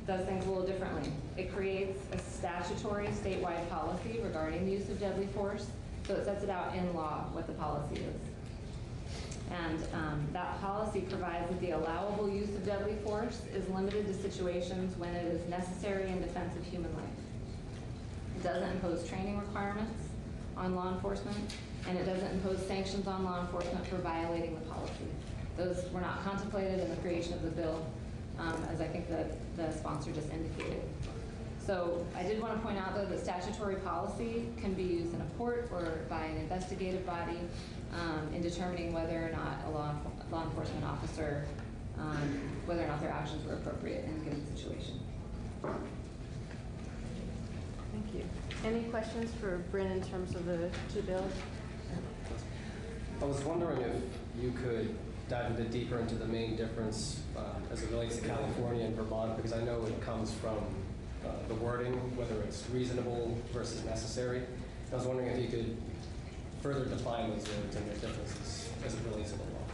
does things a little differently. It creates a statutory statewide policy regarding the use of deadly force. So it sets it out in law what the policy is. And that policy provides that the allowable use of deadly force is limited to situations when it is necessary in defense of human life. It doesn't impose training requirements on law enforcement, and it doesn't impose sanctions on law enforcement for violating the policy. Those were not contemplated in the creation of the bill, as I think the sponsor just indicated. So I did want to point out, though, that statutory policy can be used in a court or by an investigative body in determining whether or not a law enforcement officer, whether or not their actions were appropriate in a given situation. Thank you. Any questions for Bryn in terms of the two bills? I was wondering if you could dive a bit deeper into the main difference as it relates to California and Vermont, because I know it comes from the wording, whether it's reasonable versus necessary. I was wondering if you could further define those words and their differences as it relates to the law.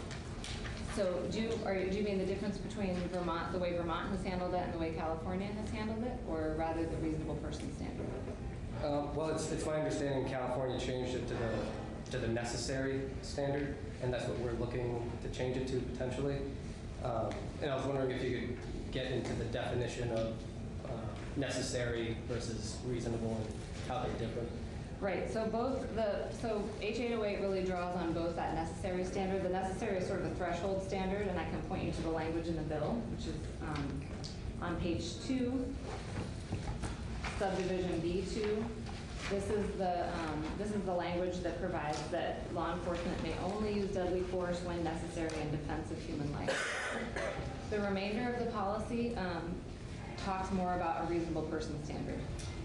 So do you mean the difference between Vermont, the way Vermont has handled it and the way California has handled it, or rather the reasonable person standard? Well, it's my understanding California changed it to the necessary standard, and that's what we're looking to change it to potentially. And I was wondering if you could get into the definition of necessary versus reasonable and how they're different. Right, so H808 really draws on both that necessary standard. The necessary is sort of a threshold standard, and I can point you to the language in the bill, which is on page 2, subdivision B2. This is the language that provides that law enforcement may only use deadly force when necessary in defense of human life. The remainder of the policy talks more about a reasonable person standard.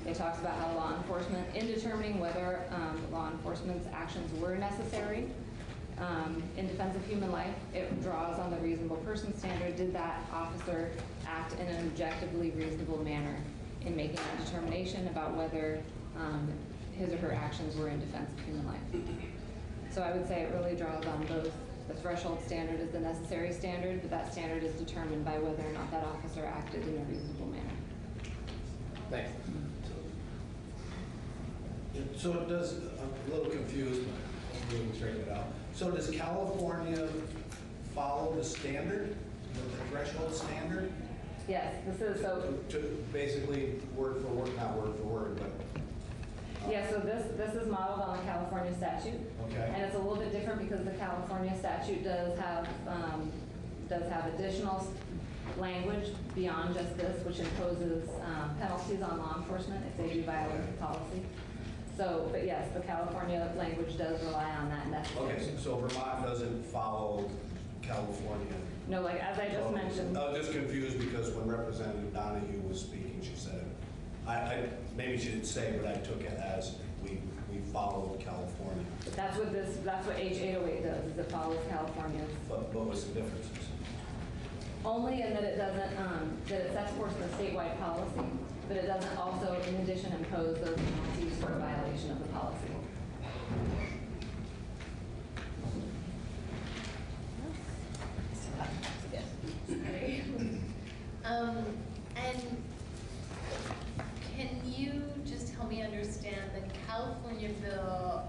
It talks about how law enforcement, in determining whether law enforcement's actions were necessary in defense of human life, it draws on the reasonable person standard. Did that officer act in an objectively reasonable manner in making a determination about whether his or her actions were in defense of human life? So I would say it really draws on both. The threshold standard is the necessary standard, but that standard is determined by whether or not that officer acted in a reasonable manner. Thanks. So it does, I'm a little confused, but hopefully we can straighten it out. So does California follow the standard, the threshold standard? Yes, this is so. To basically word for word, not word for word, but. Yeah, so this is modeled on the California statute. Okay. And it's a little bit different because the California statute does have additional language beyond just this, which imposes penalties on law enforcement if they do violate the policy. So, but yes, the California language does rely on that necessary. Okay, so Vermont doesn't follow California? No, like as I just mentioned. I was just confused because when Representative Donahue was speaking, she said, maybe she didn't say, but I took it as we followed California. That's what H808 does, is it follows California's. But what was the differences? Only in that it doesn't, that it sets forth the statewide policy, but it doesn't also, in addition, impose those penalties for a violation of the policy. And can you just help me understand the California bill?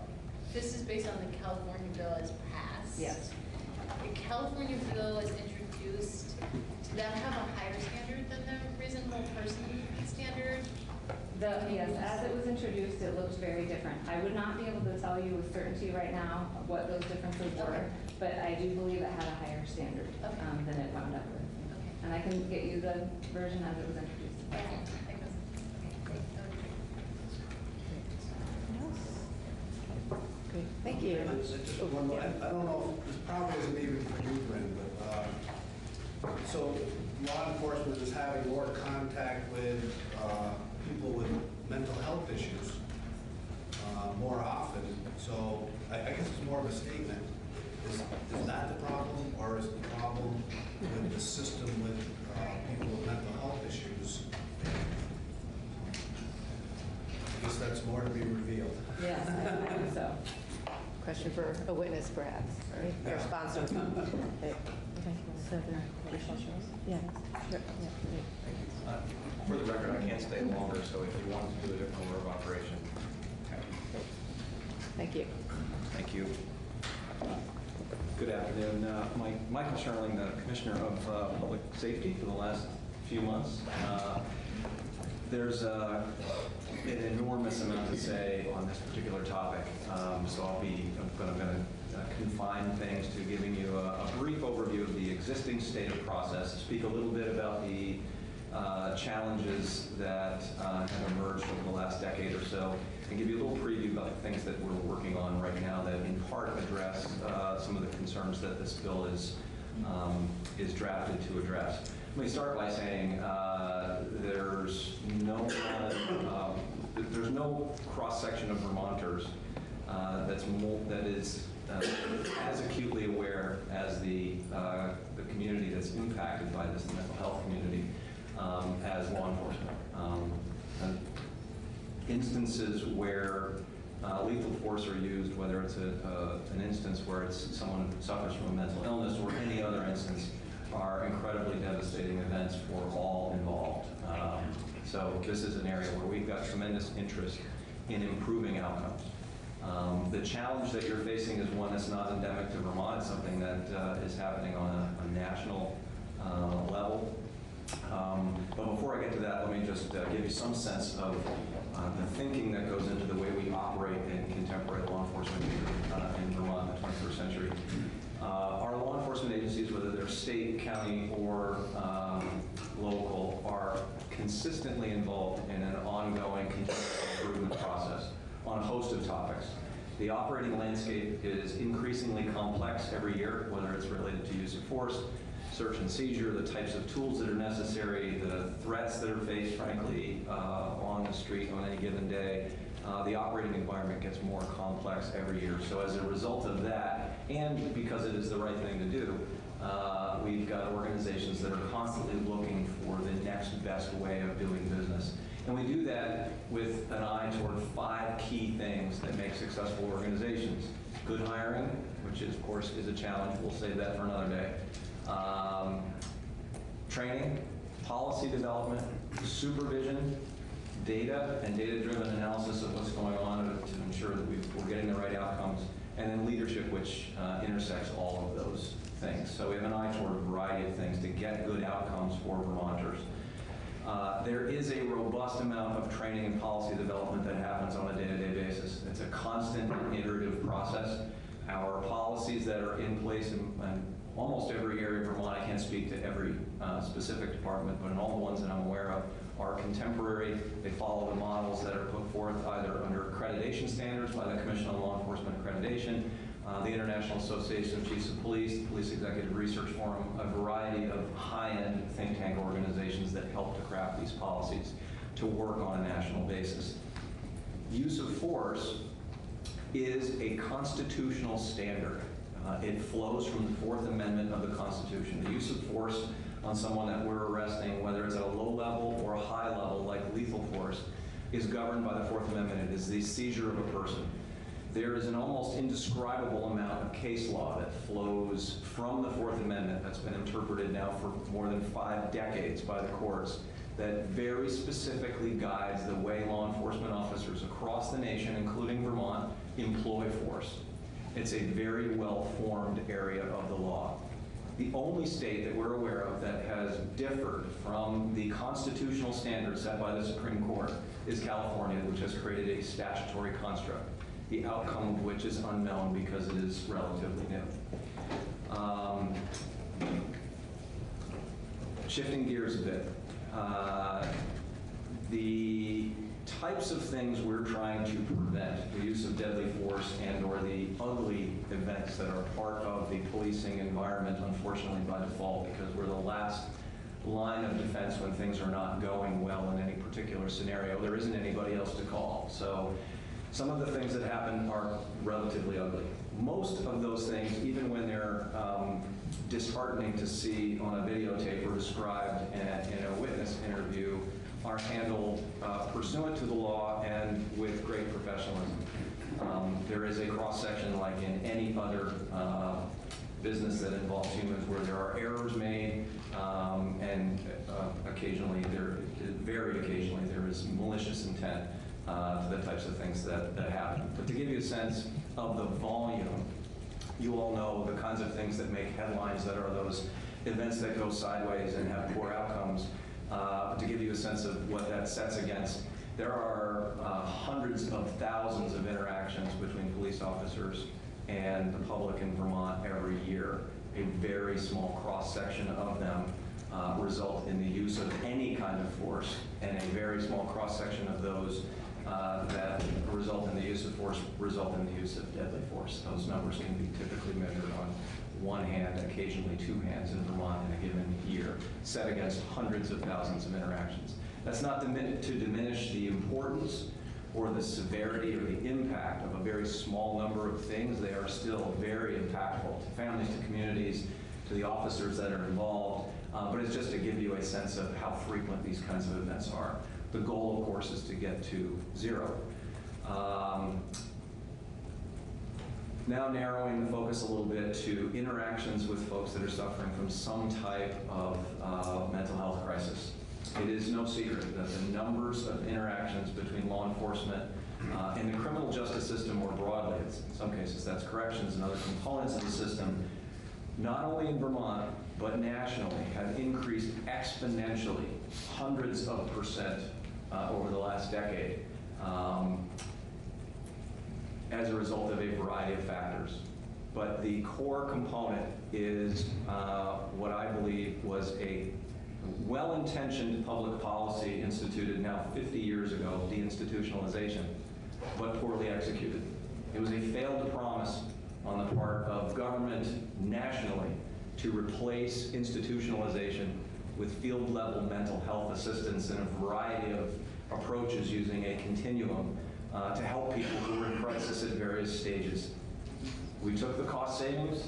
This is based on the California bill as passed. Yes. The California bill is introduced. Does that have a higher standard than the reasonable person standard? Yes, as it was introduced, it looks very different. I would not be able to tell you with certainty right now what those differences were, but I do believe it had a higher standard than it wound up with. And I can get you the version as it was introduced. Great, thank you. Just one more. I don't know, this probably isn't even for you, Bryn, but so law enforcement is having more contact with people with mental health issues more often. So I guess it's more of a statement. Is that the problem, or is the problem with the system with people with mental health issues? I guess that's more to be revealed. Yes, I think so. Question for a witness, perhaps, right? Your sponsor. Okay. For the record, I can't stay longer, so if you want to do a different order of operation. Thank you. Thank you. Good afternoon. Michael Sherling, the Commissioner of Public Safety for the last few months. There's an enormous amount to say on this particular topic, so I'm going to confine things to giving you a brief overview of the existing state of process, speak a little bit about the challenges that have emerged over the last decade or so, and give you a little preview about the things that we're working on right now that in part address some of the concerns that this bill is drafted to address. Let me start by saying there's no cross-section of Vermonters that is as acutely aware as the community that's impacted by this, the mental health community, as law enforcement. Instances where lethal force are used, whether it's an instance where it's someone who suffers from a mental illness or any other instance, are incredibly devastating events for all involved. So this is an area where we've got tremendous interest in improving outcomes. The challenge that you're facing is one that's not endemic to Vermont. It's something that is happening on a national level. But before I get to that, let me just give you some sense of the thinking that goes into the way we operate in contemporary law enforcement in Vermont in the 21st century. Our law enforcement agencies, whether they're state, county, or local, are consistently involved in an ongoing continuous improvement process on a host of topics. The operating landscape is increasingly complex every year, whether it's related to use of force, search and seizure, the types of tools that are necessary, the threats that are faced, frankly, on the street on any given day. The operating environment gets more complex every year. So as a result of that, and because it is the right thing to do, we've got organizations that are constantly looking for the next best way of doing business. And we do that with an eye toward 5 key things that make successful organizations. Good hiring, which is, of course, is a challenge. We'll save that for another day. Training, policy development, supervision, data and data-driven analysis of what's going on to ensure that we're getting the right outcomes, and then leadership, which intersects all of those things. So we have an eye toward a variety of things to get good outcomes for Vermonters. There is a robust amount of training and policy development that happens on a day-to-day basis. It's a constant and iterative process. Our policies that are in place in almost every area of Vermont, I can't speak to every specific department, but in all the ones that I'm aware of, are contemporary. They follow the models that are put forth either under accreditation standards by the Commission on Law Enforcement Accreditation, the International Association of Chiefs of Police, the Police Executive Research Forum, a variety of high-end think tank organizations that help to craft these policies to work on a national basis. Use of force is a constitutional standard. It flows from the Fourth Amendment of the Constitution. The use of force on someone that we're arresting, whether it's at a low level or a high level, like lethal force, is governed by the Fourth Amendment. It is the seizure of a person. There is an almost indescribable amount of case law that flows from the Fourth Amendment that's been interpreted now for more than 5 decades by the courts that very specifically guides the way law enforcement officers across the nation, including Vermont, employ force. It's a very well-formed area of the law. The only state that we're aware of that has differed from the constitutional standards set by the Supreme Court is California, which has created a statutory construct, the outcome of which is unknown because it is relatively new. Shifting gears a bit, the types of things we're trying to prevent, the use of deadly force and or the ugly events that are part of the policing environment, unfortunately by default, because we're the last line of defense when things are not going well in any particular scenario. There isn't anybody else to call. So some of the things that happen are relatively ugly. Most of those things, even when they're disheartening to see on a videotape or described in a witness interview, are handled pursuant to the law and with great professionalism. There is a cross-section like in any other business that involves humans where there are errors made and occasionally, very occasionally, there is malicious intent to the types of things that happen. But to give you a sense of the volume, you all know the kinds of things that make headlines that are those events that go sideways and have poor outcomes. To give you a sense of what that sets against, there are hundreds of thousands of interactions between police officers and the public in Vermont every year. A very small cross-section of them result in the use of any kind of force, and a very small cross-section of those that result in the use of force result in the use of deadly force. Those numbers can be typically measured on one hand, occasionally 2 hands in Vermont in a given year, set against hundreds of thousands of interactions. That's not to diminish the importance or the severity or the impact of a very small number of things. They are still very impactful to families, to communities, to the officers that are involved, but it's just to give you a sense of how frequent these kinds of events are. The goal, of course, is to get to 0. Now narrowing the focus a little bit to interactions with folks that are suffering from some type of mental health crisis. It is no secret that the numbers of interactions between law enforcement and the criminal justice system more broadly, in some cases that's corrections and other components of the system, not only in Vermont, but nationally, have increased exponentially, hundreds of % over the last decade. as a result of a variety of factors. But the core component is what I believe was a well-intentioned public policy instituted now 50 years ago, deinstitutionalization, but poorly executed. It was a failed promise on the part of government nationally to replace institutionalization with field-level mental health assistance in a variety of approaches using a continuum to help people who were in crisis at various stages. We took the cost savings,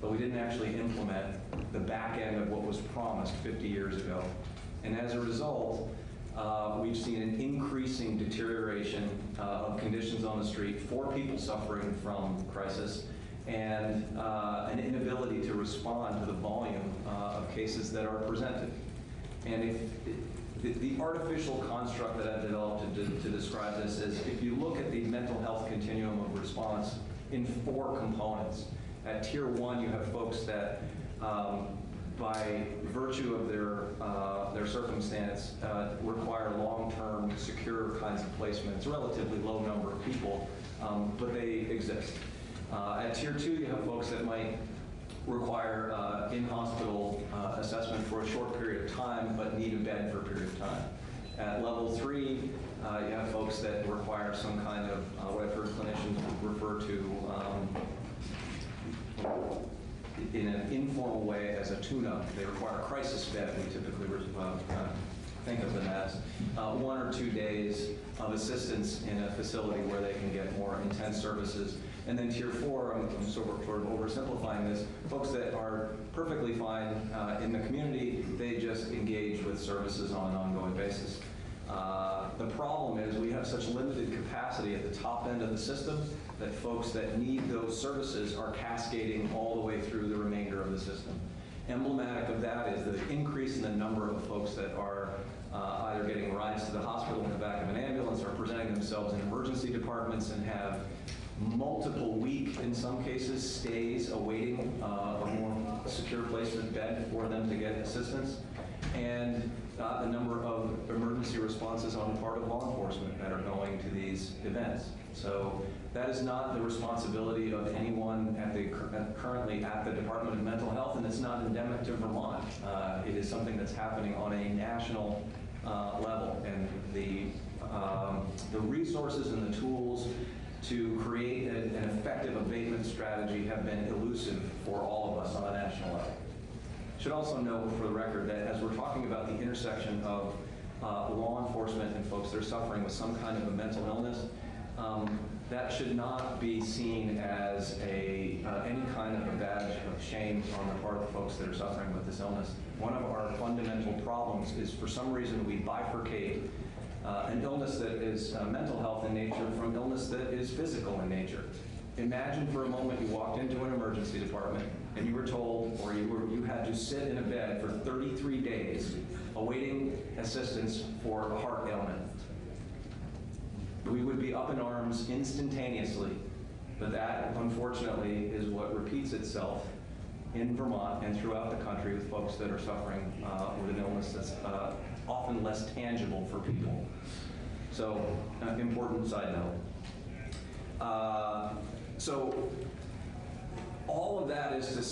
but we didn't actually implement the back end of what was promised 50 years ago. And as a result, we've seen an increasing deterioration of conditions on the street for people suffering from crisis, and an inability to respond to the volume of cases that are presented. And if the artificial construct that I've developed to describe this is, if you look at the mental health continuum of response in 4 components. At Tier 1, you have folks that, by virtue of their circumstance, require long-term, secure kinds of placement. It's a relatively low number of people, but they exist. At Tier 2, you have folks that might require in-hospital assessment for a short period of time, but need a bed for a period of time. At level 3, you have folks that require some kind of, what I've heard clinicians refer to in an informal way as a tune-up. They require a crisis bed, we typically think of them as. 1 or 2 days of assistance in a facility where they can get more intense services. And then Tier 4, I'm sort of oversimplifying this, folks that are perfectly fine in the community, they just engage with services on an ongoing basis. The problem is we have such limited capacity at the top end of the system that folks that need those services are cascading all the way through the remainder of the system. Emblematic of that is the increase in the number of folks that are either getting rides to the hospital in the back of an ambulance or presenting themselves in emergency departments and have multiple week, in some cases, stays awaiting a more secure placement bed for them to get assistance, and the number of emergency responses on the part of law enforcement that are going to these events. So that is not the responsibility of anyone currently at the Department of Mental Health, and it's not endemic to Vermont. It is something that's happening on a national level, and the resources and the tools to create an effective abatement strategy have been elusive for all of us on a national level. Should also note for the record that as we're talking about the intersection of law enforcement and folks that are suffering with some kind of a mental illness, that should not be seen as any kind of a badge of shame on the part of the folks that are suffering with this illness. One of our fundamental problems is, for some reason, we bifurcate an illness that is mental health in nature from illness that is physical in nature. Imagine for a moment you walked into an emergency department and you were told, or you had to sit in a bed for 33 days awaiting assistance for a heart ailment. We would be up in arms instantaneously, but that, unfortunately, is what repeats itself in Vermont and throughout the country with folks that are suffering with an illness that's often less tangible for people. So, important side note. So, all of that is to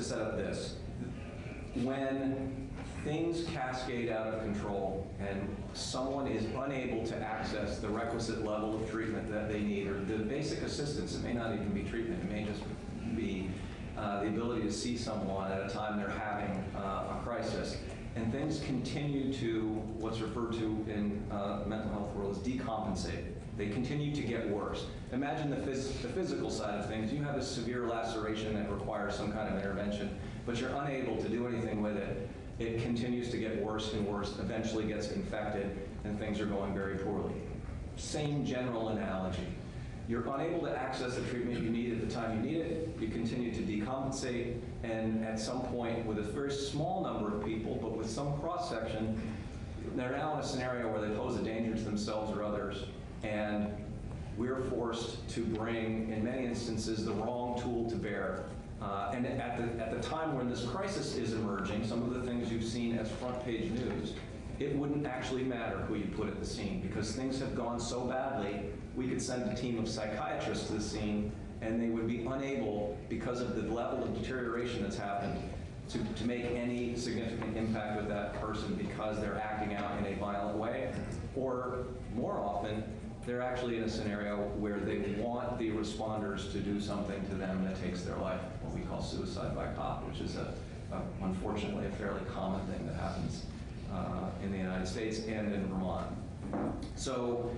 set up this. When things cascade out of control and someone is unable to access the requisite level of treatment that they need, or the basic assistance, it may not even be treatment, it may just be the ability to see someone at a time they're having a crisis, and things continue to, what's referred to in the mental health world as decompensate. They continue to get worse. Imagine the physical side of things. You have a severe laceration that requires some kind of intervention, but you're unable to do anything with it. It continues to get worse and worse, eventually gets infected, and things are going very poorly. Same general analogy. You're unable to access the treatment you need at the time you need it. You continue to decompensate, and at some point, with a very small number of people, but with some cross-section, they're now in a scenario where they pose a danger to themselves or others, and we're forced to bring, in many instances, the wrong tool to bear. And at the time when this crisis is emerging, some of the things you've seen as front page news, it wouldn't actually matter who you put at the scene, because things have gone so badly, we could send a team of psychiatrists to the scene and they would be unable, because of the level of deterioration that's happened, to make any significant impact with that person because they're acting out in a violent way. Or more often, they're actually in a scenario where they want the responders to do something to them that takes their life, what we call suicide by cop, which is unfortunately a fairly common thing that happens in the United States and in Vermont. So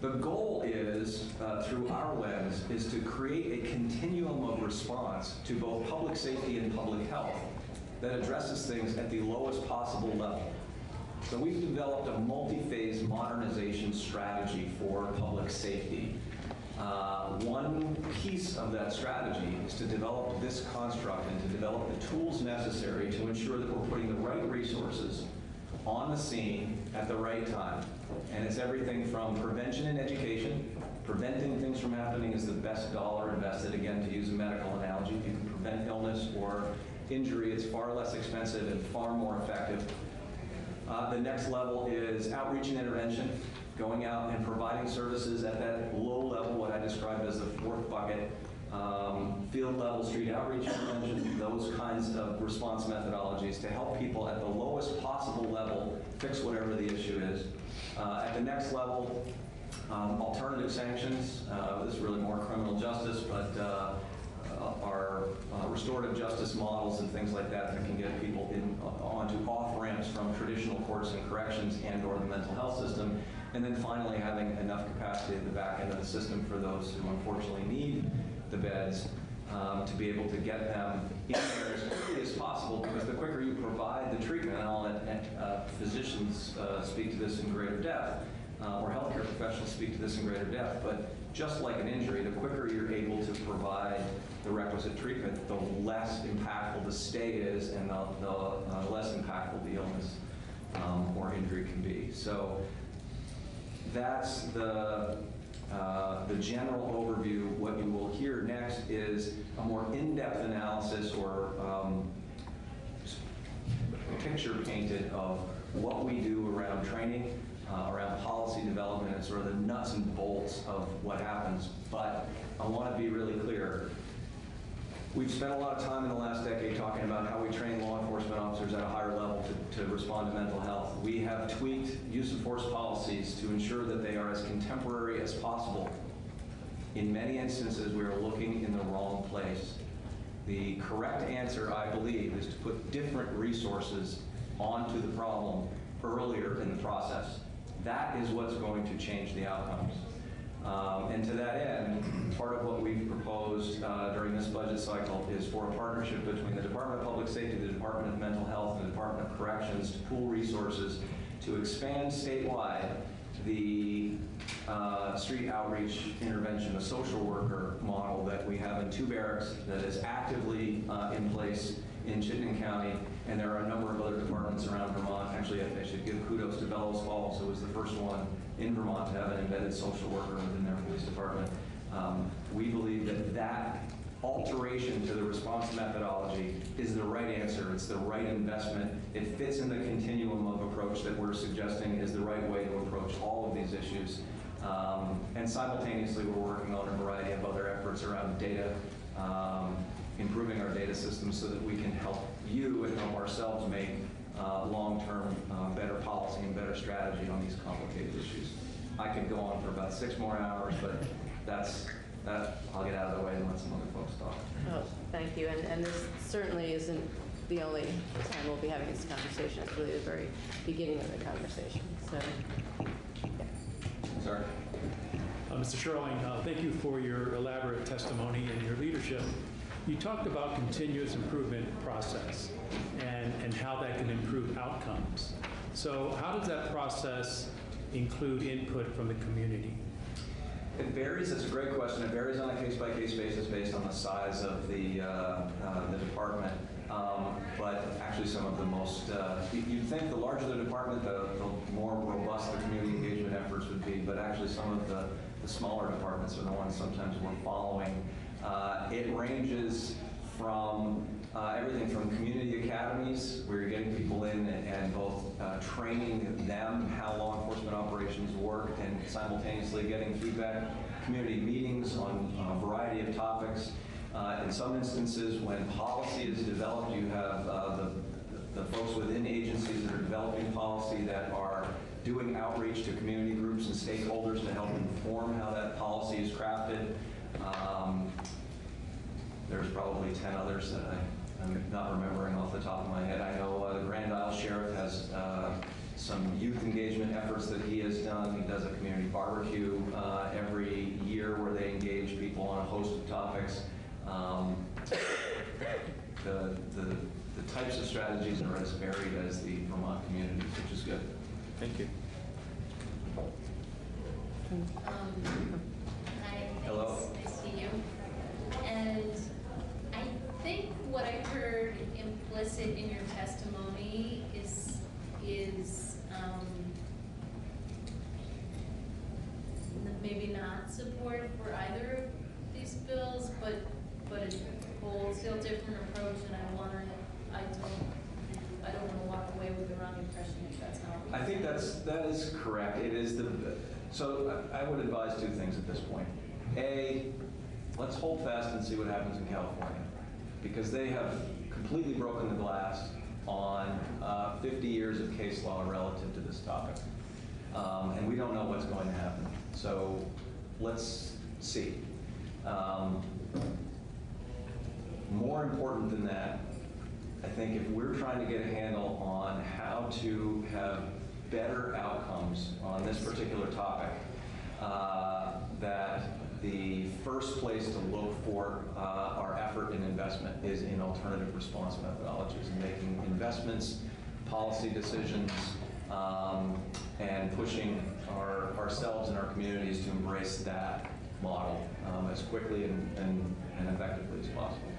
the goal is, through our lens, is to create a continuum of response to both public safety and public health that addresses things at the lowest possible level. So we've developed a multi-phase modernization strategy for public safety. One piece of that strategy is to develop this construct and to develop the tools necessary to ensure that we're putting the right resources on the scene at the right time. And it's everything from prevention and education. Preventing things from happening is the best dollar invested. Again, to use a medical analogy, if you can prevent illness or injury, it's far less expensive and far more effective. The next level is outreach and intervention, going out and providing services at that low level, what I described as the fourth bucket, field level street outreach intervention, those kinds of response methodologies to help people at the lowest possible level fix whatever the issue is. At the next level, alternative sanctions. This is really more criminal justice, but our restorative justice models and things like that that can get people onto off-ramps from traditional courts and corrections and or the mental health system. And then finally having enough capacity at the back end of the system for those who unfortunately need the beds to be able to get them in there as quickly as possible, because the quicker you provide the treatment, and I'll let physicians speak to this in greater depth, or healthcare professionals speak to this in greater depth, but just like an injury, the quicker you're able to provide the requisite treatment, the less impactful the stay is and the less impactful the illness or injury can be. So that's the general overview. What you will hear next is a more in-depth analysis or picture painted of what we do around training, around policy development, and sort of the nuts and bolts of what happens. But I want to be really clear. We've spent a lot of time in the last decade talking about how we train law enforcement officers at a higher level to respond to mental health. We have tweaked use of force policies to ensure that they are as contemporary as possible. In many instances, we are looking in the wrong place. The correct answer, I believe, is to put different resources onto the problem earlier in the process. That is what's going to change the outcomes. And to that end, part of what we've proposed during this budget cycle is for a partnership between the Department of Public Safety, the Department of Mental Health, and the Department of Corrections to pool resources to expand statewide the street outreach intervention, a social worker model that we have in 2 barracks that is actively in place in Chittenden County, and there are a number of other departments around Vermont. Actually, I should give kudos to Bellows Falls, who was the first one in Vermont to have an embedded social worker within their police department. We believe that that alteration to the response methodology is the right answer. It's the right investment. It fits in the continuum of approach that we're suggesting is the right way to approach all of these issues. And simultaneously, we're working on a variety of other efforts around data, improving our data systems so that we can help you and help ourselves make long-term better policy and better strategy on these complicated issues. I could go on for about 6 more hours, but I'll get out of the way and let some other folks talk. Oh, thank you. And this certainly isn't the only time we'll be having this conversation. It's really the very beginning of the conversation. So, yeah. Sorry. Mr. Sherling, thank you for your elaborate testimony and your leadership. You talked about continuous improvement process and how that can improve outcomes. So how does that process include input from the community? It varies. It's a great question. It varies on a case-by-case basis based on the size of the department. But actually some of the most, you'd think the larger the department, the more robust the community engagement efforts would be, but actually some of the smaller departments are the ones sometimes we're following. It ranges from everything from community academies, where you're getting people in and both train training them how law enforcement operations work, and simultaneously getting feedback, community meetings on a variety of topics. In some instances, when policy is developed, you have the folks within agencies that are developing policy that are doing outreach to community groups and stakeholders to help inform how that policy is crafted. There's probably 10 others that I'm not remembering off the top of my head. I know the Grand Isle Sheriff has some youth engagement efforts that he has done. He does a community barbecue every year where they engage people on a host of topics. The types of strategies are as varied as the Vermont communities, which is good. Thank you. Hi. Hello. Nice to meet you. And I think what I heard implicit in your testimony is maybe not support for either of these bills, but a wholesale different approach, and I'm wondering if I don't want to walk away with the wrong impression if that's not what I think that is correct. It is so I would advise two things at this point. A, let's hold fast and see what happens in California, because they have completely broken the glass on 50 years of case law relative to this topic. And we don't know what's going to happen. So let's see. More important than that, I think if we're trying to get a handle on how to have better outcomes on this particular topic, that the first place to look for our effort and investment is in alternative response methodologies and making investments, policy decisions, and pushing ourselves and our communities to embrace that model as quickly and effectively as possible.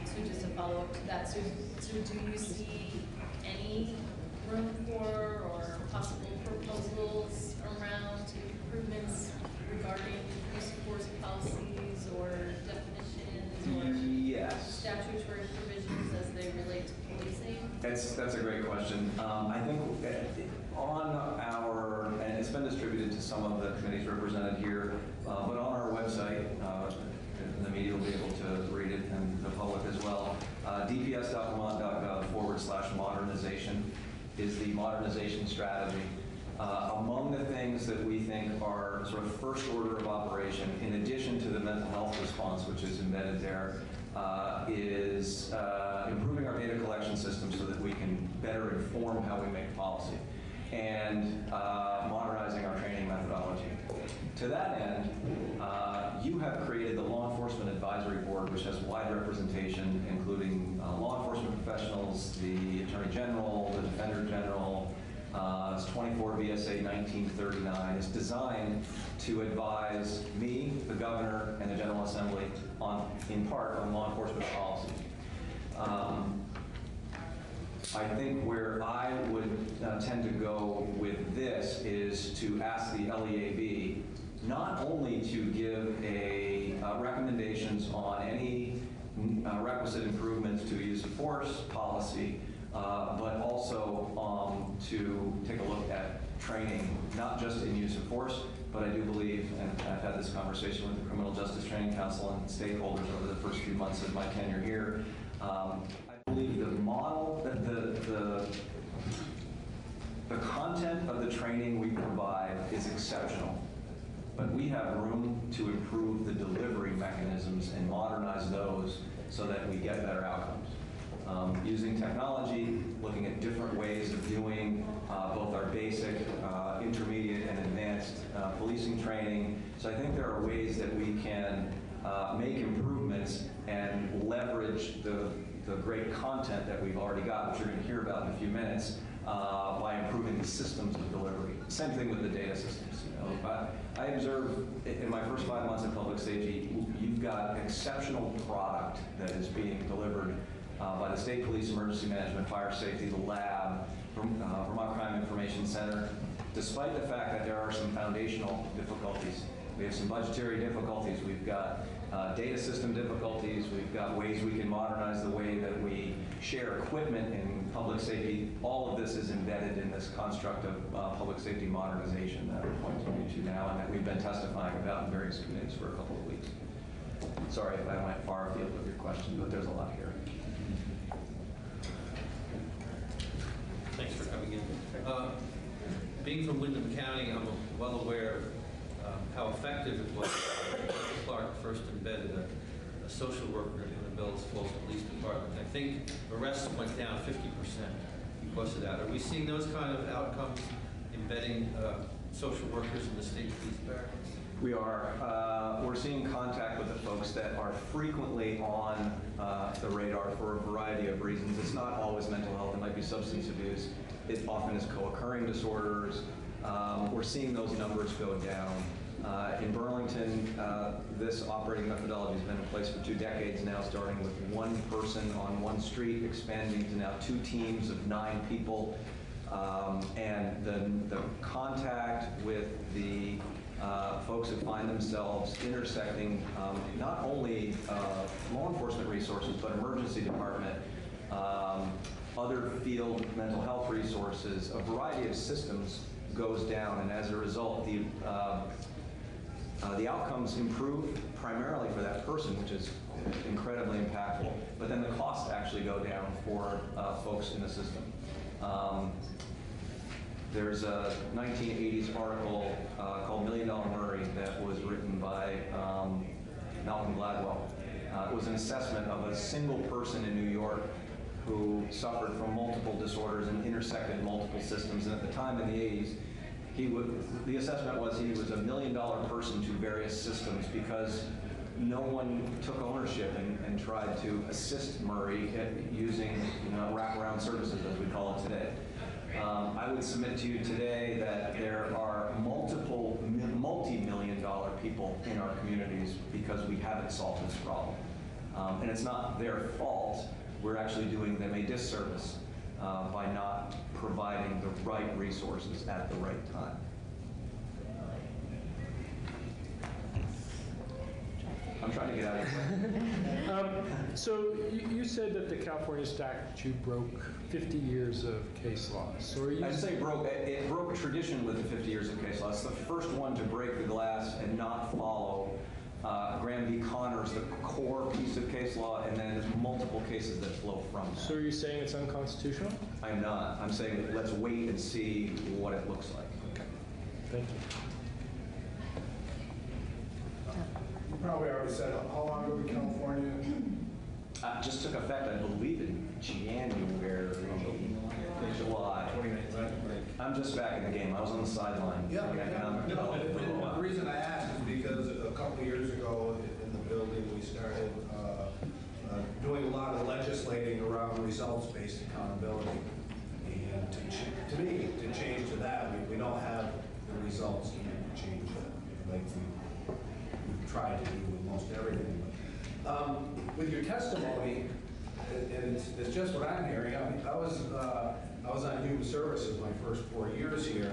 So just a follow-up to that, so do you see any room for or possible proposals around improvements regarding use of force policies or definitions or Yes. statutory provisions as they relate to policing? That's a great question. I think on our, and it's been distributed to some of the committees represented here, but on our website, and the media will be able to read it, and the public as well, dps.vermont.gov/modernization is the modernization strategy. Among the things that we think are sort of first order of operation, in addition to the mental health response, which is embedded there, is improving our data collection system so that we can better inform how we make policy, and modernizing our training methodology. To that end, you have created the Law Enforcement Advisory Board, which has wide representation, including law enforcement professionals, the Attorney General, the Defender General. It's 24 VSA 1939. It's designed to advise me, the Governor, and the General Assembly in part on law enforcement policy. I think where I would tend to go with this is to ask the LEAB not only to give recommendations on any requisite improvements to use of force policy, but also to take a look at training, not just in use of force, but I do believe, and I've had this conversation with the Criminal Justice Training Council and stakeholders over the first few months of my tenure here, I believe the model, that the content of the training we provide is exceptional, but we have room to improve the delivery mechanisms and modernize those so that we get better outcomes. Using technology, looking at different ways of doing both our basic, intermediate, and advanced policing training. So I think there are ways that we can make improvements and leverage the great content that we've already got, which you're going to hear about in a few minutes, by improving the systems of delivery. Same thing with the data systems. I observe in my first 5 months in public safety, you've got exceptional product that is being delivered by the State Police Emergency Management, Fire Safety, the lab, Vermont Crime Information Center, despite the fact that there are some foundational difficulties. We have some budgetary difficulties. We've got data system difficulties. We've got ways we can modernize the way that we share equipment in public safety. All of this is embedded in this construct of public safety modernization that we're pointing you to now and that we've been testifying about in various committees for a couple of weeks. Sorry if I went far afield with your question, but there's a lot here. Thanks for coming in. Being from Windham County, I'm well aware of how effective it was. Clark first embedded a social worker in the Bellas Falls Police Department. I think arrests went down 50% because of that. Are we seeing those kind of outcomes, embedding social workers in the state police barracks? We are. We're seeing contact with the folks that are frequently on the radar for a variety of reasons. It's not always mental health. It might be substance abuse. It often is co-occurring disorders. We're seeing those numbers go down. In Burlington, this operating methodology has been in place for 2 decades now, starting with one person on one street, expanding to now 2 teams of 9 people. And the contact with the folks who find themselves intersecting not only law enforcement resources, but emergency department, other field mental health resources, a variety of systems goes down, and as a result, the outcomes improve primarily for that person, which is incredibly impactful, but then the costs actually go down for folks in the system. There's a 1980s article called $1 Million Murray that was written by Malcolm Gladwell. It was an assessment of a single person in New York who suffered from multiple disorders and intersected multiple systems. And at the time in the 80s, the assessment was he was $1 million person to various systems because no one took ownership and tried to assist Murray using wraparound services, as we call it today. I would submit to you today that there are multiple multi-million-dollar people in our communities because we haven't solved this problem. And it's not their fault. We're actually doing them a disservice by not providing the right resources at the right time. I'm trying to get out of here. So you said that the California statute broke 50 years of case law. So are you? I say broke. It broke tradition with the 50 years of case law. It's the first one to break the glass and not follow Graham v. Connors, the core piece of case law, and then there's multiple cases that flow from that. So are you saying it's unconstitutional? I'm not. I'm saying let's wait and see what it looks like. Okay. Thank you. You probably already said, how long ago in California? Just took effect, I believe, in January, July. I'm just back in the game. I was on the sideline. Yeah. The reason I asked is because a couple of years ago in the building, we started doing a lot of legislating around results-based accountability. And to me, to change to that, we don't have the results to change that, like we've tried to do with most everything. With your testimony, and it's just what I'm hearing. I mean, I was on Human Services my first 4 years here,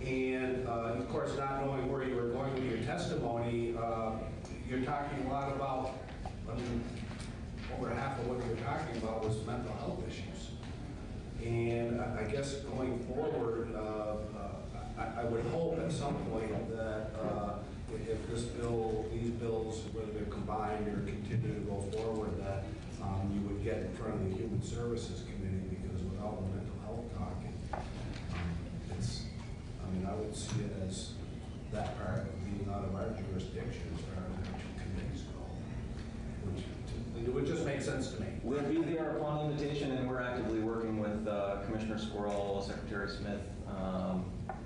and of course, not knowing where you were going with your testimony, you're talking a lot about. I mean, over half of what you were talking about was mental health issues, and I guess going forward, I would hope at some point that. If these bills, whether they're combined or continue to go forward, that you would get in front of the Human Services Committee, because without the mental health talk, I would see it as that part of being out of our jurisdiction as far as our 2 committees go, which it would just make sense to me. We'll be there upon invitation, and we're actively working with Commissioner Squirrell, Secretary Smith,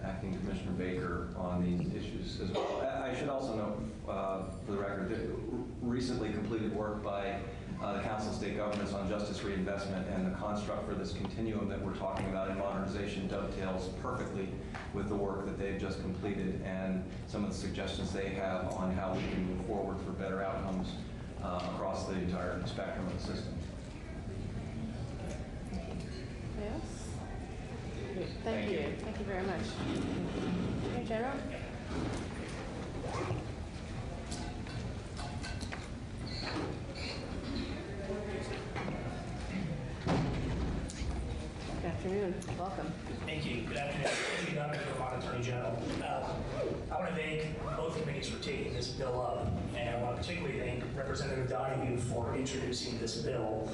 Acting Commissioner Baker on these issues as well. I should also note, for the record, that recently completed work by the Council of State Governments on Justice Reinvestment, and the construct for this continuum that we're talking about in modernization dovetails perfectly with the work that they've just completed and some of the suggestions they have on how we can move forward for better outcomes across the entire spectrum of the system. Yes? Thank you. Thank you very much. Hey, General? Good afternoon. Welcome. Thank you. Good afternoon. Thank you, Governor, Vermont Attorney General. I want to thank both committees for taking this bill up, and I want to particularly thank Representative Donahue for introducing this bill.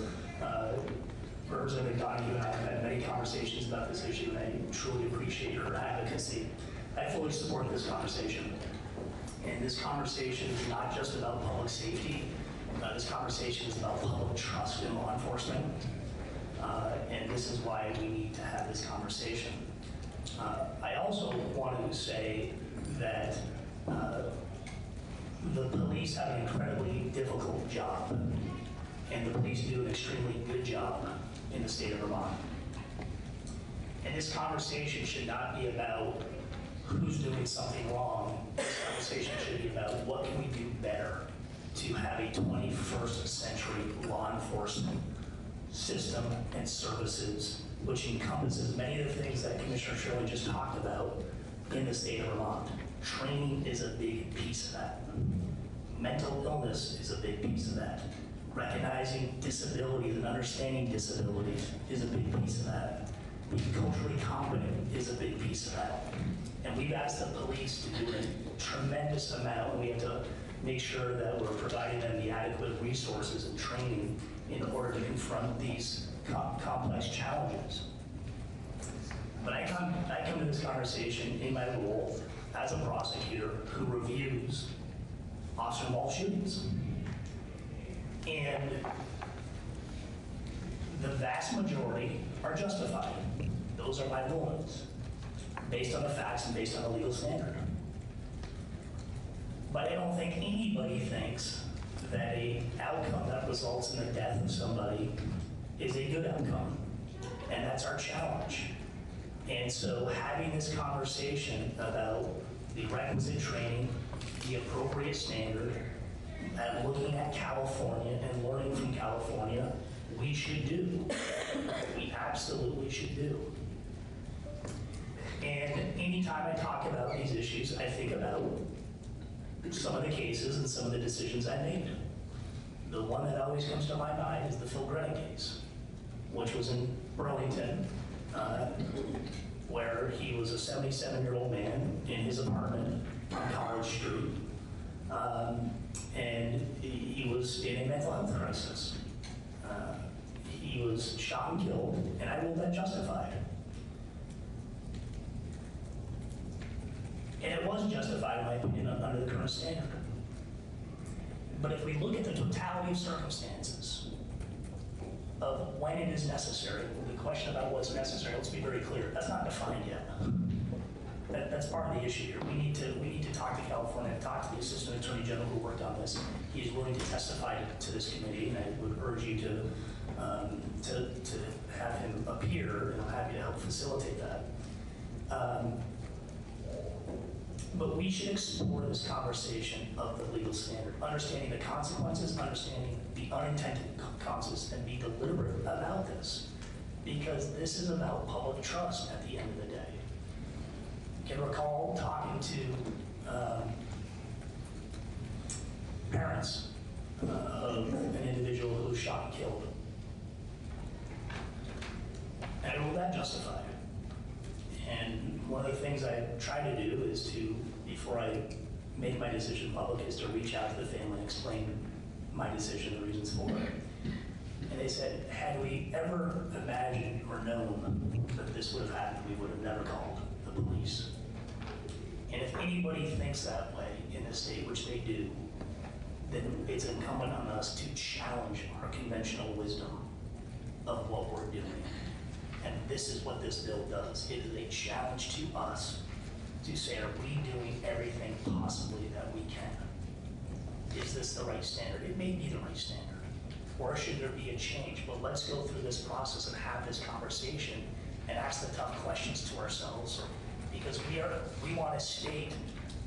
Representative Donahue and I have had many conversations about this issue, and I truly appreciate her advocacy. I fully support this conversation. And this conversation is not just about public safety. This conversation is about public trust in law enforcement. And this is why we need to have this conversation. I also want to say that the police have an incredibly difficult job, and the police do an extremely good job in the state of Vermont. And this conversation should not be about who's doing something wrong. This conversation should be about what can we do better to have a 21st century law enforcement system and services, which encompasses many of the things that Commissioner Shirley just talked about in the state of Vermont. Training is a big piece of that. Mental illness is a big piece of that. Recognizing disabilities and understanding disabilities is a big piece of that. Being culturally competent is a big piece of that. And we've asked the police to do a tremendous amount, and we have to make sure that we're providing them the adequate resources and training in order to confront these complex challenges. But I come to this conversation in my role as a prosecutor who reviews officer-involved shootings. And the vast majority are justified. Those are my rulings, based on the facts and based on the legal standard. But I don't think anybody thinks that an outcome that results in the death of somebody is a good outcome. And that's our challenge. And so having this conversation about the requisite training, the appropriate standard, and looking at California and learning from California, we should do. We absolutely should do. And anytime I talk about these issues, I think about some of the cases and some of the decisions I made. The one that always comes to my mind is the Phil Grennan case, which was in Burlington, where he was a 77-year-old man in his apartment on College Street, and he was in a mental health crisis. He was shot and killed, and I ruled that justified. And it was justified, in my opinion, under the current standard. But if we look at the totality of circumstances of when it is necessary, the question about what's necessary, let's be very clear, that's not defined yet. That's part of the issue here. We need to talk to California, talk to the Assistant Attorney General who worked on this. He is willing to testify to this committee, and I would urge you to have him appear, and I'm happy to help facilitate that. But we should explore this conversation of the legal standard, understanding the consequences, understanding the unintended consequences, and be deliberate about this, because this is about public trust at the end of the day. I can recall talking to parents of an individual who was shot and killed. And I ruled that justified. And one of the things I try to do is to, before I make my decision public, is to reach out to the family and explain my decision, the reasons for it. And they said, had we ever imagined or known that this would have happened, we would have never called the police. And if anybody thinks that way in the state, which they do, then it's incumbent on us to challenge our conventional wisdom of what we're doing. And this is what this bill does. It is a challenge to us to say, are we doing everything possibly that we can? Is this the right standard? It may be the right standard. Or should there be a change? But let's go through this process and have this conversation and ask the tough questions to ourselves. Because we want a state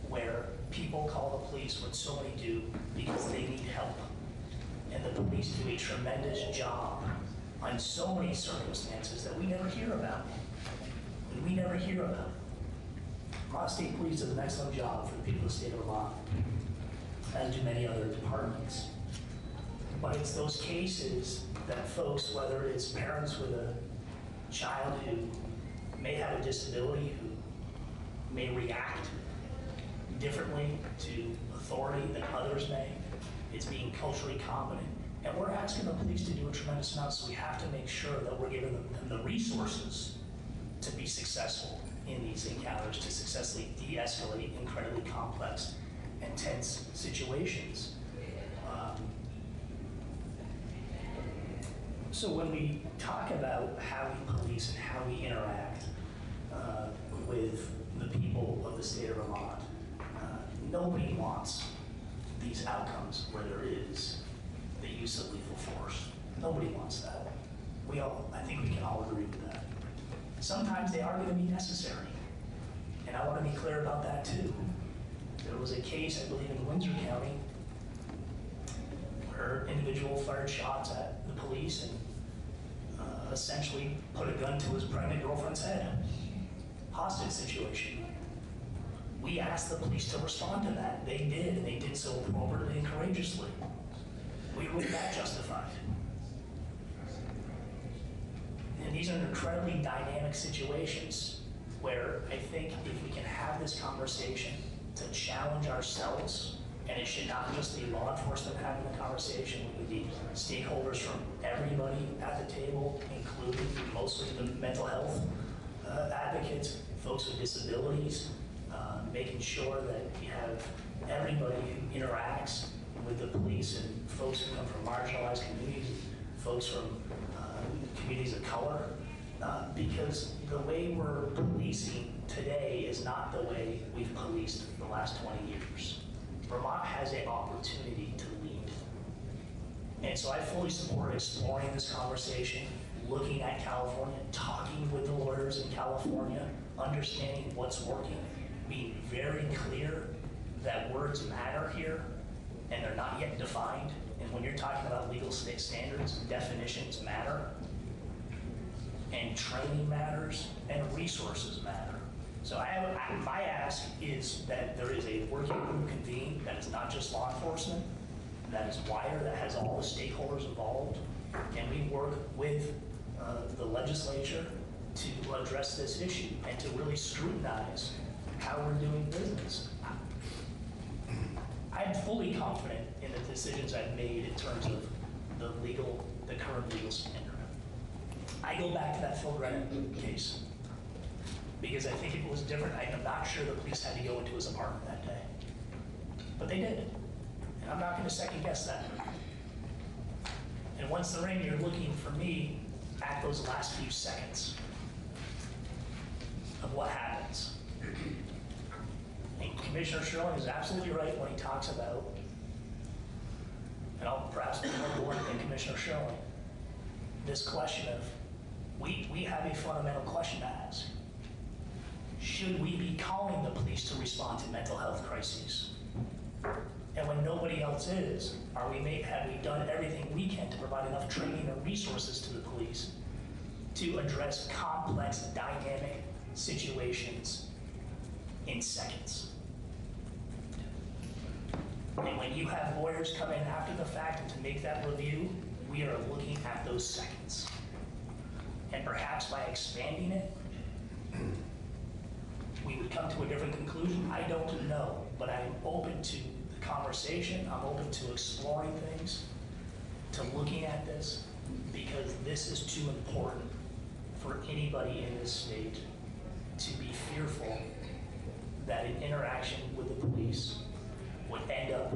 where people call the police, what so many do, because they need help. And the police do a tremendous job on so many circumstances that we never hear about. And we never hear about. Vermont State Police does an excellent job for the people of the state of Vermont, as do many other departments. But it's those cases that folks, whether it's parents with a child who may have a disability, who may react differently to authority than others may. It's being culturally competent. And we're asking the police to do a tremendous amount, so we have to make sure that we're giving them the resources to be successful in these encounters, to successfully de-escalate incredibly complex and tense situations. So when we talk about how we police and how we interact with the people of the state of Vermont, nobody wants these outcomes where there is the use of lethal force. Nobody wants that. I think we can all agree with that. Sometimes they are going to be necessary, and I want to be clear about that too. There was a case, I believe, in Windsor County where an individual fired shots at the police and essentially put a gun to his pregnant girlfriend's head. Hostage situation. We asked the police to respond to that. They did, and they did so appropriately and courageously. We believe that justified. And these are incredibly dynamic situations where I think if we can have this conversation to challenge ourselves, and it should not just be law enforcement having the conversation, we need stakeholders from everybody at the table, including mostly the mental health advocates, folks with disabilities, making sure that we have everybody who interacts with the police and folks who come from marginalized communities, folks from communities of color, because the way we're policing today is not the way we've policed the last 20 years. Vermont has an opportunity to lead. And so I fully support exploring this conversation, looking at California, talking with the lawyers in California, understanding what's working, being very clear that words matter here, and they're not yet defined. And when you're talking about legal standards, definitions matter, and training matters, and resources matter. So my ask is that there is a working group convened that is not just law enforcement, that is wider, that has all the stakeholders involved, and we work with the legislature to address this issue and to really scrutinize how we're doing business. I'm fully confident in the decisions I've made in terms of the current legal standard. I go back to that Phil Brennan case because I think it was different. I'm not sure the police had to go into his apartment that day, but they did, and I'm not going to second guess that. And once they're in, you're looking for me at those last few seconds of what happens. And Commissioner Sherling is absolutely right when he talks about, and I'll perhaps be more board than Commissioner Sherling, this question of, we have a fundamental question to ask. Should we be calling the police to respond to mental health crises? And when nobody else is, have we done everything we can to provide enough training and resources to the police to address complex, dynamic situations in seconds? And when you have lawyers come in after the fact and to make that review, we are looking at those seconds. And perhaps by expanding it, we would come to a different conclusion. I don't know, but I'm open to the conversation. I'm open to exploring things, to looking at this, because this is too important for anybody in this state to be fearful that an interaction with the police would end up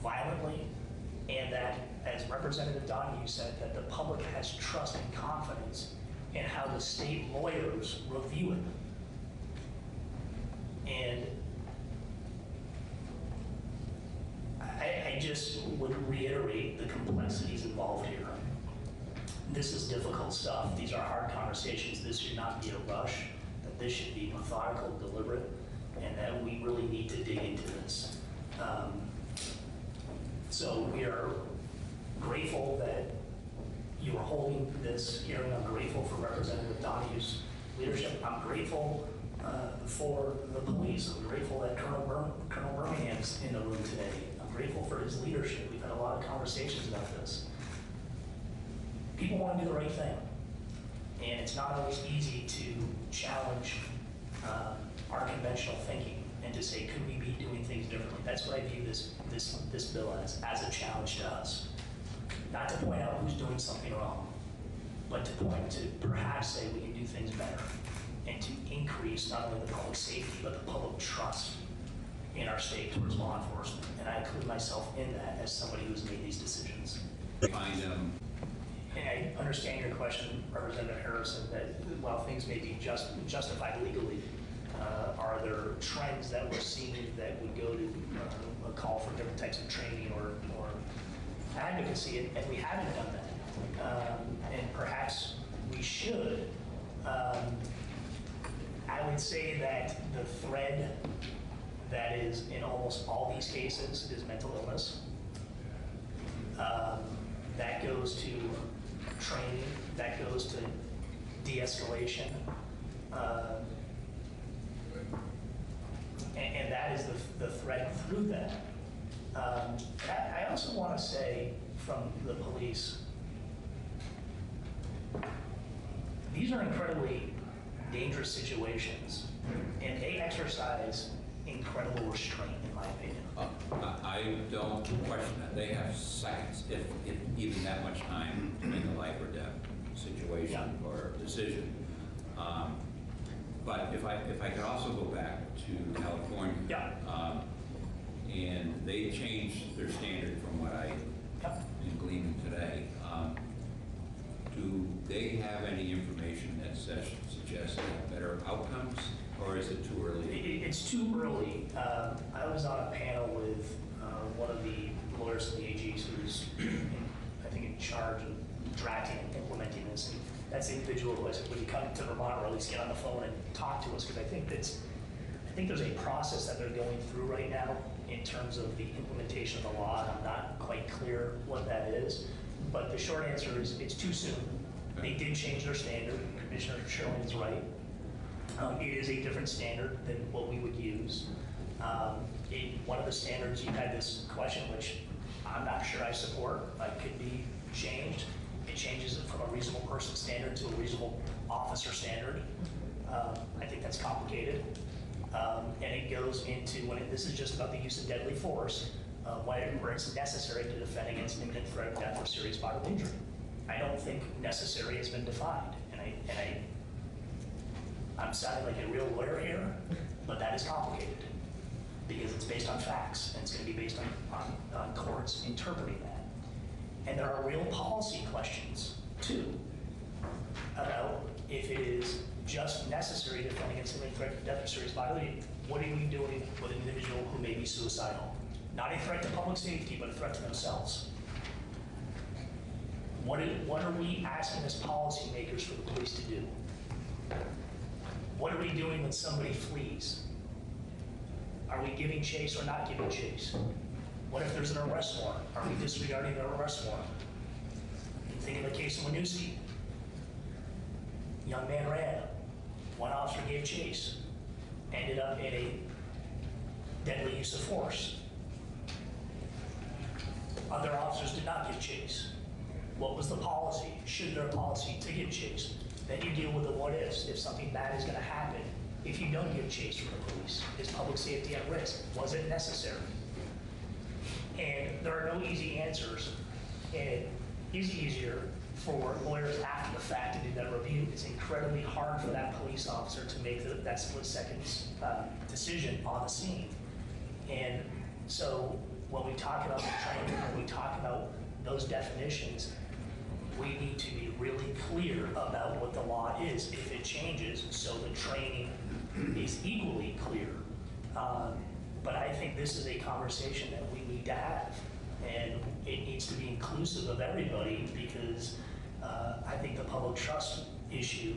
violently, and that, as Representative Donahue said, that the public has trust and confidence in how the state lawyers review it. And I just would reiterate the complexities involved here. This is difficult stuff. These are hard conversations. This should not be a rush, that this should be methodical, deliberate, and that we really need to dig into this. So we are grateful that you are holding this hearing. I'm grateful for Representative Donahue's leadership. I'm grateful for the police. I'm grateful that Colonel Birmingham's in the room today. I'm grateful for his leadership. We've had a lot of conversations about this. People want to do the right thing. And it's not always easy to challenge our conventional thinking and to say, could we be doing things differently? That's what I view this bill as a challenge to us. Not to point out who's doing something wrong, but to point to perhaps say we can do things better and to increase not only the public safety, but the public trust in our state towards law enforcement. And I include myself in that as somebody who's made these decisions. And I understand your question, Representative Harrison, that while things may be justified legally, are there trends that we're seeing that would go to a call for different types of training or advocacy, and we haven't done that. And perhaps we should. I would say that the thread that is in almost all these cases is mental illness. That goes to training, that goes to de-escalation. And that is the thread through that. I also want to say from the police, these are incredibly dangerous situations, and they exercise incredible restraint, in my opinion. I don't question that. They have seconds, if even that much time, to make a life or death situation or decision. But if I could also go back to California, and they changed their standard from what I am gleaning today. Do they have any information that suggests better outcomes, or is it too early? It's too early. I was on a panel with one of the lawyers in the AGs who's, I think, in charge of drafting and implementing this. And that's the individual who I said, would you come to Vermont or at least get on the phone and talk to us? Because I think there's a process that they're going through right now in terms of the implementation of the law, and I'm not quite clear what that is. But the short answer is it's too soon. They did change their standard. Commissioner Sherling is right. It is a different standard than what we would use. One of the standards, you had this question, which I'm not sure I support, could be changed. It changes it from a reasonable person standard to a reasonable officer standard. I think that's complicated. And it goes into this is just about the use of deadly force, where it's necessary to defend against imminent threat of death or serious bodily injury. I don't think necessary has been defined, and I'm sounding like a real lawyer here, but that is complicated because it's based on facts, and it's going to be based on courts interpreting that. And there are real policy questions, too, about if it is just necessary to defend against imminent threat of death or serious bodily injury. What are we doing with an individual who may be suicidal? Not a threat to public safety, but a threat to themselves. What are we asking as policymakers for the police to do? What are we doing when somebody flees? Are we giving chase or not giving chase? What if there's an arrest warrant? Are we disregarding the arrest warrant? Think of the case of Winooski. Young man ran. One officer gave chase. Ended up in a deadly use of force. Other officers did not give chase. What was the policy? Should there a policy to give chase? Then you deal with the what ifs. If something bad is going to happen, if you don't give chase from the police, is public safety at risk? Was it necessary? And there are no easy answers. And it is easier for lawyers after the fact to do that review. It's incredibly hard for that police officer to make that split-second decision on the scene. And so when we talk about the training, when we talk about those definitions, we need to be really clear about what the law is if it changes, so the training is equally clear. But I think this is a conversation that we need to have, and it needs to be inclusive of everybody, because I think the public trust issue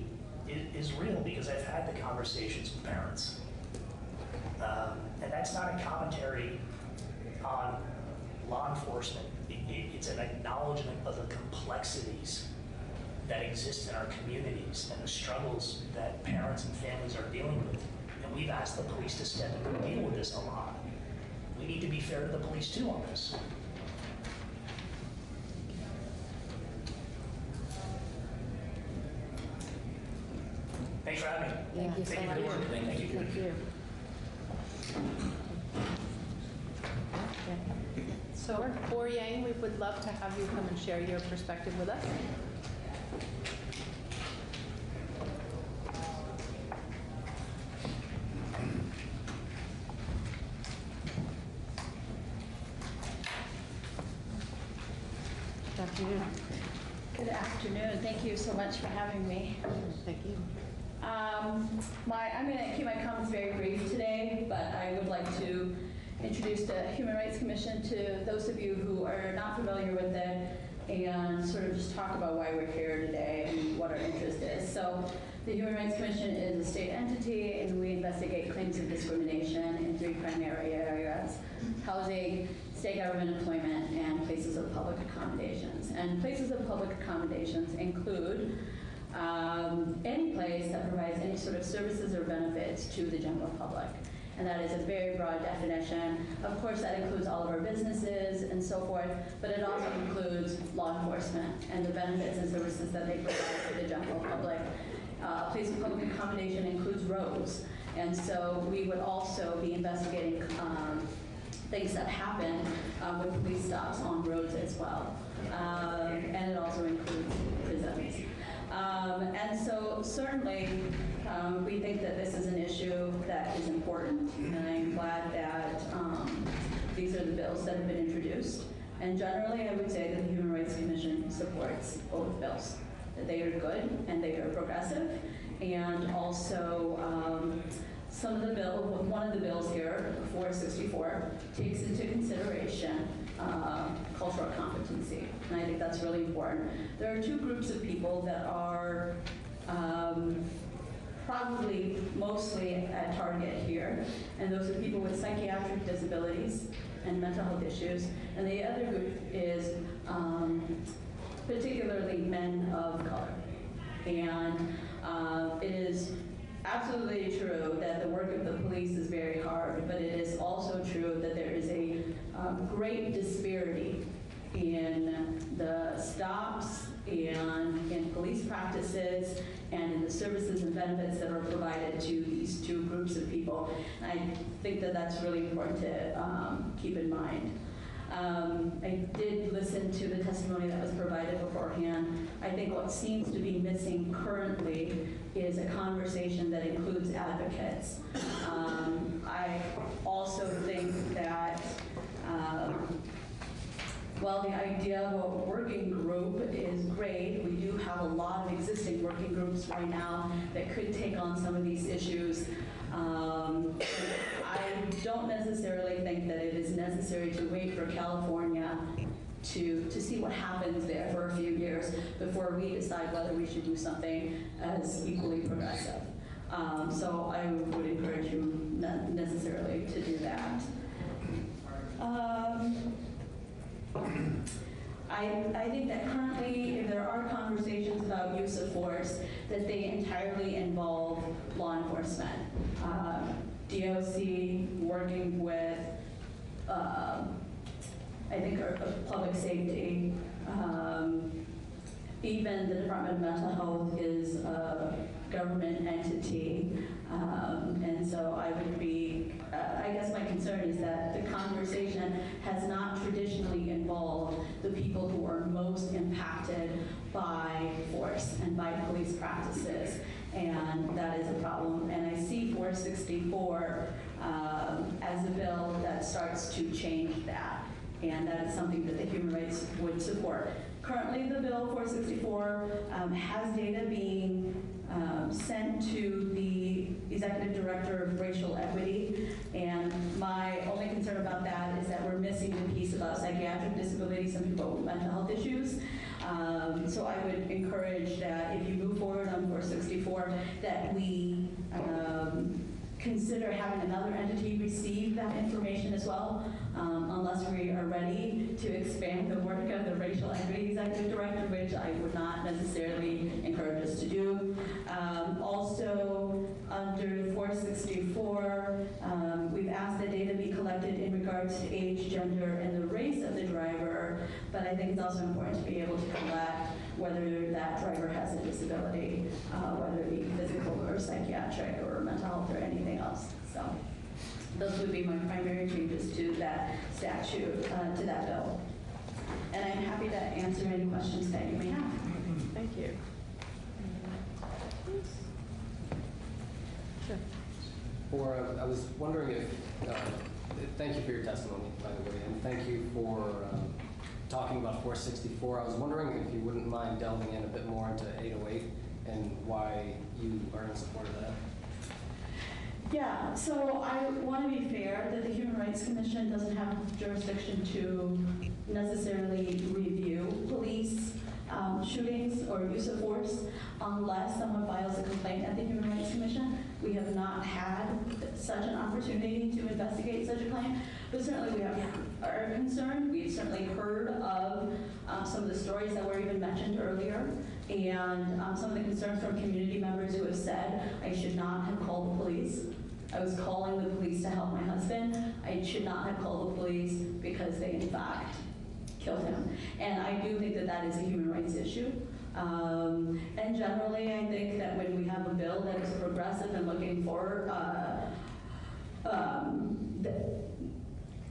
is real, because I've had the conversations with parents. And that's not a commentary on law enforcement. It's an acknowledgement of the complexities that exist in our communities and the struggles that parents and families are dealing with. And we've asked the police to step in and deal with this a lot. We need to be fair to the police too on this. Thanks for having me. Thank you so Thank you for the much. work. Thank you. Thank you. So, for Yang, we would love to have you come and share your perspective with us. Good afternoon. Good afternoon. Thank you so much for having me. Thank you. I'm going to keep my comments very brief today, but I would like to introduce the Human Rights Commission to those of you who are not familiar with it and sort of just talk about why we're here today and what our interest is. So the Human Rights Commission is a state entity, and we investigate claims of discrimination in 3 primary areas: housing, state government employment, and places of public accommodations. And places of public accommodations include any place that provides any sort of services or benefits to the general public. And that is a very broad definition. Of course, that includes all of our businesses and so forth, but it also includes law enforcement and the benefits and services that they provide to the general public. Place of public accommodation includes roads. And so we would also be investigating things that happen with police stops on roads as well. And it also includes prisons. And so certainly we think that this is an issue that is important, and I'm glad that these are the bills that have been introduced. And generally I would say that the Human Rights Commission supports both bills, that they are good and they are progressive. And also one of the bills here, 464, takes into consideration cultural competency, and I think that's really important. There are 2 groups of people that are probably mostly at target here, and those are people with psychiatric disabilities and mental health issues, and the other group is particularly men of color. And it is absolutely true that the work of the police is very hard, but it is also true that there is a great disparity in the stops and in police practices and in the services and benefits that are provided to these 2 groups of people. And I think that that's really important to keep in mind. I did listen to the testimony that was provided beforehand. I think what seems to be missing currently is a conversation that includes advocates. I also think that while the idea of a working group is great, we do have a lot of existing working groups right now that could take on some of these issues. I don't necessarily think that it is necessary to wait for California to see what happens there for a few years before we decide whether we should do something as equally progressive. So I would encourage you not necessarily to do that. I think that currently, if there are conversations about use of force, that they entirely involve law enforcement. DOC working with, I think, our public safety. Even the Department of Mental Health is a government entity. And so I would be, I guess my concern is that the conversation has not traditionally involved the people who are most impacted by force and by police practices. And that is a problem. And I see 464 as a bill that starts to change that. And that is something that the human rights would support. Currently, the bill 464 has data being sent to the Executive Director of Racial Equity, and my only concern about that is that we're missing the piece about psychiatric disabilities and people with mental health issues. So I would encourage that if you move forward on 464, that we consider having another entity receive that information as well, unless we are ready to expand the work of the Racial Equity Executive Director, which I would not necessarily encourage us to do. Also, under 464, we've asked that data be collected in regards to age, gender, and the race of the driver, but I think it's also important to be able to collect whether that driver has a disability, whether it be physical or psychiatric. Those would be my primary changes to that statute, to that bill. And I'm happy to answer any questions that you may have. Thank you. Sure. Or I was wondering if, thank you for your testimony, by the way, and thank you for talking about 464. I was wondering if you wouldn't mind delving in a bit more into 808 and why you are in support of that. Yeah, so I want to be fair that the Human Rights Commission doesn't have jurisdiction to necessarily review police shootings or use of force unless someone files a complaint at the Human Rights Commission. We have not had such an opportunity to investigate such a claim, but certainly we are concerned. We've certainly heard of some of the stories that were even mentioned earlier, and some of the concerns from community members who have said, I should not have called the police. I was calling the police to help my husband. I should not have called the police because they, in fact, killed him. And I do think that that is a human rights issue. And generally, I think that when we have a bill that is progressive and looking for,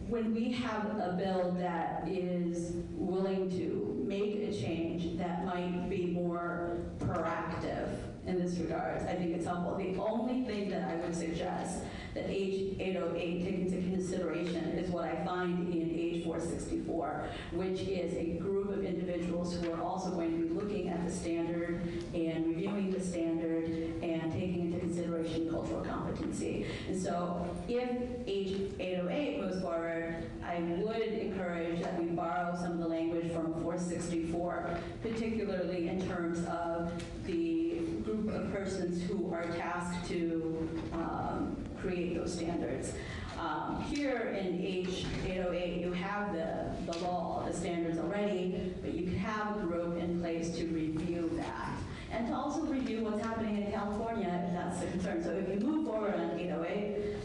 when we have a bill that is willing to make a change that might be more proactive in this regard, I think it's helpful. The only thing that I would suggest that age 808 take into consideration is what I find in age 464, which is a group of individuals who are also going to be looking at the standard and reviewing the standard and taking into consideration cultural competency. And so if age 808 moves forward, I would encourage that we borrow some of the language from 464, particularly in terms of the group of persons who are tasked to create those standards. Here in age 808, you have the law, the standards already, but you can have a group in place to review that. And to also review what's happening in California, if that's the concern. So if you move forward on 808,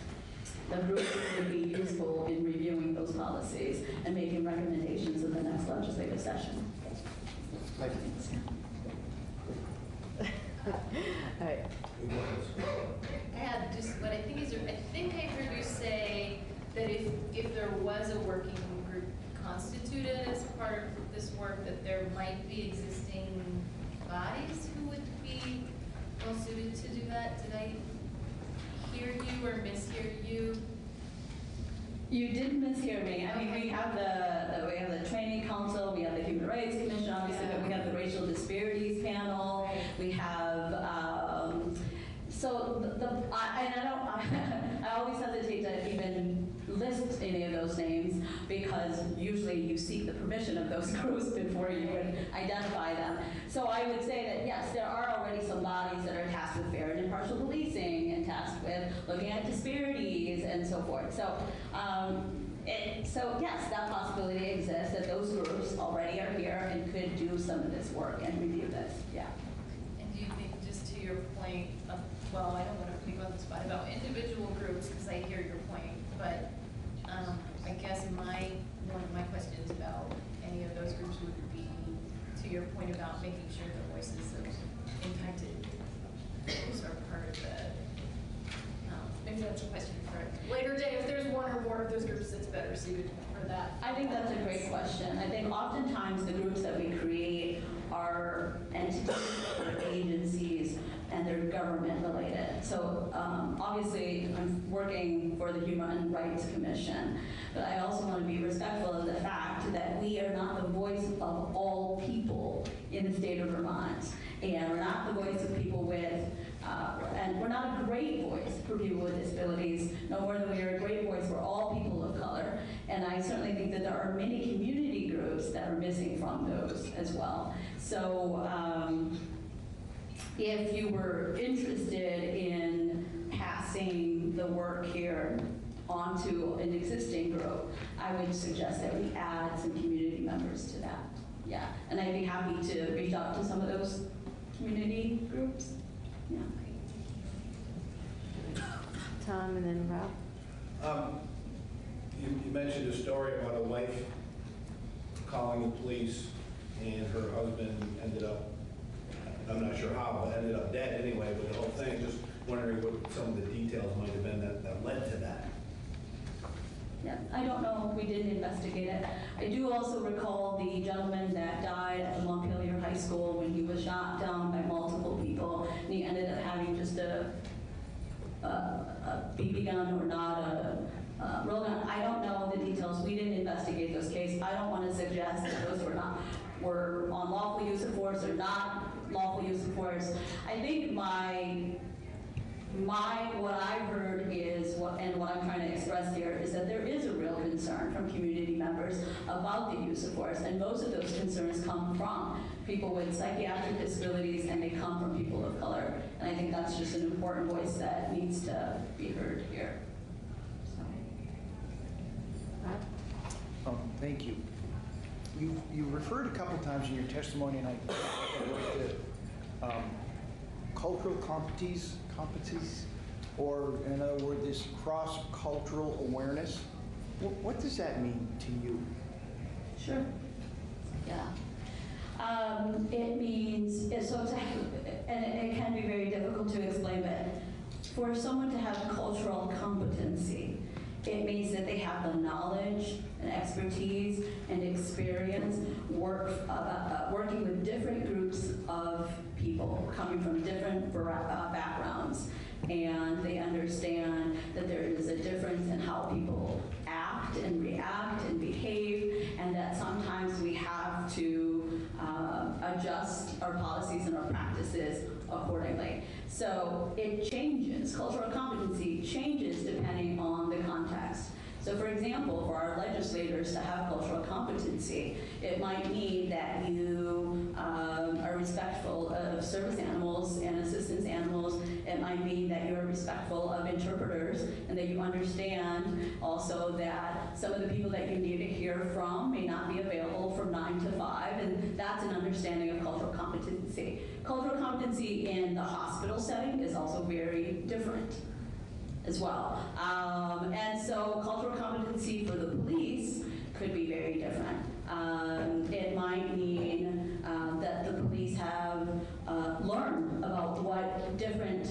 the group would be useful in reviewing those policies and making recommendations in the next legislative session. Thank you. All right. I had just what I think is, I think I heard you say that if there was a working group constituted as part of this work, that there might be existing bodies who would be well suited to do that. Did I hear you or mishear you? You didn't mishear me. I mean, we have the training council, we have the Human Rights Commission, obviously, but we have the racial disparities panel. We have I always hesitate to even list any of those names because usually you seek the permission of those groups before you would identify them. So I would say that yes, there are already some bodies that are tasked with fair and impartial policing and tasked with looking at disparities and so forth. So so yes, that possibility exists that those groups already are here and could do some of this work and review this. Yeah. And do you think, just to your point of, well, I don't want to put you on the spot about individual groups because I hear your point, but I guess one of my questions about any of those groups would be to your point about making sure the voices of impacted groups are part of the. Maybe that's a question for a later day. If there's one or more of those groups that's better suited for that. I think that's a great question. I think oftentimes the groups that we create are entities or agencies and they're government related. So obviously I'm working for the Human Rights Commission, but I also want to be respectful of the fact that we are not the voice of all people in the state of Vermont. And we're not the voice of people with, and we're not a great voice for people with disabilities, no more than we are a great voice for all people of color. And I certainly think that there are many community groups that are missing from those as well. So if you were interested in passing the work here onto an existing group, I would suggest that we add some community members to that. Yeah, and I'd be happy to reach out to some of those community groups. Yeah. Tom and then Rob. You mentioned a story about a wife calling the police and her husband ended up, I'm not sure how, but ended up dead anyway, but the whole thing, just wondering what some of the details might have been that led to that. Yeah, I don't know, we didn't investigate it. I do also recall the gentleman that died at the Montpelier High School when he was shot down by multiple people, and he ended up having just a BB gun or not, a real gun. I don't know the details. We didn't investigate those cases. I don't want to suggest that those were unlawful use of force or not lawful use of force. I think what I heard is, and what I'm trying to express here, is that there is a real concern from community members about the use of force, and most of those concerns come from people with psychiatric disabilities, and they come from people of color. And I think that's just an important voice that needs to be heard here. Thank you. You referred a couple times in your testimony, and I looked at cultural competencies, or in other words, this cross-cultural awareness. What does that mean to you? Sure. Yeah. It means, so and it can be very difficult to explain, but for someone to have cultural competency, it means that they have the knowledge and expertise and experience working with different groups of people coming from different backgrounds, and they understand that there is a difference in how people act and react and behave, and that sometimes we have to adjust our policies and our practices accordingly. So it changes. Cultural competency changes depending on the context. So for example, for our legislators to have cultural competency, it might mean that you are respectful of service animals and assistance animals. It might mean that you're respectful of interpreters, and that you understand also that some of the people that you need to hear from may not be available from 9 to 5, and that's an understanding of cultural competency. Cultural competency in the hospital setting is also very different as well. And so cultural competency for the police could be very different. It might mean that the police have learned about what different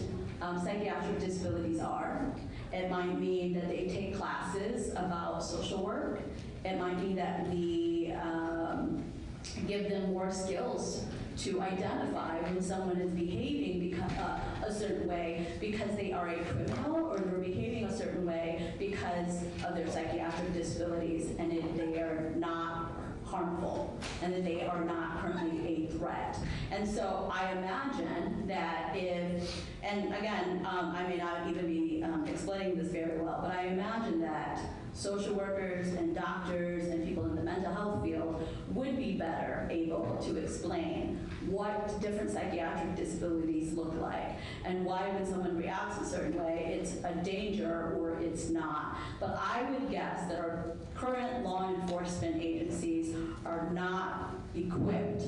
psychiatric disabilities are. It might mean that they take classes about social work. It might mean that we give them more skills to identify when someone is behaving a certain way because they are a criminal, or they're behaving a certain way because of their psychiatric disabilities, and they are not harmful, and that they are not currently a threat. And so I imagine that if, and again, I may not even be explaining this very well, but I imagine that social workers and doctors and people in the mental health field would be better able to explain what different psychiatric disabilities look like, and why when someone reacts a certain way, it's a danger or it's not. But I would guess that our current law enforcement agencies are not equipped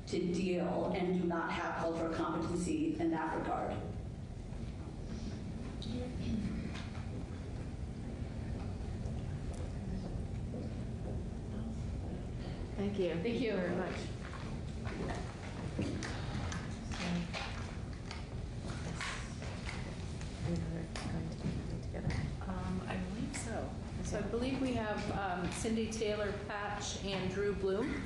to deal and do not have cultural competency in that regard. Thank you. Thank you very much. I believe so. So I believe we have Cindy Taylor Patch and Drew Bloom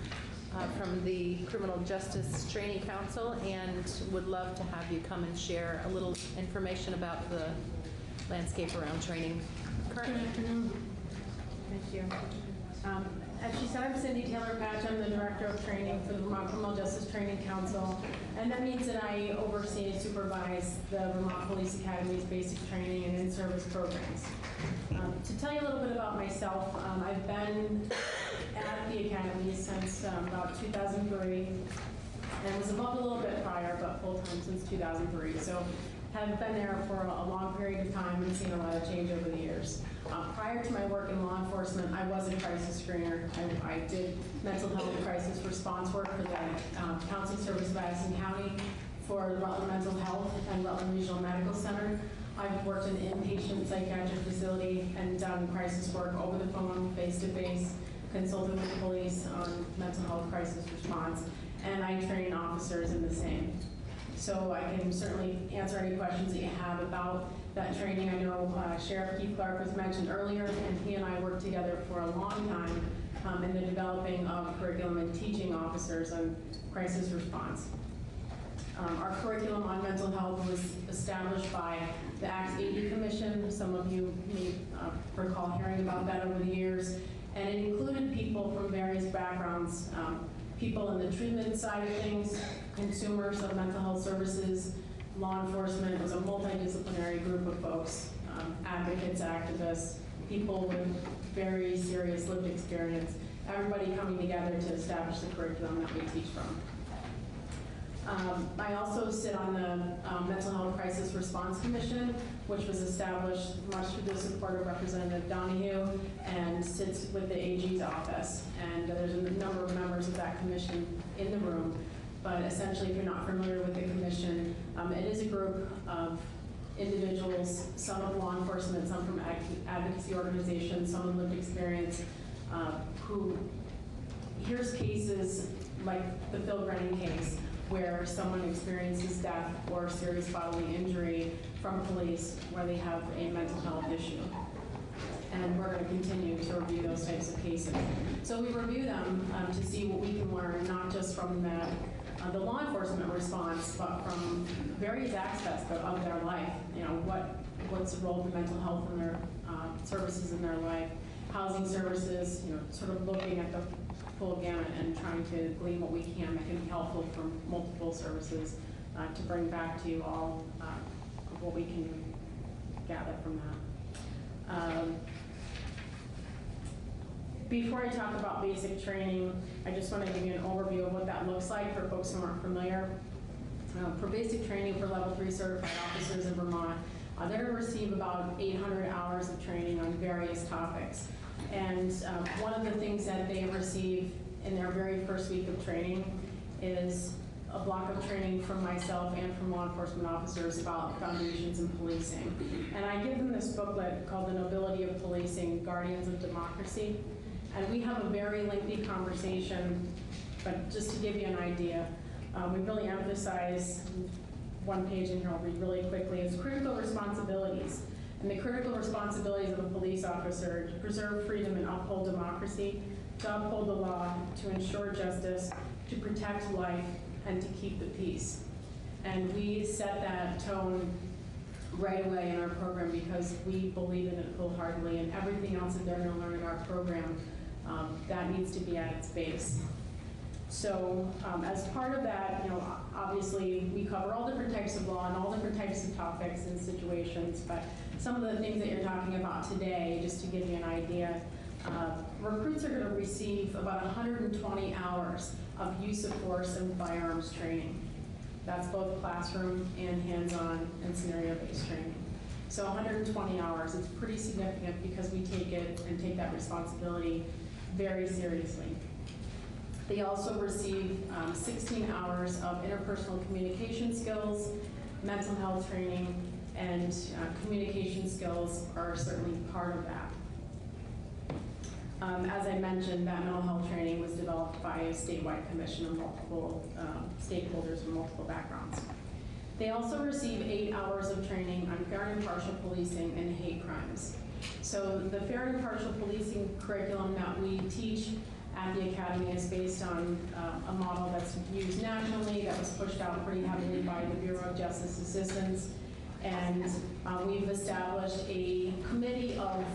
from the Criminal Justice Training Council, and would love to have you come and share a little information about the landscape around training currently. Good afternoon. Thank you. As she said, I'm Cindy Taylor Patch. I'm the Director of Training for the Vermont Criminal Justice Training Council. And that means that I oversee and supervise the Vermont Police Academy's basic training and in-service programs. To tell you a little bit about myself, I've been at the Academy since about 2003, and was involved a little bit prior, but full-time since 2003. So have been there for a long period of time and seen a lot of change over the years. Prior to my work in law enforcement, I was a crisis screener. I did mental health crisis response work for the Counseling Service of Addison County, for Rutland Mental Health and Rutland Regional Medical Center. I've worked in an inpatient psychiatric facility and done crisis work over the phone, face-to-face, consulted with the police on mental health crisis response, and I train officers in the same. So I can certainly answer any questions that you have about that training. I know Sheriff Keith Clark was mentioned earlier, and he and I worked together for a long time in the developing of curriculum and teaching officers on crisis response. Our curriculum on mental health was established by the Acts 80 Commission. Some of you may recall hearing about that over the years. And it included people from various backgrounds, people in the treatment side of things, consumers of mental health services, law enforcement. It was a multidisciplinary group of folks, advocates, activists, people with very serious lived experience, everybody coming together to establish the curriculum that we teach from. I also sit on the Mental Health Crisis Response Commission, which was established much through the support of Representative Donahue and sits with the AG's office. And there's a number of members of that commission in the room. But essentially, if you're not familiar with the commission, it is a group of individuals, some of law enforcement, some from advocacy organizations, some with lived experience, who hears cases like the Phil Brennan case, where someone experiences death or serious bodily injury from police where they have a mental health issue. And we're going to continue to review those types of cases. So we review them to see what we can learn, not just from the law enforcement response, but from various aspects of their life. You know, what's the role of mental health in their services in their life, housing services, you know, sort of looking at the full gamut and trying to glean what we can that can be helpful from multiple services to bring back to you all what we can gather from that. Before I talk about basic training, I just want to give you an overview of what that looks like for folks who aren't familiar. For basic training for level 3 certified officers in Vermont, they're going to receive about 800 hours of training on various topics. And one of the things that they receive in their very first week of training is a block of training from myself and from law enforcement officers about foundations in policing. And I give them this booklet called The Nobility of Policing, Guardians of Democracy. And we have a very lengthy conversation, but just to give you an idea, we really emphasize, one page in here I'll read really quickly, is critical responsibilities. And the critical responsibilities of a police officer to preserve freedom and uphold democracy, to uphold the law, to ensure justice, to protect life, and to keep the peace. And we set that tone right away in our program because we believe in it wholeheartedly, and everything else that they're going to learn in our program, that needs to be at its base. So as part of that, you know, obviously we cover all different types of law and all different types of topics and situations, but some of the things that you're talking about today, just to give you an idea, recruits are going to receive about 120 hours of use of force and firearms training. That's both classroom and hands-on and scenario-based training. So 120 hours, it's pretty significant because we take it and take that responsibility very seriously. They also receive 16 hours of interpersonal communication skills, mental health training, and communication skills are certainly part of that. As I mentioned, that mental health training was developed by a statewide commission of multiple stakeholders from multiple backgrounds. They also receive 8 hours of training on fair and impartial policing and hate crimes. So the fair and impartial policing curriculum that we teach at the Academy is based on a model that's used nationally, that was pushed out pretty heavily by the Bureau of Justice Assistance. And we've established a committee of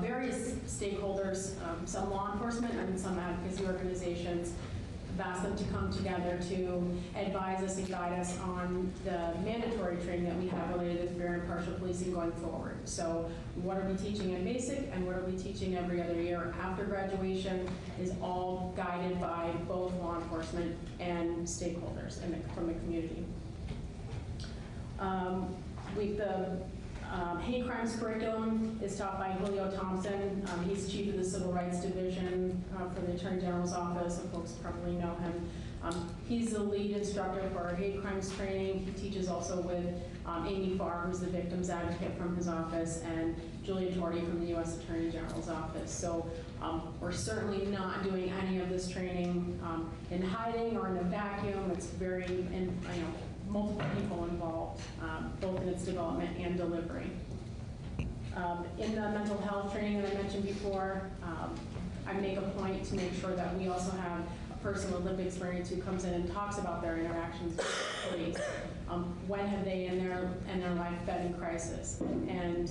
various stakeholders, some law enforcement and some advocacy organizations. I've asked them to come together to advise us and guide us on the mandatory training that we have related to fair and impartial policing going forward. So what are we teaching in basic and what are we teaching every other year after graduation is all guided by both law enforcement and stakeholders from the community. The hate crimes curriculum is taught by Julio Thompson. He's chief of the Civil Rights Division for the Attorney General's office, so folks probably know him. He's the lead instructor for our hate crimes training. He teaches also with Amy Farr, who's the victims advocate from his office, and Julia Torti from the U.S. Attorney General's office. So we're certainly not doing any of this training in hiding or in a vacuum. It's very, multiple people involved, both in its development and delivery. In the mental health training that I mentioned before, I make a point to make sure that we also have a person with lived experience who comes in and talks about their interactions with police. When have they in their life been in crisis, and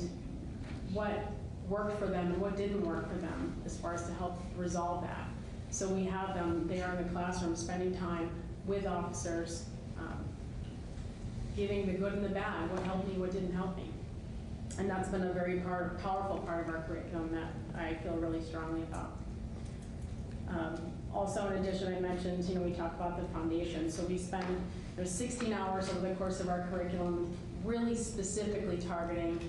what worked for them and what didn't work for them as far as to help resolve that. So we have them there in the classroom spending time with officers, giving the good and the bad, what helped me, what didn't help me. And that's been a very powerful part of our curriculum that I feel really strongly about. Also, in addition, I mentioned, we talk about the foundation. So we spend, there's 16 hours over the course of our curriculum really specifically targeting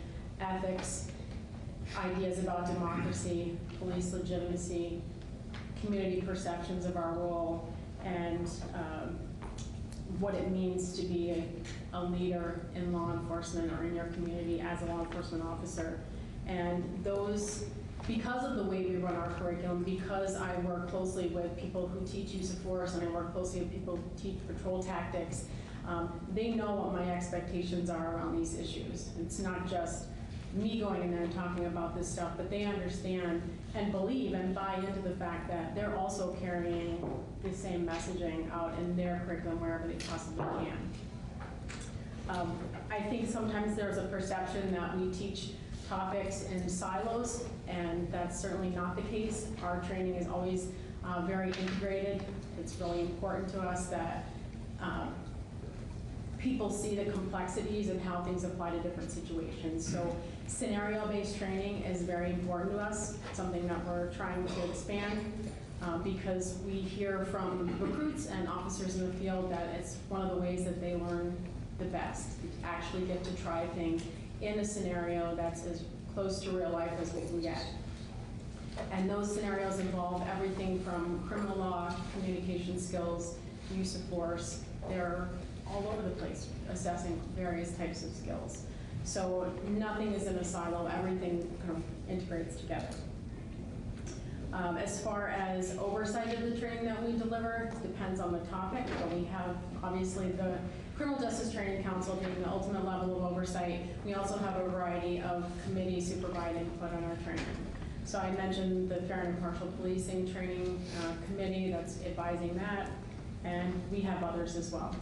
ethics, ideas about democracy, police legitimacy, community perceptions of our role, and what it means to be a leader in law enforcement or in your community as a law enforcement officer. And those, because of the way we run our curriculum, because I work closely with people who teach use of force and I work closely with people who teach patrol tactics, they know what my expectations are around these issues. It's not just me going in there and talking about this stuff, but they understand and believe and buy into the fact that they're also carrying the same messaging out in their curriculum wherever they possibly can. I think sometimes there's a perception that we teach topics in silos, and that's certainly not the case. Our training is always very integrated. It's really important to us that people see the complexities and how things apply to different situations. So scenario-based training is very important to us, something that we're trying to expand because we hear from recruits and officers in the field that it's one of the ways that they learn the best, to actually get to try things in a scenario that's as close to real life as we can get. And those scenarios involve everything from criminal law, communication skills, use of force. They're all over the place assessing various types of skills. So nothing is in a silo, everything kind of integrates together. As far as oversight of the training that we deliver, it depends on the topic, but we have obviously the Criminal Justice Training Council being the ultimate level of oversight. We also have a variety of committees supervising input on our training. So I mentioned the Fair and Impartial Policing Training Committee that's advising that, and we have others as well.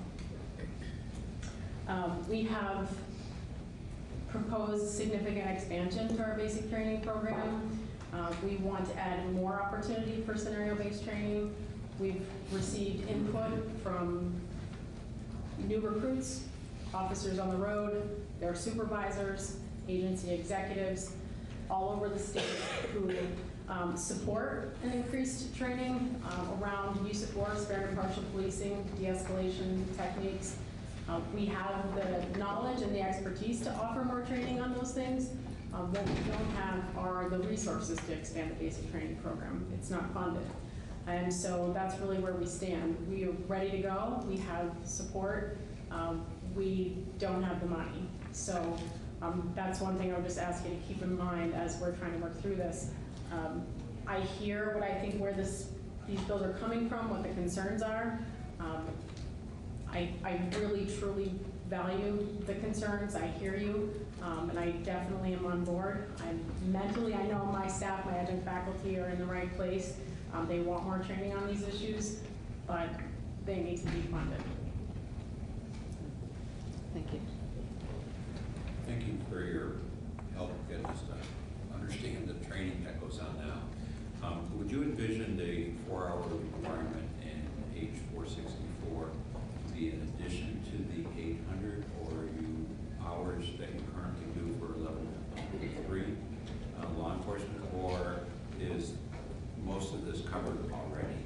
We have proposed significant expansion to our basic training program. We want to add more opportunity for scenario-based training. We've received input from new recruits, officers on the road, their supervisors, agency executives, all over the state who support an increased training around use of force, fair and impartial policing, de-escalation techniques. We have the knowledge and the expertise to offer more training on those things. What we don't have are the resources to expand the basic training program. It's not funded. And so that's really where we stand. We are ready to go. We have support. We don't have the money. So that's one thing I would just ask you to keep in mind as we're trying to work through this. I hear what I think where these bills are coming from, what the concerns are. I really, truly value the concerns. I hear you, and I definitely am on board. I know my staff, my adjunct faculty are in the right place. They want more training on these issues, but they need to be funded. Thank you. Thank you for your help getting us to understand the training that goes on now. Would you envision the 4-hour requirement in H 464 to be in addition to the 800, or are you hours that you currently do for level 3 law enforcement, or is most of this covered already?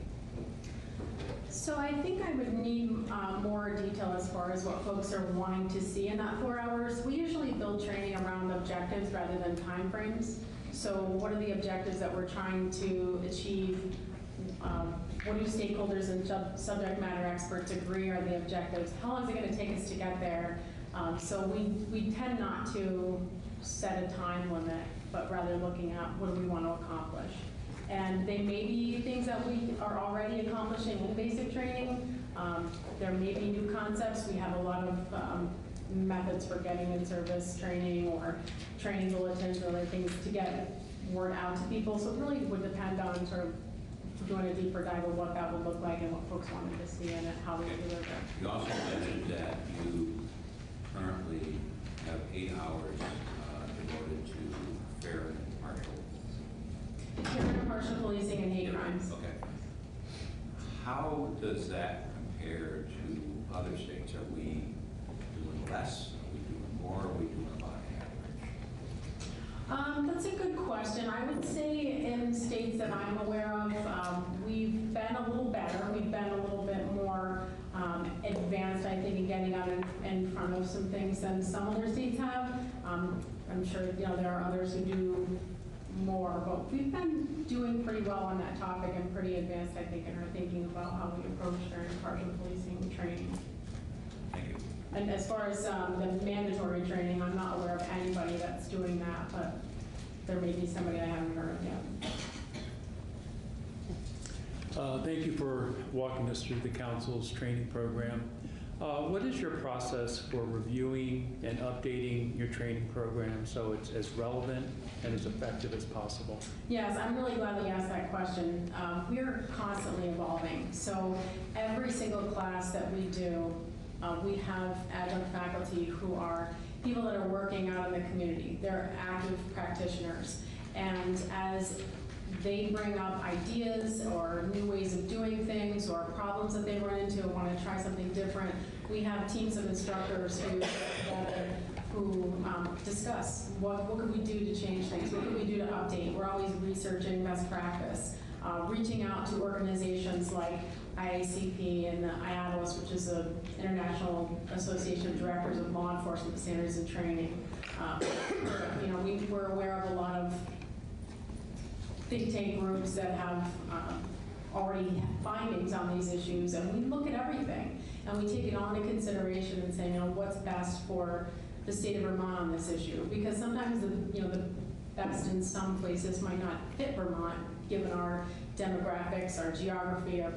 So I think I would need more detail as far as what folks are wanting to see in that 4 hours. We usually build training around objectives rather than time frames. So what are the objectives that we're trying to achieve? What do stakeholders and subject matter experts agree are the objectives? How long is it going to take us to get there? So we tend not to set a time limit, but rather looking at what do we want to accomplish. And they may be things that we are already accomplishing in basic training. There may be new concepts. We have a lot of methods for getting in service training or training bulletins or other things to get word out to people. So it really would depend on sort of doing a deeper dive of what that would look like and what folks wanted to see in it, how we would deliver it. You also mentioned that you currently have 8 hours devoted to fair and impartial. Fair and impartial policing and hate crimes. Okay. How does that compare to other states? Are we doing less? Are we doing more? Are we doing about average? That's a good question. I would say in states that I'm aware of, we've been a little better. We've been a little bit more advanced, I think, in getting out in front of some things than some other states have. I'm sure there are others who do more, but we've been doing pretty well on that topic and pretty advanced, I think, in our thinking about how we approach fair and impartial policing training. Thank you. And as far as the mandatory training, I'm not aware of anybody that's doing that, but there may be somebody I haven't heard of yet. Thank you for walking us through the council's training program. What is your process for reviewing and updating your training program so it's as relevant and as effective as possible? Yes, I'm really glad that you asked that question. We're constantly evolving. So every single class that we do, we have adjunct faculty who are people that are working out in the community. They're active practitioners. And as they bring up ideas or new ways of doing things or problems that they run into and want to try something different, we have teams of instructors who get together who discuss what could we do to change things, what could we do to update. We're always researching best practice, reaching out to organizations like IACP and the IADLS, which is the International Association of Directors of Law Enforcement Standards and Training. We're aware of a lot of think tank groups that have already findings on these issues, and we look at everything and we take it all into consideration and say, what's best for the state of Vermont on this issue? Because sometimes the best in some places might not fit Vermont, given our demographics, our geography, our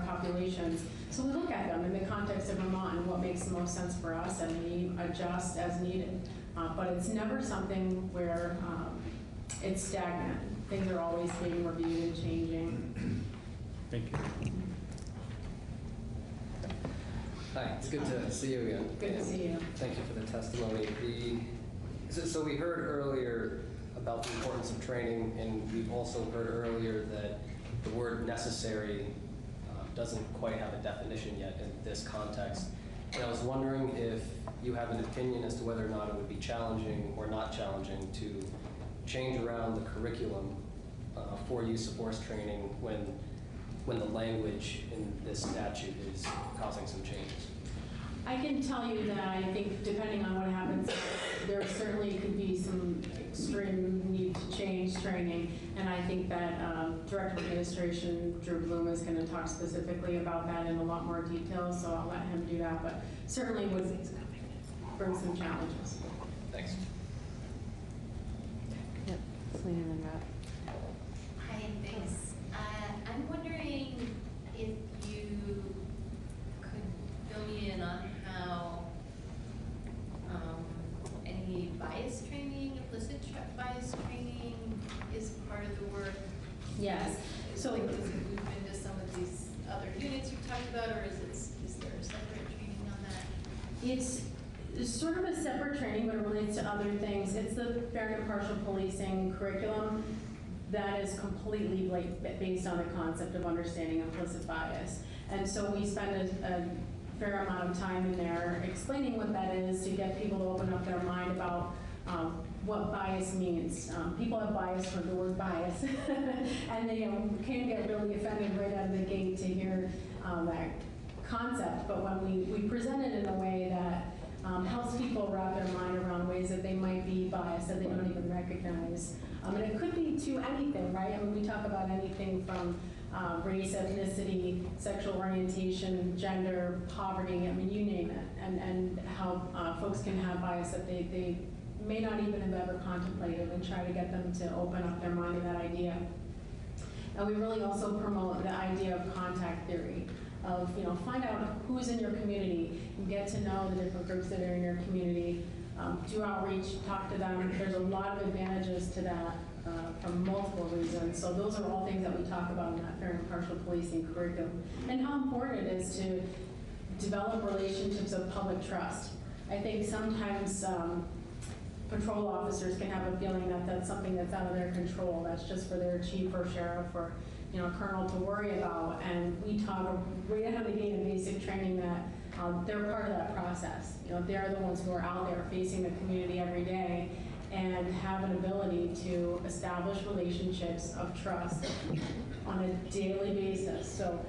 populations. So we look at them in the context of Vermont and what makes the most sense for us, and we adjust as needed. But it's never something where it's stagnant. Things are always being reviewed and changing. Thank you. Hi, it's good to see you again. Good to see you. Thank you for the testimony. So we heard earlier about the importance of training, and we've also heard earlier that the word necessary doesn't quite have a definition yet in this context. And I was wondering if you have an opinion as to whether or not it would be challenging or not challenging to change around the curriculum for use of force training when the language in this statute is causing some changes. I can tell you that I think depending on what happens, there certainly could be some extreme need to change training, and I think that Director of Administration Drew Bloom is going to talk specifically about that in a lot more detail, so I'll let him do that, but certainly would bring some challenges. Thanks. Yep, Selena and then Bratt. Hi, thanks. I'm wondering if you could fill me in on how any bias training, implicit bias training is part of the work. Yes. So does it move into some of these other units you've talked about, or is there a separate training on that? It's sort of a separate training, but it relates to other things. It's the fair and impartial policing curriculum that is completely based on the concept of understanding implicit bias. And so we spend a fair amount of time in there explaining what that is to get people to open up their mind about what bias means. People have bias for the word bias, and they can get really offended right out of the gate to hear that concept. But when we present it in a way that helps people wrap their mind around ways that they might be biased that they don't even recognize. And it could be to anything, right? I mean, we talk about anything from race, ethnicity, sexual orientation, gender, poverty, I mean, you name it, and how folks can have bias that they may not even have ever contemplated, and try to get them to open up their mind to that idea. And we really also promote the idea of contact theory. of, find out who's in your community, get to know the different groups that are in your community, do outreach, talk to them. There's a lot of advantages to that for multiple reasons. So those are all things that we talk about in that fair and impartial policing curriculum. And how important it is to develop relationships of public trust. I think sometimes patrol officers can have a feeling that that's something that's out of their control. That's just for their chief or sheriff or colonel to worry about. And we talk right out of the gate in basic training that they're part of that process. They're the ones who are out there facing the community every day and have an ability to establish relationships of trust on a daily basis. So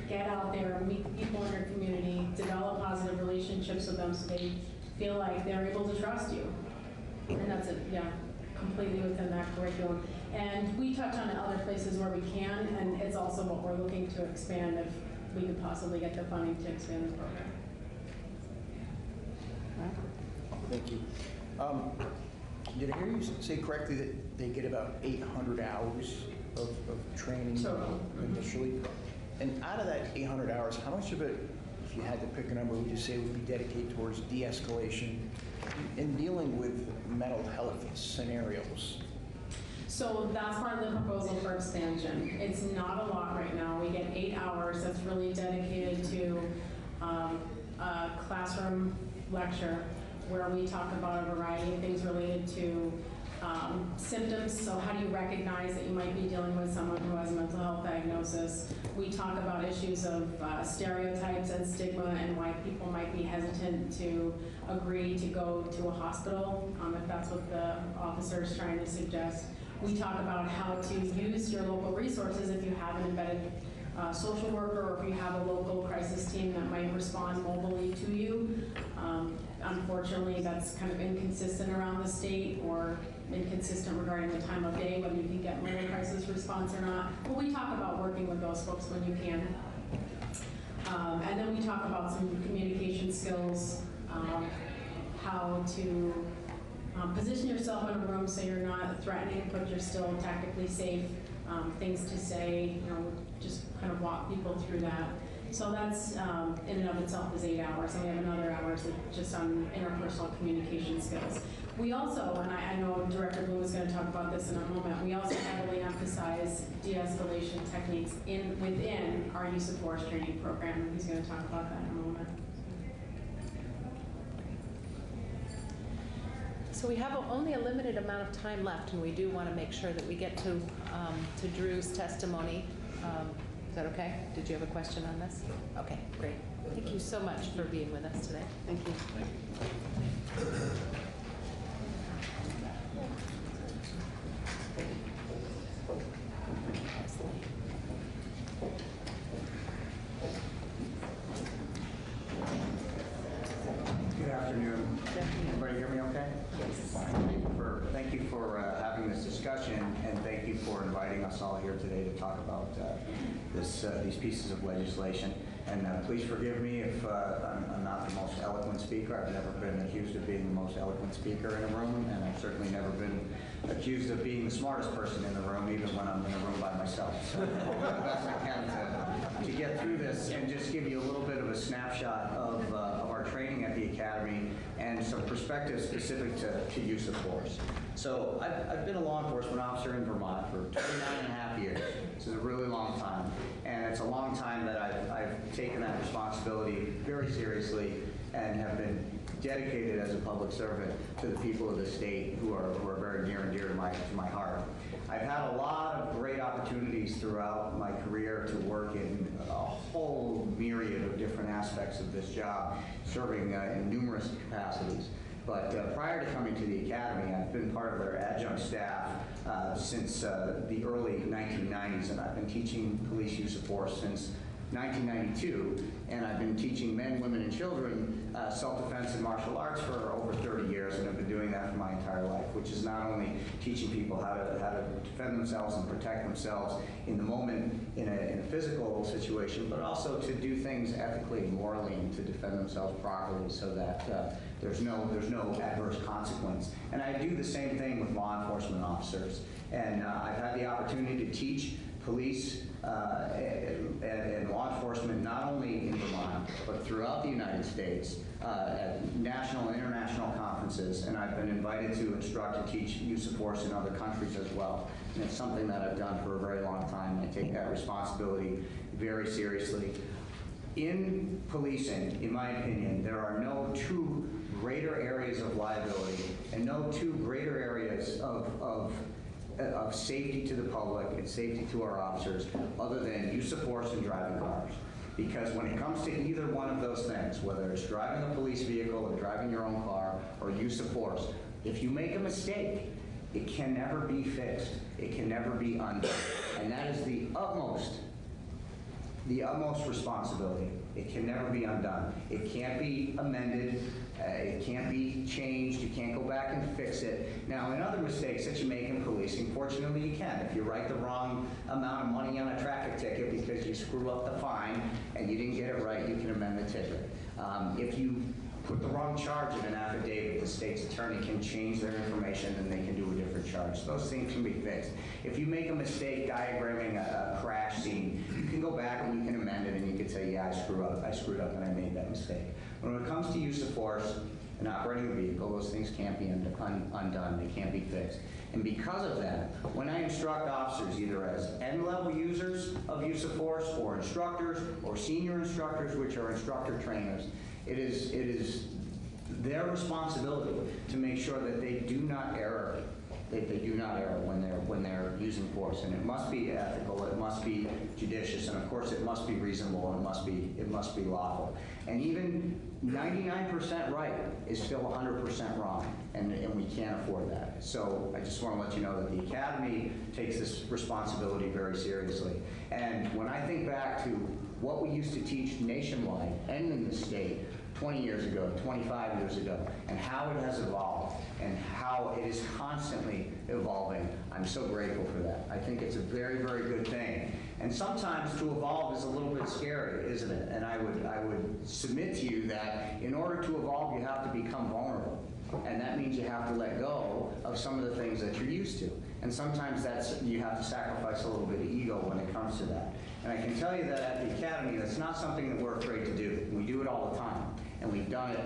get out there, meet the people in your community, develop positive relationships with them so they feel like they're able to trust you. And that's it, yeah, completely within that curriculum. And we touch on other places where we can, and it's also what we're looking to expand if we could possibly get the funding to expand the program. Thank you. Did I hear you say correctly that they get about 800 hours of training initially? And out of that 800 hours, how much of it, if you had to pick a number, would you say would be dedicated towards de-escalation and dealing with mental health scenarios? So that's part of the proposal for expansion. It's not a lot right now. We get 8 hours that's really dedicated to a classroom lecture where we talk about a variety of things related to symptoms. So how do you recognize that you might be dealing with someone who has a mental health diagnosis? We talk about issues of stereotypes and stigma and why people might be hesitant to agree to go to a hospital if that's what the officer is trying to suggest. We talk about how to use your local resources if you have an embedded social worker or if you have a local crisis team that might respond mobilely to you. Unfortunately, that's kind of inconsistent around the state or inconsistent regarding the time of day, whether you can get mobile crisis response or not. But we talk about working with those folks when you can. And then we talk about some communication skills, how to position yourself in a room so you're not threatening, but you're still tactically safe, things to say, just kind of walk people through that. So that's in and of itself is 8 hours, and we have another hours just on interpersonal communication skills. We also, and I know Director Bloom is going to talk about this in a moment, we also heavily emphasize de-escalation techniques within our use of force training program, and he's going to talk about that in a moment. So we have only a limited amount of time left, and we do want to make sure that we get to Drew's testimony. Is that okay? Did you have a question on this? Okay, great. Thank you so much for being with us today. Thank you. Thank you. Good afternoon. Everybody hear me okay? Yes. Thank you for having this discussion, and thank you for inviting us all here today to talk about these pieces of legislation. And please forgive me if I'm not the most eloquent speaker. I've never been accused of being the most eloquent speaker in a room, and I've certainly never been accused of being the smartest person in the room, even when I'm in a room by myself. So I'll do the best I can to get through this and just give you a little bit of a snapshot of our training at the Academy and some perspective specific to use of force. So I've been a law enforcement officer in Vermont for 29.5 years. This is a really long time, and it's a long time that I've taken that responsibility very seriously and have been dedicated as a public servant to the people of the state who are very near and dear to my heart. I've had a lot of great opportunities throughout my career to work in a whole myriad of different aspects of this job, serving in numerous capacities. But prior to coming to the Academy, I've been part of their adjunct staff since the early 1990s, and I've been teaching police use of force since 1992, and I've been teaching men, women, and children self-defense and martial arts for over 30 years, and I've been doing that for my entire life, which is not only teaching people how to defend themselves and protect themselves in the moment in a physical situation, but also to do things ethically and morally and to defend themselves properly so that there's no adverse consequence. And I do the same thing with law enforcement officers, and I've had the opportunity to teach police and law enforcement, not only in Vermont, but throughout the United States, at national and international conferences, and I've been invited to instruct and teach use of force in other countries as well. And it's something that I've done for a very long time. I take that responsibility very seriously. In policing, in my opinion, there are no two greater areas of liability and no two greater areas of safety to the public and safety to our officers other than use of force and driving cars. Because when it comes to either one of those things, whether it's driving a police vehicle or driving your own car or use of force, if you make a mistake, it can never be fixed. It can never be undone. And that is the utmost responsibility. It can never be undone. It can't be amended. It can't be changed. You can't go back and fix it. Now, in other mistakes that you make in policing, fortunately you can. If you write the wrong amount of money on a traffic ticket because you screw up the fine and you didn't get it right, you can amend the ticket. If you put the wrong charge in an affidavit, the state's attorney can change their information and they can do a different charge. Those things can be fixed. If you make a mistake diagramming a crash scene, you can go back and you can amend it and you can say, yeah, I screwed up and I made that mistake. When it comes to use of force and operating a vehicle, those things can't be undone. They can't be fixed. And because of that, when I instruct officers, either as N-level users of use of force or instructors or senior instructors, which are instructor trainers, it is their responsibility to make sure that they do not err. They do not err when they're using force, and it must be ethical, it must be judicious, and of course it must be reasonable, and it must be lawful. And even 99% right is still 100% wrong, and we can't afford that. So I just want to let you know that the Academy takes this responsibility very seriously. And when I think back to what we used to teach nationwide and in the state 20 years ago, 25 years ago, and how it has evolved and how it is constantly evolving, I'm so grateful for that. I think it's a very, very good thing. And sometimes to evolve is a little bit scary, isn't it? And I would submit to you that in order to evolve, you have to become vulnerable. And that means you have to let go of some of the things that you're used to. And sometimes you have to sacrifice a little bit of ego when it comes to that. And I can tell you that at the Academy, that's not something that we're afraid to do. We do it all the time. And we've done it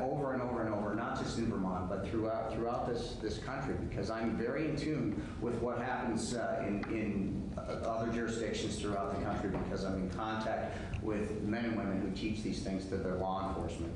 over and over and over, not just in Vermont, but throughout this country, because I'm very in tune with what happens in other jurisdictions throughout the country, because I'm in contact with men and women who teach these things to their law enforcement.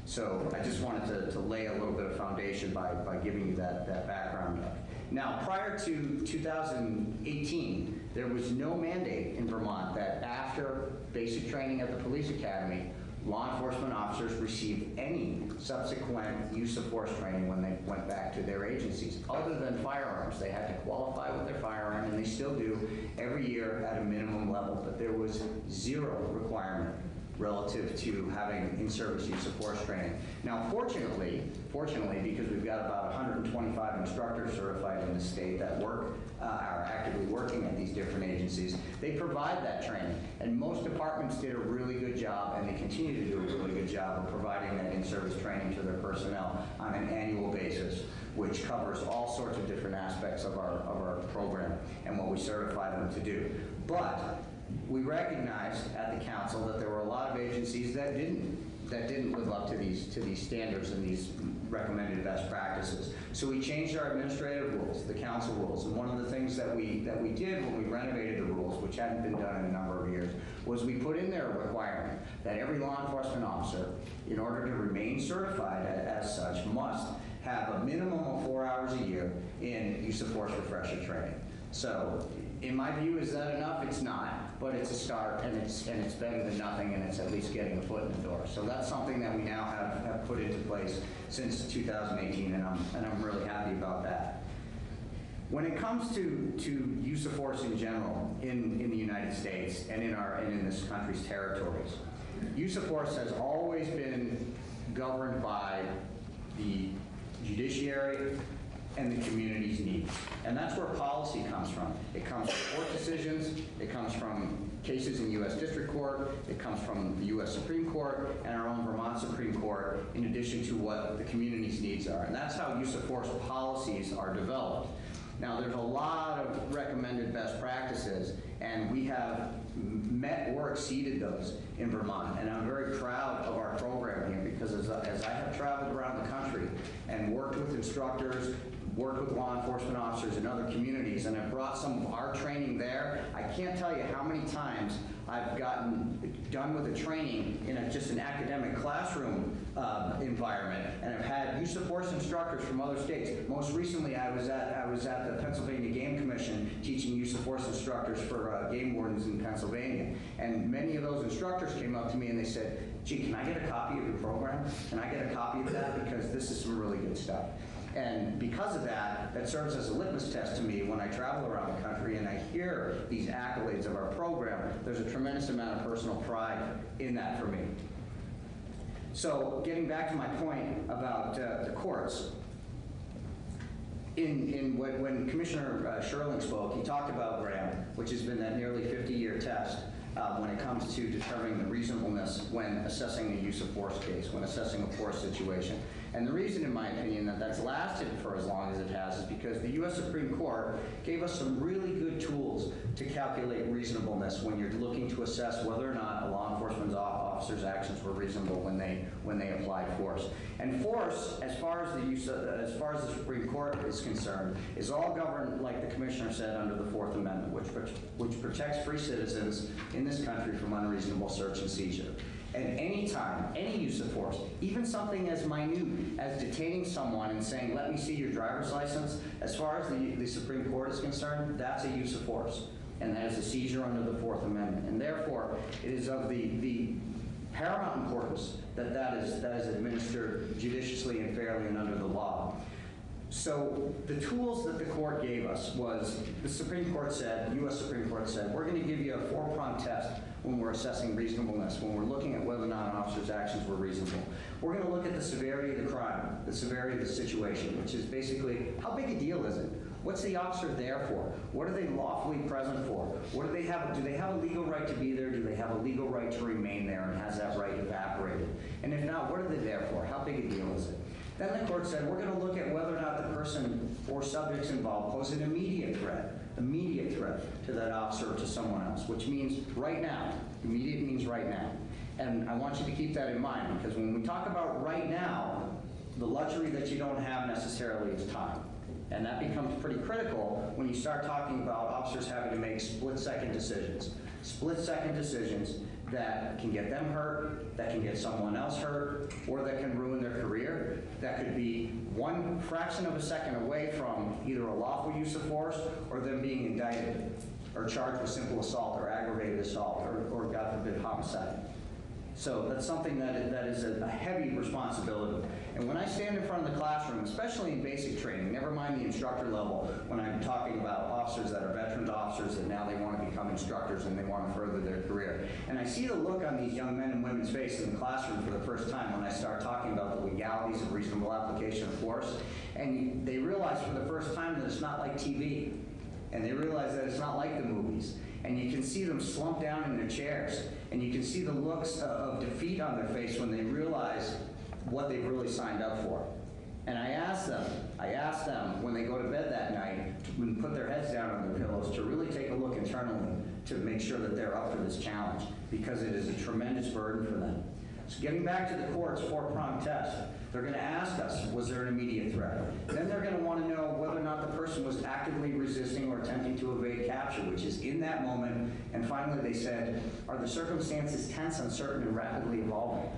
So I just wanted to lay a little bit of foundation by giving you that background. Now, prior to 2018, there was no mandate in Vermont that after basic training at the police academy, law enforcement officers received any subsequent use of force training when they went back to their agencies, other than firearms. They had to qualify with their firearm, and they still do every year at a minimum level, but there was zero requirement relative to having in-service use of force training. Now, fortunately, because we've got about 125 instructors certified in the state that are actively working at these different agencies, they provide that training. And most departments did a really good job, and they continue to do a really good job of providing that in-service training to their personnel on an annual basis, which covers all sorts of different aspects of our program and what we certify them to do. But we recognized at the council that there were a lot of agencies that didn't live up to these standards and these recommended best practices. So we changed our administrative rules, the council rules, and one of the things that we did when we renovated the rules, which hadn't been done in a number of years, was we put in there a requirement that every law enforcement officer, in order to remain certified as such, must have a minimum of 4 hours a year in use of force refresher training. So, in my view, is that enough? It's not, but it's a start, and it's better than nothing, and it's at least getting a foot in the door. So that's something that we now have put into place since 2018, and I'm really happy about that. When it comes to use of force in general in the United States and in this country's territories, use of force has always been governed by the judiciary and the community's needs. And that's where policy comes from. It comes from court decisions, it comes from cases in U.S. District Court, it comes from the U.S. Supreme Court and our own Vermont Supreme Court, in addition to what the community's needs are. And that's how use of force policies are developed. Now, there's a lot of recommended best practices, and we have met or exceeded those in Vermont. And I'm very proud of our program here because as I have traveled around the country and worked with instructors, worked with law enforcement officers in other communities, and I've brought some of our training there, I can't tell you how many times I've gotten done with a training in just an academic classroom environment, and I've had use of force instructors from other states. Most recently, I was at the Pennsylvania Game Commission teaching use of force instructors for game wardens in Pennsylvania, and many of those instructors came up to me and they said, "Gee, can I get a copy of your program? Can I get a copy of that? Because this is some really good stuff." And because of that, that serves as a litmus test to me when I travel around the country and I hear these accolades of our program. There's a tremendous amount of personal pride in that for me. So getting back to my point about the courts, when Commissioner Sherling spoke, he talked about Graham, which has been that nearly 50-year test when it comes to determining the reasonableness when assessing a use of force case, when assessing a force situation. And the reason, in my opinion, that that's lasted for as long as it has is because the U.S. Supreme Court gave us some really good tools to calculate reasonableness when you're looking to assess whether or not a law enforcement officer's actions were reasonable when they applied force. And force, as far as the Supreme Court is concerned, is all governed, like the Commissioner said, under the Fourth Amendment, which protects free citizens in this country from unreasonable search and seizure. And any time, any use of force, even something as minute as detaining someone and saying, "Let me see your driver's license," as far as the Supreme Court is concerned, that's a use of force. And that is a seizure under the Fourth Amendment. And therefore, it is of the paramount importance that is administered judiciously and fairly and under the law. So the tools that the court gave us was, the Supreme Court said, U.S. Supreme Court said, we're going to give you a 4-pronged test when we're assessing reasonableness, when we're looking at whether or not an officer's actions were reasonable. We're going to look at the severity of the crime, the severity of the situation, which is basically, how big a deal is it? What's the officer there for? What are they lawfully present for? What do they have? Do they have a legal right to be there? Do they have a legal right to remain there? And has that right evaporated? And if not, what are they there for? How big a deal is it? Then the court said, we're going to look at whether or not the person or subjects involved pose an immediate threat to that officer or to someone else, which means right now. Immediate means right now. And I want you to keep that in mind, because when we talk about right now, the luxury that you don't have necessarily is time. And that becomes pretty critical when you start talking about officers having to make split-second decisions. Split-second decisions that can get them hurt, that can get someone else hurt, or that can ruin their career. That could be one fraction of a second away from either a lawful use of force or them being indicted or charged with simple assault or aggravated assault or God forbid, homicide. So that's something that is a heavy responsibility. And when I stand in front of the classroom, especially in basic training, never mind the instructor level, when I'm talking about officers that are veteran officers and now they want to become instructors and they want to further their career. And I see the look on these young men and women's faces in the classroom for the first time when I start talking about the legalities of reasonable application of force. And they realize for the first time that it's not like TV. And they realize that it's not like the movies. And you can see them slump down in their chairs. And you can see the looks of defeat on their face when they realize what they've really signed up for. And I ask them when they go to bed that night to put their heads down on their pillows to really take a look internally to make sure that they're up for this challenge, because it is a tremendous burden for them. So getting back to the court's 4-pronged test, they're going to ask us, was there an immediate threat? Then they're going to want to know whether or not the person was actively resisting or attempting to evade capture, which is in that moment. And finally, they said, are the circumstances tense, uncertain, and rapidly evolving?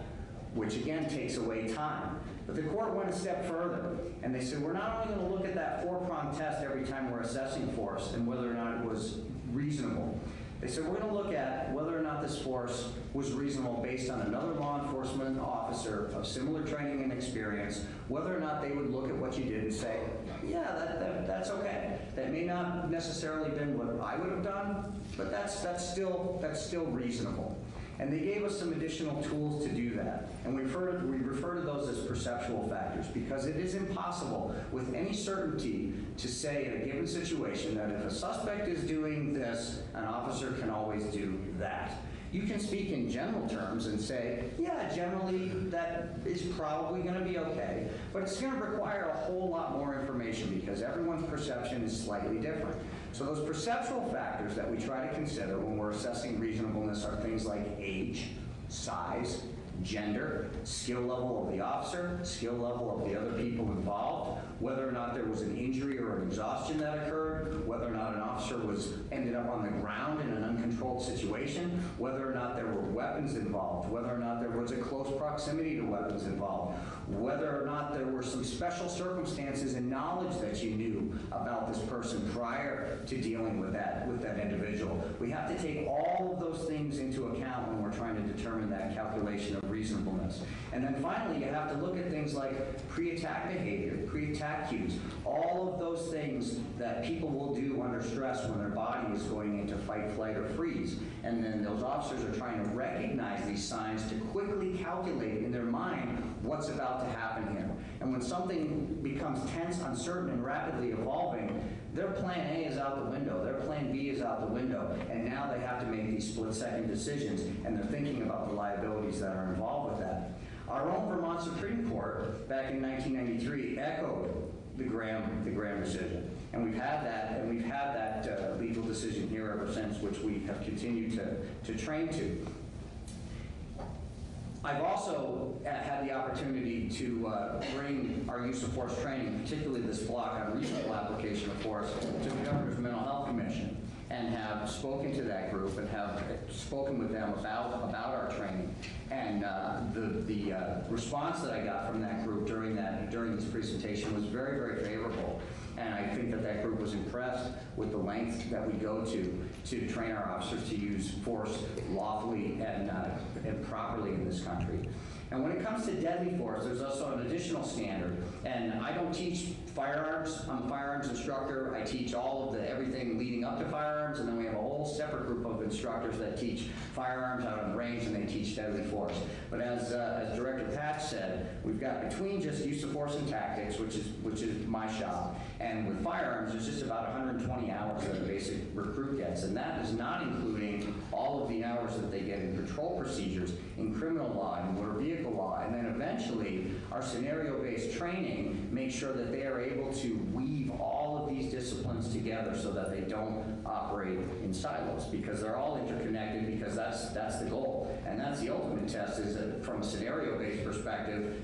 Which again takes away time. But the court went a step further, and they said, we're not only going to look at that 4-pronged test every time we're assessing force and whether or not it was reasonable. They said, we're going to look at whether or not this force was reasonable based on another law enforcement officer of similar training and experience, whether or not they would look at what you did and say, yeah, that's okay. That may not necessarily been what I would have done, but that's still reasonable. And they gave us some additional tools to do that. And we refer to those as perceptual factors, because it is impossible with any certainty to say in a given situation that if a suspect is doing this, an officer can always do that. You can speak in general terms and say, yeah, generally that is probably going to be okay, but it's going to require a whole lot more information, because everyone's perception is slightly different. So those perceptual factors that we try to consider when we're assessing reasonableness are things like age, size, gender, skill level of the officer, skill level of the other people involved, whether or not there was an injury or an exhaustion that occurred, whether or not an officer ended up on the ground in an uncontrolled situation, whether or not there were weapons involved, whether or not there was a close proximity to weapons involved, whether or not there were some special circumstances and knowledge that you knew about this person prior to dealing with that individual. We have to take all of those things into account when we're trying to determine that calculation of reasonableness. And then finally, you have to look at things like pre-attack behavior, pre-attack cues, all of those things that people will do under stress when their body is going into fight, flight, or freeze. And then those officers are trying to recognize these signs to quickly calculate in their mind what's about to happen here. And when something becomes tense, uncertain, and rapidly evolving, their plan A is out the window, their plan B is out the window, and now they have to make these split-second decisions, and they're thinking about the liabilities that are involved with that. Our own Vermont Supreme Court, back in 1993, echoed the Graham decision. And we've had that legal decision here ever since, which we have continued to train to. I've also had the opportunity to bring our use of force training, particularly this block on reasonable application of force, to the Governor's Mental Health Commission, and have spoken to that group and have spoken with them about our training. And the response that I got from that group during this presentation was very, very favorable. And I think that group was impressed with the length that we go to train our officers to use force lawfully and properly in this country. And when it comes to deadly force, there's also an additional standard. And I don't teach firearms. I'm a firearms instructor. I teach all of everything leading up to firearms, and then we have a whole separate group of instructors that teach firearms out on the range, and they teach deadly force. But as Director Patch said, we've got between just use of force and tactics, which is my shop, and with firearms, there's just about 120 hours that a basic recruit gets, and that is not including all of the hours that they get in patrol procedures, in criminal law, in motor vehicle law, and then eventually our scenario-based training makes sure that they are able to weave all of these disciplines together so that they don't operate in silos, because they're all interconnected, because that's the goal. And that's the ultimate test, is that from a scenario-based perspective,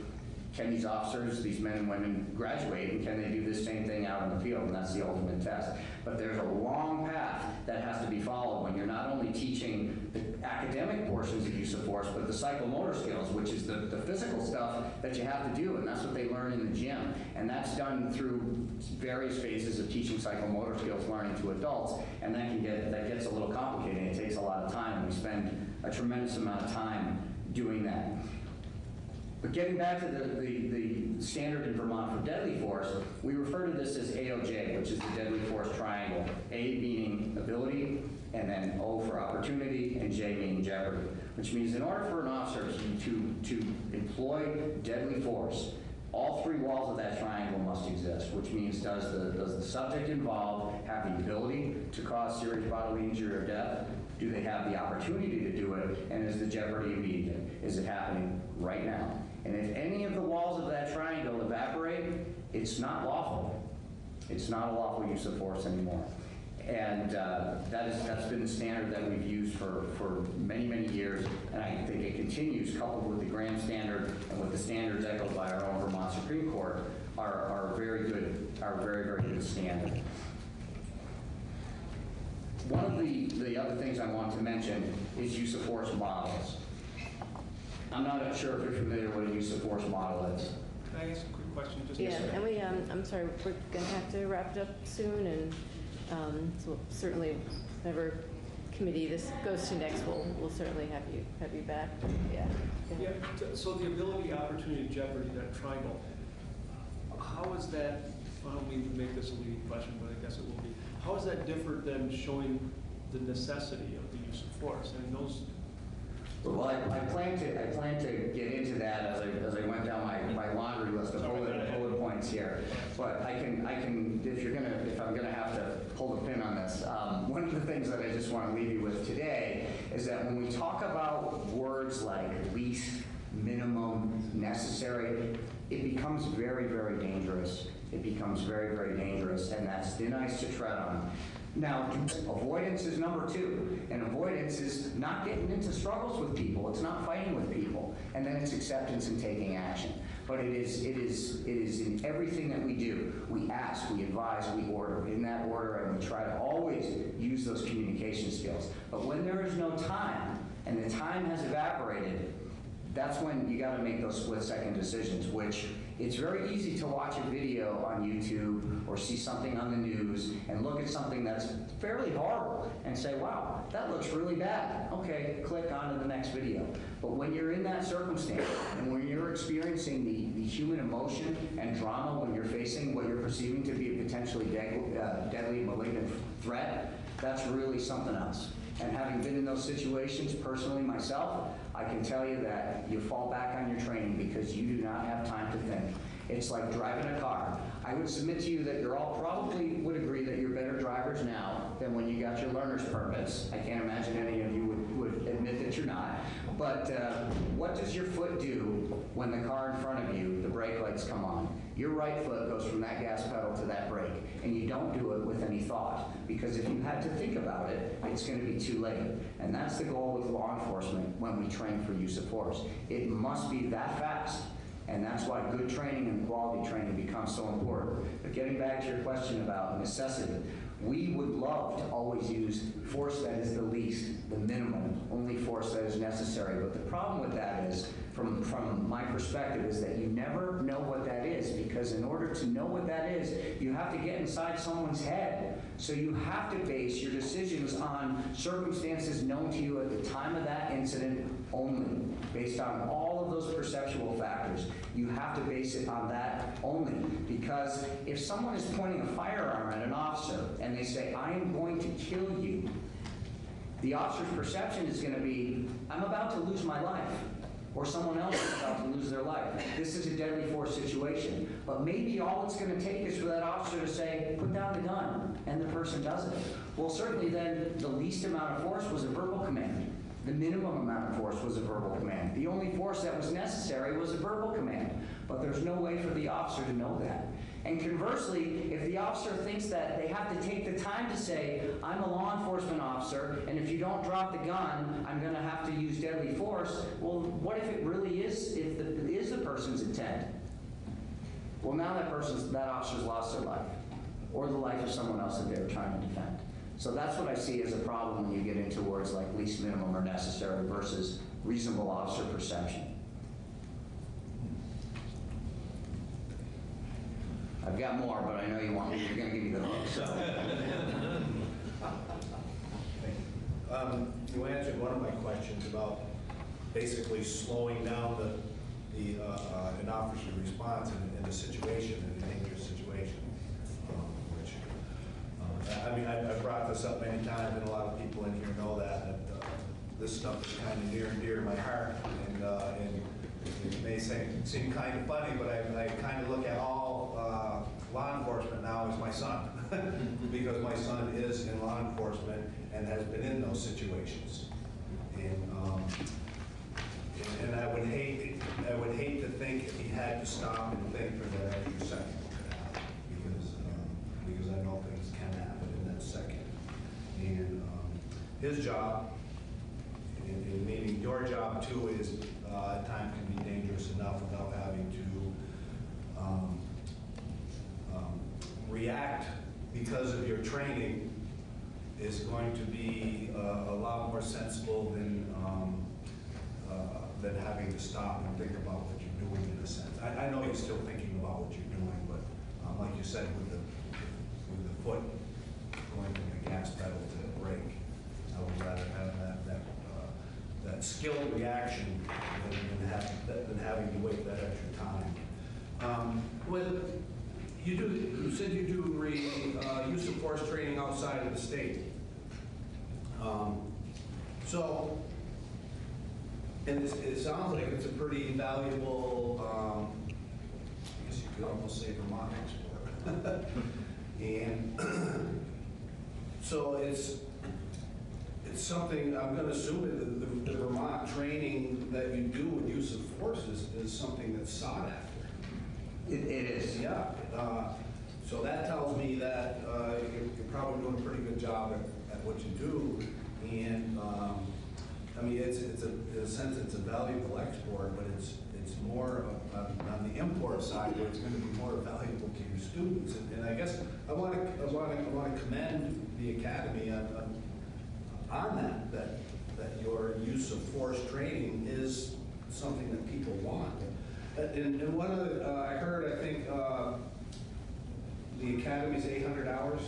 can these officers, these men and women, graduate, and can they do the same thing out in the field? And that's the ultimate test. But there's a long path that has to be followed when you're not only teaching the academic portions of use of force, but the psychomotor skills, which is the physical stuff that you have to do, and that's what they learn in the gym. And that's done through various phases of teaching psychomotor skills learning to adults, and that gets a little complicated. It takes a lot of time. We spend a tremendous amount of time doing that. But getting back to the standard in Vermont for deadly force, we refer to this as AOJ, which is the deadly force triangle. A being ability, and then O for opportunity, and J meaning jeopardy. Which means in order for an officer to employ deadly force, all three walls of that triangle must exist, which means does the subject involved have the ability to cause serious bodily injury or death? Do they have the opportunity to do it? And is the jeopardy immediate? Is it happening right now? And if any of the walls of that triangle evaporate, it's not lawful. It's not a lawful use of force anymore. And that's been the standard that we've used for many, many years, and I think it continues, coupled with the Graham standard and with the standards echoed by our own Vermont Supreme Court, are very, very good standard. One of the other things I want to mention is use of force models. I'm not sure if you're familiar with what a use of force model is. Can I ask a quick question? And we, I'm sorry, we're going to have to wrap it up soon, and so certainly whatever committee this goes to next, we'll certainly have you back. Yeah. Yeah. So the ability, opportunity, jeopardy, that triangle. How is that? I don't mean to make this a leading question, but I guess it will be. How is that different than showing the necessity of the use of force? I mean, those. Well, I plan to get into that as I went down my laundry list of bullet points here. But I can if I'm gonna have to pull the pin on this, one of the things that I just want to leave you with today is that when we talk about words like least, minimum, necessary, it becomes very, very dangerous it becomes very, very dangerous, and that's thin ice to tread on. Now, avoidance is number 2, and avoidance is not getting into struggles with people. It's not fighting with people, and then it's acceptance and taking action. But it is in everything that we do. We ask, we advise, we order in that order, and we try to always use those communication skills. But when there is no time, and the time has evaporated, that's when you got to make those split-second decisions, which it's very easy to watch a video on YouTube or see something on the news and look at something that's fairly horrible and say, wow, that looks really bad. Okay, click on to the next video. But when you're in that circumstance and when you're experiencing the human emotion and drama when you're facing what you're perceiving to be a potentially deadly malignant threat, that's really something else. And having been in those situations personally myself, I can tell you that you fall back on your training because you do not have time to think. It's like driving a car. I would submit to you that you're all probably would agree that you're better drivers now than when you got your learner's permits. I can't imagine any of you would admit that you're not. But what does your foot do when the car in front of you, the brake lights come on? Your right foot goes from that gas pedal to that brake, and you don't do it with any thought, because if you had to think about it, it's going to be too late. And that's the goal with law enforcement when we train for use of force. It must be that fast. And that's why good training and quality training becomes so important. But getting back to your question about necessity, we would love to always use force that is the least, the minimum, only force that is necessary. But the problem with that is, from my perspective, is that you never know what that is, because in order to know what that is, you have to get inside someone's head. So you have to base your decisions on circumstances known to you at the time of that incident only, based on all of those perceptual factors. You have to base it on that only, because if someone is pointing a firearm at an officer and they say, I am going to kill you, the officer's perception is going to be, I'm about to lose my life, or someone else is about to lose their life. This is a deadly force situation. But maybe all it's going to take is for that officer to say, put down the gun, and the person does it. Well, certainly then the least amount of force was a verbal command. The minimum amount of force was a verbal command. The only force that was necessary was a verbal command. But there's no way for the officer to know that. And conversely, if the officer thinks that they have to take the time to say, I'm a law enforcement officer, and if you don't drop the gun, I'm going to have to use deadly force, well, what if it really is, if it is the person's intent? Well, now that officer's lost their life, or the life of someone else that they were trying to defend. So that's what I see as a problem when you get into words like least minimum or necessary versus reasonable officer perception. I've got more, but I know you're going to give me the hook, so. You answered one of my questions about basically slowing down an officer's response in a situation, in a dangerous situation. I mean, I've brought this up many times, and a lot of people in here know that this stuff is kind of near and dear to my heart, and it may seem kind of funny, but I kind of look at all law enforcement now as my son, because my son is in law enforcement and has been in those situations. And I would hate to think if he had to stop and think for that extra second, because I know things can happen in that second. And his job, and meaning your job too, is at times can be dangerous enough without having to react because of your training is going to be a lot more sensible than having to stop and think about what you're doing in a sense. I know you're still thinking about what you're doing, but like you said, with the foot going from the gas pedal to the brake, I would rather have that skilled reaction than having to wait that extra time. You said you do use of force training outside of the state. And it sounds like it's a pretty valuable, I guess you could almost say Vermont export. And so it's something, I'm going to assume that the Vermont training that you do with use of force is something that's sought after. It is. Yeah. So that tells me that you're probably doing a pretty good job at what you do. And I mean, in a sense, it's a valuable export, but it's more on the import side where it's going to be more valuable to your students. And I guess I want to commend the Academy on that your use of force training is something that people want. And one of the, I heard, I think, the Academy's 800 hours?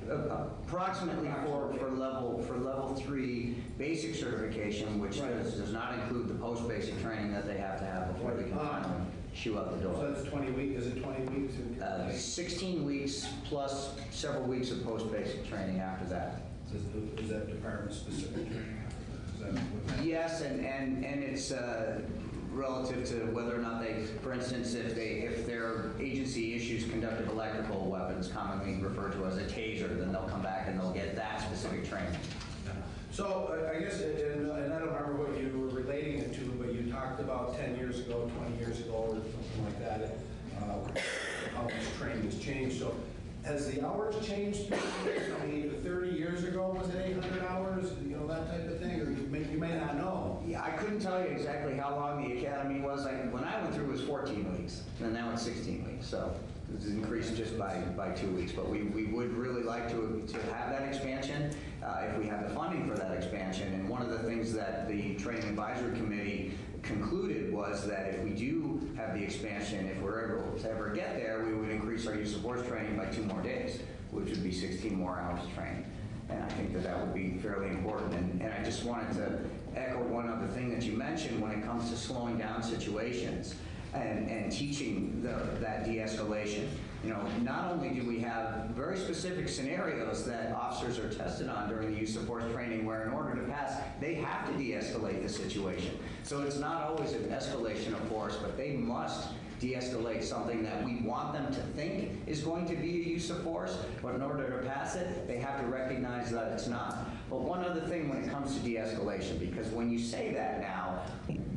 Approximately for level 3 basic certification, which does not include the post-basic training that they have to have before they can finally shoo out the door. So that's 20 weeks, is it 20 weeks? 16 weeks plus several weeks of post-basic training after that. Is that department specific? Yes, and it's relative to whether or not they, for instance, if their agency issues conductive electrical weapons, commonly referred to as a taser, then they'll come back and they'll get that specific training. So I guess, and I don't remember what you were relating it to, but you talked about 10 years ago, 20 years ago, or something like that, how much training has changed. So has the hours changed? I mean, 30 years ago, was it 800 hours? You know, that type of thing? Or you may not know. Yeah, I couldn't tell you exactly how long the academy was. When I went through, it was 14 weeks, and now it's 16 weeks. So it's increased just by 2 weeks. But we would really like to have that expansion if we have the funding for that expansion. And one of the things that the Training Advisory Committee concluded was that if we do have the expansion, if we're able to ever get there, we would increase our use of force training by 2 more days, which would be 16 more hours of training. And I think that would be fairly important. And I just wanted to echo one other thing that you mentioned when it comes to slowing down situations and teaching that de-escalation. You know, not only do we have very specific scenarios that officers are tested on during the use of force training where in order to pass, they have to de-escalate the situation. So it's not always an escalation of force, but they must de-escalate something that we want them to think is going to be a use of force, but in order to pass it, they have to recognize that it's not. But one other thing when it comes to de-escalation, because when you say that now,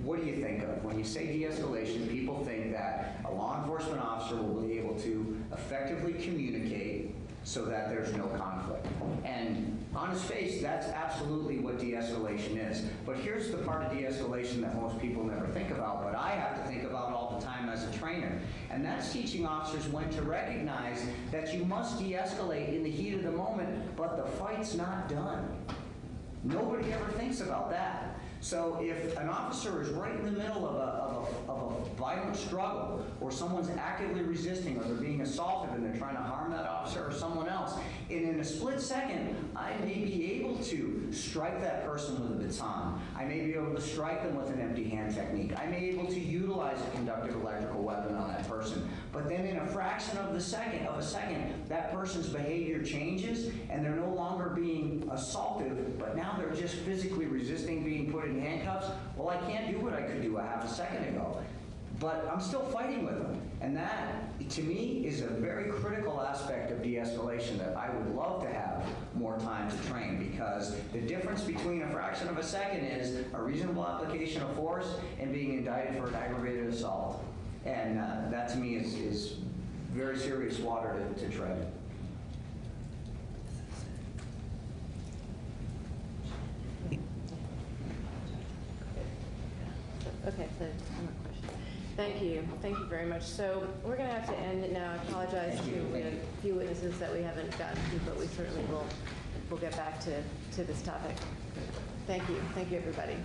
what do you think of? When you say de-escalation, people think that a law enforcement officer will be able to effectively communicate so that there's no conflict. And on its face, that's absolutely what de-escalation is. But here's the part of de-escalation that most people never think about, but I have to think about all the time as a trainer. And that's teaching officers when to recognize that you must de-escalate in the heat of the moment, but the fight's not done. Nobody ever thinks about that. So if an officer is right in the middle of a violent struggle, or someone's actively resisting, or they're being assaulted and they're trying to harm that officer or someone else, and in a split second, I may be able to strike that person with a baton. I may be able to strike them with an empty hand technique. I may be able to utilize a conductive electrical weapon on that person. But then in a fraction of a second, that person's behavior changes, and they're no longer being assaultive, but now they're just physically resisting being put in handcuffs. Well, I can't do what I could do a half a second ago, but I'm still fighting with them. And that, to me, is a very critical aspect of de-escalation that I would love to have more time to train, because the difference between a fraction of a second is a reasonable application of force and being indicted for an aggravated assault. And that, to me, is very serious water to tread. Okay, so one more question. Thank you. Thank you very much. So we're going to have to end it now. I apologize to a few witnesses that we haven't gotten to, but we certainly will get back to this topic. Thank you. Thank you, everybody.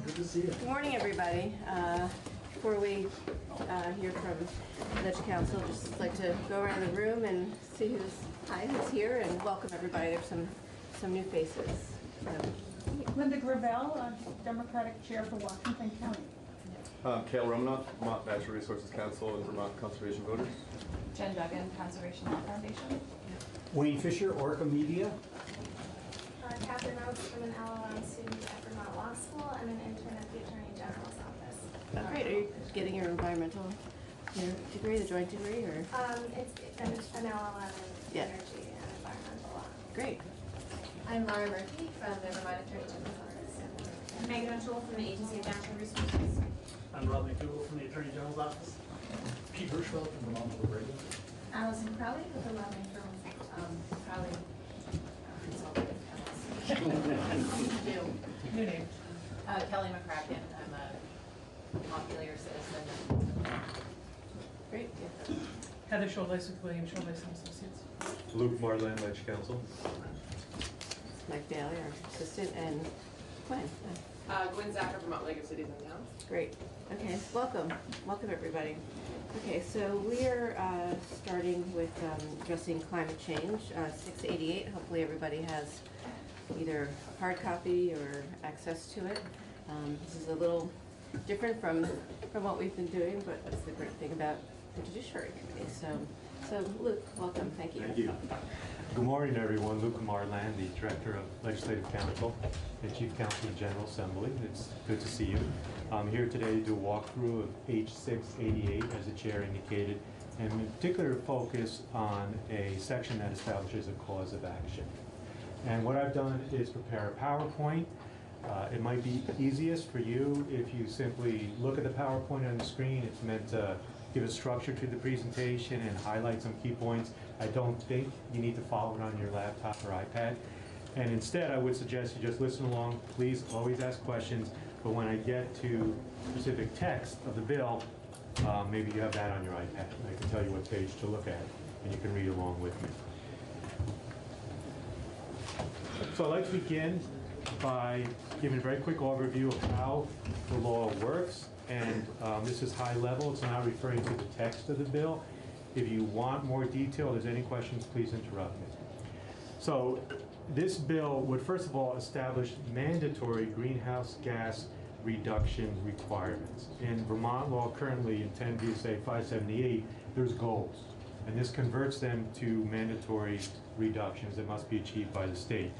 Good to see you. Good morning, everybody. Before we hear from the council, just like to go around the room and see who's here and welcome everybody. There's some new faces. Linda Gravel, Democratic Chair for Washington County. Cale Romanoff, Vermont Natural Resources Council and Vermont Conservation Voters. Jen Duggan, Conservation Law Foundation. Wayne Fisher, Orca Media. Catherine Rhodes from an LLM student at Vermont Law School and an intern at the Attorney General's office. Great. Are you getting your environmental degree, the joint degree, or? It's an LLM in energy and environmental law. Great. I'm Laura Murphy from the Vermont Attorney General's office. Megan O'Toole from the Agency of Natural Resources. I'm Rob McDougall from the Attorney General's office. Pete Hirschfeld from Vermont Public Radio. Allison Crowley with the law firm Crowley New name. Kelly McCracken. I'm a Montpelier citizen. Great. Heather Schulweis with William Schulweis and Associates. Luke Marland, Ledge Council. Mike Daly, our assistant, and Gwen. Gwen Zacher, Vermont League of Cities and Towns. Great. Okay, welcome. Welcome, everybody. Okay, so we are starting with addressing climate change, 688. Hopefully everybody has either a hard copy or access to it. This is a little different from what we've been doing, but that's the great thing about the Judiciary Committee. So Luke, welcome. Thank you. Thank you. Good morning, everyone. Luke Marland, the Director of Legislative Counsel and Chief Counsel of General Assembly. It's good to see you. I'm here today to do a walkthrough of H688, as the Chair indicated, and in particular focus on a section that establishes a cause of action. And what I've done is prepare a PowerPoint. It might be easiest for you if you simply look at the PowerPoint on the screen. It's meant to give a structure to the presentation and highlight some key points. I don't think you need to follow it on your laptop or iPad. And instead, I would suggest you just listen along. Please always ask questions. But when I get to specific text of the bill, maybe you have that on your iPad. I can tell you what page to look at, and you can read along with me. So I'd like to begin by giving a very quick overview of how the law works. And this is high level. It's not referring to the text of the bill. If you want more detail, if there's any questions, please interrupt me. So this bill would first of all establish mandatory greenhouse gas reduction requirements. In Vermont law currently, in 10 VSA 578, there's goals. And this converts them to mandatory reductions that must be achieved by the state.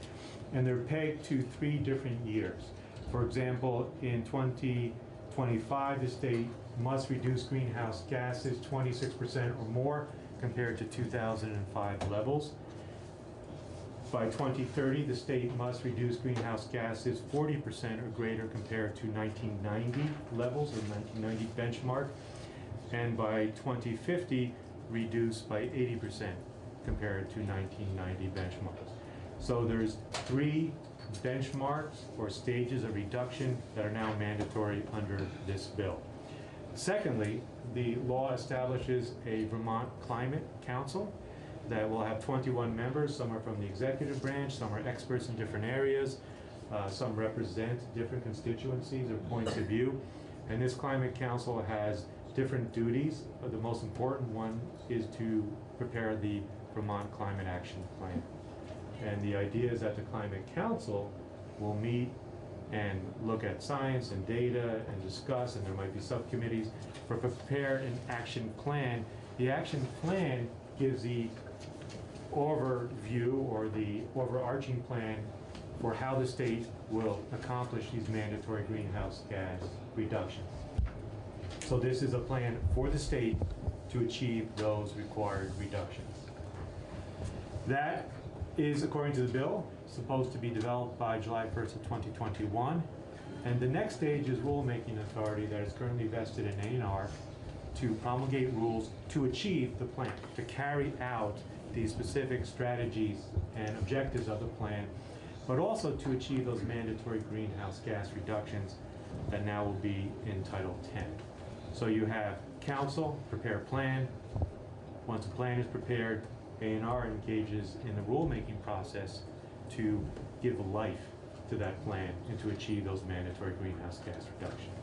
And they're pegged to 3 different years. For example, in 2025, the state must reduce greenhouse gases 26% or more compared to 2005 levels. By 2030, the state must reduce greenhouse gases 40% or greater compared to 1990 levels, or 1990 benchmark. And by 2050, reduce by 80% compared to 1990 benchmarks. So there's 3 benchmarks or stages of reduction that are now mandatory under this bill. Secondly, the law establishes a Vermont Climate Council that will have 21 members. Some are from the executive branch, some are experts in different areas, some represent different constituencies or points of view. And this Climate Council has different duties. The most important one is to prepare the Vermont Climate Action Plan. And the idea is that the Climate Council will meet and look at science and data and discuss, and there might be subcommittees, for prepare an action plan. The action plan gives the overview or the overarching plan for how the state will accomplish these mandatory greenhouse gas reductions. So this is a plan for the state to achieve those required reductions. That is, according to the bill, supposed to be developed by July 1st of 2021. And the next stage is rulemaking authority that is currently vested in A&R to promulgate rules to achieve the plan, to carry out the specific strategies and objectives of the plan, but also to achieve those mandatory greenhouse gas reductions that now will be in Title 10. So you have council, prepare plan. Once a plan is prepared, A&R engages in the rulemaking process to give life to that plan and to achieve those mandatory greenhouse gas reductions.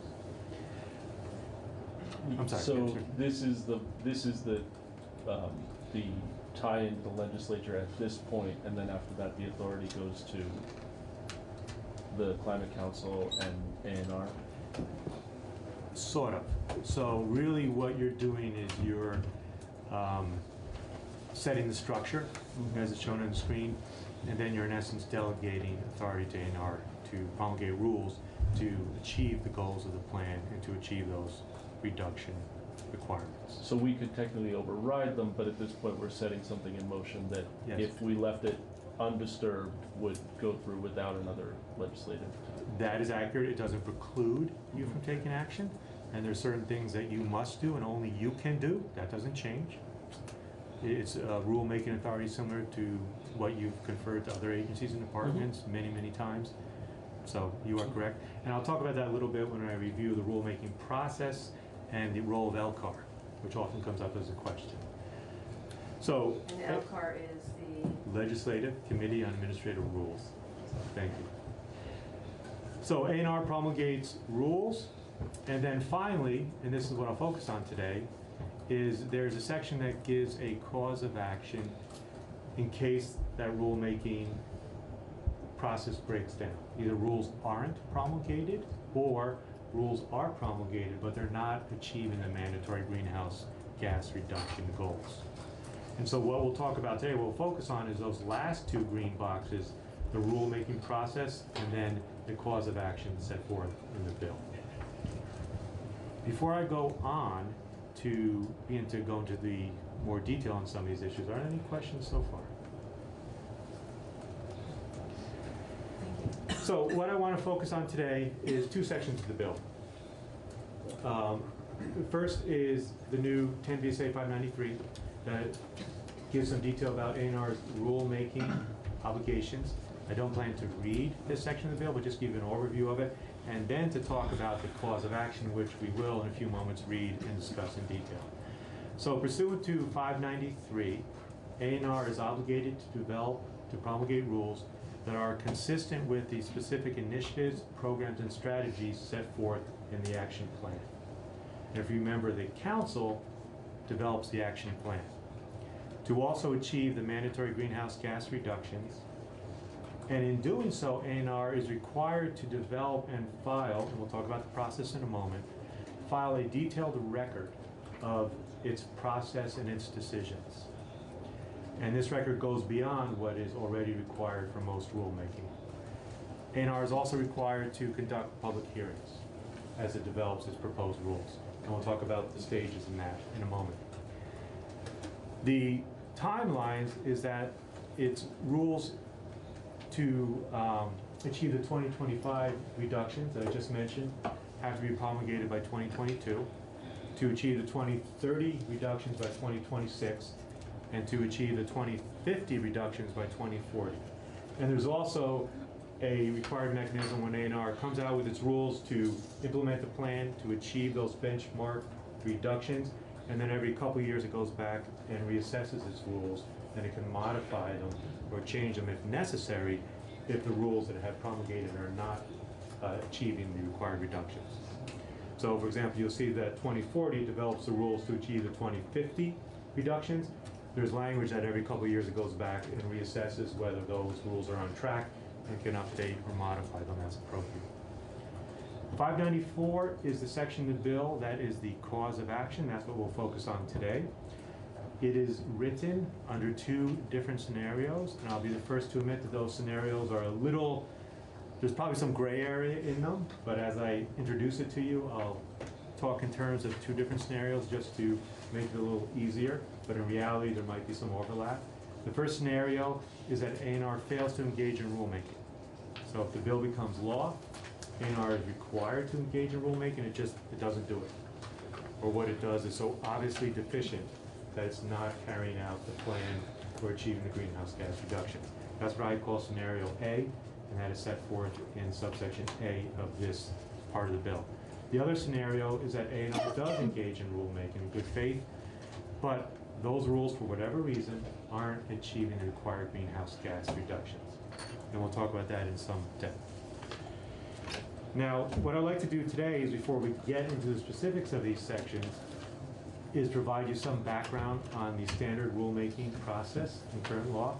I'm sorry. So this is the tie into the legislature at this point, and then after that, the authority goes to the Climate Council and A&R? Sort of. So really what you're doing is you're setting the structure, as it's shown on the screen, and then you're in essence delegating authority to A&R to promulgate rules to achieve the goals of the plan and to achieve those reduction requirements. So we could technically override them, but at this point, we're setting something in motion that Yes. if we left it undisturbed, would go through without another legislative. That is accurate. It doesn't preclude you from taking action, and there's certain things that you must do and only you can do. That doesn't change. It's a rulemaking authority similar to what you've conferred to other agencies and departments many, many times. So you are correct. And I'll talk about that a little bit when I review the rulemaking process and the role of LCAR, which often comes up as a question. So, And LCAR is the Legislative Committee on Administrative Rules. Thank you. So A&R promulgates rules, and then finally, and this is what I'll focus on today, is there's a section that gives a cause of action in case that rulemaking process breaks down. Either rules aren't promulgated or rules are promulgated, but they're not achieving the mandatory greenhouse gas reduction goals. And so what we'll talk about today, what we'll focus on is those last two green boxes, the rulemaking process and then the cause of action set forth in the bill. Before I go on to begin to go into the more detail on some of these issues, are there any questions so far? So what I want to focus on today is two sections of the bill. First is the new 10 VSA 593 that gives some detail about A&R's rulemaking obligations. I don't plan to read this section of the bill, but just give you an overview of it, and then to talk about the cause of action, which we will in a few moments read and discuss in detail. So pursuant to 593, A&R is obligated to promulgate rules that are consistent with the specific initiatives, programs, and strategies set forth in the action plan. And if you remember, the council develops the action plan. To also achieve the mandatory greenhouse gas reductions, and in doing so, A&R is required to develop and file, and we'll talk about the process in a moment, file a detailed record of its process and its decisions. And this record goes beyond what is already required for most rulemaking. A&R is also required to conduct public hearings as it develops its proposed rules. And we'll talk about the stages in that in a moment. The timelines is that its rules to achieve the 2025 reductions that I just mentioned have to be promulgated by 2022, to achieve the 2030 reductions by 2026, and to achieve the 2050 reductions by 2040. And there's also a required mechanism when A&R comes out with its rules to implement the plan to achieve those benchmark reductions, and then every couple of years it goes back and reassesses its rules, and it can modify them or change them if necessary if the rules that it had promulgated are not achieving the required reductions. So for example, you'll see that 2040 develops the rules to achieve the 2050 reductions. There's language that every couple of years it goes back and reassesses whether those rules are on track and can update or modify them as appropriate. 594 is the section of the bill that is the cause of action. That's what we'll focus on today. It is written under two different scenarios, and I'll be the first to admit that those scenarios are a little, there's probably some gray area in them, but as I introduce it to you, I'll talk in terms of two different scenarios just to make it a little easier, but in reality there might be some overlap. The first scenario is that A&R fails to engage in rulemaking. So if the bill becomes law, A&R is required to engage in rulemaking, it doesn't do it. Or what it does is so obviously deficient that it's not carrying out the plan for achieving the greenhouse gas reductions. That's what I call scenario A, and that is set forth in subsection A of this part of the bill. The other scenario is that A&R does engage in rulemaking in good faith, but those rules, for whatever reason, aren't achieving the required greenhouse gas reductions. And we'll talk about that in some depth. Now, what I'd like to do today is, before we get into the specifics of these sections, is provide you some background on the standard rulemaking process in current law,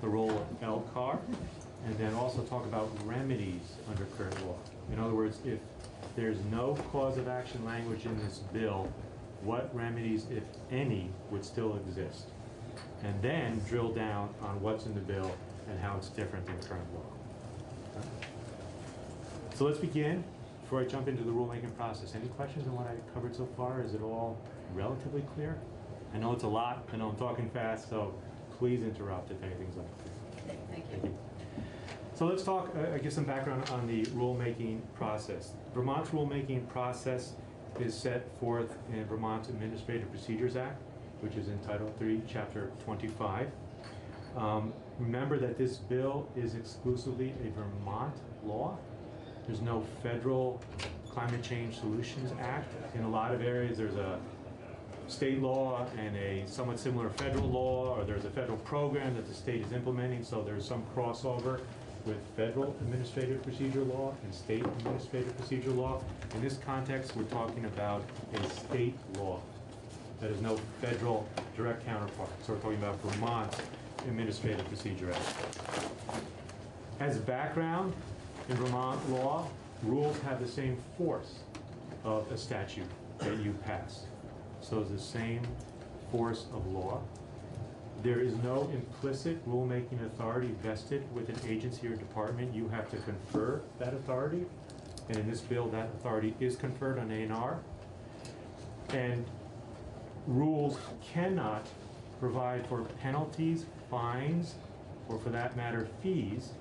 the role of LCAR, and then also talk about remedies under current law. In other words, if there's no cause of action language in this bill, what remedies, if any, would still exist? And then drill down on what's in the bill and how it's different than current law. So let's begin. Before I jump into the rulemaking process, any questions on what I covered so far? Is it all relatively clear? I know it's a lot. I know I'm talking fast, so please interrupt if anything's unclear. Thank you. So let's talk, get some background on the rulemaking process. Vermont's rulemaking process is set forth in Vermont's Administrative Procedures Act, which is in Title III, Chapter 25. Remember that this bill is exclusively a Vermont law. There's no federal Climate Change Solutions Act. In a lot of areas, there's a state law and a somewhat similar federal law, or there's a federal program that the state is implementing, so there's some crossover with federal administrative procedure law and state administrative procedure law. In this context, we're talking about a state law that has no federal direct counterpart. So we're talking about Vermont's Administrative Procedure Act. As background, in Vermont law, rules have the same force of a statute that you pass. So it's the same force of law. There is no implicit rulemaking authority vested with an agency or department. You have to confer that authority. And in this bill, that authority is conferred on A&R. And rules cannot provide for penalties, fines, or for that matter, fees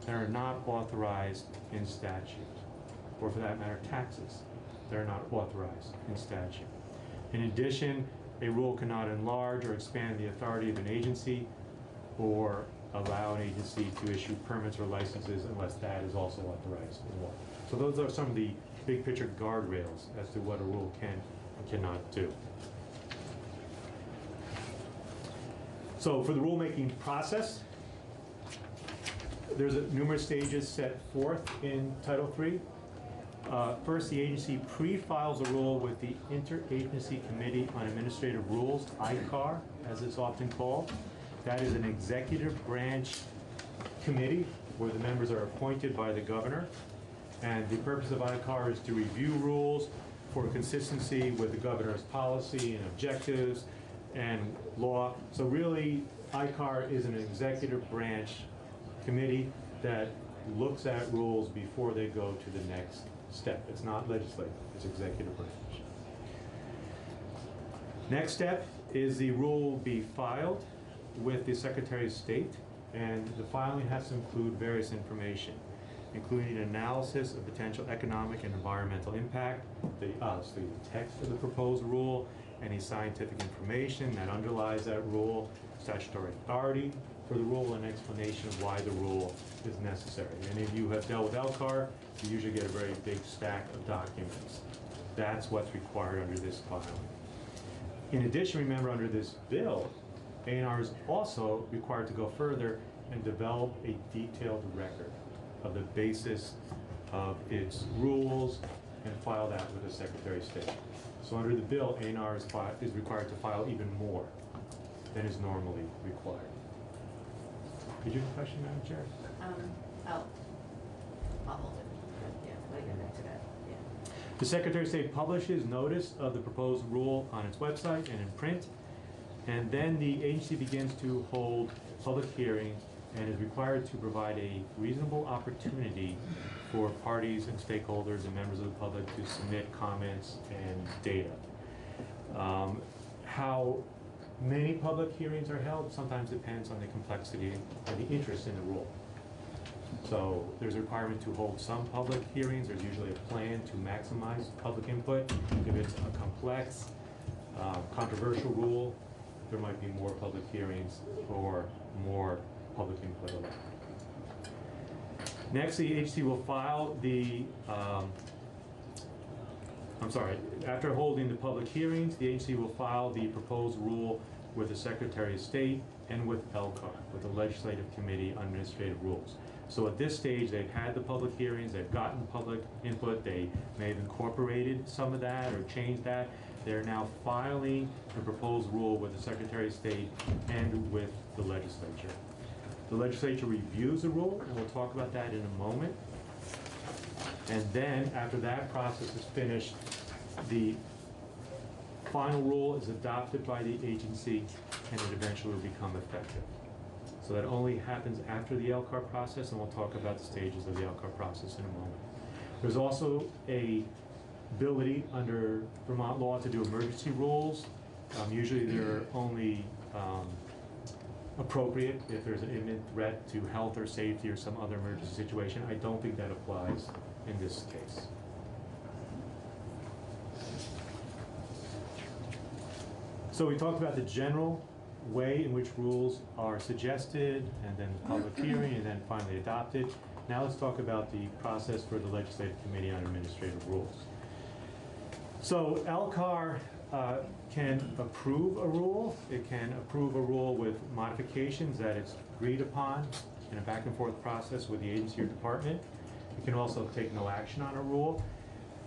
that are not authorized in statute, or for that matter, taxes that are not authorized in statute. In addition, a rule cannot enlarge or expand the authority of an agency or allow an agency to issue permits or licenses unless that is also authorized in law. So those are some of the big picture guardrails as to what a rule can and cannot do. So for the rulemaking process, there's numerous stages set forth in Title III. First, the agency pre-files a rule with the Interagency Committee on Administrative Rules, ICAR, as it's often called. That is an executive branch committee where the members are appointed by the governor. And the purpose of ICAR is to review rules for consistency with the governor's policy and objectives and law. So really, ICAR is an executive branch committee that looks at rules before they go to the next step. It's not legislative, it's executive branch. Next step is the rule be filed with the Secretary of State, and the filing has to include various information, including an analysis of potential economic and environmental impact, the text of the proposed rule, any scientific information that underlies that rule, statutory authority for the rule, and explanation of why the rule is necessary. Any of you have dealt with LCAR, you usually get a very big stack of documents. That's what's required under this filing. In addition, remember, under this bill, A&R is also required to go further and develop a detailed record of the basis of its rules and file that with the Secretary of State. So under the bill, A&R is required to file even more than is normally required. Did you have a question, Madam Chair? I'll hold it. Yeah, let me get back to that. Yeah. The Secretary of State publishes notice of the proposed rule on its website and in print, and then the agency begins to hold public hearings and is required to provide a reasonable opportunity for parties and stakeholders and members of the public to submit comments and data. How many public hearings are held sometimes depends on the complexity and the interest in the rule. So there's a requirement to hold some public hearings. There's usually a plan to maximize public input. If it's a complex, controversial rule, there might be more public hearings or more public input allowed. Next, the agency will file the, after holding the public hearings, the agency will file the proposed rule with the Secretary of State and with LCAR, with the Legislative Committee on Administrative Rules. So at this stage, they've had the public hearings, they've gotten public input, they may have incorporated some of that or changed that. They're now filing the proposed rule with the Secretary of State and with the legislature. The legislature reviews the rule, and we'll talk about that in a moment. And then, after that process is finished, the final rule is adopted by the agency, and it eventually will become effective. So that only happens after the LCAR process, and we'll talk about the stages of the LCAR process in a moment. There's also a ability under Vermont law to do emergency rules. Usually they're only appropriate if there's an imminent threat to health or safety or some other emergency situation. I don't think that applies in this case. So we talked about the general way in which rules are suggested, and then public hearing, and then finally adopted. Now let's talk about the process for the Legislative Committee on Administrative Rules. So LCAR can approve a rule. It can approve a rule with modifications that it's agreed upon in a back and forth process with the agency or department. It can also take no action on a rule,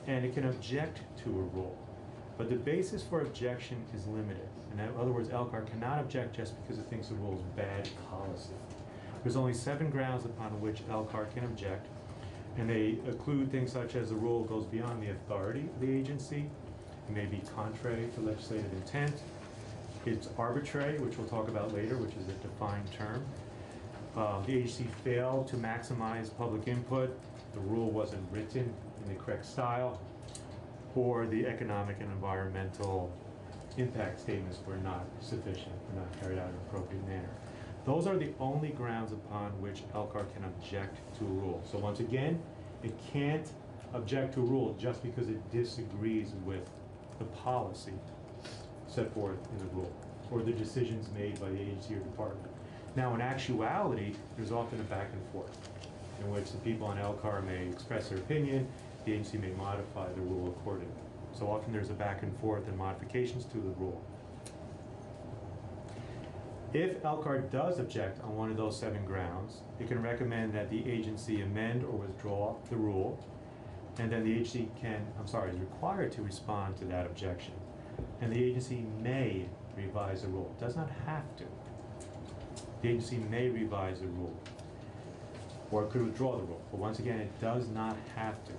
and it can object to a rule. But the basis for objection is limited. In other words, LCAR cannot object just because it thinks the rule is bad policy. There's only 7 grounds upon which LCAR can object, and they include things such as the rule goes beyond the authority of the agency, it may be contrary to legislative intent, it's arbitrary, which we'll talk about later, which is a defined term. The agency failed to maximize public input, the rule wasn't written in the correct style, or the economic and environmental impact statements were not sufficient, were not carried out in an appropriate manner. Those are the only grounds upon which LCAR can object to a rule. So once again, it can't object to a rule just because it disagrees with the policy set forth in the rule or the decisions made by the agency or department. Now in actuality, there's often a back and forth in which the people on LCAR may express their opinion, the agency may modify the rule accordingly. So often there's a back and forth and modifications to the rule. If LCAR does object on one of those 7 grounds, it can recommend that the agency amend or withdraw the rule, and then the agency is required to respond to that objection. And the agency may revise the rule. It does not have to. The agency may revise the rule, or it could withdraw the rule. But once again, it does not have to.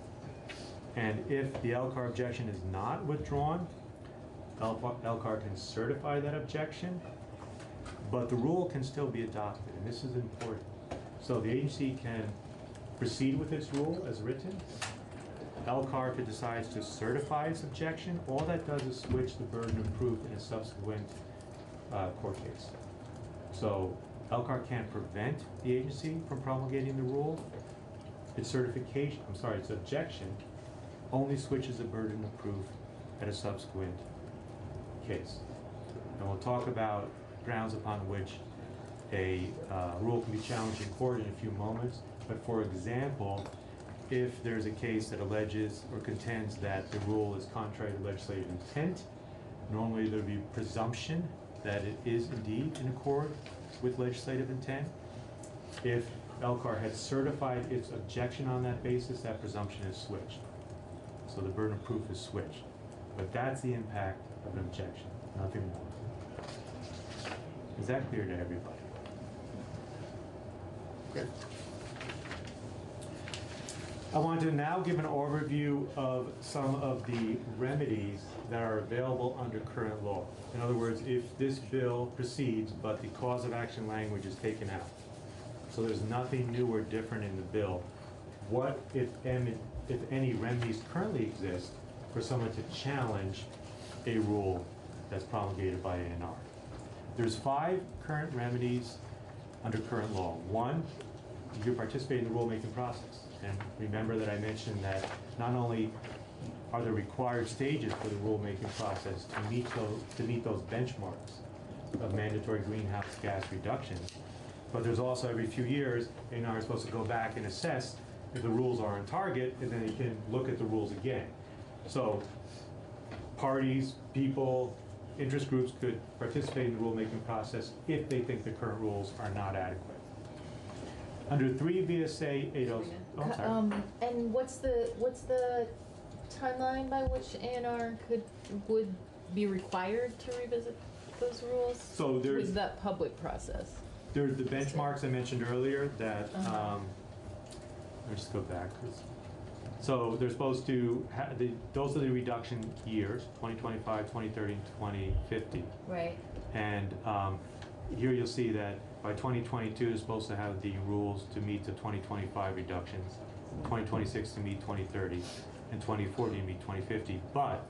And if the LCAR objection is not withdrawn, LCAR can certify that objection, but the rule can still be adopted, and this is important. So the agency can proceed with its rule as written. LCAR, if it decides to certify its objection, all that does is switch the burden of proof in a subsequent court case. So LCAR can't prevent the agency from promulgating the rule. Its objection only switches the burden of proof at a subsequent case. And we'll talk about grounds upon which a rule can be challenged in court in a few moments. But for example, if there's a case that alleges or contends that the rule is contrary to legislative intent, normally there'd be presumption that it is indeed in accord with legislative intent. If LCAR had certified its objection on that basis, that presumption is switched. So the burden of proof is switched. But that's the impact of an objection, nothing more. Is that clear to everybody? Good. I want to now give an overview of some of the remedies that are available under current law. In other words, if this bill proceeds, but the cause of action language is taken out, so there's nothing new or different in the bill, what, if any, remedies currently exist for someone to challenge a rule that's promulgated by ANR? There's 5 current remedies under current law. 1, you participate in the rulemaking process. And remember that I mentioned that not only are there required stages for the rulemaking process to meet those benchmarks of mandatory greenhouse gas reductions, but there's also every few years, ANR is supposed to go back and assess if the rules are on target, and then you can look at the rules again. So parties, people, interest groups could participate in the rulemaking process if they think the current rules are not adequate. Under 3 VSA 80, oh, I'm sorry. And what's the timeline by which A&R would be required to revisit those rules? So there's With that public process. There's the benchmarks I mentioned earlier that, let me just go back. So they're supposed to, those are the reduction years, 2025, 2030, and 2050. Right. And here you'll see that by 2022, they're supposed to have the rules to meet the 2025 reductions, 2026 to meet 2030, and 2040 to meet 2050. But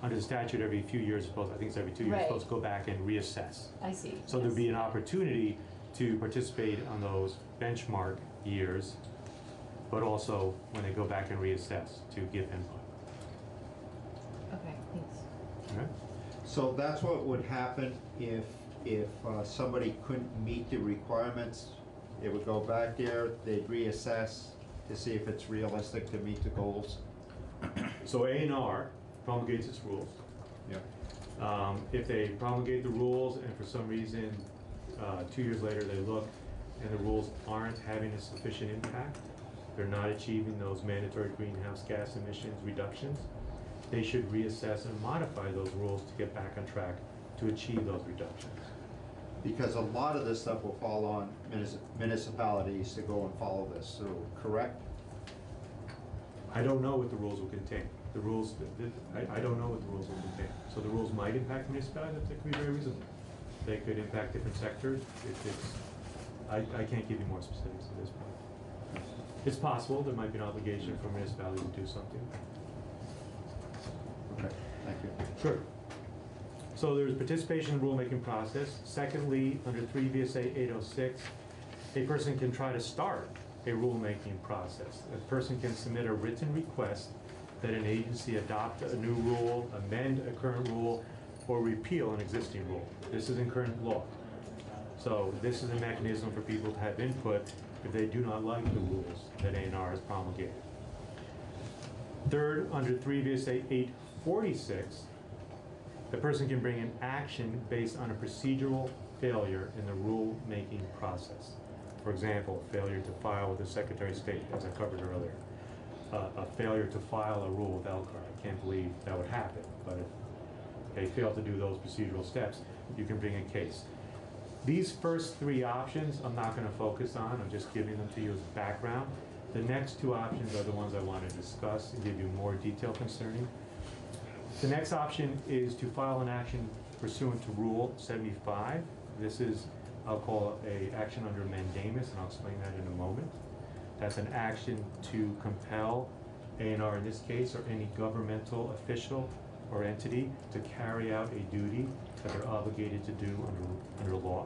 under the statute, every few years, I think it's every 2 years, Right. supposed to go back and reassess. I see. So there'd be an opportunity to participate on those benchmark years, but also when they go back and reassess to give input. Okay, thanks. All right? So that's what would happen if somebody couldn't meet the requirements. It would go back there, they'd reassess to see if it's realistic to meet the goals. So A&R promulgates its rules. Yeah. If they promulgate the rules and for some reason 2 years later they look and the rules aren't having a sufficient impact, they're not achieving those mandatory greenhouse gas emissions reductions, they should reassess and modify those rules to get back on track to achieve those reductions. Because a lot of this stuff will fall on municipalities to go and follow this through, correct? I don't know what the rules will contain. The rules, I don't know what the rules will contain. So the rules might impact municipalities, that could be very reasonable. They could impact different sectors. I can't give you more specifics at this point. It's possible there might be an obligation for municipalities to do something. Okay, thank you. Sure. So there's participation in the rulemaking process. Secondly, under 3 VSA 806, a person can try to start a rulemaking process. A person can submit a written request that an agency adopt a new rule, amend a current rule, or repeal an existing rule. This is in current law. So this is a mechanism for people to have input if they do not like the rules that A&R has promulgated. Third, under 3 VSA 846, the person can bring an action based on a procedural failure in the rule-making process. For example, failure to file with the Secretary of State, as I covered earlier. A failure to file a rule with LCAR. I can't believe that would happen, but if they fail to do those procedural steps, you can bring a case. These first 3 options I'm not going to focus on. I'm just giving them to you as background. The next 2 options are the ones I want to discuss and give you more detail concerning. The next option is to file an action pursuant to Rule 75. This is, I'll call it a action under mandamus, and I'll explain that in a moment. That's an action to compel A&R in this case, or any governmental official or entity to carry out a duty that they're obligated to do under law.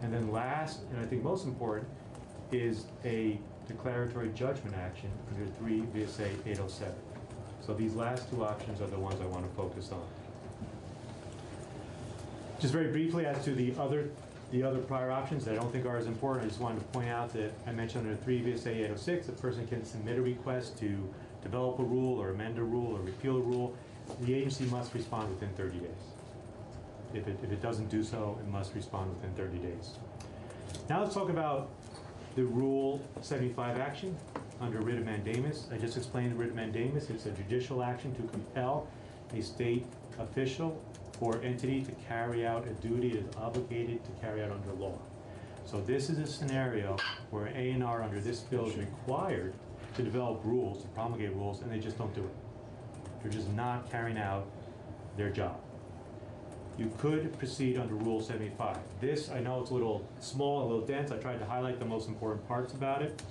And then last, and I think most important, is a declaratory judgment action under 3 VSA 807. So these last 2 options are the ones I want to focus on. Just very briefly as to the other prior options that I don't think are as important, I just wanted to point out that I mentioned under 3 VSA 806, a person can submit a request to develop a rule or amend a rule or repeal a rule. The agency must respond within 30 days. If it doesn't do so, it must respond within 30 days. Now let's talk about the Rule 75 action under writ of mandamus. I just explained the writ of mandamus. It's a judicial action to compel a state official or entity to carry out a duty it is obligated to carry out under law. So this is a scenario where A&R under this bill is required to develop rules, to promulgate rules, and they just don't do it. They're just not carrying out their job. You could proceed under Rule 75. This, I know it's a little small, a little dense. I tried to highlight the most important parts about it.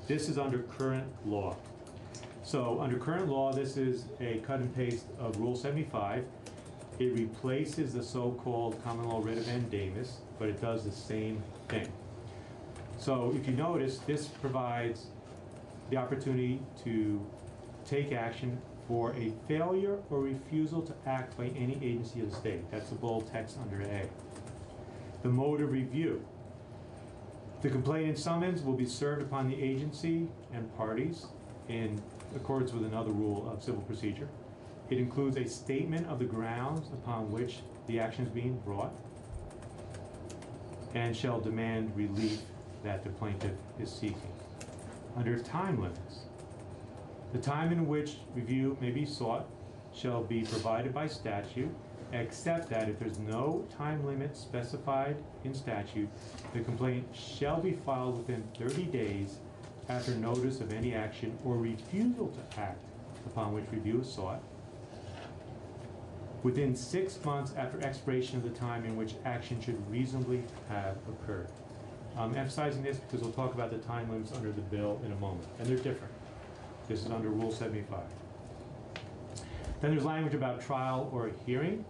This is under current law. So under current law, this is a cut and paste of Rule 75. It replaces the so-called common law writ of mandamus, but it does the same thing. So if you notice, this provides the opportunity to take action for a failure or refusal to act by any agency of the state. That's the bold text under A. The mode of review. The complaint and summons will be served upon the agency and parties in accordance with another rule of civil procedure. It includes a statement of the grounds upon which the action is being brought and shall demand relief that the plaintiff is seeking. Under time limits, the time in which review may be sought shall be provided by statute, except that if there's no time limit specified in statute, the complaint shall be filed within 30 days after notice of any action or refusal to act upon which review is sought, within 6 months after expiration of the time in which action should reasonably have occurred. I'm emphasizing this because we'll talk about the time limits under the bill in a moment, and they're different. This is under Rule 75. Then there's language about trial or a hearing.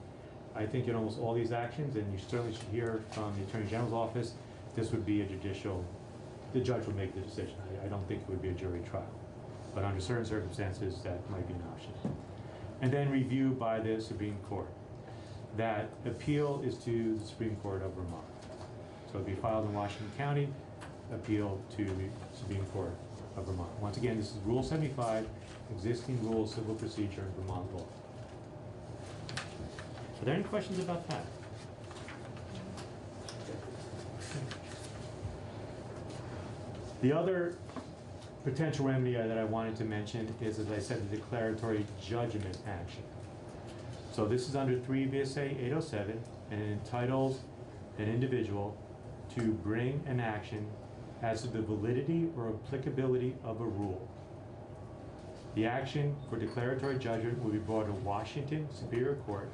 I think in almost all these actions, and you certainly should hear from the Attorney General's office, this would be a judicial, the judge would make the decision. I don't think it would be a jury trial. But under certain circumstances, that might be an option. And then review by the Supreme Court. That appeal is to the Supreme Court of Vermont. So it'd be filed in Washington County, appeal to the Supreme Court of Vermont. Once again, this is Rule 75, existing rule of civil procedure in Vermont law. Are there any questions about that? The other potential remedy that I wanted to mention is, as I said, the declaratory judgment action. So this is under 3 VSA 807, and it entitles an individual to bring an action as to the validity or applicability of a rule. The action for declaratory judgment will be brought to Washington Superior Court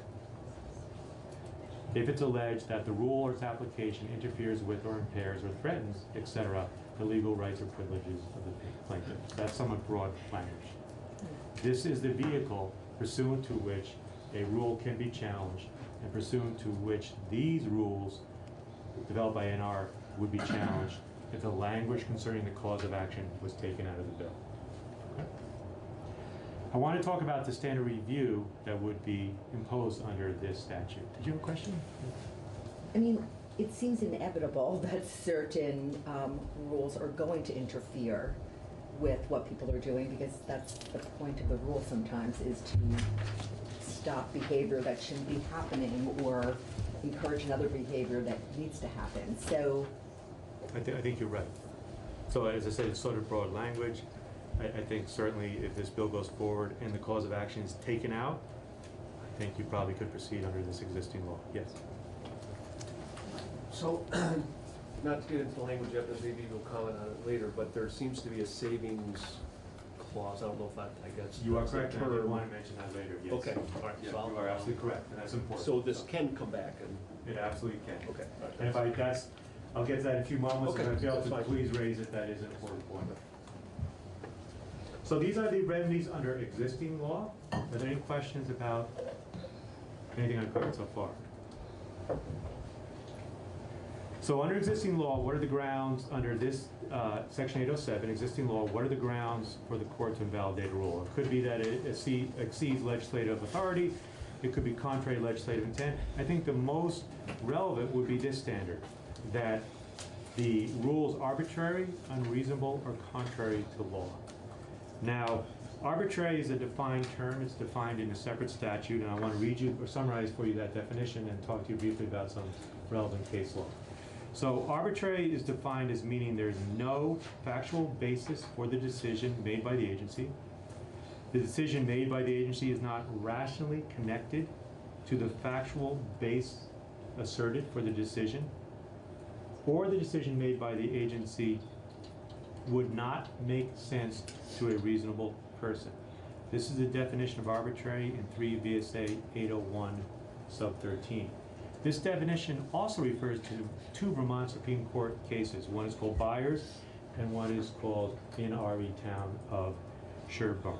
if it's alleged that the rule or its application interferes with or impairs or threatens, etc., the legal rights or privileges of the plaintiff. That's somewhat broad language. This is the vehicle pursuant to which a rule can be challenged and pursuant to which these rules developed by NR would be challenged if the language concerning the cause of action was taken out of the bill. Okay. I want to talk about the standard review that would be imposed under this statute. Did you have a question? I mean, it seems inevitable that certain rules are going to interfere with what people are doing, because that's the point of the rule sometimes, is to stop behavior that shouldn't be happening or encourage another behavior that needs to happen. So I think you're right. So as I said, it's sort of broad language. I think certainly if this bill goes forward and the cause of action is taken out, I think you probably could proceed under this existing law. Yes? So, not to get into the language yet, but maybe you'll comment on it later, but there seems to be a savings clause. I don't know if that, I guess. You are correct, and I did want to mention that later, yes. Okay, all right. Yeah, So you are absolutely correct, and that's important. So this can come back and. It absolutely can. Okay. All right. And if I'll get to that in a few moments. Okay, If I fail that's to fine. please raise it, that is an important point. So these are the remedies under existing law. Are there any questions about anything I've covered so far? So under existing law, what are the grounds under this Section 807, existing law, what are the grounds for the court to invalidate a rule? It could be that it exceeds legislative authority. It could be contrary to legislative intent. I think the most relevant would be this standard, that the rule is arbitrary, unreasonable, or contrary to law. Now, arbitrary is a defined term. It's defined in a separate statute, and I want to read you or summarize for you that definition and talk to you briefly about some relevant case law. So arbitrary is defined as meaning there's no factual basis for the decision made by the agency. The decision made by the agency is not rationally connected to the factual base asserted for the decision, or the decision made by the agency would not make sense to a reasonable person. This is the definition of arbitrary in 3 VSA 801 sub 13. This definition also refers to 2 Vermont Supreme Court cases. One is called Byers, and one is called in RE Town of Sherborne.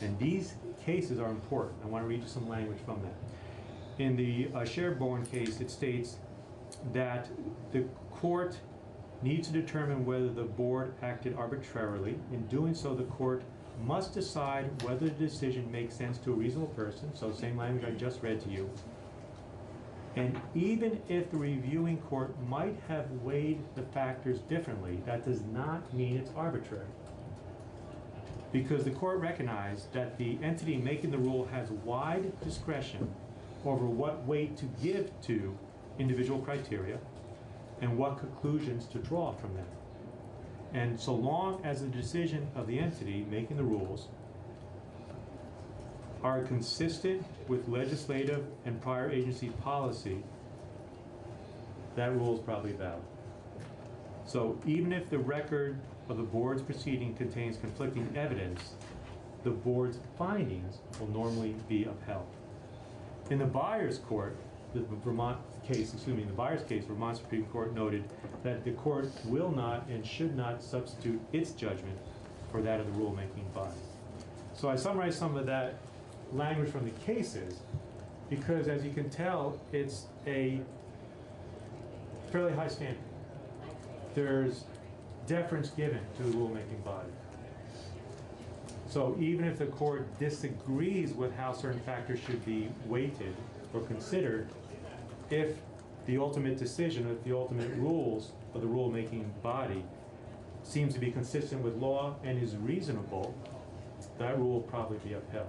And these cases are important. I want to read you some language from that. In the Sherborne case, it states that the court needs to determine whether the board acted arbitrarily. In doing so, the court must decide whether the decision makes sense to a reasonable person, so same language I just read to you. And even if the reviewing court might have weighed the factors differently, that does not mean it's arbitrary. Because the court recognized that the entity making the rule has wide discretion over what weight to give to individual criteria and what conclusions to draw from them. And so long as the decision of the entity making the rules are consistent with legislative and prior agency policy, that rule is probably valid. So even if the record of the board's proceeding contains conflicting evidence, the board's findings will normally be upheld. In the Byers Court, the Vermont case, Vermont Supreme Court noted that the court will not and should not substitute its judgment for that of the rulemaking body. So I summarized some of that language from the cases because, as you can tell, it's a fairly high standard. There's deference given to the rulemaking body. So even if the court disagrees with how certain factors should be weighted or considered, if the ultimate decision, if the ultimate rules of the rulemaking body seems to be consistent with law and is reasonable, that rule will probably be upheld.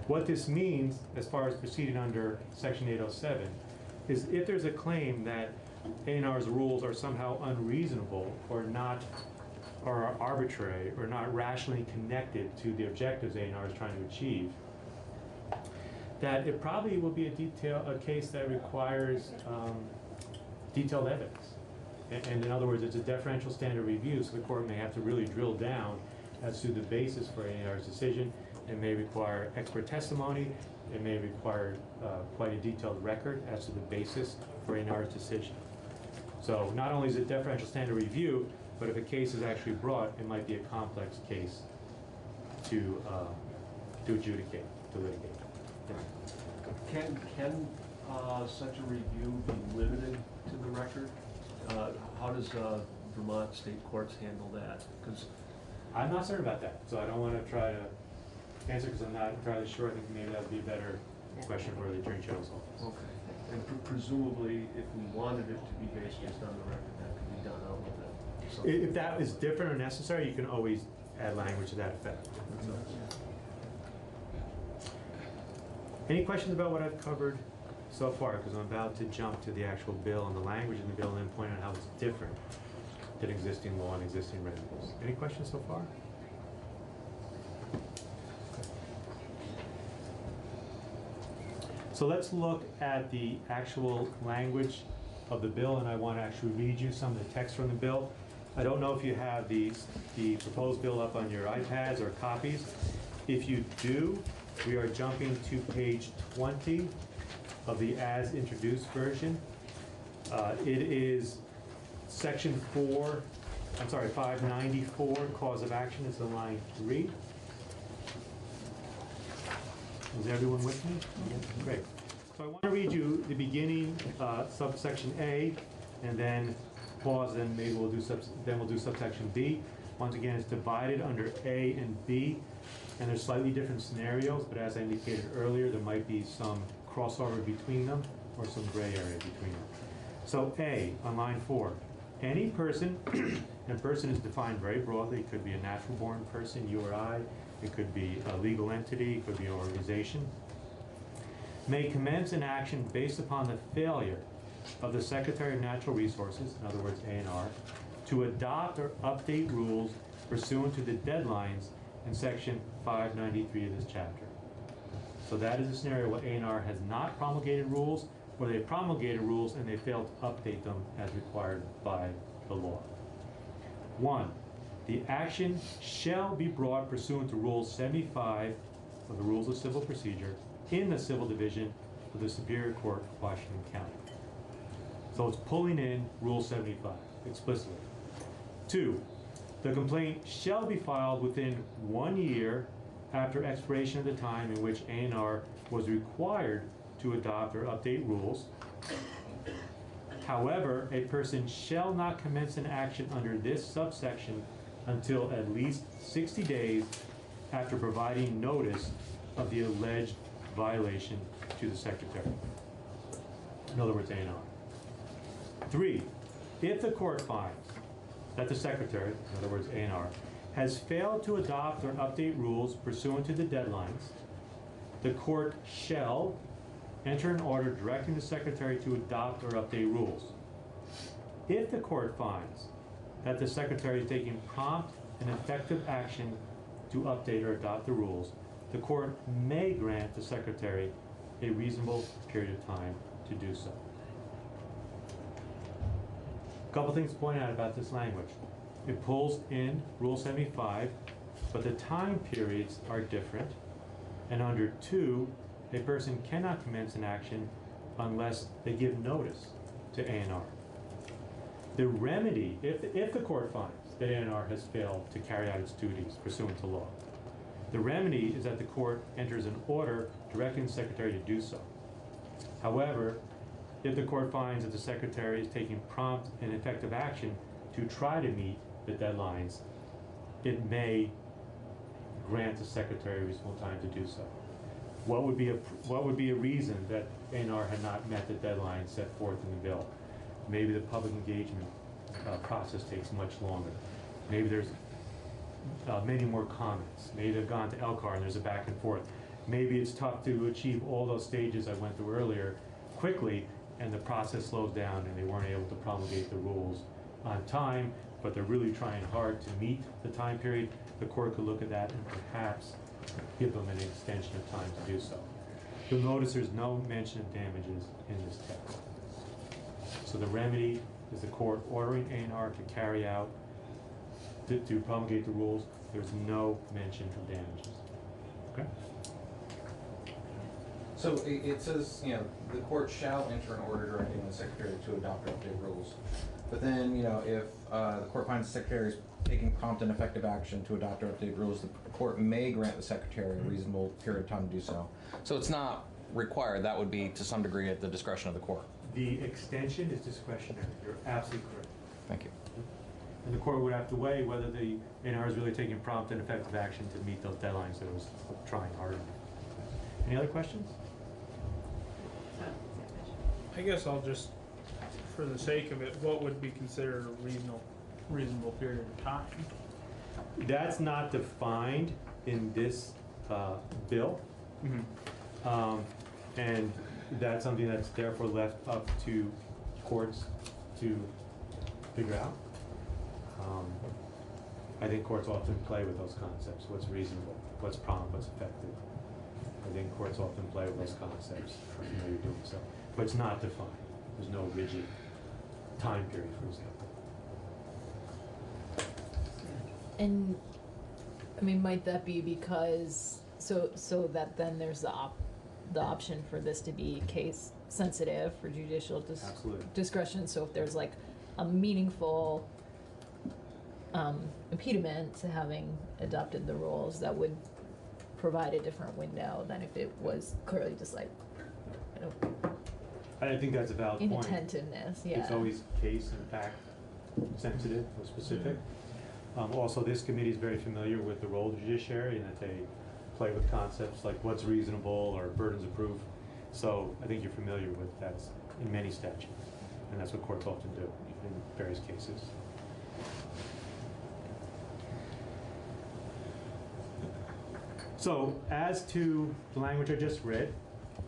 What this means, as far as proceeding under Section 807, is if there's a claim that A&R's rules are somehow unreasonable or are arbitrary or not rationally connected to the objectives A&R is trying to achieve, that it probably will be a case that requires detailed evidence. And in other words, it's a deferential standard review, so the court may have to really drill down as to the basis for A&R's decision. It may require expert testimony. It may require quite a detailed record as to the basis for A&R's decision. So not only is it deferential standard review, but if a case is actually brought, it might be a complex case to adjudicate, to litigate. Can such a review be limited to the record? How does Vermont state courts handle that? Because I'm not certain about that, so I don't want to try to answer because I'm not entirely sure. I think maybe that would be a better question for the Attorney General's office. okay, and presumably, if we wanted it to be based on the record, that could be done out with it. So If that is different or necessary, you can always add language to that effect. Any questions about what I've covered so far? Because I'm about to jump to the actual bill and the language in the bill and then point out how it's different than existing law and existing rules. Any questions so far? So let's look at the actual language of the bill, and I want to actually read you some of the text from the bill. I don't know if you have the proposed bill up on your iPads or copies. If you do, we are jumping to page 20 of the as introduced version. It is section 594, cause of action is in line 3. Is everyone with me? Mm-hmm. Great. So I want to read you the beginning, subsection A, and then pause, and maybe we'll do subsection B. Once again, it's divided under A and B, and there's slightly different scenarios, but as I indicated earlier, there might be some crossover between them or some gray area between them. So A, on line 4, any person, and person is defined very broadly. It could be a natural-born person, you or I. It could be a legal entity. It could be an organization. May commence an action based upon the failure of the Secretary of Natural Resources, in other words, A&R, to adopt or update rules pursuant to the deadlines in section 593 of this chapter. So that is a scenario where A&R has not promulgated rules, or they promulgated rules and they failed to update them as required by the law. 1. The action shall be brought pursuant to Rule 75 of the Rules of Civil Procedure in the Civil Division of the Superior Court of Washington County. So it's pulling in Rule 75 explicitly. 2. The complaint shall be filed within 1 year after expiration of the time in which A&R was required to adopt or update rules. However, a person shall not commence an action under this subsection until at least 60 days after providing notice of the alleged violation to the Secretary. In other words, A&R. 3. If the court finds that the Secretary, in other words, A&R, has failed to adopt or update rules pursuant to the deadlines, the court shall enter an order directing the secretary to adopt or update rules. If the court finds that the secretary is taking prompt and effective action to update or adopt the rules, the court may grant the secretary a reasonable period of time to do so. A couple things to point out about this language. It pulls in Rule 75, but the time periods are different. And under 2, a person cannot commence an action unless they give notice to A&R. The remedy, if the court finds that A&R has failed to carry out its duties pursuant to law, the remedy is that the court enters an order directing the secretary to do so. However, if the court finds that the secretary is taking prompt and effective action to try to meet the deadlines, it may grant the secretary reasonable time to do so. What would be a reason that A&R had not met the deadline set forth in the bill? Maybe the public engagement process takes much longer. Maybe there's many more comments. Maybe they've gone to LCAR and there's a back and forth. Maybe it's tough to achieve all those stages I went through earlier quickly, and the process slows down and they weren't able to promulgate the rules on time, but they're really trying hard to meet the time period. The court could look at that and perhaps give them an extension of time to do so. You'll notice there's no mention of damages in this text. So the remedy is the court ordering A&R to carry out, to promulgate the rules. There's no mention of damages. Okay? So it says, you know, the court shall enter an order directing the secretary to adopt or update rules. But then, you know, if the court finds the secretary is taking prompt and effective action to adopt or update rules, the court may grant the secretary a reasonable period of time to do so. So it's not required. That would be to some degree at the discretion of the court. The extension is discretionary. You're absolutely correct. Thank you. And the court would have to weigh whether the A&R is really taking prompt and effective action to meet those deadlines that it was trying hard on. Any other questions? I guess I'll just, for the sake of it, what would be considered a reasonable period of time? That's not defined in this bill. Mm-hmm. And that's something that's therefore left up to courts to figure out. I think courts often play with those concepts. What's reasonable? What's prompt? What's effective? I think courts often play with those concepts. You know, you're doing so. But it's not defined. There's no rigid time period, for example. And, I mean, might that be because, so that then there's the option for this to be case sensitive for judicial discretion? So if there's like a meaningful impediment to having adopted the rules, that would provide a different window than if it was clearly just like, you know, I think that's a valid point. inattentiveness, yeah. It's always case and fact sensitive or specific. Also, this committee is very familiar with the role of the judiciary and that they play with concepts like what's reasonable or burdens of proof. So I think you're familiar with that in many statutes, and that's what courts often do in various cases. So as to the language I just read,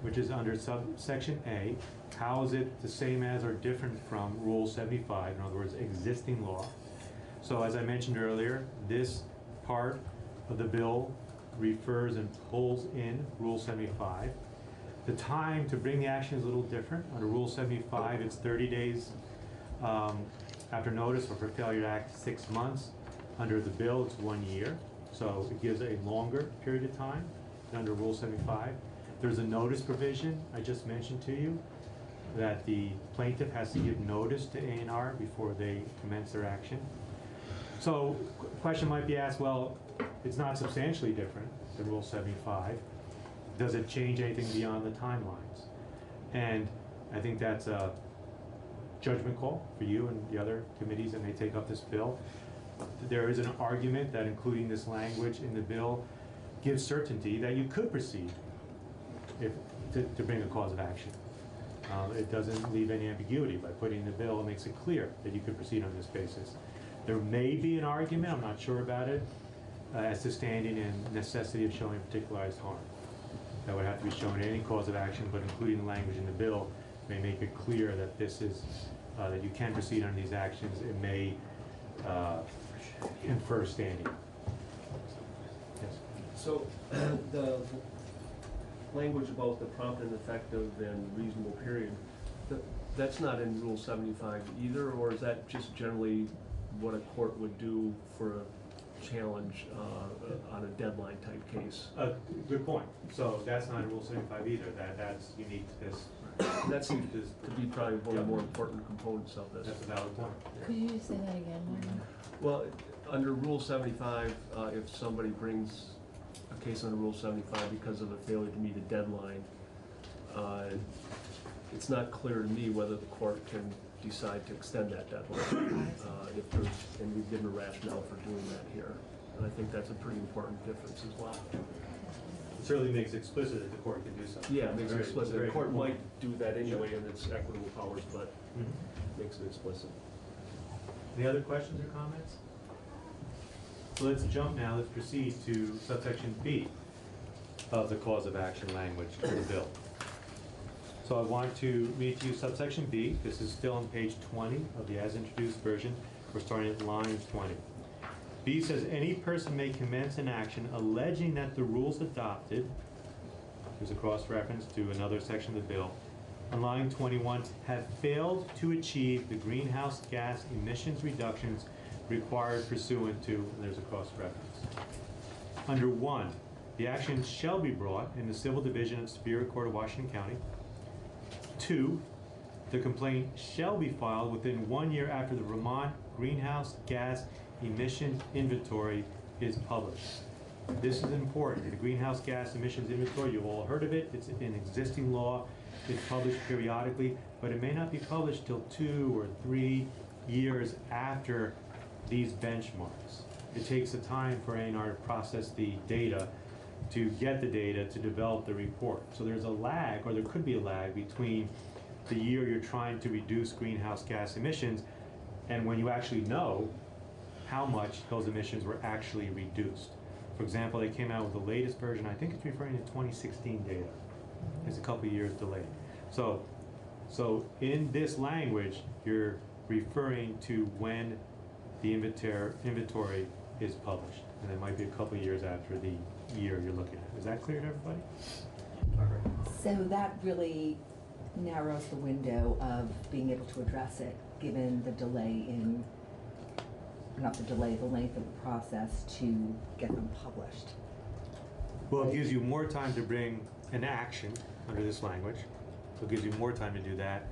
which is under subsection A, how is it the same as or different from Rule 75, in other words, existing law? So as I mentioned earlier, this part of the bill refers and pulls in Rule 75. The time to bring the action is a little different. Under Rule 75, it's 30 days after notice, or for failure to act, 6 months. Under the bill, it's 1 year. So it gives a longer period of time than under Rule 75. There's a notice provision I just mentioned to you that the plaintiff has to give notice to A&R before they commence their action. So a question might be asked, well, it's not substantially different than Rule 75. Does it change anything beyond the timelines? And I think that's a judgment call for you and the other committees that may take up this bill. There is an argument that including this language in the bill gives certainty that you could proceed to bring a cause of action. It doesn't leave any ambiguity. By putting in the bill, it makes it clear that you could proceed on this basis. There may be an argument, I'm not sure about it, as to standing and necessity of showing particularized harm. that would have to be shown in any cause of action, but including the language in the bill may make it clear that this is, that you can proceed on these actions. It may infer standing. Yes. So the language about the prompt and effective and reasonable period, that's not in Rule 75 either, or is that just generally what a court would do for a challenge on a deadline type case? Good point. So that's not in Rule 75 either. That's unique to this. That seems to be probably one of the more important components of this. That's a valid point. Could you say that again, Martin? Well, under Rule 75, if somebody brings a case under Rule 75 because of a failure to meet a deadline, it's not clear to me whether the court can decide to extend that deadline. If there's, and we've given a rationale for doing that here. And I think that's a pretty important difference as well. It certainly makes explicit that the court can do something. Yeah, it makes it explicit. The very court good point. might do that anyway in its equitable powers, but makes it explicit. Any other questions or comments? So let's jump now, let's proceed to subsection B of the cause of action language of the bill. So I want to read to you subsection B. This is still on page 20 of the as introduced version. We're starting at line 20. B says any person may commence an action alleging that the rules adopted, there's a cross-reference to another section of the bill, on line 21 have failed to achieve the greenhouse gas emissions reductions required pursuant to, and there's a cross-reference. Under 1, the action shall be brought in the Civil Division of Superior Court of Washington County. 2, the complaint shall be filed within 1 year after the Vermont Greenhouse Gas Emission Inventory is published. This is important. The Greenhouse Gas Emissions Inventory, you've all heard of it. It's an existing law. It's published periodically, but it may not be published till 2 or 3 years after these benchmarks. It takes a time for A&R to process the data, to get the data, to develop the report. So there's a lag, or there could be a lag, between the year you're trying to reduce greenhouse gas emissions and when you actually know how much those emissions were actually reduced. For example, they came out with the latest version, I think it's referring to 2016 data. It's a couple of years delayed. So in this language, you're referring to when the inventory is published. And it might be a couple of years after the year you're looking at. Is that clear to everybody? All right. So that really narrows the window of being able to address it, given the delay in, not the delay, the length of the process to get them published. Well, it gives you more time to bring an action under this language. So it gives you more time to do that.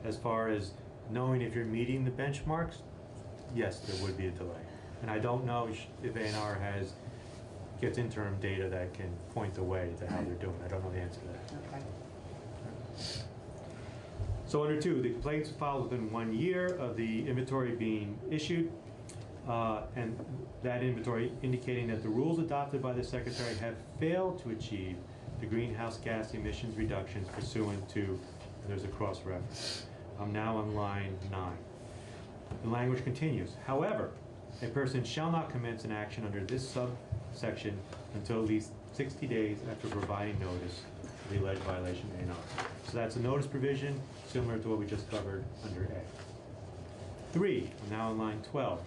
As far as knowing if you're meeting the benchmarks, yes, there would be a delay. And I don't know if A&R gets interim data that can point the way to how they're doing. I don't know the answer to that. Okay. So under 2, the complaints filed within 1 year of the inventory being issued, and that inventory indicating that the rules adopted by the Secretary have failed to achieve the greenhouse gas emissions reductions pursuant to, and there's a cross-reference. I'm now on line 9. The language continues. However, a person shall not commence an action under this subsection until at least 60 days after providing notice of the alleged violation of A&R. So that's a notice provision similar to what we just covered under A. 3, I'm now on line 12.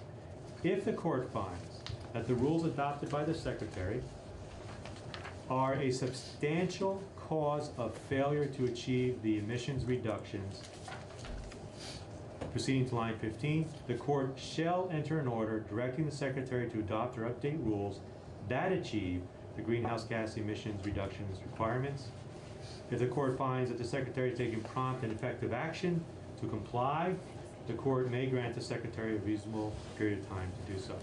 If the court finds that the rules adopted by the Secretary are a substantial cause of failure to achieve the emissions reductions, proceeding to line 15, the court shall enter an order directing the Secretary to adopt or update rules that achieve the greenhouse gas emissions reductions requirements. If the court finds that the Secretary is taking prompt and effective action to comply, the court may grant the Secretary a reasonable period of time to do so.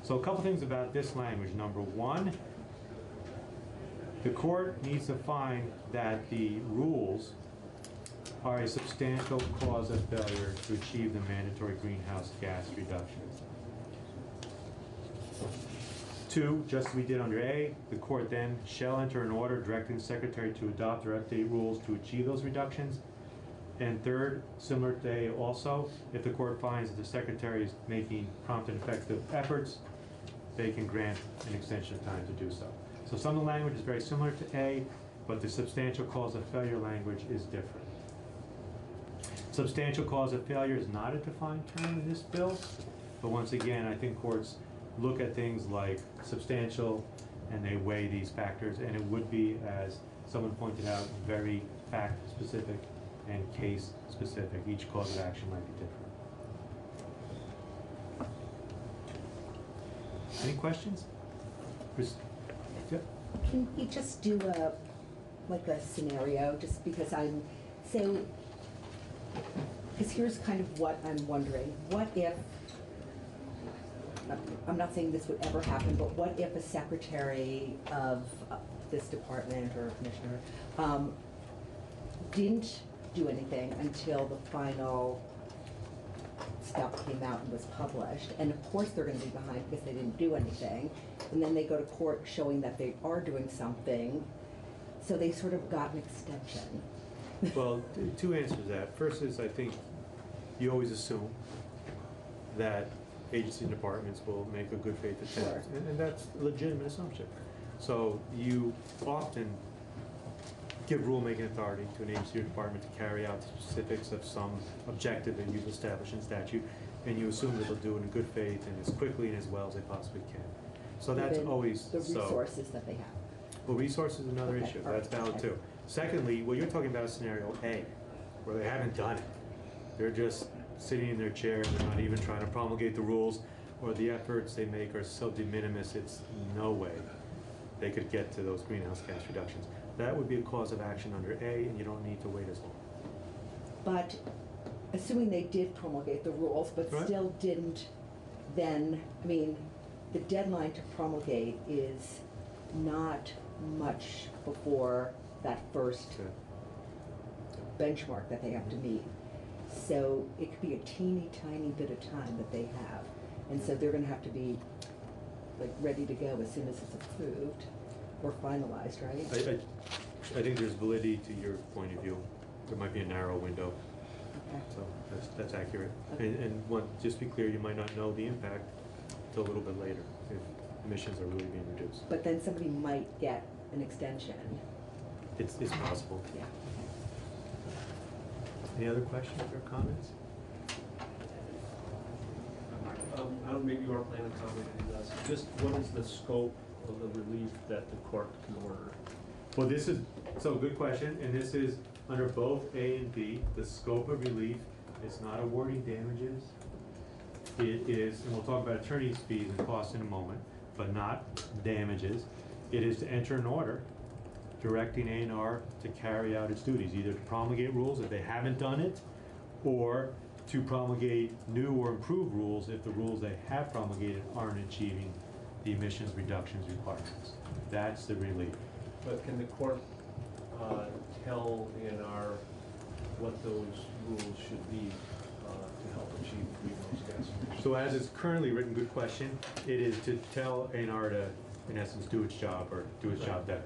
So a couple things about this language. Number 1, the court needs to find that the rules are a substantial cause of failure to achieve the mandatory greenhouse gas reductions. 2, just as we did under A, the court then shall enter an order directing the Secretary to adopt or update rules to achieve those reductions. And 3rd, similar to A also, if the court finds that the Secretary is making prompt and effective efforts, they can grant an extension of time to do so. So some of the language is very similar to A, but the substantial cause of failure language is different. Substantial cause of failure is not a defined term in this bill, but once again, I think courts look at things like substantial and they weigh these factors, and it would be, as someone pointed out, very fact-specific and case-specific. Each cause of action might be different. Any questions? Yep. Can we just do a scenario, just because because here's kind of what I'm wondering. What if, I'm not saying this would ever happen, but what if a secretary of this department or commissioner didn't do anything until the final stuff came out and was published, and of course they're going to be behind because they didn't do anything, and then they go to court showing that they are doing something, so they sort of got an extension. Well, two answers to that. First is, I think you always assume that agencies and departments will make a good faith attempt, and that's a legitimate assumption. So you often give rulemaking authority to an agency or department to carry out the specifics of some objective that you've established in statute, and you assume that they'll do it in good faith and as quickly and as well as they possibly can. So that's always the resources that they have. Well, resources is another issue. That's valid too. Secondly, what you're talking about is scenario A, where they haven't done it. They're just sitting in their chair and they're not even trying to promulgate the rules, or the efforts they make are so de minimis, it's no way they could get to those greenhouse gas reductions. That would be a cause of action under A, and you don't need to wait as long. But assuming they did promulgate the rules, but still didn't, then, I mean, the deadline to promulgate is not much before that first benchmark that they have to meet. So it could be a teeny tiny bit of time that they have. And so they're gonna have to be like ready to go as soon as it's approved or finalized, right? I think there's validity to your point of view. There might be a narrow window. Okay. So that's accurate. And just be clear, you might not know the impact until a little bit later if emissions are really being reduced. But then somebody might get an extension. It's possible. Yeah. Any other questions or comments? I don't, maybe you are planning on commenting on this. Just what is the scope of the relief that the court can order? Well, this is, so good question, and this is under both A and B. The scope of relief is not awarding damages. It is, and we'll talk about attorney's fees and costs in a moment, but not damages. It is to enter an order directing A&R to carry out its duties, either to promulgate rules if they haven't done it, or to promulgate new or improved rules if the rules they have promulgated aren't achieving the emissions reductions requirements. That's the relief. But can the court tell A&R what those rules should be to help achieve greenhouse gas emissions? So as it's currently written, good question, it is to tell A&R to, in essence, do its job or do its job better.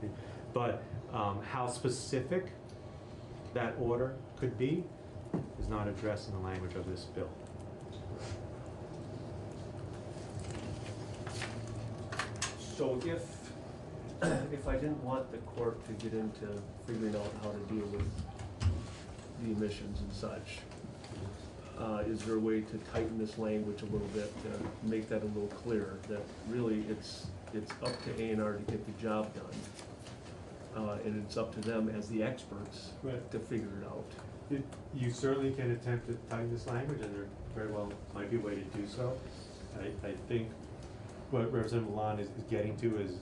You know? But how specific that order could be is not addressed in the language of this bill. So if I didn't want the court to get into figuring out how to deal with the emissions and such, is there a way to tighten this language a little bit to make that a little clearer, that really it's up to A&R to get the job done, and it's up to them as the experts to figure it out? You certainly can attempt to tighten this language, and there very well might be a way to do so. I think what Representative Milan is getting to is,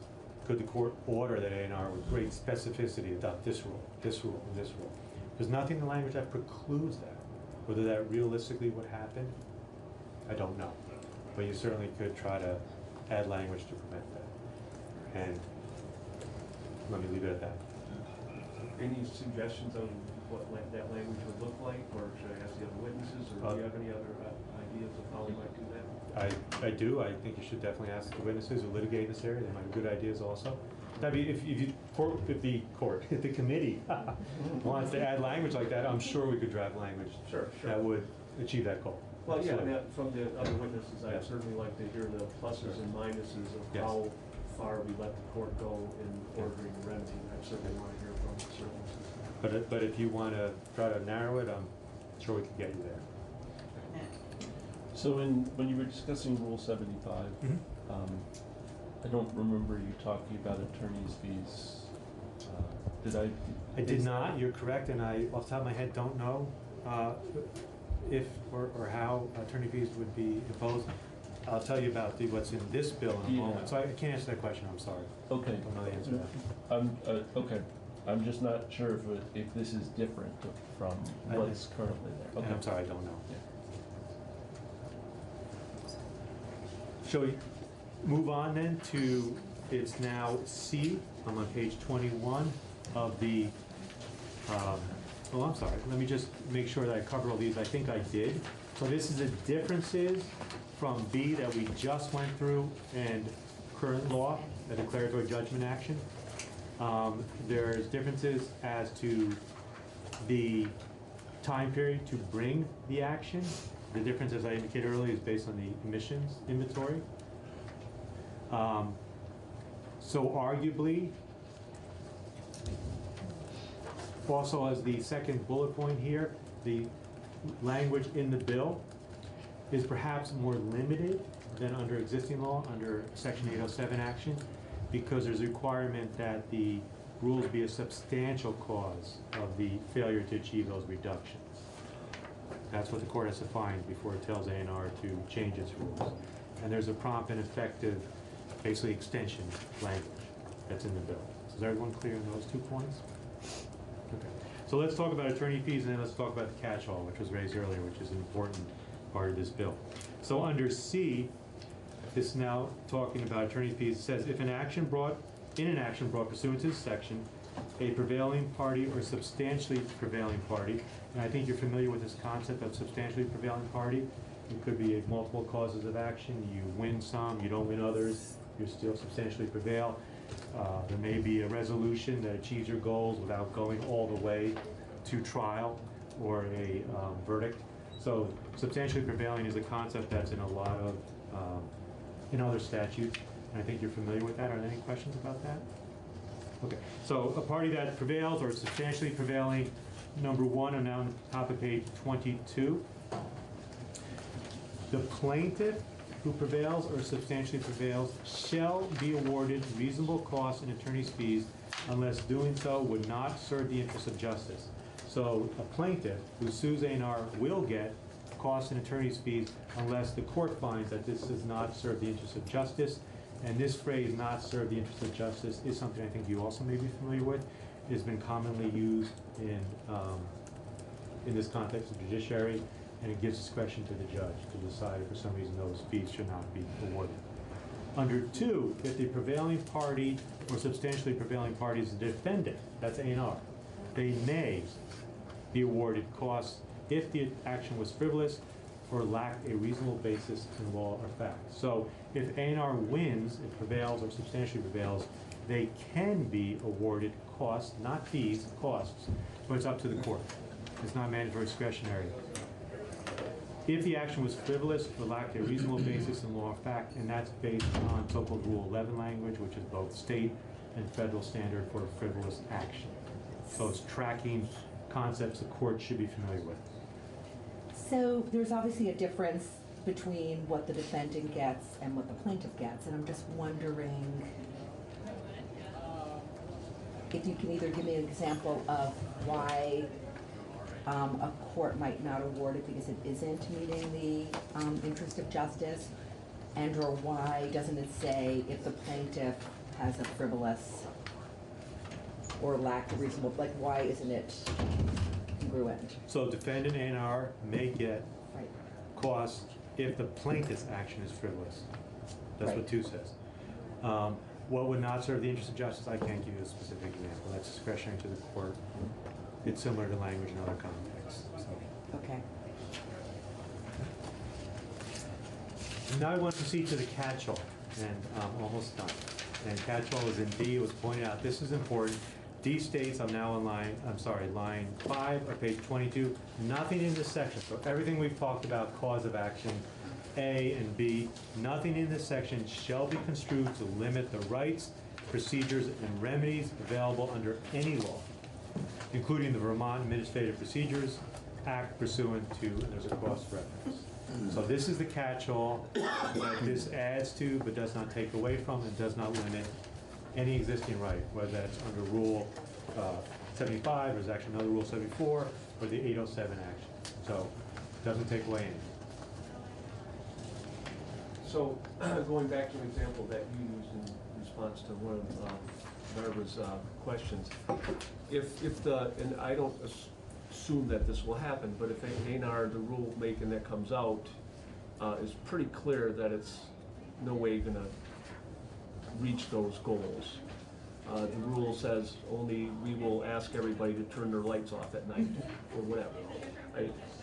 could the court order that A&R with great specificity adopt this rule, this rule, and this rule? There's nothing in the language that precludes that. Whether that realistically would happen, I don't know. But you certainly could try to add language to prevent that. And let me leave it at that. Any suggestions on what that language would look like, or should I ask the other witnesses, or do you have any other ideas of how we might do that? I do. I think you should definitely ask the witnesses who litigate in this area. They might have good ideas also. I mean, if the committee wants to add language like that, I'm sure we could draft language that would achieve that goal. Well, yeah, from the other witnesses, I'd certainly like to hear the pluses and minuses of how far we let the court go in ordering a remedy. I certainly want to hear from the services. But if you want to try to narrow it, I'm sure we can get you there. So when you were discussing Rule 75, I don't remember you talking about attorney's fees. Did I? I did not, you're correct, and I, off the top of my head, don't know if or how attorney fees would be imposed. I'll tell you about what's in this bill in a moment, so I can't answer that question, I'm sorry. Okay. I don't know the answer to that. Okay. I'm just not sure if this is different from what's currently there. Okay. I'm sorry, I don't know. Shall we move on then to, it's now C, I'm on page 21 of the, oh, I'm sorry, let me just make sure that I covered all these. I think I did. So this is the differences from B that we just went through and current law, the declaratory judgment action. There's differences as to the time period to bring the action. The difference, as I indicated earlier, is based on the emissions inventory. So arguably, also as the second bullet point here, the language in the bill is perhaps more limited than under existing law, under Section 807 action, because there's a requirement that the rules be a substantial cause of the failure to achieve those reductions. That's what the court has to find before it tells A&R to change its rules. And there's a prompt and effective, basically extension language that's in the bill. So is everyone clear on those 2 points? Okay. So let's talk about attorney fees, and then let's talk about the catch-all, which was raised earlier, which is an important part of this bill. So under C, this is now talking about attorney fees. It says, if an action brought pursuant to this section, a prevailing party or substantially prevailing party, and I think you're familiar with this concept of substantially prevailing party. It could be multiple causes of action. You win some, you don't win others, you still substantially prevail. There may be a resolution that achieves your goals without going all the way to trial or a verdict. So substantially prevailing is a concept that's in a lot of, in other statutes, and I think you're familiar with that. Are there any questions about that? Okay, so a party that prevails or is substantially prevailing, number 1, and now on the top of page 22. The plaintiff who prevails or substantially prevails shall be awarded reasonable costs and attorney's fees unless doing so would not serve the interest of justice. So a plaintiff who sues A&R will get costs and attorney's fees unless the court finds that this does not serve the interest of justice. And this phrase, not serve the interest of justice, is something I think you also may be familiar with. It has been commonly used in this context of judiciary, and it gives discretion to the judge to decide if for some reason those fees should not be awarded. Under 2, if the prevailing party or substantially prevailing party is the defendant, that's A&R, they may be awarded costs if the action was frivolous or lacked a reasonable basis in law or fact. So if A&R wins, it prevails or substantially prevails, they can be awarded costs, not fees, costs, but it's up to the court. It's not mandatory discretionary. If the action was frivolous or lacked a reasonable basis in law or fact, and that's based on so-called Rule 11 language, which is both state and federal standard for frivolous action. So it's tracking concepts the court should be familiar with. So there's obviously a difference between what the defendant gets and what the plaintiff gets, and I'm just wondering if you can either give me an example of why a court might not award it because it isn't meeting the interest of justice, and or why doesn't it say if the plaintiff has a frivolous or lacked a reasonable, like why isn't it congruent? So defendant A&R may get costs if the plaintiff's action is frivolous. That's what 2 says. What would not serve the interest of justice? I can't give you a specific example. That's discretionary to the court. It's similar to language in other contexts. So. Okay. Now I want to proceed to the catch-all, and I'm almost done. And catch-all is in D. It was pointed out. This is important. D states, I'm now on line 5 or page 22. Nothing in this section. So everything we've talked about, cause of action, A and B, nothing in this section shall be construed to limit the rights, procedures, and remedies available under any law, including the Vermont Administrative Procedures Act pursuant to, and there's a cross reference. So this is the catch-all that this adds to but does not take away from and does not limit any existing right, whether that's under Rule 75, or there's actually another Rule 74, or the 807 action. So it doesn't take away anything. So, going back to an example that you used in response to one of Barbara's questions, if the, and I don't assume that this will happen, but if A&R, the rule making that comes out, is pretty clear that it's no way gonna reach those goals. The rule says only we will ask everybody to turn their lights off at night, or whatever.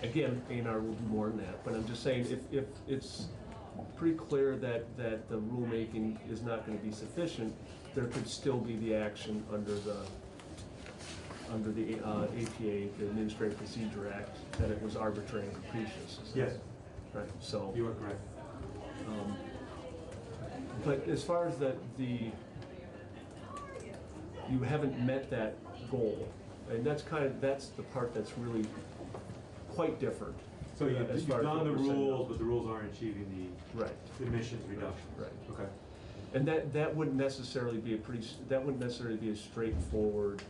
Again, A&R will do more than that, but I'm just saying, if it's pretty clear that the rulemaking is not going to be sufficient, there could still be the action under the APA, the Administrative Procedure Act, that it was arbitrary and capricious. Yes. Right, so. You are correct. But as far as you haven't met that goal, and that's the part that's really quite different. So you've far as done the what we're saying. rules, but the rules aren't achieving the emissions reduction. Right. Okay. And that wouldn't necessarily be a straightforward,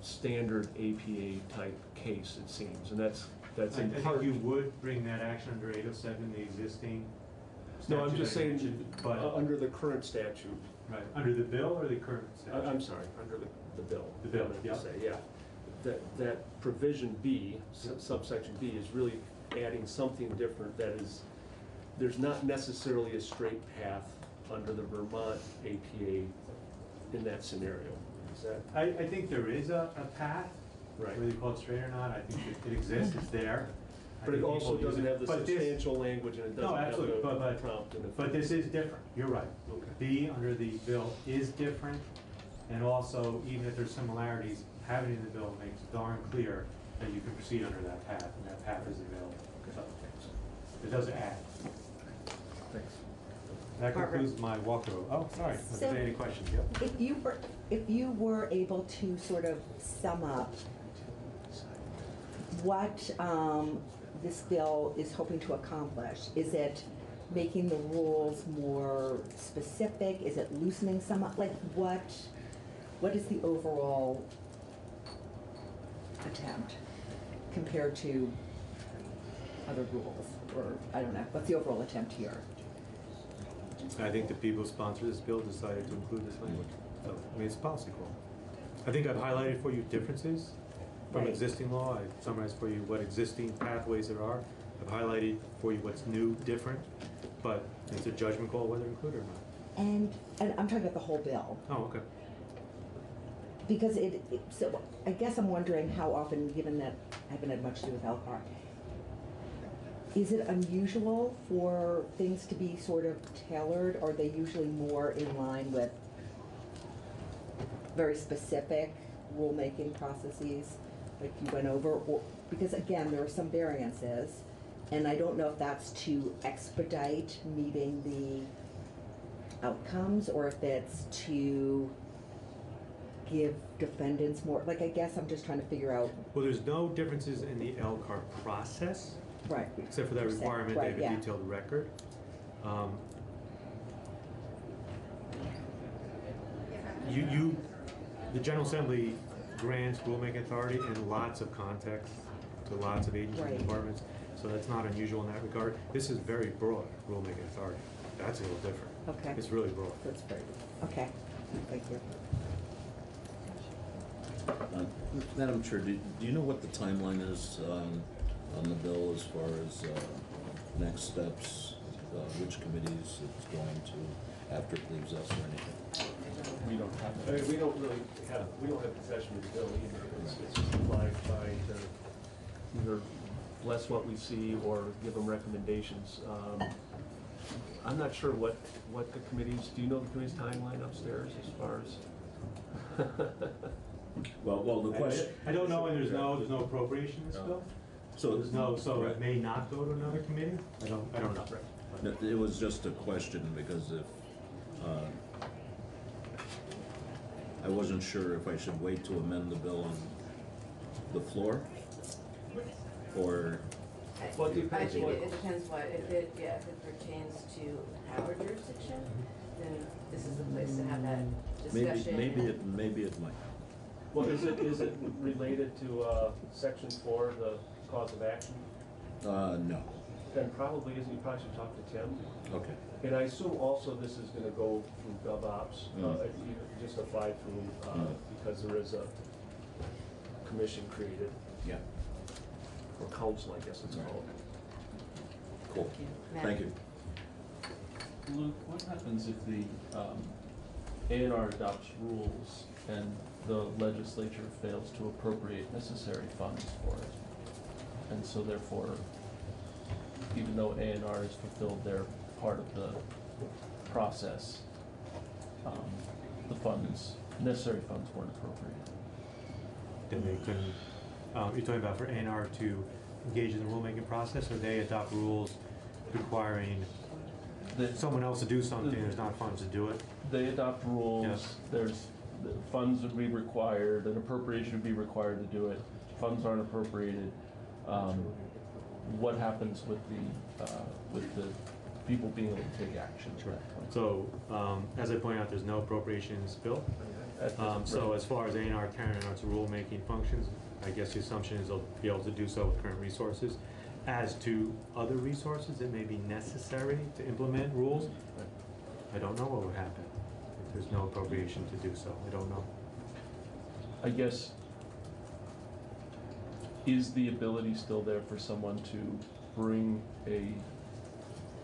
standard APA type case, it seems, and that's I in think part. you would bring that action under 807, the existing No, I'm statute just that you saying, mentioned, but under the current statute. right, under the bill or the current statute? I'm sorry, under the bill. The bill, I meant to yeah. say, yeah. That provision B, subsection B, is really adding something different that is, there's not necessarily a straight path under the Vermont APA in that scenario. Is that? I think there is a path. Right. Whether you call it straight or not, I think it exists, it's there. I But it think also people use doesn't have the But this- substantial language, and it No, doesn't have absolutely, the but prompt and the. But this is different, you're right. Okay. B under the bill is different, and also, even if there's similarities, having it in the bill makes darn clear that you can proceed under that path, and that path is available. So, it does add. Thanks. That Barbara. concludes my walkthrough. Oh, sorry, if So- there's any questions, yep. If you were able to sort of sum up what this bill is hoping to accomplish, is it making the rules more specific? Is it loosening some up? Like what is the overall attempt compared to other rules? Or, I don't know, what's the overall attempt here? I think the people who sponsored this bill decided to include this language. So, I mean, it's a policy call. I think I've highlighted for you differences from Right. existing law. I've summarized for you what existing pathways there are. I've highlighted for you what's new, different, but it's a judgment call whether to include it or not. And I'm talking about the whole bill. Oh, okay. Because so I guess I'm wondering how often, given that I haven't had much to do with LCAR, is it unusual for things to be sort of tailored, or are they usually more in line with very specific rulemaking processes like you went over? Or, because again, there are some variances, and I don't know if that's to expedite meeting the outcomes, or if it's to give defendants more, like I guess I'm just trying to figure out. Well, there's no differences in the LCAR process. Right. Except for that Percent, requirement right, they have a yeah. detailed record. The General Assembly grants rulemaking authority in lots of contexts to lots of agencies and Right. departments, so that's not unusual in that regard. This is very broad rulemaking authority. That's a little different. Okay. It's really broad. That's very, okay, thank you. Madam Chair, do you know what the timeline is on the bill as far as next steps, which committees it's going to after it leaves us or anything? We don't have, I mean, we don't have possession of the bill either. It's just applied by to either bless what we see or give them recommendations. I'm not sure what the committees, do you know the committee's timeline upstairs as far as? Well, the question. I don't know, and there's no appropriation in this bill. So There's no, so it may not go to another committee? I don't know. but It was just a question because if, I wasn't sure if I should wait to amend the bill on the floor, or, Well, it I depends think what- it depends what, if it pertains to our jurisdiction, then this is the place to have that discussion. maybe it might. Well, is it related to, section 4, the cause of action? No. Then probably isn't, you probably should talk to Tim. Okay. And I assume also this is gonna go through GovOps, if you just apply through, because there is a commission created. Yeah. Or council, I guess it's called. Cool. Matt. Thank you. Luke, what happens if the A&R adopts rules and the legislature fails to appropriate necessary funds for it? And so therefore, even though A&R has fulfilled their part of the process, the funds, necessary funds weren't appropriated. then they couldn't, you're talking about for A&R to engage in the rulemaking process, or they adopt rules requiring someone else to do something, there's not funds to do it? They adopt rules, Yes. there's, the funds would be required, an appropriation would be required to do it, funds aren't appropriated. What happens with the people being able to take action? Sure. So, as I pointed out, there's no appropriation in this bill. So as far as A&R carrying out its rulemaking functions, I guess the assumption is they'll be able to do so with current resources. As to other resources that may be necessary to implement rules, I don't know what would happen if there's no appropriation to do so. I don't know. I guess, is the ability still there for someone to bring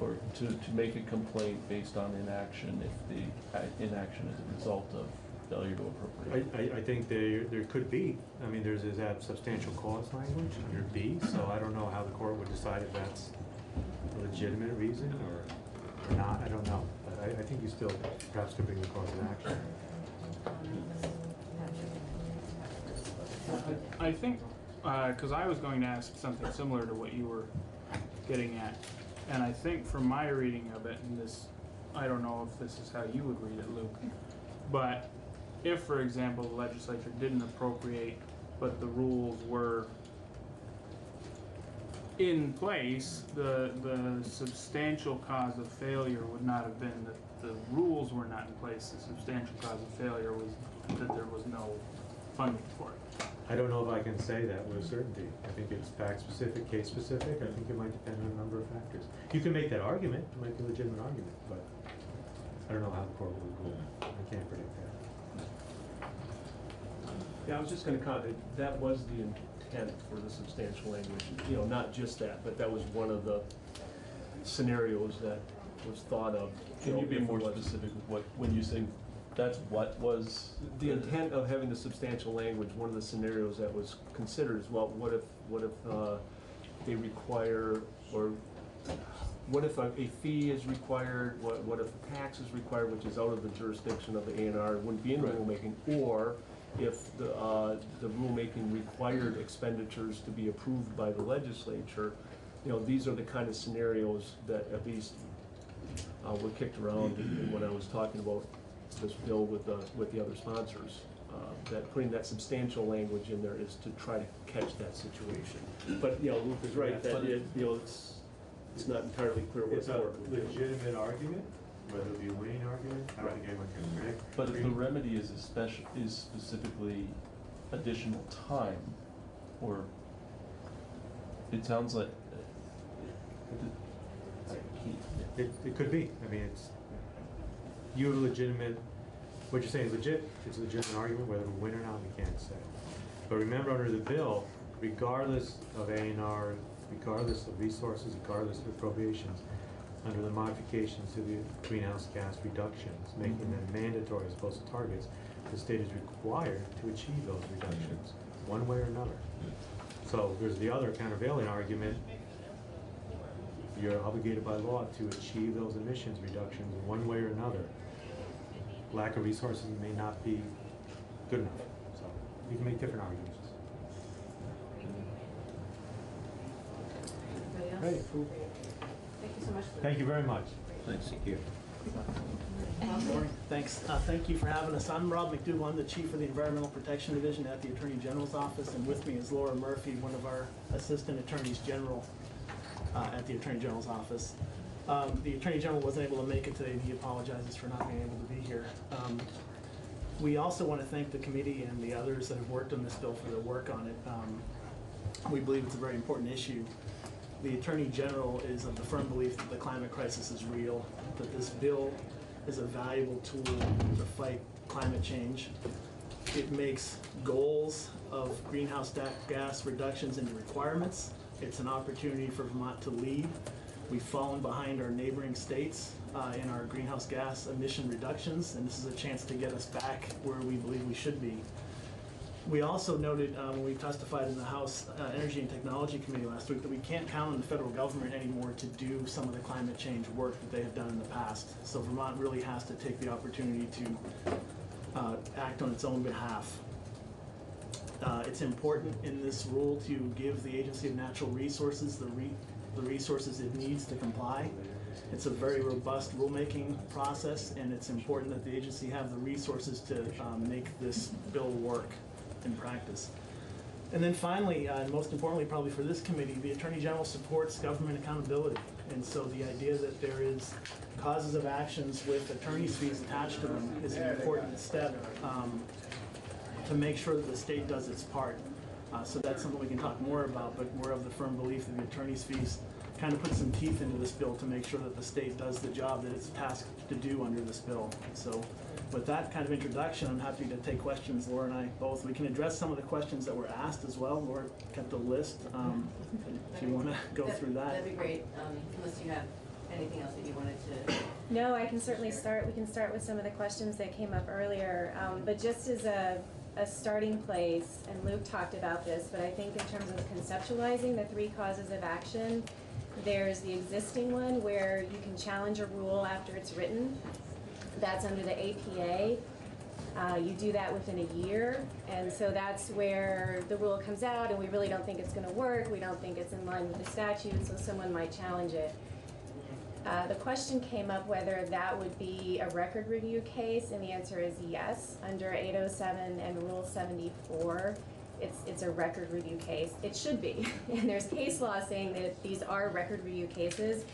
or to make a complaint based on inaction if the inaction is a result of failure to appropriate? I think there could be. I mean, there's that substantial cause language under B, so I don't know how the court would decide if that's a legitimate reason or not. I don't know. But I think you still perhaps could bring the cause of action. I think, because I was going to ask something similar to what you were getting at, and I think from my reading of it, and this, I don't know if this is how you would read it, Luke, but if, for example, the legislature didn't appropriate, but the rules were in place, the substantial cause of failure would not have been that the rules were not in place. The substantial cause of failure was that there was no funding for it. I don't know if I can say that with certainty. I think it's fact-specific, case-specific. I think it might depend on a number of factors. You can make that argument. It might be a legitimate argument, but I don't know how the court would rule. I can't predict that. Yeah, I was just gonna comment, that was the intent for the substantial language, you know, not just that, but that was one of the scenarios that was thought of. Can you be more specific with what, when you say that's what was? The intent of having the substantial language, one of the scenarios that was considered is, well, what if they require, or what if a fee is required, what if a tax is required, which is out of the jurisdiction of the A&R, wouldn't be in the rulemaking, or if the rulemaking required expenditures to be approved by the legislature. You know, these are the kind of scenarios that at least were kicked around when I was talking about this bill with the other sponsors. That putting that substantial language in there is to try to catch that situation. But, you know, Luke is right, that it, you know, it's not entirely clear what It's a legitimate argument, whether it be a winning argument. I don't think anyone can predict. But if the remedy is specifically additional time, or it sounds like It could be. I mean, it's, you have a legitimate, what you're saying is legit, it's a legitimate argument, whether we win or not, we can't say. But remember, under the bill, regardless of A&R, regardless of resources, regardless of appropriations, under the modifications to the greenhouse gas reductions, making them mandatory as opposed to targets, the state is required to achieve those reductions, one way or another. So there's the other countervailing argument. You're obligated by law to achieve those emissions reductions one way or another. Lack of resources may not be good enough. So you can make different arguments. Anybody else? Right, cool. Thank you so much. Thank you very much. Thanks, thank you. Morning. Thanks. Thank you for having us. I'm Rob McDougall. I'm the Chief of the Environmental Protection Division at the Attorney General's Office, and with me is Laura Murphy, one of our Assistant Attorneys General at the Attorney General's Office. The Attorney General wasn't able to make it today, and he apologizes for not being able to be here. We also want to thank the committee and the others that have worked on this bill for their work on it. We believe it's a very important issue. The Attorney General is of the firm belief that the climate crisis is real, that this bill is a valuable tool to fight climate change. It makes goals of greenhouse gas reductions into requirements. It's an opportunity for Vermont to lead. We've fallen behind our neighboring states in our greenhouse gas emission reductions, and this is a chance to get us back where we believe we should be. We also noted when we testified in the House Energy and Technology Committee last week that we can't count on the federal government anymore to do some of the climate change work that they have done in the past. So Vermont really has to take the opportunity to act on its own behalf. It's important in this rule to give the Agency of Natural Resources the resources it needs to comply. It's a very robust rulemaking process, and it's important that the agency have the resources to make this bill work in practice. And then finally, and most importantly probably for this committee, the Attorney General supports government accountability. And so the idea that there is causes of actions with attorney's fees attached to them is an important step to make sure that the state does its part. So that's something we can talk more about, but we're of the firm belief that the attorney's fees kind of put some teeth into this bill to make sure that the state does the job that it's tasked to do under this bill. So with that kind of introduction, I'm happy to take questions, Laura and I both. We can address some of the questions that were asked as well. Laura kept a list. If you want to go through that. That'd be great, unless you have anything else that you wanted to. No, I can certainly start. We can start with some of the questions that came up earlier. But just as a starting place, and Luke talked about this, but I think in terms of conceptualizing the 3 causes of action, there's the existing one where you can challenge a rule after it's written. That's under the APA. You do that within a year, and so that's where the rule comes out and we really don't think it's going to work. We don't think it's in line with the statute, so someone might challenge it. The question came up whether that would be a record review case, and the answer is yes. Under 807 and Rule 74, it's a record review case. It should be. And there's case law saying that these are record review cases.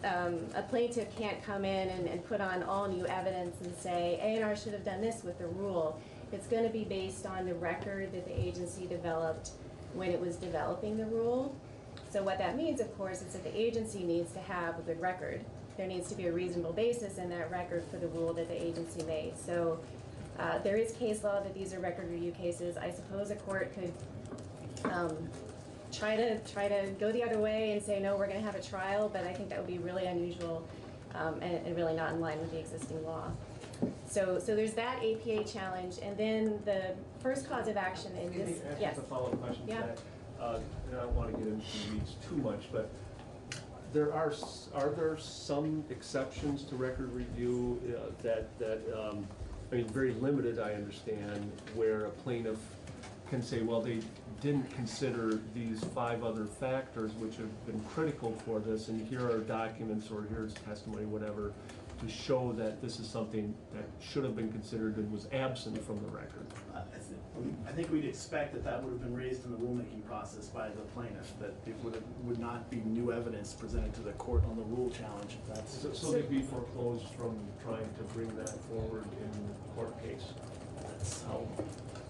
A plaintiff can't come in and put on all new evidence and say, A&R should have done this with the rule. It's going to be based on the record that the agency developed when it was developing the rule. So what that means, of course, is that the agency needs to have a good record. There needs to be a reasonable basis in that record for the rule that the agency made. So there is case law that these are record review cases. I suppose a court could try to go the other way and say, no, we're going to have a trial, but I think that would be really unusual and really not in line with the existing law. So there's that APA challenge, and then the first cause of action in this, yes. Just a follow-up question to Yeah. that. And I don't want to get into the weeds too much, but are there some exceptions to record review I mean, very limited, I understand, where a plaintiff can say, well, they didn't consider these 5 other factors which have been critical for this, and here are documents or here's testimony, whatever, to show that this is something that should have been considered and was absent from the record. I think we'd expect that would have been raised in the rulemaking process by the plaintiff, that it would not be new evidence presented to the court on the rule challenge. So they'd be foreclosed from trying to bring that forward in the court case. That's how.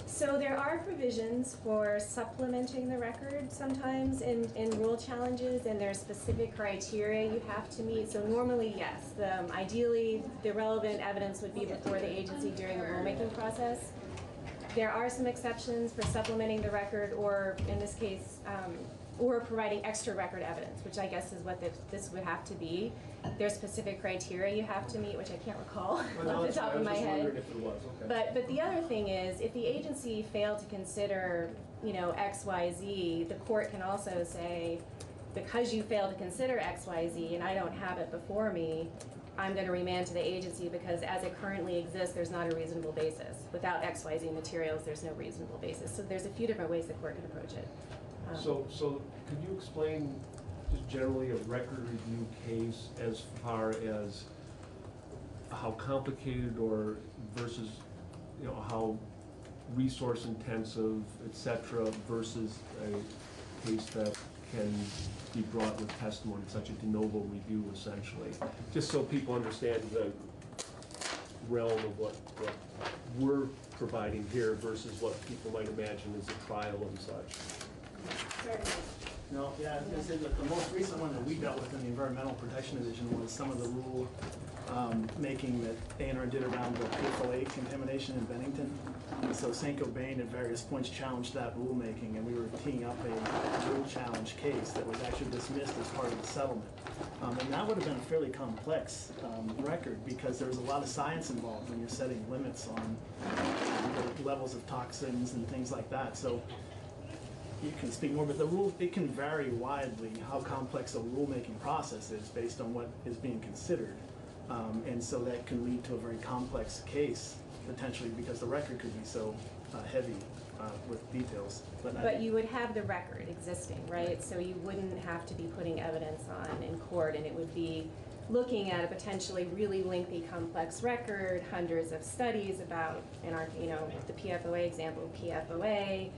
So there are provisions for supplementing the record sometimes in rule challenges, and there's specific criteria you have to meet. So normally, yes, ideally the relevant evidence would be before the agency during the rulemaking process. There are some exceptions for supplementing the record, or in this case, or providing extra record evidence, which I guess is what this would have to be. There's specific criteria you have to meet, which I can't recall off the top of my head. If there was. Okay. But the other thing is, if the agency failed to consider, X, Y, Z, the court can also say, because you failed to consider X, Y, Z, and I don't have it before me, I'm going to remand to the agency because as it currently exists, there's not a reasonable basis. Without X, Y, Z materials, there's no reasonable basis. So there's a few different ways the court can approach it. So could you explain just generally a record review case as far as how complicated or versus, you know, how resource intensive, et cetera, versus a case that can be brought with testimony, such a de novo review essentially, just so people understand the realm of what we're providing here versus what people might imagine as a trial and such. No, yeah, I was gonna say that the most recent one that we dealt with in the Environmental Protection Division was some of the rule making that A&R did around the PFOA contamination in Bennington. And so St. Cobain at various points challenged that rulemaking, and we were teeing up a rule challenge case that was actually dismissed as part of the settlement. And that would have been a fairly complex record because there was a lot of science involved when you're setting limits on the levels of toxins and things like that. So you can speak more, but the rule, it can vary widely how complex a rulemaking process is based on what is being considered. And so that can lead to a very complex case, potentially, because the record could be so heavy with details. But you would have the record existing, right? So you wouldn't have to be putting evidence on in court, and it would be looking at a potentially really lengthy, complex record, hundreds of studies about, in our, you know, the PFOA example, PFOA,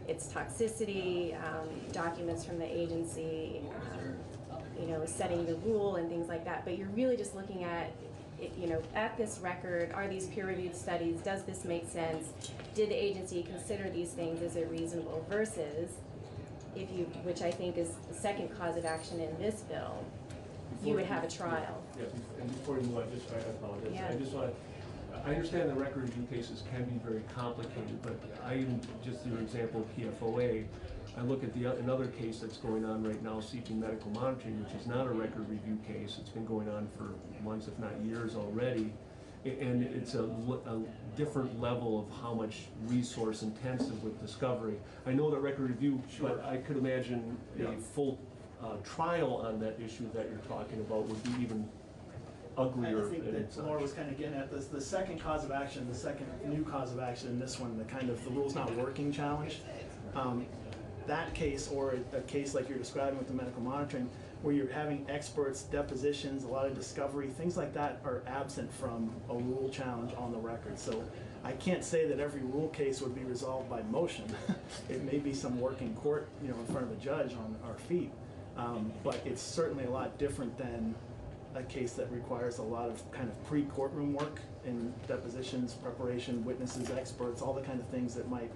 its toxicity, documents from the agency, you know, setting the rule and things like that. But you're really just looking at, you know, at this record, are these peer-reviewed studies? Does this make sense? Did the agency consider these things as a reasonable? Versus, if you, which I think is the second cause of action in this bill, you would have a trial. Yeah, and before you move on, I apologize. Yeah. I just want to, I understand the record review cases can be very complicated, but I even, just your example of PFOA, I look at another case that's going on right now, seeking medical monitoring, which is not a record review case. It's been going on for months, if not years already. And it's a different level of how much resource intensive with discovery. I know that record review, but I could imagine a full trial on that issue that you're talking about would be even uglier. I think that Laura was kind of getting at this, the second cause of action, the second new cause of action in this one, the kind of the rules not working challenge. That case, or a case like you're describing with the medical monitoring, where you're having experts, depositions, a lot of discovery, things like that are absent from a rule challenge on the record. So I can't say that every rule case would be resolved by motion. It may be some work in court, you know, in front of a judge on our feet. But it's certainly a lot different than a case that requires a lot of kind of pre-courtroom work in depositions, preparation, witnesses, experts, all the kind of things that might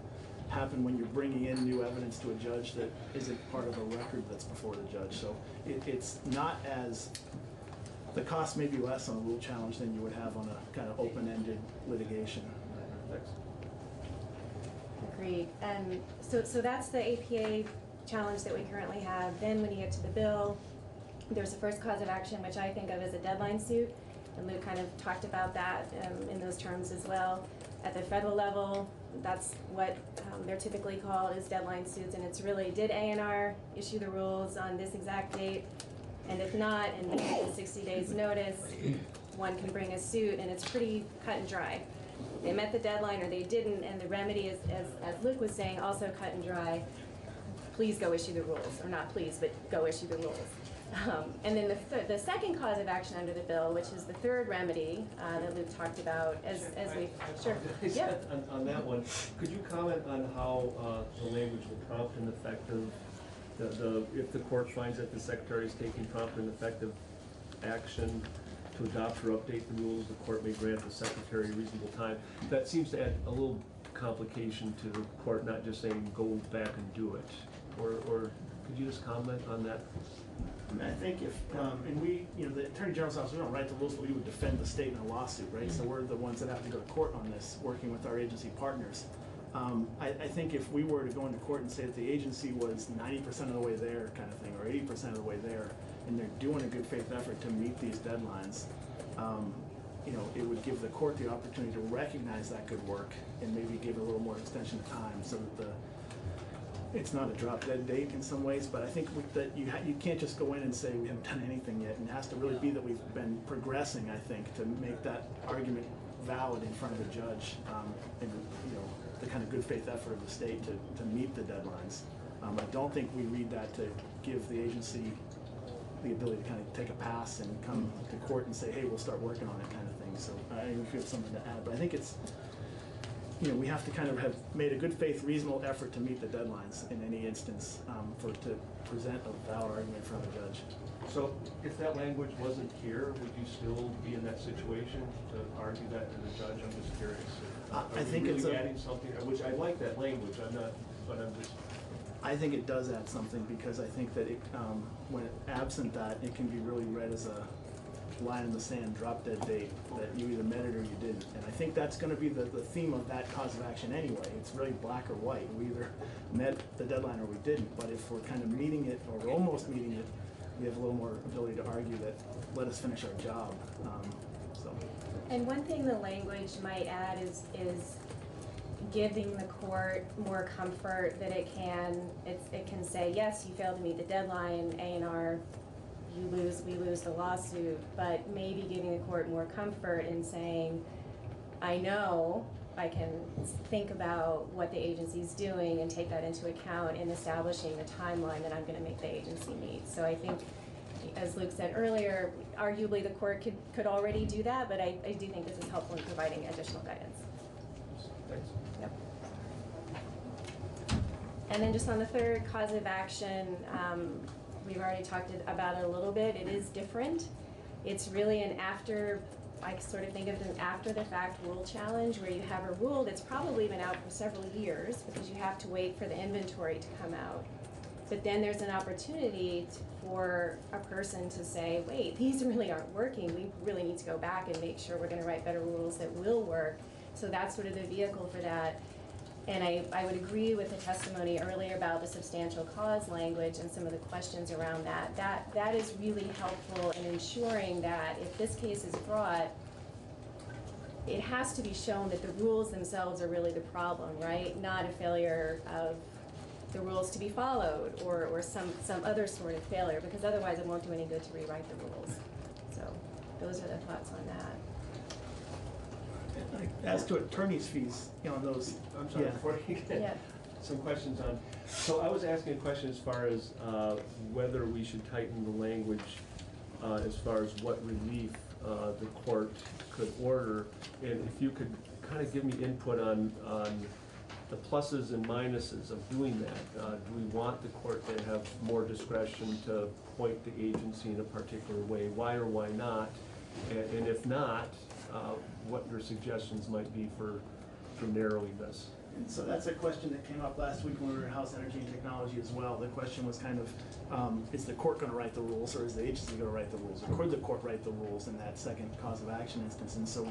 happen when you're bringing in new evidence to a judge that isn't part of a record that's before the judge. So it's not as, the cost may be less on a rule challenge than you would have on a kind of open-ended litigation. Agreed. So that's the APA challenge that we currently have. Then when you get to the bill, there's the first cause of action, which I think of as a deadline suit. And Luke kind of talked about that in those terms as well. At the federal level, that's what they're typically called, is deadline suits, and it's really, did A&R issue the rules on this exact date? And if not, and within 60 days notice, one can bring a suit, and it's pretty cut and dry. They met the deadline or they didn't, and the remedy is, as Luke was saying, also cut and dry. Please go issue the rules, or not please, but go issue the rules. And then the second cause of action under the bill, which is the third remedy that Luke talked about, as we, sure, yeah. On that one, could you comment on how the language will prompt and effective, if the court finds that the secretary is taking prompt and effective action to adopt or update the rules, the court may grant the secretary a reasonable time. That seems to add a little complication to the court, not just saying go back and do it. Or could you just comment on that? I mean, I think if, and we, you know, the Attorney General's office, we don't write the rules, but we would defend the state in a lawsuit, right? So we're the ones that have to go to court on this, working with our agency partners. I think if we were to go into court and say that the agency was 90% of the way there kind of thing, or 80% of the way there, and they're doing a good faith effort to meet these deadlines, you know, it would give the court the opportunity to recognize that good work and maybe give it a little more extension of time so that it's not a drop-dead date in some ways, but I think that you can't just go in and say we haven't done anything yet, and it has to really be that we've been progressing, I think, to make that argument valid in front of a judge, and you know, the kind of good faith effort of the state to meet the deadlines. I don't think we read that to give the agency the ability to kind of take a pass and come to court and say, hey, we'll start working on it kind of thing. So I don't know if you have something to add, but I think it's, we have to kind of have made a good faith, reasonable effort to meet the deadlines in any instance to present a valid argument in front of a judge. So if that language wasn't here, would you still be in that situation to argue that to the judge? I'm just curious. I think it's really adding something, which I like that language, I'm not, but I'm just. I think it does add something because I think that it, when absent that, it can be really read as a line in the sand, drop dead date, that you either met it or you didn't. And I think that's going to be the theme of that cause of action anyway. It's really black or white. We either met the deadline or we didn't. But if we're kind of meeting it or we're almost meeting it, we have a little more ability to argue that let us finish our job. And one thing the language might add is giving the court more comfort that it can say, yes, you failed to meet the deadline, A&R, we lose the lawsuit, but maybe giving the court more comfort in saying, I know I can think about what the agency's doing and take that into account in establishing the timeline that I'm going to make the agency meet. So I think, as Luke said earlier, arguably the court could already do that, but I do think this is helpful in providing additional guidance. Thanks. Yep. And then just on the third cause of action, we've already talked about it a little bit. It is different. It's really I sort of think of it as an after-the-fact rule challenge where you have a rule that's probably been out for several years because you have to wait for the inventory to come out. But then there's an opportunity for a person to say, wait, these really aren't working. We really need to go back and make sure we're going to write better rules that will work. So that's sort of the vehicle for that. And I would agree with the testimony earlier about the substantial cause language and some of the questions around that. That is really helpful in ensuring that if this case is brought, it has to be shown that the rules themselves are really the problem, right? Not a failure of the rules to be followed or some other sort of failure, because otherwise it won't do any good to rewrite the rules. So those are the thoughts on that. As to attorney's fees, on those. I'm sorry, before you get some questions on. So I was asking a question as far as whether we should tighten the language as far as what relief the court could order, and if you could kind of give me input on the pluses and minuses of doing that. Do we want the court to have more discretion to point the agency in a particular way? Why or why not? And if not, what your suggestions might be for narrowing this. And so that's a question that came up last week when we were in House Energy and Technology as well. The question was kind of, is the court going to write the rules or is the agency going to write the rules? Or could the court write the rules in that second cause of action instance? And so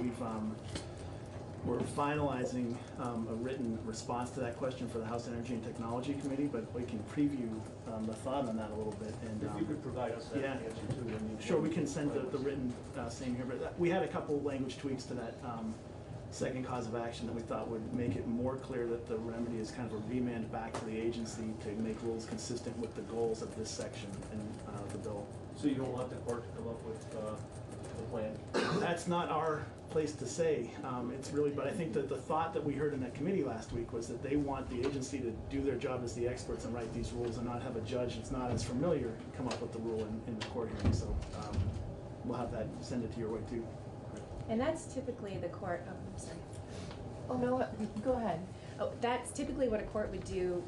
we're finalizing a written response to that question for the House Energy and Technology Committee, but we can preview the thought on that a little bit. And if you could provide us that answer too. Sure, we can send the written same here, but we had a couple language tweaks to that second cause of action that we thought would make it more clear that the remedy is kind of a remand back to the agency to make rules consistent with the goals of this section in the bill. So you don't want the court to come up with a plan? That's not our place to say. It's really, but I think that the thought that we heard in that committee last week was that they want the agency to do their job as the experts and write these rules and not have a judge that's not as familiar come up with the rule in the court hearing. So we'll have that, send it to your way too. And that's typically the court, I'm sorry. Oh, no, go ahead. Oh, that's typically what a court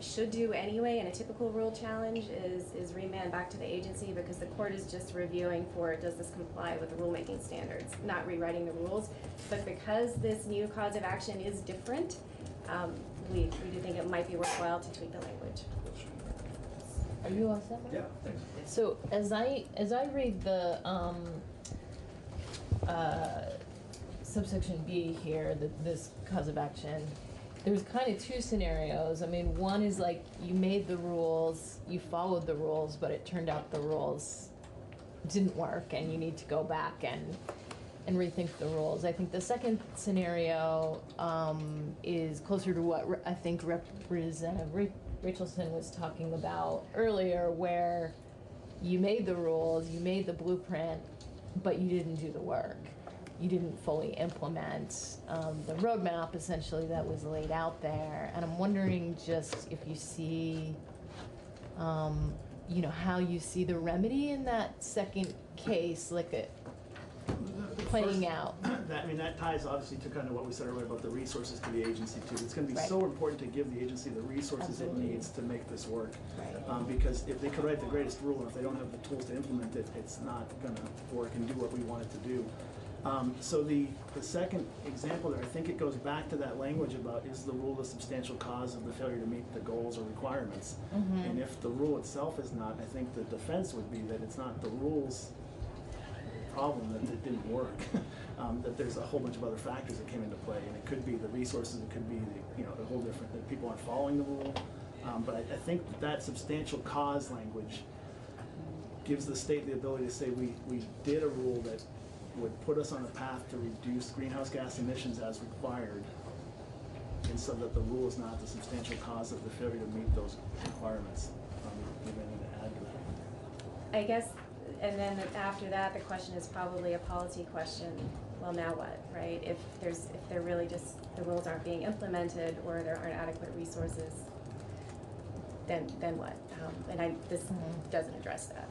should do anyway in a typical rule challenge is remand back to the agency because the court is just reviewing for does this comply with the rulemaking standards, not rewriting the rules. But because this new cause of action is different, we do think it might be worthwhile to tweak the language. Are you all set? Yeah, thanks. So as I read the subsection B here, this cause of action, there's kind of two scenarios. I mean, one is like you made the rules, you followed the rules, but it turned out the rules didn't work and you need to go back and rethink the rules. I think the second scenario is closer to what I think Representative Rachelson was talking about earlier, where you made the rules, you made the blueprint, but you didn't do the work. You didn't fully implement the roadmap, essentially, that was laid out there. And I'm wondering just if you see, you know, how you see the remedy in that second case, like a playing out. That ties obviously to kind of what we said earlier about the resources to the agency too. It's gonna be Right. so important to give the agency the resources Absolutely. it needs to make this work. Right. Because if they could write the greatest rule, and if they don't have the tools to implement it, it's not gonna work and do what we want it to do. So the second example there, I think it goes back to that language about is the rule a substantial cause of the failure to meet the goals or requirements? Mhm. And if the rule itself is not, I think the defense would be that it's not the rule's problem that it didn't work. That there's a whole bunch of other factors that came into play, and it could be the resources, it could be the whole different, that people aren't following the rule. But I think that substantial cause language gives the state the ability to say we did a rule that would put us on a path to reduce greenhouse gas emissions as required, and so that the rule is not the substantial cause of the failure to meet those requirements. Do you have anything to add to that? I guess, and then after that, the question is probably a policy question. Well, now what, right? If they're really just, the rules aren't being implemented or there aren't adequate resources, then what? This doesn't address that.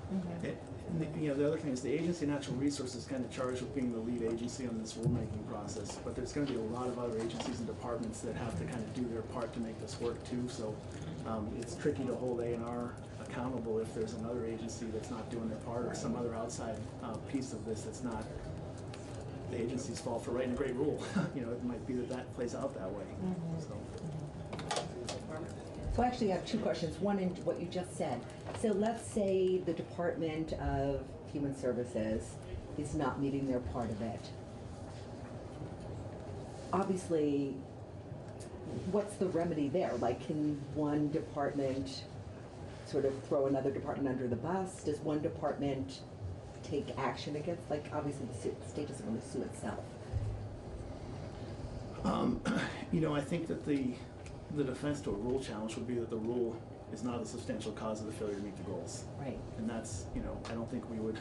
The other thing is the Agency of Natural Resources is kind of charged with being the lead agency on this rulemaking process, but there's going to be a lot of other agencies and departments that have to kind of do their part to make this work too. So it's tricky to hold A&R accountable if there's another agency that's not doing their part or some other outside piece of this that's not the agency's fault for writing a great rule. It might be that plays out that way. So I actually have two questions. One in what you just said. So let's say the Department of Human Services is not meeting their part of it. Obviously, what's the remedy there? Like, can one department sort of throw another department under the bus? Does one department take action against, like, obviously the state doesn't really sue itself. I think that the defense to a rule challenge would be that the rule is not a substantial cause of the failure to meet the goals. Right. And that's, I don't think we would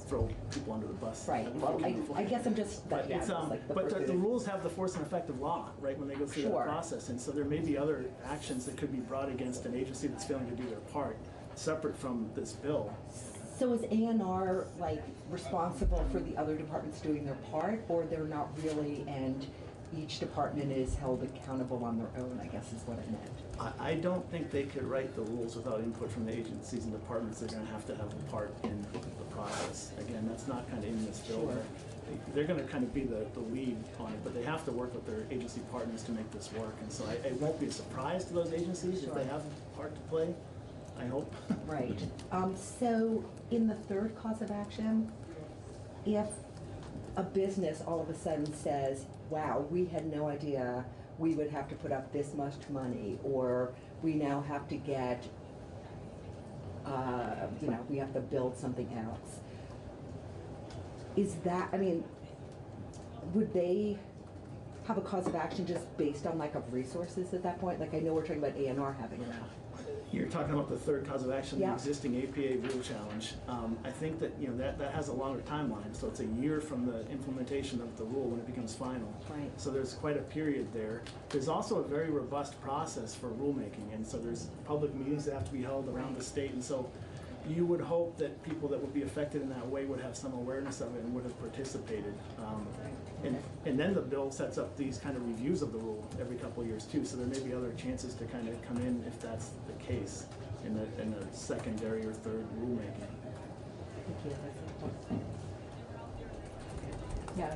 throw people under the bus. Right. Well, I guess I'm just, But yeah, it's, like the but first the thing. rules have the force and effect of law, right, when they go through Sure. that process. And so there may be other actions that could be brought against an agency that's failing to do their part, separate from this bill. So is A&R like responsible for the other departments doing their part, or they're not really, and each department is held accountable on their own, I guess is what it meant. I don't think they could write the rules without input from the agencies and departments. They're gonna have a part in the process. Again, that's not kind of in this bill. Sure. They're gonna kind of be the lead on it, but they have to work with their agency partners to make this work. And so it won't be a surprise to those agencies if they have a part to play, I hope. Right. So in the third cause of action, if a business all of a sudden says, wow, we had no idea we would have to put up this much money, or we now have to get, we have to build something else. Is that, would they have a cause of action just based on lack of resources at that point? Like, I know we're talking about A&R having that. You're talking about the third cause of action, Yeah. the existing APA rule challenge. I think that, that has a longer timeline, so it's a year from the implementation of the rule when it becomes final. Right. So there's quite a period there. There's also a very robust process for rulemaking, and so there's public meetings that have to be held around the state, and so you would hope that people that would be affected in that way would have some awareness of it and would have participated. And then the bill sets up these kind of reviews of the rule every couple of years too, so there may be other chances to kind of come in if that's the case in the secondary or third rulemaking. Yeah.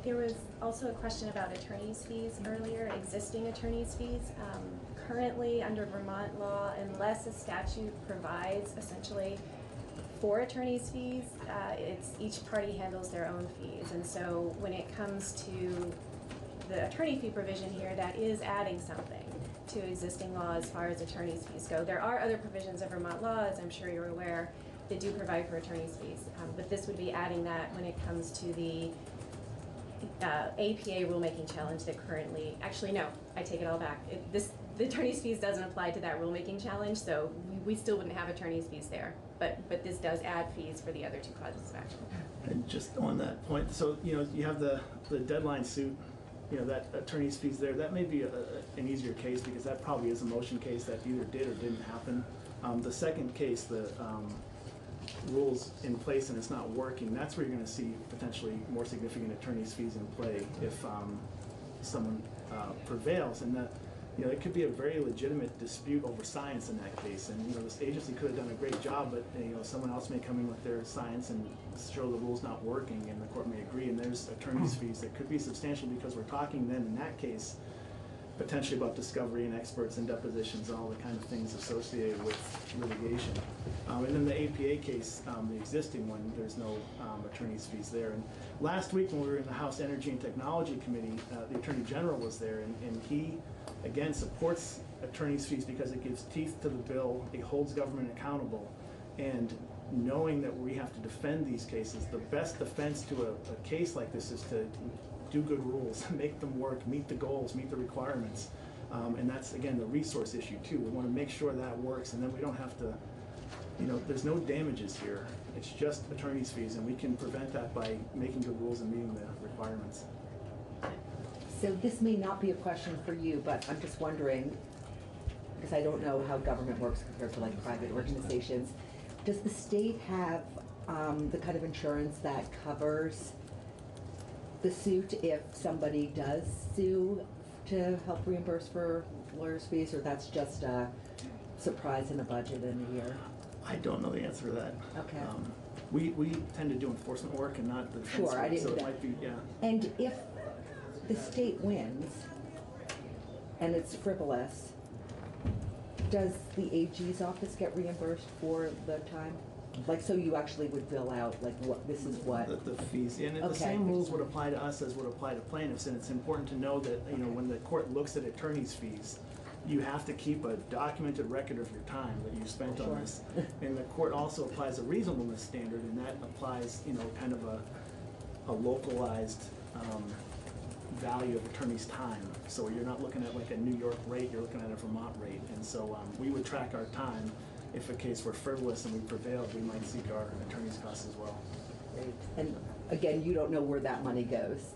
There was also a question about attorney's fees earlier, existing attorney's fees. Currently, under Vermont law, unless a statute provides essentially for attorney's fees, it's each party handles their own fees. And so when it comes to the attorney fee provision here, that is adding something to existing law as far as attorney's fees go. There are other provisions of Vermont law, as I'm sure you're aware, that do provide for attorney's fees. But this would be adding that when it comes to the APA rulemaking challenge that currently, actually no, I take it all back. The attorney's fees doesn't apply to that rulemaking challenge, so we still wouldn't have attorney's fees there. But this does add fees for the other two causes of action. And just on that point, so you have the deadline suit, that attorney's fees there. That may be an easier case because that probably is a motion case that either did or didn't happen. The second case, the rules in place and it's not working, that's where you're gonna see potentially more significant attorney's fees in play if someone prevails. And that, it could be a very legitimate dispute over science in that case. And, this agency could have done a great job, but, someone else may come in with their science and show the rules not working, and the court may agree, and there's attorney's fees that could be substantial, because we're talking then, in that case, potentially about discovery and experts and depositions and all the kind of things associated with litigation. And then the APA case, the existing one, there's no attorney's fees there. And last week when we were in the House Energy and Technology Committee, the Attorney General was there, and he, again, supports attorney's fees because it gives teeth to the bill, it holds government accountable, and knowing that we have to defend these cases, the best defense to a case like this is to do good rules, make them work, meet the goals, meet the requirements. And that's, again, the resource issue too. We want to make sure that works, and then we don't have to, there's no damages here. It's just attorney's fees, and we can prevent that by making good rules and meeting the requirements. So this may not be a question for you, but I'm just wondering, because I don't know how government works compared to like private organizations. Does the state have the kind of insurance that covers the suit if somebody does sue to help reimburse for lawyers' fees, or that's just a surprise in a budget in a year? I don't know the answer to that. Okay. We tend to do enforcement work and not the defense Sure, work, I didn't so it know. might be, yeah. And if the state wins and it's frivolous, does the AG's office get reimbursed for the time? Like, so you actually would bill out, like, what, this is what? The fees, and the Okay. same rules would apply to us as would apply to plaintiffs, and it's important to know that, when the court looks at attorney's fees, you have to keep a documented record of your time that you spent on Sure. this. And the court also applies a reasonableness standard, and that applies, kind of a localized value of attorney's time. So you're not looking at like a New York rate, you're looking at a Vermont rate. And so we would track our time. If a case were frivolous and we prevailed, we might seek our attorney's costs as well. Great. And again, you don't know where that money goes?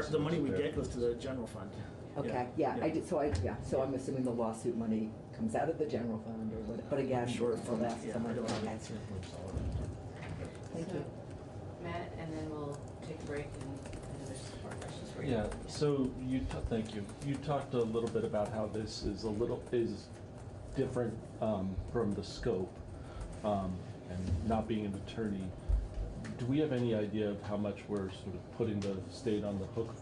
The money we get goes to the general fund. Okay, yeah, I did, so I'm assuming the lawsuit money comes out of the general fund or what, but again, Sure, I'll ask yeah, someone. I don't know the Okay. answer. Thank you. Matt, and then we'll take a break and there's some more questions for you. Yeah, so thank you. You talked a little bit about how this is different from the scope, and not being an attorney. Do we have any idea of how much we're sort of putting the state on the hook